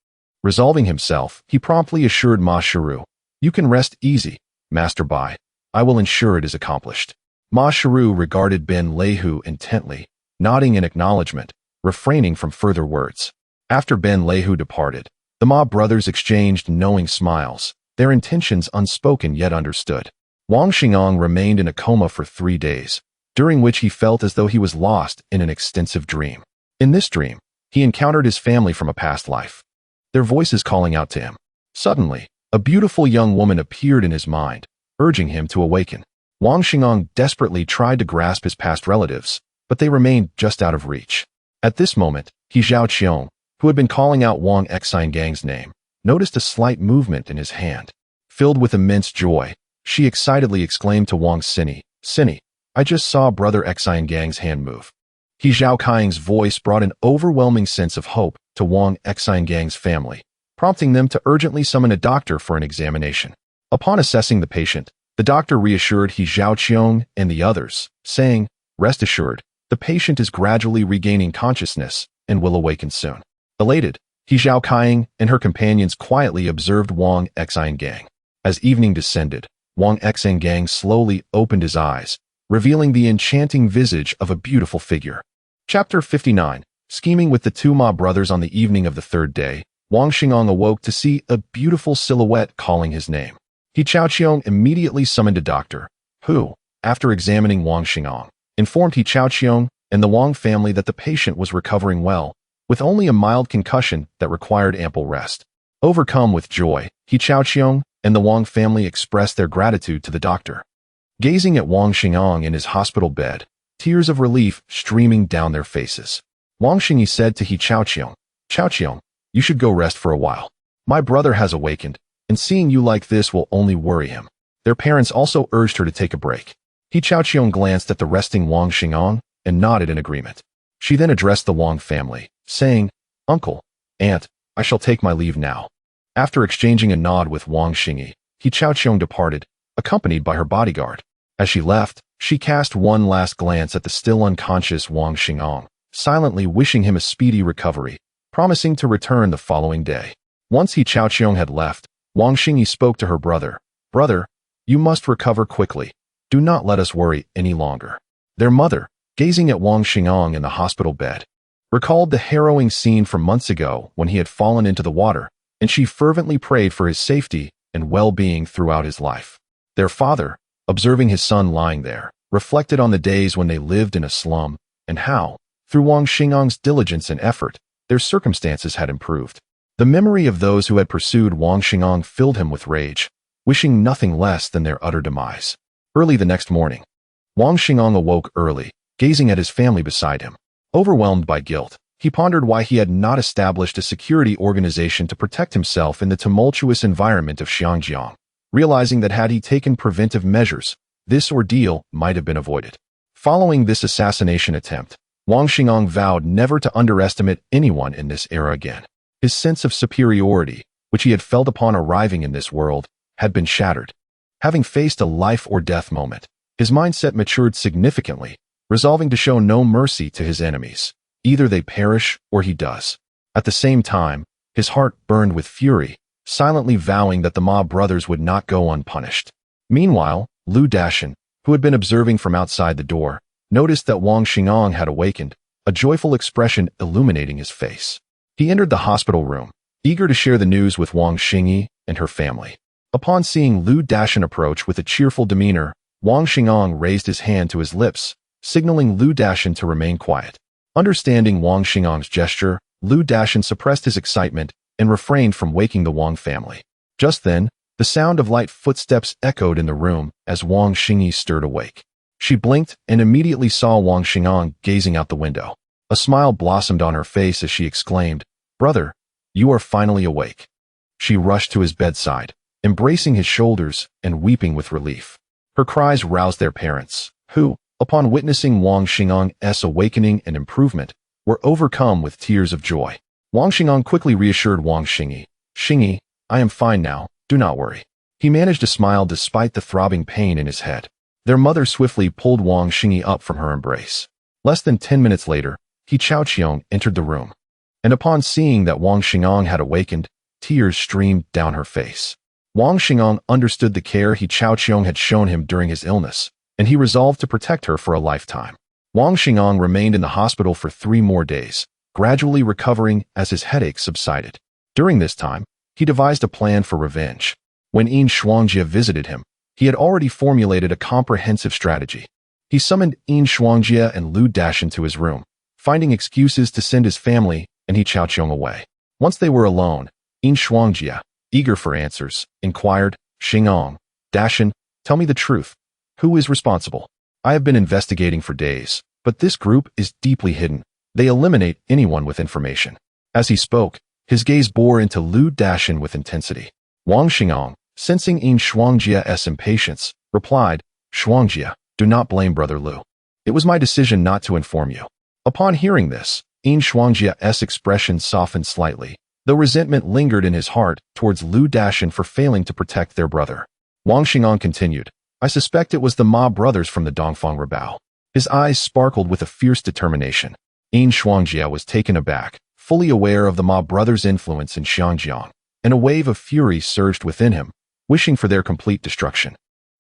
Resolving himself, he promptly assured Ma Shiru, "You can rest easy, Master Bai. I will ensure it is accomplished." Ma Shiru regarded Ben Lehu intently, nodding in acknowledgement, refraining from further words. After Ben Lehu departed, the Ma brothers exchanged knowing smiles, their intentions unspoken yet understood. Wang Xing'an remained in a coma for 3 days, during which he felt as though he was lost in an extensive dream. In this dream, he encountered his family from a past life, their voices calling out to him. Suddenly, a beautiful young woman appeared in his mind, urging him to awaken. Wang Xing'an desperately tried to grasp his past relatives, but they remained just out of reach. At this moment, He Zhao Qiong, who had been calling out Wang Xing'an's name, noticed a slight movement in his hand. Filled with immense joy, she excitedly exclaimed to Wang Sini, "Sini, I just saw Brother Xing'an's hand move." He Zhao Qiong's voice brought an overwhelming sense of hope to Wang Xing'an's family, prompting them to urgently summon a doctor for an examination. Upon assessing the patient, the doctor reassured He Zhao Qiong and the others, saying, "Rest assured, the patient is gradually regaining consciousness and will awaken soon." Elated, He Zhao Qiong and her companions quietly observed Wang Xing'an. As evening descended, Wang Xing'an slowly opened his eyes, revealing the enchanting visage of a beautiful figure. Chapter 59. Scheming with the 2 Ma brothers on the evening of the 3rd day, Wang Xing'an awoke to see a beautiful silhouette calling his name. He Zhao Qiong immediately summoned a doctor, who, after examining Wang Xing'an, informed He Zhao Qiong and the Wang family that the patient was recovering well, with only a mild concussion that required ample rest. Overcome with joy, He Zhao Qiong and the Wang family expressed their gratitude to the doctor. Gazing at Wang Xing'an in his hospital bed, tears of relief streaming down their faces, Wang Xingyi said to He Zhao Qiong, "Zhao Qiong, you should go rest for a while. My brother has awakened, and seeing you like this will only worry him." Their parents also urged her to take a break. He Zhao Qiong glanced at the resting Wang Xing'an and nodded in agreement. She then addressed the Wang family, saying, "Uncle, Aunt, I shall take my leave now." After exchanging a nod with Wang Xingyi, He Zhao Qiong departed, accompanied by her bodyguard. As she left, she cast one last glance at the still unconscious Wang Xing'an, silently wishing him a speedy recovery, promising to return the following day. Once He Zhao Qiong had left, Wang Xingyi spoke to her brother, "Brother, you must recover quickly. Do not let us worry any longer." Their mother, gazing at Wang Xing'an in the hospital bed, recalled the harrowing scene from months ago when he had fallen into the water, and she fervently prayed for his safety and well-being throughout his life. Their father, observing his son lying there, reflected on the days when they lived in a slum, and how, through Wang Xing'an's diligence and effort, their circumstances had improved. The memory of those who had pursued Wang Xing'an filled him with rage, wishing nothing less than their utter demise. Early the next morning, Wang Xingong awoke early, gazing at his family beside him. Overwhelmed by guilt, he pondered why he had not established a security organization to protect himself in the tumultuous environment of Xiangjiang, realizing that had he taken preventive measures, this ordeal might have been avoided. Following this assassination attempt, Wang Xingong vowed never to underestimate anyone in this era again. His sense of superiority, which he had felt upon arriving in this world, had been shattered. Having faced a life-or-death moment, his mindset matured significantly, resolving to show no mercy to his enemies. Either they perish or he does. At the same time, his heart burned with fury, silently vowing that the Ma brothers would not go unpunished. Meanwhile, Lu Dashan, who had been observing from outside the door, noticed that Wang Xingong had awakened, a joyful expression illuminating his face. He entered the hospital room, eager to share the news with Wang Xingyi and her family. Upon seeing Lu Dashan approach with a cheerful demeanor, Wang Xingong raised his hand to his lips, signaling Lu Dashan to remain quiet. Understanding Wang Xingong's gesture, Lu Dashan suppressed his excitement and refrained from waking the Wang family. Just then, the sound of light footsteps echoed in the room as Wang Xingyi stirred awake. She blinked and immediately saw Wang Xingong gazing out the window. A smile blossomed on her face as she exclaimed, "Brother, you are finally awake." She rushed to his bedside, embracing his shoulders and weeping with relief. Her cries roused their parents, who, upon witnessing Wang Xingong's awakening and improvement, were overcome with tears of joy. Wang Xingong quickly reassured Wang Xingyi, "Xingyi, I am fine now, do not worry." He managed to smile despite the throbbing pain in his head. Their mother swiftly pulled Wang Xingyi up from her embrace. Less than 10 minutes later, He Chaoqiong entered the room, and upon seeing that Wang Xingong had awakened, tears streamed down her face. Wang Xingong understood the care He Chaoqiong had shown him during his illness, and he resolved to protect her for a lifetime. Wang Xingong remained in the hospital for 3 more days, gradually recovering as his headache subsided. During this time, he devised a plan for revenge. When Yin Shuangjia visited him, he had already formulated a comprehensive strategy. He summoned Yin Shuangjia and Lu Dashan to his room, finding excuses to send his family and He Chaoqiong away. Once they were alone, Yin Shuangjia, eager for answers, inquired, "Xingong, Dashan, tell me the truth. Who is responsible? I have been investigating for days, but this group is deeply hidden. They eliminate anyone with information." As he spoke, his gaze bore into Lu Dashan with intensity. Wang Xingong, sensing Yin Shuangjia's impatience, replied, "Shuangjia, do not blame Brother Lu. It was my decision not to inform you." Upon hearing this, Yin Shuangjia's expression softened slightly, though resentment lingered in his heart towards Lu Dashan for failing to protect their brother. Wang Xingong continued, "I suspect it was the Ma brothers from the Dongfang Rebao." His eyes sparkled with a fierce determination. Yin Shuangjia was taken aback, fully aware of the Ma brothers' influence in Xiangjiang, and a wave of fury surged within him, wishing for their complete destruction.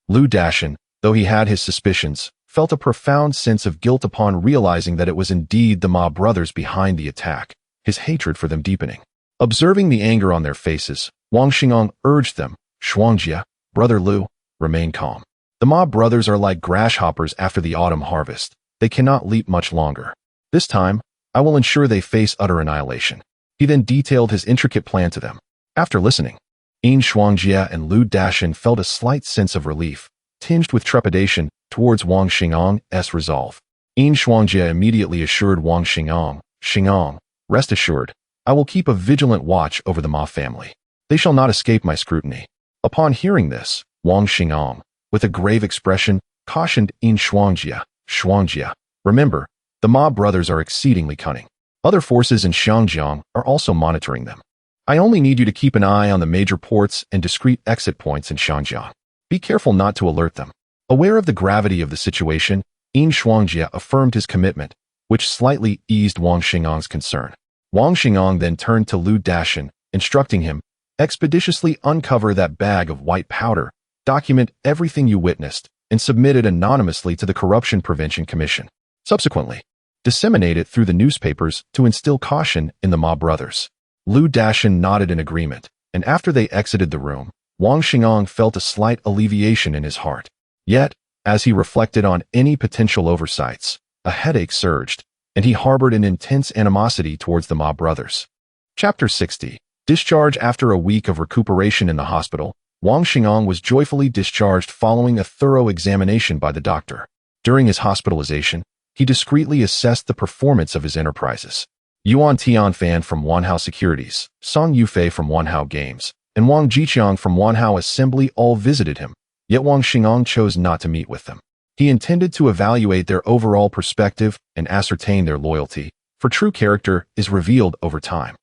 Lu Dashan, though he had his suspicions, felt a profound sense of guilt upon realizing that it was indeed the Ma brothers behind the attack, his hatred for them deepening. Observing the anger on their faces, Wang Xingong urged them, "Shuangjia, Brother Lu, remain calm. The Ma brothers are like grasshoppers after the autumn harvest. They cannot leap much longer. This time, I will ensure they face utter annihilation." He then detailed his intricate plan to them. After listening, Yin Shuangjia and Lu Dashan felt a slight sense of relief, tinged with trepidation, towards Wang Xingong's resolve. Yin Shuangjia immediately assured Wang Xingong, "Xingong, rest assured, I will keep a vigilant watch over the Ma family. They shall not escape my scrutiny." Upon hearing this, Wang Xingong, with a grave expression, cautioned Yin Shuangjia, "Shuangjia, remember, the Ma brothers are exceedingly cunning. Other forces in Xiangjiang are also monitoring them. I only need you to keep an eye on the major ports and discrete exit points in Xiangjiang. Be careful not to alert them." Aware of the gravity of the situation, Yin Shuangjia affirmed his commitment, which slightly eased Wang Xingong's concern. Wang Xingong then turned to Lu Dashan, instructing him, "Expeditiously uncover that bag of white powder, document everything you witnessed, and submit it anonymously to the Corruption Prevention Commission. Subsequently, disseminate it through the newspapers to instill caution in the Ma brothers." Lu Dashan nodded in agreement, and after they exited the room, Wang Xingong felt a slight alleviation in his heart. Yet, as he reflected on any potential oversights, a headache surged, and he harbored an intense animosity towards the Ma brothers. Chapter 60. Discharge. After a week of recuperation in the hospital, Wang Xing'an was joyfully discharged following a thorough examination by the doctor. During his hospitalization, he discreetly assessed the performance of his enterprises. Yuan Tianfan from Wanhao Securities, Song Yufei from Wanhao Games, and Wang Jiqiang from Wanhao Assembly all visited him, yet Wang Xing'an chose not to meet with them. He intended to evaluate their overall perspective and ascertain their loyalty, for true character is revealed over time.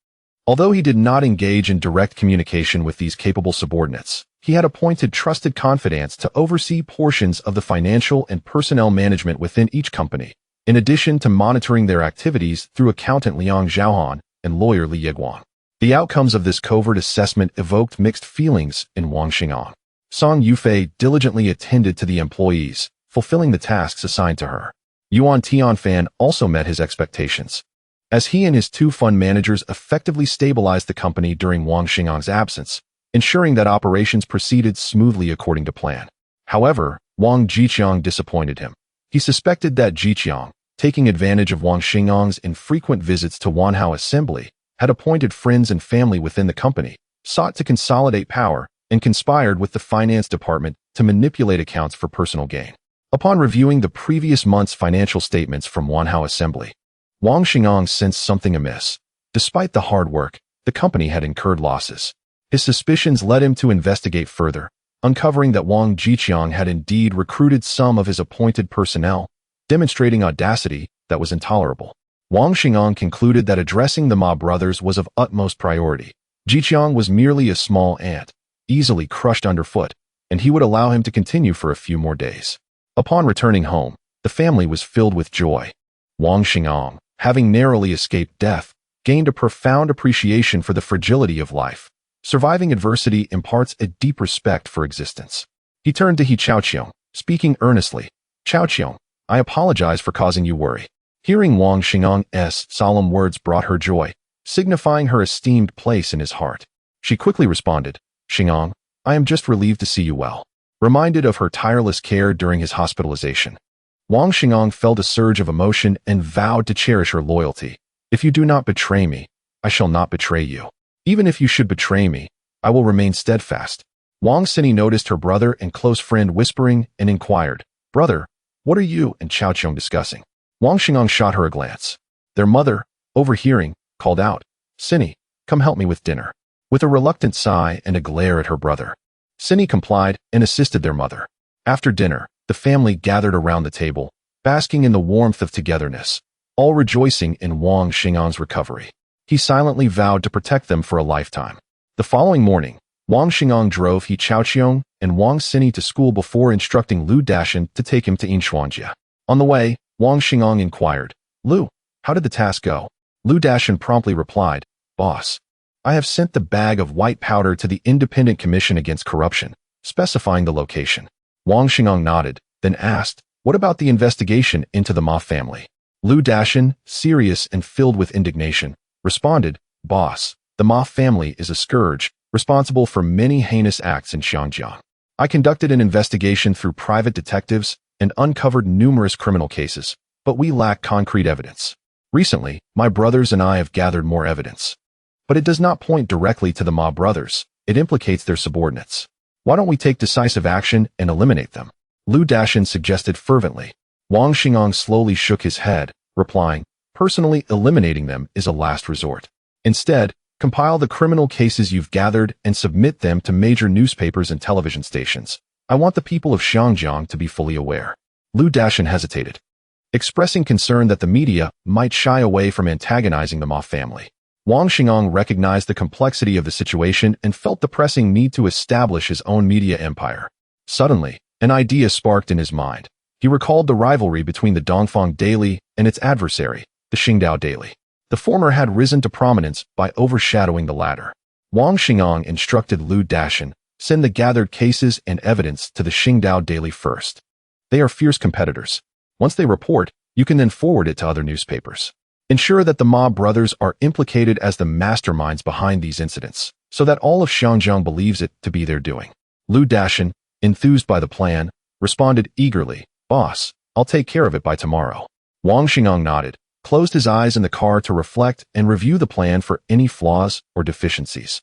Although he did not engage in direct communication with these capable subordinates, he had appointed trusted confidants to oversee portions of the financial and personnel management within each company, in addition to monitoring their activities through accountant Liang Zhaohan and lawyer Li Yeguang. The outcomes of this covert assessment evoked mixed feelings in Wang Xing'an. Song Yufei diligently attended to the employees, fulfilling the tasks assigned to her. Yuan Tianfan also met his expectations, as he and his two fund managers effectively stabilized the company during Wang Xing'an's absence, ensuring that operations proceeded smoothly according to plan. However, Wang Jiqiang disappointed him. He suspected that Jiqiang, taking advantage of Wang Xing'an's infrequent visits to Wanhao Assembly, had appointed friends and family within the company, sought to consolidate power, and conspired with the finance department to manipulate accounts for personal gain. Upon reviewing the previous month's financial statements from Wanhao Assembly, Wang Xing'an sensed something amiss. Despite the hard work, the company had incurred losses. His suspicions led him to investigate further, uncovering that Wang Jiqiang had indeed recruited some of his appointed personnel, demonstrating audacity that was intolerable. Wang Xing'an concluded that addressing the Ma brothers was of utmost priority. Jiqiang was merely a small ant, easily crushed underfoot, and he would allow him to continue for a few more days. Upon returning home, the family was filled with joy. Wang Xing'an, having narrowly escaped death, gained a profound appreciation for the fragility of life. Surviving adversity imparts a deep respect for existence. He turned to He Chaoqiang, speaking earnestly. Chaoqiang, I apologize for causing you worry. Hearing Wang Xing'an's solemn words brought her joy, signifying her esteemed place in his heart. She quickly responded, Xing'an, I am just relieved to see you well. Reminded of her tireless care during his hospitalization, Wang Xing'an felt a surge of emotion and vowed to cherish her loyalty. If you do not betray me, I shall not betray you. Even if you should betray me, I will remain steadfast. Wang Xini noticed her brother and close friend whispering and inquired, Brother, what are you and Chaoqiang discussing? Wang Xing'an shot her a glance. Their mother, overhearing, called out, Xini, come help me with dinner. With a reluctant sigh and a glare at her brother, Xini complied and assisted their mother. After dinner, the family gathered around the table, basking in the warmth of togetherness, all rejoicing in Wang Xing'an's recovery. He silently vowed to protect them for a lifetime. The following morning, Wang Xing'an drove He Chaoqiang and Wang Xini to school before instructing Lu Dashan to take him to Yinshuanjia. On the way, Wang Xing'an inquired, Lu, how did the task go? Lu Dashan promptly replied, Boss, I have sent the bag of white powder to the Independent Commission Against Corruption, specifying the location. Wang Xing'an nodded, then asked, What about the investigation into the Ma family? Lu Dashan, serious and filled with indignation, responded, Boss, the Ma family is a scourge, responsible for many heinous acts in Xiangjiang. I conducted an investigation through private detectives and uncovered numerous criminal cases, but we lack concrete evidence. Recently, my brothers and I have gathered more evidence. But it does not point directly to the Ma brothers, it implicates their subordinates. Why don't we take decisive action and eliminate them? Lu Dashan suggested fervently. Wang Xing'an slowly shook his head, replying, Personally eliminating them is a last resort. Instead, compile the criminal cases you've gathered and submit them to major newspapers and television stations. I want the people of Xiangjiang to be fully aware. Lu Dashan hesitated, expressing concern that the media might shy away from antagonizing the Ma family. Wang Xing'an recognized the complexity of the situation and felt the pressing need to establish his own media empire. Suddenly, an idea sparked in his mind. He recalled the rivalry between the Dongfang Daily and its adversary, the Qingdao Daily. The former had risen to prominence by overshadowing the latter. Wang Xing'an instructed Lu Dashan, send the gathered cases and evidence to the Qingdao Daily first. They are fierce competitors. Once they report, you can then forward it to other newspapers. Ensure that the Ma brothers are implicated as the masterminds behind these incidents, so that all of Xiangjiang believes it to be their doing. Lu Dashan, enthused by the plan, responded eagerly, Boss, I'll take care of it by tomorrow. Wang Xing'an nodded, closed his eyes in the car to reflect and review the plan for any flaws or deficiencies.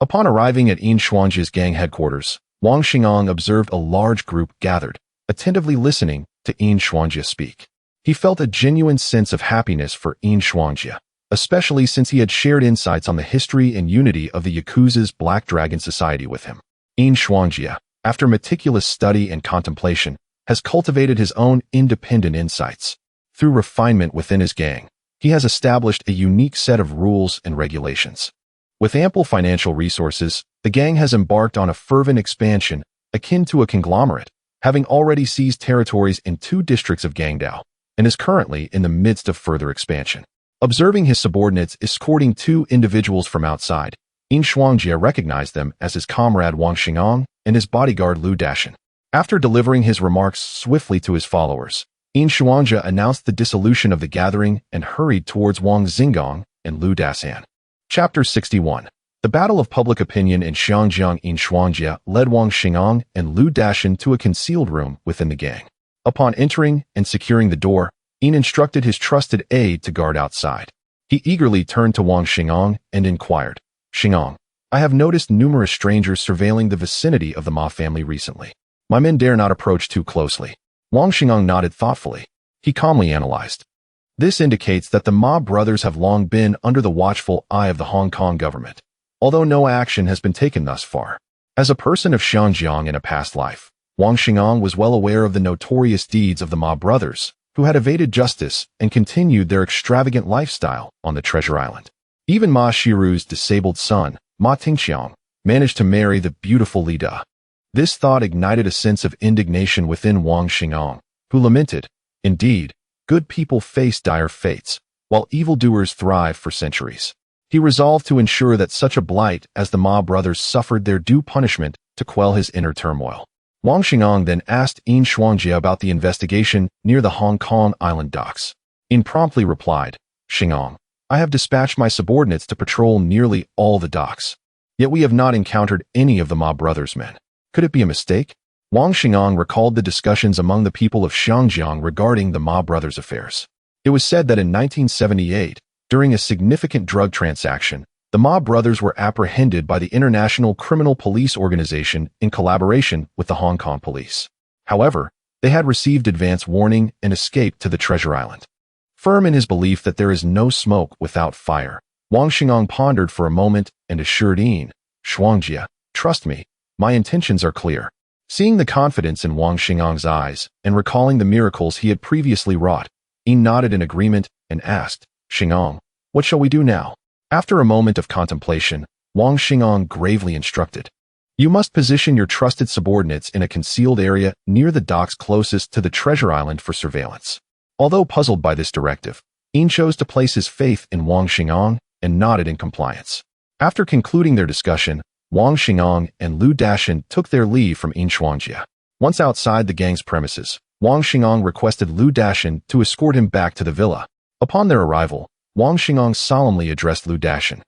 Upon arriving at Yin Xuanjia's gang headquarters, Wang Xingang observed a large group gathered, attentively listening to Yin Xuanjia speak. He felt a genuine sense of happiness for Yin Xuanjia, especially since he had shared insights on the history and unity of the Yakuza's Black Dragon Society with him. Yin Xuanjia, after meticulous study and contemplation, has cultivated his own independent insights. Through refinement within his gang, he has established a unique set of rules and regulations. With ample financial resources, the gang has embarked on a fervent expansion akin to a conglomerate, having already seized territories in 2 districts of Guangdao, and is currently in the midst of further expansion. Observing his subordinates escorting 2 individuals from outside, Yin Xuanjia recognized them as his comrade Wang Xingang and his bodyguard Lu Dashan. After delivering his remarks swiftly to his followers, Yin Xuanjia announced the dissolution of the gathering and hurried towards Wang Xingang and Lu Dashan. Chapter 61. The Battle of Public Opinion in Xiangjiang. Yin Xuanjia led Wang Xingang and Lu Dashan to a concealed room within the gang. Upon entering and securing the door, Yin instructed his trusted aide to guard outside. He eagerly turned to Wang Xingang and inquired, "Xingang, I have noticed numerous strangers surveilling the vicinity of the Ma family recently. My men dare not approach too closely." Wang Xingang nodded thoughtfully. He calmly analyzed. This indicates that the Ma brothers have long been under the watchful eye of the Hong Kong government, although no action has been taken thus far. As a person of Xiangjiang in a past life, Wang Xingang was well aware of the notorious deeds of the Ma brothers, who had evaded justice and continued their extravagant lifestyle on the Treasure Island. Even Ma Shiru's disabled son, Ma Tingxiang, managed to marry the beautiful Li Da. This thought ignited a sense of indignation within Wang Xingang, who lamented, "Indeed, good people face dire fates, while evildoers thrive for centuries." He resolved to ensure that such a blight as the Ma brothers suffered their due punishment to quell his inner turmoil. Wang Xingang then asked Yin Xuanjia about the investigation near the Hong Kong Island docks. Yin promptly replied, "Xingang, I have dispatched my subordinates to patrol nearly all the docks. Yet we have not encountered any of the Ma brothers' men. Could it be a mistake?" Wang Xingang recalled the discussions among the people of Xiangjiang regarding the Ma brothers' affairs. It was said that in 1978, during a significant drug transaction, the Ma brothers were apprehended by the International Criminal Police Organization in collaboration with the Hong Kong police. However, they had received advance warning and escaped to the Treasure Island. Firm in his belief that there is no smoke without fire, Wang Xingang pondered for a moment and assured Yin Xuanjia, "Trust me, my intentions are clear." Seeing the confidence in Wang Xinggang's eyes and recalling the miracles he had previously wrought, Yin nodded in agreement and asked, "Xingang, what shall we do now?" After a moment of contemplation, Wang Xingang gravely instructed, "You must position your trusted subordinates in a concealed area near the docks closest to the Treasure Island for surveillance." Although puzzled by this directive, Yin chose to place his faith in Wang Xingang and nodded in compliance. After concluding their discussion, Wang Xingang and Lu Dashan took their leave from Yin Xuanjia. Once outside the gang's premises, Wang Xingang requested Lu Dashan to escort him back to the villa. Upon their arrival, Wang Xingang solemnly addressed Lu Dashan.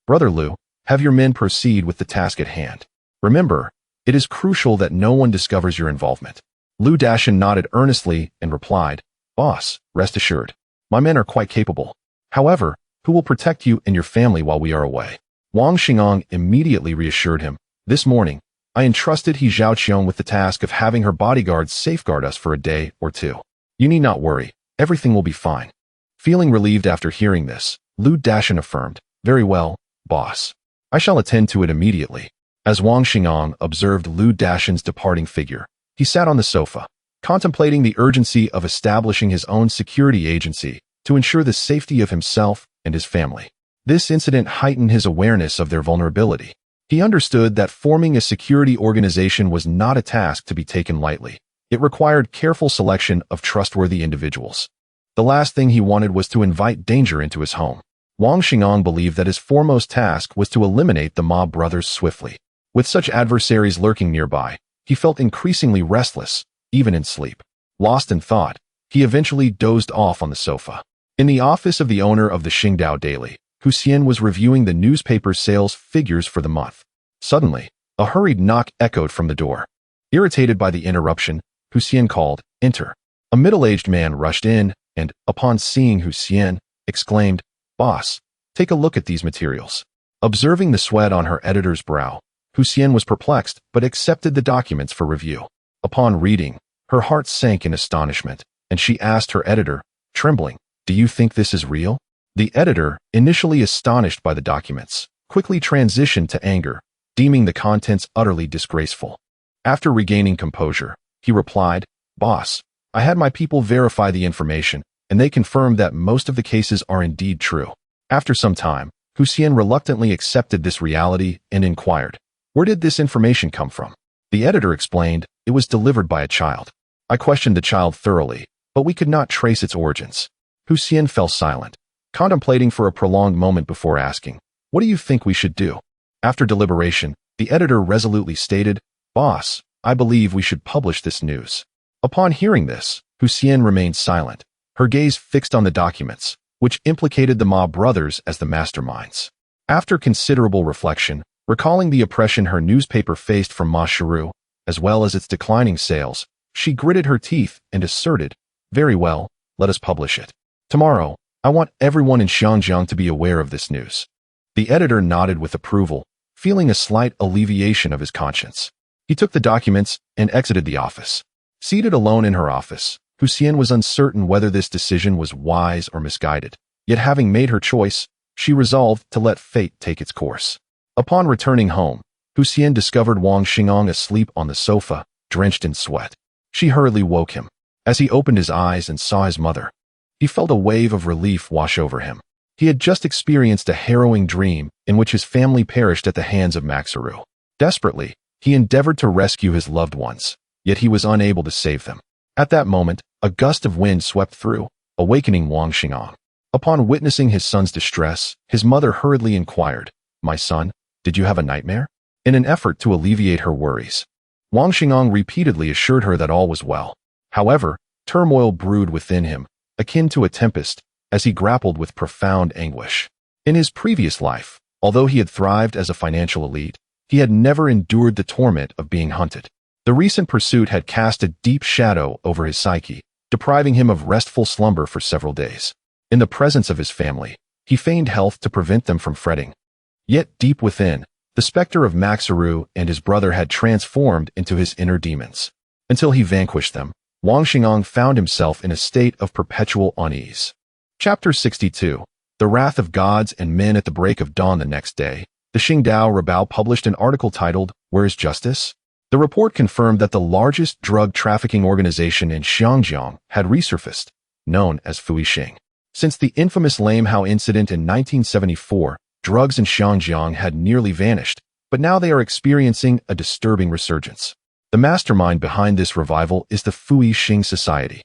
"Brother Lu, have your men proceed with the task at hand. Remember, it is crucial that no one discovers your involvement." Lu Dashan nodded earnestly and replied, "Boss, rest assured, my men are quite capable. However, who will protect you and your family while we are away?" Wang Xingang immediately reassured him, "This morning, I entrusted He Zhaoqiong with the task of having her bodyguards safeguard us for a day or 2. You need not worry, everything will be fine." Feeling relieved after hearing this, Lu Dashan affirmed, "Very well, boss. I shall attend to it immediately." As Wang Xingang observed Lu Dashan's departing figure, he sat on the sofa, contemplating the urgency of establishing his own security agency to ensure the safety of himself and his family. This incident heightened his awareness of their vulnerability. He understood that forming a security organization was not a task to be taken lightly. It required careful selection of trustworthy individuals. The last thing he wanted was to invite danger into his home. Wang Xingang believed that his foremost task was to eliminate the Ma brothers swiftly. With such adversaries lurking nearby, he felt increasingly restless, even in sleep. Lost in thought, he eventually dozed off on the sofa. In the office of the owner of the Qingdao Daily, Hu Xian was reviewing the newspaper's sales figures for the month. Suddenly, a hurried knock echoed from the door. Irritated by the interruption, Hu Xian called, "Enter." A middle-aged man rushed in and, upon seeing Hu Xian, exclaimed, "Boss, take a look at these materials." Observing the sweat on her editor's brow, Hu Xian was perplexed but accepted the documents for review. Upon reading, her heart sank in astonishment, and she asked her editor, trembling, "Do you think this is real?" The editor, initially astonished by the documents, quickly transitioned to anger, deeming the contents utterly disgraceful. After regaining composure, he replied, "Boss, I had my people verify the information, and they confirmed that most of the cases are indeed true." After some time, Hu Xian reluctantly accepted this reality and inquired, "Where did this information come from?" The editor explained, "It was delivered by a child. I questioned the child thoroughly, but we could not trace its origins." Hu Xian fell silent, contemplating for a prolonged moment before asking, "What do you think we should do?" After deliberation, the editor resolutely stated, "Boss, I believe we should publish this news." Upon hearing this, Hu Xian remained silent, her gaze fixed on the documents, which implicated the Ma brothers as the masterminds. After considerable reflection, recalling the oppression her newspaper faced from Ma Shiru, as well as its declining sales, she gritted her teeth and asserted, "Very well, let us publish it. Tomorrow, I want everyone in Xiangjiang to be aware of this news." The editor nodded with approval, feeling a slight alleviation of his conscience. He took the documents and exited the office. Seated alone in her office, Hu Xian was uncertain whether this decision was wise or misguided. Yet having made her choice, she resolved to let fate take its course. Upon returning home, Hu Xian discovered Wang Xing'an asleep on the sofa, drenched in sweat. She hurriedly woke him. As he opened his eyes and saw his mother, he felt a wave of relief wash over him. He had just experienced a harrowing dream in which his family perished at the hands of Maxaru. Desperately, he endeavored to rescue his loved ones, yet he was unable to save them. At that moment, a gust of wind swept through, awakening Wang Xing'an. Upon witnessing his son's distress, his mother hurriedly inquired, "My son, did you have a nightmare?" In an effort to alleviate her worries, Wang Xing'an repeatedly assured her that all was well. However, turmoil brewed within him, akin to a tempest, as he grappled with profound anguish. In his previous life, although he had thrived as a financial elite, he had never endured the torment of being hunted. The recent pursuit had cast a deep shadow over his psyche, depriving him of restful slumber for several days. In the presence of his family, he feigned health to prevent them from fretting. Yet deep within, the specter of Maxaru and his brother had transformed into his inner demons. Until he vanquished them, Wang Xing'an found himself in a state of perpetual unease. Chapter 62. The Wrath of Gods and Men. At the break of dawn the next day, the Qingdao Rebao published an article titled, "Where is Justice?" The report confirmed that the largest drug trafficking organization in Xiangjiang had resurfaced, known as Fuixing. Since the infamous Lamehao incident in 1974, drugs in Xiangjiang had nearly vanished, but now they are experiencing a disturbing resurgence. The mastermind behind this revival is the Fuixing Society,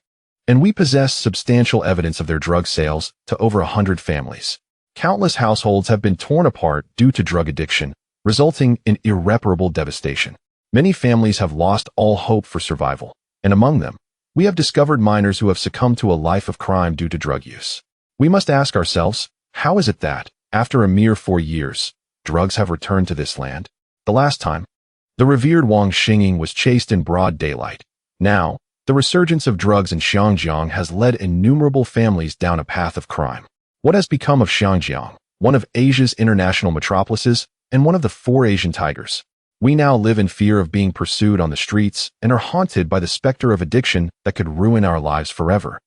and we possess substantial evidence of their drug sales to over 100 families. Countless households have been torn apart due to drug addiction, resulting in irreparable devastation. Many families have lost all hope for survival, and among them, we have discovered minors who have succumbed to a life of crime due to drug use. We must ask ourselves, how is it that, after a mere 4 years, drugs have returned to this land? The last time, the revered Wang Xing'an was chased in broad daylight. Now, the resurgence of drugs in Xiangjiang has led innumerable families down a path of crime. What has become of Xiangjiang, one of Asia's international metropolises and one of the 4 Asian tigers? We now live in fear of being pursued on the streets and are haunted by the specter of addiction that could ruin our lives forever.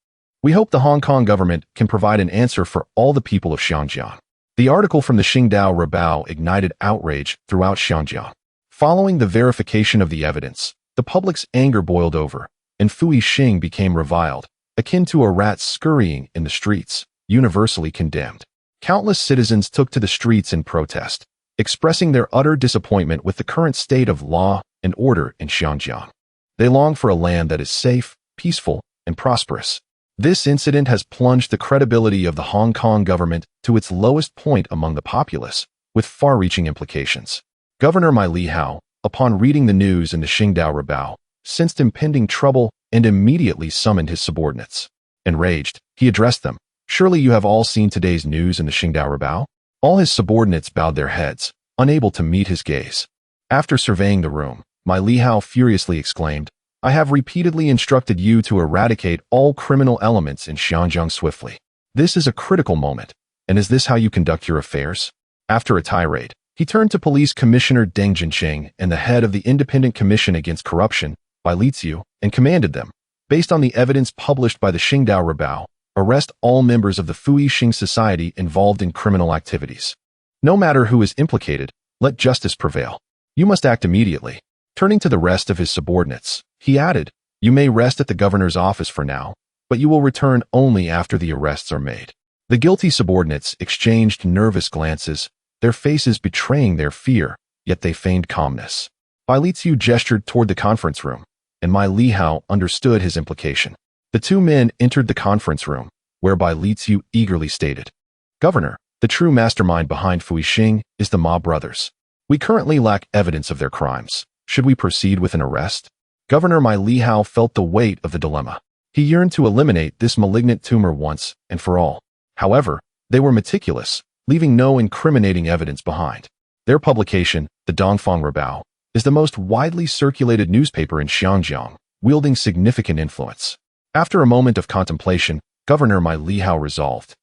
We hope the Hong Kong government can provide an answer for all the people of Xiangjiang. The article from the Qingdao Rebao ignited outrage throughout Xiangjiang. Following the verification of the evidence, the public's anger boiled over, and Fuixing became reviled, akin to a rat scurrying in the streets, universally condemned. Countless citizens took to the streets in protest, expressing their utter disappointment with the current state of law and order in Xiangjiang. They long for a land that is safe, peaceful, and prosperous. This incident has plunged the credibility of the Hong Kong government to its lowest point among the populace, with far-reaching implications. Governor Mai Lihao, upon reading the news in the Qingdao Rebao, sensed impending trouble and immediately summoned his subordinates. Enraged, he addressed them, "Surely you have all seen today's news in the Qingdao Rebao?" All his subordinates bowed their heads, unable to meet his gaze. After surveying the room, Mai Lihao furiously exclaimed, "I have repeatedly instructed you to eradicate all criminal elements in Xiangjiang swiftly. This is a critical moment, and is this how you conduct your affairs?" After a tirade, he turned to Police Commissioner Deng Jinqing and the head of the Independent Commission Against Corruption, Bai Liziu, and commanded them, based on the evidence published by the Qingdao Rebao, arrest all members of the Fui Xing Society involved in criminal activities. No matter who is implicated, let justice prevail. You must act immediately. Turning to the rest of his subordinates, he added, "You may rest at the governor's office for now, but you will return only after the arrests are made." The guilty subordinates exchanged nervous glances, their faces betraying their fear, yet they feigned calmness. Bai Liziu gestured toward the conference room, and Mai Lihao understood his implication. The two men entered the conference room, where Bai Liziu eagerly stated, "Governor, the true mastermind behind Fui Xing is the Ma brothers. We currently lack evidence of their crimes. Should we proceed with an arrest?" Governor Mai Lihao felt the weight of the dilemma. He yearned to eliminate this malignant tumor once and for all. However, they were meticulous, leaving no incriminating evidence behind. Their publication, the Dongfang Rebao, is the most widely circulated newspaper in Xinjiang, wielding significant influence. After a moment of contemplation, Governor Mai Lihao resolved,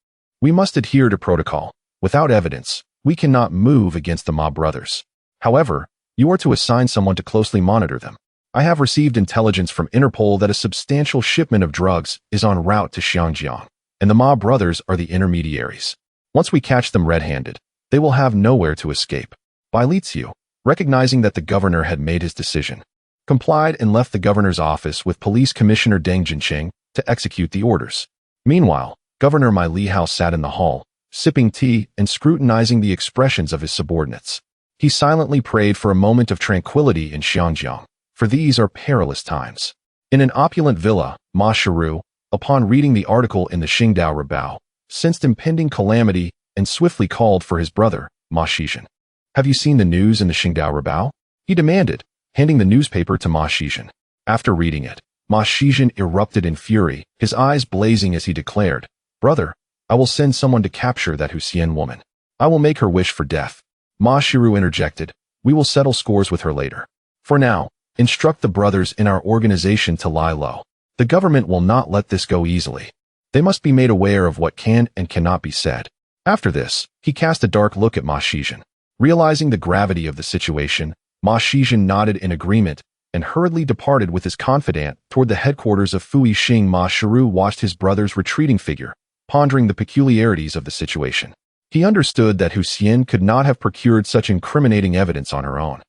"We must adhere to protocol. Without evidence, we cannot move against the Ma brothers. However, you are to assign someone to closely monitor them. I have received intelligence from Interpol that a substantial shipment of drugs is en route to Xinjiang, and the Ma brothers are the intermediaries. Once we catch them red-handed, they will have nowhere to escape." Bai Liziu, recognizing that the governor had made his decision, complied and left the governor's office with Police Commissioner Deng Jinqing to execute the orders. Meanwhile, Governor Mai Lihao sat in the hall, sipping tea and scrutinizing the expressions of his subordinates. He silently prayed for a moment of tranquility in Xinjiang, for these are perilous times. In an opulent villa, Ma Shiru, upon reading the article in the Qingdao Rebao, sensed impending calamity and swiftly called for his brother, Ma Shizhen. "Have you seen the news in the Qingdao Rebao?" he demanded, handing the newspaper to Ma Shizhen. After reading it, Ma Shizhen erupted in fury, his eyes blazing as he declared, "Brother, I will send someone to capture that Huxian woman. I will make her wish for death." Ma Shiru interjected, "We will settle scores with her later. For now, instruct the brothers in our organization to lie low. The government will not let this go easily. They must be made aware of what can and cannot be said." After this, he cast a dark look at Ma Shizhen. Realizing the gravity of the situation, Ma Shizhen nodded in agreement and hurriedly departed with his confidant toward the headquarters of Fui Xing. Ma Shiru watched his brother's retreating figure, pondering the peculiarities of the situation. He understood that Huxian could not have procured such incriminating evidence on her own.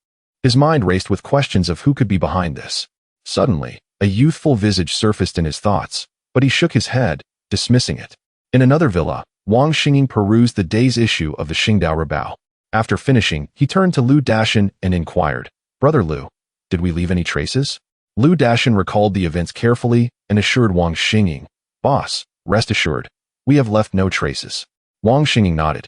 His mind raced with questions of who could be behind this. Suddenly, a youthful visage surfaced in his thoughts, but he shook his head, dismissing it. In another villa, Wang Xinging perused the day's issue of the Qingdao Rebao. After finishing, he turned to Lu Dashan and inquired, "Brother Lu, did we leave any traces?" Lu Dashan recalled the events carefully and assured Wang Xinging, "Boss, rest assured, we have left no traces." Wang Xinging nodded.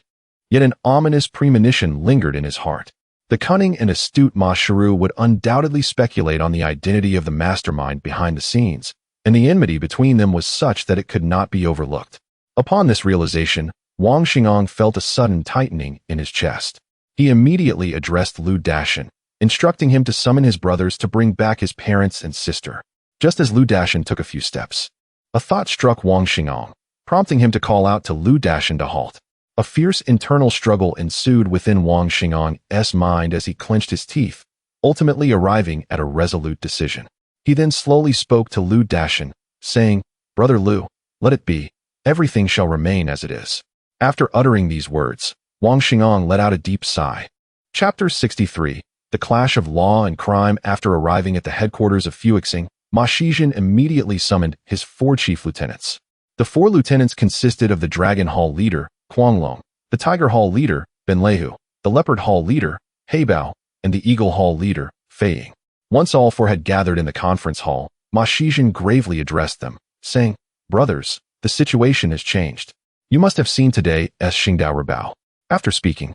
Yet an ominous premonition lingered in his heart. The cunning and astute Ma Shiru would undoubtedly speculate on the identity of the mastermind behind the scenes, and the enmity between them was such that it could not be overlooked. Upon this realization, Wang Xingong felt a sudden tightening in his chest. He immediately addressed Lu Dashan, instructing him to summon his brothers to bring back his parents and sister. Just as Lu Dashan took a few steps, a thought struck Wang Xingong, prompting him to call out to Lu Dashan to halt. A fierce internal struggle ensued within Wang Xingong's mind as he clenched his teeth, ultimately arriving at a resolute decision. He then slowly spoke to Lu Dashan, saying, "Brother Lu, let it be. Everything shall remain as it is." After uttering these words, Wang Xingong let out a deep sigh. Chapter 63, The Clash of Law and Crime. After arriving at the headquarters of Fuixing, Ma Shizhen immediately summoned his 4 chief lieutenants. The 4 lieutenants consisted of the Dragon Hall leader, Guanglong, the Tiger Hall leader, Ben Lehu, the Leopard Hall leader, Heibao, and the Eagle Hall leader, Fei Ying. Once all 4 had gathered in the conference hall, Ma Shizhen gravely addressed them, saying, "Brothers, the situation has changed. You must have seen today's Qingdao Rebao." After speaking,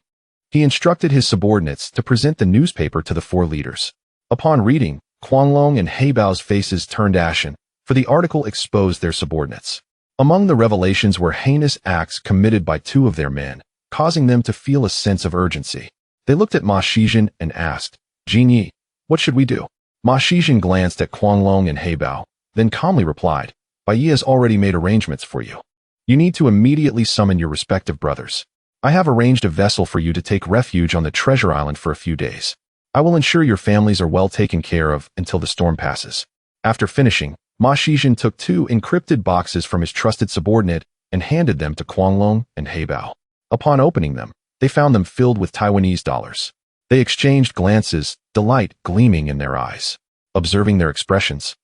he instructed his subordinates to present the newspaper to the 4 leaders. Upon reading, Guanglong and Heibao's faces turned ashen, for the article exposed their subordinates. Among the revelations were heinous acts committed by 2 of their men, causing them to feel a sense of urgency. They looked at Ma Shizhen and asked, "Jinyi, what should we do?" Ma Shizhen glanced at Guanglong and Heibao, then calmly replied, "Bai Yi has already made arrangements for you. You need to immediately summon your respective brothers. I have arranged a vessel for you to take refuge on the treasure island for a few days. I will ensure your families are well taken care of until the storm passes." After finishing, Ma Shizhen took 2 encrypted boxes from his trusted subordinate and handed them to Guanglong and Heibao. Upon opening them, they found them filled with Taiwanese dollars. They exchanged glances, delight gleaming in their eyes. Observing their expressions,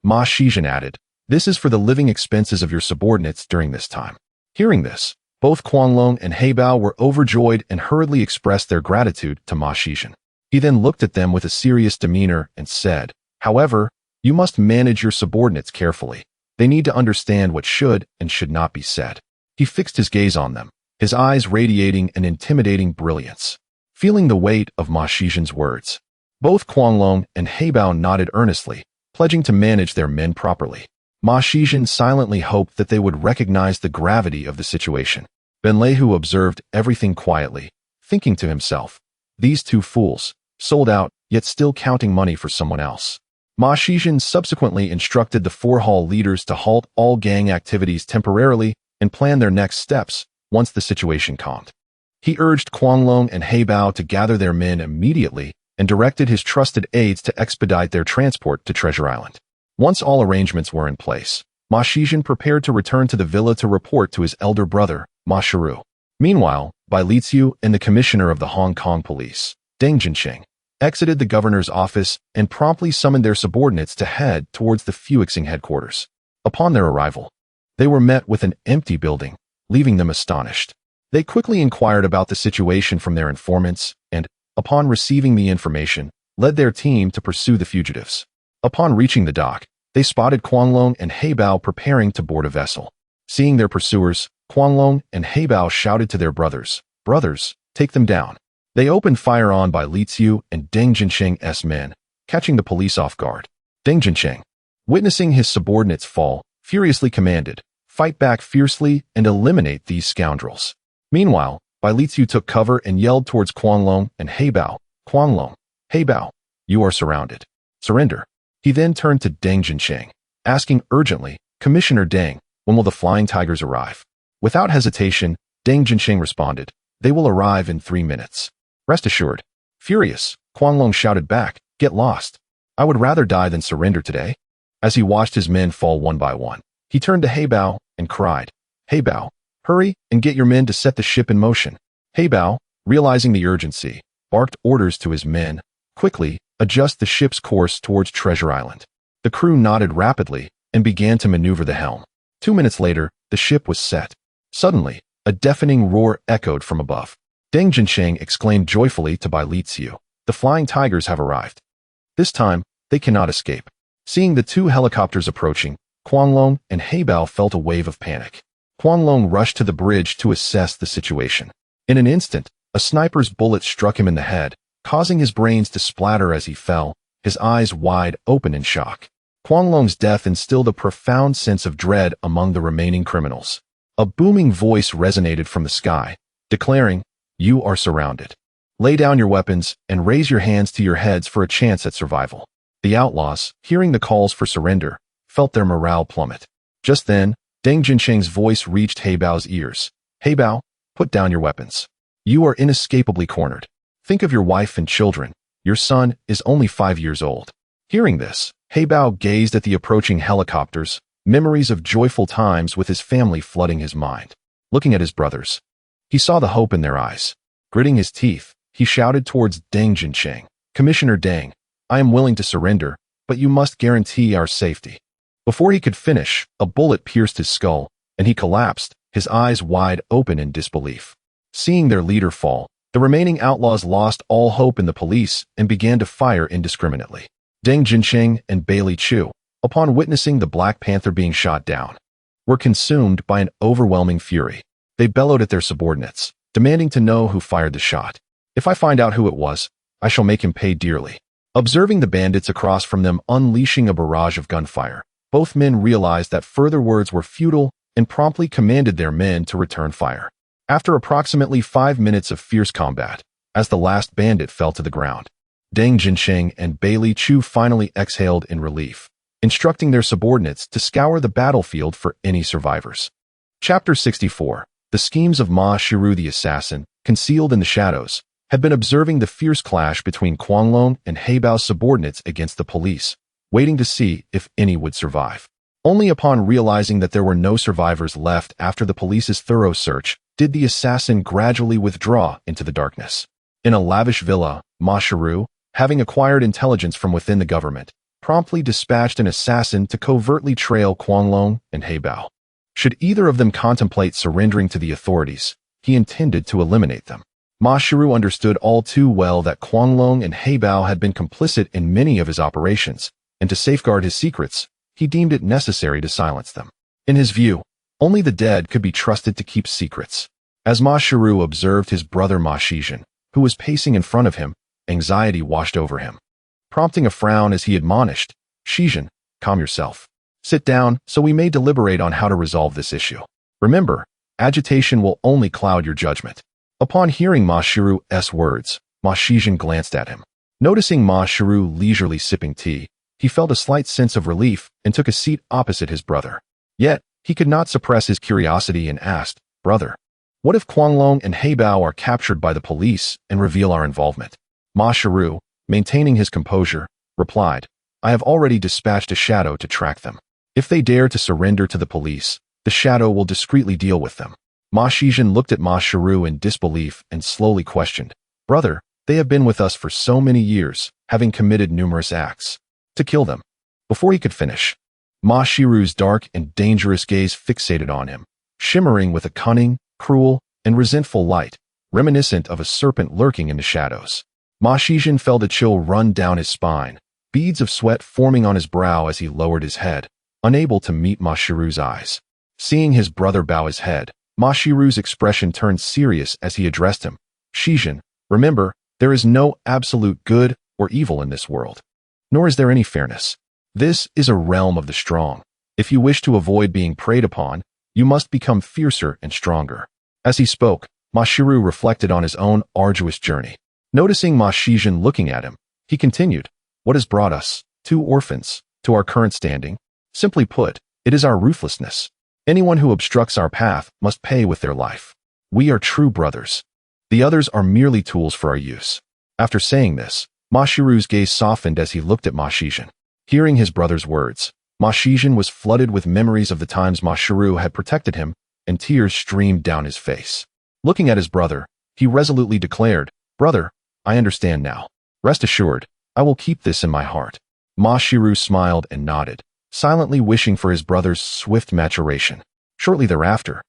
Ma Shizhen added, "This is for the living expenses of your subordinates during this time." Hearing this, both Guanglong and Heibao were overjoyed and hurriedly expressed their gratitude to Ma Shizhen. He then looked at them with a serious demeanor and said, "However, you must manage your subordinates carefully. They need to understand what should and should not be said." He fixed his gaze on them, his eyes radiating an intimidating brilliance. Feeling the weight of Ma Shizhen's words, both Guanglong and Heibao nodded earnestly, pledging to manage their men properly. Ma Shizhen silently hoped that they would recognize the gravity of the situation. Benlehu observed everything quietly, thinking to himself, "These 2 fools, sold out, yet still counting money for someone else." Ma Shizhen subsequently instructed the 4 hall leaders to halt all gang activities temporarily and plan their next steps once the situation calmed. He urged Guanglong and Heibao to gather their men immediately and directed his trusted aides to expedite their transport to Treasure Island. Once all arrangements were in place, Ma Shizhen prepared to return to the villa to report to his elder brother, Ma Shiru. Meanwhile, Bai Liziu and the commissioner of the Hong Kong police, Deng Jinqing, exited the governor's office and promptly summoned their subordinates to head towards the Fuixing headquarters. Upon their arrival, they were met with an empty building, leaving them astonished. They quickly inquired about the situation from their informants and, upon receiving the information, led their team to pursue the fugitives. Upon reaching the dock, they spotted Guanglong and Heibao preparing to board a vessel. Seeing their pursuers, Guanglong and Heibao shouted to their brothers, "Brothers, take them down." They opened fire on Bai Liziu and Deng Jinqing's men, catching the police off guard. Deng Jinqing, witnessing his subordinates fall, furiously commanded, "Fight back fiercely and eliminate these scoundrels." Meanwhile, Bai Liziu took cover and yelled towards Guanglong and Heibao, "Guanglong, Heibao, you are surrounded. Surrender." He then turned to Deng Jinqing, asking urgently, "Commissioner Deng, when will the Flying Tigers arrive?" Without hesitation, Deng Jinqing responded, "They will arrive in 3 minutes. Rest assured." Furious, Guanglong shouted back, "Get lost. I would rather die than surrender today." As he watched his men fall one by one, he turned to Heibao and cried, "Heibao, hurry and get your men to set the ship in motion." Heibao, realizing the urgency, barked orders to his men, "Quickly, adjust the ship's course towards Treasure Island." The crew nodded rapidly and began to maneuver the helm. 2 minutes later, the ship was set. Suddenly, a deafening roar echoed from above. Deng Jinqing exclaimed joyfully to Bai Liziu, "The Flying Tigers have arrived. This time, they cannot escape." Seeing the 2 helicopters approaching, Guanglong and Heibao felt a wave of panic. Guanglong rushed to the bridge to assess the situation. In an instant, a sniper's bullet struck him in the head, causing his brains to splatter as he fell, his eyes wide open in shock. Guanglong's death instilled a profound sense of dread among the remaining criminals. A booming voice resonated from the sky, declaring, "You are surrounded. Lay down your weapons and raise your hands to your heads for a chance at survival." The outlaws, hearing the calls for surrender, felt their morale plummet. Just then, Deng Jinqing's voice reached Heibao's ears. "Heibao, put down your weapons. You are inescapably cornered. Think of your wife and children. Your son is only 5 years old." Hearing this, Heibao gazed at the approaching helicopters, memories of joyful times with his family flooding his mind. Looking at his brothers, he saw the hope in their eyes. Gritting his teeth, he shouted towards Deng Jinqing, "Commissioner Deng, I am willing to surrender, but you must guarantee our safety." Before he could finish, a bullet pierced his skull, and he collapsed, his eyes wide open in disbelief. Seeing their leader fall, the remaining outlaws lost all hope in the police and began to fire indiscriminately. Deng Jinqing and Bai Liziu, upon witnessing the Black Panther being shot down, were consumed by an overwhelming fury. They bellowed at their subordinates, demanding to know who fired the shot. "If I find out who it was, I shall make him pay dearly." Observing the bandits across from them unleashing a barrage of gunfire, both men realized that further words were futile and promptly commanded their men to return fire. After approximately 5 minutes of fierce combat, as the last bandit fell to the ground, Deng Jinqing and Bai Liziu finally exhaled in relief, instructing their subordinates to scour the battlefield for any survivors. Chapter 64. The schemes of Ma Shiru the assassin, concealed in the shadows, had been observing the fierce clash between Guanglong and Heibao's subordinates against the police, waiting to see if any would survive. Only upon realizing that there were no survivors left after the police's thorough search did the assassin gradually withdraw into the darkness. In a lavish villa, Ma Shiru, having acquired intelligence from within the government, promptly dispatched an assassin to covertly trail Guanglong and Heibao. Should either of them contemplate surrendering to the authorities, he intended to eliminate them. Ma Shiru understood all too well that Guanglong and Heibao had been complicit in many of his operations, and to safeguard his secrets, he deemed it necessary to silence them. In his view, only the dead could be trusted to keep secrets. As Ma Shiru observed his brother Ma Shizhen, who was pacing in front of him, anxiety washed over him. Prompting a frown as he admonished, "Shizhen, calm yourself. Sit down so we may deliberate on how to resolve this issue. Remember, agitation will only cloud your judgment." Upon hearing Ma Shiru's words, Ma Shizhen glanced at him. Noticing Ma Shiru leisurely sipping tea, he felt a slight sense of relief and took a seat opposite his brother. Yet, he could not suppress his curiosity and asked, "Brother, what if Guanglong and Heibao are captured by the police and reveal our involvement?" Ma Shiru, maintaining his composure, replied, "I have already dispatched a shadow to track them. If they dare to surrender to the police, the shadow will discreetly deal with them." Ma Shizhen looked at Ma Shiru in disbelief and slowly questioned, "Brother, they have been with us for so many years, having committed numerous acts. To kill them." Before he could finish, Ma Shiru's dark and dangerous gaze fixated on him, shimmering with a cunning, cruel, and resentful light, reminiscent of a serpent lurking in the shadows. Ma Shizhen felt a chill run down his spine, beads of sweat forming on his brow as he lowered his head, unable to meet Ma Shiru's eyes. Seeing his brother bow his head, Ma Shiru's expression turned serious as he addressed him. "Shizhen, remember, there is no absolute good or evil in this world. Nor is there any fairness. This is a realm of the strong. If you wish to avoid being preyed upon, you must become fiercer and stronger." As he spoke, Ma Shiru reflected on his own arduous journey. Noticing Ma Shizhen looking at him, he continued, "What has brought us, two orphans, to our current standing? Simply put, it is our ruthlessness. Anyone who obstructs our path must pay with their life. We are true brothers. The others are merely tools for our use." After saying this, Ma Shiru's gaze softened as he looked at Ma Shizhen. Hearing his brother's words, Ma Shizhen was flooded with memories of the times Ma Shiru had protected him, and tears streamed down his face. Looking at his brother, he resolutely declared, "Brother, I understand now. Rest assured, I will keep this in my heart." Ma Shiru smiled and nodded, silently wishing for his brother's swift maturation. Shortly thereafter,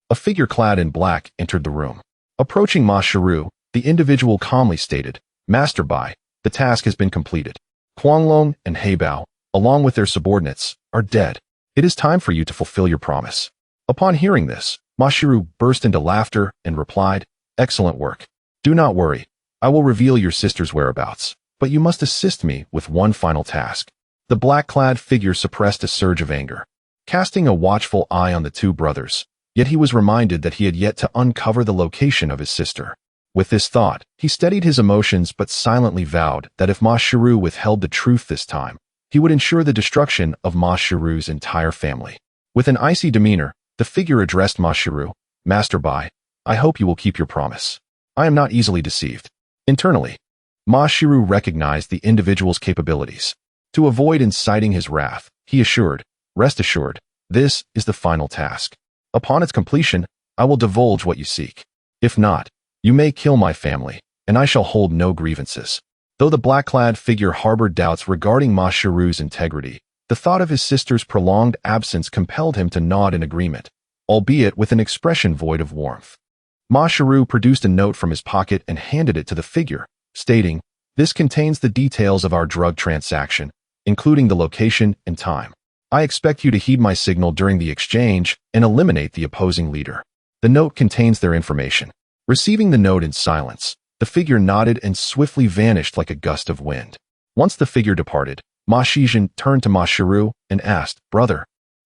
a figure clad in black entered the room. Approaching Ma Shiru, the individual calmly stated, "Master Bai, the task has been completed. Guanglong and Heibao, along with their subordinates, are dead. It is time for you to fulfill your promise." Upon hearing this, Ma Shiru burst into laughter and replied, "Excellent work. Do not worry. I will reveal your sister's whereabouts, but you must assist me with one final task." The black-clad figure suppressed a surge of anger, casting a watchful eye on the two brothers, yet he was reminded that he had yet to uncover the location of his sister. With this thought, he steadied his emotions but silently vowed that if Ma Shiru withheld the truth this time, he would ensure the destruction of Ma Shiru's entire family. With an icy demeanor, the figure addressed Ma Shiru, "Master Bai, I hope you will keep your promise. I am not easily deceived." Internally, Ma Shiru recognized the individual's capabilities. To avoid inciting his wrath, he assured, "Rest assured, this is the final task. Upon its completion, I will divulge what you seek. If not, you may kill my family, and I shall hold no grievances." Though the black-clad figure harbored doubts regarding Ma Shiru's integrity, the thought of his sister's prolonged absence compelled him to nod in agreement, albeit with an expression void of warmth. Ma Shiru produced a note from his pocket and handed it to the figure, stating, "This contains the details of our drug transaction, including the location and time. I expect you to heed my signal during the exchange and eliminate the opposing leader." The note contains their information. Receiving the note in silence, the figure nodded and swiftly vanished like a gust of wind. Once the figure departed, Ma Shizhen turned to Ma Shiru and asked, "Brother,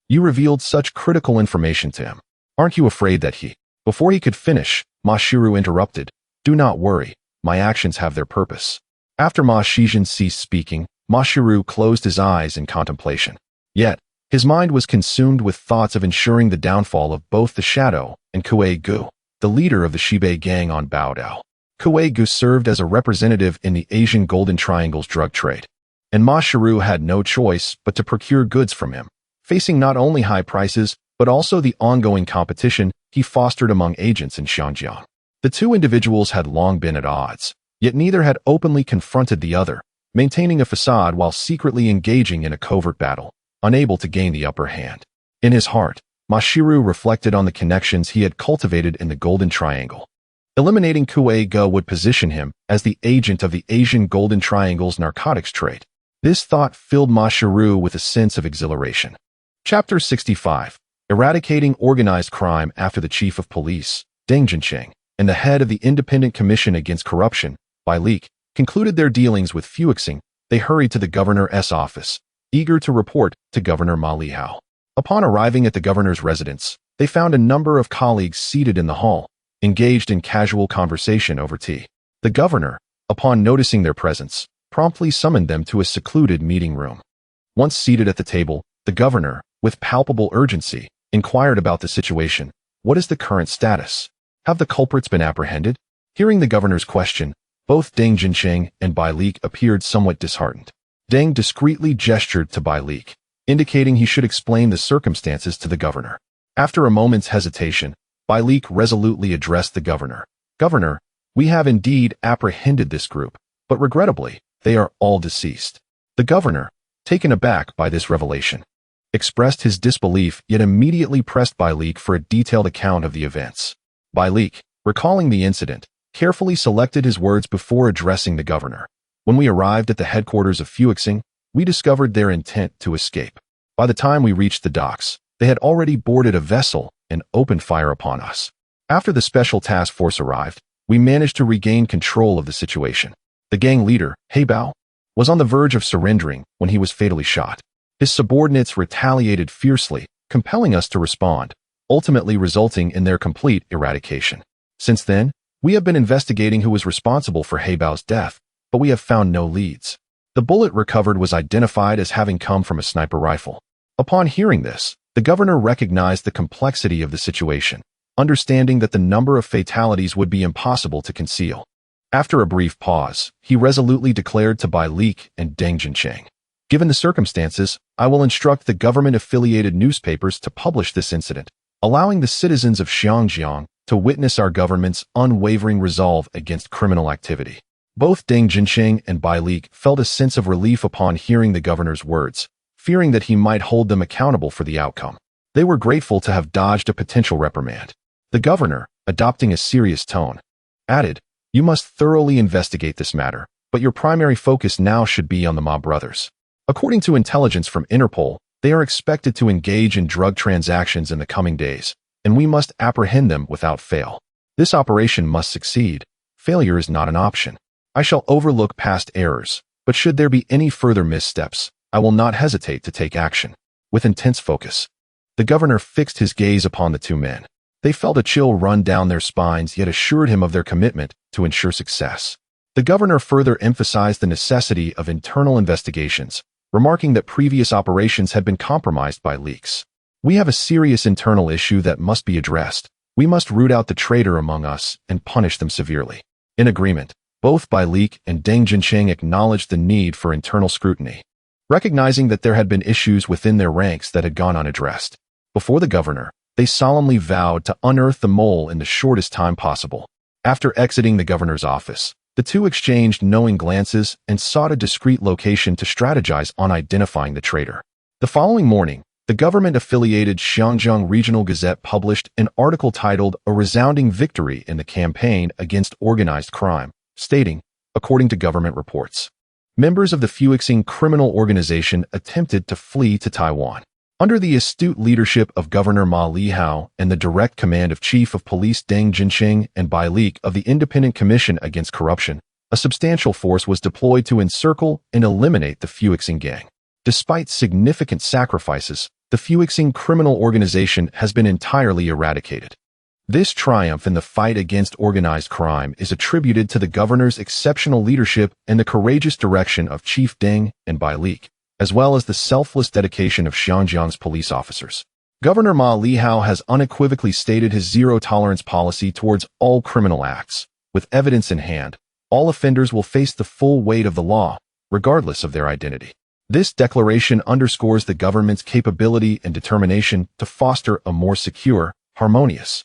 you revealed such critical information to him. Aren't you afraid that he—" Before he could finish, Ma Shiru interrupted, "Do not worry, my actions have their purpose." After Ma Shizhen ceased speaking, Ma Shiru closed his eyes in contemplation. Yet, His mind was consumed with thoughts of ensuring the downfall of both the Shadow and Kuei Gu, the leader of the Shibei gang on Baodao. Kuei Gu served as a representative in the Asian Golden Triangle's drug trade, and Ma Shiru had no choice but to procure goods from him, facing not only high prices but also the ongoing competition he fostered among agents in Xiangjiang. The two individuals had long been at odds, yet neither had openly confronted the other, maintaining a facade while secretly engaging in a covert battle, unable to gain the upper hand. In his heart, Ma Shiru reflected on the connections he had cultivated in the Golden Triangle. Eliminating Kuei Gu would position him as the agent of the Asian Golden Triangle's narcotics trade. This thought filled Ma Shiru with a sense of exhilaration. Chapter 65. Eradicating Organized Crime. After the Chief of Police, Deng Jincheng, and the head of the Independent Commission Against Corruption, Bai Leek, concluded their dealings with Fuexing, they hurried to the governor's office, eager to report to Governor Ma Lihao. Upon arriving at the governor's residence, they found a number of colleagues seated in the hall, engaged in casual conversation over tea. The governor, upon noticing their presence, promptly summoned them to a secluded meeting room. Once seated at the table, the governor, with palpable urgency, inquired about the situation. What is the current status? Have the culprits been apprehended? Hearing the governor's question, both Deng Jincheng and Bai Leek appeared somewhat disheartened. Deng discreetly gestured to Bai Leek, indicating he should explain the circumstances to the governor. After a moment's hesitation, Bai Leek resolutely addressed the governor. Governor, we have indeed apprehended this group, but regrettably, they are all deceased. The governor, taken aback by this revelation, expressed his disbelief yet immediately pressed Bai Leek for a detailed account of the events. Bai Leek, recalling the incident, carefully selected his words before addressing the governor. When we arrived at the headquarters of Fuexing, we discovered their intent to escape. By the time we reached the docks, they had already boarded a vessel and opened fire upon us. After the special task force arrived, we managed to regain control of the situation. The gang leader, Heibao, was on the verge of surrendering when he was fatally shot. His subordinates retaliated fiercely, compelling us to respond, ultimately resulting in their complete eradication. Since then, we have been investigating who was responsible for Heibao's death, but we have found no leads. The bullet recovered was identified as having come from a sniper rifle. Upon hearing this, the governor recognized the complexity of the situation, understanding that the number of fatalities would be impossible to conceal. After a brief pause, he resolutely declared to Bai Leek and Deng Jincheng, given the circumstances, I will instruct the government-affiliated newspapers to publish this incident, allowing the citizens of Xiangjiang to witness our government's unwavering resolve against criminal activity. Both Deng Jincheng and Bai Leek felt a sense of relief upon hearing the governor's words, fearing that he might hold them accountable for the outcome. They were grateful to have dodged a potential reprimand. The governor, adopting a serious tone, added, You must thoroughly investigate this matter, but your primary focus now should be on the Ma brothers. According to intelligence from Interpol, they are expected to engage in drug transactions in the coming days, and we must apprehend them without fail. This operation must succeed. Failure is not an option. I shall overlook past errors, but should there be any further missteps, I will not hesitate to take action. With intense focus, the governor fixed his gaze upon the two men. They felt a chill run down their spines yet assured him of their commitment to ensure success. The governor further emphasized the necessity of internal investigations, remarking that previous operations had been compromised by leaks. We have a serious internal issue that must be addressed. We must root out the traitor among us and punish them severely. In agreement, both Bai Leek and Deng Jincheng acknowledged the need for internal scrutiny, recognizing that there had been issues within their ranks that had gone unaddressed. Before the governor, they solemnly vowed to unearth the mole in the shortest time possible. After exiting the governor's office, the two exchanged knowing glances and sought a discreet location to strategize on identifying the traitor. The following morning, the government-affiliated Xiangjiang Regional Gazette published an article titled A Resounding Victory in the Campaign Against Organized Crime, stating, according to government reports, members of the Fuexing criminal organization attempted to flee to Taiwan. Under the astute leadership of Governor Ma Lihao and the direct command of Chief of Police Deng Jincheng and Bai Leek of the Independent Commission Against Corruption, a substantial force was deployed to encircle and eliminate the Fuexing gang. Despite significant sacrifices, the Fuexing criminal organization has been entirely eradicated. This triumph in the fight against organized crime is attributed to the governor's exceptional leadership and the courageous direction of Chief Deng and Bai Leek, as well as the selfless dedication of Xinjiang's police officers. Governor Ma Lihao has unequivocally stated his zero-tolerance policy towards all criminal acts. With evidence in hand, all offenders will face the full weight of the law, regardless of their identity. This declaration underscores the government's capability and determination to foster a more secure, harmonious,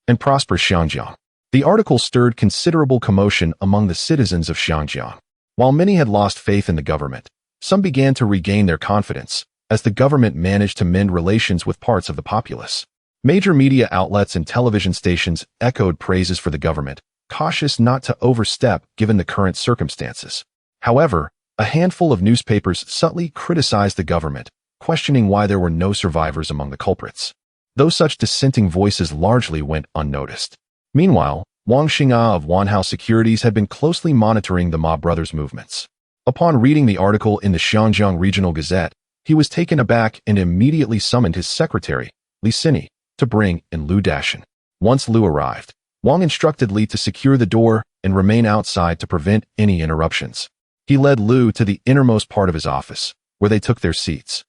and prosperous Xinjiang. The article stirred considerable commotion among the citizens of Xinjiang. While many had lost faith in the government, some began to regain their confidence, as the government managed to mend relations with parts of the populace. Major media outlets and television stations echoed praises for the government, cautious not to overstep given the current circumstances. However, a handful of newspapers subtly criticized the government, questioning why there were no survivors among the culprits. Though such dissenting voices largely went unnoticed. Meanwhile, Wang Xing'a of Wanhao Securities had been closely monitoring the Ma brothers' movements. Upon reading the article in the Xinjiang Regional Gazette, he was taken aback and immediately summoned his secretary, Li Sini, to bring in Lu Dashan. Once Lu arrived, Wang instructed Li to secure the door and remain outside to prevent any interruptions. He led Lu to the innermost part of his office, where they took their seats.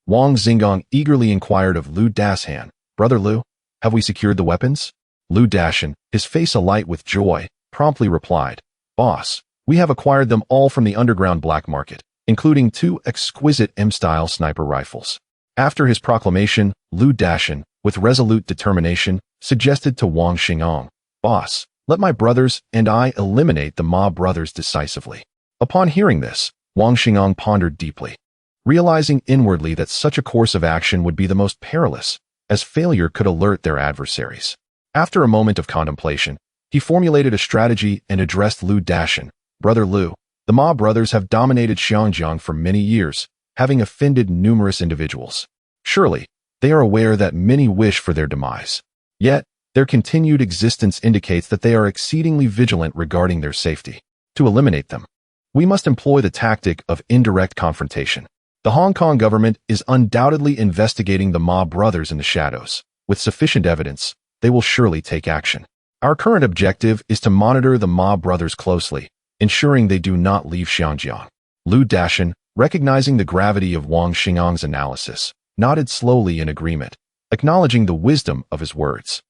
Wang Xingong eagerly inquired of Lu Dashan, "Brother Lu, have we secured the weapons?" Lu Dashan, his face alight with joy, promptly replied, "Boss, we have acquired them all from the underground black market, including 2 exquisite M-style sniper rifles." After his proclamation, Lu Dashan, with resolute determination, suggested to Wang Xingong, "Boss, let my brothers and I eliminate the Ma brothers decisively." Upon hearing this, Wang Xingong pondered deeply, realizing inwardly that such a course of action would be the most perilous, as failure could alert their adversaries. After a moment of contemplation, he formulated a strategy and addressed Lu Dashan, "Brother Lu, the Ma brothers have dominated Xinjiang for many years, having offended numerous individuals. Surely, they are aware that many wish for their demise. Yet, their continued existence indicates that they are exceedingly vigilant regarding their safety. To eliminate them, we must employ the tactic of indirect confrontation. The Hong Kong government is undoubtedly investigating the Ma brothers in the shadows. With sufficient evidence, they will surely take action. Our current objective is to monitor the Ma brothers closely, ensuring they do not leave Xinjiang." Lu Dashan, recognizing the gravity of Wang Xingong's analysis, nodded slowly in agreement, acknowledging the wisdom of his words.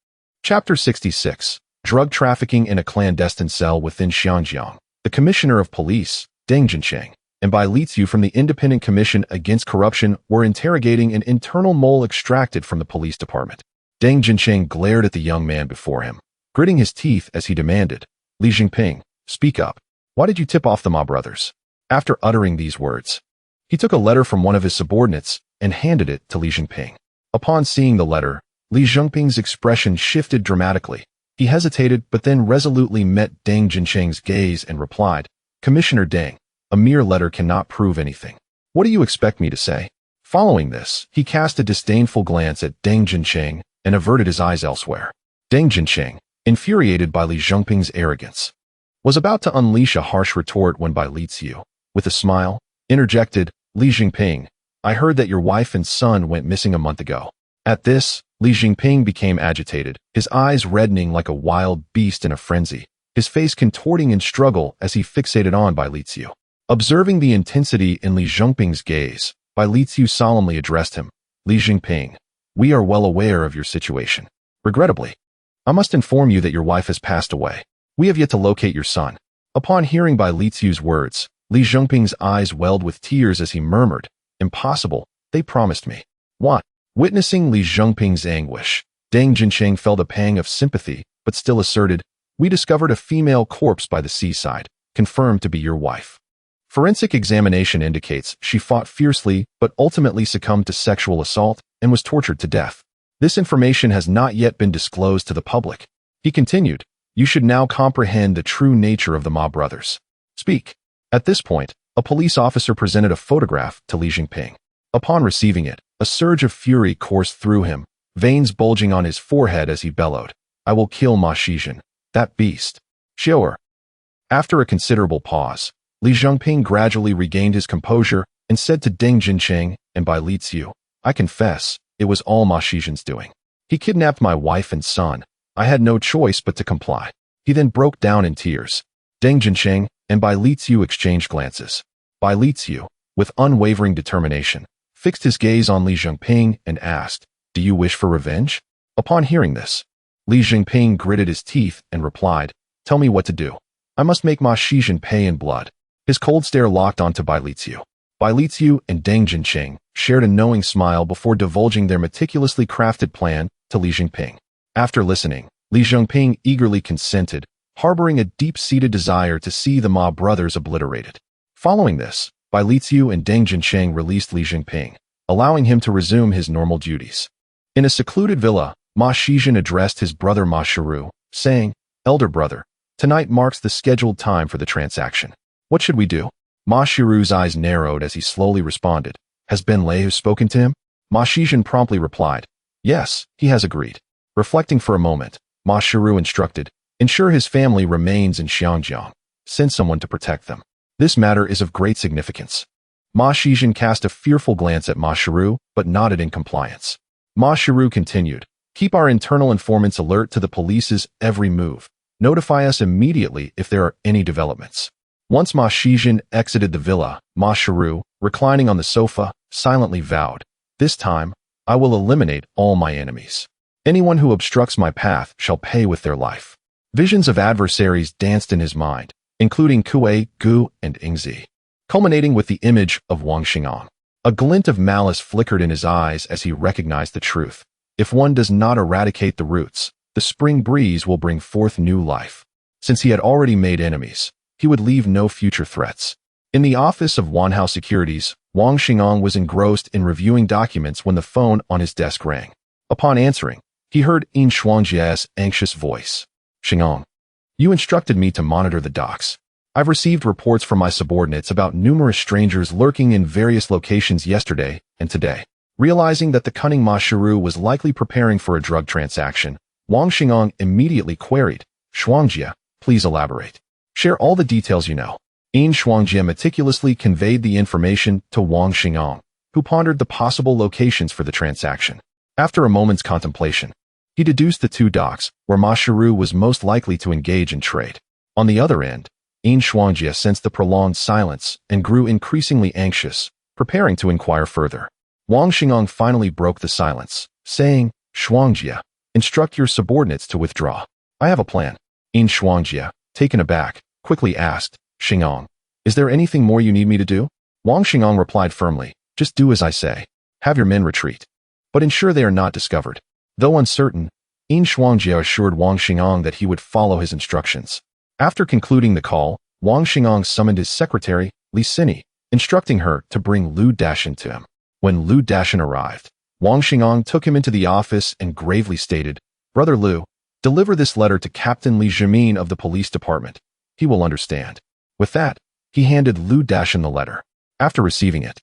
Chapter 66. Drug Trafficking in a Clandestine Cell Within Xinjiang. The Commissioner of Police, Deng Jincheng, and Bai Liziu from the Independent Commission Against Corruption were interrogating an internal mole extracted from the police department. Deng Jincheng glared at the young man before him, gritting his teeth as he demanded, "Li Jinping, speak up. Why did you tip off the Ma brothers?" After uttering these words, he took a letter from one of his subordinates and handed it to Li Jinping. Upon seeing the letter, Li Jinping's expression shifted dramatically. He hesitated but then resolutely met Deng Jincheng's gaze and replied, "Commissioner Deng, a mere letter cannot prove anything. What do you expect me to say?" Following this, he cast a disdainful glance at Deng Jincheng and averted his eyes elsewhere. Deng Jincheng, infuriated by Li Jinping's arrogance, was about to unleash a harsh retort when Bai Liziu, with a smile, interjected, "Li Jinping, I heard that your wife and son went missing a month ago." At this, Li Jinping became agitated, his eyes reddening like a wild beast in a frenzy, his face contorting in struggle as he fixated on Bai Liziu. Observing the intensity in Li Jinping's gaze, Bai Liziu solemnly addressed him, "Li Jinping, we are well aware of your situation. Regrettably, I must inform you that your wife has passed away. We have yet to locate your son." Upon hearing Bai Liziu's words, Li Jinping's eyes welled with tears as he murmured, "Impossible, they promised me." "What?" Witnessing Li Jinping's anguish, Deng Jincheng felt a pang of sympathy, but still asserted, "We discovered a female corpse by the seaside, confirmed to be your wife. Forensic examination indicates she fought fiercely but ultimately succumbed to sexual assault and was tortured to death. This information has not yet been disclosed to the public." He continued, "You should now comprehend the true nature of the Ma brothers. Speak." At this point, a police officer presented a photograph to Li Jinping. Upon receiving it, a surge of fury coursed through him, veins bulging on his forehead as he bellowed, "I will kill Ma Shizhen, that beast. Show her." After a considerable pause, Li Jinping gradually regained his composure and said to Deng Jincheng and Bai Liziu, "I confess, it was all Ma Shizhen's doing. He kidnapped my wife and son. I had no choice but to comply." He then broke down in tears. Deng Jincheng and Bai Liziu exchanged glances. Bai Liziu, with unwavering determination, fixed his gaze on Li Jinping and asked, "Do you wish for revenge?" Upon hearing this, Li Jinping gritted his teeth and replied, "Tell me what to do. I must make Ma Shizhen pay in blood." His cold stare locked onto Bai Liziu. Bai Liziu and Deng Jinqing shared a knowing smile before divulging their meticulously crafted plan to Li Jinping. After listening, Li Jinping eagerly consented, harboring a deep-seated desire to see the Ma brothers obliterated. Following this, Bai Liziu and Deng Jinqing released Li Jinping, allowing him to resume his normal duties. In a secluded villa, Ma Shizhen addressed his brother Ma Shiru, saying, "Elder brother, tonight marks the scheduled time for the transaction. What should we do?" Ma Shiru's eyes narrowed as he slowly responded, "Has Ben Lehu spoken to him?" Ma Shizhen promptly replied, "Yes, he has agreed." Reflecting for a moment, Ma Shiru instructed, "Ensure his family remains in Xiangjiang. Send someone to protect them. This matter is of great significance." Ma Shizhen cast a fearful glance at Ma Shiru, but nodded in compliance. Ma Shiru continued, "Keep our internal informants alert to the police's every move. Notify us immediately if there are any developments." Once Ma Shizhen exited the villa, Ma Shiru, reclining on the sofa, silently vowed, "This time, I will eliminate all my enemies. Anyone who obstructs my path shall pay with their life." Visions of adversaries danced in his mind, including Kuei, Gu, and Ingzi, culminating with the image of Wang Xingang. A glint of malice flickered in his eyes as he recognized the truth. If one does not eradicate the roots, the spring breeze will bring forth new life. Since he had already made enemies, he would leave no future threats. In the office of Wanhao Securities, Wang Xingang was engrossed in reviewing documents when the phone on his desk rang. Upon answering, he heard Yin Shuangjia's anxious voice. "Xingang, you instructed me to monitor the docks. I've received reports from my subordinates about numerous strangers lurking in various locations yesterday and today." Realizing that the cunning Ma Shiru was likely preparing for a drug transaction, Wang Xingang immediately queried, "Shuangjia, please elaborate. Share all the details you know." Yin Shuangjia meticulously conveyed the information to Wang Xingang, who pondered the possible locations for the transaction. After a moment's contemplation, he deduced the two docks where Ma Shiru was most likely to engage in trade. On the other end, Yin Shuangjia sensed the prolonged silence and grew increasingly anxious, preparing to inquire further. Wang Xingang finally broke the silence, saying, "Shuangjia, instruct your subordinates to withdraw. I have a plan." Yin Shuangjia, taken aback, quickly asked, "Xingang, is there anything more you need me to do?" Wang Xingang replied firmly, "Just do as I say. Have your men retreat. But ensure they are not discovered." Though uncertain, Yin Shuangjia assured Wang Xingang that he would follow his instructions. After concluding the call, Wang Xingang summoned his secretary, Li Sini, instructing her to bring Lu Dashin to him. When Lu Dashin arrived, Wang Xingang took him into the office and gravely stated, "Brother Lu, deliver this letter to Captain Li Jimin of the police department. He will understand." With that, he handed Lu Dashin the letter. After receiving it,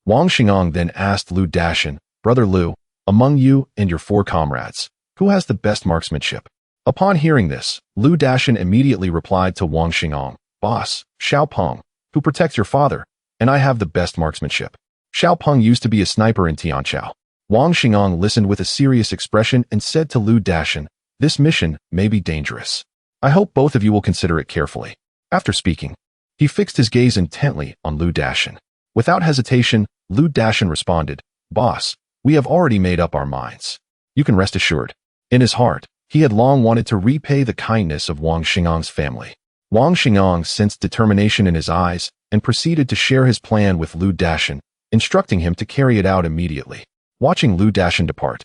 Wang Xingang then asked Lu Dashin, "Brother Lu, among you and your 4 comrades, who has the best marksmanship?" Upon hearing this, Lu Dashin immediately replied to Wang Xingang, "Boss, Xiao Peng, who protects your father, and I have the best marksmanship. Xiao Peng used to be a sniper in Tianqiao." Wang Xingang listened with a serious expression and said to Lu Dashin, "This mission may be dangerous. I hope both of you will consider it carefully." After speaking, he fixed his gaze intently on Lu Dashin. Without hesitation, Lu Dashin responded, "Boss, we have already made up our minds. You can rest assured." In his heart, he had long wanted to repay the kindness of Wang Xinggang's family. Wang Xingang sensed determination in his eyes and proceeded to share his plan with Lu Dashin, instructing him to carry it out immediately. Watching Lu Dashin depart,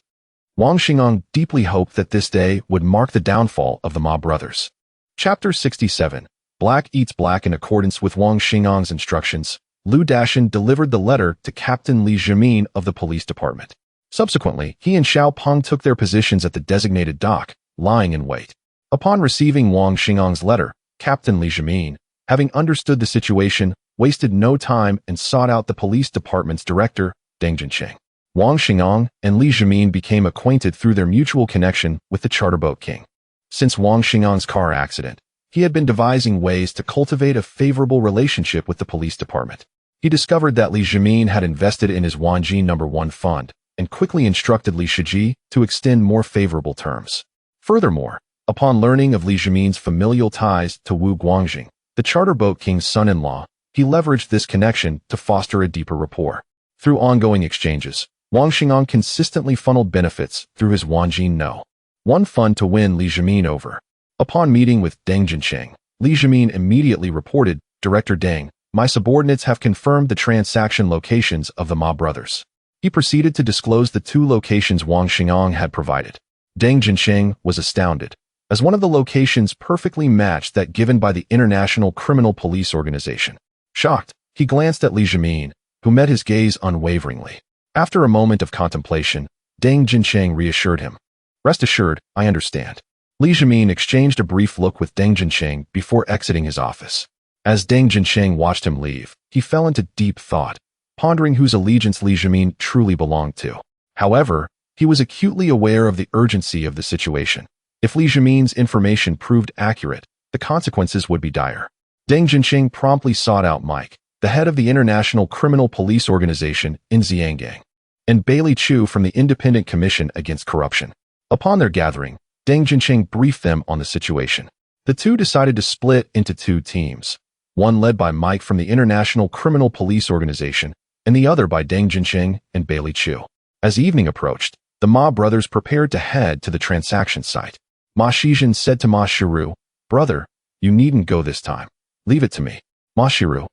Wang Xingang deeply hoped that this day would mark the downfall of the Ma brothers. Chapter 67. Black Eats Black. In accordance with Wang Xinggang's instructions, Lu Dashin delivered the letter to Captain Li Jimin of the police department. Subsequently, he and Xiao Peng took their positions at the designated dock, lying in wait. Upon receiving Wang Xinggang's letter, Captain Li Jimin, having understood the situation, wasted no time and sought out the police department's director, Deng Jinqing. Wang Xingang and Li Jimin became acquainted through their mutual connection with the charterboat king. Since Wang Xinggang's car accident, he had been devising ways to cultivate a favorable relationship with the police department. He discovered that Li Jimin had invested in his Wanji No. 1 fund and quickly instructed Li Shiji to extend more favorable terms. Furthermore, upon learning of Li Jimin's familial ties to Wu Guangjing, the charterboat king's son-in-law, He leveraged this connection to foster a deeper rapport. Through ongoing exchanges, Wang Xingang consistently funneled benefits through his Wanjin No. One fund to win Li Jimin over. Upon meeting with Deng Jinsheng, Li Jimin immediately reported, "Director Deng, my subordinates have confirmed the transaction locations of the Ma brothers." He proceeded to disclose the 2 locations Wang Xingang had provided. Deng Jinsheng was astounded, as one of the locations perfectly matched that given by the International Criminal Police Organization. Shocked, he glanced at Li Jimin, who met his gaze unwaveringly. After a moment of contemplation, Deng Jinsheng reassured him. "Rest assured, I understand." Li Jimin exchanged a brief look with Deng Jinsheng before exiting his office. As Deng Jinsheng watched him leave, he fell into deep thought, pondering whose allegiance Li Jimin truly belonged to. However, he was acutely aware of the urgency of the situation. If Li Jimin's information proved accurate, the consequences would be dire. Deng Jinsheng promptly sought out Mike, the head of the International Criminal Police Organization in Xiangang, and Bailey Chu from the Independent Commission Against Corruption. Upon their gathering, Deng Jinsheng briefed them on the situation. The two decided to split into 2 teams, one led by Mike from the International Criminal Police Organization, and the other by Deng Jinsheng and Bailey Chu. As evening approached, the Ma brothers prepared to head to the transaction site. Ma Shizhen said to Ma Shiru, "Brother, you needn't go this time. Leave it to me." Ma Shiru,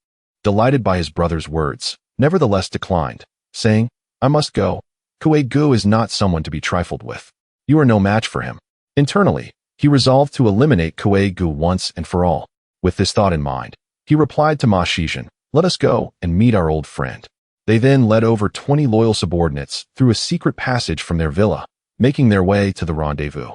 delighted by his brother's words, nevertheless declined, saying, "I must go. Kuei Gu is not someone to be trifled with. You are no match for him." Internally, he resolved to eliminate Kuei Gu once and for all. With this thought in mind, he replied to Ma Shizhen, "Let us go and meet our old friend." They then led over 20 loyal subordinates through a secret passage from their villa, making their way to the rendezvous.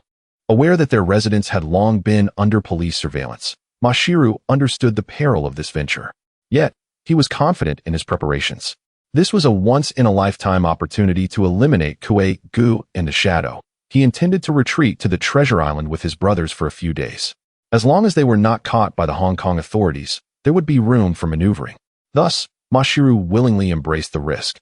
Aware that their residence had long been under police surveillance, Ma Shiru understood the peril of this venture. Yet, he was confident in his preparations. This was a once-in-a-lifetime opportunity to eliminate Kuei Gu and the Shadow. He intended to retreat to the Treasure Island with his brothers for a few days. As long as they were not caught by the Hong Kong authorities, there would be room for maneuvering. Thus, Ma Shiru willingly embraced the risk.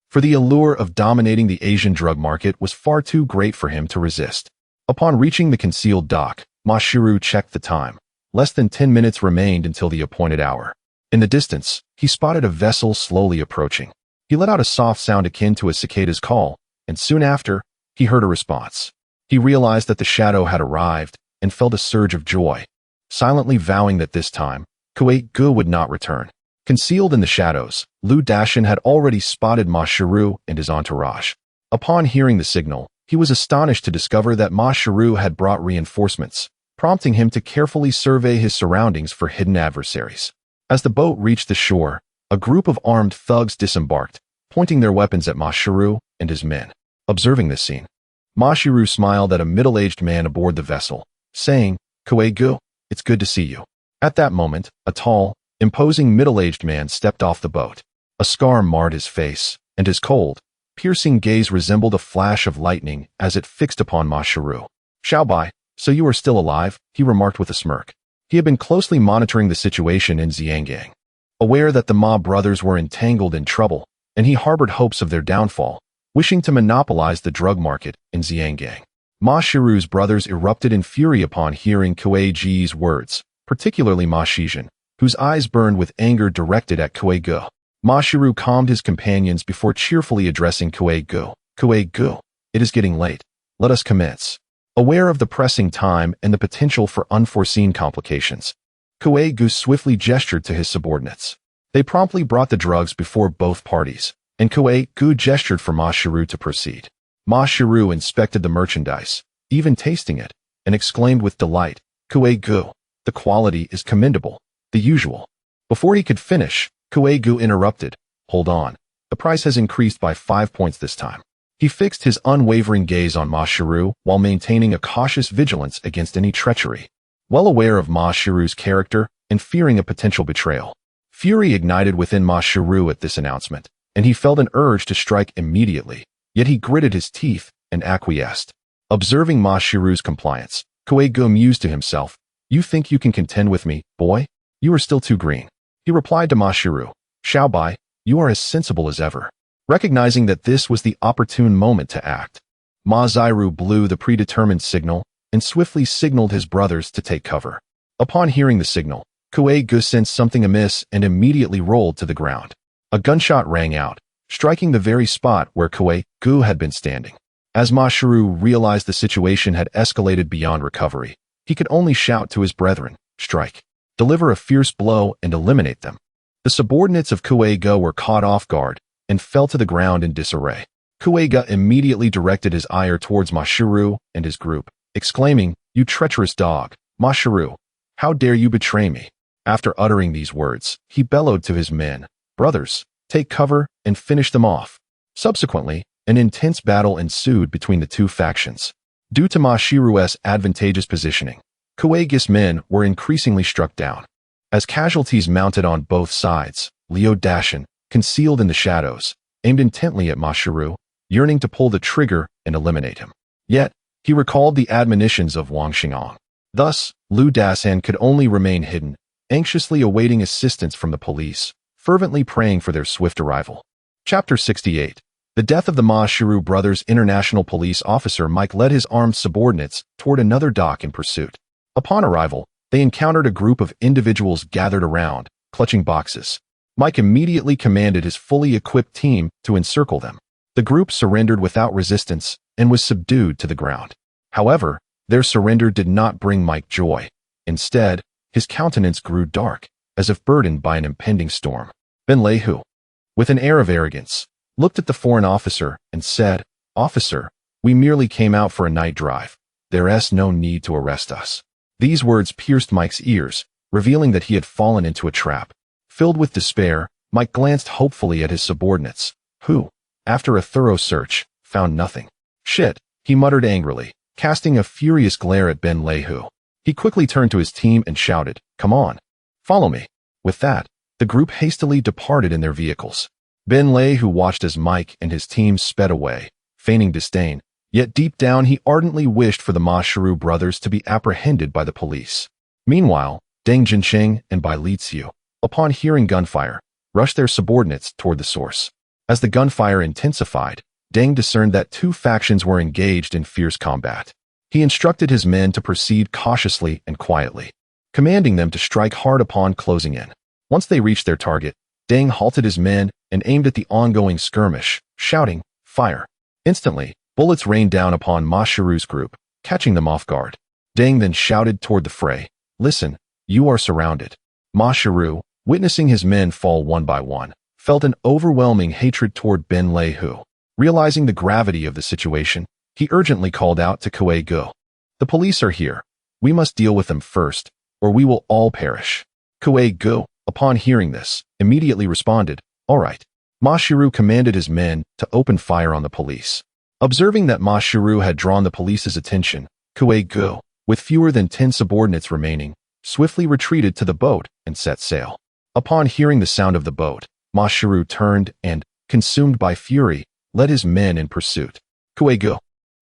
For the allure of dominating the Asian drug market was far too great for him to resist. Upon reaching the concealed dock, Ma Shiru checked the time. Less than 10 minutes remained until the appointed hour. In the distance, he spotted a vessel slowly approaching. He let out a soft sound akin to a cicada's call, and soon after, he heard a response. He realized that the Shadow had arrived and felt a surge of joy, silently vowing that this time, Kuei Gu would not return. Concealed in the shadows, Lu Dashin had already spotted Ma Shiru and his entourage. Upon hearing the signal, he was astonished to discover that Ma Shiru had brought reinforcements, prompting him to carefully survey his surroundings for hidden adversaries. As the boat reached the shore, a group of armed thugs disembarked, pointing their weapons at Ma Shiru and his men. Observing this scene, Ma Shiru smiled at a middle-aged man aboard the vessel, saying, "Kuei Gu, it's good to see you." At that moment, a tall, imposing middle-aged man stepped off the boat. A scar marred his face, and his cold, piercing gaze resembled a flash of lightning as it fixed upon Ma Shiru. "Xiaobai, so you are still alive," he remarked with a smirk. He had been closely monitoring the situation in Xiangang. Aware that the Ma brothers were entangled in trouble, and he harbored hopes of their downfall, wishing to monopolize the drug market in Xiangang. Ma Shiru's brothers erupted in fury upon hearing Kuei Ji's words, particularly Ma Shizhen, whose eyes burned with anger directed at Kuei Gu. Ma Shiru calmed his companions before cheerfully addressing Kuei Gu. "Kuei Gu, it is getting late. Let us commence." Aware of the pressing time and the potential for unforeseen complications, Kuei Gu swiftly gestured to his subordinates. They promptly brought the drugs before both parties, and Kuei Gu gestured for Ma Shiru to proceed. Ma Shiru inspected the merchandise, even tasting it, and exclaimed with delight, "Kuei Gu, the quality is commendable, the usual." Before he could finish, Kuei Gu interrupted, "Hold on, the price has increased by 5 points this time." He fixed his unwavering gaze on Ma Shiru while maintaining a cautious vigilance against any treachery. Well aware of Ma Shiru's character and fearing a potential betrayal, fury ignited within Ma Shiru at this announcement, and he felt an urge to strike immediately, yet he gritted his teeth and acquiesced. Observing Ma Shiru's compliance, Kuei Gu mused to himself, "You think you can contend with me, boy? You are still too green." He replied to Ma Shiru, "Xiaobai, you are as sensible as ever." Recognizing that this was the opportune moment to act, Ma Zairu blew the predetermined signal and swiftly signaled his brothers to take cover. Upon hearing the signal, Kuei Gu sensed something amiss and immediately rolled to the ground. A gunshot rang out, striking the very spot where Kuei Gu had been standing. As Ma Shiru realized the situation had escalated beyond recovery, he could only shout to his brethren, strike, deliver a fierce blow, and eliminate them. The subordinates of Kuei Gu were caught off guard and fell to the ground in disarray. Kuei Gu immediately directed his ire towards Ma Shiru and his group, exclaiming, "You treacherous dog, Ma Shiru, how dare you betray me?" After uttering these words, he bellowed to his men, "Brothers, take cover and finish them off." Subsequently, an intense battle ensued between the two factions. Due to Ma Shiru's advantageous positioning, Kuei Gu's men were increasingly struck down. As casualties mounted on both sides, Liu Dashin, concealed in the shadows, aimed intently at Ma Shiru, yearning to pull the trigger and eliminate him. Yet, he recalled the admonitions of Wang Xingong. Thus, Liu Dashan could only remain hidden, anxiously awaiting assistance from the police, fervently praying for their swift arrival. Chapter 68. The death of the Ma Shiru brothers. International police officer Mike led his armed subordinates toward another dock in pursuit. Upon arrival, they encountered a group of individuals gathered around, clutching boxes. Mike immediately commanded his fully equipped team to encircle them. The group surrendered without resistance and was subdued to the ground. However, their surrender did not bring Mike joy. Instead, his countenance grew dark, as if burdened by an impending storm. Ben Lehu, with an air of arrogance, looked at the foreign officer and said, "Officer, we merely came out for a night drive. There's no need to arrest us." These words pierced Mike's ears, revealing that he had fallen into a trap. Filled with despair, Mike glanced hopefully at his subordinates, who, after a thorough search, found nothing. "Shit," he muttered angrily, casting a furious glare at Ben Lehu. He quickly turned to his team and shouted, "Come on, follow me." With that, the group hastily departed in their vehicles. Ben Lehu watched as Mike and his team sped away, feigning disdain, yet deep down he ardently wished for the Ma Shiru brothers to be apprehended by the police. Meanwhile, Deng Jinsheng and Bai Liziu, upon hearing gunfire, rushed their subordinates toward the source. As the gunfire intensified, Deng discerned that two factions were engaged in fierce combat. He instructed his men to proceed cautiously and quietly, commanding them to strike hard upon closing in. Once they reached their target, Deng halted his men and aimed at the ongoing skirmish, shouting, "Fire!" Instantly, bullets rained down upon Ma Shiru's group, catching them off guard. Deng then shouted toward the fray, "Listen, you are surrounded." Ma Shiru, witnessing his men fall one by one, felt an overwhelming hatred toward Ben Lehu. Realizing the gravity of the situation, he urgently called out to Kuei Gu, "The police are here. We must deal with them first, or we will all perish." Kuei Gu, upon hearing this, immediately responded, "All right." Ma Shiru commanded his men to open fire on the police. Observing that Ma Shiru had drawn the police's attention, Kuei Gu, with fewer than 10 subordinates remaining, swiftly retreated to the boat and set sail. Upon hearing the sound of the boat, Ma Shiru turned and, consumed by fury, led his men in pursuit. Kuei Gu,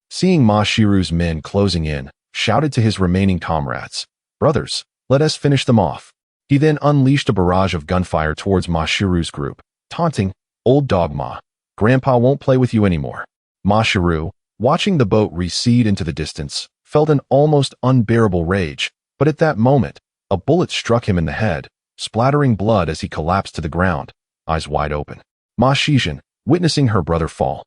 seeing Ma Shiru's men closing in, shouted to his remaining comrades, "Brothers, let us finish them off." He then unleashed a barrage of gunfire towards Ma Shiru's group, taunting, "Old dog Ma, Grandpa won't play with you anymore." Ma Shiru, watching the boat recede into the distance, felt an almost unbearable rage, but at that moment, a bullet struck him in the head, splattering blood as he collapsed to the ground, eyes wide open. Ma Shizhen, witnessing her brother fall,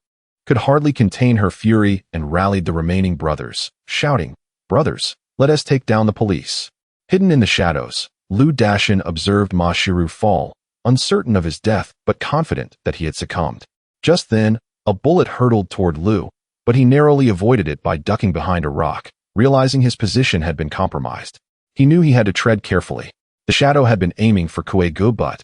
could hardly contain her fury and rallied the remaining brothers, shouting, "Brothers, let us take down the police." Hidden in the shadows, Liu Dashin observed Ma Shiru fall, uncertain of his death but confident that he had succumbed. Just then, a bullet hurtled toward Liu, but he narrowly avoided it by ducking behind a rock, realizing his position had been compromised. He knew he had to tread carefully. The shadow had been aiming for Kuei Gu but,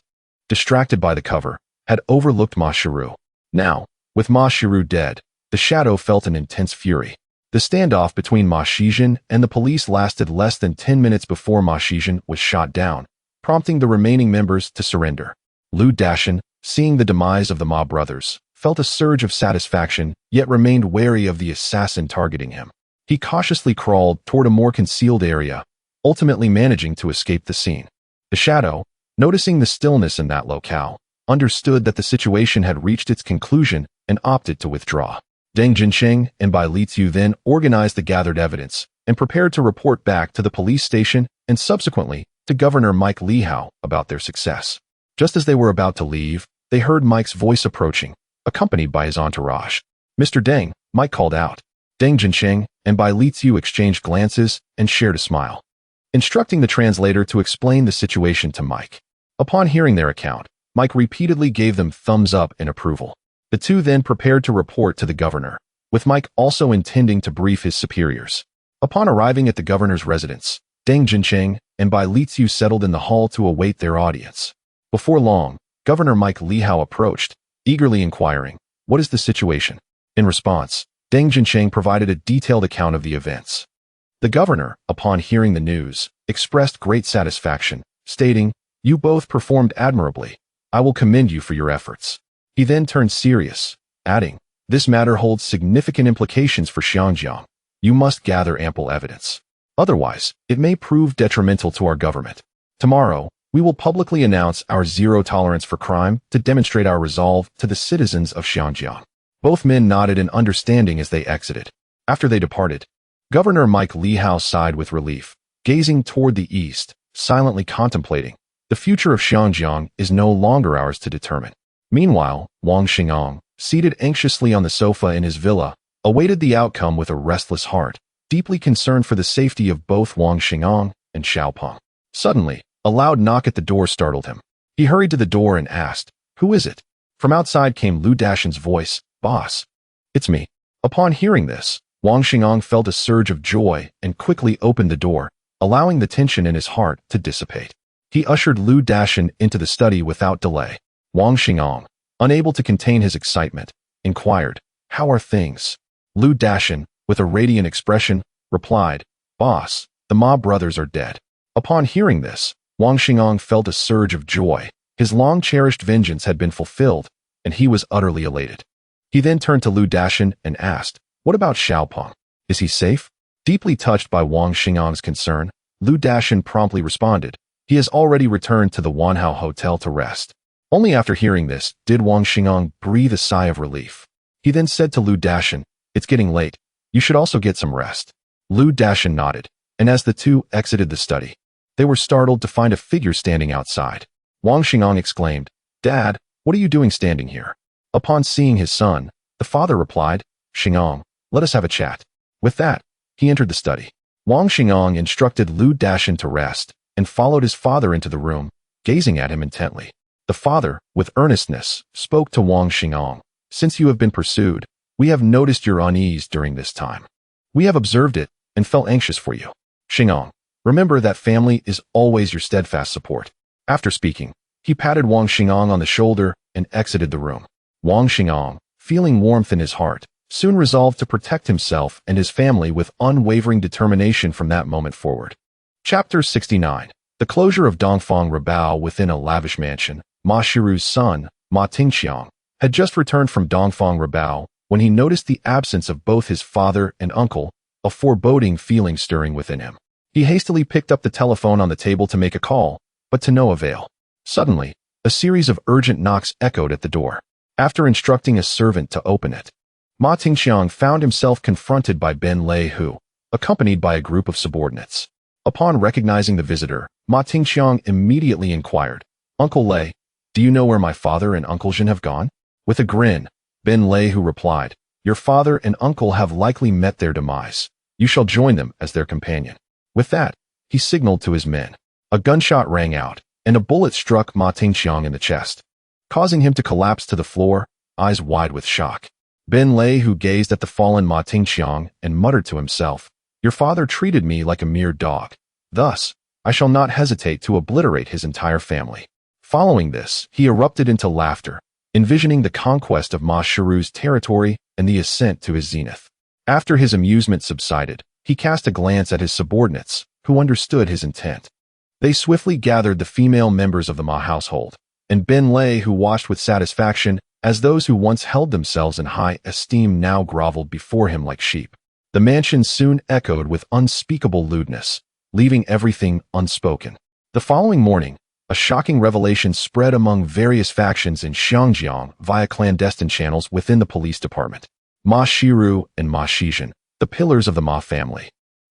distracted by the cover, had overlooked Ma Shiru. Now, with Ma Shiru dead, the shadow felt an intense fury. The standoff between Ma Shizhen and the police lasted less than 10 minutes before Ma Shizhen was shot down, prompting the remaining members to surrender. Liu Dashin, seeing the demise of the Ma brothers, felt a surge of satisfaction, yet remained wary of the assassin targeting him. He cautiously crawled toward a more concealed area, ultimately managing to escape the scene. The shadow, noticing the stillness in that locale, understood that the situation had reached its conclusion and opted to withdraw. Deng Jinsheng and Bai Liziu then organized the gathered evidence and prepared to report back to the police station and subsequently to Governor Mike Lihao about their success. Just as they were about to leave, they heard Mike's voice approaching, accompanied by his entourage. "Mr. Deng," Mike called out. Deng Jincheng and Bai Liziu exchanged glances and shared a smile, instructing the translator to explain the situation to Mike. Upon hearing their account, Mike repeatedly gave them thumbs up in approval. The two then prepared to report to the governor, with Mike also intending to brief his superiors. Upon arriving at the governor's residence, Deng Jincheng and Bai Liziu settled in the hall to await their audience. Before long, Governor Mike Lihao approached, eagerly inquiring, "What is the situation?" In response, Deng Jincheng provided a detailed account of the events. The governor, upon hearing the news, expressed great satisfaction, stating, "You both performed admirably. I will commend you for your efforts." He then turned serious, adding, "This matter holds significant implications for Xinjiang. You must gather ample evidence. Otherwise, it may prove detrimental to our government. Tomorrow, we will publicly announce our zero tolerance for crime to demonstrate our resolve to the citizens of Xinjiang." Both men nodded in understanding as they exited. After they departed, Governor Mike Lihao sighed with relief, gazing toward the east, silently contemplating. The future of Xinjiang is no longer ours to determine. Meanwhile, Wang Xing'an, seated anxiously on the sofa in his villa, awaited the outcome with a restless heart, deeply concerned for the safety of both Wang Xing'an and Xiaopeng. Suddenly, a loud knock at the door startled him. He hurried to the door and asked, "Who is it?" From outside came Lu Dashan's voice, "Boss." "It's me." Upon hearing this, Wang Xing'an felt a surge of joy and quickly opened the door, allowing the tension in his heart to dissipate. He ushered Lu Dashan into the study without delay. Wang Xing'an, unable to contain his excitement, inquired, "How are things?" Lu Dashan, with a radiant expression, replied, "Boss, the Ma brothers are dead." Upon hearing this, Wang Xing'an felt a surge of joy. His long-cherished vengeance had been fulfilled, and he was utterly elated. He then turned to Lu Dashan and asked, "What about Xiaopeng? Is he safe?" Deeply touched by Wang Xing'an's concern, Lu Dashan promptly responded, "He has already returned to the Wanhao Hotel to rest." Only after hearing this did Wang Xing'an breathe a sigh of relief. He then said to Lu Dashan, "It's getting late. You should also get some rest." Lu Dashan nodded, and as the two exited the study, they were startled to find a figure standing outside. Wang Xing'an exclaimed, "Dad, what are you doing standing here?" Upon seeing his son, the father replied, "Xing'an, let us have a chat." With that, he entered the study. Wang Xing'an instructed Lu Dashan to rest and followed his father into the room, gazing at him intently. The father, with earnestness, spoke to Wang Xing'an, "Since you have been pursued, we have noticed your unease during this time. We have observed it and felt anxious for you. Xing'an, remember that family is always your steadfast support." After speaking, he patted Wang Xing'an on the shoulder and exited the room. Wang Xing'an, feeling warmth in his heart, soon resolved to protect himself and his family with unwavering determination from that moment forward. Chapter 69. The closure of Dongfang Rabao within a lavish mansion. Ma Shiru's son, Ma Tingxiang, had just returned from Dongfang Rabao when he noticed the absence of both his father and uncle, a foreboding feeling stirring within him. He hastily picked up the telephone on the table to make a call, but to no avail. Suddenly, a series of urgent knocks echoed at the door. After instructing a servant to open it, Ma Tingxiang found himself confronted by Ben Lei Hu, accompanied by a group of subordinates. Upon recognizing the visitor, Ma Tingxiang immediately inquired, "Uncle Lei, do you know where my father and Uncle Jin have gone?" With a grin, Ben Lei Hu replied, "Your father and uncle have likely met their demise. You shall join them as their companion." With that, he signaled to his men. A gunshot rang out, and a bullet struck Ma Tingxiang in the chest, causing him to collapse to the floor, eyes wide with shock. Ben Lei Hu gazed at the fallen Ma Tingxiang and muttered to himself, "Your father treated me like a mere dog. Thus, I shall not hesitate to obliterate his entire family." Following this, he erupted into laughter, envisioning the conquest of Ma Shiru's territory and the ascent to his zenith. After his amusement subsided, he cast a glance at his subordinates, who understood his intent. They swiftly gathered the female members of the Ma household, and Ben Lei Hu watched with satisfaction as those who once held themselves in high esteem now groveled before him like sheep. The mansion soon echoed with unspeakable lewdness, leaving everything unspoken. The following morning, a shocking revelation spread among various factions in Xinjiang via clandestine channels within the police department. Ma Shiru and Ma Shizhen, the pillars of the Ma family,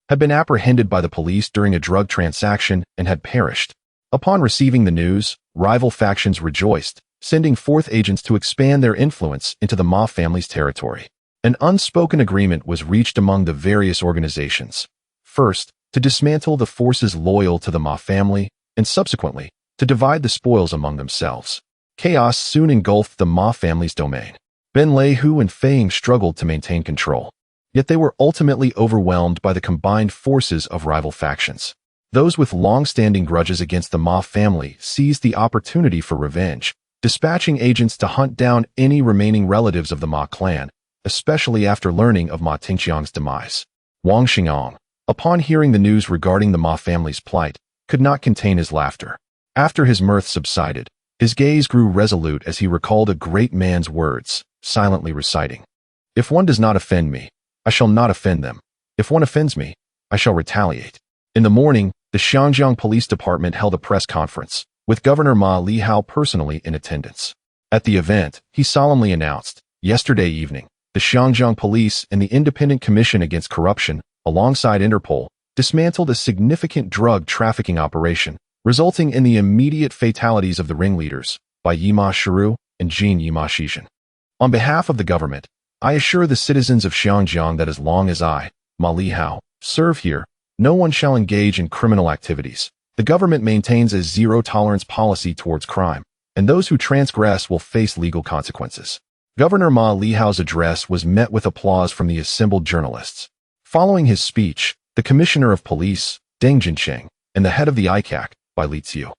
had been apprehended by the police during a drug transaction and had perished. Upon receiving the news, rival factions rejoiced, sending forth agents to expand their influence into the Ma family's territory. An unspoken agreement was reached among the various organizations. First, to dismantle the forces loyal to the Ma family, and subsequently, to divide the spoils among themselves. Chaos soon engulfed the Ma family's domain. Ben Leihu and Fang struggled to maintain control. Yet they were ultimately overwhelmed by the combined forces of rival factions. Those with long-standing grudges against the Ma family seized the opportunity for revenge, dispatching agents to hunt down any remaining relatives of the Ma clan, especially after learning of Ma Tingqiang's demise. Wang Xingong, upon hearing the news regarding the Ma family's plight, could not contain his laughter. After his mirth subsided, his gaze grew resolute as he recalled a great man's words, silently reciting, "If one does not offend me, I shall not offend them. If one offends me, I shall retaliate." In the morning, the Xiangjiang Police Department held a press conference, with Governor Ma Lihao personally in attendance. At the event, he solemnly announced, yesterday evening, the Xiangjiang Police and the Independent Commission Against Corruption, alongside Interpol, dismantled a significant drug trafficking operation, resulting in the immediate fatalities of the ringleaders, Bai Yima Shiru and Jin Yima Shizhen. On behalf of the government, I assure the citizens of Xiangjiang that as long as I, Ma Lihao, serve here, no one shall engage in criminal activities. The government maintains a zero-tolerance policy towards crime, and those who transgress will face legal consequences. Governor Ma Lihao's address was met with applause from the assembled journalists. Following his speech, the Commissioner of Police, Deng Jincheng, and the head of the ICAC, Bai Liziu,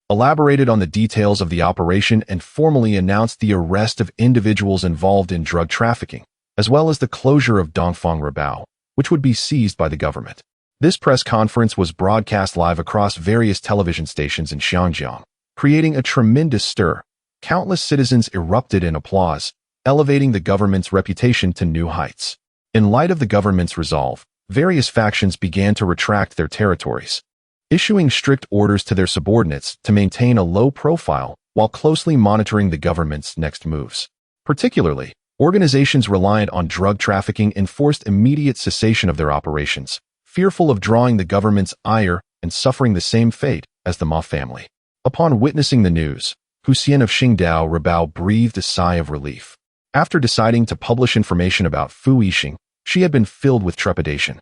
elaborated on the details of the operation and formally announced the arrest of individuals involved in drug trafficking, as well as the closure of Dongfang Rabao, which would be seized by the government. This press conference was broadcast live across various television stations in Xiangjiang, creating a tremendous stir. Countless citizens erupted in applause, elevating the government's reputation to new heights. In light of the government's resolve, various factions began to retract their territories, issuing strict orders to their subordinates to maintain a low profile while closely monitoring the government's next moves. Particularly, organizations reliant on drug trafficking enforced immediate cessation of their operations, fearful of drawing the government's ire and suffering the same fate as the Ma family. Upon witnessing the news, Huxian of Qingdao Rabao breathed a sigh of relief. After deciding to publish information about Fu Yixing, she had been filled with trepidation.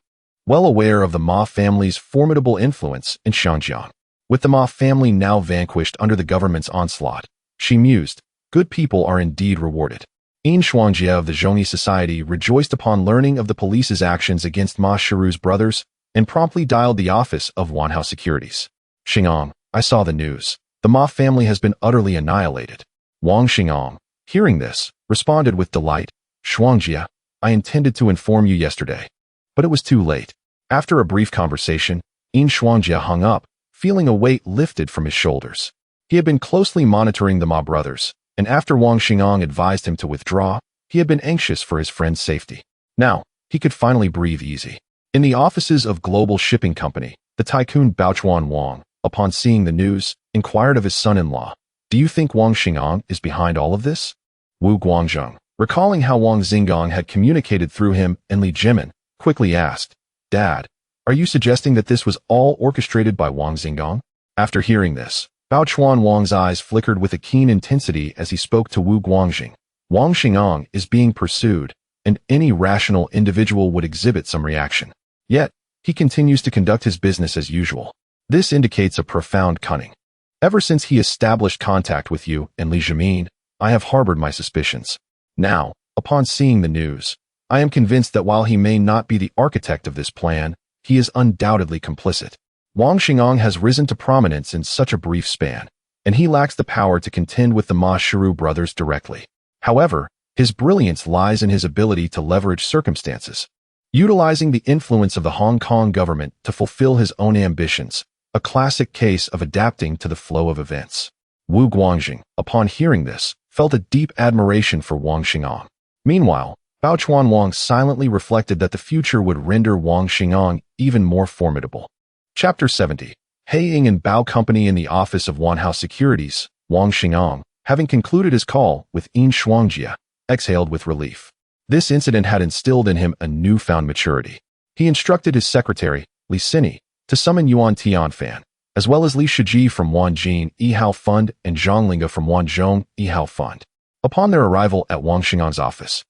Well aware of the Ma family's formidable influence in Xiangjiang, with the Ma family now vanquished under the government's onslaught, she mused, good people are indeed rewarded. Yin Shuangjie of the Zhongyi Society rejoiced upon learning of the police's actions against Ma Shiru's brothers and promptly dialed the office of Wanhao Securities. Xingong, I saw the news. The Ma family has been utterly annihilated. Wang Xingong, hearing this, responded with delight, Shuangjie, I intended to inform you yesterday. But it was too late. After a brief conversation, Yin Shuangjie hung up, feeling a weight lifted from his shoulders. He had been closely monitoring the Ma brothers, and after Wang Xingong advised him to withdraw, he had been anxious for his friend's safety. Now, he could finally breathe easy. In the offices of Global Shipping Company, the tycoon Baochuan Wang, upon seeing the news, inquired of his son-in-law, do you think Wang Xingong is behind all of this? Wu Guangzheng, recalling how Wang Xingong had communicated through him and Li Jimin, quickly asked, Dad, are you suggesting that this was all orchestrated by Wang Xingong? After hearing this, Baochuan Wang's eyes flickered with a keen intensity as he spoke to Wu Guangxing. Wang Xingong is being pursued, and any rational individual would exhibit some reaction. Yet, he continues to conduct his business as usual. This indicates a profound cunning. Ever since he established contact with you and Li Jimin, I have harbored my suspicions. Now, upon seeing the news, I am convinced that while he may not be the architect of this plan, he is undoubtedly complicit. Wang Xingong has risen to prominence in such a brief span, and he lacks the power to contend with the Ma Shiru brothers directly. However, his brilliance lies in his ability to leverage circumstances, utilizing the influence of the Hong Kong government to fulfill his own ambitions, a classic case of adapting to the flow of events. Wu Guangxing, upon hearing this, felt a deep admiration for Wang Xingong. Meanwhile, Baochuan Wang silently reflected that the future would render Wang Xingong even more formidable. Chapter 70. He Ying and Bao Company in the office of Wanhao Securities. Wang Xingong, having concluded his call with Yin Shuangjie, exhaled with relief. This incident had instilled in him a newfound maturity. He instructed his secretary, Li Xini, to summon Yuan Tianfan, as well as Li Shiji from Wanjin Yihao Fund and Zhang Linga from Wanzhong Yihao Fund. Upon their arrival at Wang Xingang's office,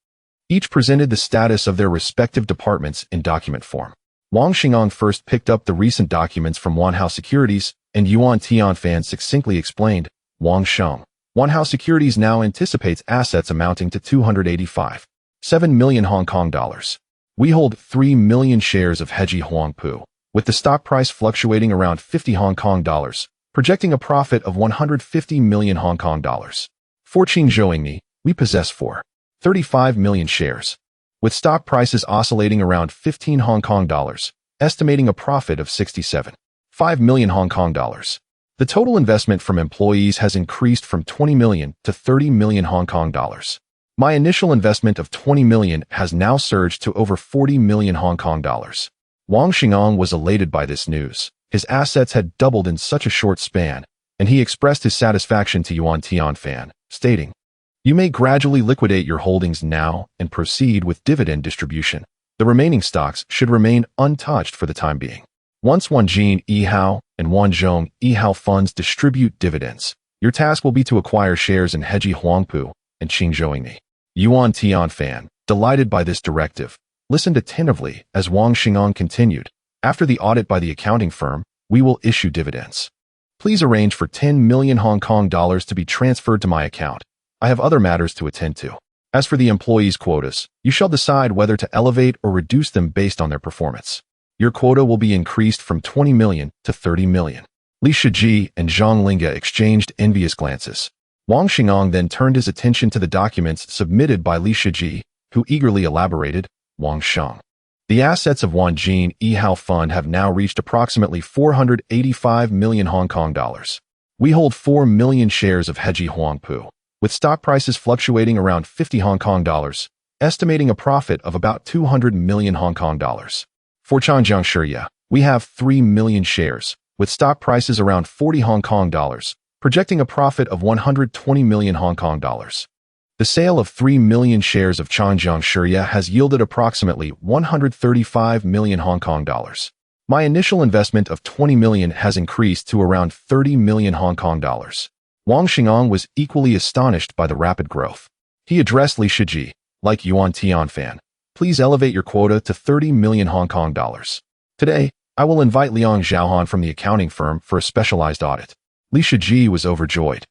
each presented the status of their respective departments in document form. Wang Xingang first picked up the recent documents from Wanhao Securities, and Yuan Tianfan succinctly explained, Wang Sheng. Wanhao Securities now anticipates assets amounting to 285.7 million Hong Kong dollars. We hold 3 million shares of Heji Huangpu, with the stock price fluctuating around 50 Hong Kong dollars, projecting a profit of 150 million Hong Kong dollars. For Qingzhouingni, we possess 35 million shares, with stock prices oscillating around 15 Hong Kong dollars, estimating a profit of 67.5 million Hong Kong dollars. The total investment from employees has increased from 20 million to 30 million Hong Kong dollars. My initial investment of 20 million has now surged to over 40 million Hong Kong dollars. Wang Xingang was elated by this news. His assets had doubled in such a short span, and he expressed his satisfaction to Yuan Tianfan, stating, "You may gradually liquidate your holdings now and proceed with dividend distribution. The remaining stocks should remain untouched for the time being. Once Wanjin Yihao and Wanzhong Yihao funds distribute dividends, your task will be to acquire shares in Heji Huangpu and Qingzhouingni." Yuan Tianfan, delighted by this directive, listened attentively as Wang Xingang continued, "After the audit by the accounting firm, we will issue dividends. Please arrange for 10 million Hong Kong dollars to be transferred to my account. I have other matters to attend to. As for the employees' quotas, you shall decide whether to elevate or reduce them based on their performance. Your quota will be increased from 20 million to 30 million. Li Shiji and Zhang Linga exchanged envious glances. Wang Xingang then turned his attention to the documents submitted by Li Shiji, who eagerly elaborated, Wang Sheng. The assets of Wanjin Yihao Fund have now reached approximately 485 million Hong Kong dollars. We hold 4 million shares of Heji Huangpu, with stock prices fluctuating around 50 Hong Kong dollars, estimating a profit of about 200 million Hong Kong dollars. For Changjiang Shiya, we have 3 million shares, with stock prices around 40 Hong Kong dollars, projecting a profit of 120 million Hong Kong dollars. The sale of 3 million shares of Changjiang Shiya has yielded approximately 135 million Hong Kong dollars. My initial investment of 20 million has increased to around 30 million Hong Kong dollars. Wang Xingang was equally astonished by the rapid growth. He addressed Li Shiji, like Yuan Tianfan, "Please elevate your quota to 30 million Hong Kong dollars. Today, I will invite Liang Zhaohan from the accounting firm for a specialized audit." Li Shiji was overjoyed,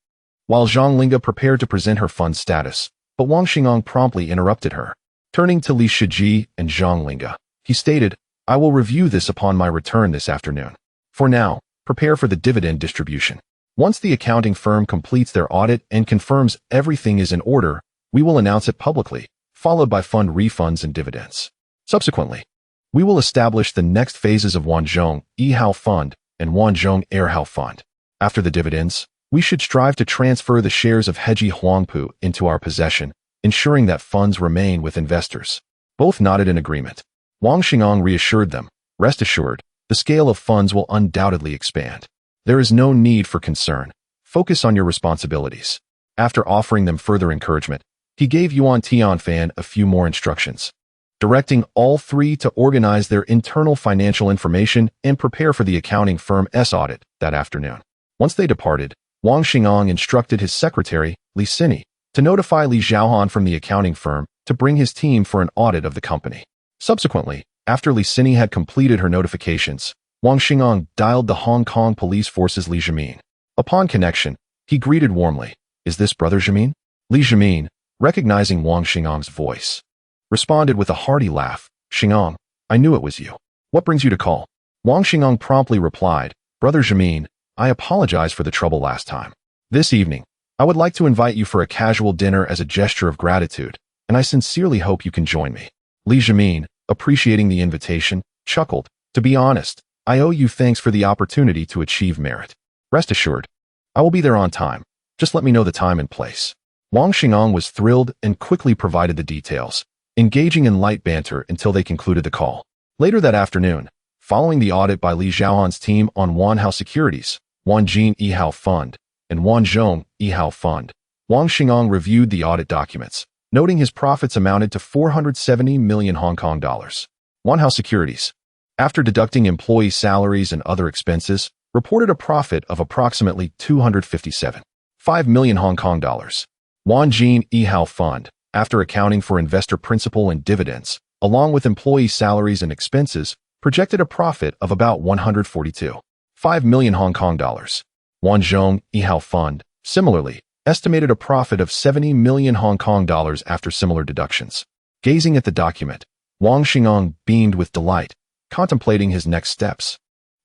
while Zhang Linga prepared to present her fund status, but Wang Xingang promptly interrupted her. Turning to Li Shiji and Zhang Linga, he stated, "I will review this upon my return this afternoon. For now, prepare for the dividend distribution. Once the accounting firm completes their audit and confirms everything is in order, we will announce it publicly, followed by fund refunds and dividends. Subsequently, we will establish the next phases of Wanzhong Yihao Fund and Wanzhong Erhao Fund. After the dividends, we should strive to transfer the shares of Heji Huangpu into our possession, ensuring that funds remain with investors." Both nodded in agreement. Wang Xingang reassured them, "Rest assured, the scale of funds will undoubtedly expand. There is no need for concern. Focus on your responsibilities." After offering them further encouragement, he gave Yuan Tianfan a few more instructions, directing all three to organize their internal financial information and prepare for the accounting firm's audit that afternoon. Once they departed, Wang Xingang instructed his secretary, Li Xini, to notify Li Zhaohan from the accounting firm to bring his team for an audit of the company. Subsequently, after Li Xini had completed her notifications, Wang Xingang dialed the Hong Kong Police Force's Li Jimin. Upon connection, he greeted warmly, "Is this Brother Jimin?" Li Jimin, recognizing Wang Xinggang's voice, responded with a hearty laugh, "Xingang, I knew it was you. What brings you to call?" Wang Xingang promptly replied, "Brother Jimin, I apologize for the trouble last time. This evening, I would like to invite you for a casual dinner as a gesture of gratitude, and I sincerely hope you can join me." Li Jimin, appreciating the invitation, chuckled, "To be honest, I owe you thanks for the opportunity to achieve merit. Rest assured, I will be there on time. Just let me know the time and place." Wang Xingang was thrilled and quickly provided the details, engaging in light banter until they concluded the call. Later that afternoon, following the audit by Li Zhaohan's team on Wanhao Securities, Wanjin Yihao Fund, and Wanzhong Yihao Fund, Wang Xingang reviewed the audit documents, noting his profits amounted to 470 million Hong Kong dollars. Wanhao Securities, after deducting employee salaries and other expenses, reported a profit of approximately 257.5 million Hong Kong dollars. Wanjin Yihao Fund, after accounting for investor principal and dividends, along with employee salaries and expenses, projected a profit of about 142.5 million Hong Kong dollars. Wanzhong Yihao Fund, similarly, estimated a profit of 70 million Hong Kong dollars after similar deductions. Gazing at the document, Wang Xingong beamed with delight, contemplating his next steps.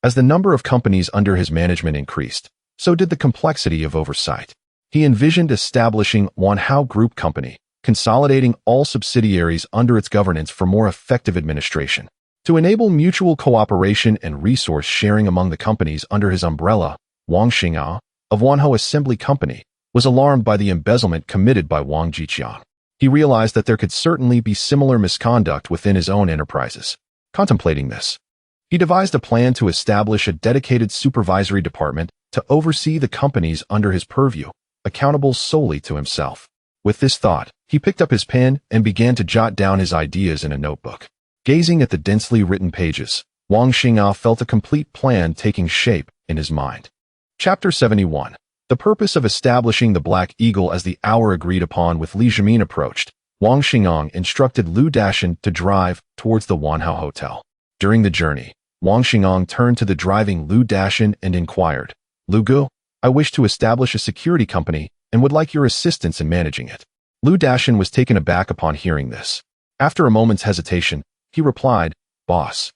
As the number of companies under his management increased, so did the complexity of oversight. He envisioned establishing Wanhao Group Company, consolidating all subsidiaries under its governance for more effective administration. To enable mutual cooperation and resource sharing among the companies under his umbrella, Wang Xingao, of Wanhao Assembly Company, was alarmed by the embezzlement committed by Wang Jiqiang. He realized that there could certainly be similar misconduct within his own enterprises. Contemplating this, he devised a plan to establish a dedicated supervisory department to oversee the companies under his purview, accountable solely to himself. With this thought, he picked up his pen and began to jot down his ideas in a notebook. Gazing at the densely written pages, Wang Xingao felt a complete plan taking shape in his mind. Chapter 71. The purpose of establishing the Black Eagle. As the hour agreed upon with Li Zhimin approached, Wang Xingong instructed Lu Dashan to drive towards the Wanhao Hotel. During the journey, Wang Xingong turned to the driving Lu Dashan and inquired, "Lu Gu, I wish to establish a security company and would like your assistance in managing it." Lu Dashan was taken aback upon hearing this. After a moment's hesitation, he replied, "Boss,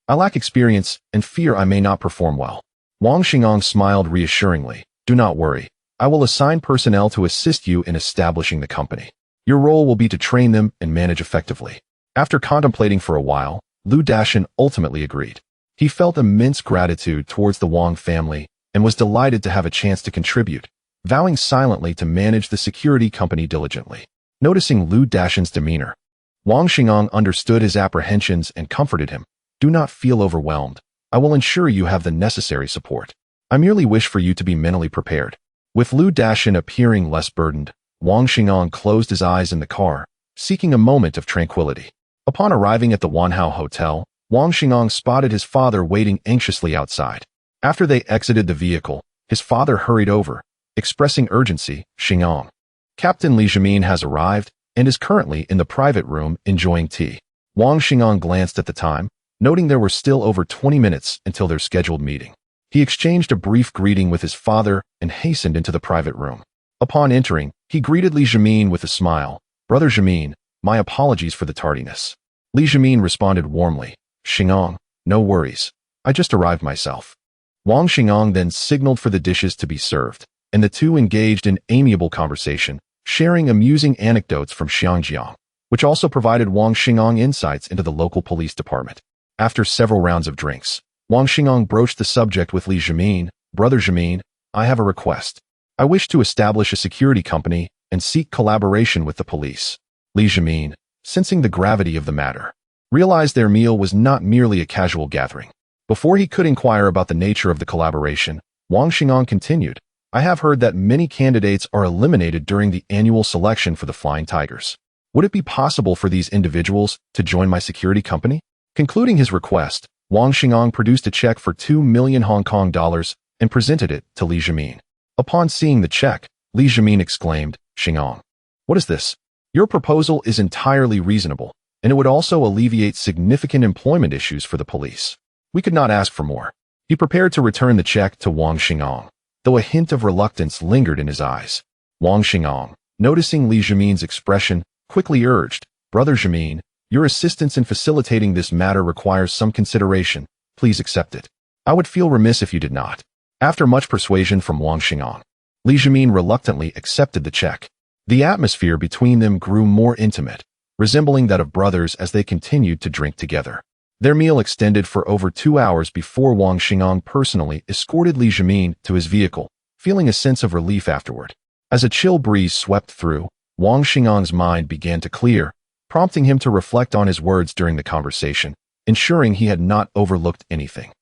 I lack experience and fear I may not perform well." Wang Xingong smiled reassuringly. "Do not worry. I will assign personnel to assist you in establishing the company. Your role will be to train them and manage effectively." After contemplating for a while, Lu Dashan ultimately agreed. He felt immense gratitude towards the Wang family and was delighted to have a chance to contribute, vowing silently to manage the security company diligently. Noticing Lu Dashan's demeanor, Wang Xingong understood his apprehensions and comforted him. "Do not feel overwhelmed. I will ensure you have the necessary support. I merely wish for you to be mentally prepared." With Lu Dashan appearing less burdened, Wang Xingong closed his eyes in the car, seeking a moment of tranquility. Upon arriving at the Wanhao Hotel, Wang Xingong spotted his father waiting anxiously outside. After they exited the vehicle, his father hurried over, expressing urgency. "Xingong, Captain Li Zhimin has arrived and is currently in the private room enjoying tea." Wang Xingong glanced at the time, noting there were still over 20 minutes until their scheduled meeting. He exchanged a brief greeting with his father and hastened into the private room. Upon entering, he greeted Li Zhimin with a smile. "Brother Zhimin, my apologies for the tardiness." Li Zhimin responded warmly, "Xingong, no worries. I just arrived myself." Wang Xingong then signaled for the dishes to be served, and the two engaged in amiable conversation, sharing amusing anecdotes from Xiangjiang, which also provided Wang Xingong insights into the local police department. After several rounds of drinks, Wang Xingong broached the subject with Li Zhimin. "Brother Zhimin, I have a request. I wish to establish a security company and seek collaboration with the police." Li Zhimin, sensing the gravity of the matter, realized their meal was not merely a casual gathering. Before he could inquire about the nature of the collaboration, Wang Xingong continued, "I have heard that many candidates are eliminated during the annual selection for the Flying Tigers. Would it be possible for these individuals to join my security company?" Concluding his request, Wang Xingong produced a check for 2 million Hong Kong dollars and presented it to Li Zhimin. Upon seeing the check, Li Zhimin exclaimed, "Xingong, what is this? Your proposal is entirely reasonable, and it would also alleviate significant employment issues for the police. We could not ask for more." He prepared to return the check to Wang Xingong, though a hint of reluctance lingered in his eyes. Wang Xingong, noticing Li Zhimin's expression, quickly urged, "Brother Zhimin, your assistance in facilitating this matter requires some consideration. Please accept it. I would feel remiss if you did not." After much persuasion from Wang Xingong, Li Zhimin reluctantly accepted the check. The atmosphere between them grew more intimate, resembling that of brothers as they continued to drink together. Their meal extended for over 2 hours before Wang Xingong personally escorted Li Zhimin to his vehicle, feeling a sense of relief afterward. As a chill breeze swept through, Wang Xingong's mind began to clear, prompting him to reflect on his words during the conversation, ensuring he had not overlooked anything.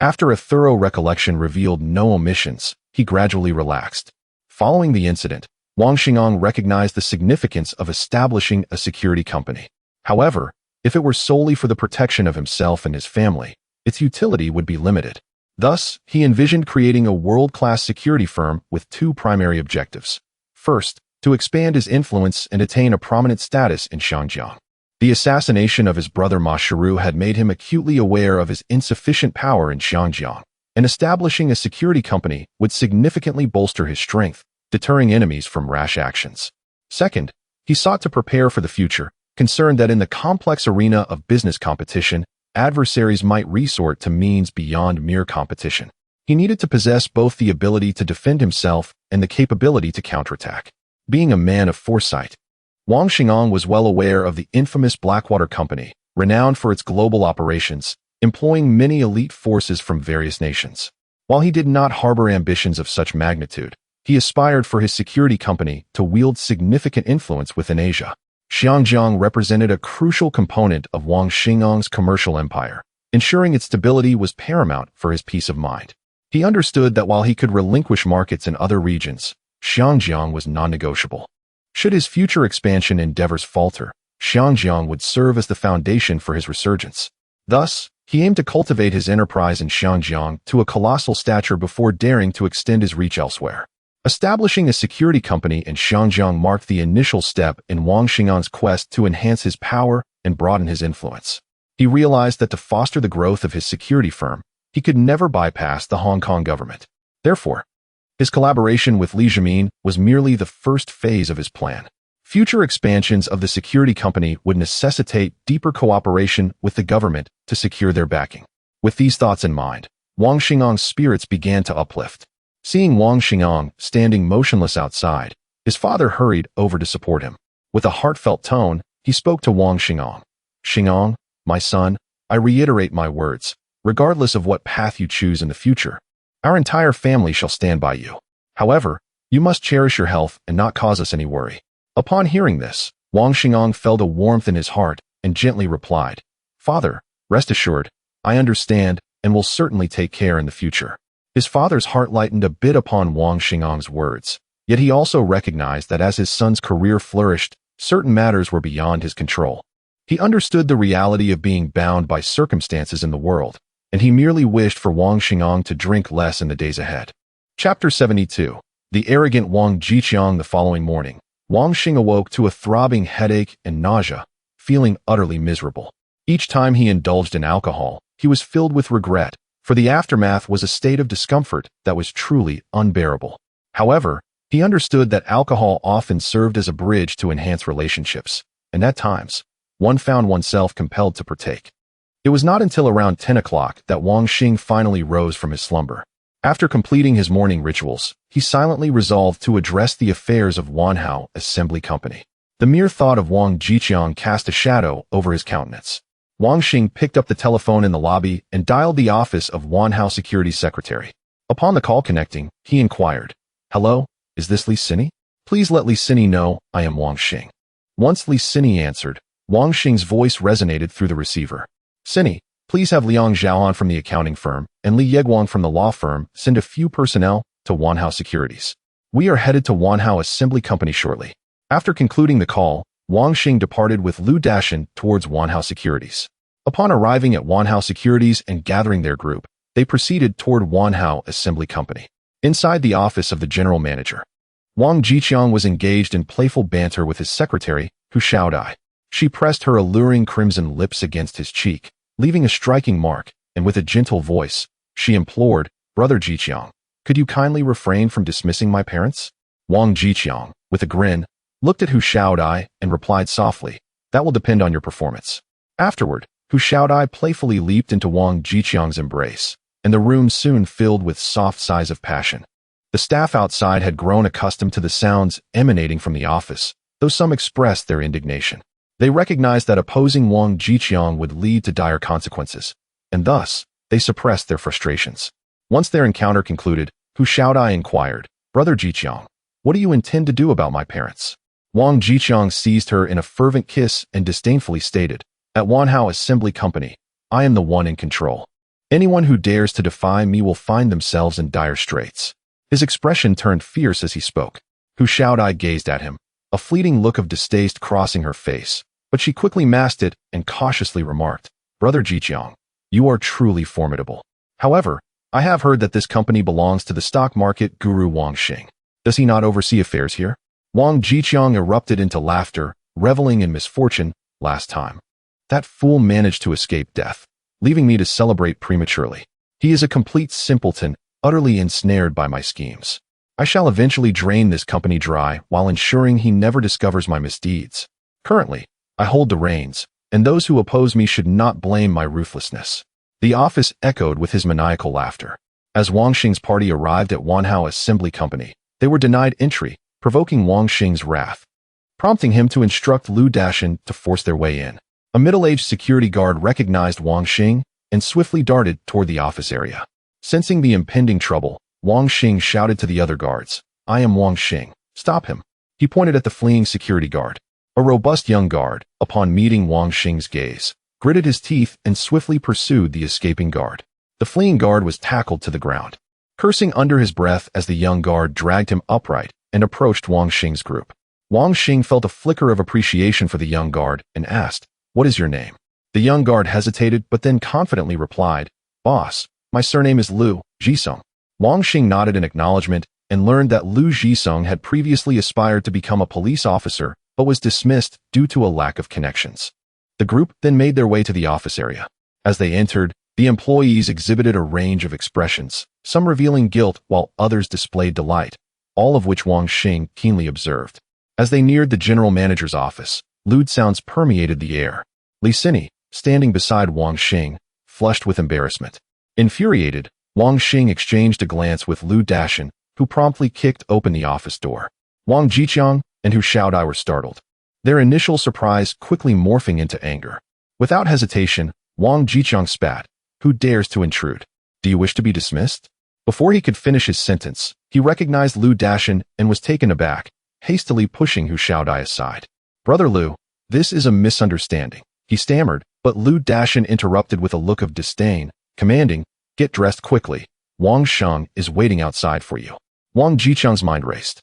After a thorough recollection revealed no omissions, he gradually relaxed. Following the incident, Wang Xingong recognized the significance of establishing a security company. However, If it were solely for the protection of himself and his family, its utility would be limited. Thus, he envisioned creating a world-class security firm with two primary objectives. First, to expand his influence and attain a prominent status in Xiangjiang. The assassination of his brother Ma Shiru had made him acutely aware of his insufficient power in Xiangjiang, and establishing a security company would significantly bolster his strength, deterring enemies from rash actions. Second, he sought to prepare for the future, concerned that in the complex arena of business competition, adversaries might resort to means beyond mere competition. He needed to possess both the ability to defend himself and the capability to counterattack. Being a man of foresight, Wang Xingang was well aware of the infamous Blackwater Company, renowned for its global operations, employing many elite forces from various nations. While he did not harbor ambitions of such magnitude, he aspired for his security company to wield significant influence within Asia. Xiangjiang represented a crucial component of Wang Xinggang's commercial empire, ensuring its stability was paramount for his peace of mind. He understood that while he could relinquish markets in other regions, Xiangjiang was non-negotiable. Should his future expansion endeavors falter, Xiangjiang would serve as the foundation for his resurgence. Thus, he aimed to cultivate his enterprise in Xiangjiang to a colossal stature before daring to extend his reach elsewhere. Establishing a security company in Xiangjiang marked the initial step in Wang Xinggang's quest to enhance his power and broaden his influence. He realized that to foster the growth of his security firm, he could never bypass the Hong Kong government. Therefore, his collaboration with Li Jimin was merely the first phase of his plan. Future expansions of the security company would necessitate deeper cooperation with the government to secure their backing. With these thoughts in mind, Wang Xinggang's spirits began to uplift. Seeing Wang Xingang standing motionless outside, his father hurried over to support him. With a heartfelt tone, he spoke to Wang Xingang. "Xingang, my son, I reiterate my words. Regardless of what path you choose in the future, our entire family shall stand by you. However, you must cherish your health and not cause us any worry." Upon hearing this, Wang Xingang felt a warmth in his heart and gently replied, "Father, rest assured, I understand and will certainly take care in the future." His father's heart lightened a bit upon Wang Xinggang's words, yet he also recognized that as his son's career flourished, certain matters were beyond his control. He understood the reality of being bound by circumstances in the world, and he merely wished for Wang Xingang to drink less in the days ahead. Chapter 72. The arrogant Wang Jiqiang. The following morning, Wang Xing awoke to a throbbing headache and nausea, feeling utterly miserable. Each time he indulged in alcohol, he was filled with regret, for the aftermath was a state of discomfort that was truly unbearable. However, he understood that alcohol often served as a bridge to enhance relationships, and at times, one found oneself compelled to partake. It was not until around 10 o'clock that Wang Xing finally rose from his slumber. After completing his morning rituals, he silently resolved to address the affairs of Wanhao Assembly Company. The mere thought of Wang Jiqiang cast a shadow over his countenance. Wang Xing picked up the telephone in the lobby and dialed the office of Wanhao Security's secretary. Upon the call connecting, he inquired, "Hello, is this Li Sini? Please let Li Sini know I am Wang Xing." Once Li Sini answered, Wang Xing's voice resonated through the receiver. "Sini, please have Liang Zhaohan from the accounting firm and Li Yeguang from the law firm send a few personnel to Wanhao Securities. We are headed to Wanhao Assembly Company shortly." After concluding the call, Wang Xing departed with Lu Dashan towards Wanhao Securities. Upon arriving at Wanhao Securities and gathering their group, they proceeded toward Wanhao Assembly Company. Inside the office of the general manager, Wang Jiqiang was engaged in playful banter with his secretary, Hu Xiaodai. She pressed her alluring crimson lips against his cheek, leaving a striking mark, and with a gentle voice, she implored, "Brother Jiqiang, could you kindly refrain from dismissing my parents?" Wang Jiqiang, with a grin, looked at Hu Xiaodai and replied softly, "That will depend on your performance." Afterward, Hu Xiaodai playfully leaped into Wang Jiqiang's embrace, and the room soon filled with soft sighs of passion. The staff outside had grown accustomed to the sounds emanating from the office, though some expressed their indignation. They recognized that opposing Wang Jiqiang would lead to dire consequences, and thus, they suppressed their frustrations. Once their encounter concluded, Hu Xiaodai inquired, "Brother Jiqiang, what do you intend to do about my parents?" Wang Jiqiang seized her in a fervent kiss and disdainfully stated, "At Wanhao Assembly Company, I am the one in control. Anyone who dares to defy me will find themselves in dire straits." His expression turned fierce as he spoke. Hu Xiaodai gazed at him, a fleeting look of distaste crossing her face, but she quickly masked it and cautiously remarked, "Brother Jiqiang, you are truly formidable. However, I have heard that this company belongs to the stock market guru Wang Xing. Does he not oversee affairs here?" Wang Jiqiang erupted into laughter, reveling in misfortune last time. "That fool managed to escape death, leaving me to celebrate prematurely. He is a complete simpleton, utterly ensnared by my schemes. I shall eventually drain this company dry while ensuring he never discovers my misdeeds. Currently, I hold the reins, and those who oppose me should not blame my ruthlessness." The office echoed with his maniacal laughter. As Wang Xing's party arrived at Wanhao Assembly Company, they were denied entry, provoking Wang Xing's wrath, prompting him to instruct Lu Dashan to force their way in. A middle-aged security guard recognized Wang Xing and swiftly darted toward the office area. Sensing the impending trouble, Wang Xing shouted to the other guards, "I am Wang Xing. Stop him." He pointed at the fleeing security guard. A robust young guard, upon meeting Wang Xing's gaze, gritted his teeth and swiftly pursued the escaping guard. The fleeing guard was tackled to the ground, cursing under his breath as the young guard dragged him upright and approached Wang Xing's group. Wang Xing felt a flicker of appreciation for the young guard and asked, "What is your name?" The young guard hesitated but then confidently replied, "Boss, my surname is Lu Jisung." Wang Xing nodded in acknowledgement and learned that Lu Jisung had previously aspired to become a police officer but was dismissed due to a lack of connections. The group then made their way to the office area. As they entered, the employees exhibited a range of expressions, some revealing guilt while others displayed delight, all of which Wang Xing keenly observed. As they neared the general manager's office, lewd sounds permeated the air. Li Sini, standing beside Wang Xing, flushed with embarrassment. Infuriated, Wang Xing exchanged a glance with Lu Dashan, who promptly kicked open the office door. Wang Jiqiang and Hu Xiaodai were startled, their initial surprise quickly morphing into anger. Without hesitation, Wang Jiqiang spat, "Who dares to intrude? Do you wish to be dismissed?" Before he could finish his sentence, he recognized Lu Dashan and was taken aback, hastily pushing Hu Xiaodai aside. "Brother Lu, this is a misunderstanding," he stammered, but Lu Dashan interrupted with a look of disdain, commanding, "Get dressed quickly. Wang Sheng is waiting outside for you." Wang Jiqiang's mind raced,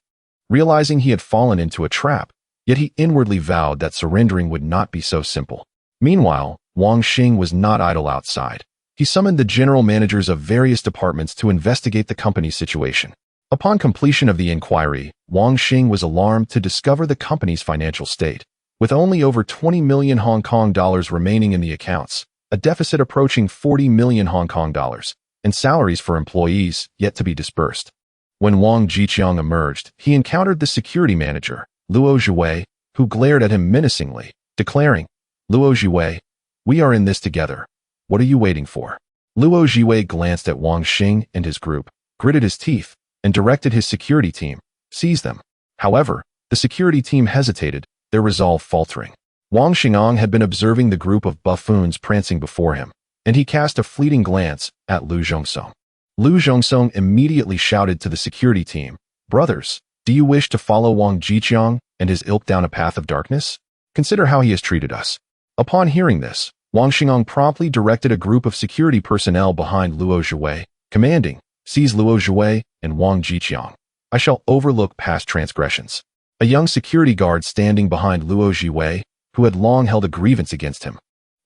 realizing he had fallen into a trap, yet he inwardly vowed that surrendering would not be so simple. Meanwhile, Wang Xing was not idle outside. He summoned the general managers of various departments to investigate the company's situation. Upon completion of the inquiry, Wang Xing was alarmed to discover the company's financial state. With only over 20 million Hong Kong dollars remaining in the accounts, a deficit approaching 40 million Hong Kong dollars, and salaries for employees yet to be disbursed. When Wang Jiqiang emerged, he encountered the security manager, Luo Zhiwei, who glared at him menacingly, declaring, "Luo Zhiwei, we are in this together. What are you waiting for?" Luo Zhiwei glanced at Wang Xing and his group, gritted his teeth, and directed his security team, "Seize them." However, the security team hesitated, their resolve faltering. Wang Xingong had been observing the group of buffoons prancing before him, and he cast a fleeting glance at Lu Zhongsong. Lu Zhongsong immediately shouted to the security team, "Brothers, do you wish to follow Wang Jiqiang and his ilk down a path of darkness? Consider how he has treated us." Upon hearing this, Wang Xingong promptly directed a group of security personnel behind Luo Zhiwei, commanding, "Seize Luo Zhiwei and Wang Jiqiang. I shall overlook past transgressions." A young security guard standing behind Luo Zhiwei, who had long held a grievance against him,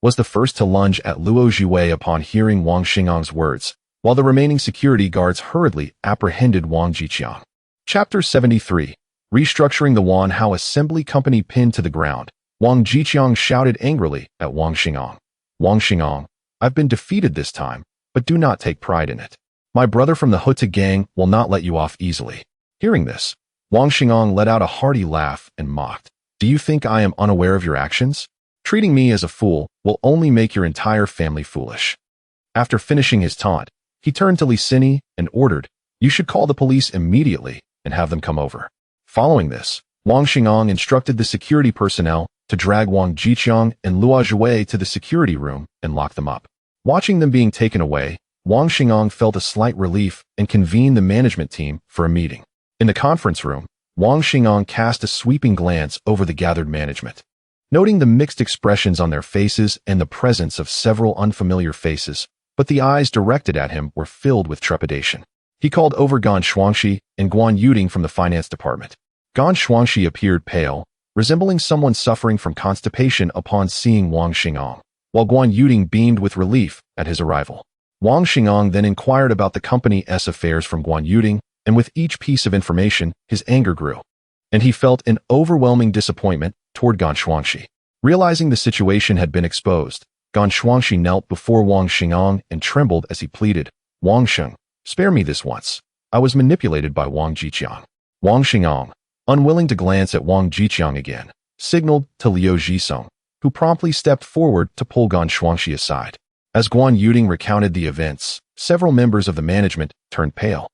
was the first to lunge at Luo Zhiwei upon hearing Wang Xingong's words, while the remaining security guards hurriedly apprehended Wang Jiqiang. Chapter 73. Restructuring the Wanhao Assembly Company pinned to the ground, Wang Jiqiang shouted angrily at Wang Xingong. "Wang Xingong, I've been defeated this time, but do not take pride in it. My brother from the Huta gang will not let you off easily." Hearing this, Wang Xingong let out a hearty laugh and mocked, "Do you think I am unaware of your actions? Treating me as a fool will only make your entire family foolish." After finishing his taunt, he turned to Li Sini and ordered, "You should call the police immediately and have them come over." Following this, Wang Xingong instructed the security personnel to drag Wang Jiqiang and Luo Zhiwei to the security room and lock them up. Watching them being taken away, Wang Xingong felt a slight relief and convened the management team for a meeting. In the conference room, Wang Xingong cast a sweeping glance over the gathered management. Noting the mixed expressions on their faces and the presence of several unfamiliar faces, but the eyes directed at him were filled with trepidation. He called over Gan Shuangxi and Guan Yuding from the finance department. Gan Shuangxi appeared pale, resembling someone suffering from constipation upon seeing Wang Xingong, while Guan Yuding beamed with relief at his arrival. Wang Xingong then inquired about the company's affairs from Guan Yuding, and with each piece of information, his anger grew, and he felt an overwhelming disappointment toward Gan Shuangxi. Realizing the situation had been exposed, Gan Shuangxi knelt before Wang Xingong and trembled as he pleaded, "Wang Sheng, spare me this once. I was manipulated by Wang Jiqiang." Wang Xingong, unwilling to glance at Wang Jiqiang again, signaled to Liu Jisong, who promptly stepped forward to pull Gan Shuangxi aside. As Guan Yuding recounted the events, several members of the management turned pale,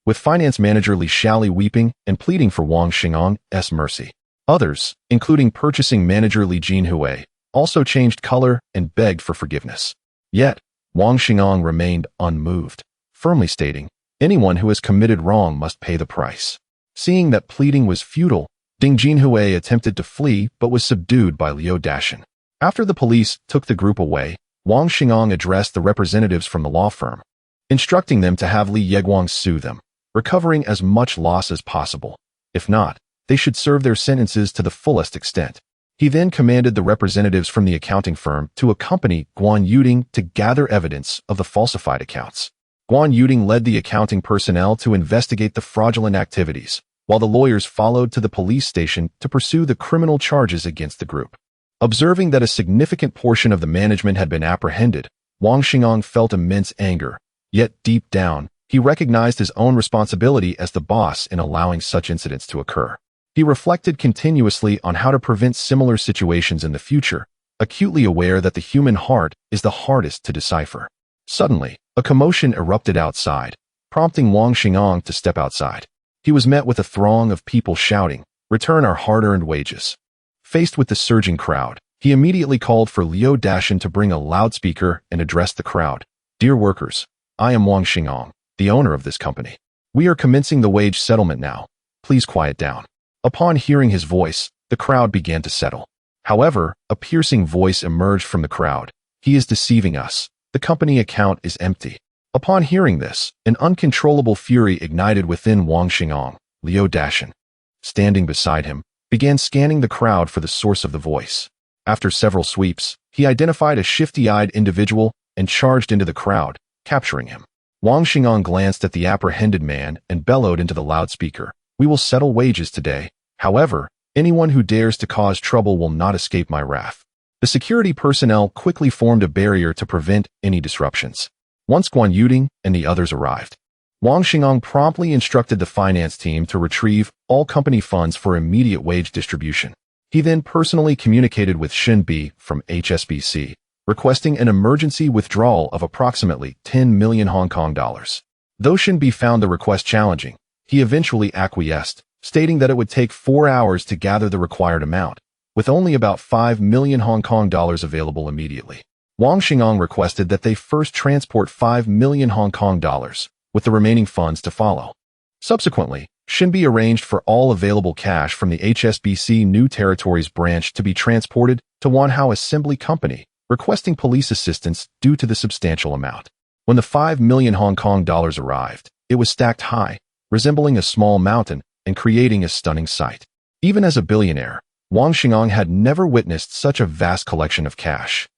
with finance manager Li Xiaoli weeping and pleading for Wang Xingong's mercy. Others, including purchasing manager Li Jinhui, also changed color and begged for forgiveness. Yet, Wang Xingong remained unmoved, firmly stating, "Anyone who has committed wrong must pay the price." Seeing that pleading was futile, Ding Jinhui attempted to flee but was subdued by Liu Dashan. After the police took the group away, Wang Xingong addressed the representatives from the law firm, instructing them to have Li Yeguang sue them, recovering as much loss as possible. If not, they should serve their sentences to the fullest extent. He then commanded the representatives from the accounting firm to accompany Guan Yuding to gather evidence of the falsified accounts. Guan Yuding led the accounting personnel to investigate the fraudulent activities, while the lawyers followed to the police station to pursue the criminal charges against the group. Observing that a significant portion of the management had been apprehended, Wang Xingong felt immense anger, yet deep down, he recognized his own responsibility as the boss in allowing such incidents to occur. He reflected continuously on how to prevent similar situations in the future, acutely aware that the human heart is the hardest to decipher. Suddenly, a commotion erupted outside, prompting Wang Xingong to step outside. He was met with a throng of people shouting, "Return our hard-earned wages." Faced with the surging crowd, he immediately called for Liu Dashan to bring a loudspeaker and address the crowd. "Dear workers, I am Wang Xingong, the owner of this company. We are commencing the wage settlement now. Please quiet down." Upon hearing his voice, the crowd began to settle. However, a piercing voice emerged from the crowd. "He is deceiving us. The company account is empty." Upon hearing this, an uncontrollable fury ignited within Wang Xingong. Liu Dashan, standing beside him, began scanning the crowd for the source of the voice. After several sweeps, he identified a shifty-eyed individual and charged into the crowd, capturing him. Wang Xingong glanced at the apprehended man and bellowed into the loudspeaker, "We will settle wages today. However, anyone who dares to cause trouble will not escape my wrath." The security personnel quickly formed a barrier to prevent any disruptions. Once Guan Yuding and the others arrived, Wang Xingong promptly instructed the finance team to retrieve all company funds for immediate wage distribution. He then personally communicated with Shin Bi from HSBC, requesting an emergency withdrawal of approximately 10 million Hong Kong dollars. Though Shin Bi found the request challenging, he eventually acquiesced, stating that it would take 4 hours to gather the required amount, with only about 5 million Hong Kong dollars available immediately. Wang Xingong requested that they first transport 5 million Hong Kong dollars, with the remaining funds to follow. Subsequently, Shinbi arranged for all available cash from the HSBC New Territories branch to be transported to Wanhao Assembly Company, requesting police assistance due to the substantial amount. When the 5 million Hong Kong dollars arrived, it was stacked high, resembling a small mountain and creating a stunning sight. Even as a billionaire, Wang Xingong had never witnessed such a vast collection of cash.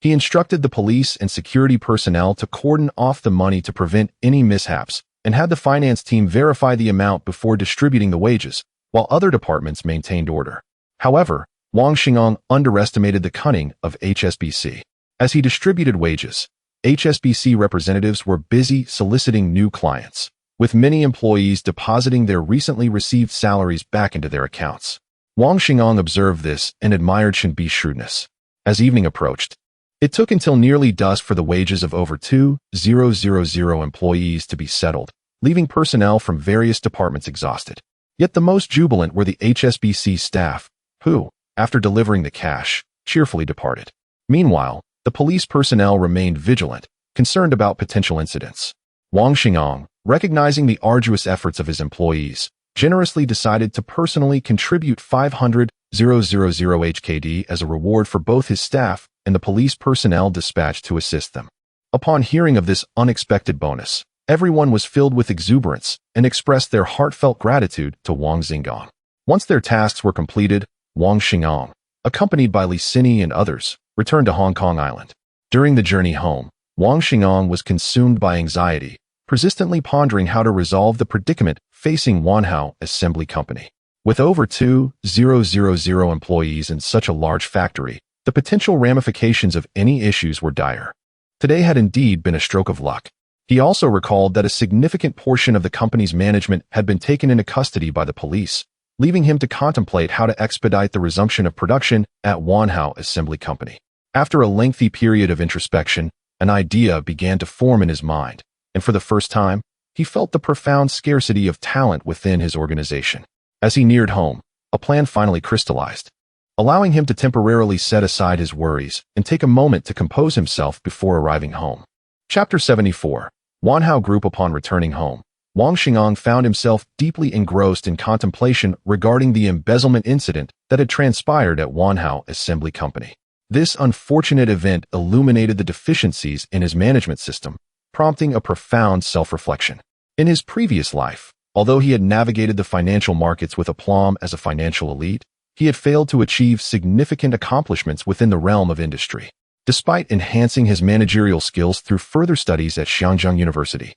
He instructed the police and security personnel to cordon off the money to prevent any mishaps, and had the finance team verify the amount before distributing the wages, while other departments maintained order. However, Wang Xingong underestimated the cunning of HSBC. As he distributed wages, HSBC representatives were busy soliciting new clients, with many employees depositing their recently received salaries back into their accounts. Wang Xingong observed this and admired Shinbi's shrewdness. As evening approached, it took until nearly dusk for the wages of over 2,000 employees to be settled, leaving personnel from various departments exhausted. Yet the most jubilant were the HSBC staff, who, after delivering the cash, cheerfully departed. Meanwhile, the police personnel remained vigilant, concerned about potential incidents. Wang Xingong, recognizing the arduous efforts of his employees, generously decided to personally contribute 500,000 HKD as a reward for both his staff and the police personnel dispatched to assist them. Upon hearing of this unexpected bonus, everyone was filled with exuberance and expressed their heartfelt gratitude to Wang Xingong. Once their tasks were completed, Wang Xingong, accompanied by Li Sini and others, returned to Hong Kong Island. During the journey home, Wang Xingong was consumed by anxiety, persistently pondering how to resolve the predicament facing Wanhao Assembly Company. With over 2,000 employees in such a large factory, the potential ramifications of any issues were dire. Today had indeed been a stroke of luck. He also recalled that a significant portion of the company's management had been taken into custody by the police, leaving him to contemplate how to expedite the resumption of production at Wanhao Assembly Company. After a lengthy period of introspection, an idea began to form in his mind, and for the first time, he felt the profound scarcity of talent within his organization. As he neared home, a plan finally crystallized, allowing him to temporarily set aside his worries and take a moment to compose himself before arriving home. Chapter 74. Wanhao Group. Upon returning home, Wang Xingong found himself deeply engrossed in contemplation regarding the embezzlement incident that had transpired at Wanhao Assembly Company. This unfortunate event illuminated the deficiencies in his management system, prompting a profound self-reflection. In his previous life, although he had navigated the financial markets with aplomb as a financial elite, he had failed to achieve significant accomplishments within the realm of industry. Despite enhancing his managerial skills through further studies at Xianzheng University,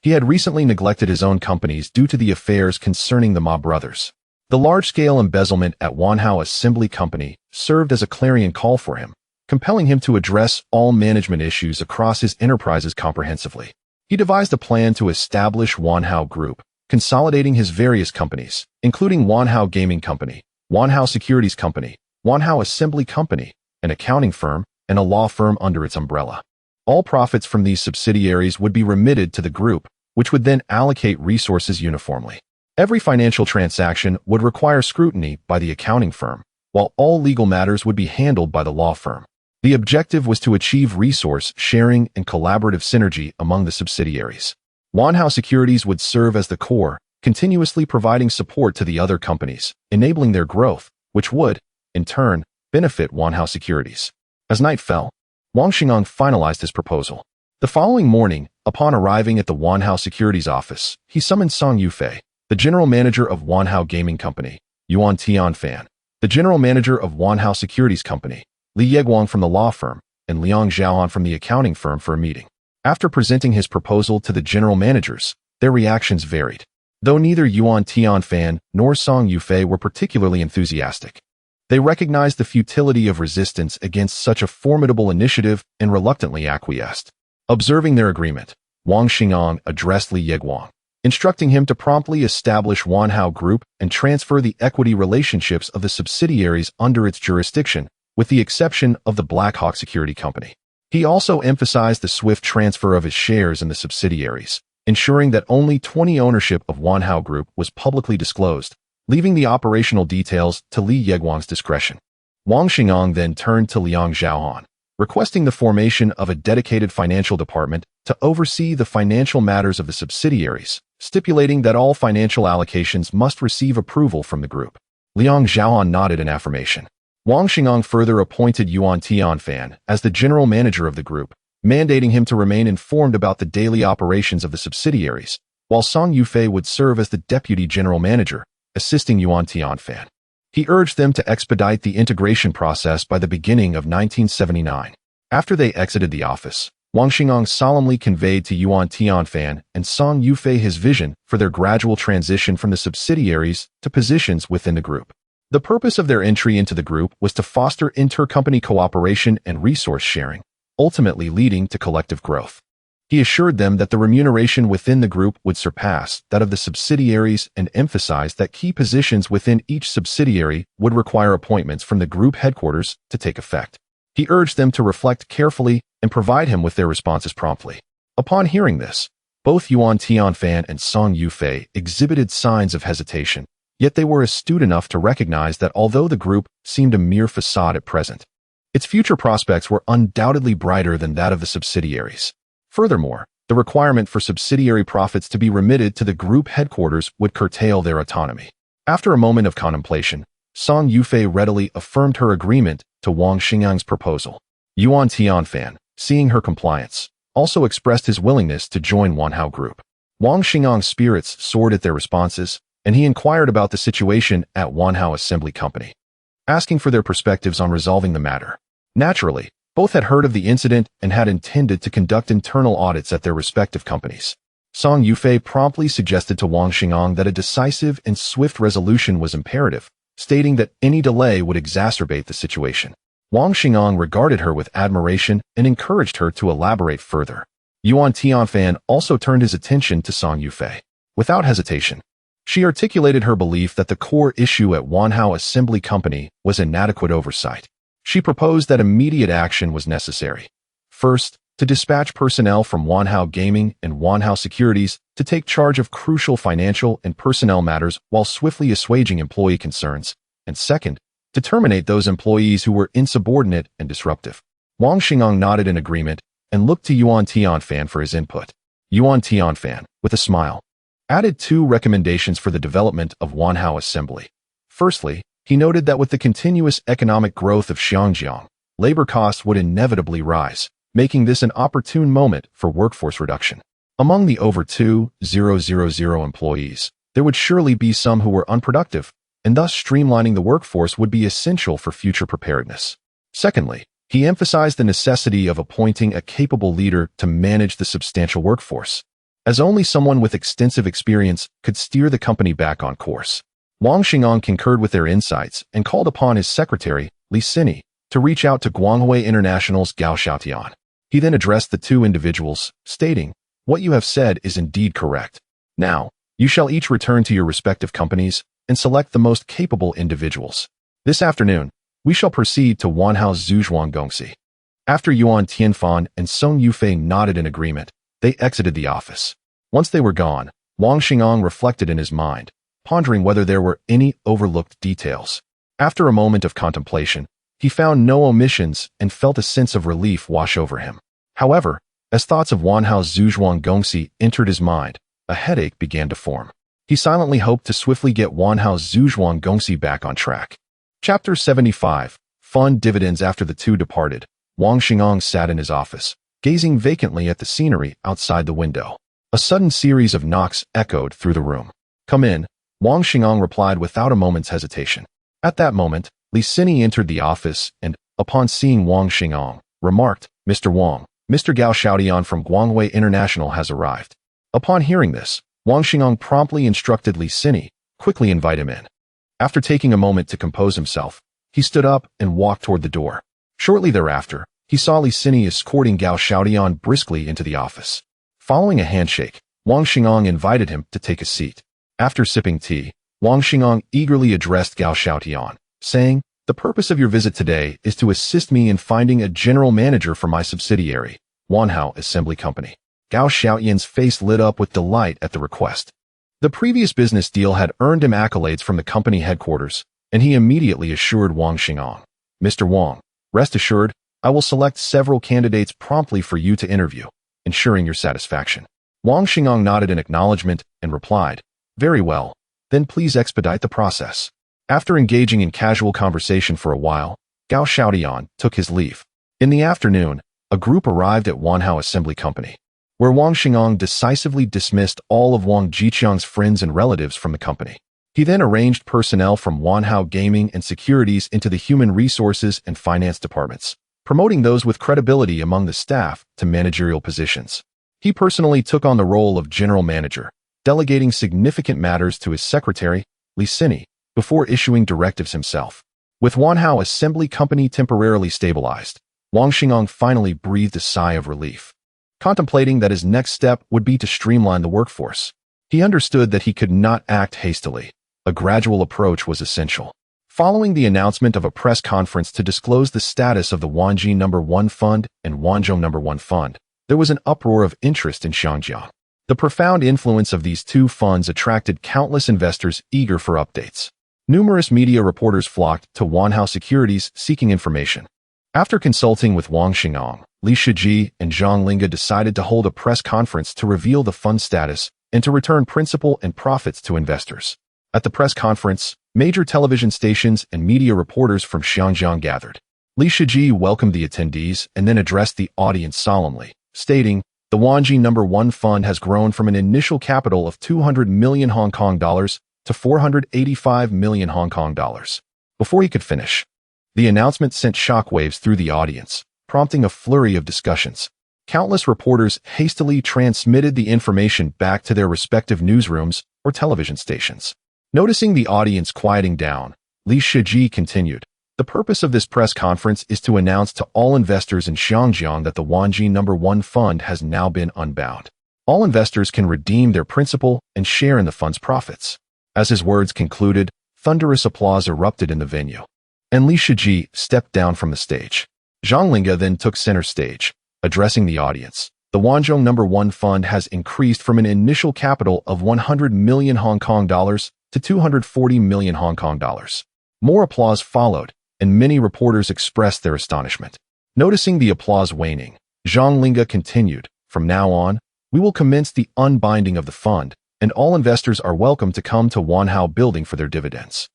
he had recently neglected his own companies due to the affairs concerning the Ma brothers. The large-scale embezzlement at Wanhao Assembly Company served as a clarion call for him, compelling him to address all management issues across his enterprises comprehensively. He devised a plan to establish Wanhao Group, consolidating his various companies, including Wanhao Gaming Company, Wanhao Securities Company, Wanhao Assembly Company, an accounting firm, and a law firm under its umbrella. All profits from these subsidiaries would be remitted to the group, which would then allocate resources uniformly. Every financial transaction would require scrutiny by the accounting firm, while all legal matters would be handled by the law firm. The objective was to achieve resource sharing and collaborative synergy among the subsidiaries. Wanhao Securities would serve as the core, continuously providing support to the other companies, enabling their growth, which would, in turn, benefit Wanhao Securities. As night fell, Wang Xingong finalized his proposal. The following morning, upon arriving at the Wanhao Securities office, he summoned Fang Yufan, the general manager of Wanhao Gaming Company, Yuan Tianfan, the general manager of Wanhao Securities Company, Li Yeguang from the law firm, and Liang Zhaohan from the accounting firm for a meeting. After presenting his proposal to the general managers, their reactions varied. Though neither Yuan Tianfan nor Fang Yufan were particularly enthusiastic, they recognized the futility of resistance against such a formidable initiative and reluctantly acquiesced. Observing their agreement, Wang Xingong addressed Li Yeguang, instructing him to promptly establish Wanhao Group and transfer the equity relationships of the subsidiaries under its jurisdiction, with the exception of the Black Hawk Security Company. He also emphasized the swift transfer of his shares in the subsidiaries, ensuring that only 20% ownership of Wanhao Group was publicly disclosed, leaving the operational details to Li Yeguang's discretion. Wang Xingong then turned to Liang Zhaohan, requesting the formation of a dedicated financial department to oversee the financial matters of the subsidiaries, stipulating that all financial allocations must receive approval from the group. Liang Zhaohan nodded in affirmation. Wang Xingong further appointed Yuan Tianfan as the general manager of the group, mandating him to remain informed about the daily operations of the subsidiaries, while Fang Yufan would serve as the deputy general manager, assisting Yuan Tianfan. He urged them to expedite the integration process by the beginning of 1979. After they exited the office, Wang Xingong solemnly conveyed to Yuan Tianfan and Fang Yufan his vision for their gradual transition from the subsidiaries to positions within the group. The purpose of their entry into the group was to foster intercompany cooperation and resource sharing, ultimately leading to collective growth. He assured them that the remuneration within the group would surpass that of the subsidiaries and emphasized that key positions within each subsidiary would require appointments from the group headquarters to take effect. He urged them to reflect carefully and provide him with their responses promptly. Upon hearing this, both Yuan Tianfan and Fang Yufan exhibited signs of hesitation, yet they were astute enough to recognize that although the group seemed a mere facade at present, its future prospects were undoubtedly brighter than that of the subsidiaries. Furthermore, the requirement for subsidiary profits to be remitted to the group headquarters would curtail their autonomy. After a moment of contemplation, Fang Yufan readily affirmed her agreement to Wang Xingong's proposal. Yuan Tianfan, seeing her compliance, also expressed his willingness to join Wanhao Group. Wang Xingong's spirits soared at their responses, and he inquired about the situation at Wanhao Assembly Company. asking for their perspectives on resolving the matter. Naturally, both had heard of the incident and had intended to conduct internal audits at their respective companies. Fang Yufan promptly suggested to Wang Xingang that a decisive and swift resolution was imperative, stating that any delay would exacerbate the situation. Wang Xingang regarded her with admiration and encouraged her to elaborate further. Yuan Tianfan also turned his attention to Fang Yufan. Without hesitation, she articulated her belief that the core issue at Wanhao Assembly Company was inadequate oversight. She proposed that immediate action was necessary. First, to dispatch personnel from Wanhao Gaming and Wanhao Securities to take charge of crucial financial and personnel matters while swiftly assuaging employee concerns, and second, to terminate those employees who were insubordinate and disruptive. Wang Xingang nodded in agreement and looked to Yuan Tianfan for his input. Yuan Tianfan, with a smile, added two recommendations for the development of Wanhao Assembly. Firstly, he noted that with the continuous economic growth of Xinjiang, labor costs would inevitably rise, making this an opportune moment for workforce reduction. Among the over 2,000 employees, there would surely be some who were unproductive, and thus streamlining the workforce would be essential for future preparedness. Secondly, he emphasized the necessity of appointing a capable leader to manage the substantial workforce, as only someone with extensive experience could steer the company back on course. Wang Xingang concurred with their insights and called upon his secretary, Li Sini, to reach out to Guanghui International's Gao Xiaotian. He then addressed the two individuals, stating, "What you have said is indeed correct. Now, you shall each return to your respective companies and select the most capable individuals. This afternoon, we shall proceed to Wanhao Zhujiang Gongxi." After Yuan Tianfan and Fang Yufan nodded in agreement, they exited the office. Once they were gone, Wang Xingang reflected in his mind, pondering whether there were any overlooked details. After a moment of contemplation, he found no omissions and felt a sense of relief wash over him. However, as thoughts of Wanhao Zhujiang Gongxi entered his mind, a headache began to form. He silently hoped to swiftly get Wanhao Zhujiang Gongxi back on track. Chapter 75. Fund dividends. After the two departed, Wang Xingang sat in his office, gazing vacantly at the scenery outside the window. A sudden series of knocks echoed through the room. "Come in," Wang Xingang replied without a moment's hesitation. At that moment, Li Sini entered the office and, upon seeing Wang Xingang, remarked, "Mr. Wang, Mr. Gao Xiaotian from Guanghui International has arrived." Upon hearing this, Wang Xingang promptly instructed Li Sini, "Quickly invite him in." After taking a moment to compose himself, he stood up and walked toward the door. Shortly thereafter, he saw Li Sini escorting Gao Xiaotian briskly into the office. Following a handshake, Wang Xingang invited him to take a seat. After sipping tea, Wang Xingang eagerly addressed Gao Xiaotian, saying, "The purpose of your visit today is to assist me in finding a general manager for my subsidiary, Wanhao Assembly Company." Gao Xiaotian's face lit up with delight at the request. The previous business deal had earned him accolades from the company headquarters, and he immediately assured Wang Xingang, "Mr. Wang, rest assured, I will select several candidates promptly for you to interview, ensuring your satisfaction." Wang Xingang nodded in acknowledgement and replied, "Very well, then please expedite the process." After engaging in casual conversation for a while, Gao Xiaotian took his leave. In the afternoon, a group arrived at Wanhao Assembly Company, where Wang Xingang decisively dismissed all of Wang Jiqiang's friends and relatives from the company. He then arranged personnel from Wanhao Gaming and Securities into the human resources and finance departments, promoting those with credibility among the staff to managerial positions. He personally took on the role of general manager, delegating significant matters to his secretary, Li Sini, before issuing directives himself. With Wanhao Assembly Company temporarily stabilized, Wang Xingang finally breathed a sigh of relief. Contemplating that his next step would be to streamline the workforce, he understood that he could not act hastily. A gradual approach was essential. Following the announcement of a press conference to disclose the status of the Wanji No. 1 Fund and Wanzhou No. 1 Fund, there was an uproar of interest in Xinjiang. The profound influence of these two funds attracted countless investors eager for updates. Numerous media reporters flocked to Wanhao Securities seeking information. After consulting with Wang Xingang, Li Shiji and Zhang Linga decided to hold a press conference to reveal the fund status and to return principal and profits to investors. At the press conference, major television stations and media reporters from Xinjiang gathered. Li Shiji welcomed the attendees and then addressed the audience solemnly, stating, "The Wanji No. 1 Fund has grown from an initial capital of 200 million Hong Kong dollars to 485 million Hong Kong dollars. Before he could finish, the announcement sent shockwaves through the audience, prompting a flurry of discussions. Countless reporters hastily transmitted the information back to their respective newsrooms or television stations. Noticing the audience quieting down, Li Shiji continued, "The purpose of this press conference is to announce to all investors in Xiangjiang that the Wanji No. 1 fund has now been unbound. All investors can redeem their principal and share in the fund's profits." As his words concluded, thunderous applause erupted in the venue, and Li Shiji stepped down from the stage. Zhang Linga then took center stage, addressing the audience. The Wanzhong No. 1 fund has increased from an initial capital of 100 million Hong Kong dollars to 240 million Hong Kong dollars. More applause followed, and many reporters expressed their astonishment. Noticing the applause waning, Zhang Linga continued, "From now on, we will commence the unbinding of the fund, and all investors are welcome to come to Wanhao Building for their dividends."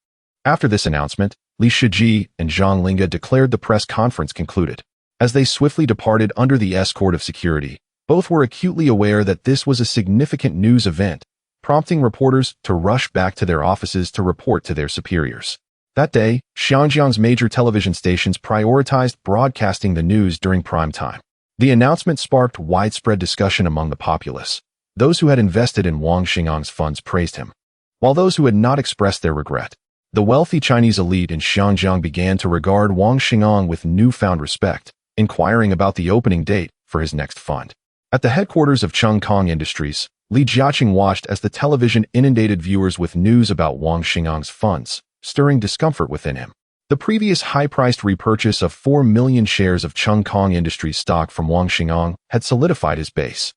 After this announcement, Li Shiji and Zhang Linga declared the press conference concluded. As they swiftly departed under the escort of security, both were acutely aware that this was a significant news event, prompting reporters to rush back to their offices to report to their superiors. That day, Xiangjiang's major television stations prioritized broadcasting the news during prime time. The announcement sparked widespread discussion among the populace. Those who had invested in Wang Xingang's funds praised him, while those who had not expressed their regret. The wealthy Chinese elite in Xiangjiang began to regard Wang Xingang with newfound respect, inquiring about the opening date for his next fund. At the headquarters of Chengkong Industries, Li Jiaqing watched as the television inundated viewers with news about Wang Xingang's funds, stirring discomfort within him. The previous high-priced repurchase of 4 million shares of Chengkong Industries stock from Wang Xingang had solidified his base,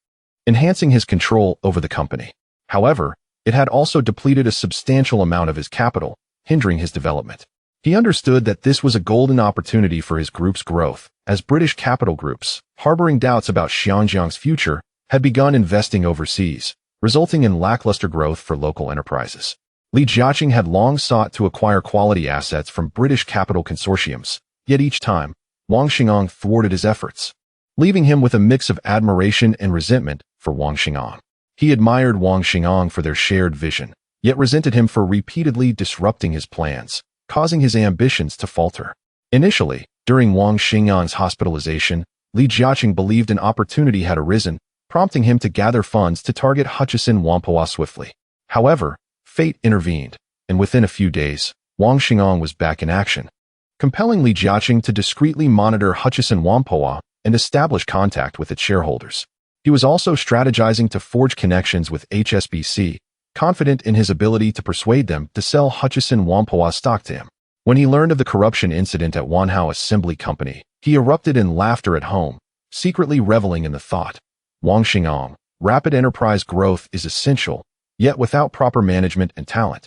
enhancing his control over the company. However, it had also depleted a substantial amount of his capital, hindering his development. He understood that this was a golden opportunity for his group's growth, as British capital groups, harboring doubts about Xiangjiang's future, had begun investing overseas, resulting in lackluster growth for local enterprises. Li Jiaqing had long sought to acquire quality assets from British capital consortiums, yet each time, Wang Xingang thwarted his efforts, leaving him with a mix of admiration and resentment for Wang Xingang. He admired Wang Xingang for their shared vision, yet resented him for repeatedly disrupting his plans, causing his ambitions to falter. Initially, during Wang Xingyang's hospitalization, Li Jiaqing believed an opportunity had arisen, prompting him to gather funds to target Hutchison Whampoa swiftly. However, fate intervened, and within a few days, Wang Xingang was back in action, compelling Li Jiaqing to discreetly monitor Hutchison Whampoa and establish contact with its shareholders. He was also strategizing to forge connections with HSBC, confident in his ability to persuade them to sell Hutchison Whampoa stock to him. When he learned of the corruption incident at Wanhao Assembly Company, he erupted in laughter at home, secretly reveling in the thought, "Wang Xingang, rapid enterprise growth is essential, yet without proper management and talent,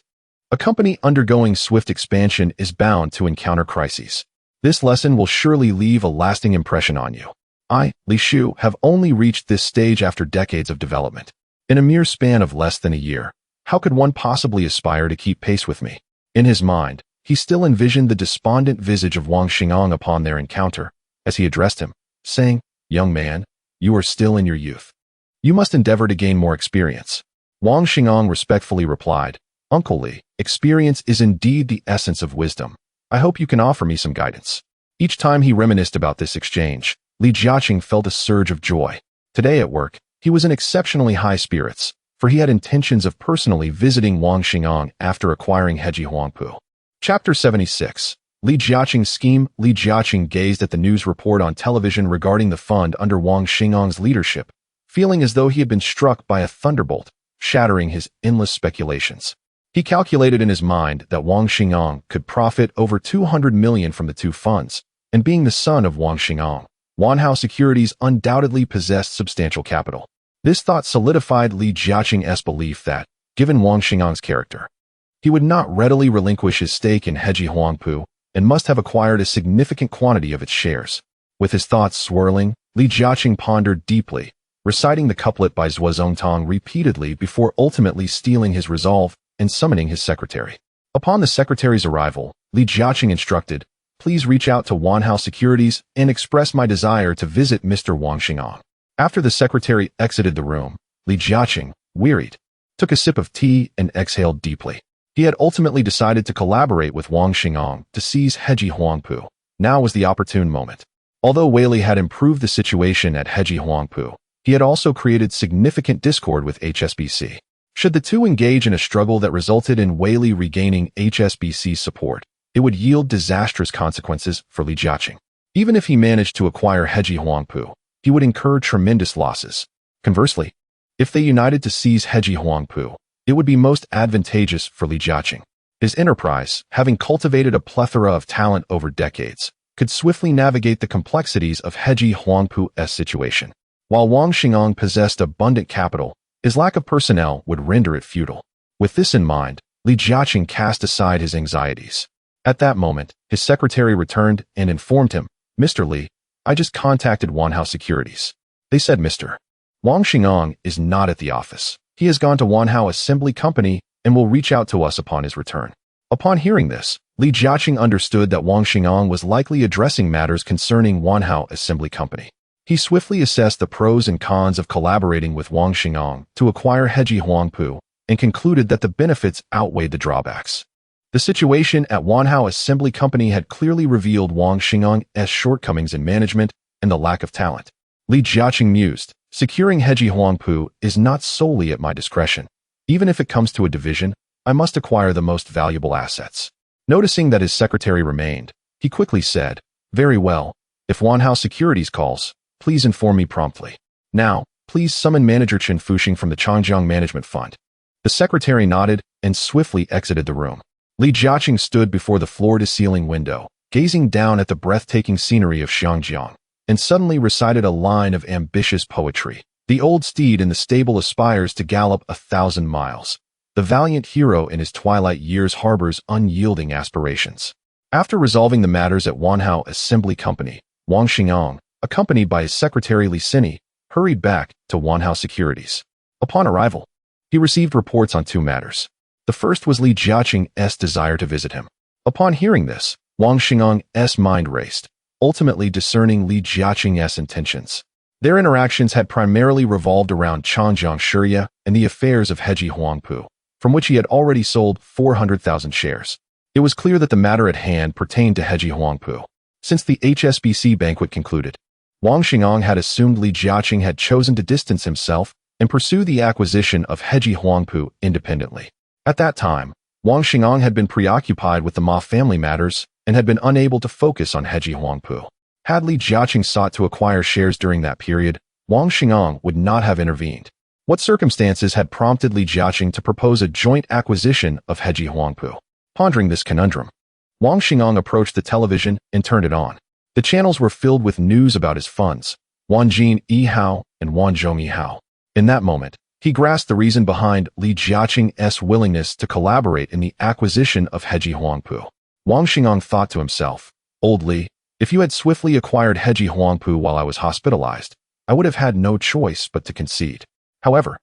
a company undergoing swift expansion is bound to encounter crises. This lesson will surely leave a lasting impression on you. I, Li Shu, have only reached this stage after decades of development. In a mere span of less than a year, how could one possibly aspire to keep pace with me?" In his mind, he still envisioned the despondent visage of Wang Xingang upon their encounter, as he addressed him, saying, "Young man, you are still in your youth. You must endeavor to gain more experience." Wang Xingang respectfully replied, "Uncle Li, experience is indeed the essence of wisdom. I hope you can offer me some guidance." Each time he reminisced about this exchange, Li Jiaqing felt a surge of joy. Today at work, he was in exceptionally high spirits, for he had intentions of personally visiting Wang Xingang after acquiring Heji Huangpu. Chapter 76. Li Jiaqing's scheme. Li Jiaqing gazed at the news report on television regarding the fund under Wang Xingyang's leadership, feeling as though he had been struck by a thunderbolt, shattering his endless speculations. He calculated in his mind that Wang Xingyang could profit over 200 million from the two funds, and being the son of Wang Xingyang, Wanhao Securities undoubtedly possessed substantial capital. This thought solidified Li Jiaqing's belief that, given Wang Xingyang's character, he would not readily relinquish his stake in Heji Huangpu and must have acquired a significant quantity of its shares. With his thoughts swirling, Li Jiaqing pondered deeply, reciting the couplet by Zhuozongtong repeatedly before ultimately steeling his resolve and summoning his secretary. Upon the secretary's arrival, Li Jiaqing instructed, "Please reach out to Wanhao Securities and express my desire to visit Mr. Wang Xingang." After the secretary exited the room, Li Jiaqing, wearied, took a sip of tea and exhaled deeply. He had ultimately decided to collaborate with Wang Xingong to seize Heji Huangpu. Now was the opportune moment. Although Wei Li had improved the situation at Heji Huangpu, he had also created significant discord with HSBC. Should the two engage in a struggle that resulted in Wei Li regaining HSBC's support, it would yield disastrous consequences for Li Jiaqing. Even if he managed to acquire Heji Huangpu, he would incur tremendous losses. Conversely, if they united to seize Heji Huangpu, it would be most advantageous for Li Jiaqing. His enterprise, having cultivated a plethora of talent over decades, could swiftly navigate the complexities of Heji Huangpu's situation. While Wang Xingong possessed abundant capital, his lack of personnel would render it futile. With this in mind, Li Jiaqing cast aside his anxieties. At that moment, his secretary returned and informed him, "Mr. Li, I just contacted Wanhao Securities. They said Mr. Wang Xingong is not at the office. He has gone to Wanhao Assembly Company and will reach out to us upon his return." Upon hearing this, Li Jiaqing understood that Wang Xingong was likely addressing matters concerning Wanhao Assembly Company. He swiftly assessed the pros and cons of collaborating with Wang Xingong to acquire Heji Huangpu and concluded that the benefits outweighed the drawbacks. The situation at Wanhao Assembly Company had clearly revealed Wang Xingong's shortcomings in management and the lack of talent. Li Jiaqing mused, "Securing Heji Huangpu is not solely at my discretion. Even if it comes to a division, I must acquire the most valuable assets." Noticing that his secretary remained, he quickly said, "Very well. If Wanhao Securities calls, please inform me promptly. Now, please summon Manager Chen Fuxing from the Changjiang Management Fund." The secretary nodded and swiftly exited the room. Li Jiaqing stood before the floor-to-ceiling window, gazing down at the breathtaking scenery of Xiangjiang, and suddenly recited a line of ambitious poetry. "The old steed in the stable aspires to gallop 1,000 miles. The valiant hero in his twilight years harbors unyielding aspirations." After resolving the matters at Wanhao Assembly Company, Wang Xingong, accompanied by his secretary Li Sini, hurried back to Wanhao Securities. Upon arrival, he received reports on two matters. The first was Li Jiaqing's desire to visit him. Upon hearing this, Wang Xingong's mind raced, ultimately discerning Li Jiaqing's intentions. Their interactions had primarily revolved around Changjiang Shirya and the affairs of Heji Huangpu, from which he had already sold 400,000 shares. It was clear that the matter at hand pertained to Heji Huangpu. Since the HSBC banquet concluded, Wang Xingong had assumed Li Jiaqing had chosen to distance himself and pursue the acquisition of Heji Huangpu independently. At that time, Wang Xingong had been preoccupied with the Ma family matters and had been unable to focus on Heji Huangpu. Had Li Jiaqing sought to acquire shares during that period, Wang Xingong would not have intervened. What circumstances had prompted Li Jiaqing to propose a joint acquisition of Heji Huangpu? Pondering this conundrum, Wang Xingong approached the television and turned it on. The channels were filled with news about his funds, Wanjin Yihao and Wanzhong Yihao. In that moment, he grasped the reason behind Li Jiaqing's willingness to collaborate in the acquisition of Heji Huangpu. Wang Xingong thought to himself, "Old Li, if you had swiftly acquired Heji Huangpu while I was hospitalized, I would have had no choice but to concede. However,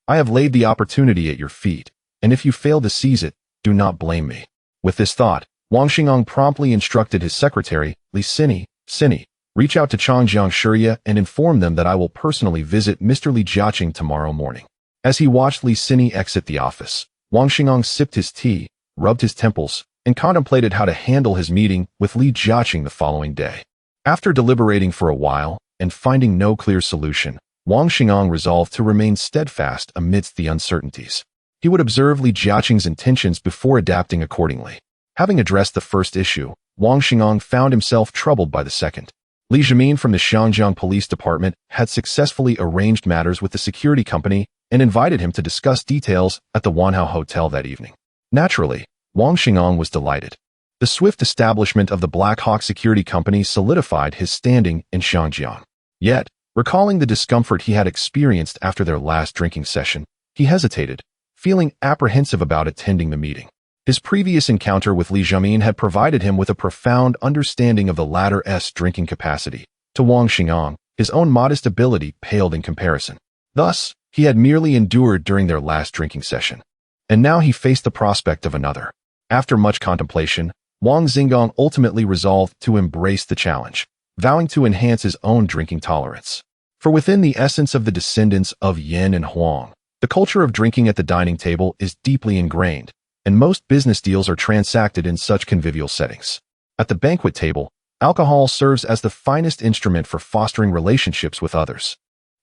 I have laid the opportunity at your feet, and if you fail to seize it, do not blame me." With this thought, Wang Xingong promptly instructed his secretary, Li Sini, reach out to Changjiang Shirya and inform them that I will personally visit Mr. Li Jiaqing tomorrow morning. As he watched Li Sini exit the office, Wang Xingong sipped his tea, rubbed his temples, and contemplated how to handle his meeting with Li Jiaqing the following day. After deliberating for a while and finding no clear solution, Wang Xingong resolved to remain steadfast amidst the uncertainties. He would observe Li Jiaqing's intentions before adapting accordingly. Having addressed the first issue, Wang Xingong found himself troubled by the second. Li Jimin from the Xiangjiang Police Department had successfully arranged matters with the security company and invited him to discuss details at the Wanhao Hotel that evening. Naturally, Wang Xingong was delighted. The swift establishment of the Black Hawk Security Company solidified his standing in Xiangjiang. Yet, recalling the discomfort he had experienced after their last drinking session, he hesitated, feeling apprehensive about attending the meeting. His previous encounter with Li Jimin had provided him with a profound understanding of the latter's drinking capacity. To Wang Xingong, his own modest ability paled in comparison. Thus, he had merely endured during their last drinking session. And now he faced the prospect of another. After much contemplation, Wang Xingong ultimately resolved to embrace the challenge, vowing to enhance his own drinking tolerance. For within the essence of the descendants of Yin and Huang, the culture of drinking at the dining table is deeply ingrained, and most business deals are transacted in such convivial settings. At the banquet table, alcohol serves as the finest instrument for fostering relationships with others.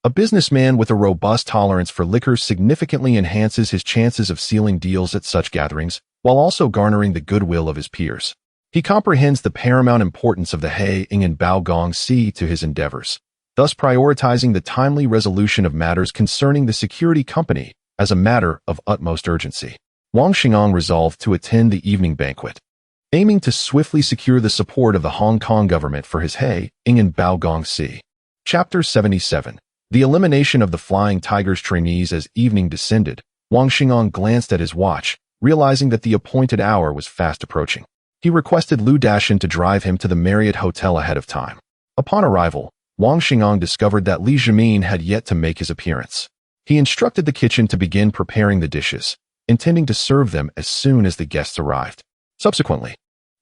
A businessman with a robust tolerance for liquor significantly enhances his chances of sealing deals at such gatherings, while also garnering the goodwill of his peers. He comprehends the paramount importance of the He Ing and Bao Gong Si to his endeavors, thus prioritizing the timely resolution of matters concerning the security company as a matter of utmost urgency. Wang Xingong resolved to attend the evening banquet, aiming to swiftly secure the support of the Hong Kong government for his He Ing and Bao Gong Si. Chapter 77. The elimination of the Flying Tigers trainees. As evening descended, Wang Xingong glanced at his watch, realizing that the appointed hour was fast approaching. He requested Lu Dashan to drive him to the Marriott Hotel ahead of time. Upon arrival, Wang Xingong discovered that Li Jimin had yet to make his appearance. He instructed the kitchen to begin preparing the dishes, intending to serve them as soon as the guests arrived. Subsequently,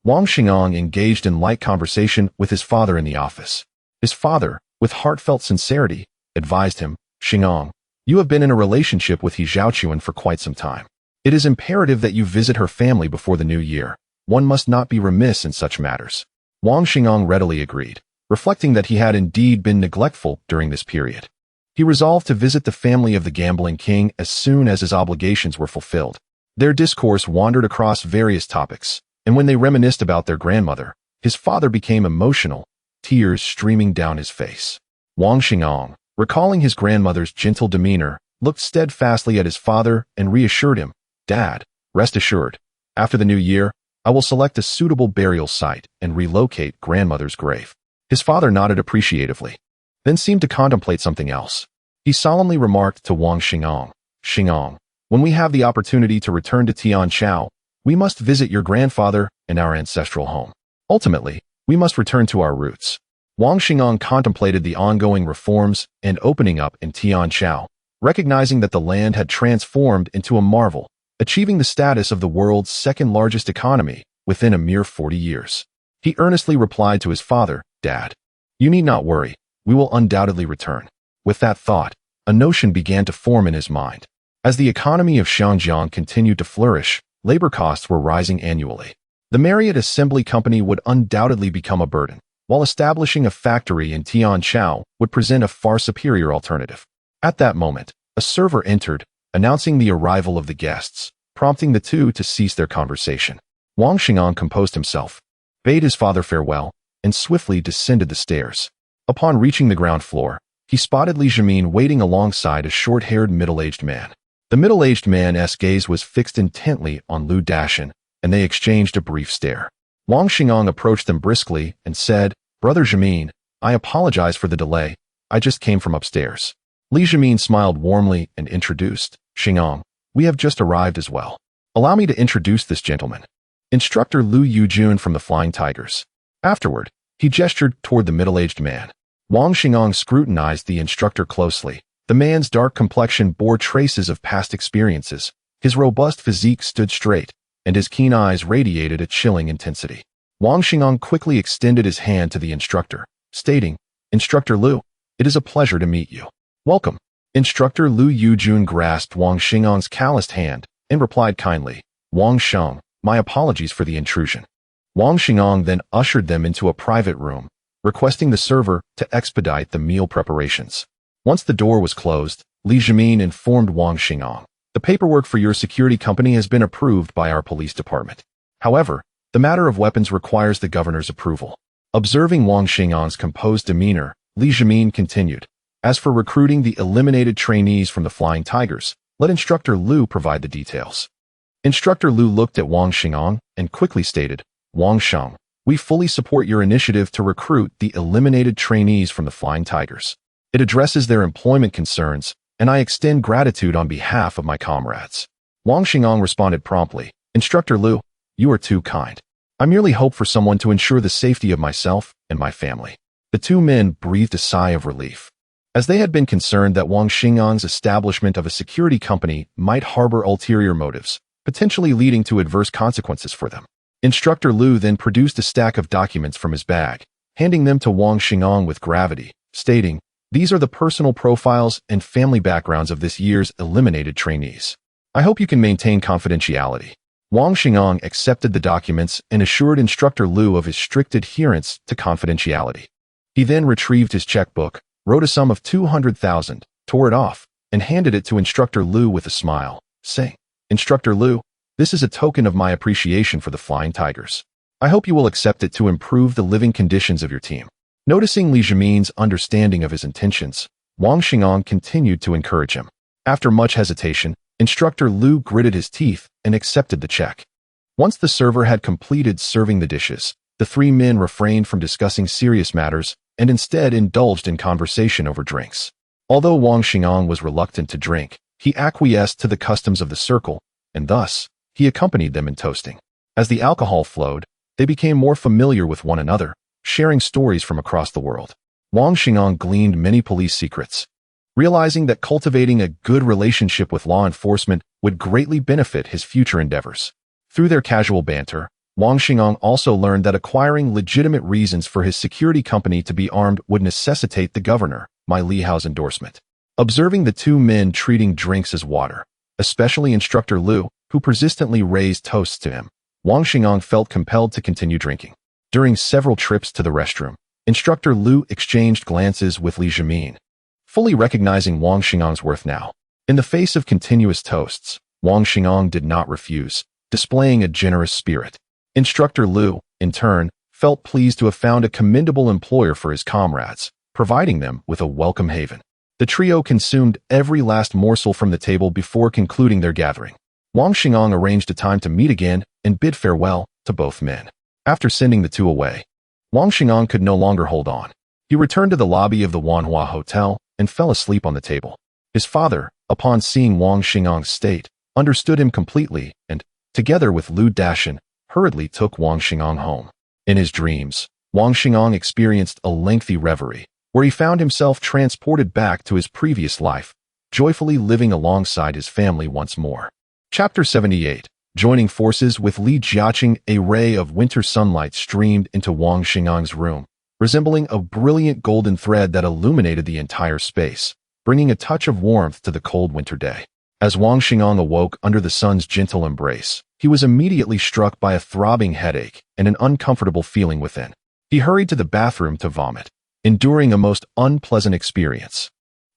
Wang Xingong engaged in light conversation with his father in the office. His father, with heartfelt sincerity, advised him, "Xingong, you have been in a relationship with He Zhaochuan for quite some time. It is imperative that you visit her family before the new year. One must not be remiss in such matters." Wang Xingong readily agreed, reflecting that he had indeed been neglectful during this period. He resolved to visit the family of the gambling king as soon as his obligations were fulfilled. Their discourse wandered across various topics, and when they reminisced about their grandmother, his father became emotional, tears streaming down his face. Wang Xingong, recalling his grandmother's gentle demeanor, looked steadfastly at his father and reassured him, "Dad, rest assured, after the new year, I will select a suitable burial site and relocate grandmother's grave." His father nodded appreciatively, then seemed to contemplate something else. He solemnly remarked to Wang Xingong, "Xingong, when we have the opportunity to return to Tianchao, we must visit your grandfather and our ancestral home. Ultimately, we must return to our roots." Wang Xingong contemplated the ongoing reforms and opening up in Tianchao, recognizing that the land had transformed into a marvel, achieving the status of the world's second-largest economy within a mere 40 years. He earnestly replied to his father, "Dad, you need not worry. We will undoubtedly return." With that thought, a notion began to form in his mind. As the economy of Xinjiang continued to flourish, labor costs were rising annually. The Marriott Assembly Company would undoubtedly become a burden, while establishing a factory in Tianchao would present a far superior alternative. At that moment, a server entered, announcing the arrival of the guests, prompting the two to cease their conversation. Wang Xingong composed himself, bade his father farewell, and swiftly descended the stairs. Upon reaching the ground floor, he spotted Li Jimin waiting alongside a short-haired middle-aged man. The middle-aged man's gaze was fixed intently on Lu Dashan, and they exchanged a brief stare. Wang Xingong approached them briskly and said, "Brother Jimin, I apologize for the delay. I just came from upstairs." Li Jimin smiled warmly and introduced, "Xingong, we have just arrived as well. Allow me to introduce this gentleman, Instructor Lu Yujun from the Flying Tigers." Afterward, he gestured toward the middle-aged man. Wang Xingong scrutinized the instructor closely. The man's dark complexion bore traces of past experiences. His robust physique stood straight, and his keen eyes radiated a chilling intensity. Wang Xingong quickly extended his hand to the instructor, stating, "Instructor Lu, it is a pleasure to meet you. Welcome." Instructor Lu Yujun grasped Wang Xingong's calloused hand and replied kindly, "Wang Sheng, my apologies for the intrusion." Wang Xingong then ushered them into a private room, requesting the server to expedite the meal preparations. Once the door was closed, Li Jimin informed Wang Xingong, "The paperwork for your security company has been approved by our police department. However, the matter of weapons requires the governor's approval." Observing Wang Xingong's composed demeanor, Li Jimin continued, "As for recruiting the eliminated trainees from the Flying Tigers, let Instructor Lu provide the details." Instructor Lu looked at Wang Xingong and quickly stated, "Wang Sheng, we fully support your initiative to recruit the eliminated trainees from the Flying Tigers. It addresses their employment concerns, and I extend gratitude on behalf of my comrades." Wang Xingong responded promptly, "Instructor Lu, you are too kind. I merely hope for someone to ensure the safety of myself and my family." The two men breathed a sigh of relief, as they had been concerned that Wang Xingong's establishment of a security company might harbor ulterior motives, potentially leading to adverse consequences for them. Instructor Lu then produced a stack of documents from his bag, handing them to Wang Xingong with gravity, stating, "These are the personal profiles and family backgrounds of this year's eliminated trainees. I hope you can maintain confidentiality." Wang Xingong accepted the documents and assured Instructor Lu of his strict adherence to confidentiality. He then retrieved his checkbook, wrote a sum of 200,000, tore it off, and handed it to Instructor Lu with a smile, saying, "Instructor Lu, this is a token of my appreciation for the Flying Tigers. I hope you will accept it to improve the living conditions of your team." Noticing Li Jimin's understanding of his intentions, Wang Xingong continued to encourage him. After much hesitation, Instructor Lu gritted his teeth and accepted the check. Once the server had completed serving the dishes, the three men refrained from discussing serious matters and instead indulged in conversation over drinks. Although Wang Xingong was reluctant to drink, he acquiesced to the customs of the circle, and thus, he accompanied them in toasting. As the alcohol flowed, they became more familiar with one another, sharing stories from across the world. Wang Xingong gleaned many police secrets. Realizing that cultivating a good relationship with law enforcement would greatly benefit his future endeavors. Through their casual banter, Wang Xingong also learned that acquiring legitimate reasons for his security company to be armed would necessitate the governor, Mai Lihao's endorsement. Observing the two men treating drinks as water, especially Instructor Lu, who persistently raised toasts to him, Wang Xingong felt compelled to continue drinking. During several trips to the restroom, Instructor Lu exchanged glances with Li Jimin, fully recognizing Wang Xingong's worth now. In the face of continuous toasts, Wang Xingong did not refuse, displaying a generous spirit. Instructor Lu, in turn, felt pleased to have found a commendable employer for his comrades, providing them with a welcome haven. The trio consumed every last morsel from the table before concluding their gathering. Wang Xingong arranged a time to meet again and bid farewell to both men. After sending the two away, Wang Xingong could no longer hold on. He returned to the lobby of the Wanhua Hotel and fell asleep on the table. His father, upon seeing Wang Xingong's state, understood him completely and, together with Lu Dashan, hurriedly took Wang Xingong home. In his dreams, Wang Xingong experienced a lengthy reverie, where he found himself transported back to his previous life, joyfully living alongside his family once more. Chapter 78. Joining forces with Li Jiaqing, a ray of winter sunlight streamed into Wang Xingong's room, resembling a brilliant golden thread that illuminated the entire space, bringing a touch of warmth to the cold winter day. As Wang Xingong awoke under the sun's gentle embrace, he was immediately struck by a throbbing headache and an uncomfortable feeling within. He hurried to the bathroom to vomit, enduring a most unpleasant experience.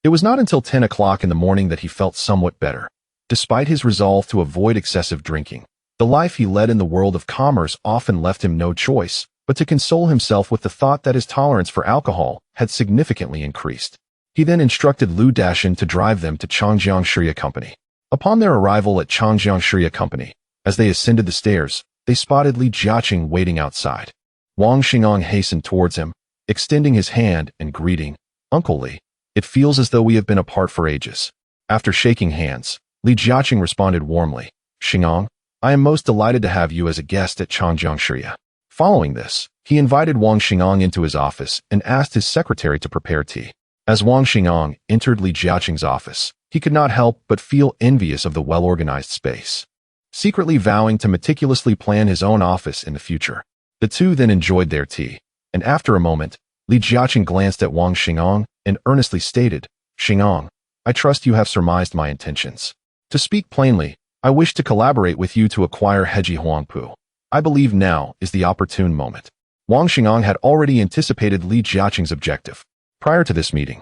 It was not until 10 o'clock in the morning that he felt somewhat better. Despite his resolve to avoid excessive drinking, the life he led in the world of commerce often left him no choice but to console himself with the thought that his tolerance for alcohol had significantly increased. He then instructed Lu Dashan to drive them to Changjiang Shirya Company. Upon their arrival at Changjiang Shirya Company, as they ascended the stairs, they spotted Li Jiaqing waiting outside. Wang Xingong hastened towards him, extending his hand and greeting, "Uncle Li, it feels as though we have been apart for ages." After shaking hands, Li Jiaqing responded warmly, "Xingong, I am most delighted to have you as a guest at Changjiang Shirya." Following this, he invited Wang Xingong into his office and asked his secretary to prepare tea. As Wang Xingong entered Li Jiaqing's office, he could not help but feel envious of the well-organized space. Secretly vowing to meticulously plan his own office in the future, the two then enjoyed their tea, and after a moment, Li Jiaqing glanced at Wang Xingong and earnestly stated, "Xingong, I trust you have surmised my intentions. To speak plainly, I wish to collaborate with you to acquire Heji Huangpu. I believe now is the opportune moment." Wang Xingong had already anticipated Li Jiaqing's objective. Prior to this meeting,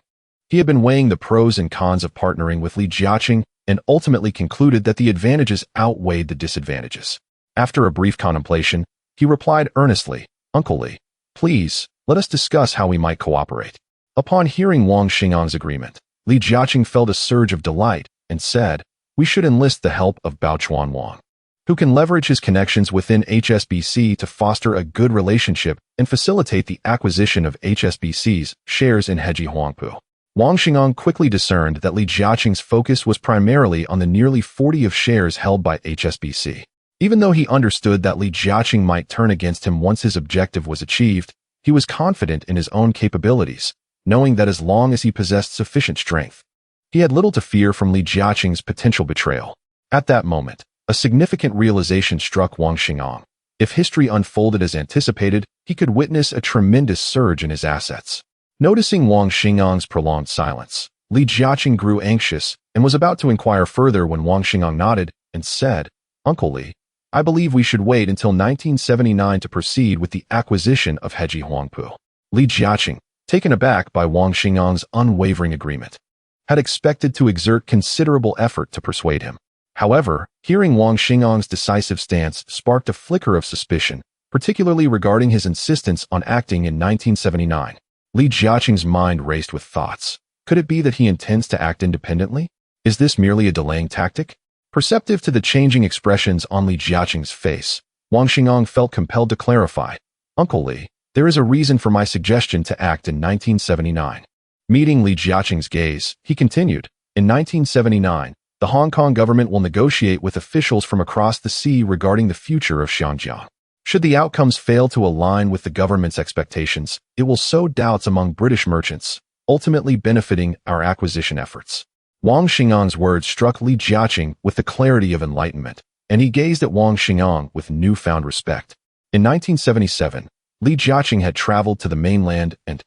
he had been weighing the pros and cons of partnering with Li Jiaqing and ultimately concluded that the advantages outweighed the disadvantages. After a brief contemplation, he replied earnestly, "Uncle Li, please, let us discuss how we might cooperate." Upon hearing Wang Xingong's agreement, Li Jiaqing felt a surge of delight and said, "We should enlist the help of Baochuan Wang, who can leverage his connections within HSBC to foster a good relationship and facilitate the acquisition of HSBC's shares in Heji Huangpu." Wang Xingong quickly discerned that Li Jiaqing's focus was primarily on the nearly 40 of shares held by HSBC. Even though he understood that Li Jiaqing might turn against him once his objective was achieved, he was confident in his own capabilities, knowing that as long as he possessed sufficient strength, he had little to fear from Li Jiaqing's potential betrayal. At that moment, a significant realization struck Wang Xingong. If history unfolded as anticipated, he could witness a tremendous surge in his assets. Noticing Wang Xingong's prolonged silence, Li Jiaqing grew anxious and was about to inquire further when Wang Xingong nodded and said, "Uncle Li, I believe we should wait until 1979 to proceed with the acquisition of Heji Huangpu. Li Jiaqing, taken aback by Wang Xingang's unwavering agreement, had expected to exert considerable effort to persuade him. However, hearing Wang Xingang's decisive stance sparked a flicker of suspicion, particularly regarding his insistence on acting in 1979. Li Jiaqing's mind raced with thoughts. Could it be that he intends to act independently? Is this merely a delaying tactic? Perceptive to the changing expressions on Li Jiaqing's face, Wang Xingang felt compelled to clarify. Uncle Li, there is a reason for my suggestion to act in 1979. Meeting Li Jiaqing's gaze, he continued, in 1979, the Hong Kong government will negotiate with officials from across the sea regarding the future of Xinjiang. Should the outcomes fail to align with the government's expectations, it will sow doubts among British merchants, ultimately benefiting our acquisition efforts. Wang Xingang's words struck Li Jiaqing with the clarity of enlightenment, and he gazed at Wang Xingang with newfound respect. In 1977, Li Jiaqing had traveled to the mainland and,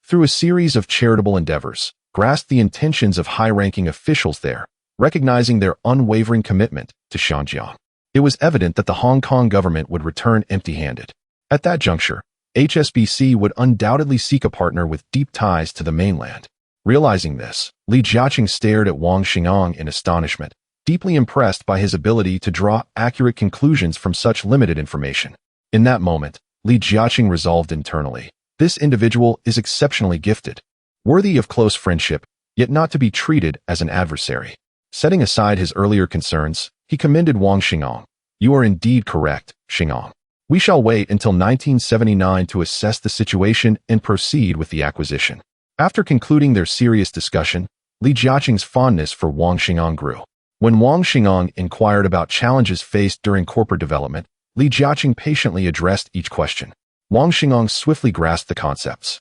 through a series of charitable endeavors, grasped the intentions of high-ranking officials there, recognizing their unwavering commitment to Xinjiang. It was evident that the Hong Kong government would return empty-handed. At that juncture, HSBC would undoubtedly seek a partner with deep ties to the mainland. Realizing this, Li Jiaqing stared at Wang Xingang in astonishment, deeply impressed by his ability to draw accurate conclusions from such limited information. In that moment, Li Jiaqing resolved internally, this individual is exceptionally gifted, worthy of close friendship, yet not to be treated as an adversary. Setting aside his earlier concerns, he commended Wang Xingang. You are indeed correct, Xingang. We shall wait until 1979 to assess the situation and proceed with the acquisition. After concluding their serious discussion, Li Jiaqing's fondness for Wang Xingang grew. When Wang Xingang inquired about challenges faced during corporate development, Li Jiaqing patiently addressed each question. Wang Xingang swiftly grasped the concepts,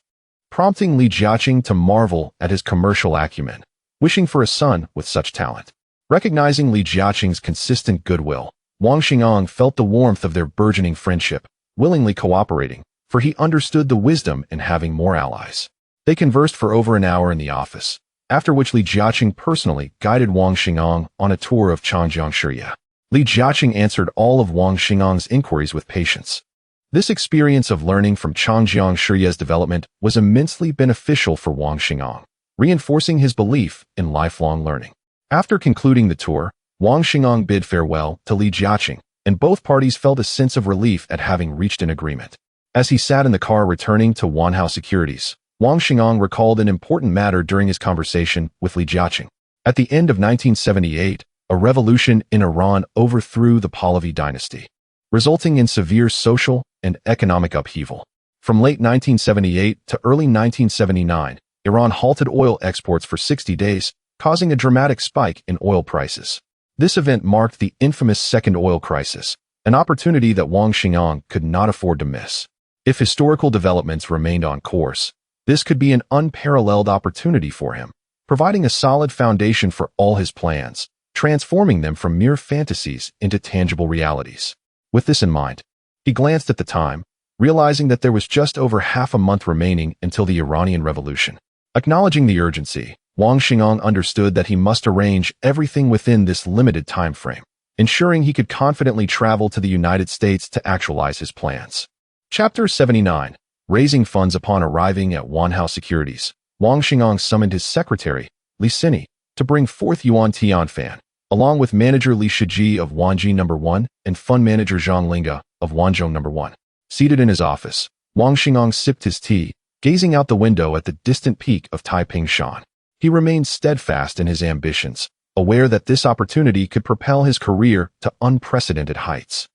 prompting Li Jiaqing to marvel at his commercial acumen, wishing for a son with such talent. Recognizing Li Jiaqing's consistent goodwill, Wang Xingang felt the warmth of their burgeoning friendship, willingly cooperating, for he understood the wisdom in having more allies. They conversed for over an hour in the office, after which Li Jiaqing personally guided Wang Xingang on a tour of Changjiang Shiya. Li Jiaqing answered all of Wang Xinggang's inquiries with patience. This experience of learning from Changjiang Shiya's development was immensely beneficial for Wang Xingang, reinforcing his belief in lifelong learning. After concluding the tour, Wang Xingang bid farewell to Li Jiaqing, and both parties felt a sense of relief at having reached an agreement. As he sat in the car returning to Wanhao Securities, Wang Xingang recalled an important matter during his conversation with Li Jiaqing. At the end of 1978, a revolution in Iran overthrew the Pahlavi dynasty, resulting in severe social and economic upheaval. From late 1978 to early 1979, Iran halted oil exports for 60 days, causing a dramatic spike in oil prices. This event marked the infamous Second Oil Crisis, an opportunity that Wang Xingang could not afford to miss. If historical developments remained on course, this could be an unparalleled opportunity for him, providing a solid foundation for all his plans, transforming them from mere fantasies into tangible realities. With this in mind, he glanced at the time, realizing that there was just over half a month remaining until the Iranian Revolution. Acknowledging the urgency, Wang Xingang understood that he must arrange everything within this limited time frame, ensuring he could confidently travel to the United States to actualize his plans. Chapter 79. Raising funds. Upon arriving at Wanhao Securities, Wang Xingang summoned his secretary, Li Sini, to bring forth Yuan Tianfan, along with manager Li Shiji of Wanji No. 1 and fund manager Zhang Linga of Wanzhou No. 1. Seated in his office, Wang Xingang sipped his tea, gazing out the window at the distant peak of Taiping Shan. He remained steadfast in his ambitions, aware that this opportunity could propel his career to unprecedented heights.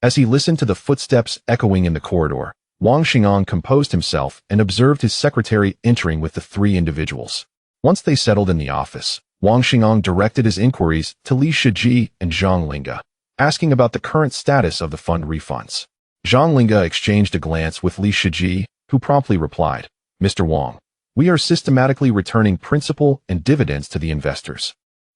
As he listened to the footsteps echoing in the corridor, Wang Xingang composed himself and observed his secretary entering with the three individuals. Once they settled in the office, Wang Xingang directed his inquiries to Li Shiji and Zhang Linga, asking about the current status of the fund refunds. Zhang Linga exchanged a glance with Li Shiji, who promptly replied, "Mr. Wang, we are systematically returning principal and dividends to the investors,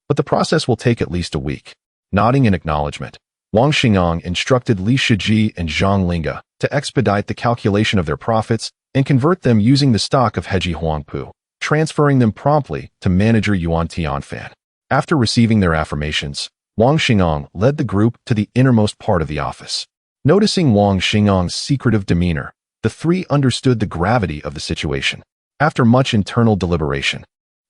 but the process will take at least a week." Nodding in acknowledgement, Wang Xingang instructed Li Shiji and Zhang Linga to expedite the calculation of their profits and convert them using the stock of Heji Huangpu, transferring them promptly to manager Yuan Tianfan. After receiving their affirmations, Wang Xingong led the group to the innermost part of the office. Noticing Wang Xingong's secretive demeanor, the three understood the gravity of the situation. After much internal deliberation,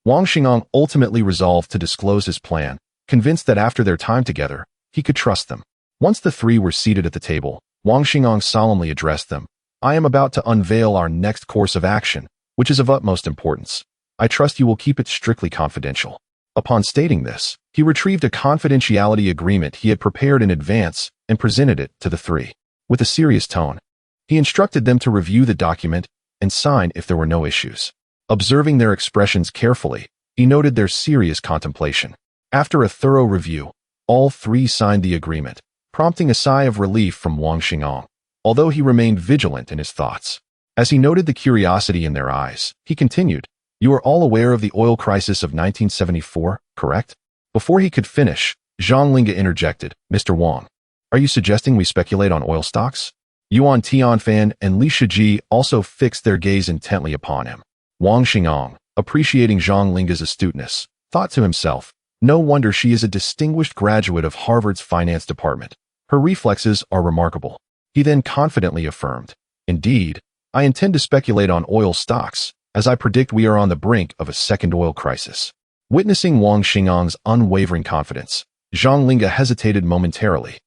Wang Xingong ultimately resolved to disclose his plan, convinced that after their time together, he could trust them. Once the three were seated at the table, Wang Xingong solemnly addressed them. I am about to unveil our next course of action, which is of utmost importance. I trust you will keep it strictly confidential. Upon stating this, he retrieved a confidentiality agreement he had prepared in advance and presented it to the three. With a serious tone, he instructed them to review the document and sign if there were no issues. Observing their expressions carefully, he noted their serious contemplation. After a thorough review, all three signed the agreement, prompting a sigh of relief from Wang Xingong, although he remained vigilant in his thoughts. As he noted the curiosity in their eyes, he continued, You are all aware of the oil crisis of 1974, correct? Before he could finish, Zhang Linga interjected, Mr. Wang, are you suggesting we speculate on oil stocks? Yuan Tianfan and Li Shiji also fixed their gaze intently upon him. Wang Xingong, appreciating Zhang Linga's astuteness, thought to himself, no wonder she is a distinguished graduate of Harvard's finance department. Her reflexes are remarkable. He then confidently affirmed, Indeed, I intend to speculate on oil stocks, as I predict we are on the brink of a second oil crisis. Witnessing Wang Xingong's unwavering confidence, Zhang Linga hesitated momentarily,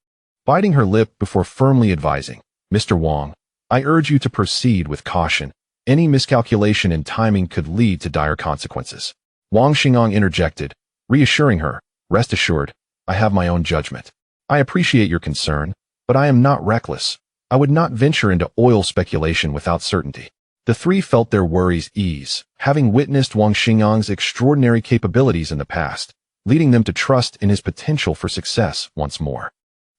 biting her lip before firmly advising, Mr. Wang, I urge you to proceed with caution. Any miscalculation in timing could lead to dire consequences. Wang Xingong interjected, reassuring her, Rest assured, I have my own judgment. I appreciate your concern, but I am not reckless. I would not venture into oil speculation without certainty. The three felt their worries ease, having witnessed Wang Xingong's extraordinary capabilities in the past, leading them to trust in his potential for success once more.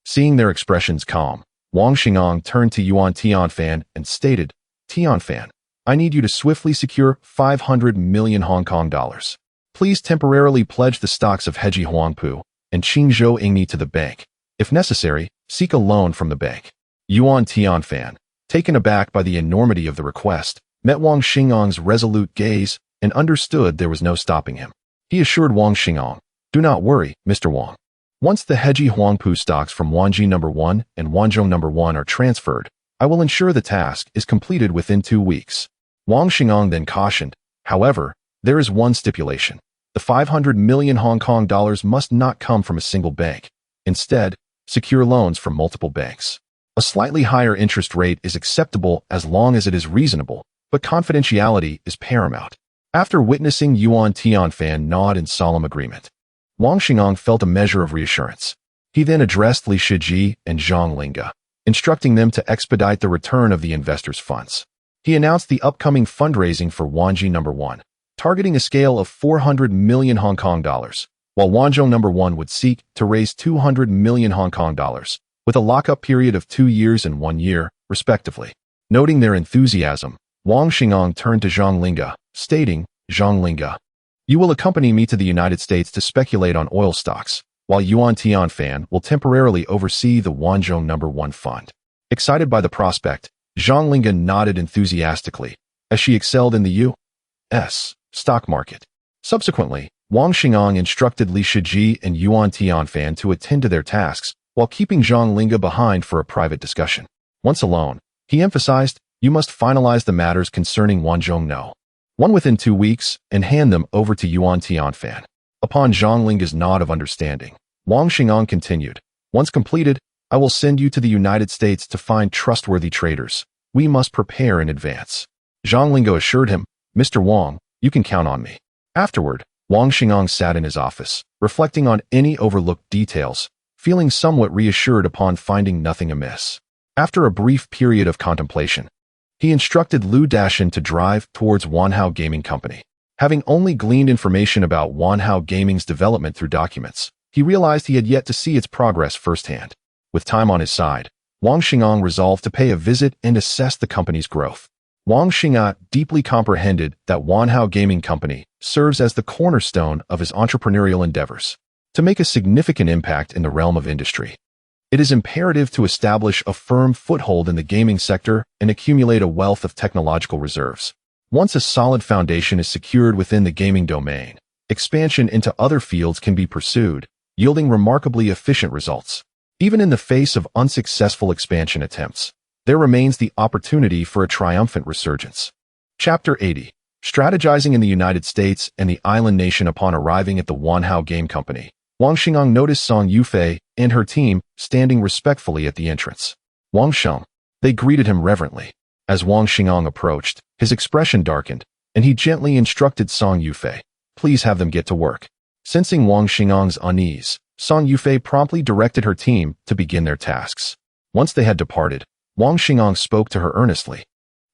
Seeing their expressions calm, Wang Xingong turned to Yuan Tianfan and stated, Tianfan, I need you to swiftly secure 500 million Hong Kong dollars. Please temporarily pledge the stocks of Heji Huangpu and Qingzhou Ingni to the bank. If necessary, seek a loan from the bank. Yuan Tianfan, taken aback by the enormity of the request, met Wang Xingong's resolute gaze and understood there was no stopping him. He assured Wang Xingong, Do not worry, Mr. Wang. Once the Heji Huangpu stocks from Wanji No. 1 and Wanzhou No. 1 are transferred, I will ensure the task is completed within 2 weeks. Wang Xingong then cautioned, However, there is one stipulation. The 500 million Hong Kong dollars must not come from a single bank. Instead, secure loans from multiple banks. A slightly higher interest rate is acceptable as long as it is reasonable, but confidentiality is paramount. After witnessing Yuan Tianfan nod in solemn agreement, Wang Xingong felt a measure of reassurance. He then addressed Li Shiji and Zhang Linga, instructing them to expedite the return of the investors' funds. He announced the upcoming fundraising for Wanji No. 1, targeting a scale of 400 million Hong Kong dollars, while Wanzhou No. 1 would seek to raise 200 million Hong Kong dollars, with a lockup period of 2 years and 1 year, respectively. Noting their enthusiasm, Wang Xingong turned to Zhang Linga, stating, Zhang Linga, you will accompany me to the United States to speculate on oil stocks, while Yuan Tianfan will temporarily oversee the Wanzhou No. 1 fund. Excited by the prospect, Zhang Linga nodded enthusiastically, as she excelled in the U.S. stock market. Subsequently, Wang Xingong instructed Li Shiji and Yuan Tianfan to attend to their tasks, while keeping Zhang Linga behind for a private discussion. Once alone, he emphasized, You must finalize the matters concerning Wanzhou No. 1 within 2 weeks and hand them over to Yuan Tianfan. Upon Zhang Linga's nod of understanding, Wang Xingong continued, Once completed, I will send you to the United States to find trustworthy traders. We must prepare in advance. Zhang Linga assured him, Mr. Wang, you can count on me. Afterward, Wang Xingong sat in his office, reflecting on any overlooked details, feeling somewhat reassured upon finding nothing amiss. After a brief period of contemplation, he instructed Liu Dashan to drive towards Wanhao Gaming Company. Having only gleaned information about Wanhao Gaming's development through documents, he realized he had yet to see its progress firsthand. With time on his side, Wang Xingong resolved to pay a visit and assess the company's growth. Wang Xingong deeply comprehended that Wanhao Gaming Company serves as the cornerstone of his entrepreneurial endeavors. To make a significant impact in the realm of industry, it is imperative to establish a firm foothold in the gaming sector and accumulate a wealth of technological reserves. Once a solid foundation is secured within the gaming domain, expansion into other fields can be pursued, yielding remarkably efficient results. Even in the face of unsuccessful expansion attempts, there remains the opportunity for a triumphant resurgence. Chapter 80. Strategizing in the United States and the island nation. Upon arriving at the Wanhao Game Company, Wang Xingang noticed Song Yufei and her team standing respectfully at the entrance. Wang Sheng. They greeted him reverently. As Wang Xingang approached, his expression darkened, and he gently instructed Song Yufei, "Please have them get to work." Sensing Wang Xinggang's unease, Song Yufei promptly directed her team to begin their tasks. Once they had departed, Wang Xingang spoke to her earnestly.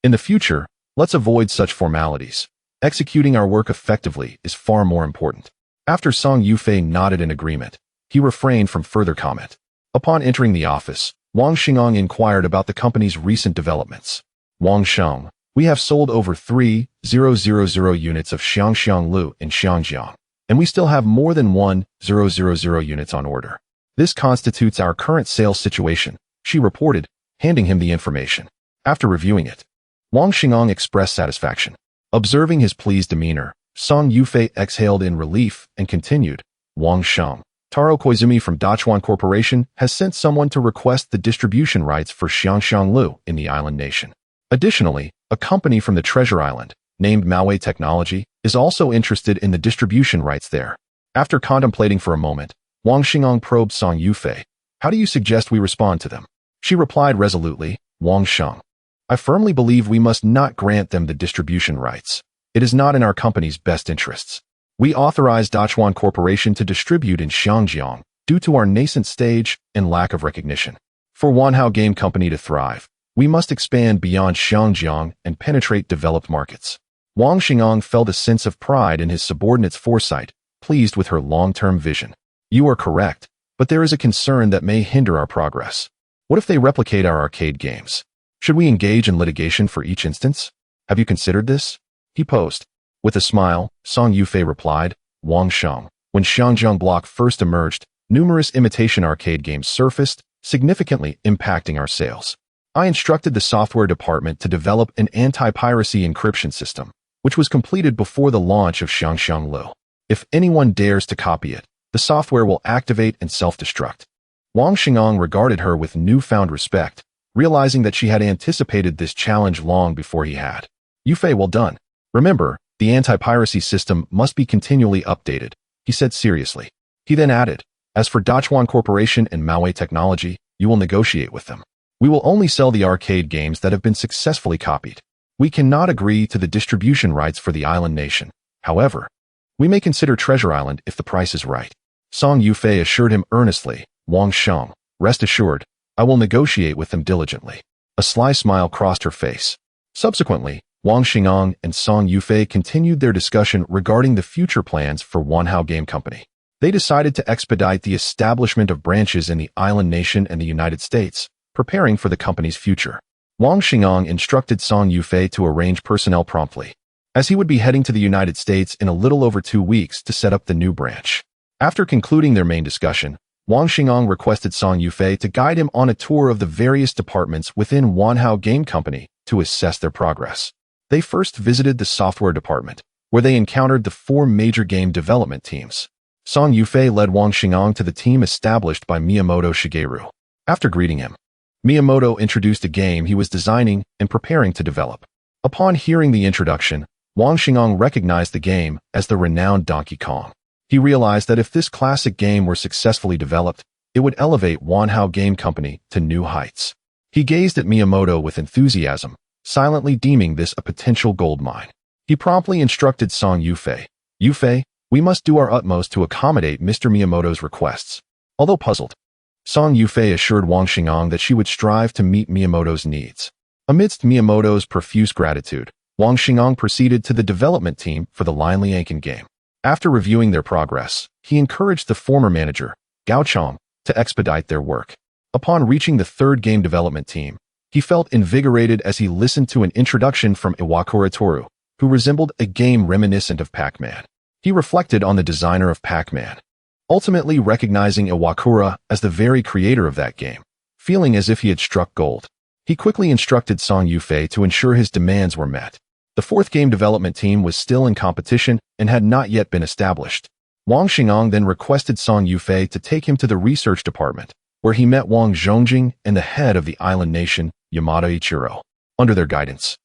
"In the future, let's avoid such formalities. Executing our work effectively is far more important." After Song Yufei nodded in agreement, he refrained from further comment. Upon entering the office, Wang Xingang inquired about the company's recent developments. "Wang Sheng, we have sold over 3,000 units of Xiangxiang Lu in Xiangjiang, and we still have more than 1,000 units on order. This constitutes our current sales situation," she reported, handing him the information. After reviewing it, Wang Xingang expressed satisfaction. Observing his pleased demeanor, Song Yufei exhaled in relief and continued, "Wang Sheng, Taro Koizumi from Dachuan Corporation has sent someone to request the distribution rights for Xiangxiang Lu in the island nation. Additionally, a company from the Treasure Island, named Maui Technology, is also interested in the distribution rights there." After contemplating for a moment, Wang Xingang probed Song Yufei. "How do you suggest we respond to them?" She replied resolutely, "Wang Sheng, I firmly believe we must not grant them the distribution rights. It is not in our company's best interests. We authorize Dachuan Corporation to distribute in Xiangjiang due to our nascent stage and lack of recognition. For Wanhao Game Company to thrive, we must expand beyond Xiangjiang and penetrate developed markets." Wang Xingang felt a sense of pride in his subordinate's foresight, pleased with her long-term vision. "You are correct, but there is a concern that may hinder our progress. What if they replicate our arcade games? Should we engage in litigation for each instance? Have you considered this?" he posed. With a smile, Song Yufei replied, "Wang Sheng, when Xiangjiang Block first emerged, numerous imitation arcade games surfaced, significantly impacting our sales. I instructed the software department to develop an anti-piracy encryption system, which was completed before the launch of Xiangxiang Lu. If anyone dares to copy it, the software will activate and self-destruct." Wang Xingang regarded her with newfound respect, realizing that she had anticipated this challenge long before he had. "Yufei, well done. Remember, the anti-piracy system must be continually updated," he said seriously. He then added, "As for Dachuan Corporation and Maui Technology, you will negotiate with them. We will only sell the arcade games that have been successfully copied. We cannot agree to the distribution rights for the island nation. However, we may consider Treasure Island if the price is right." Song Yufei assured him earnestly, "Wang Sheng, rest assured, I will negotiate with them diligently." A sly smile crossed her face. Subsequently, Wang Xingang and Song Yufei continued their discussion regarding the future plans for Wanhao Game Company. They decided to expedite the establishment of branches in the island nation and the United States, preparing for the company's future. Wang Xingang instructed Song Yufei to arrange personnel promptly, as he would be heading to the United States in a little over 2 weeks to set up the new branch. After concluding their main discussion, Wang Xingang requested Song Yufei to guide him on a tour of the various departments within Wanhao Game Company to assess their progress. They first visited the software department, where they encountered the 4 major game development teams. Song Yufei led Wang Xingang to the team established by Miyamoto Shigeru. After greeting him, Miyamoto introduced a game he was designing and preparing to develop. Upon hearing the introduction, Wang Xingang recognized the game as the renowned Donkey Kong. He realized that if this classic game were successfully developed, it would elevate Wanhao Game Company to new heights. He gazed at Miyamoto with enthusiasm, silently deeming this a potential goldmine. He promptly instructed Song Yufei, "Yufei, we must do our utmost to accommodate Mr. Miyamoto's requests." Although puzzled, Song Yufei assured Wang Xingang that she would strive to meet Miyamoto's needs. Amidst Miyamoto's profuse gratitude, Wang Xingang proceeded to the development team for the Lin Lianken game. After reviewing their progress, he encouraged the former manager, Gao Chong, to expedite their work. Upon reaching the 3rd game development team, he felt invigorated as he listened to an introduction from Iwakura Toru, who resembled a game reminiscent of Pac-Man. He reflected on the designer of Pac-Man, ultimately recognizing Iwakura as the very creator of that game, feeling as if he had struck gold. He quickly instructed Song Yufei to ensure his demands were met. The 4th game development team was still in competition and had not yet been established. Wang Xingang then requested Song Yufei to take him to the research department, where he met Wang Zhongjing and the head of the island nation, Yamada Ichiro. Under their guidance,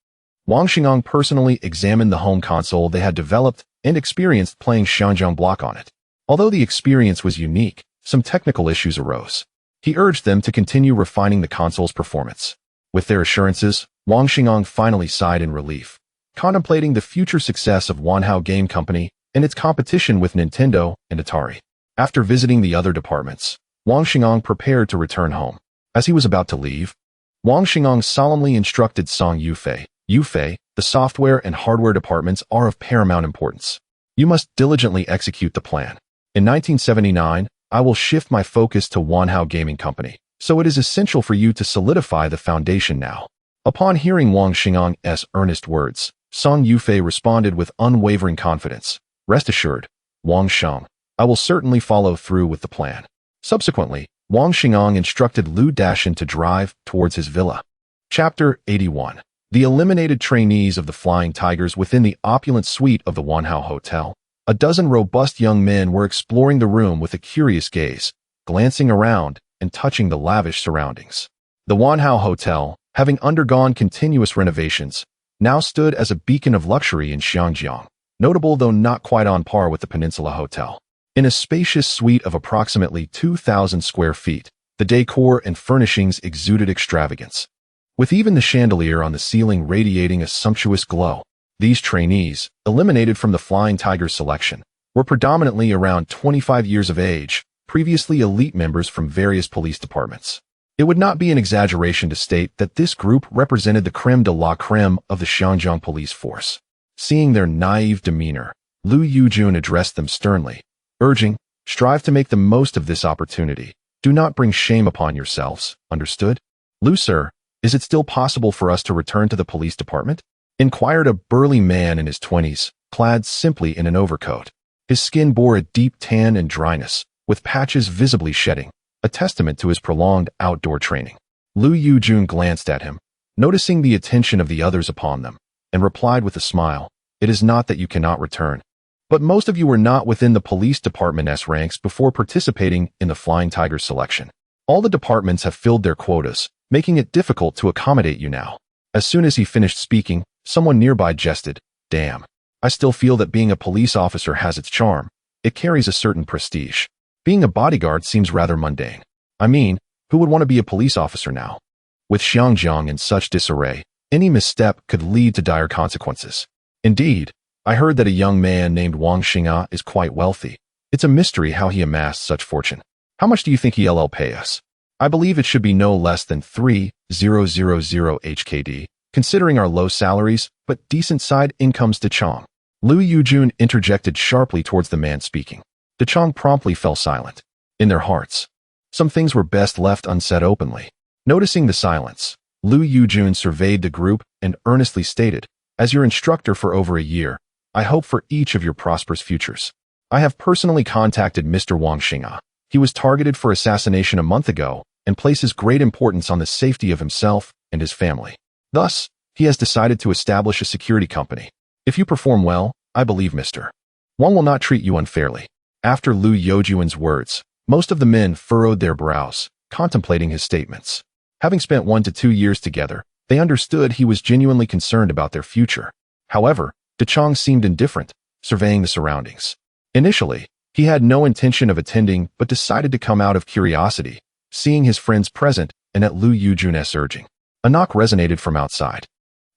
Wang Xingang personally examined the home console they had developed and experienced playing Xianjiang block on it. Although the experience was unique, some technical issues arose. He urged them to continue refining the console's performance. With their assurances, Wang Xingang finally sighed in relief, contemplating the future success of Wanhao Game Company and its competition with Nintendo and Atari. After visiting the other departments, Wang Xingang prepared to return home. As he was about to leave, Wang Xingang solemnly instructed Song Yufei, "Yufei, the software and hardware departments are of paramount importance. You must diligently execute the plan. In 1979, I will shift my focus to Wanhao Gaming Company, so it is essential for you to solidify the foundation now." Upon hearing Wang Xinggang's earnest words, Song Yufei responded with unwavering confidence, "Rest assured, Wang Sheng, I will certainly follow through with the plan." Subsequently, Wang Xingang instructed Lu Dashin to drive towards his villa. Chapter 81. The eliminated trainees of the Flying Tigers within the opulent suite of the Wanhao Hotel. A dozen robust young men were exploring the room with a curious gaze, glancing around and touching the lavish surroundings. The Wanhao Hotel, having undergone continuous renovations, now stood as a beacon of luxury in Xianjiang, notable though not quite on par with the Peninsula Hotel. In a spacious suite of approximately 2,000 square feet, the decor and furnishings exuded extravagance, with even the chandelier on the ceiling radiating a sumptuous glow. These trainees, eliminated from the Flying Tigers selection, were predominantly around 25 years of age, previously elite members from various police departments. It would not be an exaggeration to state that this group represented the creme de la creme of the Xianjiang police force. Seeing their naive demeanor, Lu Yujun addressed them sternly, urging, "Strive to make the most of this opportunity. Do not bring shame upon yourselves, understood?" "Lu, sir, is it still possible for us to return to the police department?" inquired a burly man in his 20s, clad simply in an overcoat. His skin bore a deep tan and dryness, with patches visibly shedding, a testament to his prolonged outdoor training. Lu Yujun glanced at him, noticing the attention of the others upon them, and replied with a smile, "It is not that you cannot return, but most of you were not within the police department's ranks before participating in the Flying Tigers selection. All the departments have filled their quotas, making it difficult to accommodate you now." As soon as he finished speaking, someone nearby jested, "Damn, I still feel that being a police officer has its charm. It carries a certain prestige. Being a bodyguard seems rather mundane. I mean, who would want to be a police officer now?" With Xianjiang in such disarray, any misstep could lead to dire consequences. "Indeed, I heard that a young man named Wang Xinga is quite wealthy. It's a mystery how he amassed such fortune. How much do you think he'll pay us?" "I believe it should be no less than 3,000 HKD, considering our low salaries, but decent side incomes to Chong." Lu Yujun interjected sharply towards the man speaking. De Chong promptly fell silent. In their hearts, some things were best left unsaid openly. Noticing the silence, Lu Yujun surveyed the group and earnestly stated, "As your instructor for over a year, I hope for each of your prosperous futures. I have personally contacted Mr. Wang Xinga. He was targeted for assassination a month ago and places great importance on the safety of himself and his family. Thus, he has decided to establish a security company. If you perform well, I believe Mr. Wang will not treat you unfairly." After Lu Yojuan's words, most of the men furrowed their brows, contemplating his statements. Having spent 1 to 2 years together, they understood he was genuinely concerned about their future. However, De Chong seemed indifferent, surveying the surroundings. Initially, he had no intention of attending but decided to come out of curiosity, seeing his friends present and at Lu Yujun's urging. A knock resonated from outside.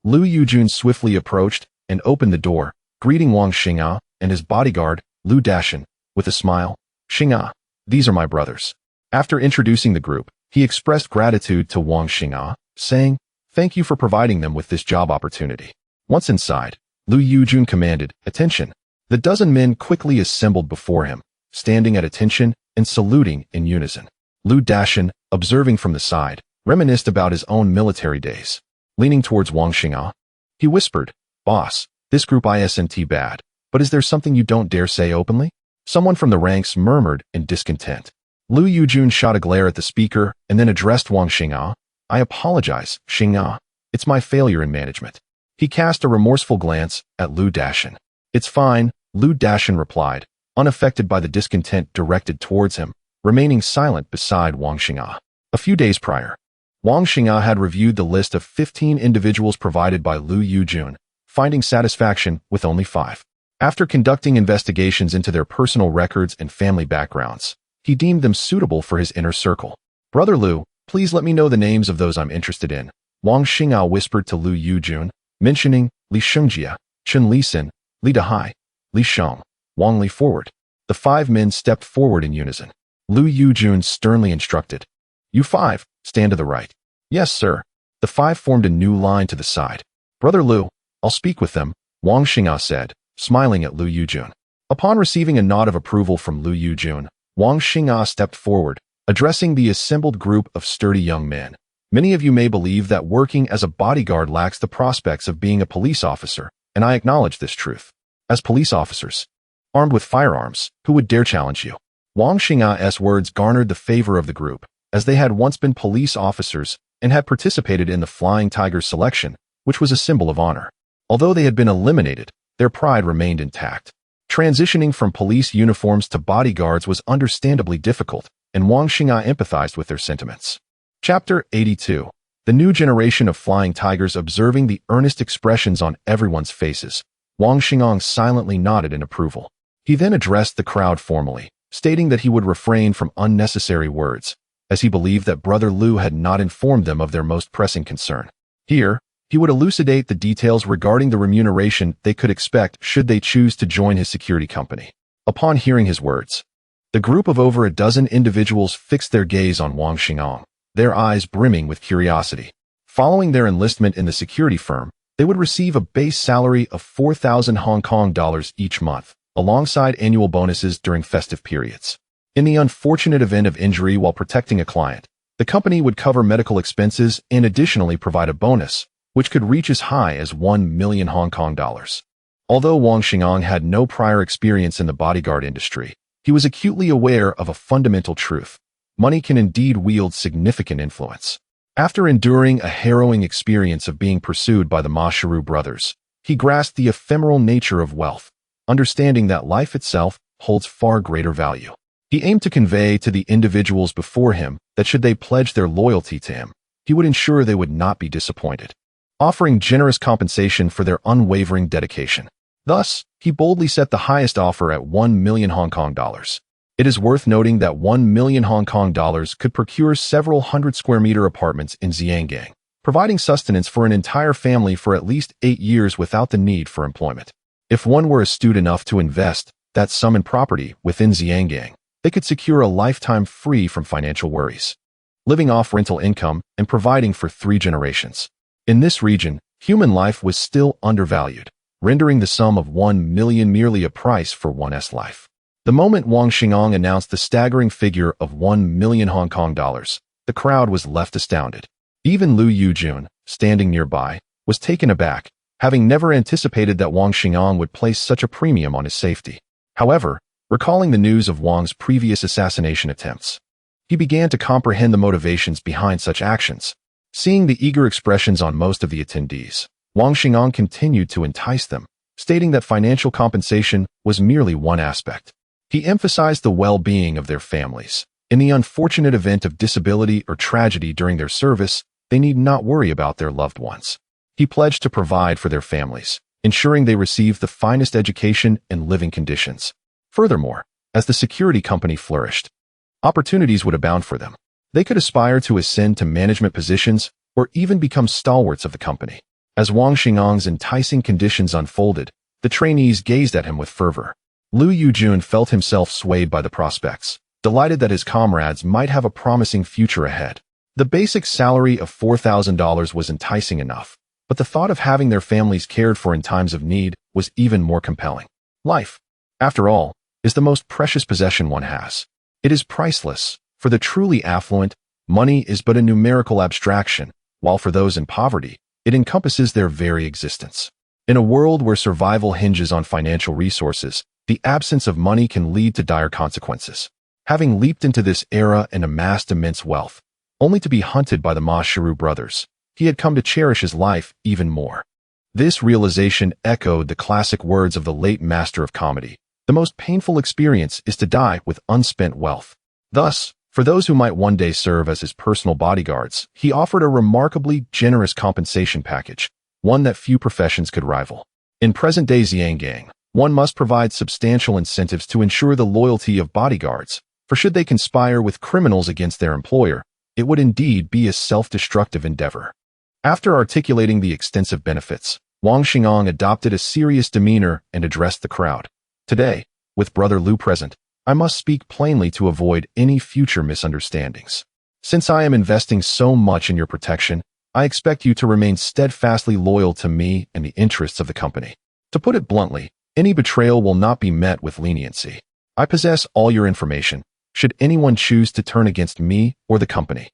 Lu Yujun swiftly approached and opened the door, greeting Wang Xinga and his bodyguard, Lu Dashin, with a smile. "Xinga, these are my brothers." After introducing the group, he expressed gratitude to Wang Xinga, saying, "Thank you for providing them with this job opportunity." Once inside, Lu Yujun commanded, "Attention." The dozen men quickly assembled before him, standing at attention and saluting in unison. Lu Dashin, observing from the side, reminisced about his own military days. Leaning towards Wang Xinga, he whispered, "Boss, this group isn't bad, but is there something you don't dare say openly?" Someone from the ranks murmured in discontent. Lu Yujun shot a glare at the speaker and then addressed Wang Xinga. "I apologize, Xinga. It's my failure in management." He cast a remorseful glance at Lu Dashin. "It's fine," Lu Dashin replied, unaffected by the discontent directed towards him, remaining silent beside Wang Xing'e. A few days prior, Wang Xing'e had reviewed the list of 15 individuals provided by Lu Yujun, finding satisfaction with only 5. After conducting investigations into their personal records and family backgrounds, he deemed them suitable for his inner circle. "Brother Lu, please let me know the names of those I'm interested in," Wang Xing'e whispered to Lu Yujun, mentioning Li Shengjie, Chen Lisin, Li Dehai, Li Sheng, Wang Li forward. The 5 men stepped forward in unison. Lu Yujun sternly instructed, "You 5, stand to the right." "Yes, sir." The 5 formed a new line to the side. "Brother Lu, I'll speak with them," Wang Xing'e said, smiling at Lu Yujun. Upon receiving a nod of approval from Lu Yujun, Wang Xing'e stepped forward, addressing the assembled group of sturdy young men. "Many of you may believe that working as a bodyguard lacks the prospects of being a police officer, and I acknowledge this truth. As police officers, armed with firearms, who would dare challenge you?" Wang Xing'e's words garnered the favor of the group, as they had once been police officers and had participated in the Flying Tigers selection, which was a symbol of honor. Although they had been eliminated, their pride remained intact. Transitioning from police uniforms to bodyguards was understandably difficult, and Wang Xing'e empathized with their sentiments. Chapter 82. The new generation of Flying Tigers. Observing the earnest expressions on everyone's faces, Wang Xing'e silently nodded in approval. He then addressed the crowd formally, stating that he would refrain from unnecessary words, as he believed that Brother Lu had not informed them of their most pressing concern. Here, he would elucidate the details regarding the remuneration they could expect should they choose to join his security company. Upon hearing his words, the group of over a dozen individuals fixed their gaze on Wang Xing'e, their eyes brimming with curiosity. Following their enlistment in the security firm, they would receive a base salary of 4,000 Hong Kong dollars each month, alongside annual bonuses during festive periods. In the unfortunate event of injury while protecting a client, the company would cover medical expenses and additionally provide a bonus, which could reach as high as 1 million Hong Kong dollars. Although Wang Xing'e had no prior experience in the bodyguard industry, he was acutely aware of a fundamental truth: money can indeed wield significant influence. After enduring a harrowing experience of being pursued by the Ma Shiru brothers, he grasped the ephemeral nature of wealth, understanding that life itself holds far greater value. He aimed to convey to the individuals before him that should they pledge their loyalty to him, he would ensure they would not be disappointed, offering generous compensation for their unwavering dedication. Thus, he boldly set the highest offer at 1 million Hong Kong dollars. It is worth noting that 1 million Hong Kong dollars could procure several hundred square meter apartments in Xiangang, providing sustenance for an entire family for at least 8 years without the need for employment. If one were astute enough to invest that sum in property within Xiangang, they could secure a lifetime free from financial worries, living off rental income and providing for 3 generations. In this region, human life was still undervalued, rendering the sum of 1 million merely a price for one's life. The moment Wang Xing'e announced the staggering figure of 1 million Hong Kong dollars, the crowd was left astounded. Even Lu Yujun, standing nearby, was taken aback, having never anticipated that Wang Xing'e would place such a premium on his safety. However, recalling the news of Wang's previous assassination attempts, he began to comprehend the motivations behind such actions. Seeing the eager expressions on most of the attendees, Wang Xing'e continued to entice them, stating that financial compensation was merely one aspect. He emphasized the well-being of their families. In the unfortunate event of disability or tragedy during their service, they need not worry about their loved ones. He pledged to provide for their families, ensuring they receive the finest education and living conditions. Furthermore, as the security company flourished, opportunities would abound for them. They could aspire to ascend to management positions or even become stalwarts of the company. As Wang Xing'e's enticing conditions unfolded, the trainees gazed at him with fervor. Lu Yujun felt himself swayed by the prospects, delighted that his comrades might have a promising future ahead. The basic salary of $4,000 was enticing enough, but the thought of having their families cared for in times of need was even more compelling. Life, after all, is the most precious possession one has. It is priceless. For the truly affluent, money is but a numerical abstraction, while for those in poverty, it encompasses their very existence. In a world where survival hinges on financial resources, the absence of money can lead to dire consequences. Having leaped into this era and amassed immense wealth, only to be hunted by the Ma Shiru brothers, he had come to cherish his life even more. This realization echoed the classic words of the late master of comedy: The most painful experience is to die with unspent wealth. Thus, for those who might one day serve as his personal bodyguards, he offered a remarkably generous compensation package, one that few professions could rival. In present-day Xiangang, one must provide substantial incentives to ensure the loyalty of bodyguards, for should they conspire with criminals against their employer, it would indeed be a self-destructive endeavor. After articulating the extensive benefits, Wang Xingang adopted a serious demeanor and addressed the crowd. Today, with Brother Lu present, I must speak plainly to avoid any future misunderstandings. Since I am investing so much in your protection, I expect you to remain steadfastly loyal to me and the interests of the company. To put it bluntly, any betrayal will not be met with leniency. I possess all your information. Should anyone choose to turn against me or the company,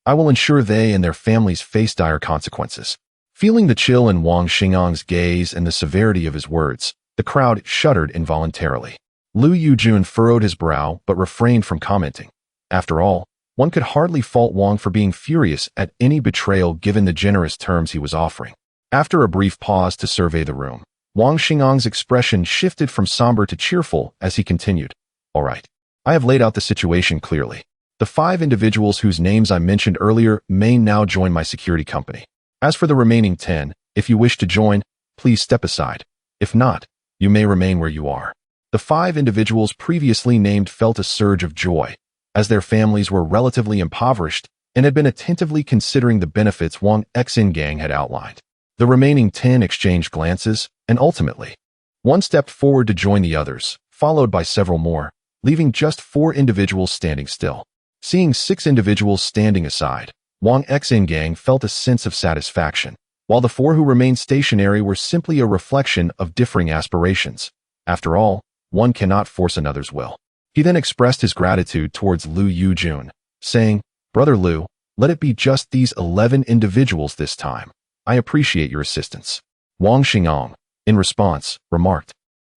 I will ensure they and their families face dire consequences. Feeling the chill in Wang Xinggang's gaze and the severity of his words, the crowd shuddered involuntarily. Lu Yujun furrowed his brow but refrained from commenting. After all, one could hardly fault Wang for being furious at any betrayal given the generous terms he was offering. After a brief pause to survey the room, Wang Xinggang's expression shifted from somber to cheerful as he continued. All right. I have laid out the situation clearly. The 5 individuals whose names I mentioned earlier may now join my security company. As for the remaining 10, if you wish to join, please step aside. If not, you may remain where you are. The 5 individuals previously named felt a surge of joy, as their families were relatively impoverished and had been attentively considering the benefits Wang Xingang had outlined. The remaining 10 exchanged glances, and ultimately, one stepped forward to join the others, followed by several more, leaving just 4 individuals standing still. Seeing 6 individuals standing aside, Wang Xingang felt a sense of satisfaction, while the 4 who remained stationary were simply a reflection of differing aspirations. After all, one cannot force another's will. He then expressed his gratitude towards Lu Yujun, saying, Brother Lu, let it be just these 11 individuals this time. I appreciate your assistance. Wang Xingang, in response, remarked,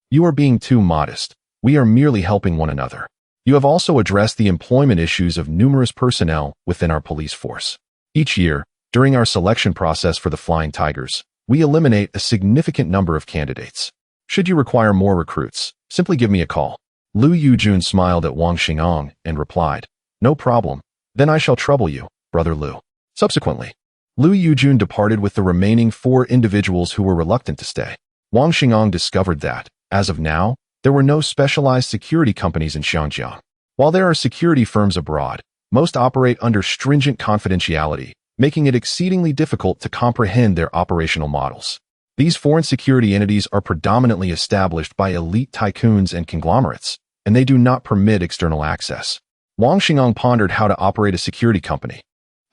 You are being too modest. We are merely helping one another. You have also addressed the employment issues of numerous personnel within our police force. Each year, during our selection process for the Flying Tigers, we eliminate a significant number of candidates. Should you require more recruits, simply give me a call. Lu Yujun smiled at Wang Xingang and replied, No problem. Then I shall trouble you, Brother Lu. Subsequently, Lu Yujun departed with the remaining 4 individuals who were reluctant to stay. Wang Xingang discovered that, as of now, there were no specialized security companies in Xiangjiang. While there are security firms abroad, most operate under stringent confidentiality, making it exceedingly difficult to comprehend their operational models. These foreign security entities are predominantly established by elite tycoons and conglomerates, and they do not permit external access. Wang Xingang pondered how to operate a security company,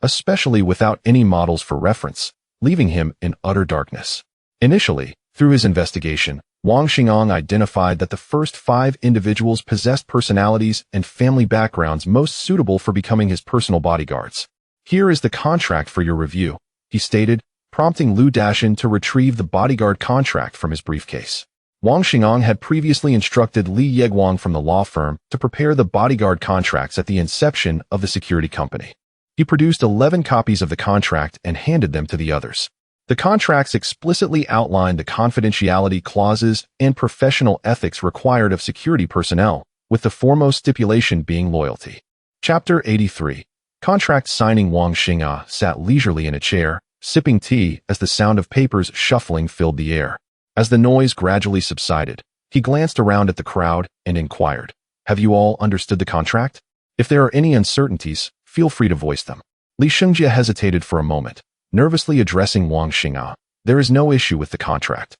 especially without any models for reference, leaving him in utter darkness. Initially, through his investigation, Wang Xingang identified that the first 5 individuals possessed personalities and family backgrounds most suitable for becoming his personal bodyguards. Here is the contract for your review, he stated, prompting Lu Dashin to retrieve the bodyguard contract from his briefcase. Wang Xingang had previously instructed Li Yeguang from the law firm to prepare the bodyguard contracts at the inception of the security company. He produced 11 copies of the contract and handed them to the others. The contracts explicitly outlined the confidentiality clauses and professional ethics required of security personnel, with the foremost stipulation being loyalty. Chapter 83. Contract signing. Wang Xingang sat leisurely in a chair, sipping tea as the sound of papers shuffling filled the air. As the noise gradually subsided, he glanced around at the crowd and inquired, Have you all understood the contract? If there are any uncertainties, feel free to voice them. Li Shengjie hesitated for a moment, nervously addressing Wang Xingang. There is no issue with the contract.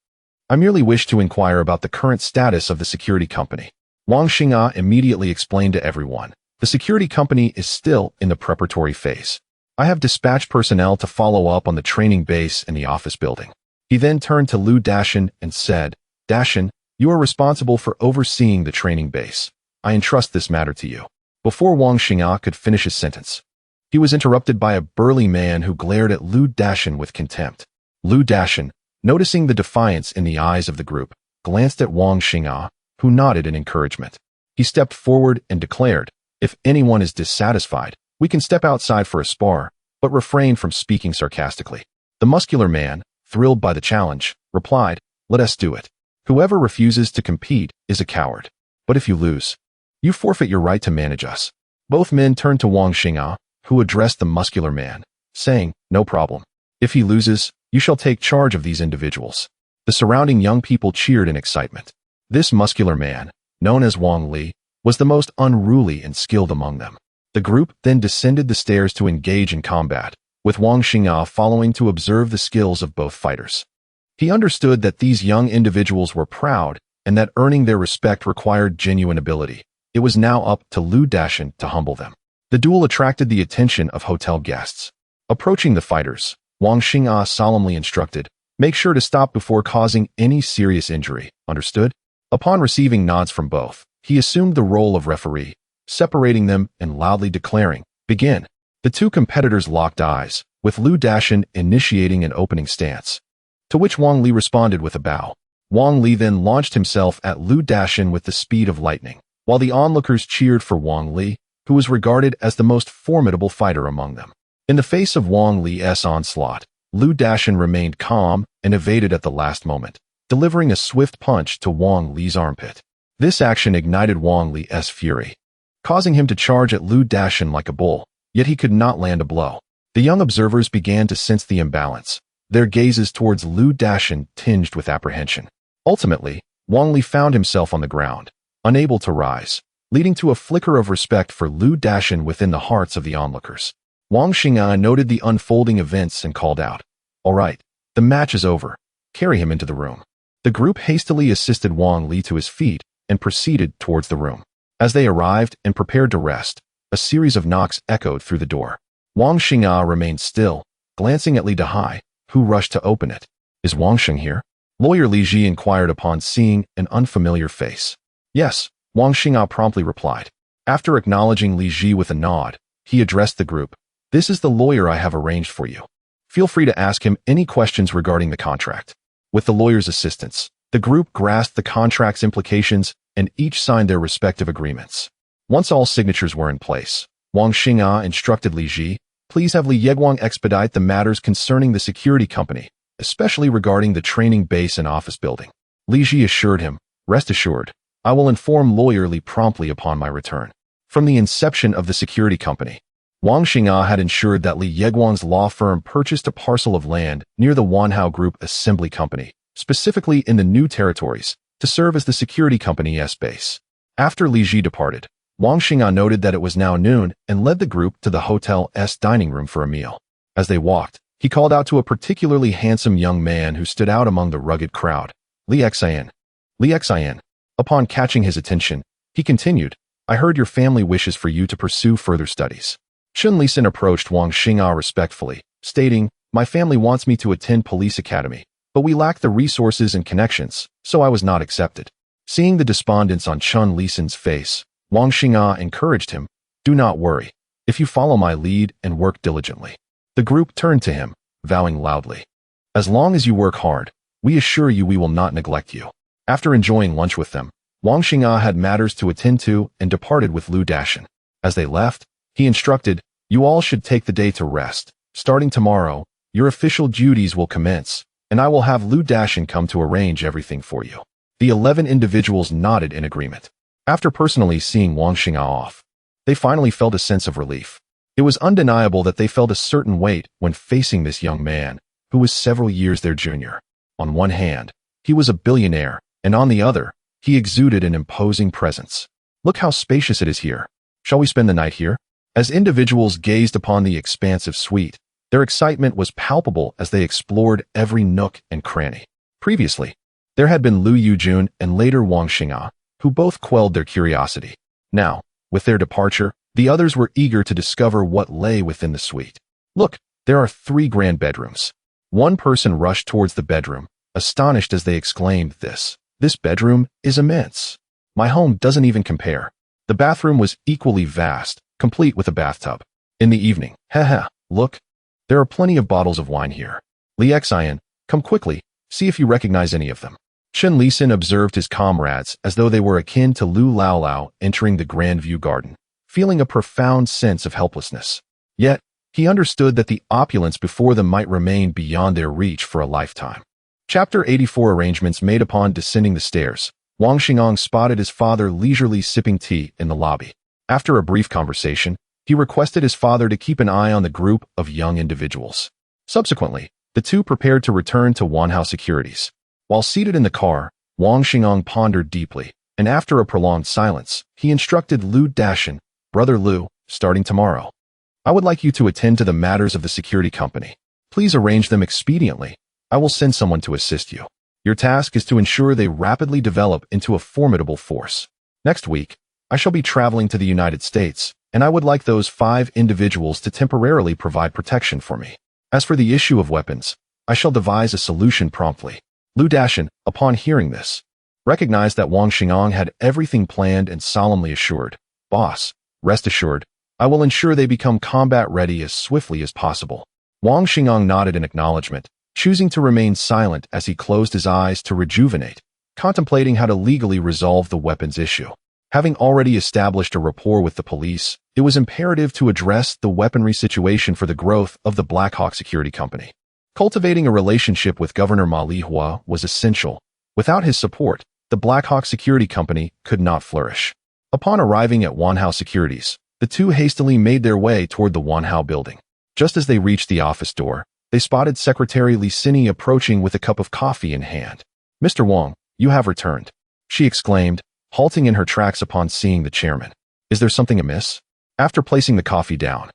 I merely wish to inquire about the current status of the security company. Wang Xingang immediately explained to everyone. The security company is still in the preparatory phase. I have dispatched personnel to follow up on the training base and the office building. He then turned to Lu Dashin and said, Dashin, you are responsible for overseeing the training base. I entrust this matter to you. Before Wang Xingang could finish his sentence, he was interrupted by a burly man who glared at Lu Dashin with contempt. Lu Dashin, noticing the defiance in the eyes of the group, glanced at Wang Xingang, who nodded in encouragement. He stepped forward and declared, If anyone is dissatisfied, we can step outside for a spar, but refrain from speaking sarcastically. The muscular man, thrilled by the challenge, replied, Let us do it. Whoever refuses to compete is a coward. But if you lose, you forfeit your right to manage us. Both men turned to Wang Xing'a, who addressed the muscular man, saying, "No problem. If he loses, you shall take charge of these individuals." The surrounding young people cheered in excitement. This muscular man, known as Wang Li, was the most unruly and skilled among them. The group then descended the stairs to engage in combat, with Wang Xing'a following to observe the skills of both fighters. He understood that these young individuals were proud and that earning their respect required genuine ability. It was now up to Lu Dashan to humble them. The duel attracted the attention of hotel guests. Approaching the fighters, Wang Xing'a solemnly instructed, "Make sure to stop before causing any serious injury, understood?" Upon receiving nods from both, he assumed the role of referee, separating them and loudly declaring, "Begin." The two competitors locked eyes, with Lu Dashan initiating an opening stance, to which Wang Li responded with a bow. Wang Li then launched himself at Lu Dashan with the speed of lightning, while the onlookers cheered for Wang Li, who was regarded as the most formidable fighter among them. In the face of Wang Li's onslaught, Lu Dashan remained calm and evaded at the last moment, delivering a swift punch to Wang Li's armpit. This action ignited Wang Li's fury, causing him to charge at Lu Dashan like a bull, yet he could not land a blow. The young observers began to sense the imbalance, their gazes towards Lu Dashan tinged with apprehension. Ultimately, Wang Li found himself on the ground, unable to rise, leading to a flicker of respect for Lu Dashan within the hearts of the onlookers. Wang Xing'a noted the unfolding events and called out, "All right, the match is over. Carry him into the room." The group hastily assisted Wang Li to his feet and proceeded towards the room. As they arrived and prepared to rest, a series of knocks echoed through the door. Wang Xing'a remained still, glancing at Li Dahai, who rushed to open it. "Is Wang Xing here?" Lawyer Li Ji inquired upon seeing an unfamiliar face. "Yes," Wang Xing'a promptly replied. After acknowledging Li Ji with a nod, he addressed the group. "This is the lawyer I have arranged for you. Feel free to ask him any questions regarding the contract." With the lawyer's assistance, the group grasped the contract's implications and each signed their respective agreements. Once all signatures were in place, Wang Xing'a instructed Li Ji, "Please have Li Yeguang expedite the matters concerning the security company, especially regarding the training base and office building." Li Ji assured him, "Rest assured, I will inform Lawyer Li promptly upon my return." From the inception of the security company, Wang Xing'a had ensured that Li Yeguang's law firm purchased a parcel of land near the Wanhao Group Assembly Company, specifically in the new territories, to serve as the security company's base. After Li Ji departed, Wang Xing'a noted that it was now noon and led the group to the hotel's dining room for a meal. As they walked, he called out to a particularly handsome young man who stood out among the rugged crowd, "Li Xian. Li Xian." Upon catching his attention, he continued, "I heard your family wishes for you to pursue further studies." Chun Lisan approached Wang Xing'a respectfully, stating, "My family wants me to attend police academy, but we lack the resources and connections, so I was not accepted." Seeing the despondence on Chun Lisan's face, Wang Xing'a encouraged him, "Do not worry. If you follow my lead and work diligently." The group turned to him, vowing loudly, "As long as you work hard, we assure you we will not neglect you." After enjoying lunch with them, Wang Xing'a had matters to attend to and departed with Lu Dashan. As they left, he instructed, "You all should take the day to rest. Starting tomorrow, your official duties will commence, and I will have Lu Dashan come to arrange everything for you." The 11 individuals nodded in agreement. After personally seeing Wang Xing'a off, they finally felt a sense of relief. It was undeniable that they felt a certain weight when facing this young man, who was several years their junior. On one hand, he was a billionaire, and on the other, he exuded an imposing presence. "Look how spacious it is here. Shall we spend the night here?" As individuals gazed upon the expansive suite, their excitement was palpable as they explored every nook and cranny. Previously, there had been Lu Yujun and later Wang Xing'a, who both quelled their curiosity. Now, with their departure, the others were eager to discover what lay within the suite. "Look, there are 3 grand bedrooms." One person rushed towards the bedroom, astonished as they exclaimed, This bedroom is immense. My home doesn't even compare." The bathroom was equally vast, complete with a bathtub. In the evening, look, there are plenty of bottles of wine here. Li Xian, come quickly, see if you recognize any of them." Chun Lisan observed his comrades as though they were akin to Lu Laolao entering the Grand View Garden, feeling a profound sense of helplessness. Yet, he understood that the opulence before them might remain beyond their reach for a lifetime. Chapter 84 Arrangements made upon descending the stairs, Wang Xingong spotted his father leisurely sipping tea in the lobby. After a brief conversation, he requested his father to keep an eye on the group of young individuals. Subsequently, the two prepared to return to Wanhao Securities. While seated in the car, Wang Xingong pondered deeply, and after a prolonged silence, he instructed Lu Dashan, "Brother Lu, starting tomorrow, I would like you to attend to the matters of the security company. Please arrange them expediently. I will send someone to assist you. Your task is to ensure they rapidly develop into a formidable force. Next week, I shall be traveling to the United States, and I would like those 5 individuals to temporarily provide protection for me. As for the issue of weapons, I shall devise a solution promptly." Lu Dashan, upon hearing this, recognized that Wang Xingong had everything planned and solemnly assured, "Boss, rest assured, I will ensure they become combat-ready as swiftly as possible." Wang Xingong nodded in acknowledgement, choosing to remain silent as he closed his eyes to rejuvenate, contemplating how to legally resolve the weapons issue. Having already established a rapport with the police, it was imperative to address the weaponry situation for the growth of the Black Hawk Security Company. Cultivating a relationship with Governor Ma Lihua was essential. Without his support, the Black Hawk Security Company could not flourish. Upon arriving at Wanhao Securities, the two hastily made their way toward the Wanhao building. Just as they reached the office door, they spotted Secretary Li Sini approaching with a cup of coffee in hand. "Mr. Wang, you have returned," she exclaimed, halting in her tracks upon seeing the chairman. "Is there something amiss?" After placing the coffee down,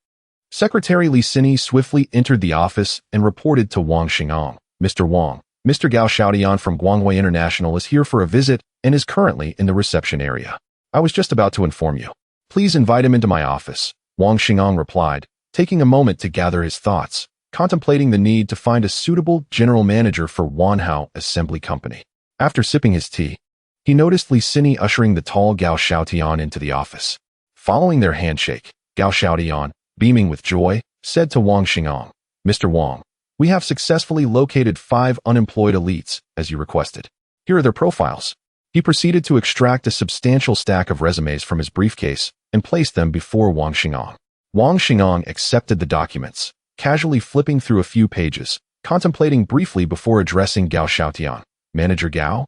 Secretary Li Sini swiftly entered the office and reported to Wang Xingong, "Mr. Wang, Mr. Gao Xiaotian from Guangwei International is here for a visit and is currently in the reception area. I was just about to inform you. Please invite him into my office," Wang Xingong replied, taking a moment to gather his thoughts, contemplating the need to find a suitable general manager for Wanhao Assembly Company. After sipping his tea, he noticed Li Sini ushering the tall Gao Xiaotian into the office. Following their handshake, Gao Xiaotian, beaming with joy, said to Wang Xingong, "Mr. Wang, we have successfully located 5 unemployed elites, as you requested. Here are their profiles." He proceeded to extract a substantial stack of resumes from his briefcase and placed them before Wang Xingong. Wang Xingong accepted the documents, casually flipping through a few pages, contemplating briefly before addressing Gao Xiaotian. "Manager Gao?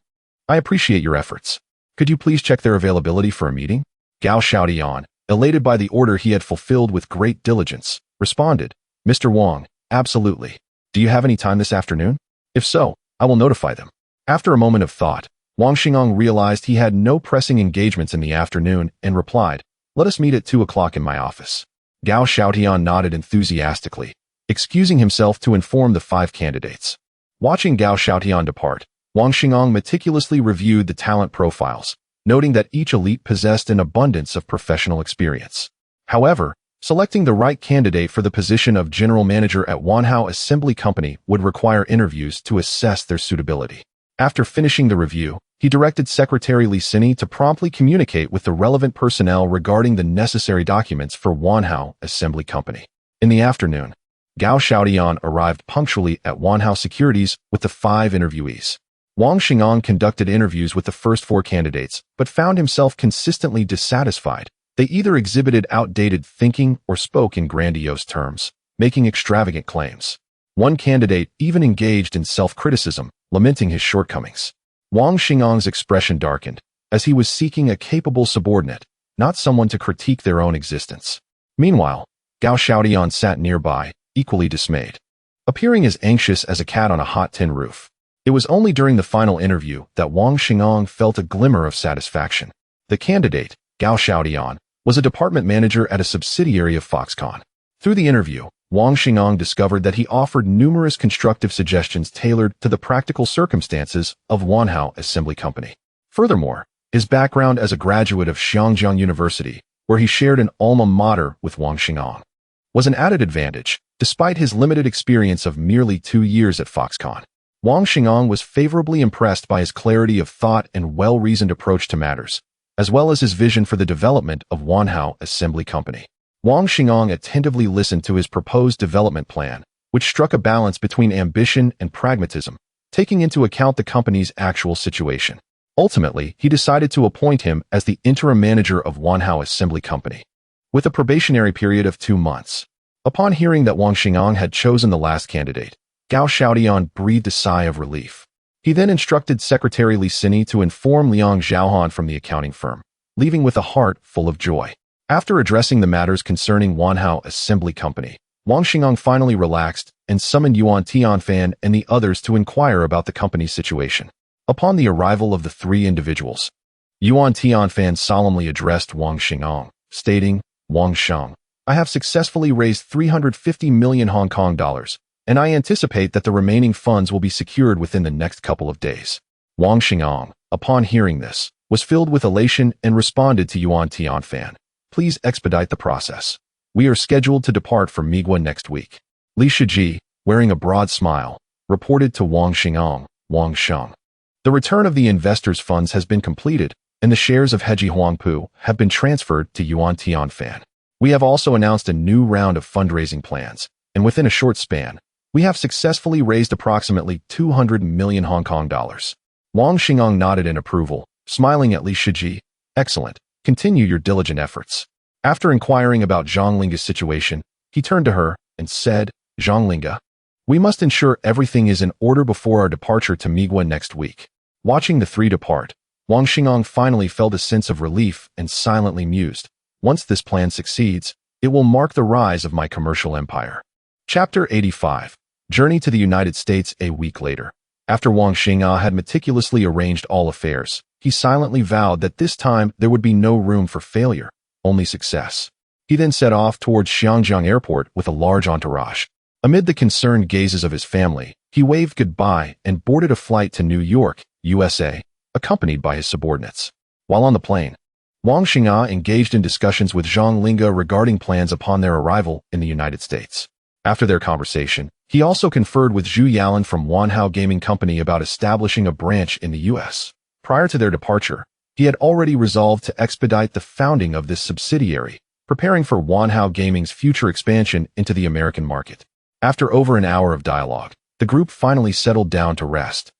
I appreciate your efforts. Could you please check their availability for a meeting?" Gao Xiaotian, elated by the order he had fulfilled with great diligence, responded, "Mr. Wang, absolutely. Do you have any time this afternoon? If so, I will notify them." After a moment of thought, Wang Xingong realized he had no pressing engagements in the afternoon and replied, "Let us meet at 2 o'clock in my office." Gao Xiaotian nodded enthusiastically, excusing himself to inform the 5 candidates. Watching Gao Xiaotian depart, Wang Xingong meticulously reviewed the talent profiles, noting that each elite possessed an abundance of professional experience. However, selecting the right candidate for the position of general manager at Wanhao Assembly Company would require interviews to assess their suitability. After finishing the review, he directed Secretary Li Sini to promptly communicate with the relevant personnel regarding the necessary documents for Wanhao Assembly Company. In the afternoon, Gao Xiaotian arrived punctually at Wanhao Securities with the 5 interviewees. Wang Xingong conducted interviews with the first 4 candidates, but found himself consistently dissatisfied. They either exhibited outdated thinking or spoke in grandiose terms, making extravagant claims. One candidate even engaged in self-criticism, lamenting his shortcomings. Wang Xingong's expression darkened, as he was seeking a capable subordinate, not someone to critique their own existence. Meanwhile, Gao Xiaotian sat nearby, equally dismayed, appearing as anxious as a cat on a hot tin roof. It was only during the final interview that Wang Xingong felt a glimmer of satisfaction. The candidate, Gao Xiaotian, was a department manager at a subsidiary of Foxconn. Through the interview, Wang Xingong discovered that he offered numerous constructive suggestions tailored to the practical circumstances of Wanhao Assembly Company. Furthermore, his background as a graduate of Xiangjiang University, where he shared an alma mater with Wang Xingong, was an added advantage, despite his limited experience of merely 2 years at Foxconn. Wang Xingong was favorably impressed by his clarity of thought and well-reasoned approach to matters, as well as his vision for the development of Wanhao Assembly Company. Wang Xingong attentively listened to his proposed development plan, which struck a balance between ambition and pragmatism, taking into account the company's actual situation. Ultimately, he decided to appoint him as the interim manager of Wanhao Assembly Company, with a probationary period of 2 months. Upon hearing that Wang Xingong had chosen the last candidate, Gao Xiaotian breathed a sigh of relief. He then instructed Secretary Li Sini to inform Liang Xiaohan from the accounting firm, leaving with a heart full of joy. After addressing the matters concerning Wanhao Assembly Company, Wang Xingang finally relaxed and summoned Yuan Tianfan and the others to inquire about the company's situation. Upon the arrival of the three individuals, Yuan Tianfan solemnly addressed Wang Xingang, stating, "Wang Sheng, I have successfully raised 350 million Hong Kong dollars, and I anticipate that the remaining funds will be secured within the next couple of days." Wang Xingang, upon hearing this, was filled with elation and responded to Yuan Tianfan, "Please expedite the process. We are scheduled to depart for Migua next week." Li Shiji, wearing a broad smile, reported to Wang Xingang, "Wang Sheng, the return of the investors' funds has been completed, and the shares of Heji Huangpu have been transferred to Yuan Tianfan. We have also announced a new round of fundraising plans, and within a short span, we have successfully raised approximately 200 million Hong Kong dollars. Wang Xingang nodded in approval, smiling at Li Shiji. "Excellent. Continue your diligent efforts." After inquiring about Zhang Linga's situation, he turned to her and said, "Zhang Linga, we must ensure everything is in order before our departure to Migua next week." Watching the three depart, Wang Xingang finally felt a sense of relief and silently mused, "Once this plan succeeds, it will mark the rise of my commercial empire." Chapter 85. Journey to the United States. A week later, after Wang Xingang had meticulously arranged all affairs, he silently vowed that this time there would be no room for failure, only success. He then set off towards Xiangjiang Airport with a large entourage. Amid the concerned gazes of his family, he waved goodbye and boarded a flight to New York, USA, accompanied by his subordinates. While on the plane, Wang Xingang engaged in discussions with Zhang Linga regarding plans upon their arrival in the United States. After their conversation, he also conferred with Zhu Yalan from Wanhao Gaming Company about establishing a branch in the U.S. Prior to their departure, he had already resolved to expedite the founding of this subsidiary, preparing for Wanhao Gaming's future expansion into the American market. After over an hour of dialogue, the group finally settled down to rest,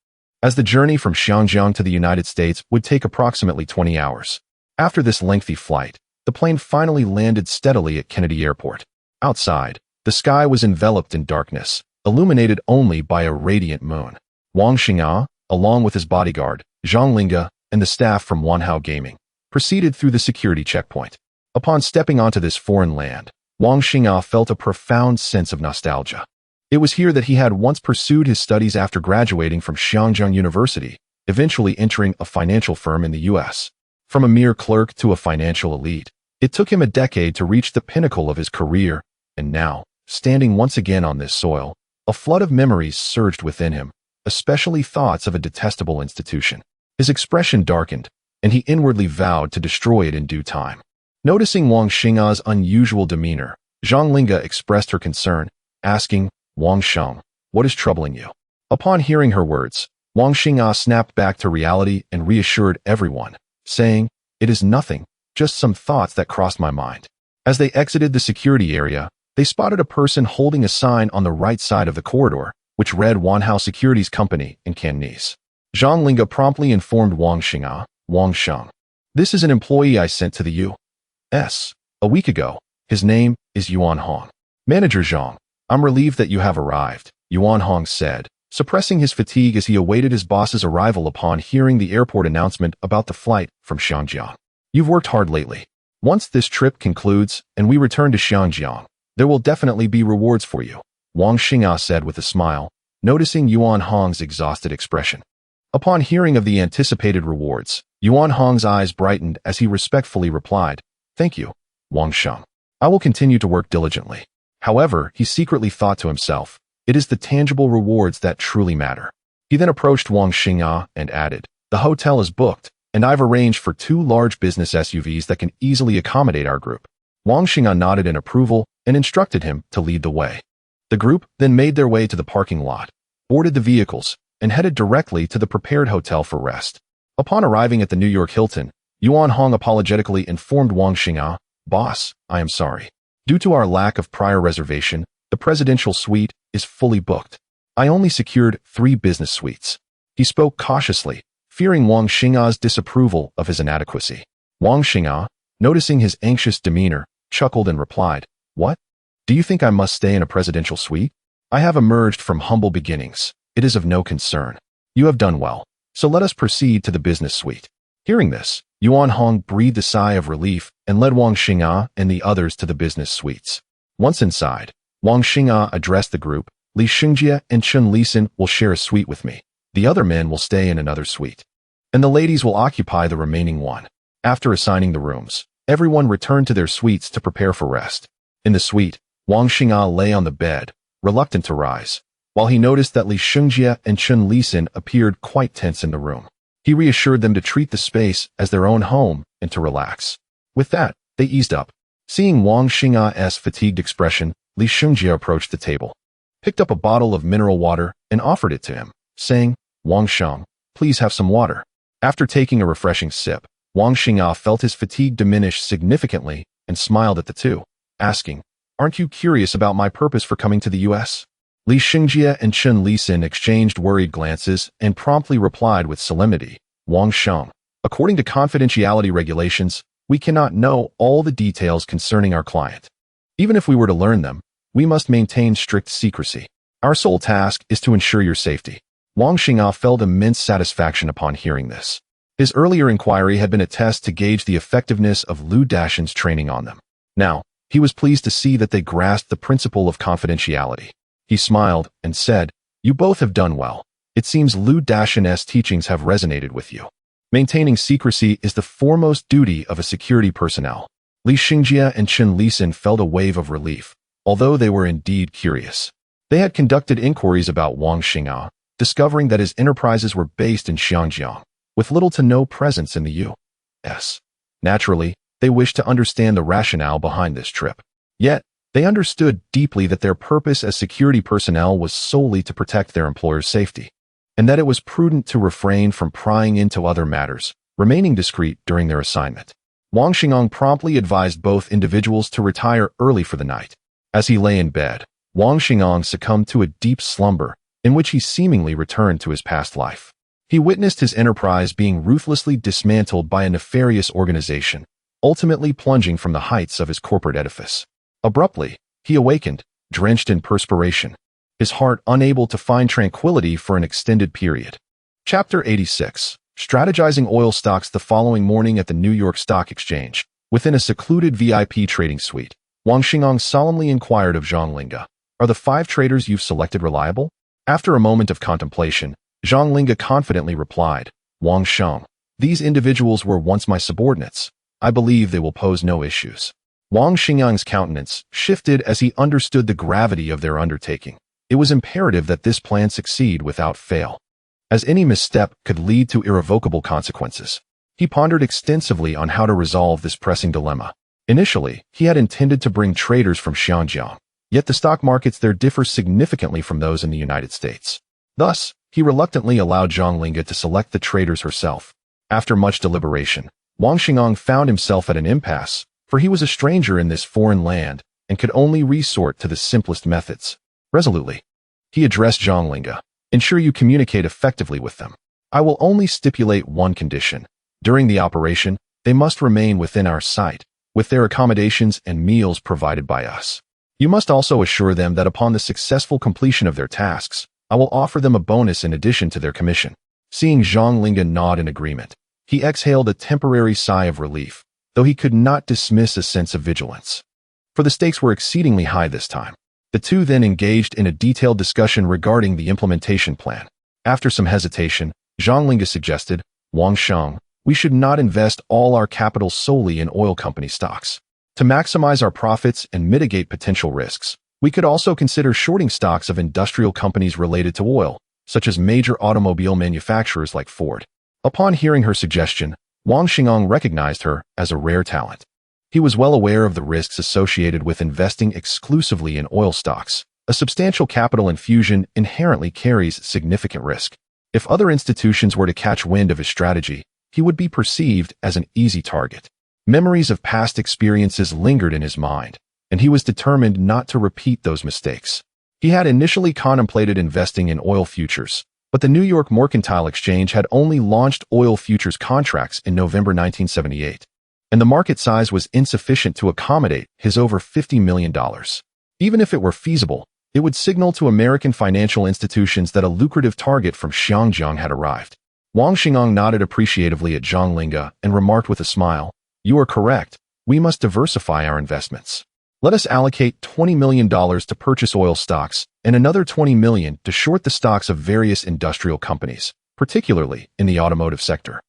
as the journey from Xiangjiang to the United States would take approximately 20 hours. After this lengthy flight, the plane finally landed steadily at Kennedy Airport. Outside, the sky was enveloped in darkness, illuminated only by a radiant moon. Wang Xingang, along with his bodyguard, Zhang Linga, and the staff from Wanhao Gaming, proceeded through the security checkpoint. Upon stepping onto this foreign land, Wang Xingang felt a profound sense of nostalgia. It was here that he had once pursued his studies after graduating from Xiangjiang University, eventually entering a financial firm in the U.S. From a mere clerk to a financial elite, it took him a decade to reach the pinnacle of his career, and now, standing once again on this soil, a flood of memories surged within him, especially thoughts of a detestable institution. His expression darkened, and he inwardly vowed to destroy it in due time. Noticing Wang Xinggang's unusual demeanor, Zhang Linga expressed her concern, asking, "Wang Sheng, what is troubling you?" Upon hearing her words, Wang Xingang snapped back to reality and reassured everyone, saying, "It is nothing, just some thoughts that crossed my mind." As they exited the security area, they spotted a person holding a sign on the right side of the corridor, which read Wanhao Securities Company in Cantonese. Zhang Linga promptly informed Wang Xingang, "Wang Sheng, this is an employee I sent to the U.S. a week ago. His name is Yuan Hong." "Manager Zhang, I'm relieved that you have arrived," Yuan Hong said, suppressing his fatigue as he awaited his boss's arrival upon hearing the airport announcement about the flight from Xiangjiang. "You've worked hard lately. Once this trip concludes and we return to Xiangjiang, there will definitely be rewards for you," Wang Xingang said with a smile, noticing Yuan Hong's exhausted expression. Upon hearing of the anticipated rewards, Yuan Hong's eyes brightened as he respectfully replied, "Thank you, Wang Sheng. I will continue to work diligently." However, he secretly thought to himself, it is the tangible rewards that truly matter. He then approached Wang Xingang and added, "The hotel is booked, and I've arranged for 2 large business SUVs that can easily accommodate our group." Wang Xingang nodded in approval and instructed him to lead the way. The group then made their way to the parking lot, boarded the vehicles, and headed directly to the prepared hotel for rest. Upon arriving at the New York Hilton, Yuan Hong apologetically informed Wang Xingang, "Boss, I am sorry. Due to our lack of prior reservation, the presidential suite is fully booked. I only secured 3 business suites." He spoke cautiously, fearing Wang Xinggang's disapproval of his inadequacy. Wang Xingang, noticing his anxious demeanor, chuckled and replied, "What? Do you think I must stay in a presidential suite? I have emerged from humble beginnings. It is of no concern." You have done well. So let us proceed to the business suite. Hearing this, Yuan Hong breathed a sigh of relief and led Wang Xing'an and the others to the business suites. Once inside, Wang Xing'an addressed the group. Li Xingjie and Chun Lisin will share a suite with me. The other men will stay in another suite. And the ladies will occupy the remaining one. After assigning the rooms, everyone returned to their suites to prepare for rest. In the suite, Wang Xing'an lay on the bed, reluctant to rise, while he noticed that Li Xingjie and Chun Lisin appeared quite tense in the room. He reassured them to treat the space as their own home and to relax. With that, they eased up. Seeing Wang Xing'an's fatigued expression, Li Xingjie approached the table, picked up a bottle of mineral water, and offered it to him, saying, "Wang Sheng, please have some water." After taking a refreshing sip, Wang Xing'an felt his fatigue diminish significantly and smiled at the two, asking, "Aren't you curious about my purpose for coming to the U.S.?" Li Xingjie and Chun Lisin exchanged worried glances and promptly replied with solemnity, "Wang Sheng, according to confidentiality regulations, we cannot know all the details concerning our client. Even if we were to learn them, we must maintain strict secrecy. Our sole task is to ensure your safety." Wang Xing'an felt immense satisfaction upon hearing this. His earlier inquiry had been a test to gauge the effectiveness of Lu Dashin's training on them. Now, he was pleased to see that they grasped the principle of confidentiality. He smiled and said, "You both have done well. It seems Lu Dashin's teachings have resonated with you. Maintaining secrecy is the foremost duty of a security personnel." Li Xingjie and Chun Lisin felt a wave of relief, although they were indeed curious. They had conducted inquiries about Wang Xing'an, discovering that his enterprises were based in Xiangjiang, with little to no presence in the U.S. Naturally, they wished to understand the rationale behind this trip. Yet, they understood deeply that their purpose as security personnel was solely to protect their employer's safety, and that it was prudent to refrain from prying into other matters, remaining discreet during their assignment. Wang Xing'an promptly advised both individuals to retire early for the night. As he lay in bed, Wang Xing'an succumbed to a deep slumber, in which he seemingly returned to his past life. He witnessed his enterprise being ruthlessly dismantled by a nefarious organization, ultimately plunging from the heights of his corporate edifice. Abruptly, he awakened, drenched in perspiration, his heart unable to find tranquility for an extended period. Chapter 86. Strategizing oil stocks. The following morning at the New York Stock Exchange, within a secluded VIP trading suite, Wang Xing'an solemnly inquired of Zhang Linge, "Are the 5 traders you've selected reliable?" After a moment of contemplation, Zhang Linge confidently replied, "Wang Sheng, these individuals were once my subordinates. I believe they will pose no issues." Wang Xing'an's countenance shifted as he understood the gravity of their undertaking. It was imperative that this plan succeed without fail, as any misstep could lead to irrevocable consequences. He pondered extensively on how to resolve this pressing dilemma. Initially, he had intended to bring traders from Xiangjiang, yet the stock markets there differ significantly from those in the United States. Thus, he reluctantly allowed Zhang Linge to select the traders herself. After much deliberation, Wang Xing'an found himself at an impasse, for he was a stranger in this foreign land and could only resort to the simplest methods. Resolutely, he addressed Zhang Linge, "Ensure you communicate effectively with them. I will only stipulate one condition. During the operation, they must remain within our sight, with their accommodations and meals provided by us. You must also assure them that upon the successful completion of their tasks, I will offer them a bonus in addition to their commission." Seeing Zhang Linge nod in agreement, he exhaled a temporary sigh of relief, though he could not dismiss a sense of vigilance. For the stakes were exceedingly high this time. The two then engaged in a detailed discussion regarding the implementation plan. After some hesitation, Zhang Linge suggested, "Wang Sheng, we should not invest all our capital solely in oil company stocks. To maximize our profits and mitigate potential risks, we could also consider shorting stocks of industrial companies related to oil, such as major automobile manufacturers like Ford." Upon hearing her suggestion, Wang Xing'an recognized her as a rare talent. He was well aware of the risks associated with investing exclusively in oil stocks. A substantial capital infusion inherently carries significant risk. If other institutions were to catch wind of his strategy, he would be perceived as an easy target. Memories of past experiences lingered in his mind, and he was determined not to repeat those mistakes. He had initially contemplated investing in oil futures, but the New York Mercantile Exchange had only launched oil futures contracts in November 1978, and the market size was insufficient to accommodate his over $50 million. Even if it were feasible, It would signal to American financial institutions that a lucrative target from Xiangjiang had arrived. Wang Xing'an nodded appreciatively at Zhang Linge and remarked with a smile, "You are correct. We must diversify our investments. Let us allocate $20 million to purchase oil stocks and another $20 million to short the stocks of various industrial companies, particularly in the automotive sector."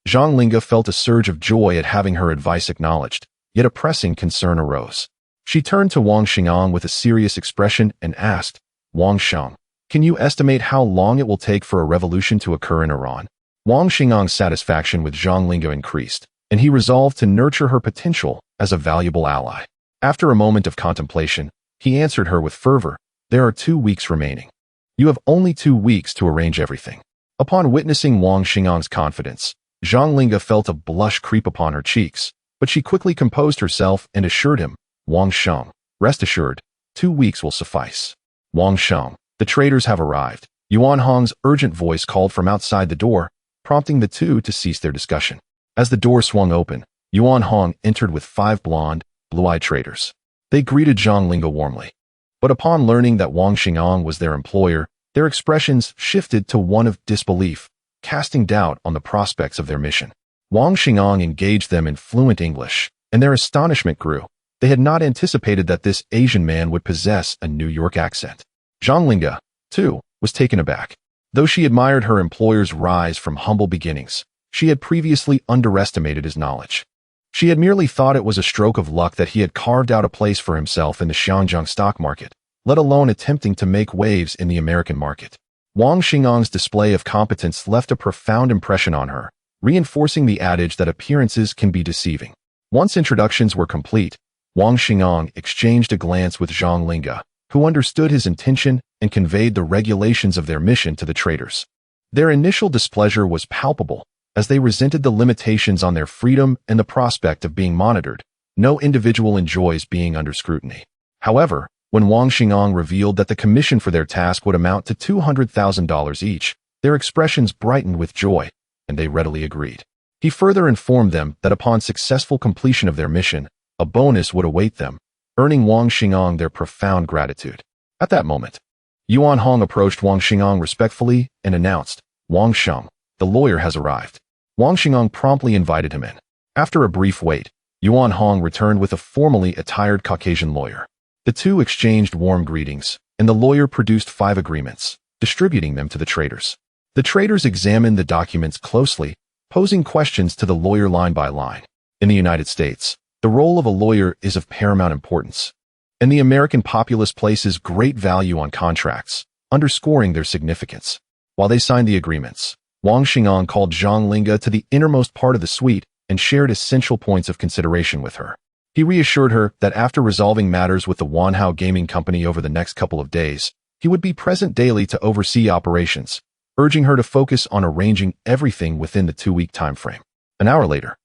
Zhang Linge felt a surge of joy at having her advice acknowledged, yet a pressing concern arose. She turned to Wang Xing'an with a serious expression and asked, "Wang Xiang, can you estimate how long it will take for a revolution to occur in Iran?" Wang Xing'an's satisfaction with Zhang Linge increased, and he resolved to nurture her potential as a valuable ally. After a moment of contemplation, he answered her with fervor, "There are 2 weeks remaining. You have only 2 weeks to arrange everything." Upon witnessing Wang Xing'an's confidence, Zhang Linge felt a blush creep upon her cheeks, but she quickly composed herself and assured him, "Wang Xiang, rest assured, 2 weeks will suffice." "Wang Xiang, the traders have arrived." Yuan Hong's urgent voice called from outside the door, prompting the two to cease their discussion. As the door swung open, Yuan Hong entered with 5 blonde, blue-eyed traders. They greeted Zhang Linge warmly. But upon learning that Wang Xing'an was their employer, their expressions shifted to one of disbelief, casting doubt on the prospects of their mission. Wang Xing'an engaged them in fluent English, and their astonishment grew. They had not anticipated that this Asian man would possess a New York accent. Zhang Linge, too, was taken aback. Though she admired her employer's rise from humble beginnings, she had previously underestimated his knowledge. She had merely thought it was a stroke of luck that he had carved out a place for himself in the Xiangjiang stock market, let alone attempting to make waves in the American market. Wang Xing'an's display of competence left a profound impression on her, reinforcing the adage that appearances can be deceiving. Once introductions were complete, Wang Xing'an exchanged a glance with Zhang Linge, who understood his intention and conveyed the regulations of their mission to the traders. Their initial displeasure was palpable, as they resented the limitations on their freedom and the prospect of being monitored. No individual enjoys being under scrutiny. However, when Wang Xing'an revealed that the commission for their task would amount to $200,000 each, their expressions brightened with joy, and they readily agreed. He further informed them that upon successful completion of their mission, a bonus would await them, earning Wang Xing'an their profound gratitude. At that moment, Yuan Hong approached Wang Xing'an respectfully and announced, "Wang Xiang, the lawyer has arrived." Wang Xing'an promptly invited him in. After a brief wait, Yuan Hong returned with a formally attired Caucasian lawyer. The two exchanged warm greetings, and the lawyer produced 5 agreements, distributing them to the traders. The traders examined the documents closely, posing questions to the lawyer line by line. In the United States, the role of a lawyer is of paramount importance, and the American populace places great value on contracts, underscoring their significance. While they signed the agreements, Wang Xing'an called Zhang Linge to the innermost part of the suite and shared essential points of consideration with her. He reassured her that after resolving matters with the Wanhao Gaming Company over the next couple of days, he would be present daily to oversee operations, urging her to focus on arranging everything within the 2-week time frame. An hour later,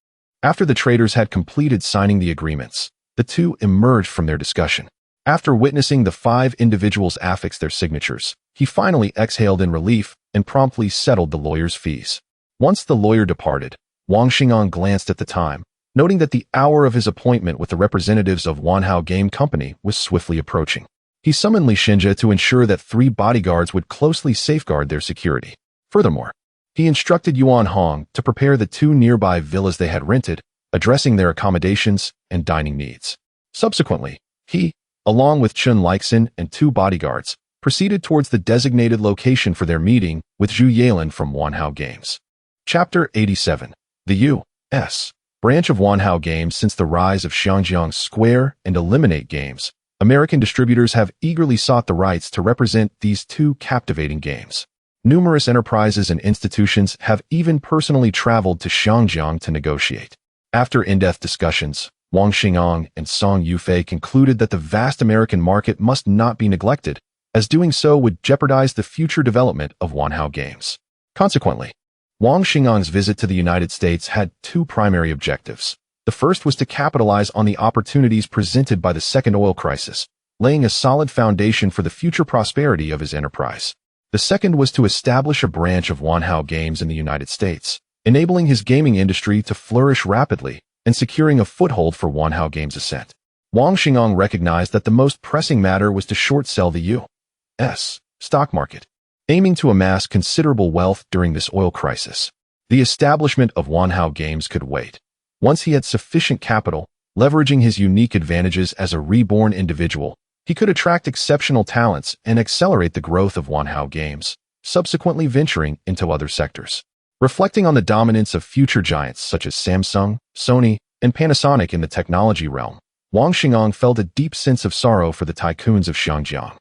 after the traders had completed signing the agreements, the two emerged from their discussion. After witnessing the 5 individuals affix their signatures, he finally exhaled in relief and promptly settled the lawyer's fees. Once the lawyer departed, Wang Xing'an glanced at the time, noting that the hour of his appointment with the representatives of Wanhao Game Company was swiftly approaching. He summoned Li Xinjie to ensure that 3 bodyguards would closely safeguard their security. Furthermore, he instructed Yuan Hong to prepare the 2 nearby villas they had rented, addressing their accommodations and dining needs. Subsequently, he, along with Chun Leixin and 2 bodyguards, proceeded towards the designated location for their meeting with Zhu Yalin from Wanhao Games. Chapter 87. The U.S. branch of Wanhao Games. Since the rise of Xiangjiang Square and Eliminate Games, American distributors have eagerly sought the rights to represent these 2 captivating games. Numerous enterprises and institutions have even personally traveled to Xiangjiang to negotiate. After in-depth discussions, Wang Xing'an and Fang Yufan concluded that the vast American market must not be neglected, as doing so would jeopardize the future development of Wanhao Games. Consequently, Wang Xing'an's visit to the United States had 2 primary objectives. The first was to capitalize on the opportunities presented by the second oil crisis, laying a solid foundation for the future prosperity of his enterprise. The second was to establish a branch of Wanhao Games in the United States, enabling his gaming industry to flourish rapidly and securing a foothold for Wanhao Games' ascent. Wang Xing'an recognized that the most pressing matter was to short sell the stock market, aiming to amass considerable wealth during this oil crisis. The establishment of Wanhao Games could wait. Once he had sufficient capital, leveraging his unique advantages as a reborn individual, he could attract exceptional talents and accelerate the growth of Wanhao Games, subsequently venturing into other sectors. Reflecting on the dominance of future giants such as Samsung, Sony, and Panasonic in the technology realm, Wang Xingang felt a deep sense of sorrow for the tycoons of Xinjiang,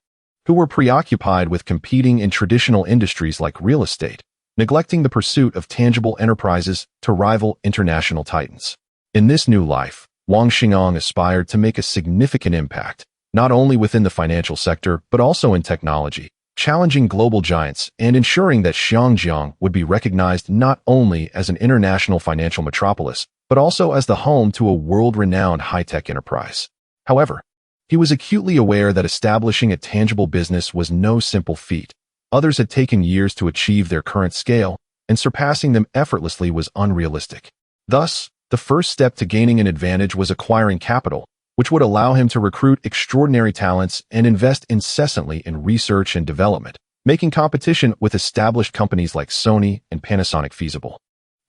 who were preoccupied with competing in traditional industries like real estate, neglecting the pursuit of tangible enterprises to rival international titans. In this new life, Wang Xingang aspired to make a significant impact, not only within the financial sector but also in technology, challenging global giants and ensuring that Xinjiang would be recognized not only as an international financial metropolis, but also as the home to a world-renowned high-tech enterprise. However, he was acutely aware that establishing a tangible business was no simple feat. Others had taken years to achieve their current scale, and surpassing them effortlessly was unrealistic. Thus, the first step to gaining an advantage was acquiring capital, which would allow him to recruit extraordinary talents and invest incessantly in research and development, making competition with established companies like Sony and Panasonic feasible.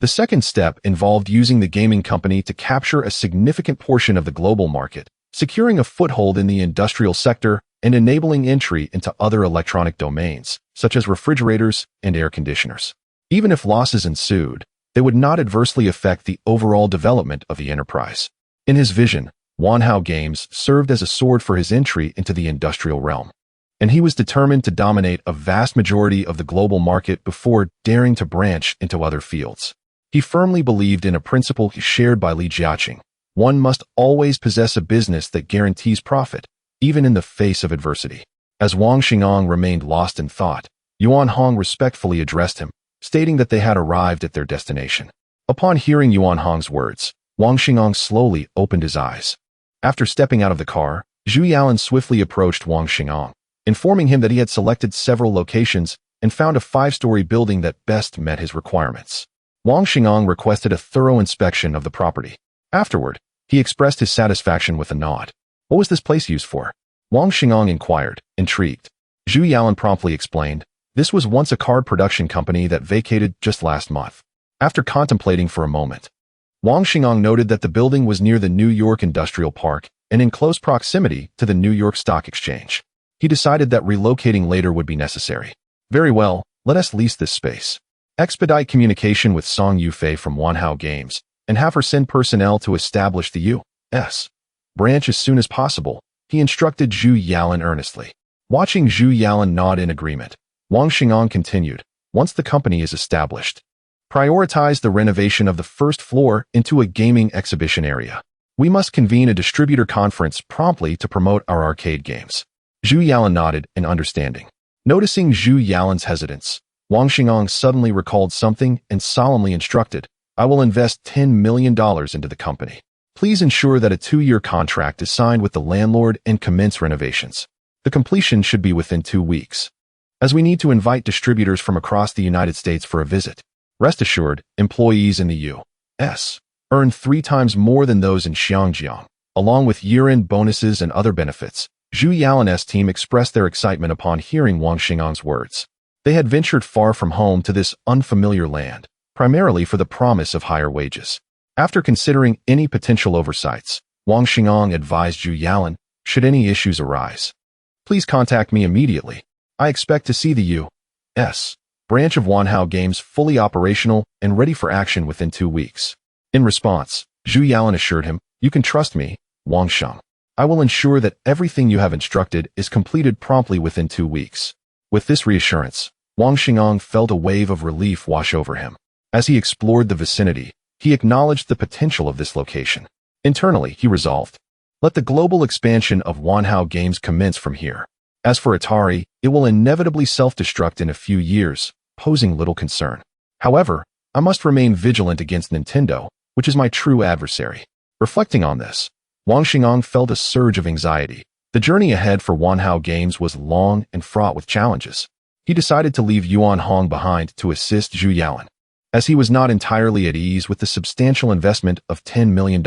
The second step involved using the gaming company to capture a significant portion of the global market, securing a foothold in the industrial sector and enabling entry into other electronic domains, such as refrigerators and air conditioners. Even if losses ensued, they would not adversely affect the overall development of the enterprise. In his vision, Wanhao Games served as a sword for his entry into the industrial realm, and he was determined to dominate a vast majority of the global market before daring to branch into other fields. He firmly believed in a principle shared by Li Jiaqing: one must always possess a business that guarantees profit, even in the face of adversity. As Wang Xingang remained lost in thought, Yuan Hong respectfully addressed him, stating that they had arrived at their destination. Upon hearing Yuan Hong's words, Wang Xingang slowly opened his eyes. After stepping out of the car, Zhu Yalan swiftly approached Wang Xingang, informing him that he had selected several locations and found a 5-story building that best met his requirements. Wang Xingang requested a thorough inspection of the property. Afterward, he expressed his satisfaction with a nod. What was this place used for? Wang Xingang inquired, intrigued. Zhu Yalan promptly explained, this was once a card production company that vacated just last month. After contemplating for a moment, Wang Xingang noted that the building was near the New York Industrial Park and in close proximity to the New York Stock Exchange. He decided that relocating later would be necessary. Very well, let us lease this space. Expedite communication with Fang Yufan from Wanhao Games and have her send personnel to establish the U.S. branch as soon as possible, he instructed Zhu Yalan earnestly. Watching Zhu Yalan nod in agreement, Wang Xingang continued, once the company is established, prioritize the renovation of the first floor into a gaming exhibition area. We must convene a distributor conference promptly to promote our arcade games. Zhu Yalan nodded in understanding. Noticing Zhu Yalan's hesitance, Wang Xingang suddenly recalled something and solemnly instructed, I will invest $10 million into the company. Please ensure that a 2-year contract is signed with the landlord and commence renovations. The completion should be within 2 weeks. As we need to invite distributors from across the United States for a visit. Rest assured, employees in the U.S. earn 3 times more than those in Xinjiang, along with year-end bonuses and other benefits. Zhu Yalan's team expressed their excitement upon hearing Wang Xinggang's words. They had ventured far from home to this unfamiliar land, primarily for the promise of higher wages. After considering any potential oversights, Wang Xingang advised Zhu Yalan, should any issues arise, please contact me immediately. I expect to see the U.S. branch of Wanhao Games fully operational and ready for action within 2 weeks. In response, Zhu Yalan assured him, you can trust me, Wang Xingang. I will ensure that everything you have instructed is completed promptly within 2 weeks. With this reassurance, Wang Xingang felt a wave of relief wash over him. As he explored the vicinity, he acknowledged the potential of this location. Internally, he resolved, let the global expansion of Wanhao Games commence from here. As for Atari, it will inevitably self-destruct in a few years, posing little concern. However, I must remain vigilant against Nintendo, which is my true adversary. Reflecting on this, Wang Xingang felt a surge of anxiety. The journey ahead for Wanhao Games was long and fraught with challenges. He decided to leave Yuan Hong behind to assist Zhu Yalan, as he was not entirely at ease with the substantial investment of $10 million.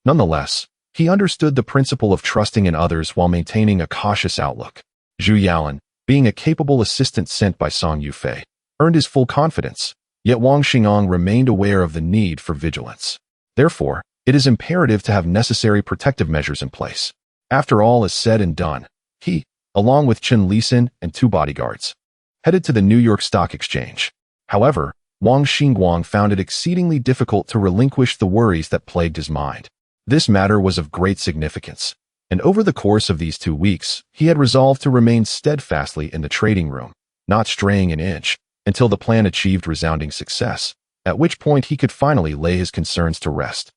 Nonetheless, he understood the principle of trusting in others while maintaining a cautious outlook. Zhu Yalan, being a capable assistant sent by Fang Yufan, earned his full confidence, yet Wang Xingang remained aware of the need for vigilance. Therefore, it is imperative to have necessary protective measures in place. After all is said and done, he, along with Chen Lisan and 2 bodyguards, headed to the New York Stock Exchange. However, Wang Xinguang found it exceedingly difficult to relinquish the worries that plagued his mind. This matter was of great significance, and over the course of these 2 weeks, he had resolved to remain steadfastly in the trading room, not straying an inch, until the plan achieved resounding success, at which point he could finally lay his concerns to rest.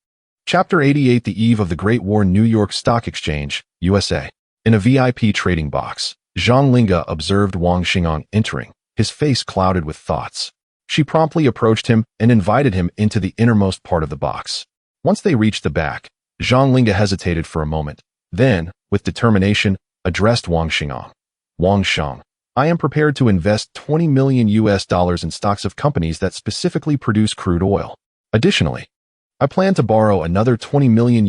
Chapter 88: The Eve of the Great War. New York Stock Exchange, USA. In a VIP trading box, Zhang Linga observed Wang Xingang entering, his face clouded with thoughts. She promptly approached him and invited him into the innermost part of the box. Once they reached the back, Zhang Linga hesitated for a moment, then, with determination, addressed Wang Xingang. Wang Shang, I am prepared to invest $20 million in stocks of companies that specifically produce crude oil. Additionally, I plan to borrow another $20 million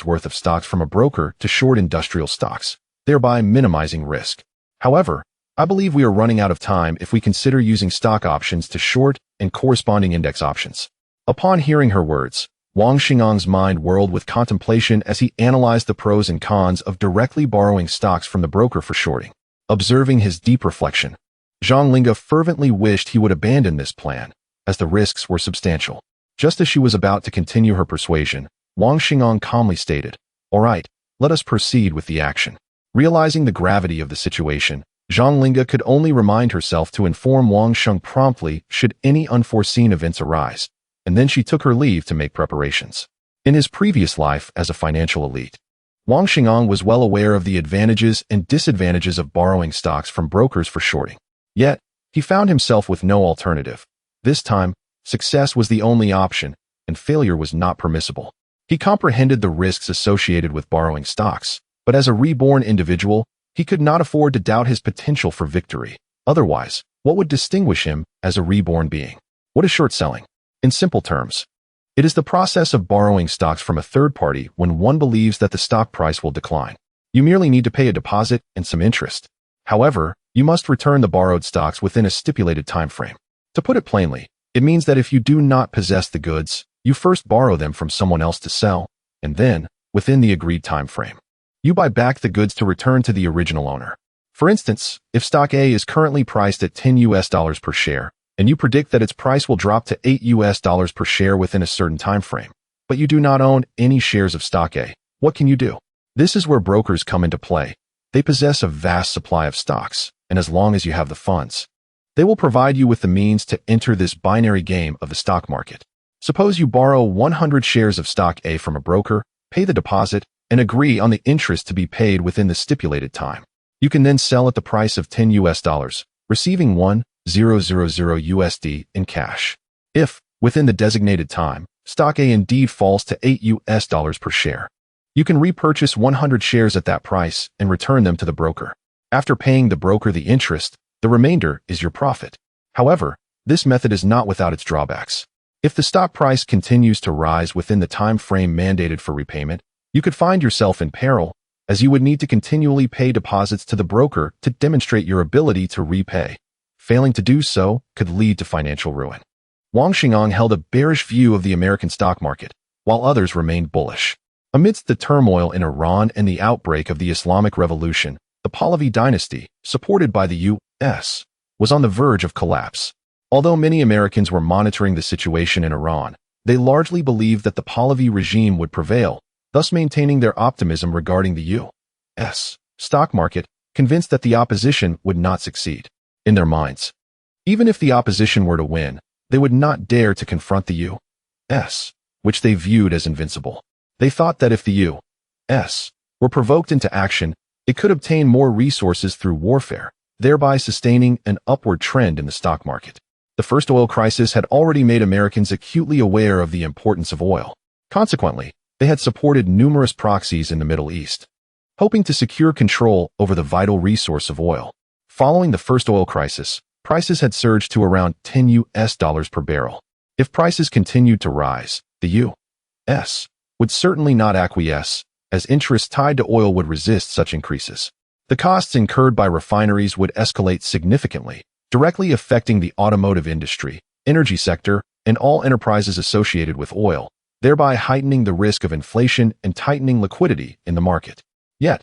worth of stocks from a broker to short industrial stocks, thereby minimizing risk. However, I believe we are running out of time if we consider using stock options to short and corresponding index options. Upon hearing her words, Wang Xinggang's mind whirled with contemplation as he analyzed the pros and cons of directly borrowing stocks from the broker for shorting. Observing his deep reflection, Zhang Linga fervently wished he would abandon this plan, as the risks were substantial. Just as she was about to continue her persuasion, Wang Xingang calmly stated, "All right, let us proceed with the action." Realizing the gravity of the situation, Zhang Linga could only remind herself to inform Wang Sheng promptly should any unforeseen events arise, and then she took her leave to make preparations. In his previous life as a financial elite, Wang Xingang was well aware of the advantages and disadvantages of borrowing stocks from brokers for shorting. Yet, he found himself with no alternative. This time, success was the only option, and failure was not permissible. He comprehended the risks associated with borrowing stocks, but as a reborn individual, he could not afford to doubt his potential for victory. Otherwise, what would distinguish him as a reborn being? What is short selling? In simple terms, it is the process of borrowing stocks from a third party when one believes that the stock price will decline. You merely need to pay a deposit and some interest. However, you must return the borrowed stocks within a stipulated time frame. To put it plainly, it means that if you do not possess the goods, you first borrow them from someone else to sell, and then, within the agreed time frame, you buy back the goods to return to the original owner. For instance, if stock A is currently priced at $10 per share, and you predict that its price will drop to $8 per share within a certain time frame, but you do not own any shares of stock A, what can you do? This is where brokers come into play. They possess a vast supply of stocks, and as long as you have the funds, they will provide you with the means to enter this binary game of the stock market. Suppose you borrow 100 shares of stock A from a broker, pay the deposit, and agree on the interest to be paid within the stipulated time. You can then sell at the price of $10, receiving $1,000 USD in cash. If, within the designated time, stock A indeed falls to $8 per share, you can repurchase 100 shares at that price and return them to the broker. After paying the broker the interest, the remainder is your profit. However, this method is not without its drawbacks. If the stock price continues to rise within the time frame mandated for repayment, you could find yourself in peril, as you would need to continually pay deposits to the broker to demonstrate your ability to repay. Failing to do so could lead to financial ruin. Wang Xingang held a bearish view of the American stock market, while others remained bullish. Amidst the turmoil in Iran and the outbreak of the Islamic Revolution, the Pahlavi dynasty, supported by the U.S., was on the verge of collapse. Although many Americans were monitoring the situation in Iran, they largely believed that the Pahlavi regime would prevail, thus maintaining their optimism regarding the U.S. stock market, convinced that the opposition would not succeed. In their minds, even if the opposition were to win, they would not dare to confront the U.S., which they viewed as invincible. They thought that if the U.S. were provoked into action, it could obtain more resources through warfare, thereby sustaining an upward trend in the stock market. The first oil crisis had already made Americans acutely aware of the importance of oil. Consequently, they had supported numerous proxies in the Middle East, hoping to secure control over the vital resource of oil. Following the first oil crisis, prices had surged to around $10 per barrel. If prices continued to rise, the U.S. would certainly not acquiesce, as interests tied to oil would resist such increases. The costs incurred by refineries would escalate significantly, directly affecting the automotive industry, energy sector, and all enterprises associated with oil, thereby heightening the risk of inflation and tightening liquidity in the market. Yet,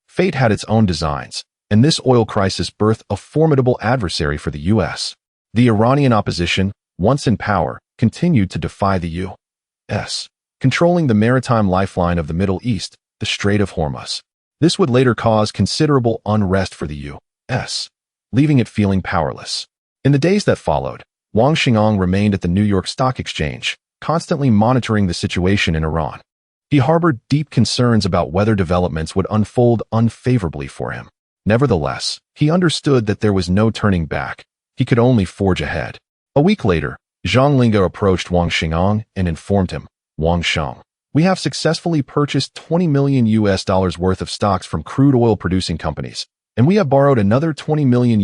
fate had its own designs, and this oil crisis birthed a formidable adversary for the U.S. The Iranian opposition, once in power, continued to defy the U.S., controlling the maritime lifeline of the Middle East, the Strait of Hormuz. This would later cause considerable unrest for the U.S., leaving it feeling powerless. In the days that followed, Wang Xing'an remained at the New York Stock Exchange, constantly monitoring the situation in Iran. He harbored deep concerns about whether developments would unfold unfavorably for him. Nevertheless, he understood that there was no turning back. He could only forge ahead. A week later, Zhang Linge approached Wang Xing'an and informed him, "Wang Sheng, we have successfully purchased $20 million worth of stocks from crude oil producing companies, and we have borrowed another $20 million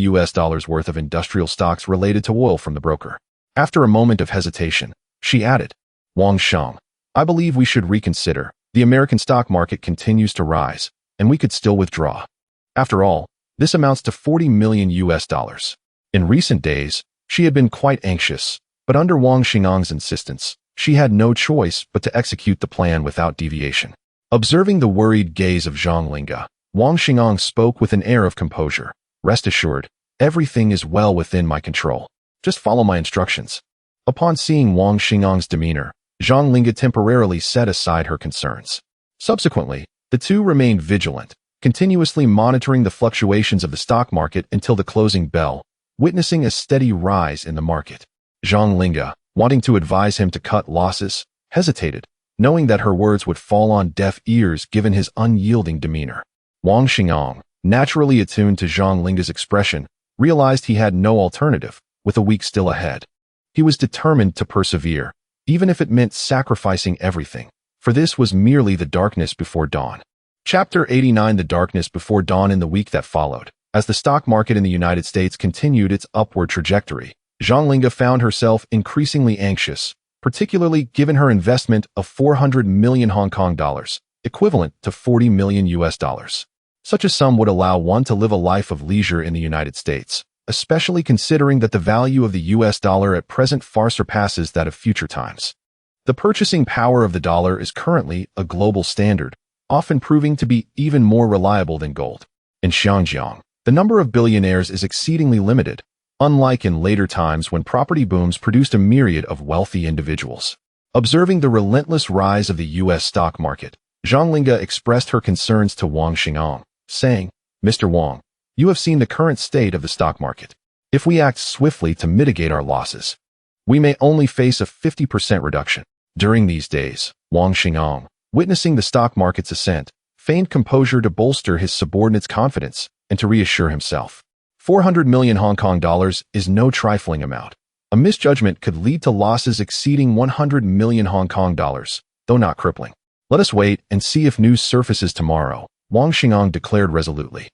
worth of industrial stocks related to oil from the broker." After a moment of hesitation, she added, "Wang Sheng, I believe we should reconsider. The American stock market continues to rise, and we could still withdraw. After all, this amounts to $40 million. In recent days, she had been quite anxious, but under Wang Xing'an's insistence, she had no choice but to execute the plan without deviation. Observing the worried gaze of Zhang Linge, Wang Xing'an spoke with an air of composure. "Rest assured, everything is well within my control. Just follow my instructions." Upon seeing Wang Xing'an's demeanor, Zhang Linge temporarily set aside her concerns. Subsequently, the two remained vigilant, continuously monitoring the fluctuations of the stock market until the closing bell, witnessing a steady rise in the market. Zhang Linge, wanting to advise him to cut losses, hesitated, knowing that her words would fall on deaf ears given his unyielding demeanor. Wang Xing'an, naturally attuned to Zhang Linge's expression, realized he had no alternative, with a week still ahead. He was determined to persevere, even if it meant sacrificing everything, for this was merely the darkness before dawn. Chapter 89: The Darkness Before Dawn. In the week that followed, as the stock market in the United States continued its upward trajectory, Zhang Linge found herself increasingly anxious, particularly given her investment of 400 million Hong Kong dollars, equivalent to $40 million. Such a sum would allow one to live a life of leisure in the United States, especially considering that the value of the US dollar at present far surpasses that of future times. The purchasing power of the dollar is currently a global standard, often proving to be even more reliable than gold. In Xinjiang, the number of billionaires is exceedingly limited, unlike in later times when property booms produced a myriad of wealthy individuals. Observing the relentless rise of the U.S. stock market, Zhang Linge expressed her concerns to Wang Xing'an, saying, "Mr. Wang, you have seen the current state of the stock market. If we act swiftly to mitigate our losses, we may only face a 50% reduction." During these days, Wang Xing'an, witnessing the stock market's ascent, feigned composure to bolster his subordinates' confidence and to reassure himself. 400 million Hong Kong dollars is no trifling amount. A misjudgment could lead to losses exceeding 100 million Hong Kong dollars, though not crippling. "Let us wait and see if news surfaces tomorrow," Wang Xing'an declared resolutely.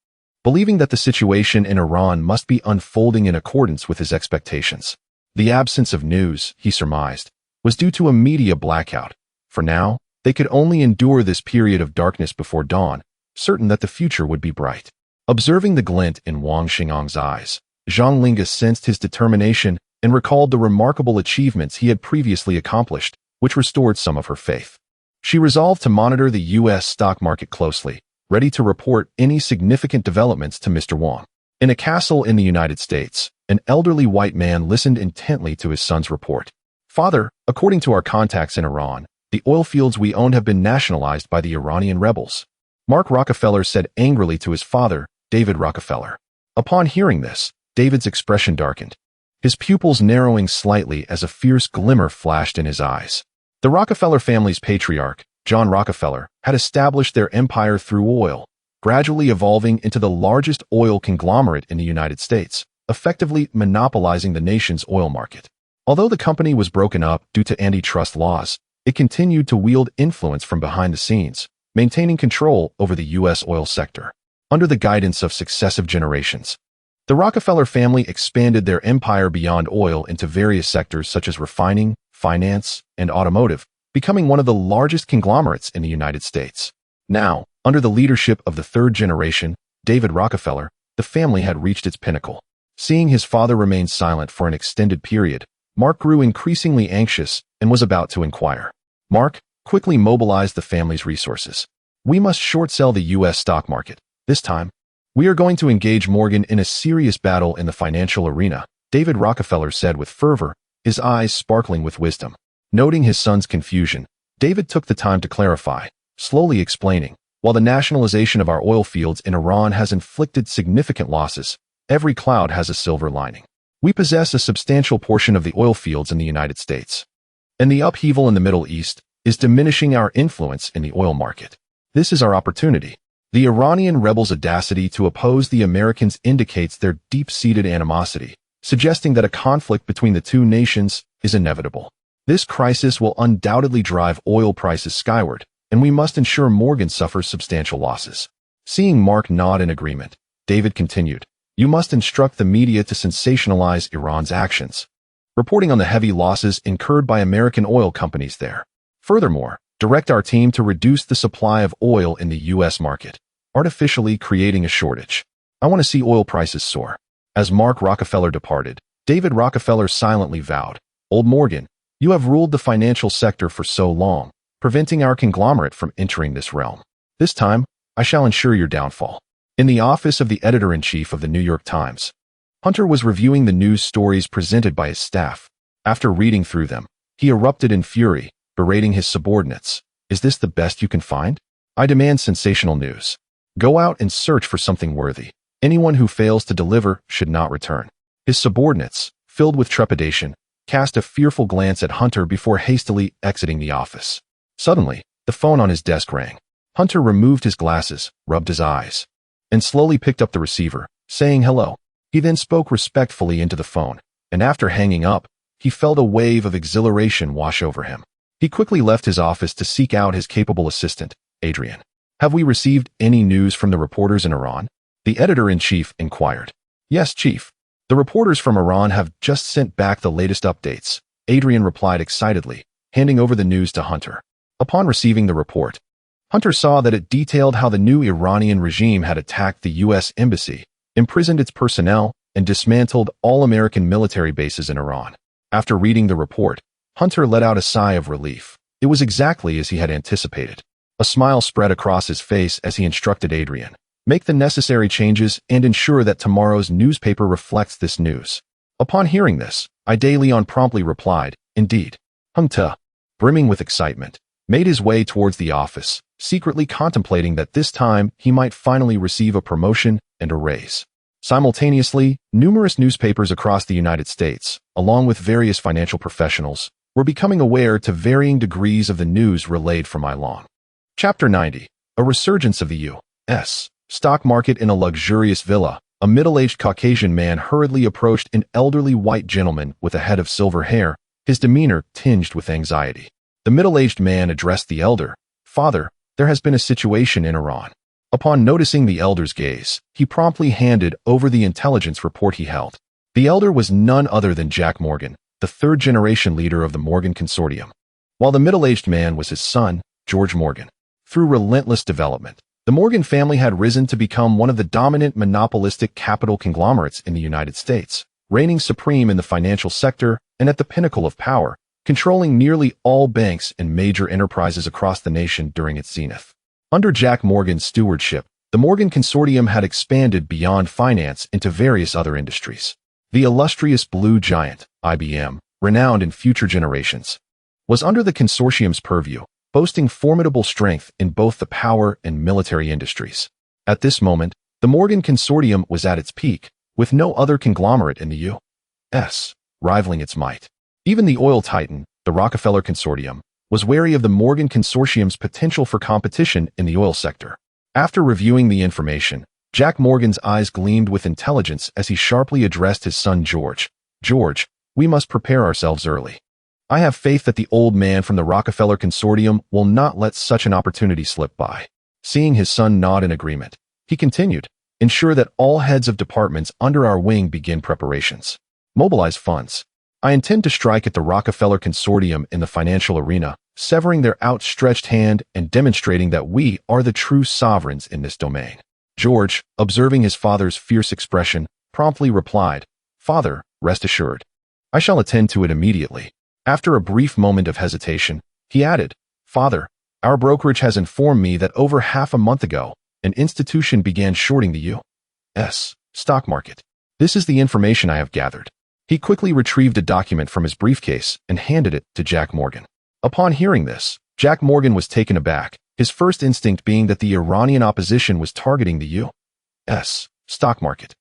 Believing that the situation in Iran must be unfolding in accordance with his expectations. The absence of news, he surmised, was due to a media blackout. For now, they could only endure this period of darkness before dawn, certain that the future would be bright. Observing the glint in Wang Xing'an's eyes, Zhang Linge sensed his determination and recalled the remarkable achievements he had previously accomplished, which restored some of her faith. She resolved to monitor the U.S. stock market closely, ready to report any significant developments to Mr. Wang. In a castle in the United States, an elderly white man listened intently to his son's report. "Father, according to our contacts in Iran, the oil fields we owned have been nationalized by the Iranian rebels," Mark Rockefeller said angrily to his father, David Rockefeller. Upon hearing this, David's expression darkened, his pupils narrowing slightly as a fierce glimmer flashed in his eyes. The Rockefeller family's patriarch, John Rockefeller, had established their empire through oil, gradually evolving into the largest oil conglomerate in the United States, effectively monopolizing the nation's oil market. Although the company was broken up due to antitrust laws, it continued to wield influence from behind the scenes, maintaining control over the U.S. oil sector. Under the guidance of successive generations, the Rockefeller family expanded their empire beyond oil into various sectors such as refining, finance, and automotive, becoming one of the largest conglomerates in the United States. Now, under the leadership of the third generation, David Rockefeller, the family had reached its pinnacle. Seeing his father remain silent for an extended period, Mark grew increasingly anxious and was about to inquire. Mark quickly mobilized the family's resources. We must short sell the U.S. stock market. This time, we are going to engage Morgan in a serious battle in the financial arena, David Rockefeller said with fervor, his eyes sparkling with wisdom. Noting his son's confusion, David took the time to clarify, slowly explaining, while the nationalization of our oil fields in Iran has inflicted significant losses, every cloud has a silver lining. We possess a substantial portion of the oil fields in the United States. And the upheaval in the Middle East is diminishing our influence in the oil market. This is our opportunity. The Iranian rebels' audacity to oppose the Americans indicates their deep-seated animosity, suggesting that a conflict between the two nations is inevitable. This crisis will undoubtedly drive oil prices skyward, and we must ensure Morgan suffers substantial losses. Seeing Mark nod in agreement, David continued, "You must instruct the media to sensationalize Iran's actions, reporting on the heavy losses incurred by American oil companies there. Furthermore, direct our team to reduce the supply of oil in the U.S. market, artificially creating a shortage. I want to see oil prices soar." As Mark Rockefeller departed, David Rockefeller silently vowed, "Old Morgan, you have ruled the financial sector for so long, preventing our conglomerate from entering this realm. This time, I shall ensure your downfall." In the office of the editor-in-chief of the New York Times, Hunter was reviewing the news stories presented by his staff. After reading through them, he erupted in fury, berating his subordinates. "Is this the best you can find? I demand sensational news. Go out and search for something worthy. Anyone who fails to deliver should not return." His subordinates, filled with trepidation, cast a fearful glance at Hunter before hastily exiting the office. Suddenly, the phone on his desk rang. Hunter removed his glasses, rubbed his eyes, and slowly picked up the receiver, saying hello. He then spoke respectfully into the phone, and after hanging up, he felt a wave of exhilaration wash over him. He quickly left his office to seek out his capable assistant, Adrian. "Have we received any news from the reporters in Iran?" the editor-in-chief inquired. "Yes, Chief. The reporters from Iran have just sent back the latest updates," Adrian replied excitedly, handing over the news to Hunter. Upon receiving the report, Hunter saw that it detailed how the new Iranian regime had attacked the U.S. embassy, imprisoned its personnel, and dismantled all American military bases in Iran. After reading the report, Hunter let out a sigh of relief. It was exactly as he had anticipated. A smile spread across his face as he instructed Adrian, "Make the necessary changes and ensure that tomorrow's newspaper reflects this news." Upon hearing this, De Leon promptly replied, "Indeed." Hunter, brimming with excitement, made his way towards the office, secretly contemplating that this time he might finally receive a promotion and a raise. Simultaneously, numerous newspapers across the United States, along with various financial professionals, were becoming aware to varying degrees of the news relayed from Milan. Chapter 90. A resurgence of the U.S. stock market. In a luxurious villa, a middle-aged Caucasian man hurriedly approached an elderly white gentleman with a head of silver hair, his demeanor tinged with anxiety. The middle-aged man addressed the elder, "Father, there has been a situation in Iran." Upon noticing the elder's gaze, he promptly handed over the intelligence report he held. The elder was none other than Jack Morgan, the third-generation leader of the Morgan Consortium, while the middle-aged man was his son, George Morgan. Through relentless development, the Morgan family had risen to become one of the dominant monopolistic capital conglomerates in the United States, reigning supreme in the financial sector and at the pinnacle of power, controlling nearly all banks and major enterprises across the nation during its zenith. Under Jack Morgan's stewardship, the Morgan Consortium had expanded beyond finance into various other industries. The illustrious Blue Giant, IBM, renowned in future generations, was under the consortium's purview, boasting formidable strength in both the power and military industries. At this moment, the Morgan Consortium was at its peak, with no other conglomerate in the U.S. rivaling its might. Even the oil titan, the Rockefeller Consortium, was wary of the Morgan Consortium's potential for competition in the oil sector. After reviewing the information, Jack Morgan's eyes gleamed with intelligence as he sharply addressed his son George. "George, we must prepare ourselves early. I have faith that the old man from the Rockefeller Consortium will not let such an opportunity slip by." Seeing his son nod in agreement, he continued, "Ensure that all heads of departments under our wing begin preparations. Mobilize funds. I intend to strike at the Rockefeller Consortium in the financial arena, severing their outstretched hand and demonstrating that we are the true sovereigns in this domain." George, observing his father's fierce expression, promptly replied, "Father, rest assured. I shall attend to it immediately." After a brief moment of hesitation, he added, "Father, our brokerage has informed me that over half a month ago, an institution began shorting the U.S. stock market. This is the information I have gathered." He quickly retrieved a document from his briefcase and handed it to Jack Morgan. Upon hearing this, Jack Morgan was taken aback, his first instinct being that the Iranian opposition was targeting the U.S. stock market.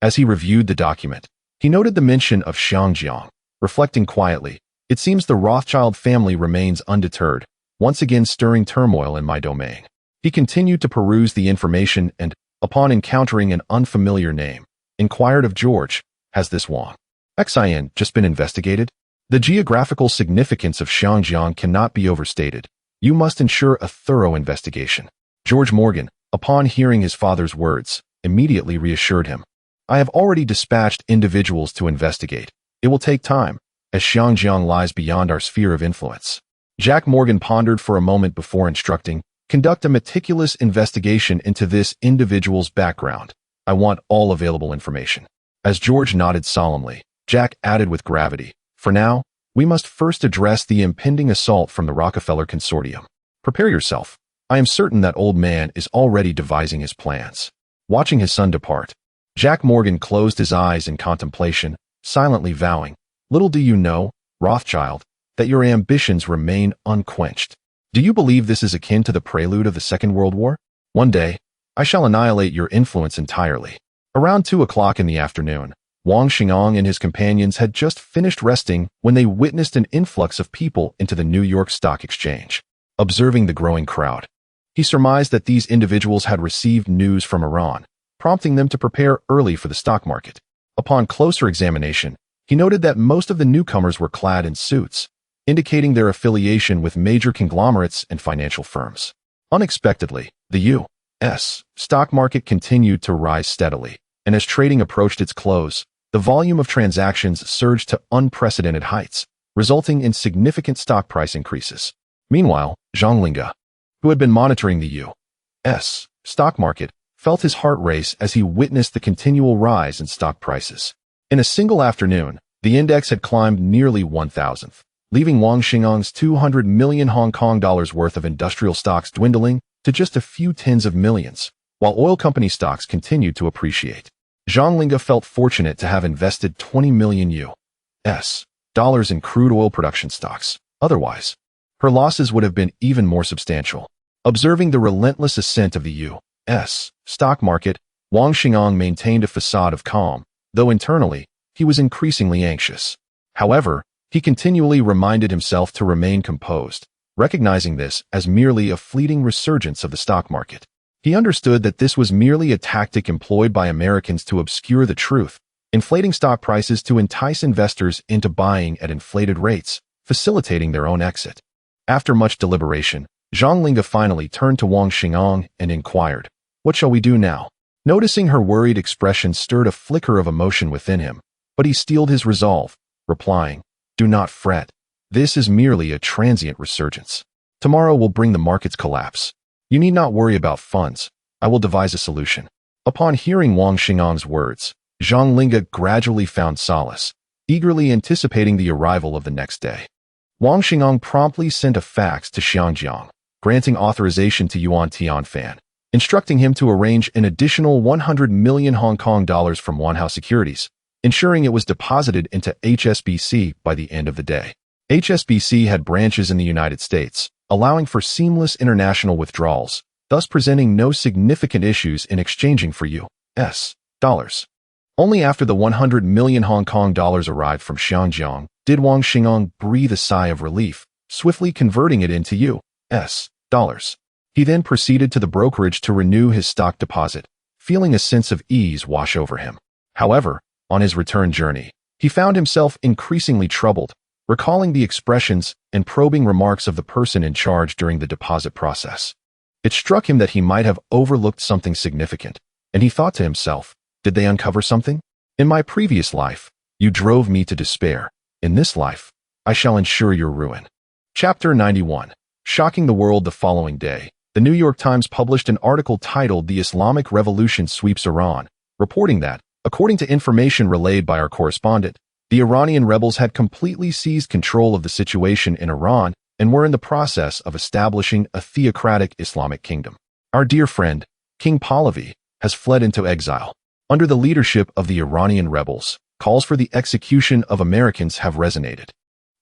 As he reviewed the document, he noted the mention of Xiangjiang. Reflecting quietly, it seems the Rothschild family remains undeterred, once again stirring turmoil in my domain. He continued to peruse the information and, upon encountering an unfamiliar name, inquired of George, "Has this Wang Xin just been investigated?" The geographical significance of Xiangjiang cannot be overstated. You must ensure a thorough investigation. George Morgan, upon hearing his father's words, immediately reassured him. "I have already dispatched individuals to investigate. It will take time, as Xiangjiang lies beyond our sphere of influence." Jack Morgan pondered for a moment before instructing, "Conduct a meticulous investigation into this individual's background. I want all available information." As George nodded solemnly, Jack added with gravity, "For now, we must first address the impending assault from the Rockefeller Consortium. Prepare yourself. I am certain that old man is already devising his plans." Watching his son depart, Jack Morgan closed his eyes in contemplation, silently vowing, "Little do you know, Rothschild, that your ambitions remain unquenched. Do you believe this is akin to the prelude of the Second World War? One day, I shall annihilate your influence entirely." Around 2 o'clock in the afternoon, Wang Xingang and his companions had just finished resting when they witnessed an influx of people into the New York Stock Exchange. Observing the growing crowd, he surmised that these individuals had received news from Iran, prompting them to prepare early for the stock market. Upon closer examination, he noted that most of the newcomers were clad in suits, indicating their affiliation with major conglomerates and financial firms. Unexpectedly, the U.S. stock market continued to rise steadily, and as trading approached its close, the volume of transactions surged to unprecedented heights, resulting in significant stock price increases. Meanwhile, Zhang Linga, who had been monitoring the U.S. stock market, felt his heart race as he witnessed the continual rise in stock prices. In a single afternoon, the index had climbed nearly 1,000th, leaving Wang Xingyang's 200 million Hong Kong dollars worth of industrial stocks dwindling to just a few tens of millions, while oil company stocks continued to appreciate. Zhang Linga felt fortunate to have invested 20 million U.S. dollars in crude oil production stocks. Otherwise, her losses would have been even more substantial. Observing the relentless ascent of the U.S. stock market, Wang Xingyang maintained a facade of calm, though internally, he was increasingly anxious. However, he continually reminded himself to remain composed, recognizing this as merely a fleeting resurgence of the stock market. He understood that this was merely a tactic employed by Americans to obscure the truth, inflating stock prices to entice investors into buying at inflated rates, facilitating their own exit. After much deliberation, Zhang Linga finally turned to Wang Xingyang and inquired, "What shall we do now?" Noticing her worried expression stirred a flicker of emotion within him, but he steeled his resolve, replying, "Do not fret. This is merely a transient resurgence. Tomorrow will bring the market's collapse. You need not worry about funds. I will devise a solution." Upon hearing Wang Xingyang's words, Zhang Linga gradually found solace, eagerly anticipating the arrival of the next day. Wang Xingyang promptly sent a fax to Xiangjiang, granting authorization to Yuan Tianfan, instructing him to arrange an additional 100 million Hong Kong dollars from Wanhao Securities, ensuring it was deposited into HSBC by the end of the day. HSBC had branches in the United States, allowing for seamless international withdrawals, thus presenting no significant issues in exchanging for U.S. dollars. Only after the 100 million Hong Kong dollars arrived from Xiangjiang did Wang Xingyang breathe a sigh of relief, swiftly converting it into U.S. dollars. He then proceeded to the brokerage to renew his stock deposit, feeling a sense of ease wash over him. However, on his return journey, he found himself increasingly troubled, recalling the expressions and probing remarks of the person in charge during the deposit process. It struck him that he might have overlooked something significant, and he thought to himself, "Did they uncover something? In my previous life, you drove me to despair. In this life, I shall ensure your ruin." Chapter 91. Shocking the world the following day, the New York Times published an article titled "The Islamic Revolution Sweeps Iran," reporting that, according to information relayed by our correspondent, the Iranian rebels had completely seized control of the situation in Iran and were in the process of establishing a theocratic Islamic kingdom. Our dear friend, King Pahlavi, has fled into exile. Under the leadership of the Iranian rebels, calls for the execution of Americans have resonated.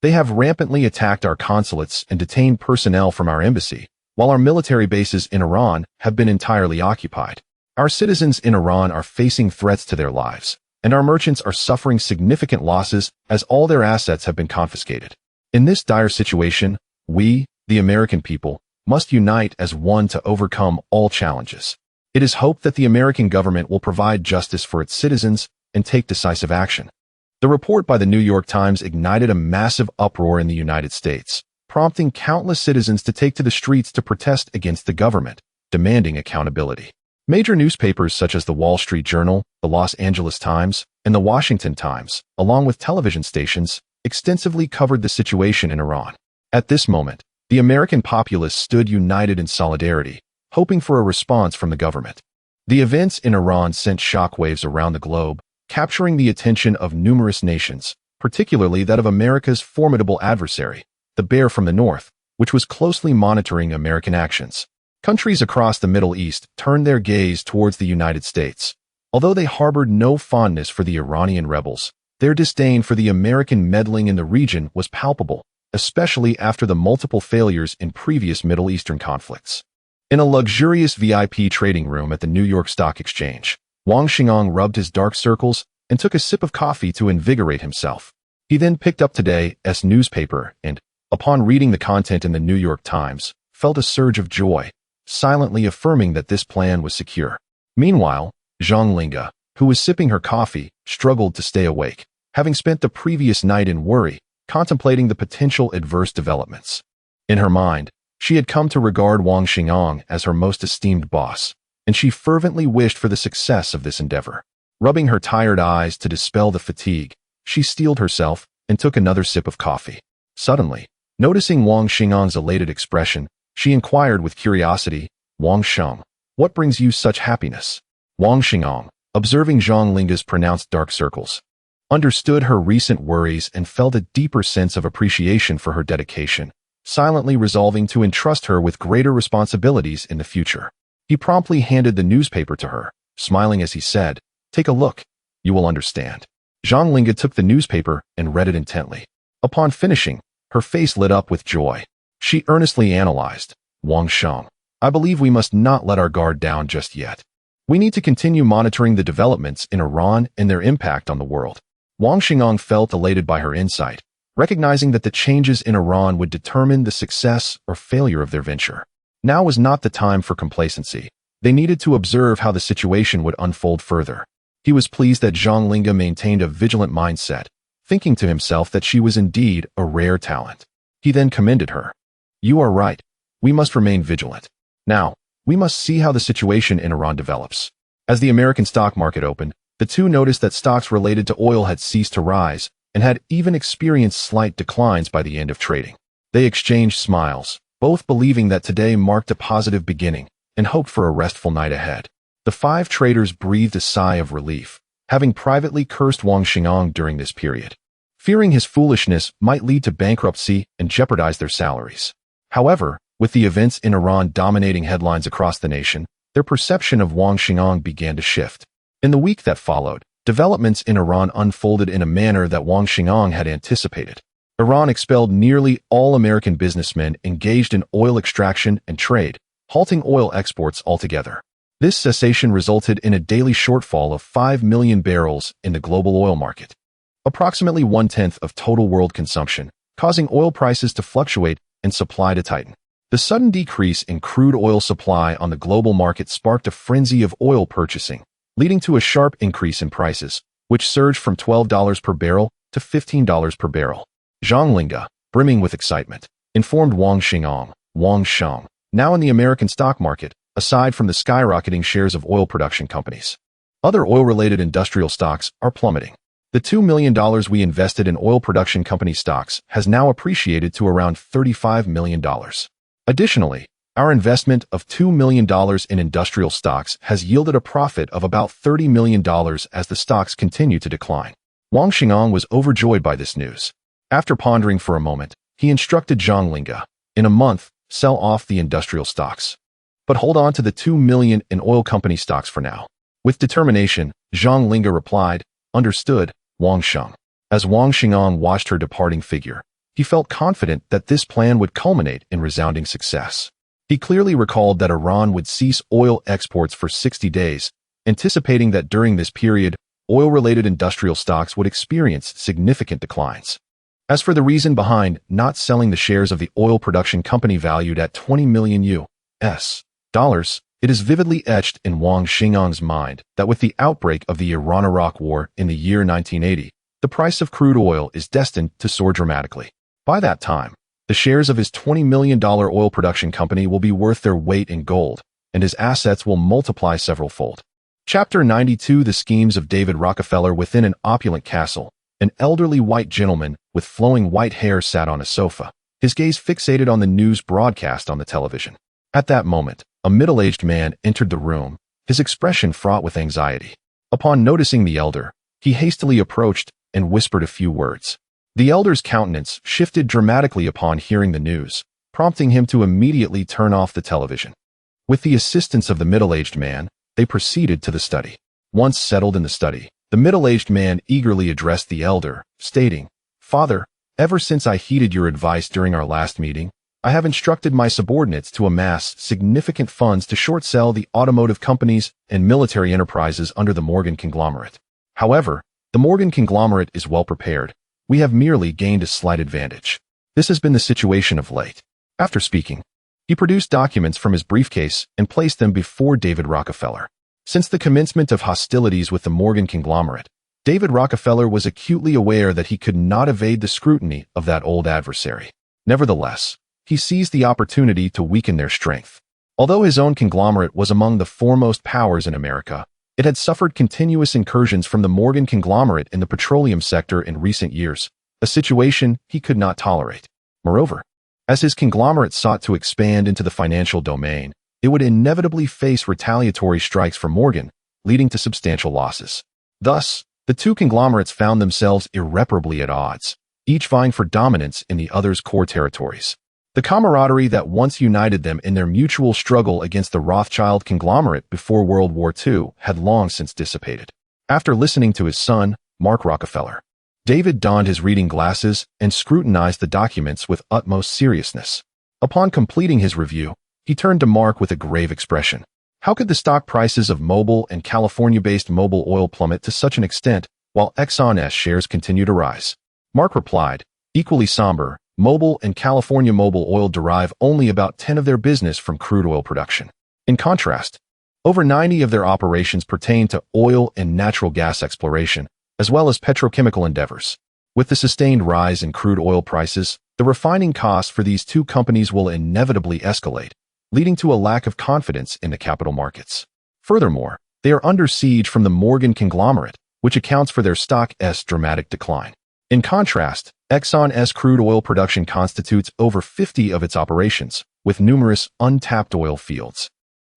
They have rampantly attacked our consulates and detained personnel from our embassy, while our military bases in Iran have been entirely occupied. Our citizens in Iran are facing threats to their lives, and our merchants are suffering significant losses as all their assets have been confiscated. In this dire situation, we, the American people, must unite as one to overcome all challenges. It is hoped that the American government will provide justice for its citizens and take decisive action. The report by the New York Times ignited a massive uproar in the United States, prompting countless citizens to take to the streets to protest against the government, demanding accountability. Major newspapers such as the Wall Street Journal, the Los Angeles Times, and the Washington Times, along with television stations, extensively covered the situation in Iran. At this moment, the American populace stood united in solidarity, hoping for a response from the government. The events in Iran sent shockwaves around the globe, capturing the attention of numerous nations, particularly that of America's formidable adversary, the Bear from the North, which was closely monitoring American actions. Countries across the Middle East turned their gaze towards the United States. Although they harbored no fondness for the Iranian rebels, their disdain for the American meddling in the region was palpable, especially after the multiple failures in previous Middle Eastern conflicts. In a luxurious VIP trading room at the New York Stock Exchange, Wang Xingang rubbed his dark circles and took a sip of coffee to invigorate himself. He then picked up today's newspaper and, upon reading the content in the New York Times, felt a surge of joy, silently affirming that this plan was secure. Meanwhile, Zhang Linga, who was sipping her coffee, struggled to stay awake, having spent the previous night in worry, contemplating the potential adverse developments. In her mind, she had come to regard Wang Xingang as her most esteemed boss, and she fervently wished for the success of this endeavor. Rubbing her tired eyes to dispel the fatigue, she steeled herself and took another sip of coffee. Suddenly, noticing Wang Xinggang's elated expression, she inquired with curiosity, "Wang Sheng, what brings you such happiness?" Wang Xingang, observing Zhang Linga's pronounced dark circles, understood her recent worries and felt a deeper sense of appreciation for her dedication, silently resolving to entrust her with greater responsibilities in the future. He promptly handed the newspaper to her, smiling as he said, "Take a look. You will understand." Zhang Linga took the newspaper and read it intently. Upon finishing, her face lit up with joy. She earnestly analyzed, "Wang Sheng, I believe we must not let our guard down just yet. We need to continue monitoring the developments in Iran and their impact on the world." Wang Xingang felt elated by her insight, recognizing that the changes in Iran would determine the success or failure of their venture. Now was not the time for complacency. They needed to observe how the situation would unfold further. He was pleased that Zhang Linga maintained a vigilant mindset, thinking to himself that she was indeed a rare talent. He then commended her. "You are right. We must remain vigilant. Now, we must see how the situation in Iran develops." As the American stock market opened, the two noticed that stocks related to oil had ceased to rise and had even experienced slight declines by the end of trading. They exchanged smiles, both believing that today marked a positive beginning and hoped for a restful night ahead. The five traders breathed a sigh of relief, having privately cursed Wang Xingang during this period, fearing his foolishness might lead to bankruptcy and jeopardize their salaries. However, with the events in Iran dominating headlines across the nation, their perception of Wang Xingang began to shift. In the week that followed, developments in Iran unfolded in a manner that Wang Xingang had anticipated. Iran expelled nearly all American businessmen engaged in oil extraction and trade, halting oil exports altogether. This cessation resulted in a daily shortfall of 5 million barrels in the global oil market, approximately 1/10 of total world consumption, causing oil prices to fluctuate and supply to tighten. The sudden decrease in crude oil supply on the global market sparked a frenzy of oil purchasing, leading to a sharp increase in prices, which surged from $12 per barrel to $15 per barrel. Zhang Linga, brimming with excitement, informed Wang Xingang, "Wang Sheng, now in the American stock market, aside from the skyrocketing shares of oil production companies, other oil-related industrial stocks are plummeting. The $2 million we invested in oil production company stocks has now appreciated to around $35 million. Additionally, Our investment of $2 million in industrial stocks has yielded a profit of about $30 million as the stocks continue to decline. Wang Xingong was overjoyed by this news. After pondering for a moment, he instructed Zhang Linge, in a month, sell off the industrial stocks. But hold on to the $2 million in oil company stocks for now. With determination, Zhang Linge replied, "Understood, Wang Sheng." As Wang Xingong watched her departing figure, he felt confident that this plan would culminate in resounding success. He clearly recalled that Iran would cease oil exports for 60 days, anticipating that during this period, oil-related industrial stocks would experience significant declines. As for the reason behind not selling the shares of the oil production company valued at $20 million US, it is vividly etched in Wang Xingong's mind that with the outbreak of the Iran-Iraq War in the year 1980, the price of crude oil is destined to soar dramatically. By that time, the shares of his $20 million oil production company will be worth their weight in gold, and his assets will multiply several-fold. Chapter 92: The Schemes of David Rockefeller. Within an opulent castle, an elderly white gentleman with flowing white hair sat on a sofa, his gaze fixated on the news broadcast on the television. At that moment, a middle-aged man entered the room, his expression fraught with anxiety. Upon noticing the elder, he hastily approached and whispered a few words. The elder's countenance shifted dramatically upon hearing the news, prompting him to immediately turn off the television. With the assistance of the middle-aged man, they proceeded to the study. Once settled in the study, the middle-aged man eagerly addressed the elder, stating, "Father, ever since I heeded your advice during our last meeting, I have instructed my subordinates to amass significant funds to short-sell the automotive companies and military enterprises under the Morgan conglomerate. However, the Morgan conglomerate is well prepared. We have merely gained a slight advantage. This has been the situation of late." After speaking, he produced documents from his briefcase and placed them before David Rockefeller. Since the commencement of hostilities with the Morgan conglomerate, David Rockefeller was acutely aware that he could not evade the scrutiny of that old adversary. Nevertheless, he seized the opportunity to weaken their strength. Although his own conglomerate was among the foremost powers in America, it had suffered continuous incursions from the Morgan conglomerate in the petroleum sector in recent years, a situation he could not tolerate. Moreover, as his conglomerate sought to expand into the financial domain, it would inevitably face retaliatory strikes from Morgan, leading to substantial losses. Thus, the two conglomerates found themselves irreparably at odds, each vying for dominance in the other's core territories. The camaraderie that once united them in their mutual struggle against the Rothschild conglomerate before World War II had long since dissipated. After listening to his son, Mark Rockefeller, David donned his reading glasses and scrutinized the documents with utmost seriousness. Upon completing his review, he turned to Mark with a grave expression. How could the stock prices of Mobil and California-based Mobil Oil plummet to such an extent while Exxon's shares continue to rise? Mark replied, equally somber, Mobil and California Mobil Oil derive only about 10% of their business from crude oil production. In contrast, over 90% of their operations pertain to oil and natural gas exploration, as well as petrochemical endeavors. With the sustained rise in crude oil prices, the refining costs for these two companies will inevitably escalate, leading to a lack of confidence in the capital markets. Furthermore, they are under siege from the Morgan conglomerate, which accounts for their stock's dramatic decline. In contrast, Exxon's crude oil production constitutes over 50% of its operations, with numerous untapped oil fields,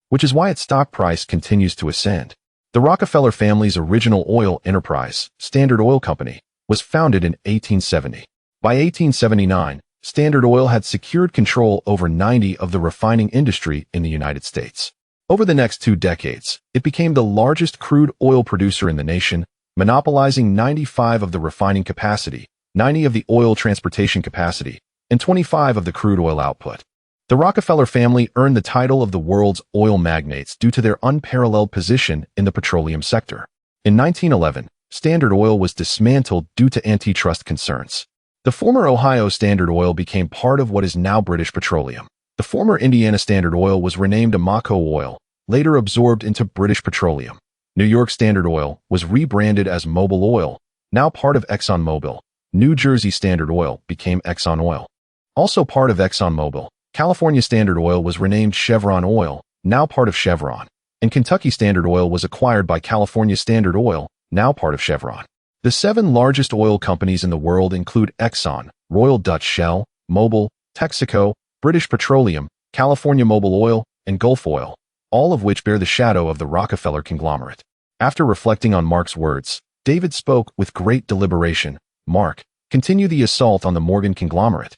which is why its stock price continues to ascend. The Rockefeller family's original oil enterprise, Standard Oil Company, was founded in 1870. By 1879, Standard Oil had secured control over 90% of the refining industry in the United States. Over the next 2 decades, it became the largest crude oil producer in the nation, monopolizing 95% of the refining capacity, 90% of the oil transportation capacity, and 25% of the crude oil output. The Rockefeller family earned the title of the world's oil magnates due to their unparalleled position in the petroleum sector. In 1911, Standard Oil was dismantled due to antitrust concerns. The former Ohio Standard Oil became part of what is now British Petroleum. The former Indiana Standard Oil was renamed Amoco Oil, later absorbed into British Petroleum. New York Standard Oil was rebranded as Mobil Oil, now part of ExxonMobil. New Jersey Standard Oil became Exxon Oil. Also part of ExxonMobil, California Standard Oil was renamed Chevron Oil, now part of Chevron, and Kentucky Standard Oil was acquired by California Standard Oil, now part of Chevron. The 7 largest oil companies in the world include Exxon, Royal Dutch Shell, Mobil, Texaco, British Petroleum, California Mobile Oil, and Gulf Oil, all of which bear the shadow of the Rockefeller conglomerate. After reflecting on Mark's words, David spoke with great deliberation. Mark, continue the assault on the Morgan conglomerate,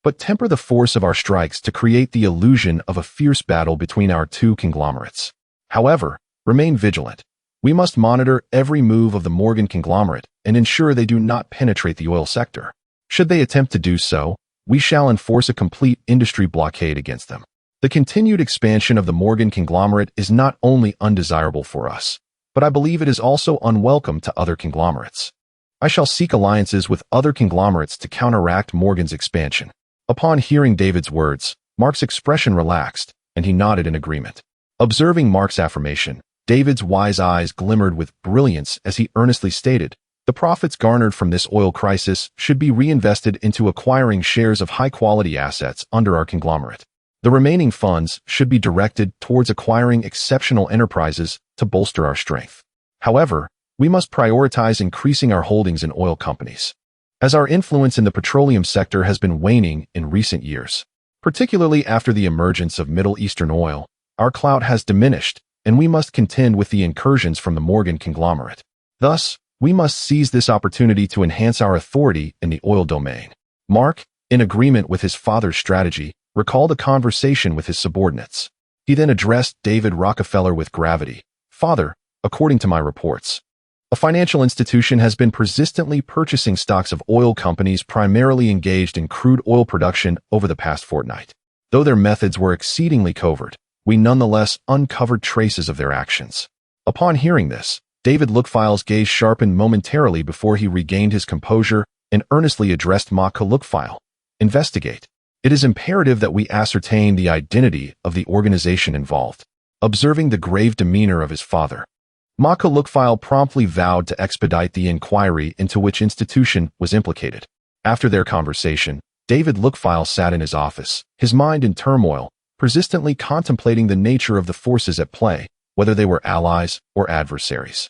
but temper the force of our strikes to create the illusion of a fierce battle between our two conglomerates. However, remain vigilant. We must monitor every move of the Morgan conglomerate and ensure they do not penetrate the oil sector. Should they attempt to do so, we shall enforce a complete industry blockade against them. The continued expansion of the Morgan conglomerate is not only undesirable for us, but I believe it is also unwelcome to other conglomerates. I shall seek alliances with other conglomerates to counteract Morgan's expansion. Upon hearing David's words, Mark's expression relaxed, and he nodded in agreement. Observing Mark's affirmation, David's wise eyes glimmered with brilliance as he earnestly stated, the profits garnered from this oil crisis should be reinvested into acquiring shares of high-quality assets under our conglomerate. The remaining funds should be directed towards acquiring exceptional enterprises to bolster our strength. However, we must prioritize increasing our holdings in oil companies, as our influence in the petroleum sector has been waning in recent years. Particularly after the emergence of Middle Eastern oil, our clout has diminished, and we must contend with the incursions from the Morgan conglomerate. Thus, we must seize this opportunity to enhance our authority in the oil domain. Mark, in agreement with his father's strategy, recalled a conversation with his subordinates. He then addressed David Rockefeller with gravity. Father, according to my reports, a financial institution has been persistently purchasing stocks of oil companies primarily engaged in crude oil production over the past fortnight. Though their methods were exceedingly covert, we nonetheless uncovered traces of their actions. Upon hearing this, David Lookfile's gaze sharpened momentarily before he regained his composure and earnestly addressed Maka Lookfile. Investigate. It is imperative that we ascertain the identity of the organization involved. Observing the grave demeanor of his father, Maka Lookfile promptly vowed to expedite the inquiry into which institution was implicated. After their conversation, David Lookfile sat in his office, his mind in turmoil, persistently contemplating the nature of the forces at play, whether they were allies or adversaries.